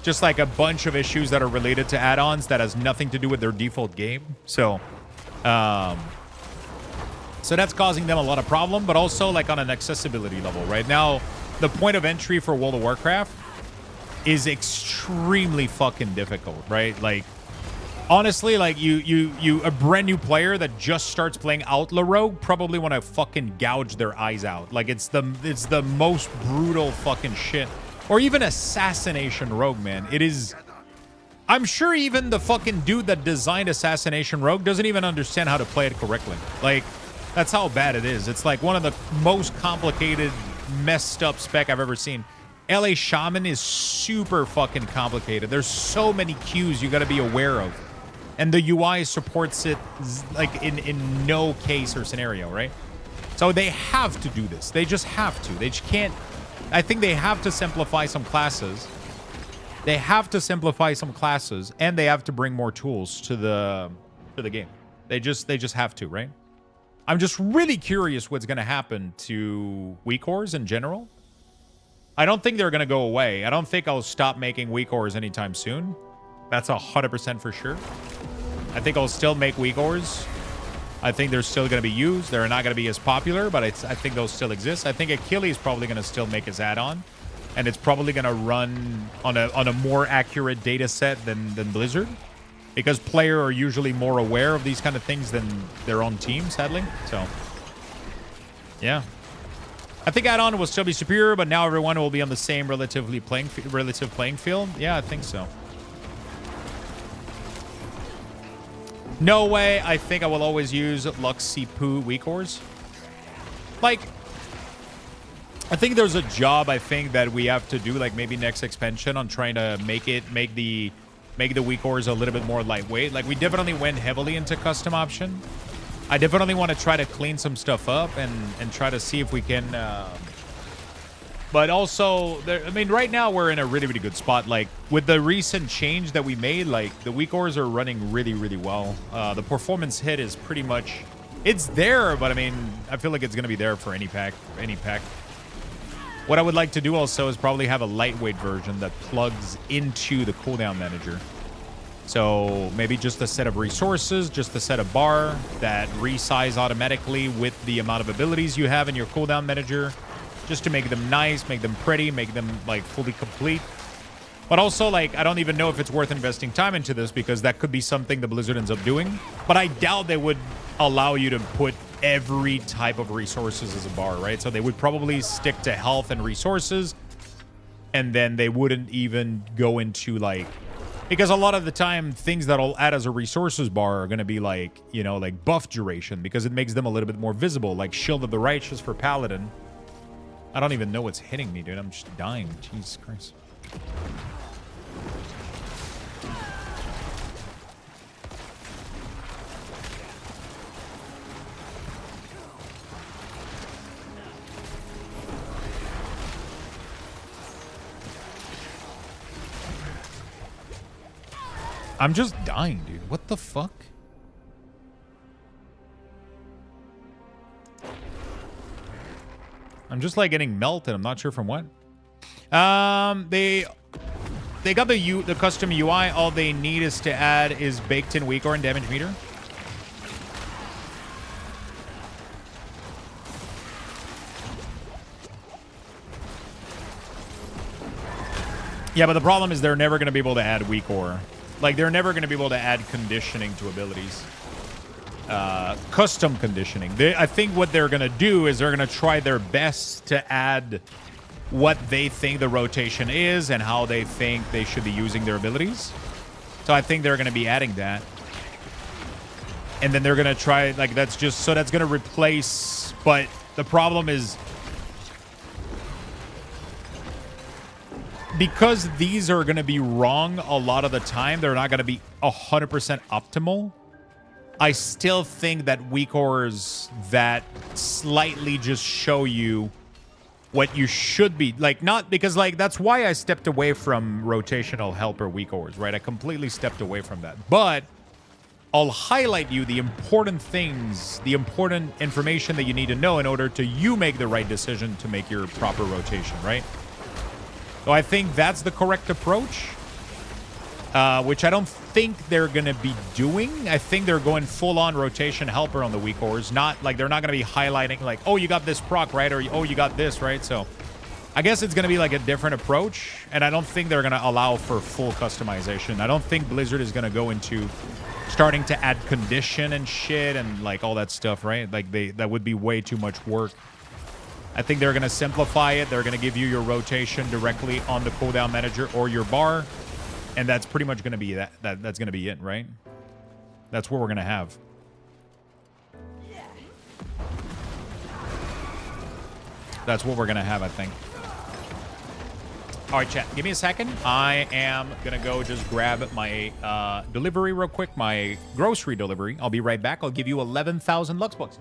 just like a bunch of issues that are related to add-ons that has nothing to do with their default game. So that's causing them a lot of problem, but also like on an accessibility level. Right now, the point of entry for World of Warcraft is extremely fucking difficult, right? Like, honestly, like you a brand new player that just starts playing Outlaw Rogue probably want to fucking gouge their eyes out. Like it's the most brutal fucking shit. Or even Assassination Rogue, man. It is... I'm sure even the fucking dude that designed Assassination Rogue doesn't even understand how to play it correctly. Like, that's how bad it is. It's like one of the most complicated, messed up spec I've ever seen. LA Shaman is super fucking complicated. There's so many cues you gotta be aware of. And the UI supports it like in no case or scenario, right? So they have to do this. They just have to. They just can't... I think they have to simplify some classes. They have to simplify some classes, and they have to bring more tools to the game. They just have to, right? I'm just really curious what's going to happen to weak ores in general. I don't think they're going to go away. I don't think I'll stop making weak ores anytime soon. That's 100% for sure. I think I'll still make weak ores. I think they're still going to be used. They're not going to be as popular, but I think those still exist. I think Achilles probably going to still make his add-on, and it's probably going to run on a more accurate data set than Blizzard, because players are usually more aware of these kind of things than their own team, sadly. So, yeah. I think add-on will still be superior, but now everyone will be on the same relative playing field. Yeah, I think so. No way. I think I will always use Lux Sipu weak ores. Like, I think there's a job I think that we have to do, like maybe next expansion, on trying to make the weak ores a little bit more lightweight. Like, we definitely went heavily into custom option. I definitely want to try to clean some stuff up and try to see if we can But also, I mean, right now we're in a really, really good spot. Like, with the recent change that we made, like, the weak ores are running really, really well. The performance hit is pretty much... It's there, but I mean, I feel like it's going to be there for any pack. What I would like to do also is probably have a lightweight version that plugs into the cooldown manager. So maybe just a set of resources, just a set of bar that resize automatically with the amount of abilities you have in your cooldown manager, just to make them nice, make them pretty, make them like fully complete. But also, like, I don't even know if it's worth investing time into this, because that could be something the Blizzard ends up doing. But I doubt they would allow you to put every type of resources as a bar, right? So they would probably stick to health and resources, and then they wouldn't even go into, like... Because a lot of the time, things that'll add as a resources bar are going to be like, you know, like buff duration, because it makes them a little bit more visible, like Shield of the Righteous for Paladin. I don't even know what's hitting me, dude. I'm just dying. Jesus Christ. I'm just dying, dude. What the fuck? I'm just like getting melted. I'm not sure from what. They got the custom UI. All they need is to add is baked in weak ore and damage meter. Yeah, but the problem is they're never going to be able to add weak ore. Like, they're never going to be able to add conditioning to abilities. Custom conditioning. I think what they're going to do is they're going to try their best to add what they think the rotation is and how they think they should be using their abilities. So I think they're going to be adding that. And then they're going to try, like, that's just, so that's going to replace, but the problem is, because these are going to be wrong a lot of the time, they're not going to be 100% optimal. I still think that weak ores that slightly just show you what you should be, like, not because, like, that's why I stepped away from rotational helper weak ores, right? I completely stepped away from that. But I'll highlight you the important things, the important information that you need to know in order to you make the right decision to make your proper rotation, right? So I think that's the correct approach, which I don't think they're going to be doing. I think they're going full-on rotation helper on the weak ores. Not like, they're not going to be highlighting like, oh, you got this proc, right? Or, oh, you got this, right? So I guess it's going to be like a different approach, and I don't think they're going to allow for full customization. I don't think Blizzard is going to go into starting to add condition and shit and like all that stuff, right? Like, that would be way too much work. I think they're going to simplify it. They're going to give you your rotation directly on the cooldown manager or your bar. And that's pretty much going to be that's going to be it, right? That's what we're going to have. That's what we're going to have, I think. All right, chat. Give me a second. I am going to go just grab my delivery real quick, my grocery delivery. I'll be right back. I'll give you 11,000 Lux bucks.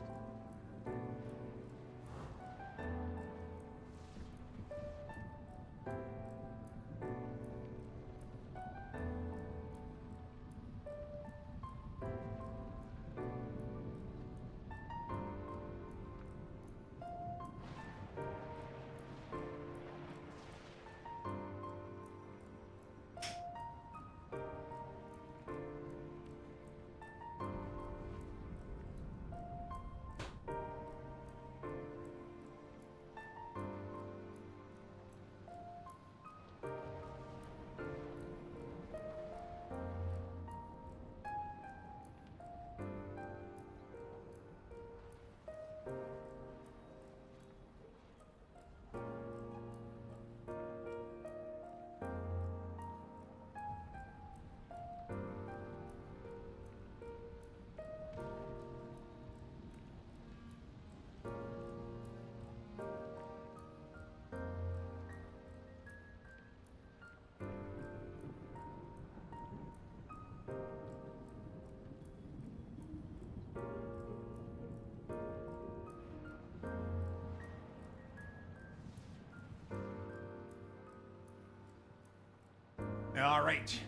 right.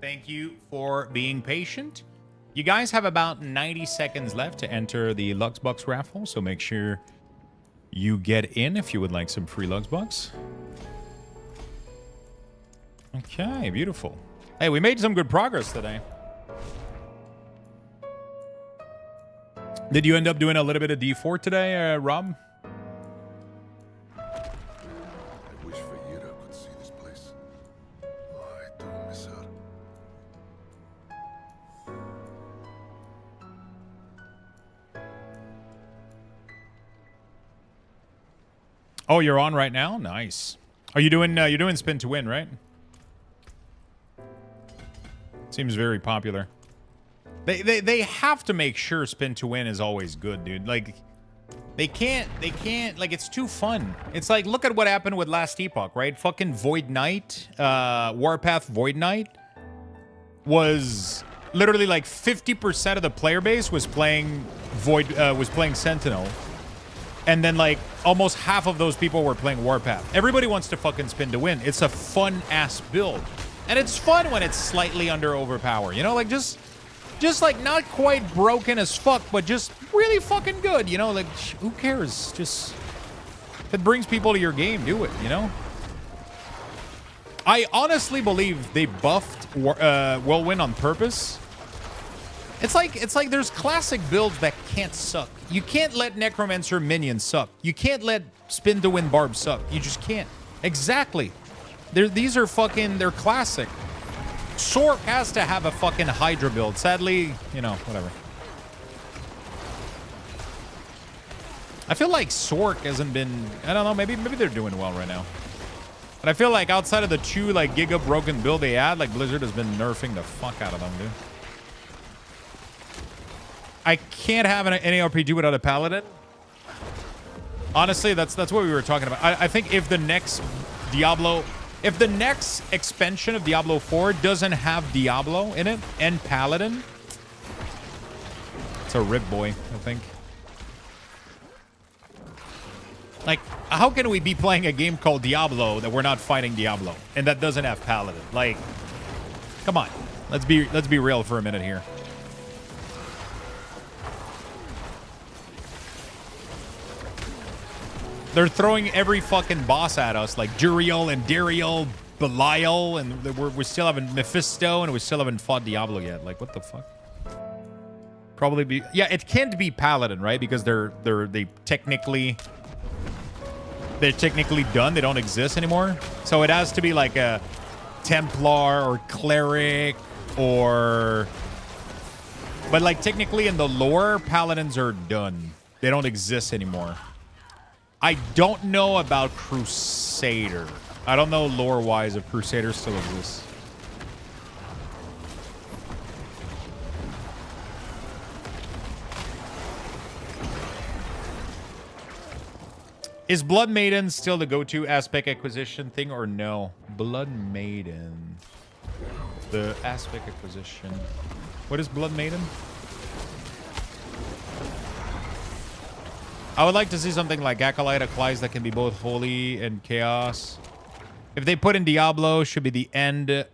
Thank you for being patient. You guys have about 90 seconds left to enter the Luxbox raffle, so make sure you get in if you would like some free Luxbox. Okay, beautiful. Hey, we made some good progress today. Did you end up doing a little bit of D4 today, Rob? I wish Vegeta could see this place. Oh, I do miss her. Oh, you're on right now? Nice. Are you doing you're doing spin to win, right? Seems very popular. They have to make sure spin to win is always good, dude. Like they can't like it's too fun. It's like look at what happened with Last Epoch, right? Fucking Void Knight, Warpath Void Knight was literally like 50% of the player base was playing Sentinel. And then like almost half of those people were playing Warpath. Everybody wants to fucking spin to win. It's a fun ass build. And it's fun when it's slightly under overpower, you know, like just like not quite broken as fuck, but just really fucking good, you know, like who cares? Just if it brings people to your game, do it, you know? I honestly believe they buffed Whirlwind on purpose. It's like there's classic builds that can't suck. You can't let Necromancer Minion suck. You can't let Spin to Win Barb suck. You just can't. Exactly. These are fucking, they're classic. Sork has to have a fucking Hydra build. Sadly, you know, whatever. I feel like Sork hasn't been, I don't know, maybe they're doing well right now. But I feel like outside of the 2 like giga broken build they had, like Blizzard has been nerfing the fuck out of them, dude. I can't have an ARPG without a paladin. Honestly, that's what we were talking about. I think if the next Diablo, if the next expansion of Diablo 4 doesn't have Diablo in it and paladin, it's a rip, boy, I think. Like, how can we be playing a game called Diablo that we're not fighting Diablo and that doesn't have paladin? Like, come on, let's be real for a minute here. They're throwing every fucking boss at us, like Duriel and Dariel, Belial, and we still haven't Mephisto, and we still haven't fought Diablo yet. Like, what the fuck? Probably be, yeah. It can't be Paladin, right? Because they're technically done. They don't exist anymore. So it has to be like a Templar or Cleric or, but like technically in the lore, Paladins are done. They don't exist anymore. I don't know about Crusader. I don't know lore-wise if Crusader still exists. Is Blood Maiden still the go-to aspect acquisition thing or no? Blood Maiden. The aspect acquisition. What is Blood Maiden? I would like to see something like Acolyte Acclies that can be both holy and chaos. If they put in Diablo, should be the end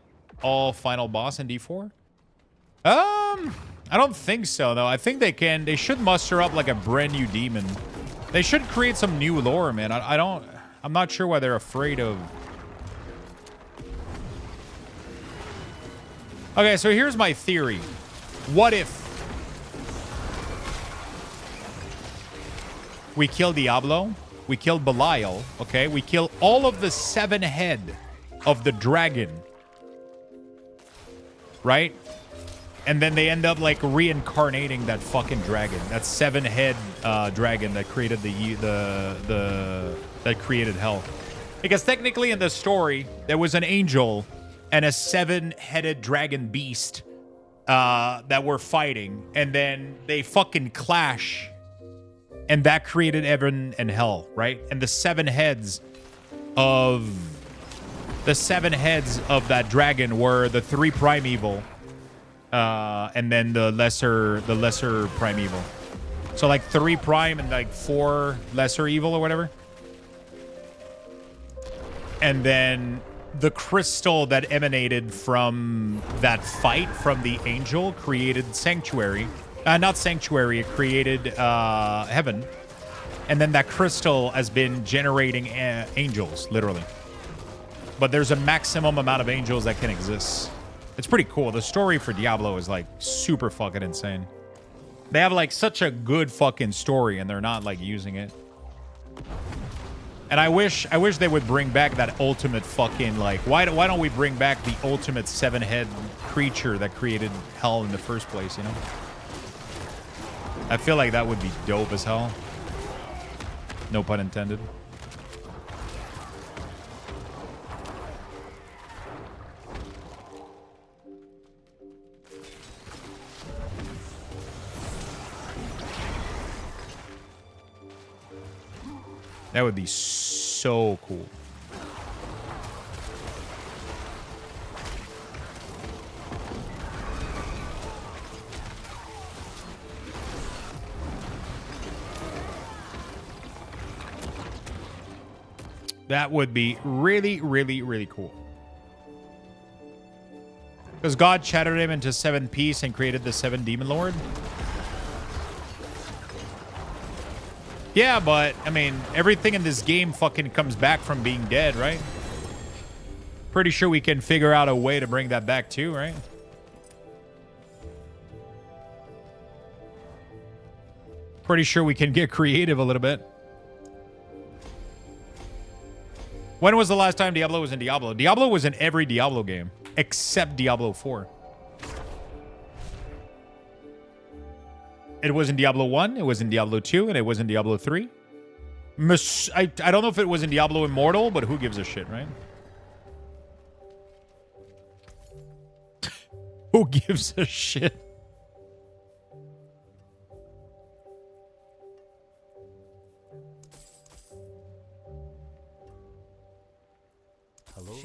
all final boss in D4? I don't think so, though. I think they should muster up like a brand new demon. They should create some new lore, man. I'm not sure why they're afraid of. Okay, so here's my theory. What if we kill Diablo, we kill Belial, okay? We kill all of the 7 head of the dragon, right? And then they end up like reincarnating that fucking dragon, that 7 head dragon that created that created hell. Because technically in the story, there was an angel and a 7-headed dragon beast that were fighting, and then they fucking clash. And that created heaven and hell, right? And the 7 heads of that dragon were the 3 primeval, and then the lesser primeval. So like 3 prime and like 4 lesser evil or whatever. And then the crystal that emanated from that fight from the angel created sanctuary. Not sanctuary, it created heaven. And then that crystal has been generating angels, literally. But there's a maximum amount of angels that can exist. It's pretty cool. The story for Diablo is like super fucking insane. They have like such a good fucking story and they're not like using it. And I wish they would bring back that ultimate fucking like why don't we bring back the ultimate 7-head creature that created hell in the first place, you know? I feel like that would be dope as hell. No pun intended. That would be so cool. That would be really, really, really cool. Because God shattered him into 7 pieces and created the 7 Demon Lord. Yeah, but, I mean, everything in this game fucking comes back from being dead, right? Pretty sure we can figure out a way to bring that back too, right? Pretty sure we can get creative a little bit. When was the last time Diablo was in Diablo? Diablo was in every Diablo game, except Diablo 4. It was in Diablo 1, it was in Diablo 2, and it was in Diablo 3. I don't know if it was in Diablo Immortal, but who gives a shit, right? Who gives a shit? Hello.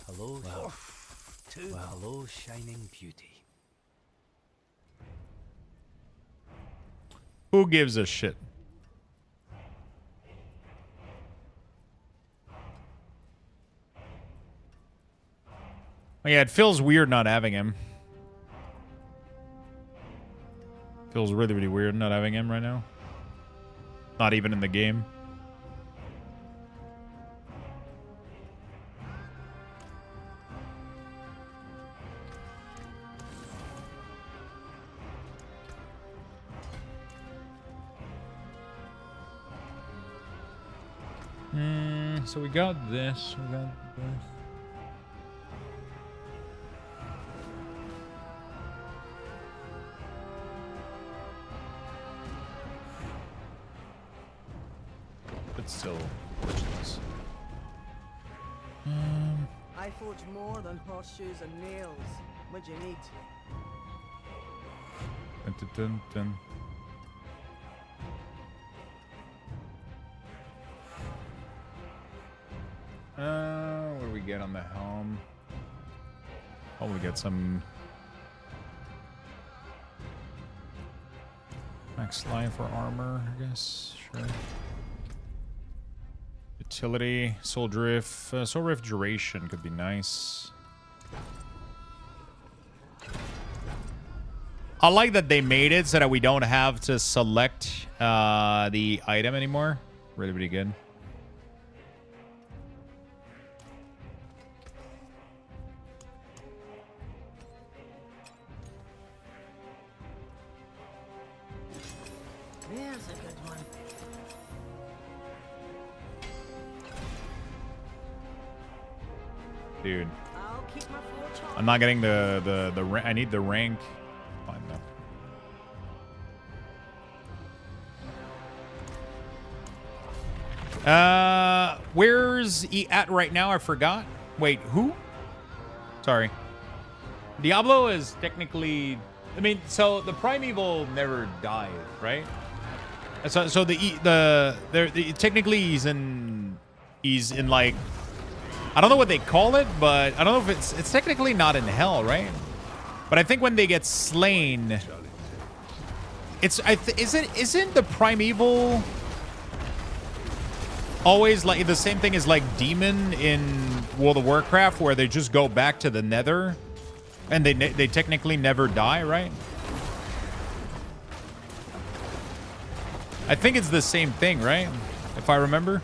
Hello. Wow. Hello, shining beauty. Who gives a shit? Oh, yeah, it feels weird not having him. Feels really, really weird not having him right now. Not even in the game. So we got this. We got this. But still, this. I forge more than horseshoes and nails. What do you need? Dun, dun, dun, dun. What do we get on the helm? Oh, we get some max life for armor, I guess. Sure. Utility, soul drift. Soul drift duration could be nice. I like that they made it so that we don't have to select the item anymore. Really, really good. There's a good one. Dude. I'll keep my forge on. I'm not getting the I need the rank. Fine though. Where's he at right now? I forgot. Wait, who? Sorry. Diablo is technically, I mean, so the primeval never died, right? So technically he's in like, I don't know what they call it, but I don't know if it's technically not in hell, right? But I think when they get slain, isn't the primeval? always like the same thing as like Demon in World of Warcraft, where they just go back to the Nether, and they technically never die, right? I think it's the same thing, right? If I remember.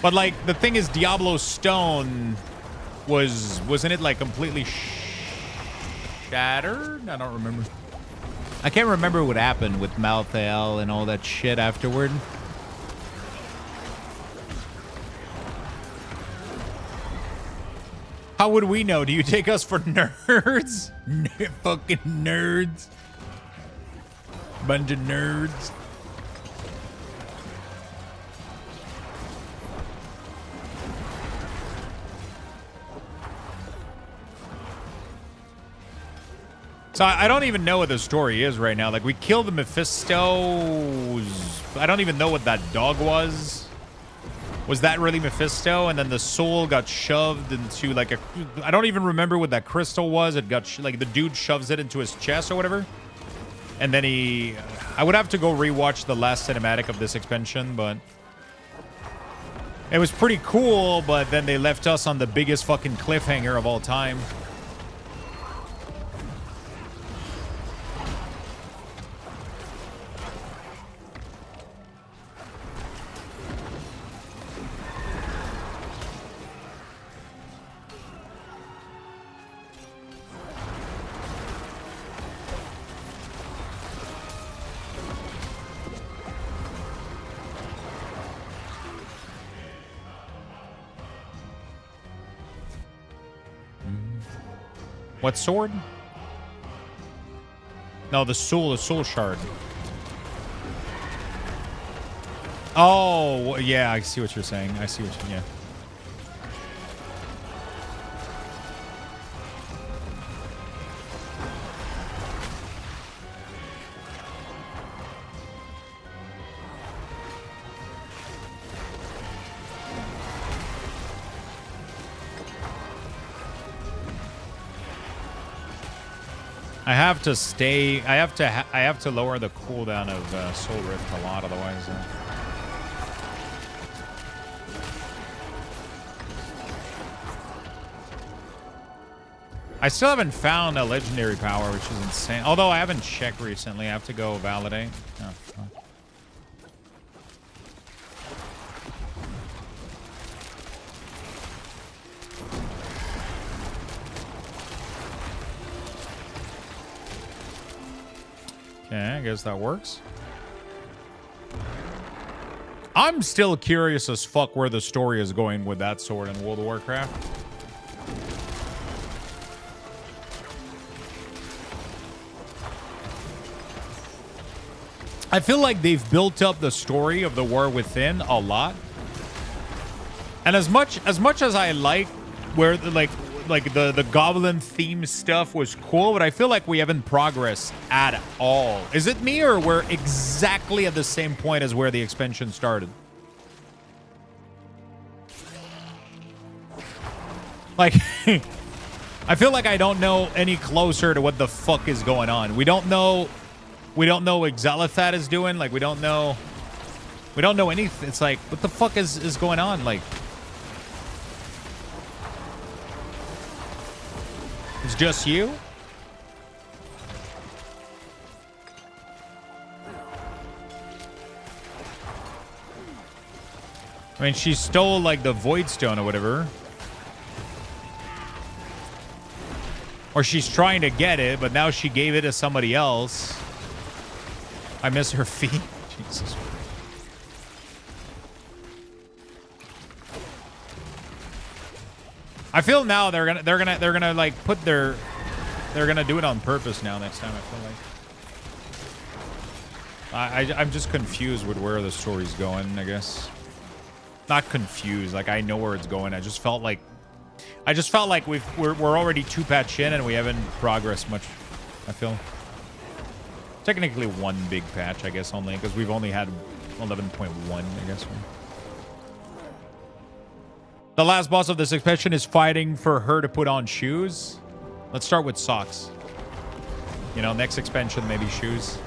But like the thing is, Diablo Stone wasn't it like completely shattered? I don't remember. I can't remember what happened with Malthael and all that shit afterward. How would we know? Do you take us for nerds? Fucking nerds. Bunch of nerds. So I don't even know what the story is right now. Like, we killed the Mephistos. I don't even know what that dog was. Was that really Mephisto? And then the soul got shoved into like a... I don't even remember what that crystal was. It got... like, the dude shoves it into his chest or whatever. And then he... I would have to go rewatch the last cinematic of this expansion, but... it was pretty cool, but then they left us on the biggest fucking cliffhanger of all time. What sword? No, the soul shard. Oh, yeah, I see what you're saying. I see what you... yeah. I have to stay. I have to lower the cooldown of Soul Rift a lot, otherwise. I still haven't found a legendary power, which is insane. Although I haven't checked recently, I have to go validate. Oh, fuck. Okay, I guess that works. I'm still curious as fuck where the story is going with that sword in World of Warcraft. I feel like they've built up the story of the War Within a lot. And as much as I like where the goblin theme stuff was cool, but I feel like we haven't progressed at all. Is it me, or we're exactly at the same point as where the expansion started? Like, I feel like I don't know any closer to what the fuck is going on. We don't know what Xalathat is doing. Like, we don't know anything. It's like, what the fuck is going on? Like, it's just you? I mean, she stole, like, the Void Stone or whatever. Or she's trying to get it, but now she gave it to somebody else. I miss her feet. Jesus. I feel now they're gonna like put their... they're gonna do it on purpose now next time, I feel like. I'm just confused with where the story's going, I guess. Not confused, like I know where it's going. I just felt like we're already 2 patch in and we haven't progressed much, I feel. Technically 1 big patch, I guess, only, because we've only had 11.1, I guess. The last boss of this expansion is fighting for her to put on shoes. Let's start with socks. You know, next expansion, maybe shoes.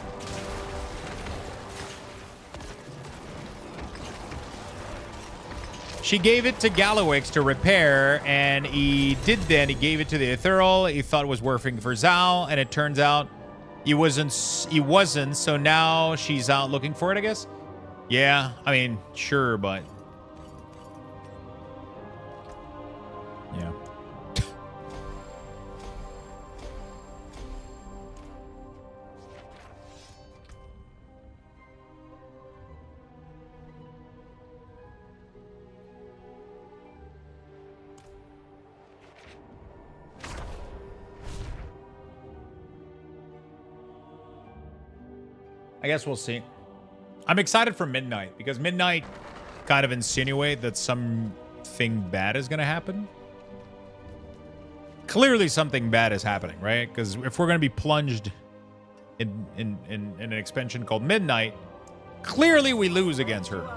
She gave it to Gallowix to repair, and he did then. He gave it to the Ethereal. He thought it was working for Zal, and it turns out he wasn't, so now she's out looking for it, I guess? Yeah, I mean, sure, but... yeah. I guess we'll see. I'm excited for Midnight because Midnight kind of insinuate that something bad is going to happen. Clearly something bad is happening, right? Because if we're going to be plunged in an expansion called Midnight, clearly we lose against her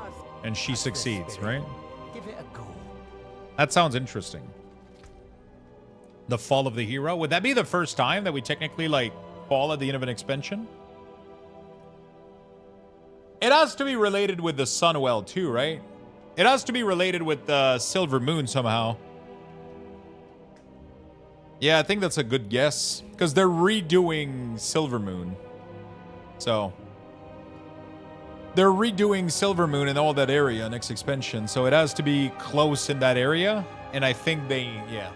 and she succeeds, right? Give it a go. That sounds interesting. The fall of the hero. Would that be the first time that we technically like fall at the end of an expansion? It has to be related with the Sunwell too, right? It has to be related with the Silver Moon somehow. Yeah, I think that's a good guess. Because they're redoing Silver Moon. So. They're redoing Silver Moon in all that area next expansion. So it has to be close in that area. And I think they, yeah.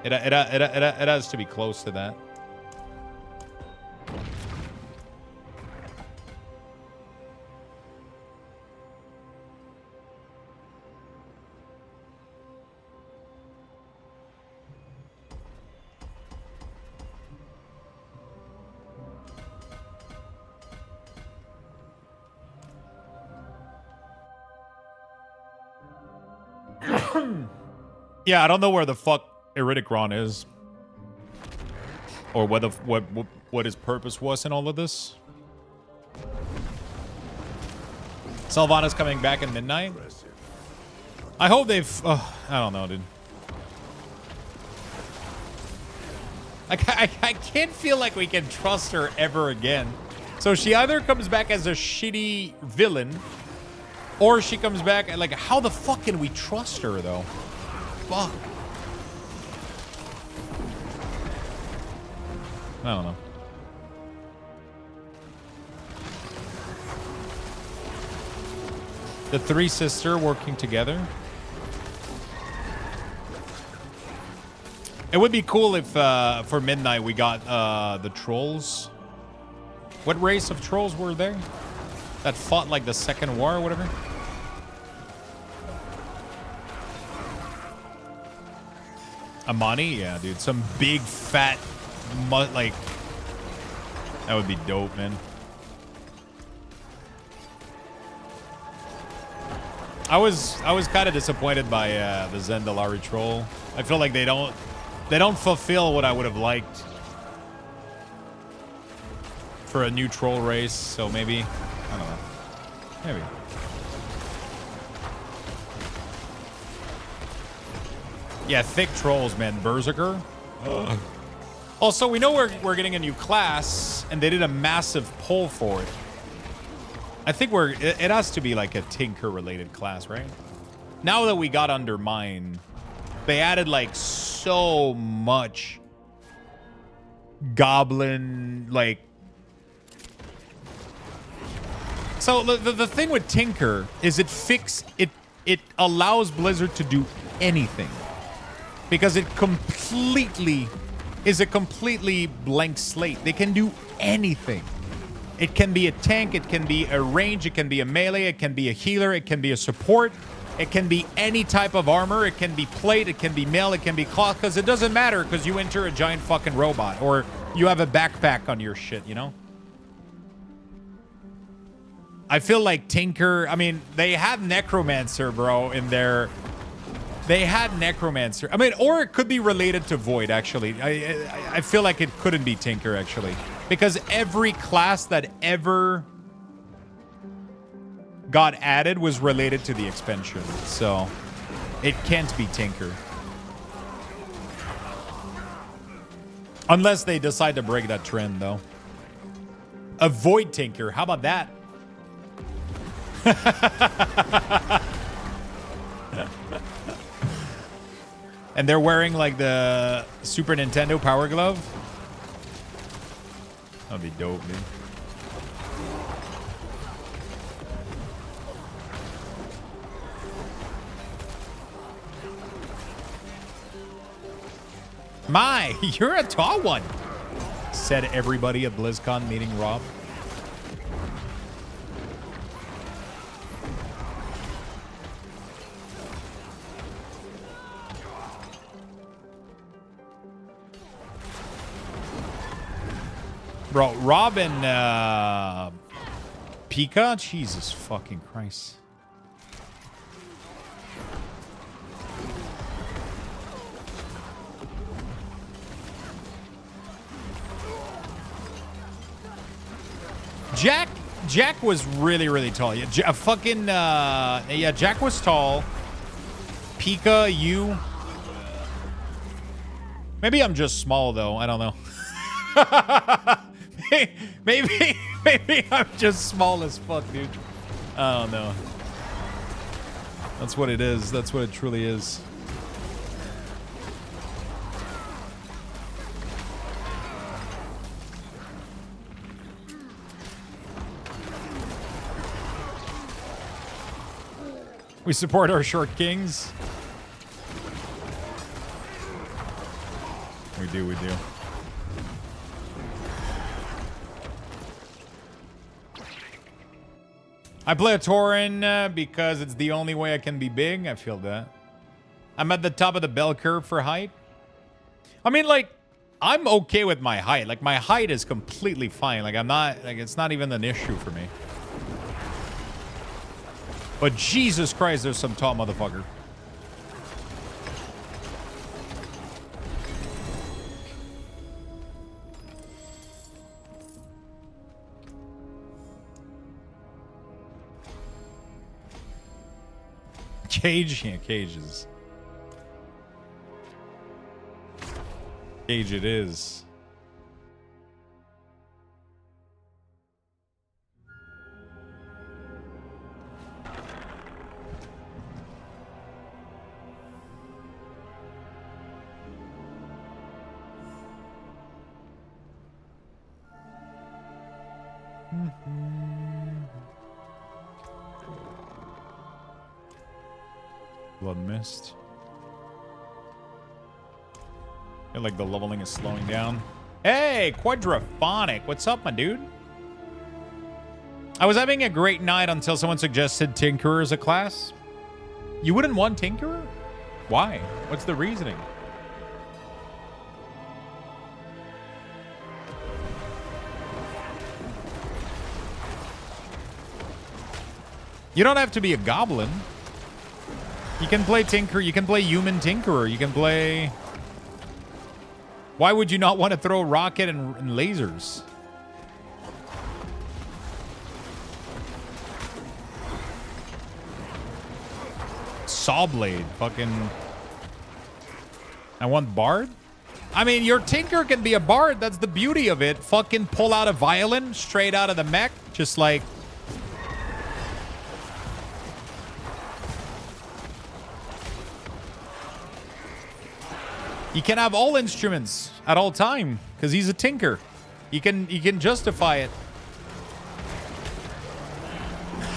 It has to be close to that. Yeah, I don't know where the fuck Eridicron is. Or what his purpose was in all of this. Sylvana's coming back in Midnight. I hope they've... I don't know, dude. I can't feel like we can trust her ever again. So she either comes back as a shitty villain, or she comes back and like, how the fuck can we trust her though? Fuck. I don't know. The three sisters working together. It would be cool if for Midnight we got the trolls. What race of trolls were there? That fought like the Second War or whatever? Amani? Yeah, dude. Some big, fat, like... That would be dope, man. I was kind of disappointed by the Zendalari troll. I feel like they don't fulfill what I would have liked for a new troll race. So maybe, I don't know. Maybe. Yeah, thick trolls, man. Berserker. Also, we know we're getting a new class, and they did a massive poll for it. I think it has to be like a Tinker-related class, right? Now that we got Undermine, they added like so much goblin, like... So the thing with Tinker is it allows Blizzard to do anything. Because it is a completely blank slate. They can do anything. It can be a tank, it can be a range, it can be a melee, it can be a healer, it can be a support, it can be any type of armor, it can be plate, it can be mail, it can be cloth, because it doesn't matter because you enter a giant fucking robot or you have a backpack on your shit, you know? I feel like Tinker, I mean, they had Necromancer, bro, in their... They had Necromancer. I mean, or it could be related to Void, actually. I feel like it couldn't be Tinker, actually. Because every class that ever got added was related to the expansion. So, it can't be Tinker. Unless they decide to break that trend, though. A Void Tinker. How about that? And they're wearing like the Super Nintendo Power Glove. That'd be dope, dude. My, you're a tall one, said everybody at BlizzCon meeting Rob. Bro, Rob and Pika? Jesus fucking Christ. Jack was really tall. Yeah, yeah, Jack was tall. Pika, you. Maybe I'm just small though. I don't know. maybe I'm just small as fuck, dude. I don't know. That's what it is. That's what it truly is. We support our short kings. We do. I play a Tauren because it's the only way I can be big. I feel that. I'm at the top of the bell curve for height. I mean, like, I'm okay with my height. Like, my height is completely fine. Like, I'm not, like, it's not even an issue for me. But Jesus Christ, there's some tall motherfucker. Cage? Yeah, cages. Cage it is. Blood mist. I feel like the leveling is slowing down. Hey, Quadraphonic. What's up, my dude? I was having a great night until someone suggested Tinkerer as a class. You wouldn't want Tinkerer? Why? What's the reasoning? You don't have to be a goblin. You can play Tinker. You can play human Tinkerer. You can play... Why would you not want to throw rocket and lasers? Sawblade. Fucking... I want Bard? I mean, your Tinker can be a Bard. That's the beauty of it. Fucking pull out a violin straight out of the mech. Just like... He can have all instruments at all time because he's a tinker. He can justify it.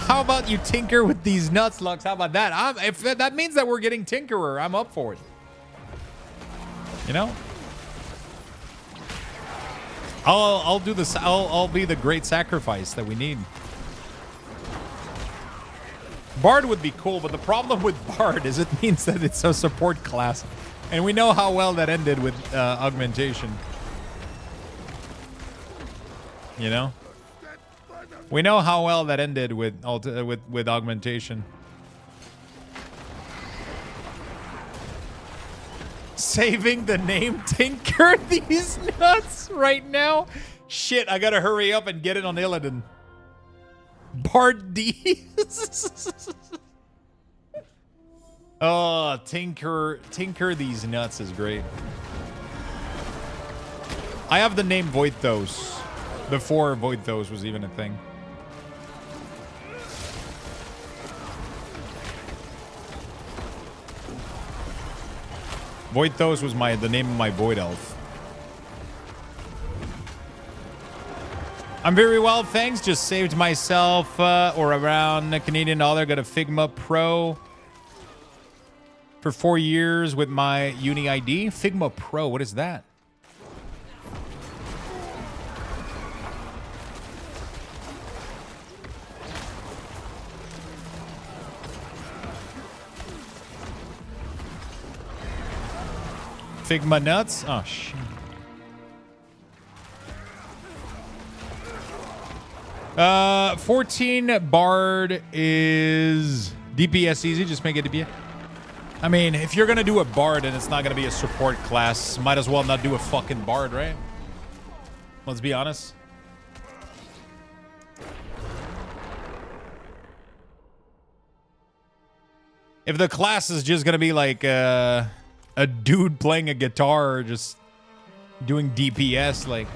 How about you tinker with these nuts, Lux? How about that? If that means that we're getting Tinkerer, I'm up for it. You know? I'll do this. I'll be the great sacrifice that we need. Bard would be cool, but the problem with Bard is it means that it's a support class. And we know how well that ended with augmentation. You know? We know how well that ended with augmentation. Saving the name Tinker these nuts right now? Shit, I gotta hurry up and get it on Illidan. Bard D. Oh, Tinker these nuts is great. I have the name Voidthos before Voidthos was even a thing. Voidthos was the name of my void elf. I'm very well, thanks. Just saved myself or around a Canadian dollar. Got a Figma Pro for 4 years with my uni ID. Figma Pro, what is that? Figma nuts? Oh, shit. 14 Bard is DPS easy. Just make it DPS. I mean, if you're going to do a Bard and it's not going to be a support class, might as well not do a fucking Bard, right? Let's be honest. If the class is just going to be like a dude playing a guitar or just doing DPS, like...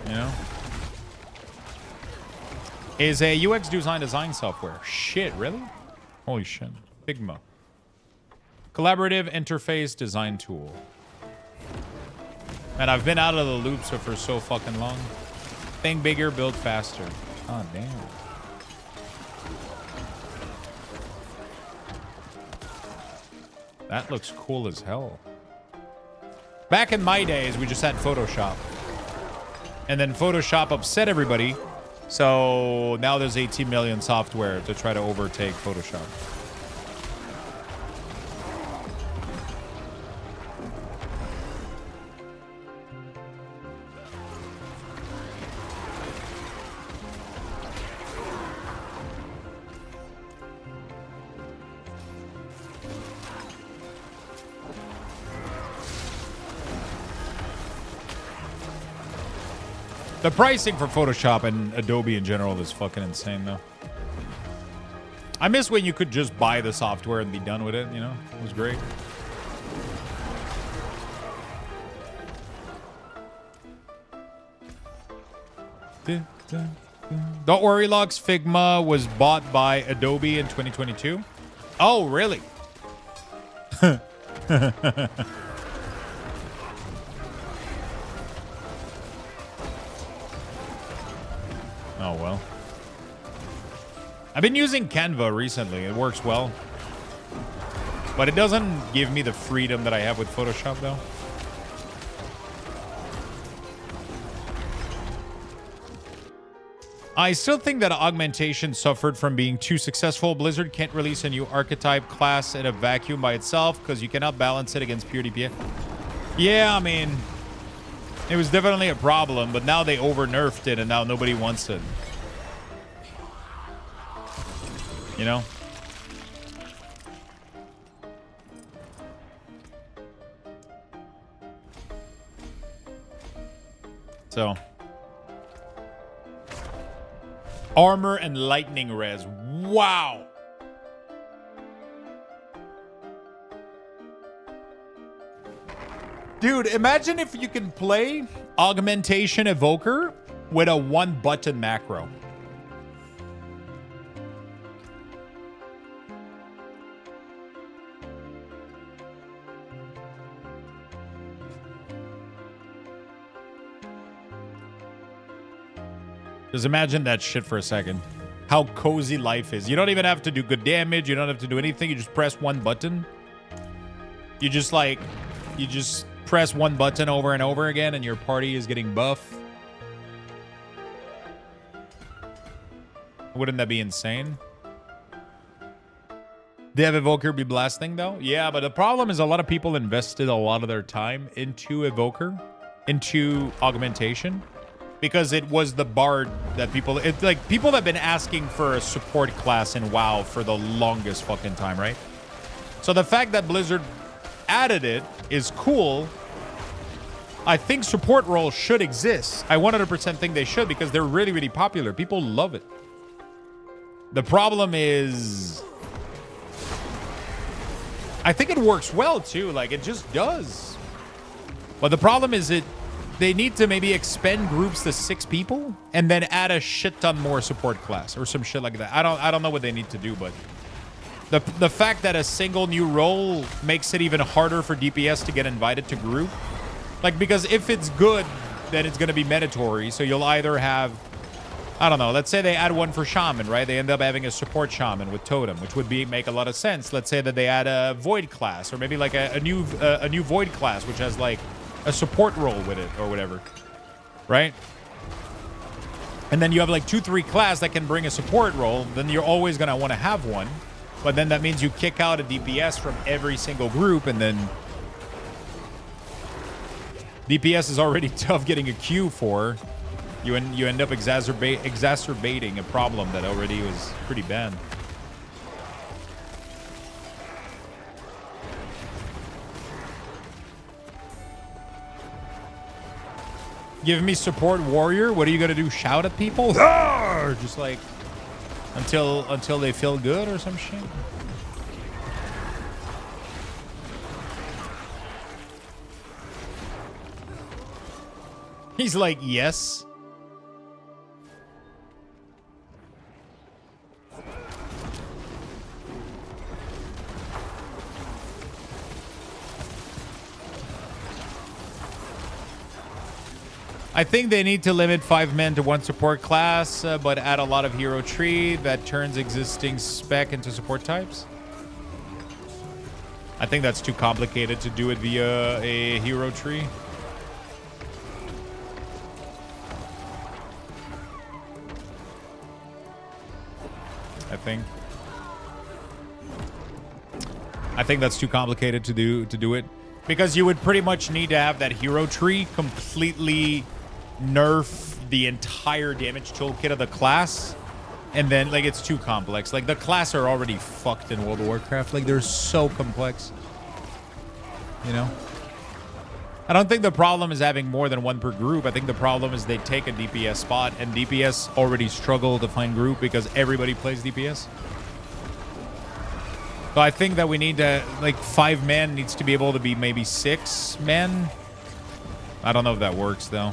You know? Is a UX design software. Shit, really? Holy shit. Figma. Collaborative interface design tool. Man, I've been out of the loop for so fucking long. Think bigger, build faster. Oh, damn. That looks cool as hell. Back in my days, we just had Photoshop. And then Photoshop upset everybody. So now there's 18 million software to try to overtake Photoshop. The pricing for Photoshop and Adobe in general is fucking insane, though. I miss when you could just buy the software and be done with it, you know? It was great. Don't worry, Lux. Figma was bought by Adobe in 2022. Oh, really? Oh, well. I've been using Canva recently. It works well. But it doesn't give me the freedom that I have with Photoshop, though. I still think that augmentation suffered from being too successful. Blizzard can't release a new archetype class in a vacuum by itself because you cannot balance it against pure DPS. Yeah, I mean... It was definitely a problem, but now they over-nerfed it and now nobody wants it. You know? So. Armor and lightning res. Wow. Dude, imagine if you can play Augmentation Evoker with a one-button macro. Just imagine that shit for a second. How cozy life is. You don't even have to do good damage. You don't have to do anything. You just press one button. You just press one button over and over again and your party is getting buff. Wouldn't that be insane? Dev Evoker be blasting though? Yeah, but the problem is a lot of people invested a lot of their time into Evoker, into augmentation, because it was the bard that people have been asking for a support class in WoW for the longest fucking time, right? So the fact that Blizzard added it is cool. I think support roles should exist. I 100% think they should because they're really, really popular. People love it. The problem is, I think it works well too. Like, it just does. But the problem is they need to maybe expand groups to 6 people and then add a shit ton more support class or some shit like that. I don't know what they need to do, but the fact that a single new role makes it even harder for DPS to get invited to group. Like, because if it's good, then it's going to be mandatory. So you'll either have, I don't know, let's say they add one for Shaman, right? They end up having a support Shaman with Totem, which would make a lot of sense. Let's say that they add a Void class or maybe like a new Void class, which has like a support role with it or whatever, right? And then you have like 2-3 class that can bring a support role. Then you're always going to want to have one. But then that means you kick out a DPS from every single group, and then DPS is already tough getting a Q for. You end up exacerbating a problem that already was pretty bad. Give me support warrior. What are you gonna do? Shout at people? Arr! Just like until they feel good or some shit. He's like, yes. I think they need to limit 5 men to 1 support class, but add a lot of hero tree that turns existing spec into support types. I think that's too complicated to do it via a hero tree. I think that's too complicated to do it, because you would pretty much need to have that hero tree completely nerf the entire damage toolkit of the class, and then like it's too complex. Like the class are already fucked in World of Warcraft. Like they're so complex, you know. I don't think the problem is having more than 1 per group. I think the problem is they take a DPS spot, and DPS already struggle to find group because everybody plays DPS. So I think that we need to, like, 5 men needs to be able to be maybe 6 men. I don't know if that works, though.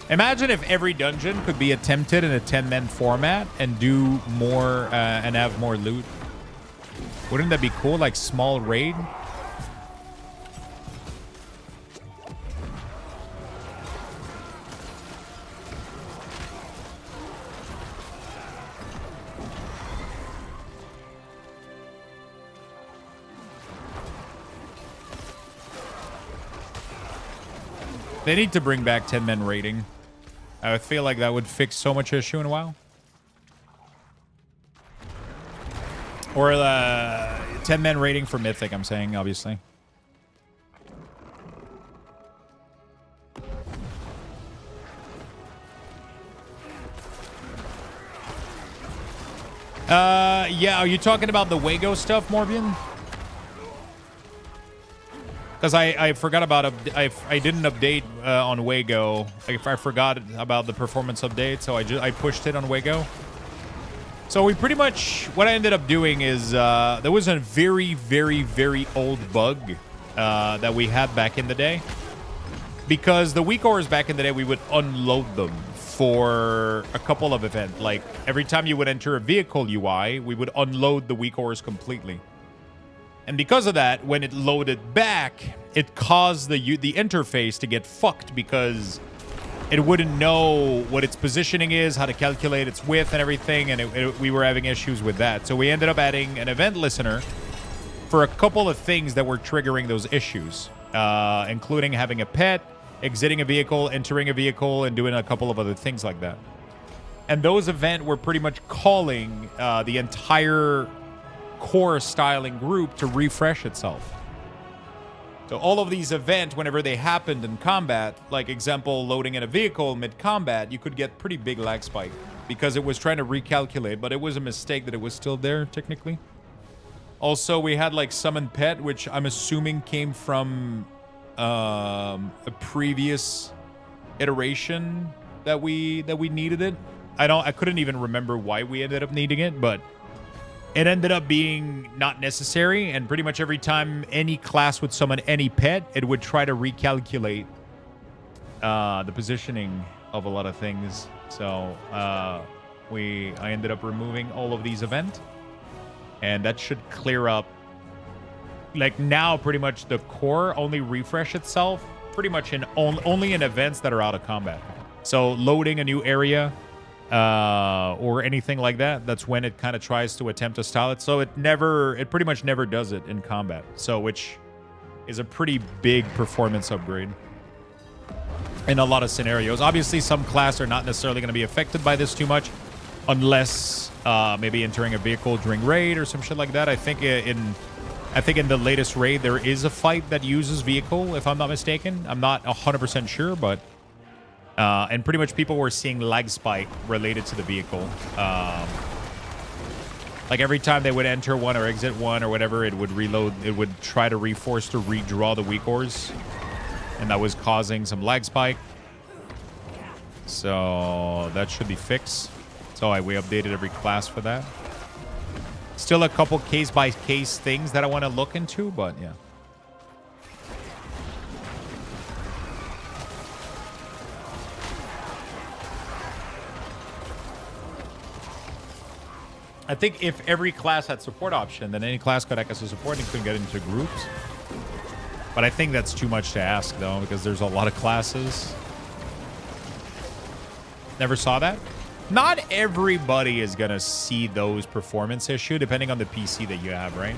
Imagine if every dungeon could be attempted in a 10-man format and do more and have more loot. Wouldn't that be cool? Like small raid? They need to bring back 10-man raiding. I feel like that would fix so much issue in a while. Or 10-man rating for Mythic, I'm saying, obviously. Yeah, are you talking about the Wago stuff, Morbian? Because I forgot about I didn't update on Wago. I forgot about the performance update, so I pushed it on Wago. So we pretty much, what I ended up doing is there was a very, very, very old bug that we had back in the day. Because the weak ores back in the day, we would unload them for a couple of events. Like every time you would enter a vehicle UI, we would unload the weak ores completely. And because of that, when it loaded back, it caused the interface to get fucked because it wouldn't know what its positioning is, how to calculate its width and everything, and we were having issues with that. So we ended up adding an event listener for a couple of things that were triggering those issues, including having a pet, exiting a vehicle, entering a vehicle, and doing a couple of other things like that. And those events were pretty much calling the entire core styling group to refresh itself. So all of these events, whenever they happened in combat, like example, loading in a vehicle mid-combat, you could get pretty big lag spike because it was trying to recalculate, but it was a mistake that it was still there, technically. Also, we had like summon pet, which I'm assuming came from a previous iteration that we needed it. I couldn't even remember why we ended up needing it, but it ended up being not necessary, and pretty much every time any class would summon any pet, it would try to recalculate the positioning of a lot of things. So I ended up removing all of these events, and that should clear up. Like now, pretty much the core only refresh itself pretty much only in events that are out of combat. So loading a new area or anything like that, that's when it kind of tries to attempt to style it. So it pretty much never does it in combat. So which is a pretty big performance upgrade in a lot of scenarios. Obviously, some class are not necessarily going to be affected by this too much, unless maybe entering a vehicle during raid or some shit like that. I think in the latest raid there is a fight that uses vehicle, if I'm not mistaken. I'm not 100% sure, but and pretty much people were seeing lag spike related to the vehicle. Like every time they would enter one or exit one or whatever, it would reload. It would try to reforce to redraw the weak ores, and that was causing some lag spike. So that should be fixed. So we updated every class for that. Still a couple case-by-case things that I want to look into, but yeah. I think if every class had support option, then any class could act as a support and could get into groups. But I think that's too much to ask, though, because there's a lot of classes. Never saw that? Not everybody is going to see those performance issues, depending on the PC that you have, right?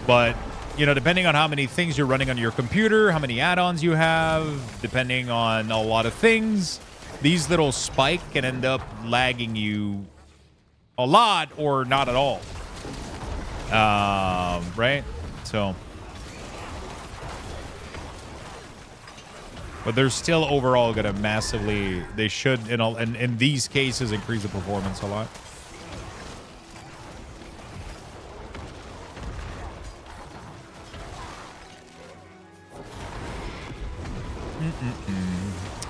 But, you know, depending on how many things you're running on your computer, how many add-ons you have, depending on a lot of things, these little spike can end up lagging you a lot or not at all. Right? So... but they're still overall going to massively, they should, in these cases, increase the performance a lot.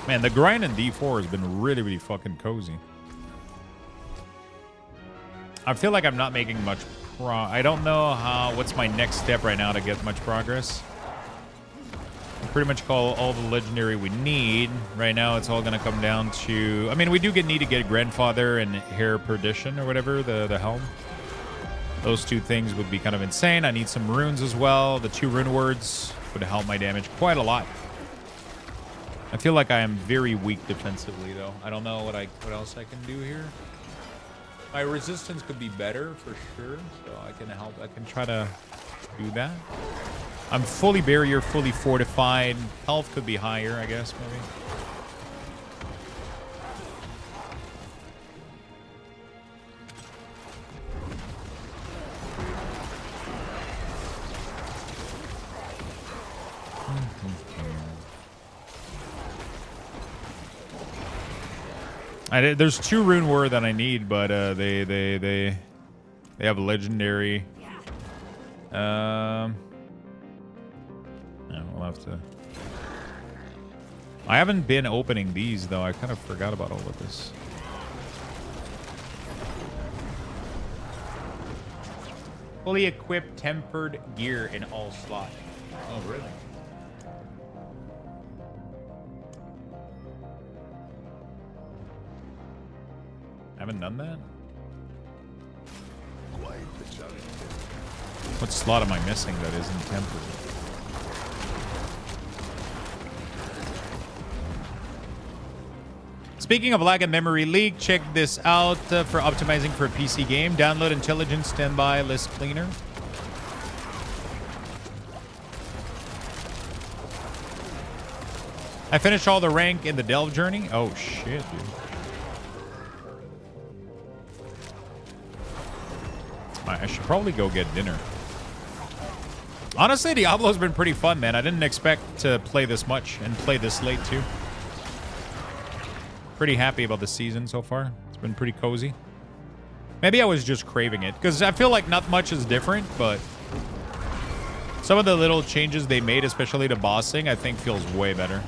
Man, the grind in D4 has been really, really fucking cozy. I feel like I'm not making much I don't know what's my next step right now to get much progress. Pretty much call all the legendary we need. Right now, it's all going to come down to... I mean, we do need to get Grandfather and Hair Perdition or whatever, the helm. Those two things would be kind of insane. I need some runes as well. The 2 rune words would help my damage quite a lot. I feel like I am very weak defensively, though. I don't know what else I can do here. My resistance could be better for sure, so I can help. I can try to do that. I'm fully barrier, fully fortified. Health could be higher, I guess, maybe. There's 2 rune word that I need, but they have legendary. Yeah, we'll have to. I haven't been opening these though. I kind of forgot about all of this. Fully equipped tempered gear in all slots. Oh, really? I haven't done that? What slot am I missing that isn't tempered? Speaking of lag and memory leak, check this out for optimizing for a PC game. Download Intelligence Standby List Cleaner. I finished all the rank in the Delve Journey. Oh, shit, dude. I should probably go get dinner. Honestly, Diablo's been pretty fun, man. I didn't expect to play this much and play this late, too. Pretty happy about the season so far. It's been pretty cozy. Maybe I was just craving it, because I feel like not much is different, but some of the little changes they made, especially to bossing, I think feels way better.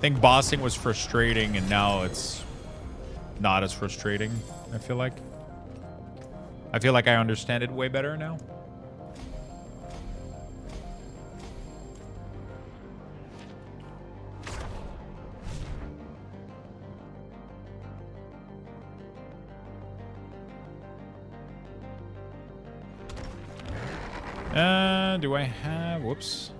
think bossing was frustrating, and now it's not as frustrating, I feel like. I feel like I understand it way better now. Do I have... Whoops.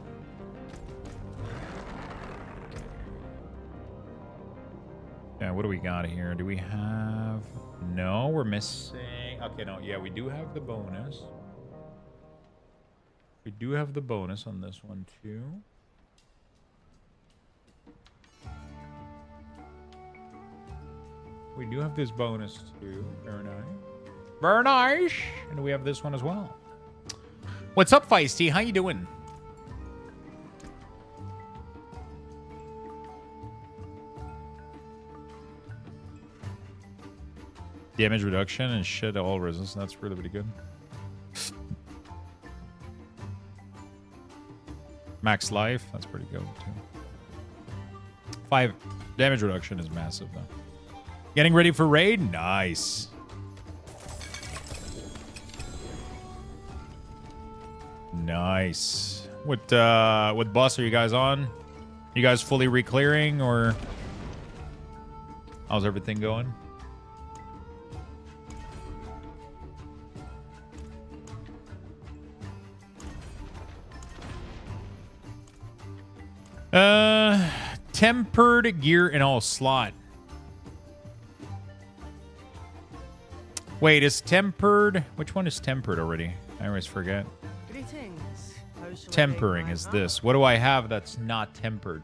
Yeah, what do we got here? Do we have... No, we're missing... Okay, no, yeah, we do have the bonus. We do have the bonus on this one, too. We do have this bonus, too. Very nice. Very nice! And we have this one as well. What's up, Feisty? How you doing? Damage reduction and shed all resistance. That's really, really good. Max life. That's pretty good, too. 5 damage reduction is massive, though. Getting ready for raid? Nice. Nice. What boss are you guys on? You guys fully re-clearing, or how's everything going? Tempered gear in all slot. Wait, is tempered? Which one is tempered already? I always forget. Greetings. How shall I Tempering make my is hammer? this. What do I have that's not tempered?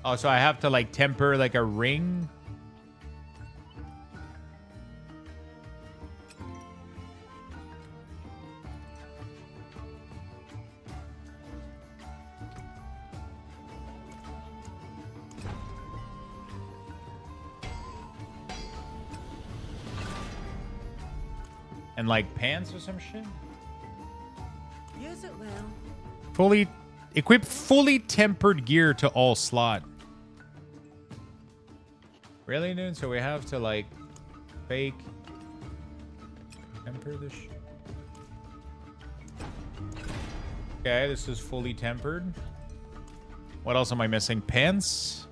Oh, so I have to like temper like a ring? And like pants or some shit? Use it well. Fully equip fully tempered gear to all slot. Really, dude? So we have to like fake temper this shit. Okay, this is fully tempered. What else am I missing? Pants?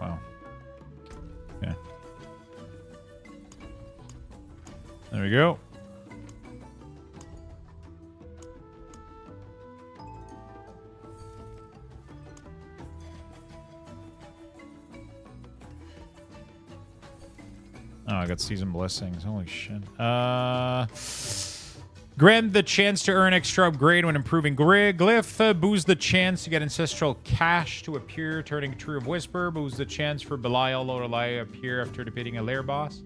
Wow. Yeah. There we go. Oh, I got season blessings. Holy shit. Grant the chance to earn extra upgrade when improving glyph. Boost the chance to get ancestral cash to appear, turning Tree of Whisper. Boost the chance for Belial or Lorelei appear after defeating a lair boss.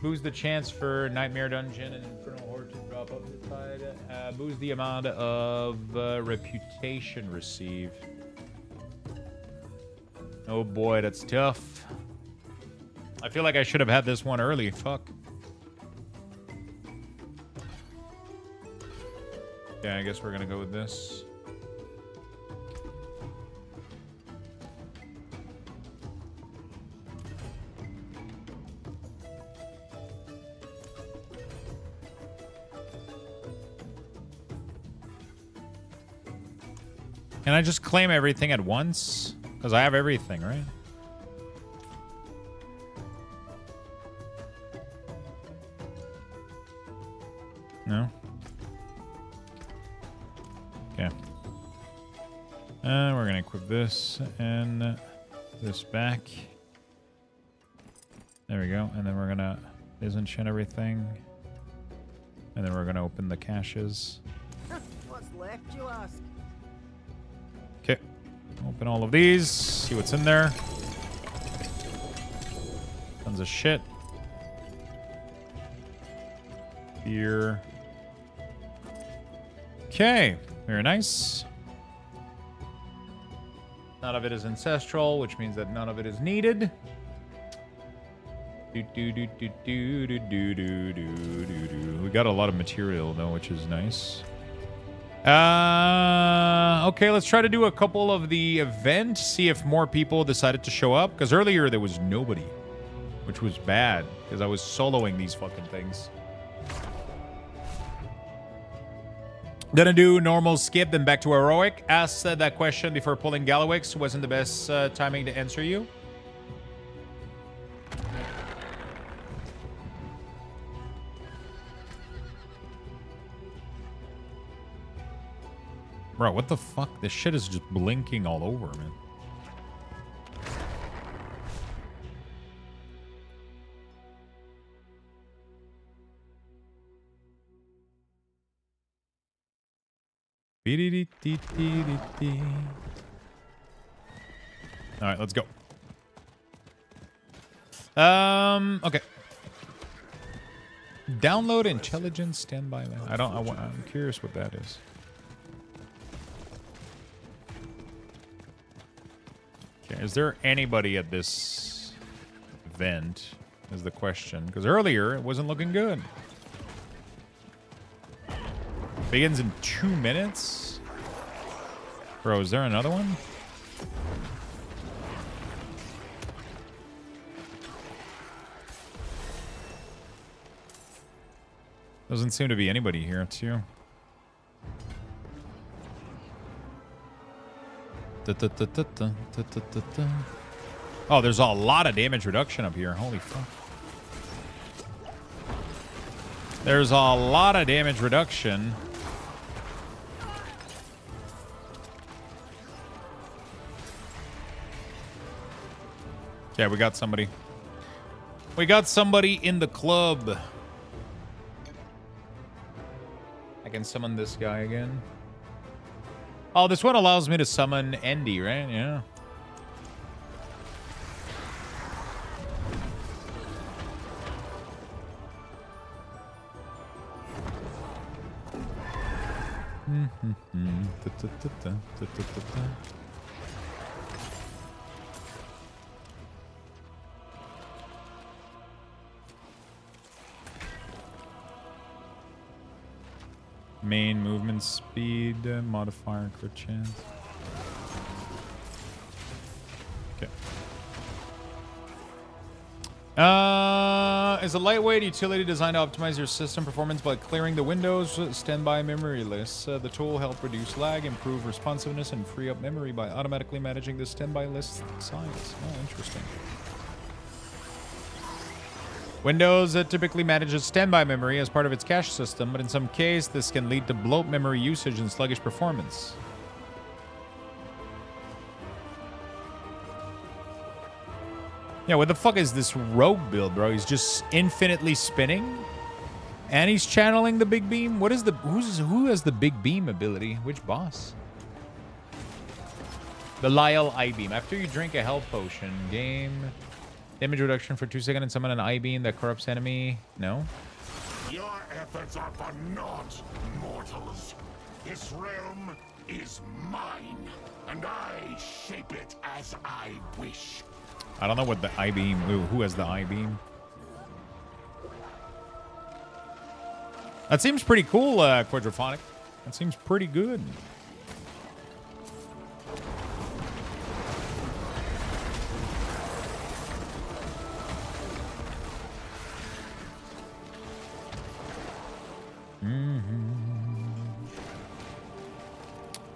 Boost the chance for Nightmare Dungeon and Infernal Horde to drop up the side. Boost the amount of reputation received. Oh boy, that's tough. I feel like I should have had this one early. Fuck. Yeah, I guess we're gonna go with this. Can I just claim everything at once? Because I have everything, right? No? Okay. We're going to equip this and this back. There we go. And then we're gonna disenchant everything. And then we're gonna open the caches. What's left, you ask? Okay. Open all of these. See what's in there. Tons of shit. Here. Okay. Very nice. None of it is ancestral, which means that none of it is needed. We got a lot of material though, which is nice. Okay, let's try to do a couple of the event, see if more people decided to show up, because earlier there was nobody, which was bad, because I was soloing these fucking things. Gonna do normal skip, then back to heroic. Asked that question before pulling Gallowix. Wasn't the best timing to answer you. Bro, what the fuck? This shit is just blinking all over, man. All right, let's go. Okay. Download intelligence standby. I'm curious what that is. Okay, is there anybody at this event? Is the question. Because earlier it wasn't looking good. Begins in 2 minutes? Bro, is there another one? Doesn't seem to be anybody here, too. Oh, there's a lot of damage reduction up here. Holy fuck. There's a lot of damage reduction. Yeah, we got somebody. We got somebody in the club. I can summon this guy again. Oh, this one allows me to summon Endy, right? Yeah. Main movement speed, modifier, crit chance. Okay. Is a lightweight utility designed to optimize your system performance by clearing the Windows standby memory lists. The tool helps reduce lag, improve responsiveness, and free up memory by automatically managing the standby list size. Oh, interesting. Windows typically manages standby memory as part of its cache system, but in some cases, this can lead to bloat memory usage and sluggish performance. Yeah, what the fuck is this rogue build, bro? He's just infinitely spinning, and he's channeling the big beam. What is the who has the big beam ability? Which boss? The Lyle I-beam. After you drink a health potion, game damage reduction for 2 seconds and summon an I-beam that corrupts enemy. No. Your efforts are for naught, mortals. This realm is mine, and I shape it as I wish. I don't know what the I-beam. Who has the I-beam? That seems pretty cool, Quadraphonic. That seems pretty good.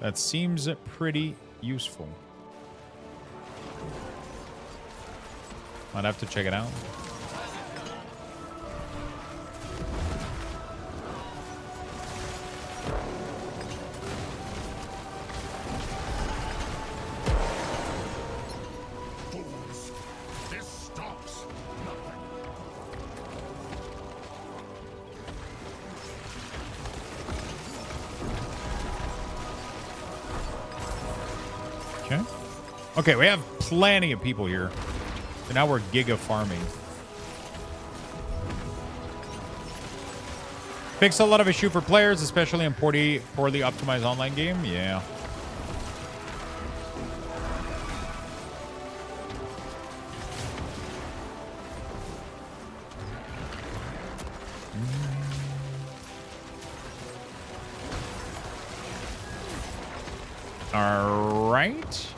That seems pretty useful. I'd have to check it out. Fools, this stops nothing. Okay. Okay, we have plenty of people here. So now we're giga farming. Fix a lot of issue for players, especially in poorly optimized online game. Yeah. All right.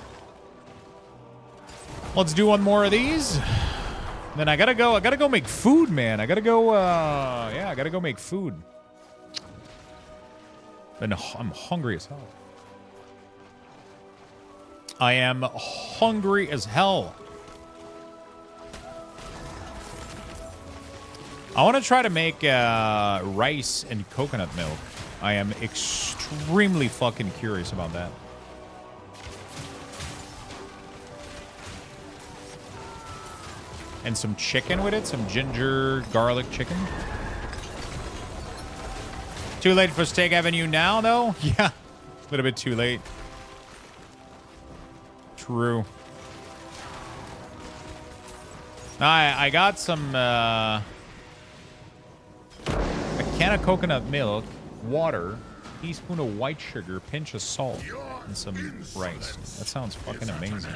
Let's do one more of these. Then I gotta go make food, man. I gotta go, yeah, I gotta go make food. And I'm hungry as hell. I am hungry as hell. I want to try to make rice and coconut milk. I am extremely fucking curious about that. And some chicken with it, some ginger garlic chicken. Too late for Steak Avenue now, though? Yeah, a little bit too late. True. I got some, a can of coconut milk, water, teaspoon of white sugar, pinch of salt, and some rice. That sounds fucking amazing.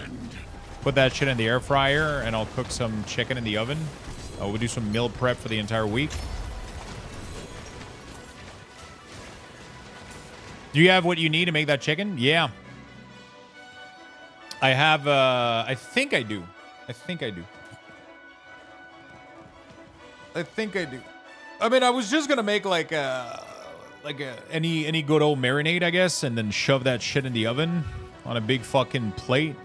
Put that shit in the air fryer, and I'll cook some chicken in the oven. We'll do some meal prep for the entire week. Do you have what you need to make that chicken? Yeah. I have, I think I do. I think I do. I mean, I was just gonna make like any good old marinade, I guess, and then shove that shit in the oven on a big fucking plate.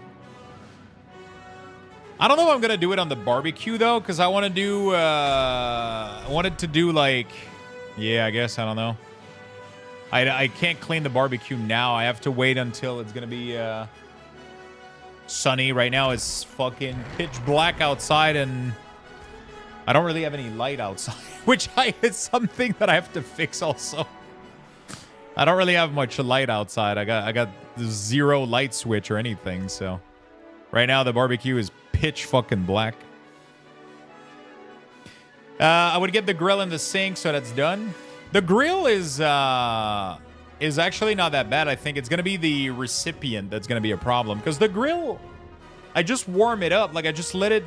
I don't know if I'm gonna do it on the barbecue though, because I want to do, I wanted to do like, yeah, I guess, I don't know. I can't clean the barbecue now. I have to wait until it's gonna be sunny. Right now it's fucking pitch black outside, and I don't really have any light outside, which is something that I have to fix also. I don't really have much light outside. I got zero light switch or anything, so right now the barbecue is pitch fucking black. I would get the grill in the sink, so that's done. The grill is actually not that bad. I think it's gonna be the recipient that's gonna be a problem, because the grill, I just warm it up, like I just let it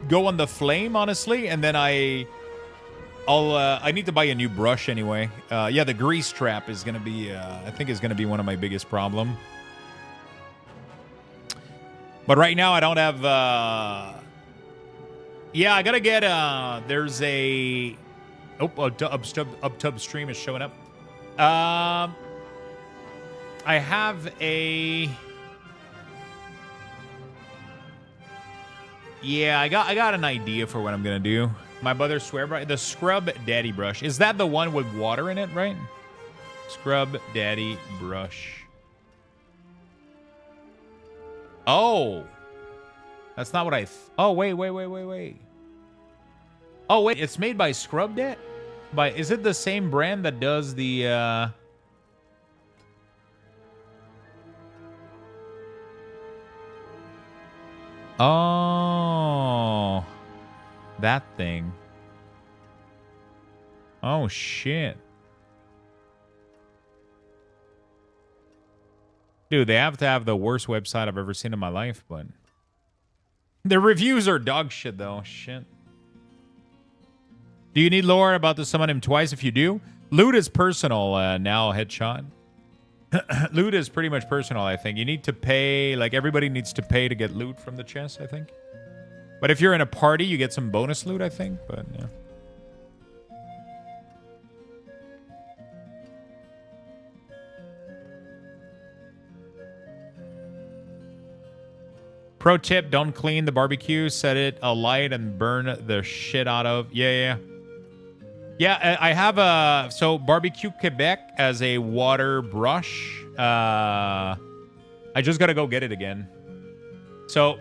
go on the flame, honestly, and then I need to buy a new brush anyway. Yeah, the grease trap is gonna be I think is gonna be one of my biggest problem. But right now I don't have yeah, I gotta get there's a uptub stream is showing up. I have a, yeah, I got an idea for what I'm gonna do. My brother swear by the Scrub Daddy brush. Is that the one with water in it, right? Scrub Daddy brush. Oh, that's not what I. Oh wait. Oh wait, it's made by Scrub Dad. Is it the same brand that does the? Oh, that thing. Oh shit. Dude, they have to have the worst website I've ever seen in my life, but the reviews are dog shit, though. Shit. Do you need lore about to summon him twice? If you do, loot is personal now, headshot. Loot is pretty much personal, I think. You need to pay, like everybody needs to pay to get loot from the chest, I think. But if you're in a party, you get some bonus loot, I think, but yeah. Pro tip, don't clean the barbecue. Set it alight and burn the shit out of. Yeah. Yeah, I have a... So, Barbecue Quebec as a water brush. I just got to go get it again. So,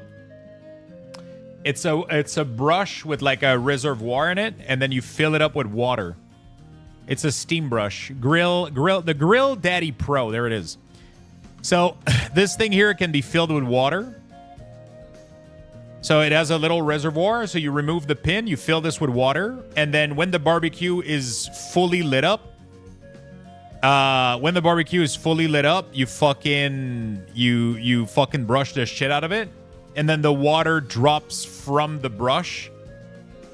it's a brush with like a reservoir in it, and then you fill it up with water. It's a steam brush. The Grill Daddy Pro. There it is. So this thing here can be filled with water. So it has a little reservoir. So you remove the pin, you fill this with water, and then when the barbecue is fully lit up, you fucking brush the shit out of it, and then the water drops from the brush,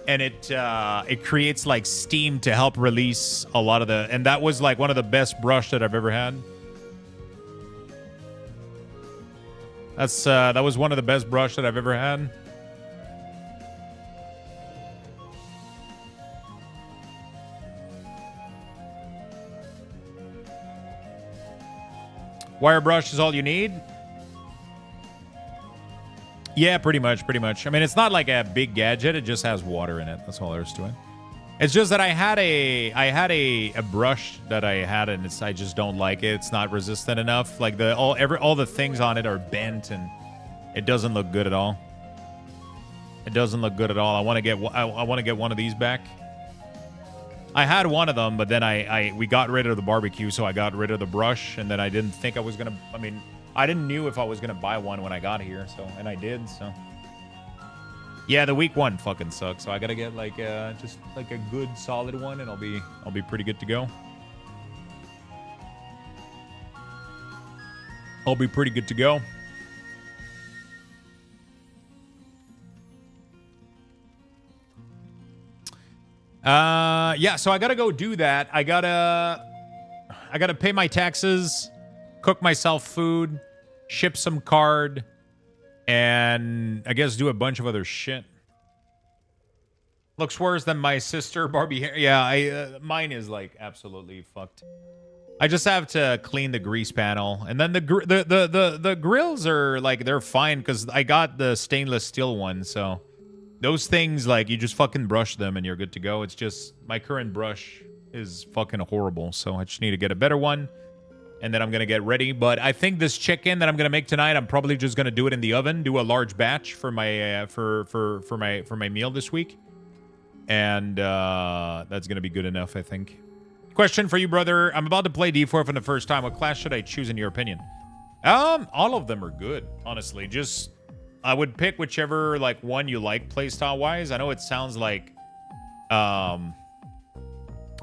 and it creates like steam to help release a lot of the. And that was like one of the best brush that I've ever had. That was one of the best brush that I've ever had. Wire brush is all you need? Yeah, pretty much. I mean, it's not like a big gadget. It just has water in it. That's all there is to it. It's just that I had a brush that I had, and I just don't like it. It's not resistant enough. Like all the things on it are bent, and it doesn't look good at all. It doesn't look good at all. I want to get one of these back. I had one of them, but then we got rid of the barbecue, so I got rid of the brush, and then I didn't think I was gonna. I mean, I didn't knew if I was gonna buy one when I got here, and I did. So yeah, the weak one fucking sucks. So I gotta get like just like a good solid one, and I'll be pretty good to go. I'll be pretty good to go. Yeah, so I gotta go do that. I gotta pay my taxes, cook myself food, ship some card, and I guess do a bunch of other shit. Looks worse than my sister Barbie hair. Yeah, mine is like absolutely fucked. I just have to clean the grease panel, and then the grills are like they're fine because I got the stainless steel one, so. Those things, like, you just fucking brush them and you're good to go. It's just, my current brush is fucking horrible, so I just need to get a better one, and then I'm going to get ready. But I think this chicken that I'm going to make tonight, I'm probably just going to do it in the oven, do a large batch for my for my meal this week. And that's going to be good enough, I think. Question for you, brother. I'm about to play D4 for the first time. What class should I choose in your opinion? All of them are good, honestly. Just... I would pick whichever like one you like playstyle wise. I know it sounds like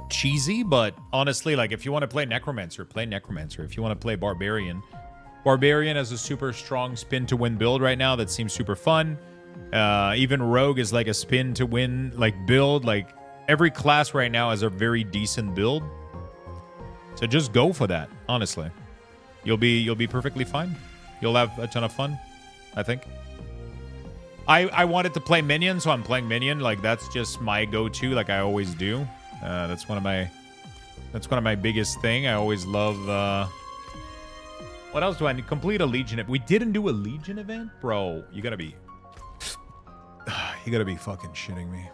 cheesy, but honestly, like if you want to play Necromancer, play Necromancer. If you want to play Barbarian, Barbarian has a super strong spin to win build right now that seems super fun. Even Rogue is like a spin to win like build. Like every class right now has a very decent build. So just go for that, honestly. You'll be perfectly fine. You'll have a ton of fun, I think. I wanted to play Minion, so I'm playing Minion. Like that's just my go-to, like I always do. That's one of my biggest thing. I always love. What else do I need? Complete a Legion. We didn't do a Legion event, bro. You gotta be fucking shitting me.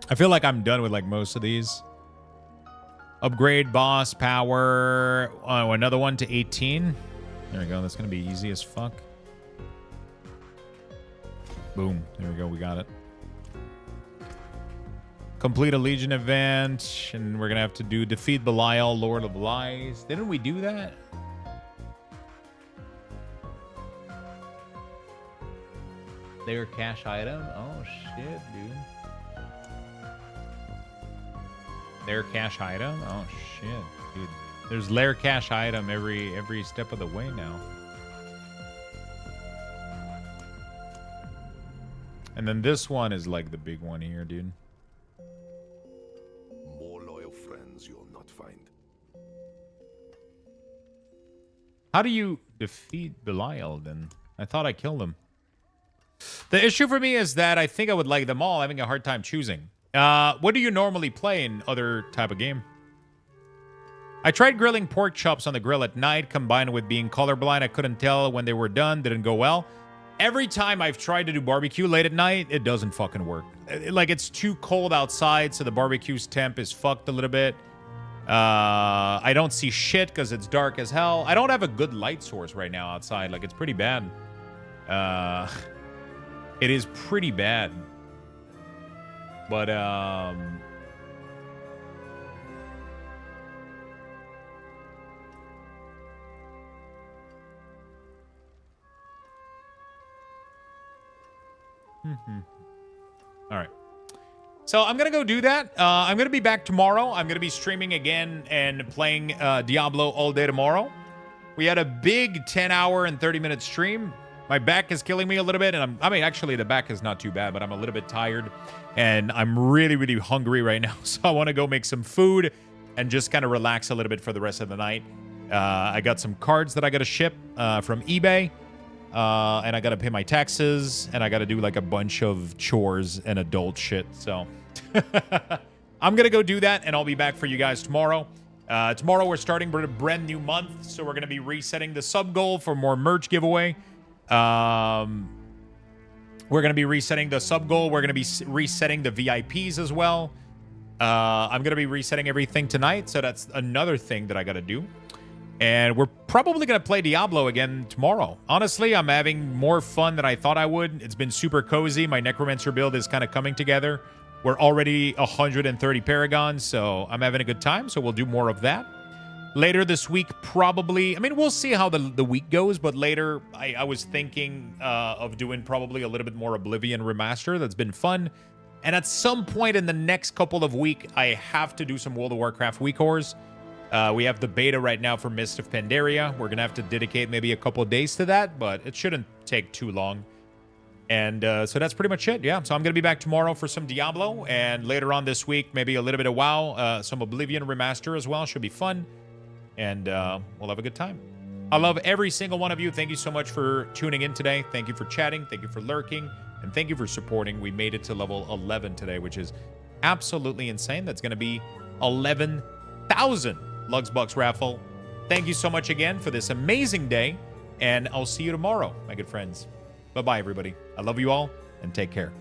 I feel like I'm done with like most of these. Upgrade boss power. Another one to 18. There we go. That's gonna be easy as fuck. Boom. There we go. We got it. Complete a Legion event. And we're going to have to do defeat Belial, Lord of Lies. Didn't we do that? Their cash item? Oh, shit, dude. Their cash item? Oh, shit, dude. There's lair cash item every step of the way now. And then this one is like the big one here, dude. More loyal friends you'll not find. How do you defeat Belial then? I thought I killed him. The issue for me is that I think I would like them all, having a hard time choosing. What do you normally play in other type of game? I tried grilling pork chops on the grill at night, combined with being colorblind. I couldn't tell when they were done. Didn't go well. Every time I've tried to do barbecue late at night, it doesn't fucking work. Like, it's too cold outside, so the barbecue's temp is fucked a little bit. I don't see shit because it's dark as hell. I don't have a good light source right now outside. Like, it's pretty bad. It is pretty bad. But, All right. So I'm going to go do that. I'm going to be back tomorrow. I'm going to be streaming again and playing Diablo all day tomorrow. We had a big 10-hour and 30-minute stream. My back is killing me a little bit. And I mean, actually, the back is not too bad, but I'm a little bit tired. And I'm really, really hungry right now. So I want to go make some food and just kind of relax a little bit for the rest of the night. I got some cards that I got to ship from eBay. And I got to pay my taxes, and I got to do like a bunch of chores and adult shit. So I'm going to go do that, and I'll be back for you guys tomorrow. Tomorrow we're starting a brand new month, so we're going to be resetting the sub goal for more merch giveaway. We're going to be resetting the sub goal. We're going to be resetting the VIPs as well. I'm going to be resetting everything tonight, so that's another thing that I got to do. And we're probably going to play Diablo again tomorrow. Honestly, I'm having more fun than I thought I would. It's been super cozy. My Necromancer build is kind of coming together. We're already 130 Paragons, so I'm having a good time. So we'll do more of that. Later this week, probably. I mean, we'll see how the week goes. But later, I was thinking of doing probably a little bit more Oblivion Remaster. That's been fun. And at some point in the next couple of weeks, I have to do some World of Warcraft week whores. We have the beta right now for Mist of Pandaria. We're going to have to dedicate maybe a couple of days to that, but it shouldn't take too long. And so that's pretty much it, yeah. So I'm going to be back tomorrow for some Diablo, and later on this week, maybe a little bit of WoW, some Oblivion Remaster as well. Should be fun, and we'll have a good time. I love every single one of you. Thank you so much for tuning in today. Thank you for chatting. Thank you for lurking, and thank you for supporting. We made it to level 11 today, which is absolutely insane. That's going to be 11,000. Luxthos raffle. Thank you so much again for this amazing day, and I'll see you tomorrow, my good friends. Bye-bye, everybody. I love you all, and take care.